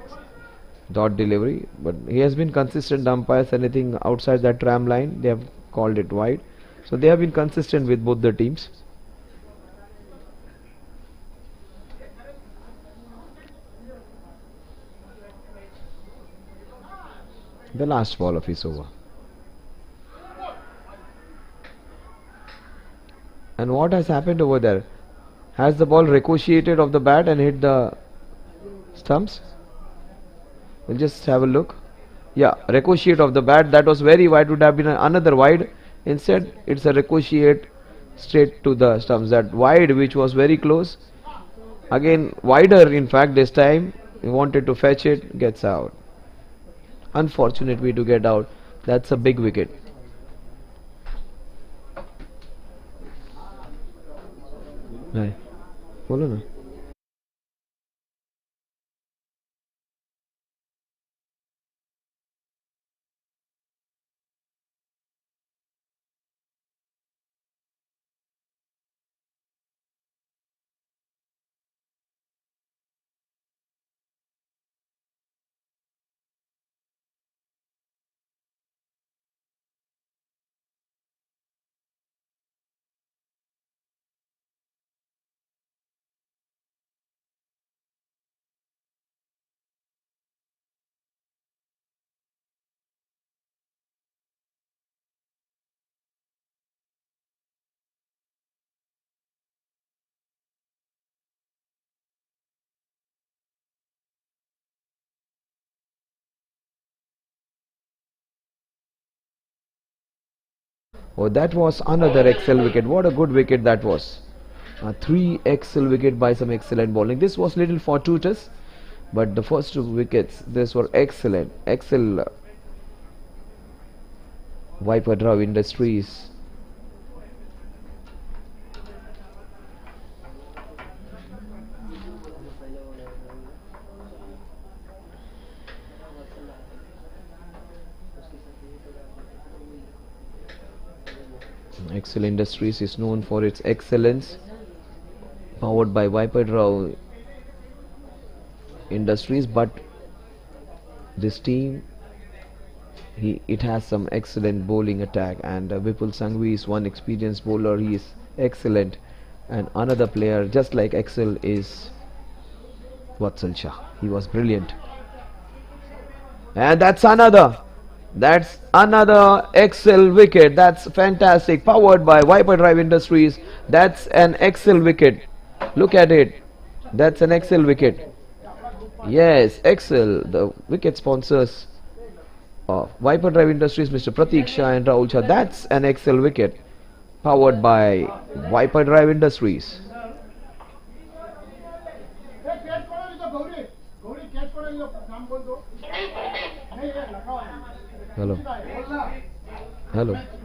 dot delivery, but he has been consistent. Umpires, anything outside that tram line, they have called it wide. So they have been consistent with both the teams. The last ball of his over. And what has happened over there? Has the ball ricocheted off the bat and hit the stumps? We'll just have a look. Yeah, ricochet of the bat. That was very wide. Would have been another wide. Instead, it's a ricochet straight to the stumps. That wide, which was very close. Again, wider. In fact, this time he wanted to fetch it. Gets out. Unfortunate way to get out. That's a big wicket. Right. बोलो ना. Oh, that was another excellent wicket. What a good wicket that was. 3 excellent wicket by some excellent bowling. This was little fortuitous, but the first 2 wickets, this were excellent. Viper Draw Industries. Excel Industries is known for its excellence, powered by Viper Draw Industries, but this team, it has some excellent bowling attack, and Vipul Sanghvi is one experienced bowler. He is excellent, and another player just like Excel is Vatsal Shah. He was brilliant, and that's another Excel wicket. That's fantastic, powered by Viper Drive Industries. That's an excel wicket. Look at it. That's an excel wicket. Yes, excel. The wicket sponsors of Viper Drive Industries, Mr. Pratik Shah and Rahul Shah. That's an excel wicket powered by Viper Drive Industries. Catch करो ये तो Gauri Gauri catch करो ये नाम बोल दो नहीं ये लगाओ Hello. Hello. Hello. Hello.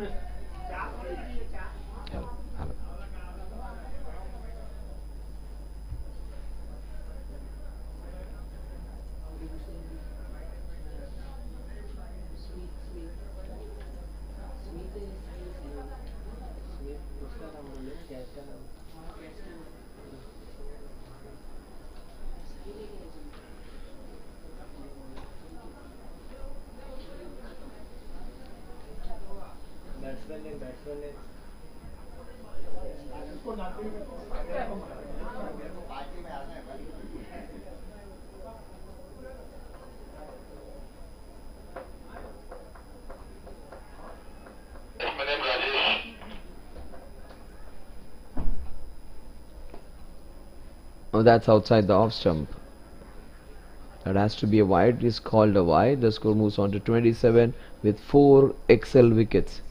Oh, that's outside the off stump. That has to be a wide. It is called a wide. The score moves on to 27 with 4 XL wickets.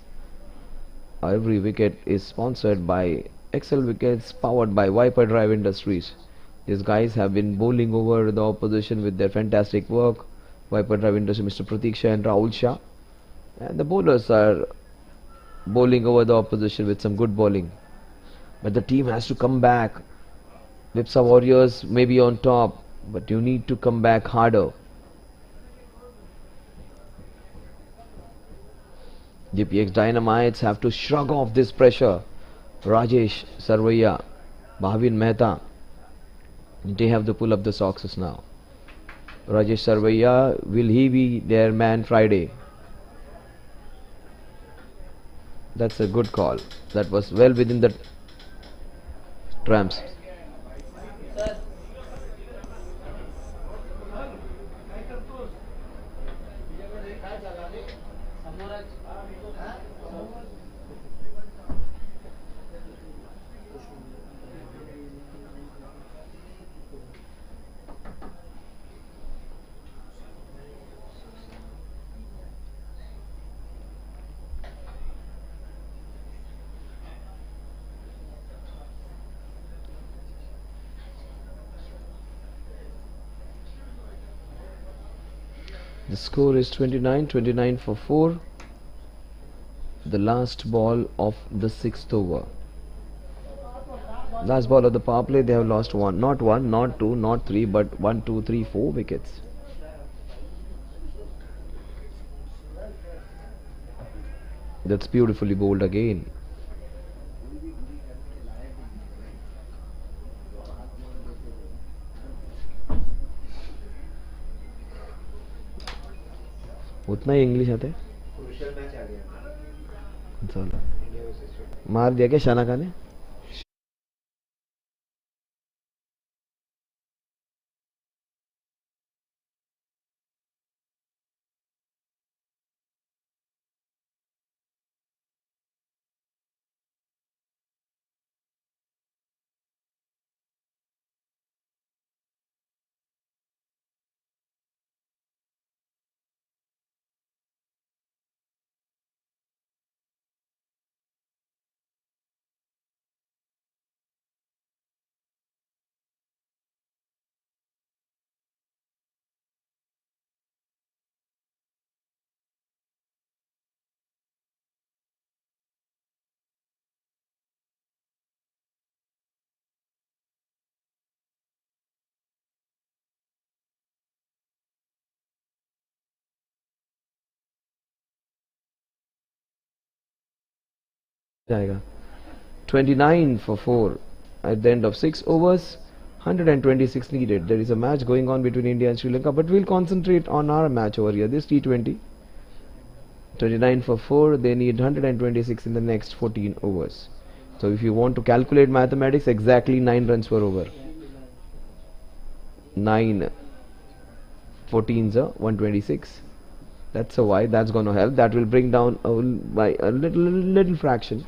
Every wicket is sponsored by XL wickets powered by Viper Drive Industries. These guys have been bowling over the opposition with their fantastic work. Viper Drive Industries, Mr. Pratik Shah and Rahul Shah. And the bowlers are bowling over the opposition with some good bowling. But the team has to come back. Vipsa Warriors may be on top, but you need to come back harder. GPX Dynamites have to shrug off this pressure. Rajesh Sarvaiya, Bhavin Mehta, they have to pull up the socks now. Rajesh Sarvaiya, will he be their man Friday? That's a good call. That was well within the tramps. The score is 29 for 4. The last ball of the 6th over. Last ball of the power play, they have lost one. Not one, not two, not three, but 1, 2, 3, 4 wickets. That's beautifully bowled again. उतना ही English आते चलो मार दिया क्या शाना का ने जाएगा 29 for 4 at the end of 6 overs, 126 needed. There is a match going on between India and Sri Lanka, but we'll concentrate on our match over here, this T20. 29 for 4, they need 126 in the next 14 overs. So if you want to calculate mathematics, exactly 9 runs per over. 9 14s are 126. That's a why. That's going to help. That will bring down by a little fraction.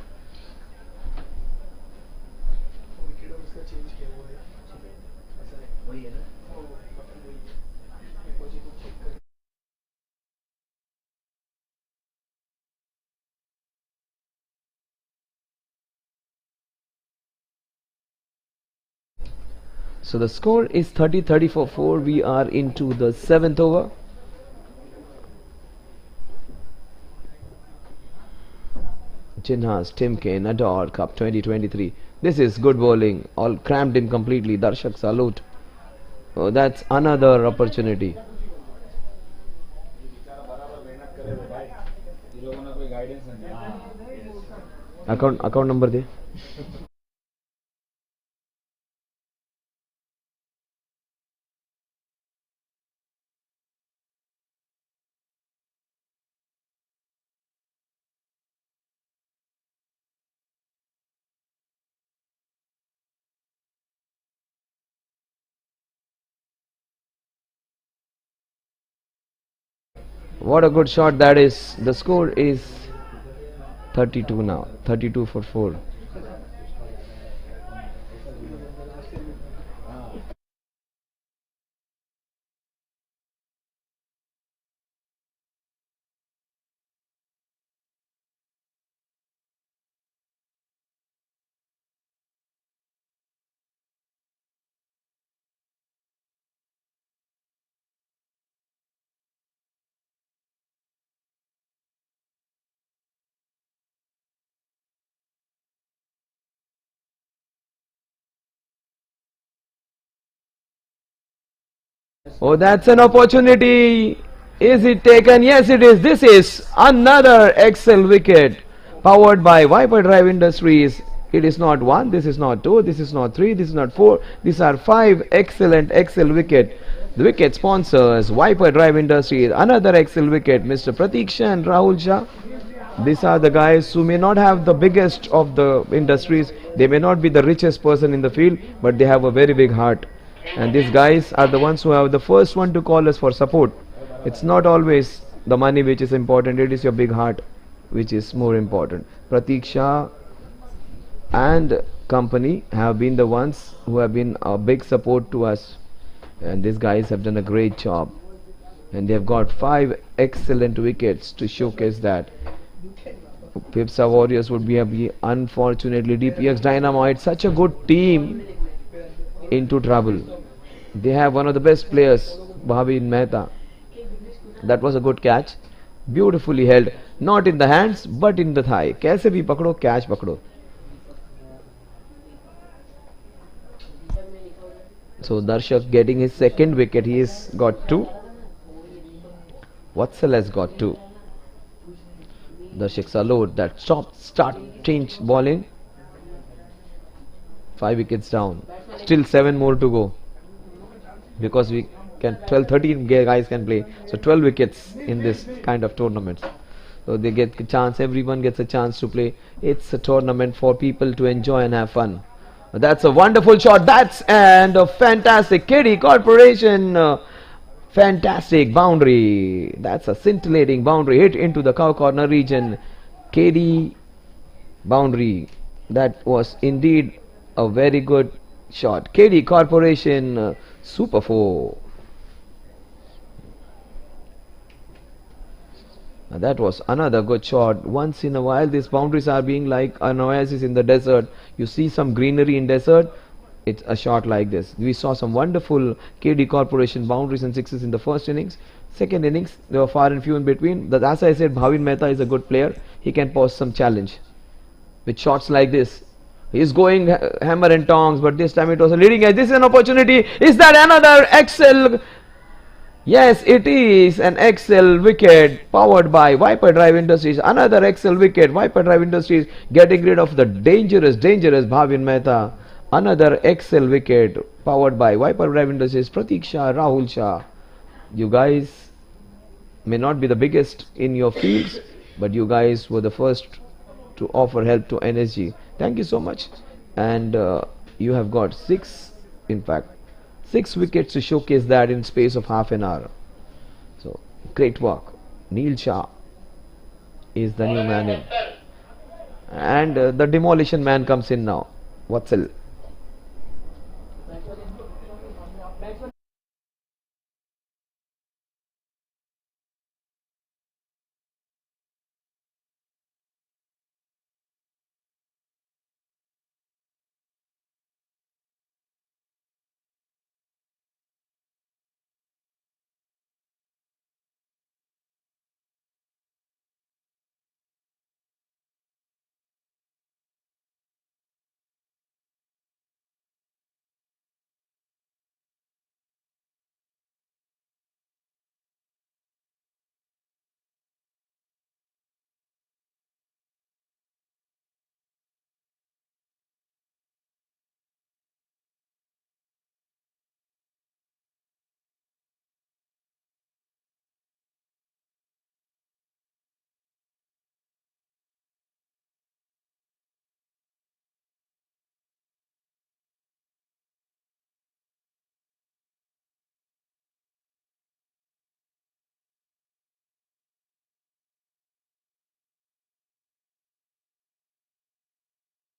So the score is 30 for 4. We are into the 7th over. Jinharsh Timken Ador Cup 2023. This is good bowling. All crammed in completely. Darshak salute. Oh, that's another opportunity. Account number they. What a good shot that is. The score is 32 now. 32 for 4. Oh, that's an opportunity. Is it taken? Yes, it is. This is another excel wicket powered by Viper Drive Industries. It is not one, this is not two, this is not three, this is not four. These are five excellent excel wicket. The wicket sponsors Viper Drive Industries. Another excel wicket, Mr. Pratiksha and Rahul Shah. These are the guys who may not have the biggest of the industries. They may not be the richest person in the field, but they have a very big heart. And these guys are the ones who are the first one to call us for support. It's not always the money which is important, it is your big heart which is more important. Pratik Shah and company have been the ones who have been a big support to us, and these guys have done a great job, and they have got 5 excellent wickets to showcase that. Pipsa Warriors would be unfortunately DPX Dynamite, such a good team, into trouble. They have one of the best players, Bhavin Mehta. That was a good catch, beautifully held, not in the hands but in the thigh. Kaise bhi pakdo, catch pakdo. So Darshak getting his second wicket. He has got 2. Vatsal has got 2. Darshak salute that start change bowling. 5 wickets down. Still 7 more to go. Because we can 13 guys can play. So 12 wickets in this kind of tournaments. So they get a chance. Everyone gets a chance to play. It's a tournament for people to enjoy and have fun. That's a wonderful shot. That's and a fantastic KD Corporation. Fantastic boundary. That's a scintillating boundary hit into the cow corner region. KD boundary. That was indeed a very good shot. KD Corporation Super 4. That was another good shot. Once in a while these boundaries are being like an oasis in the desert. You see some greenery in desert, it's a shot like this. We saw some wonderful KD Corporation boundaries and sixes in the first innings. Second innings, they were far and few in between. As I said, Bhavin Mehta is a good player. He can pose some challenge with shots like this. He's going hammer and tongs, but this time it was a leading edge. This is an opportunity. Is that another excel? Yes, it is an excel wicket powered by Viper Drive Industries. Another excel wicket. Viper Drive Industries getting rid of the dangerous Bhavin Mehta. Another excel wicket powered by Viper Drive Industries. Pratik Shah, Rahul Shah. You guys may not be the biggest in your fields, but you guys were the first to offer help to NSG. Thank you so much. And you have got 6, in fact 6 wickets to showcase that in space of half an hour. So great work. Neil Shah is the new man in, and the demolition man comes in now. Vatsal.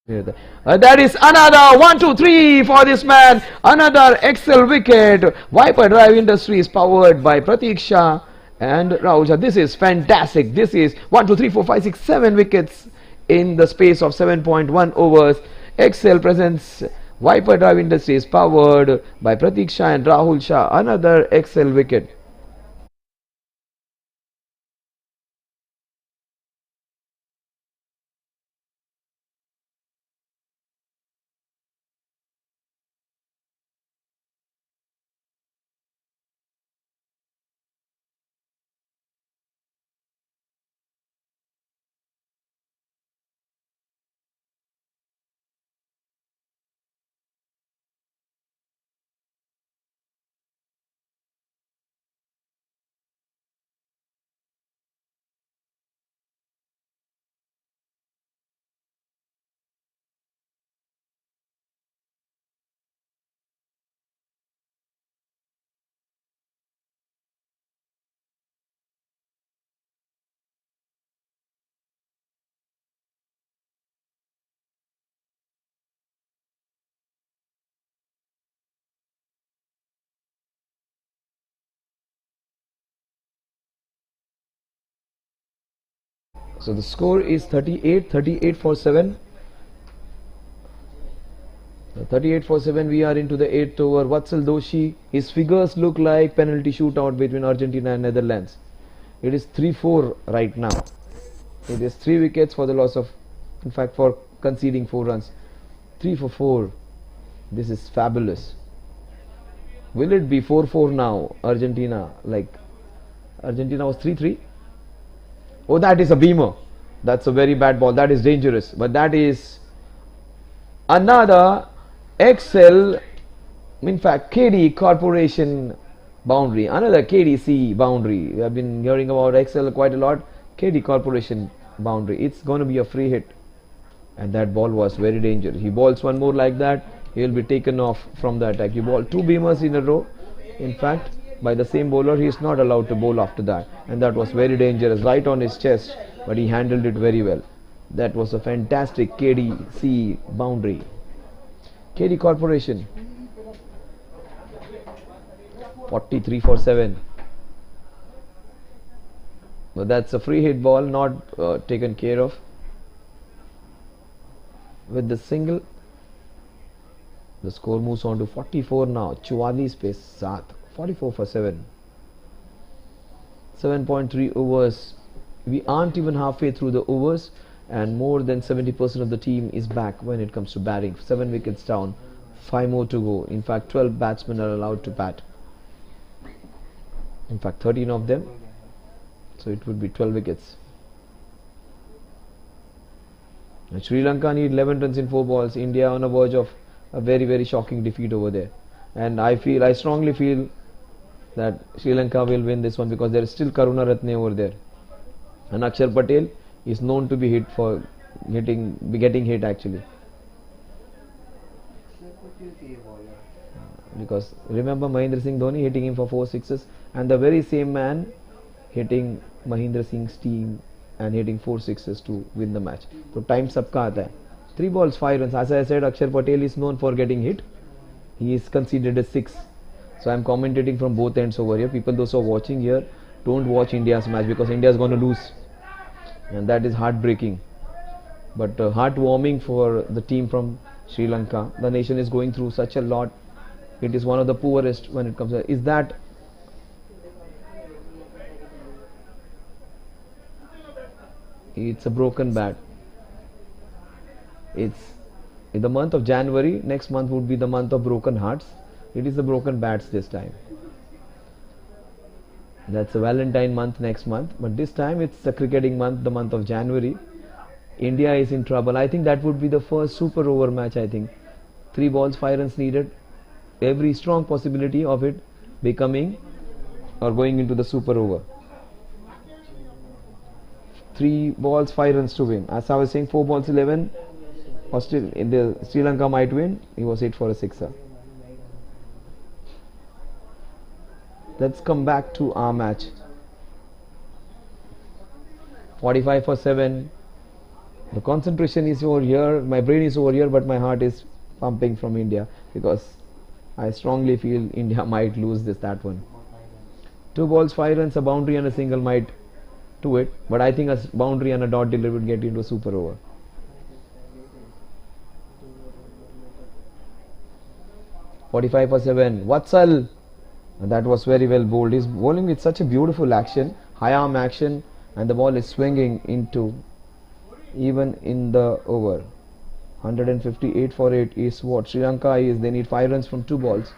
That is another 1, 2, 3 for this man. Another excel wicket. Viper Drive Industries powered by Pratik Shah and Rahul Shah. This is fantastic. This is 1, 2, 3, 4, 5, 6, 7 wickets in the space of 7.1 overs. Excel presents Viper Drive Industries powered by Pratik Shah and Rahul Shah. Another excel wicket. So the score is 38 for 7. 38 for 7. We are into the 8th over. Vatsal Doshi. His figures look like penalty shootout between Argentina and Netherlands. It is 3-4 right now. It is 3 wickets for the loss of, in fact, for conceding 4 runs. 3 for 4. This is fabulous. Will it be 4-4 now? Argentina, like Argentina was 3-3. Oh, that is a beamer. That's a very bad ball. That is dangerous. But that is another XL, in fact, KD Corporation boundary. Another KDC boundary. We have been hearing about XL quite a lot. KD Corporation boundary. It's going to be a free hit. And that ball was very dangerous. He balls one more like that, he will be taken off from the attack. He bowled 2 beamers in a row. In fact, by the same bowler, he is not allowed to bowl after that, and that was very dangerous, right on his chest, but he handled it very well. That was a fantastic KDC boundary. KD Corporation 43 for 7. But that's a free hit ball, not taken care of. With the single, the score moves on to 44 now. 44 पे 7. 44 for 7. 7.3 overs. We aren't even halfway through the overs, and more than 70% of the team is back when it comes to batting. 7 wickets down, 5 more to go. In fact, 12 batsmen are allowed to bat. In fact, 13 of them. So it would be 12 wickets. And Sri Lanka need 11 runs in 4 balls. India on the verge of a very, very shocking defeat over there. And I strongly feel that Sri Lanka will win this one, because there is still Karuna Ratne over there. And Akshar Patel is known to be hit for getting hit actually. Because remember Mahendra Singh Dhoni hitting him for 4 sixes, and the very same man hitting Mahendra Singh's team and hitting 4 sixes to win the match. So time sabka aata hai. 3 balls 5 runs. As I said, Akshar Patel is known for getting hit. He is conceded a 6. So I am commentating from both ends over here. People, those who are watching here, don't watch India's match, because India is going to lose, and that is heartbreaking. But heartwarming for the team from Sri Lanka. The nation is going through such a lot. It is one of the poorest when it comes to. Is that it's a broken bat. It's in the month of January. Next month would be the month of broken hearts. It is the broken bats this time. That's a Valentine month next month, but this time it's the cricketing month, the month of January. India is in trouble. I think that would be the first super over match. I think 3 balls 5 runs needed. Every strong possibility of it becoming or going into the super over. 3 balls 5 runs to win. As I was saying, 4 balls 11. Sri Lanka might win. He was hit for a 6er. Let's come back to our match. 45 for 7. The concentration is over here, my brain is over here, but my heart is pumping from India because I strongly feel India might lose that one. 2 balls, 5 runs, a boundary and a single might do it, but I think a boundary and a dot delivery would get into a super over. 45 for 7. Vatsal, that was very well bowled. He's bowling with such a beautiful action, high arm action, and the ball is swinging into even in the over. 158 for 8 is what Sri Lanka is. They need 5 runs from 2 balls.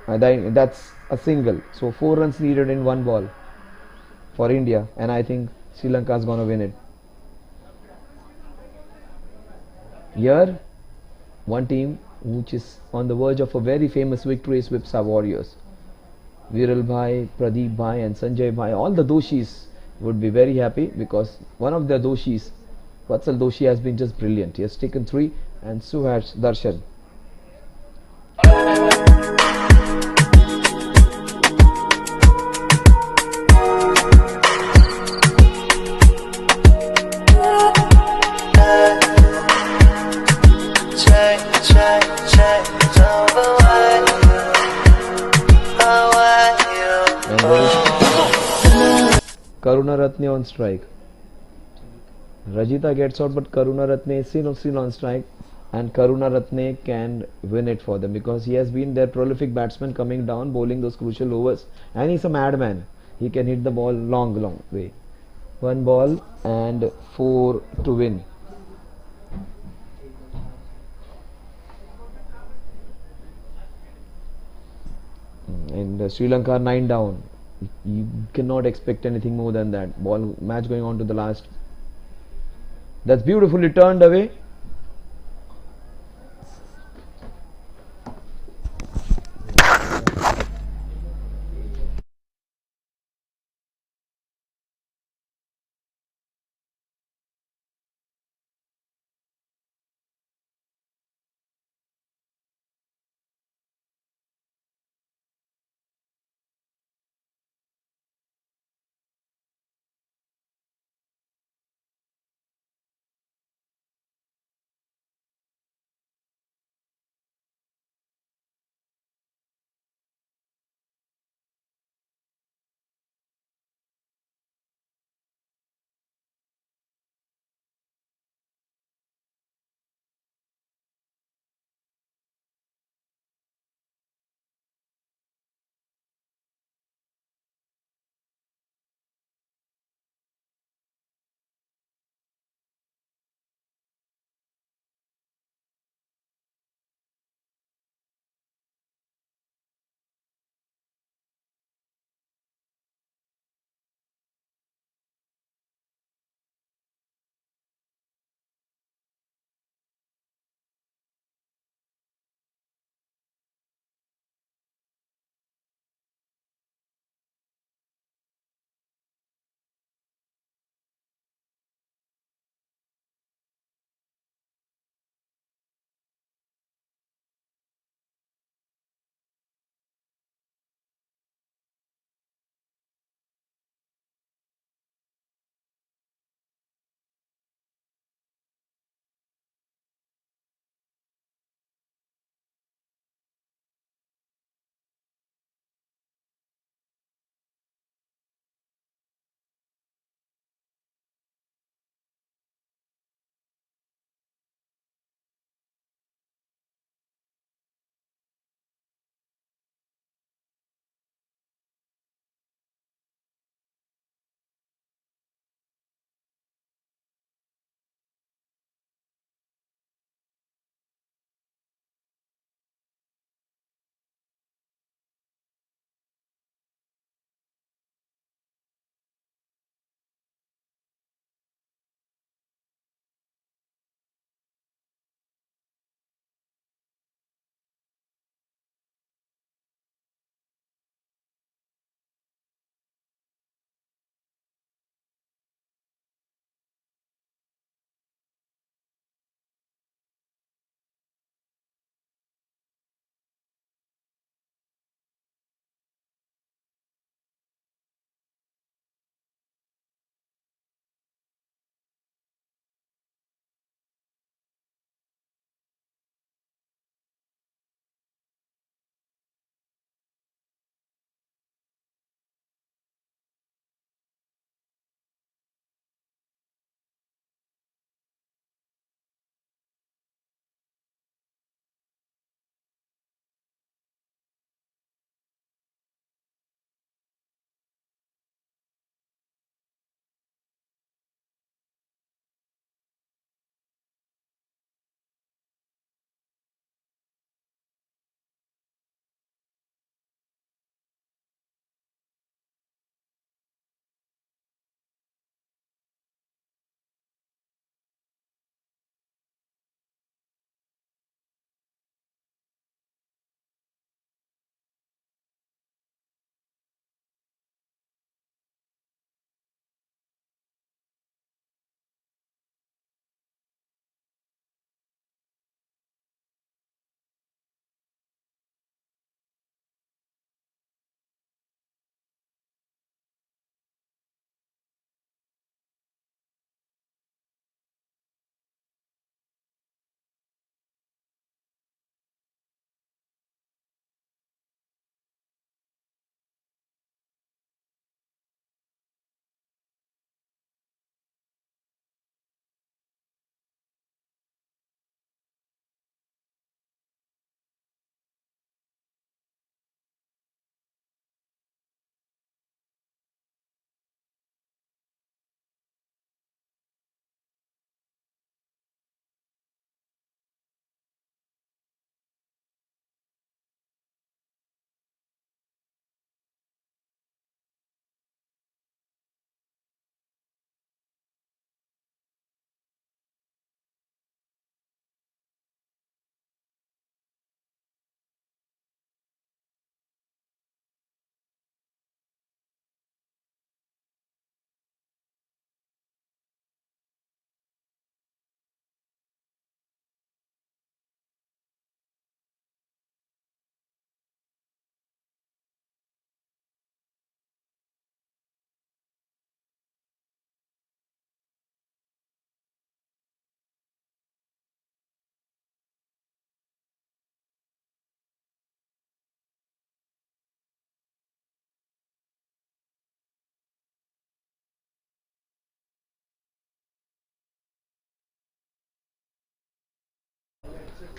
That's a single. So 4 runs needed in 1 ball for India, and I think Sri Lanka is gonna win it. Here, one team which is on the verge of a very famous victory is Vipsa Warriors. Viral Bhai, Pradeep Bhai, and Sanjay Bhai, all the Doshis would be very happy because one of the Doshis, Vatsal Doshi, has been just brilliant. He has taken 3, and so has Darshan. Karuna Ratne on strike. Rajita gets out, but Karuna Ratne is still on strike, and Karuna Ratne can win it for them because he has been their prolific batsman coming down, bowling those crucial overs, and he's a madman. He can hit the ball long way. 1 ball and 4 to win. And Sri Lanka 9 down. You cannot expect anything more than that. Match going on to the last. That's beautifully turned away.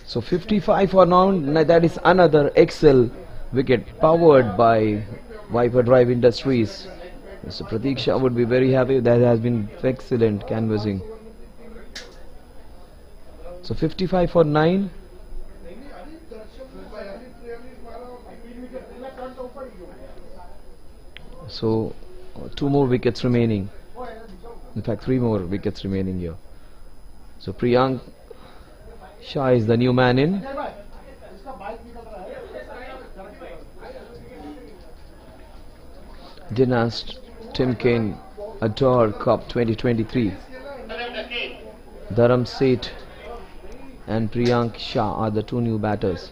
So 55 for now. That is another excel wicket powered by Viper Drive Industries. Mr. Pratik Shah would be very happy. That has been excellent canvassing. So 55 for 9. So 2 more wickets remaining. In fact, 3 more wickets remaining here. So Priyank Shah is the new man in. Jinharsh Timken Ador Cup 2023. Dharam Seth and Priyank Shah are the 2 new batters.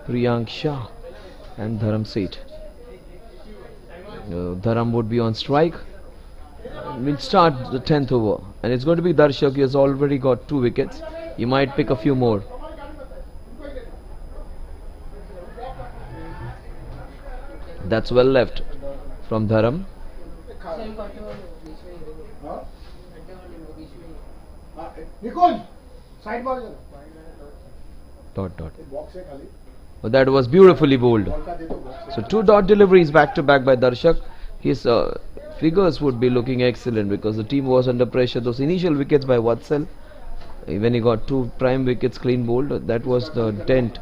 Priyank Shah and Dharam Seth. Dharam would be on strike. We'll start the 10th over, and it's going to be Darshak. He has already got 2 wickets. He might pick a few more. That's well left from Dharam. Dot dot. But that was beautifully bowled. So 2 dot deliveries back to back by Darshak. His figures would be looking excellent because the team was under pressure. Those initial wickets by Vatsal, when he got 2 prime wickets clean bowled, that was the dent.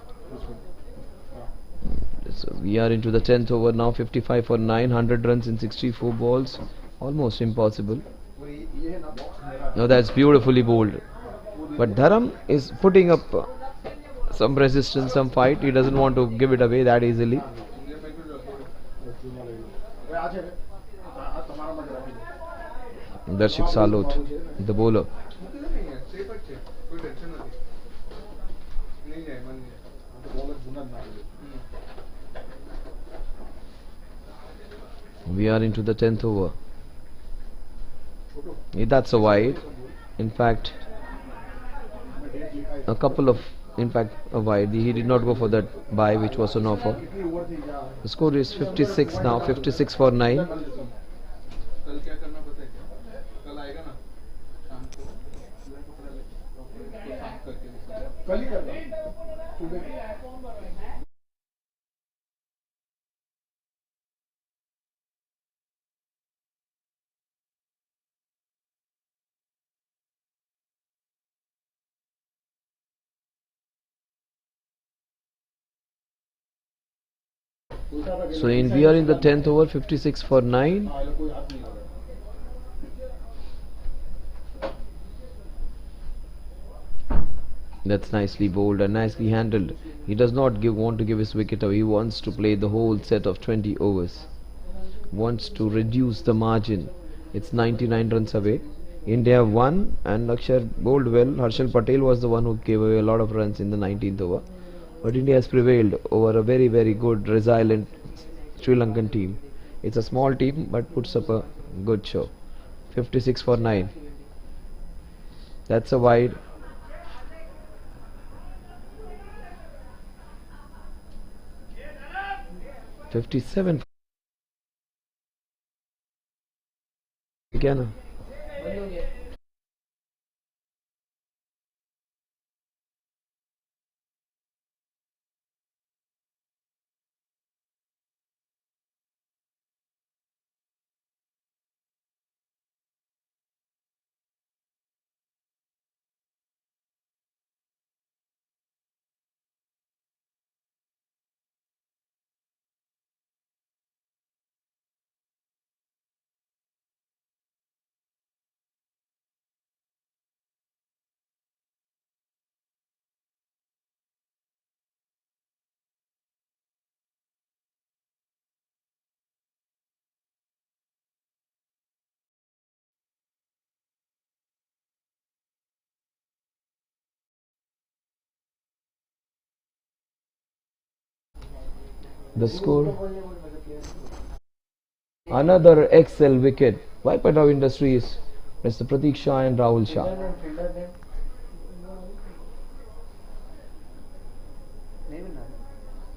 So we are into the 10th over now. 55 for 9, 100 runs in 64 balls. Almost impossible. Now that's beautifully bowled. But Dharam is putting up some resistance, some fight. He doesn't want to give it away that easily. Darshik Salot, the bowler. We are into the 10th over. That's a wide. In fact, a couple of, a wide. He did not go for that bye, which was an offer. The score is 56 now. 56 for 9. So we are in the 10th over. 56 for 9. That's nicely bowled and nicely handled. He does not want to give his wicket away. He wants to play the whole set of 20 overs. Wants to reduce the margin. It's 99 runs away. India won, and Akshar bowled well. Harshal Patel was the one who gave away a lot of runs in the 19th over. But India has prevailed over a very, very good, resilient Sri Lankan team. It's a small team but puts up a good show. 56 for 9. That's a wide. $57 again. The score, another excel wicket. Viper Drive Industries, Mr. Pratik Shah and Rahul Shah.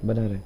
बना रहे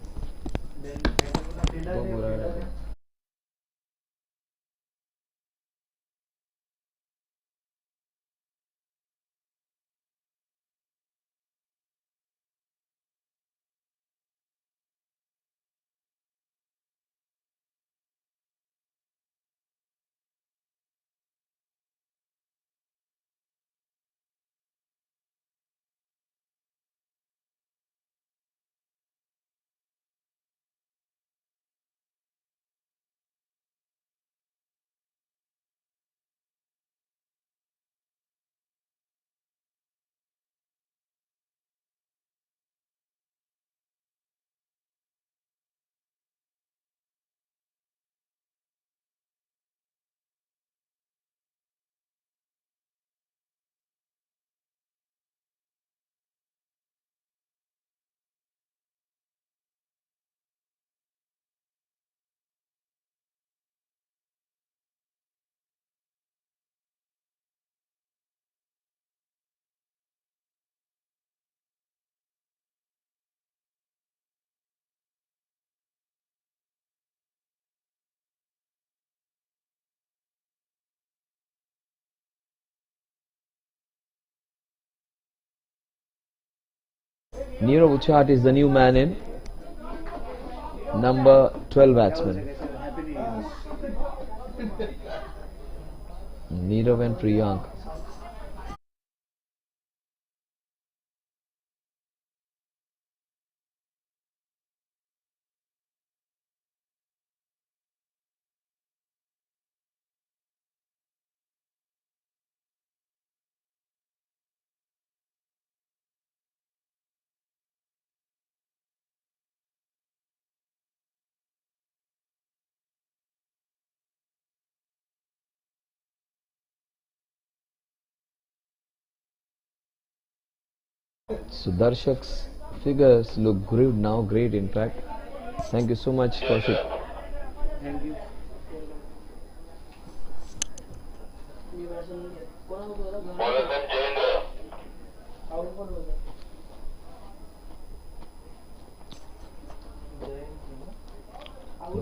Nirav Uchat is the new man in, number 12 batsman. Nirav and Priyank. So Darshak's figures look great now, great in fact. Thank you so much, Kaushik.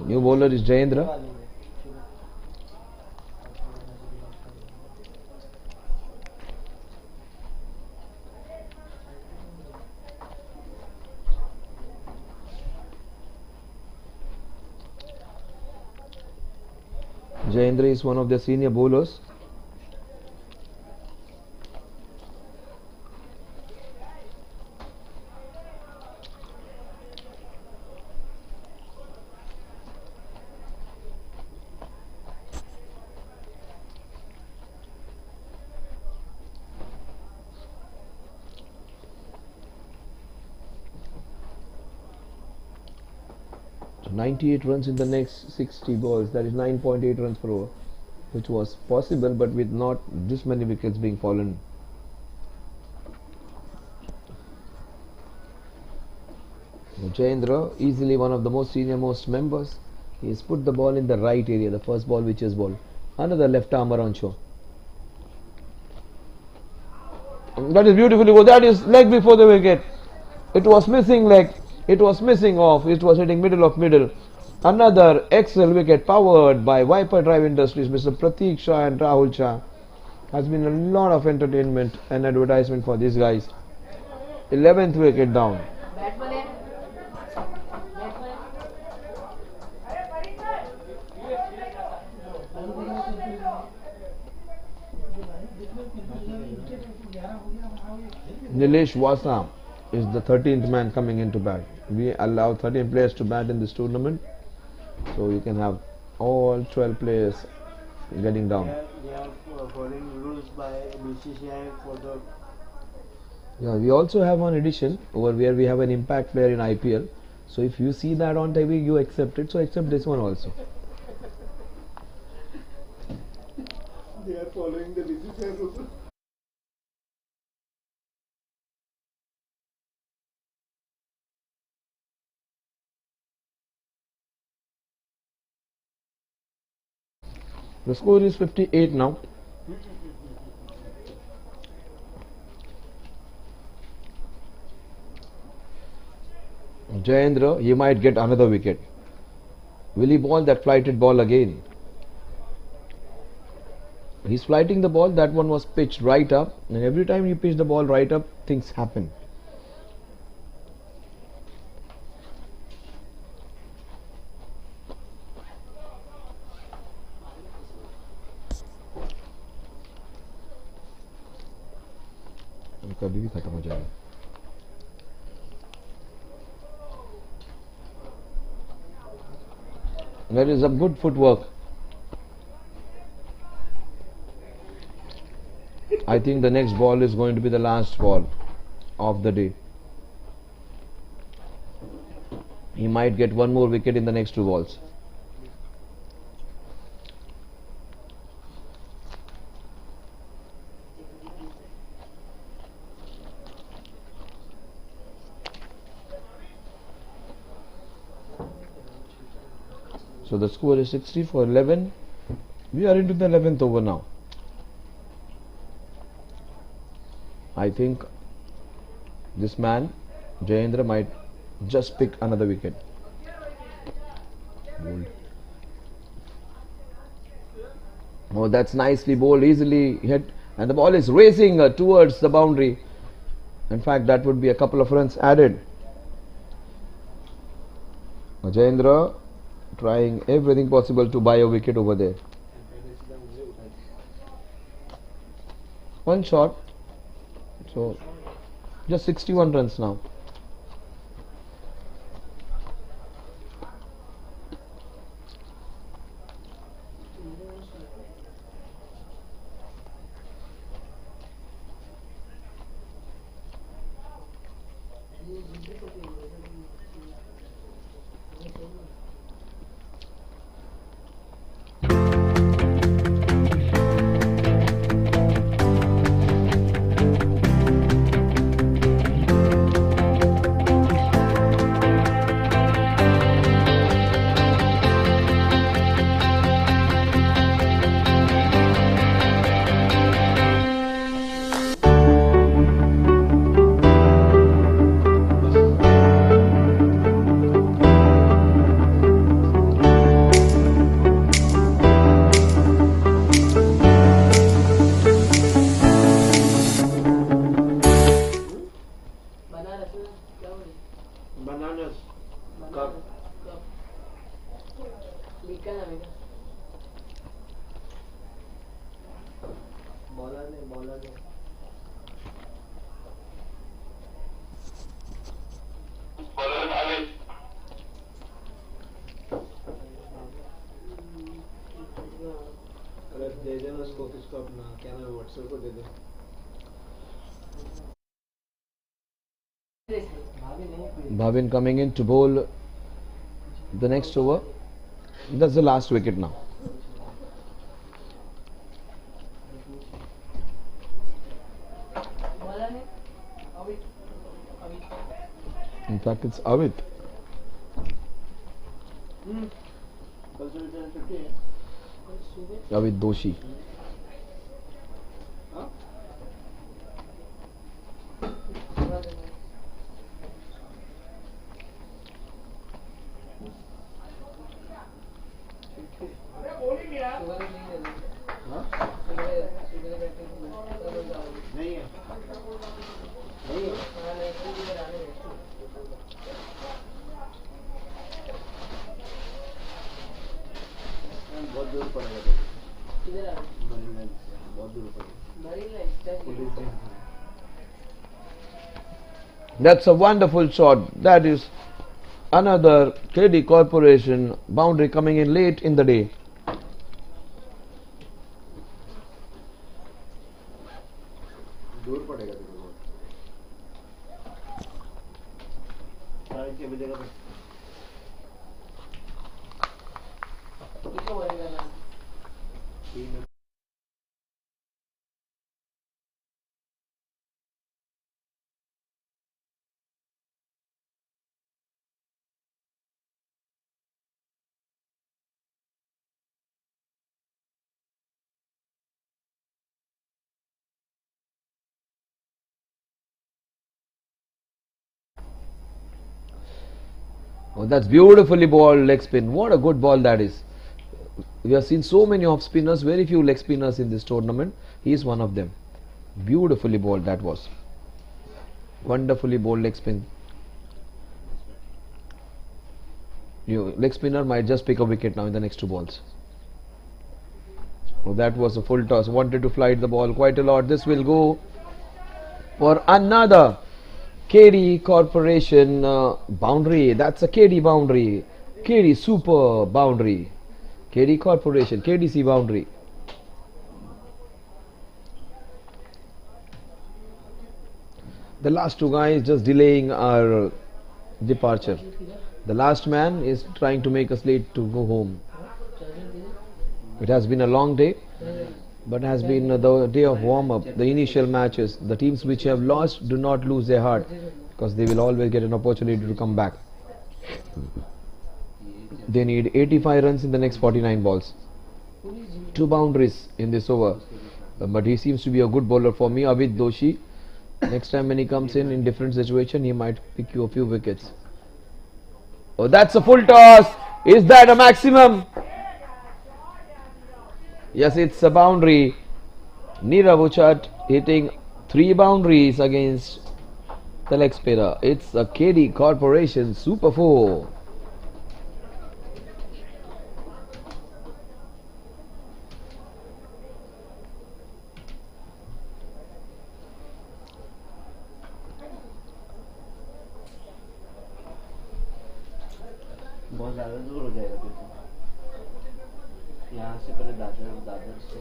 New bowler is Jayendra. Jayendra is one of the senior bowlers. So 98 runs in the next 60 balls, that is 9.8 runs per over, which was possible but with not this many wickets being fallen. Jayendra, easily one of the most senior most members, he has put the ball in the right area, the first ball which is ball. Another left arm around show. That is beautifully good. That is leg before the wicket. It was missing leg. It was missing off. It was hitting middle of middle. Another excellent wicket powered by Viper Drive Industries. Mr. Pratik Shah and Rahul Shah. Has been a lot of entertainment and advertisement for these guys. 11th wicket down. Nilesh Wasa is the 13th man coming into bat. We allow 13 players to bat in this tournament, so you can have all 12 players getting down. They are following rules by BCCI for the. Yeah, we also have one addition over where we have an impact player in IPL. So if you see that on TV, you accept it. So accept this one also. They are following the BCCI rules. The score is 58 now. Jayendra, he might get another wicket. Will he ball that flighted ball again? He's flighting the ball. That one was pitched right up, and every time you pitch the ball right up, things happen. कभी भी खत्म हो जाएगा. There is a good footwork. I think the next ball is going to be the last ball of the day. He might get one more wicket in the next two balls. So the score is 60 for 11. We are into the 11th over now. I think this man, Jayendra, might just pick another wicket. Bowled. Oh, that's nicely bowled, easily hit, and the ball is racing towards the boundary. In fact, that would be a couple of runs added. Ajayendra trying everything possible to buy a wicket over there. One shot. So just 61 runs now. Bananas. Cup. Bola ne. अरे दे देना उसको किसको अपना क्या नाम WhatsApp को दे दे. Bhavin coming in to bowl the next over. That's the last wicket now. In fact, it's Avit. Avit Doshi. नहीं है. बहुत दूर पड़ेगा. बहुत दूर पड़ेगा. That's a wonderful shot. That is another KD Corporation boundary coming in late in the day. दूर पड़ेगा. के बजेगा तो Oh, that's beautifully bowled leg spin. What a good ball that is. We have seen so many off spinners, very few leg spinners in this tournament. He is one of them. Beautifully bowled that was. Wonderfully bowled leg spin. Leg spinner might just pick a wicket now in the next two balls. Oh, that was a full toss. Wanted to flight the ball quite a lot. This will go for another KD Corporation boundary. That's a KD boundary. KD super boundary. KD Corporation, KDC boundary. The last two guys just delaying our departure. The last man is trying to make us late to go home. It has been a long day, but has been the day of warm-up, the initial matches. The teams which have lost do not lose their heart, because they will always get an opportunity to come back. They need 85 runs in the next 49 balls. 2 boundaries in this over. But he seems to be a good bowler for me, Avit Doshi. Next time when he comes in different situation, he might pick you a few wickets. Oh, that's a full toss. Is that a maximum? Yes, it's a boundary. Nirav Uchat hitting 3 boundaries against The leg spinner. It's a KD Corporation Super 4. बहुत ज़्यादा दूर हो जाएगा फिर तो। यहाँ से पहले दादर दादर से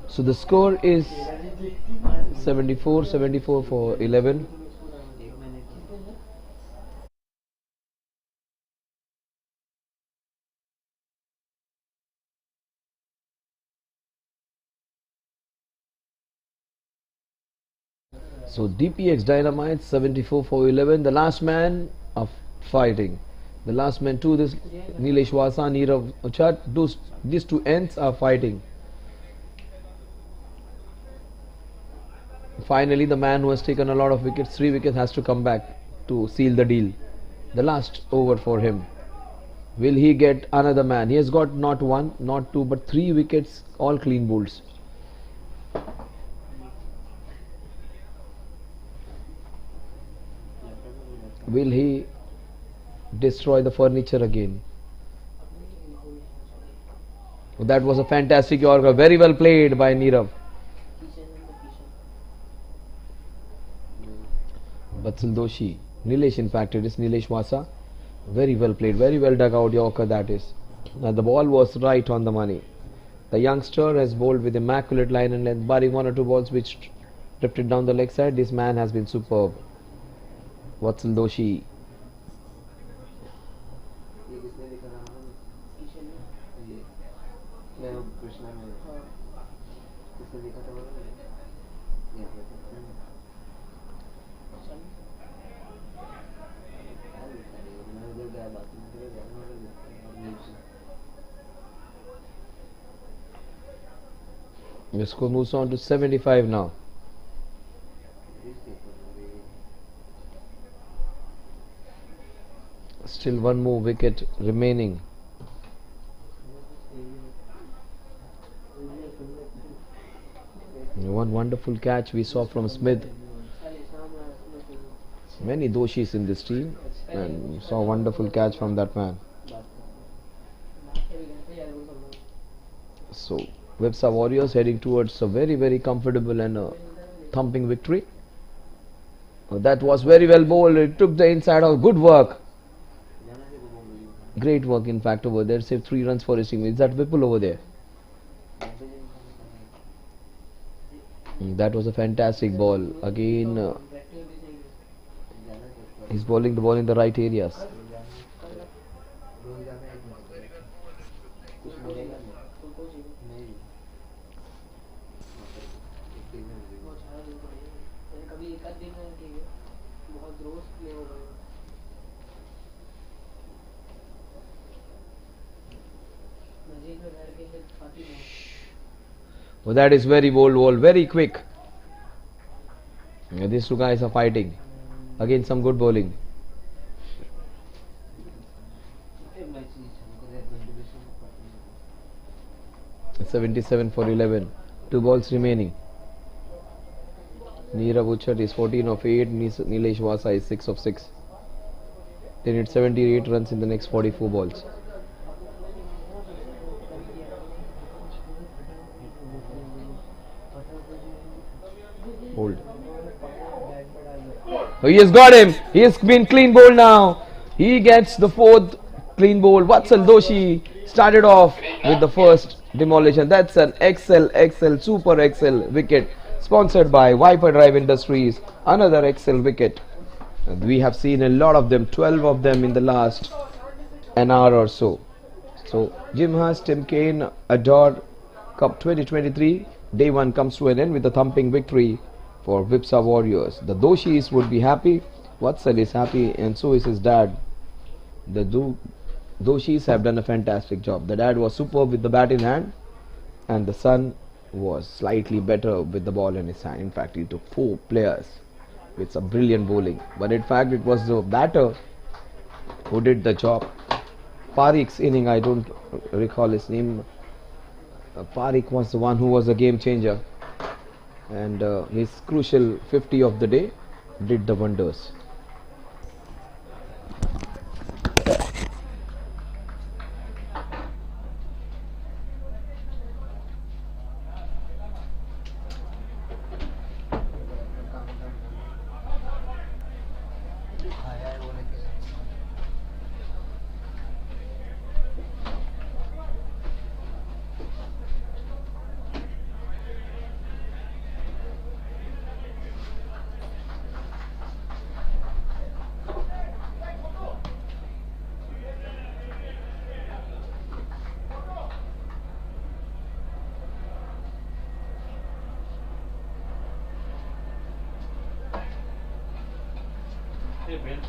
So the score is 74 for 11. So DPX Dynamite 74 for 11. The last man of fighting. The last man to this Nilesh Wasa, Nirav Chat. These two ends are fighting. Finally, the man who has taken a lot of wickets, 3 wickets, has to come back to seal the deal. The last over for him. Will he get another man? He has got not 1, not 2, but 3 wickets, all clean bowls. Will he destroy the furniture again? That was a fantastic Yorker. Very well played by Nirav. Vatsal Doshi. Nilesh, in fact, it is Nilesh Wasa. Very well played. Very well dug out Yorker, that is. The ball was right on the money. The youngster has bowled with immaculate line and length, barring 1 or 2 balls which drifted down the leg side. This man has been superb. Vatsal Doshi. ये किसने लिखा था मालूम? ये मैं वो कृष्णा में किसने लिखा था मालूम है? ये क्या लिखा है? मैं उधर गया बाथरूम के लिए गया ना उधर लिखा है। The score moves on to 75 now. Still one more wicket remaining. One wonderful catch we saw from Smith. Many doshis in this team, and we saw a wonderful catch from that man. So Websa Warriors heading towards a very comfortable and a thumping victory. That was very well bowled. It took the inside out. Good work. Great work, in fact, over there. Saved 3 runs for his team. Is that Vipul over there? That was a fantastic ball. Again, he's bowling the ball in the right areas. Well, that is very bold ball, very quick. These two guys are fighting. Again, some good bowling. It's 77 for 11. 2 balls remaining. Nirav Uchat is 14 of 8. Nilesh Wasa is 6 of 6. They need 78 runs in the next 44 balls. Hold. Oh, he has got him. He has been clean bowled now. He gets the 4th clean bowl. Vatsal Doshi started off with the first demolition. That's an XL, Super XL wicket, sponsored by Viper Drive Industries. Another XL wicket. And we have seen a lot of them, 12 of them in the last an hour or so. So Jinharsh Timken Ador Cup 2023 day 1 comes to an end with a thumping victory for Vipsa Warriors. The Doshis would be happy, Vatsal is happy, and so is his dad. The Doshis have done a fantastic job. The dad was superb with the bat in hand, and the son was slightly better with the ball in his hand. In fact, he took 4 players with some brilliant bowling, but in fact it was the batter who did the job. Parikh's inning, I don't recall his name. Parikh was the one who was a game changer, and his crucial 50 of the day did the wonders. आया है वो लेके ये bench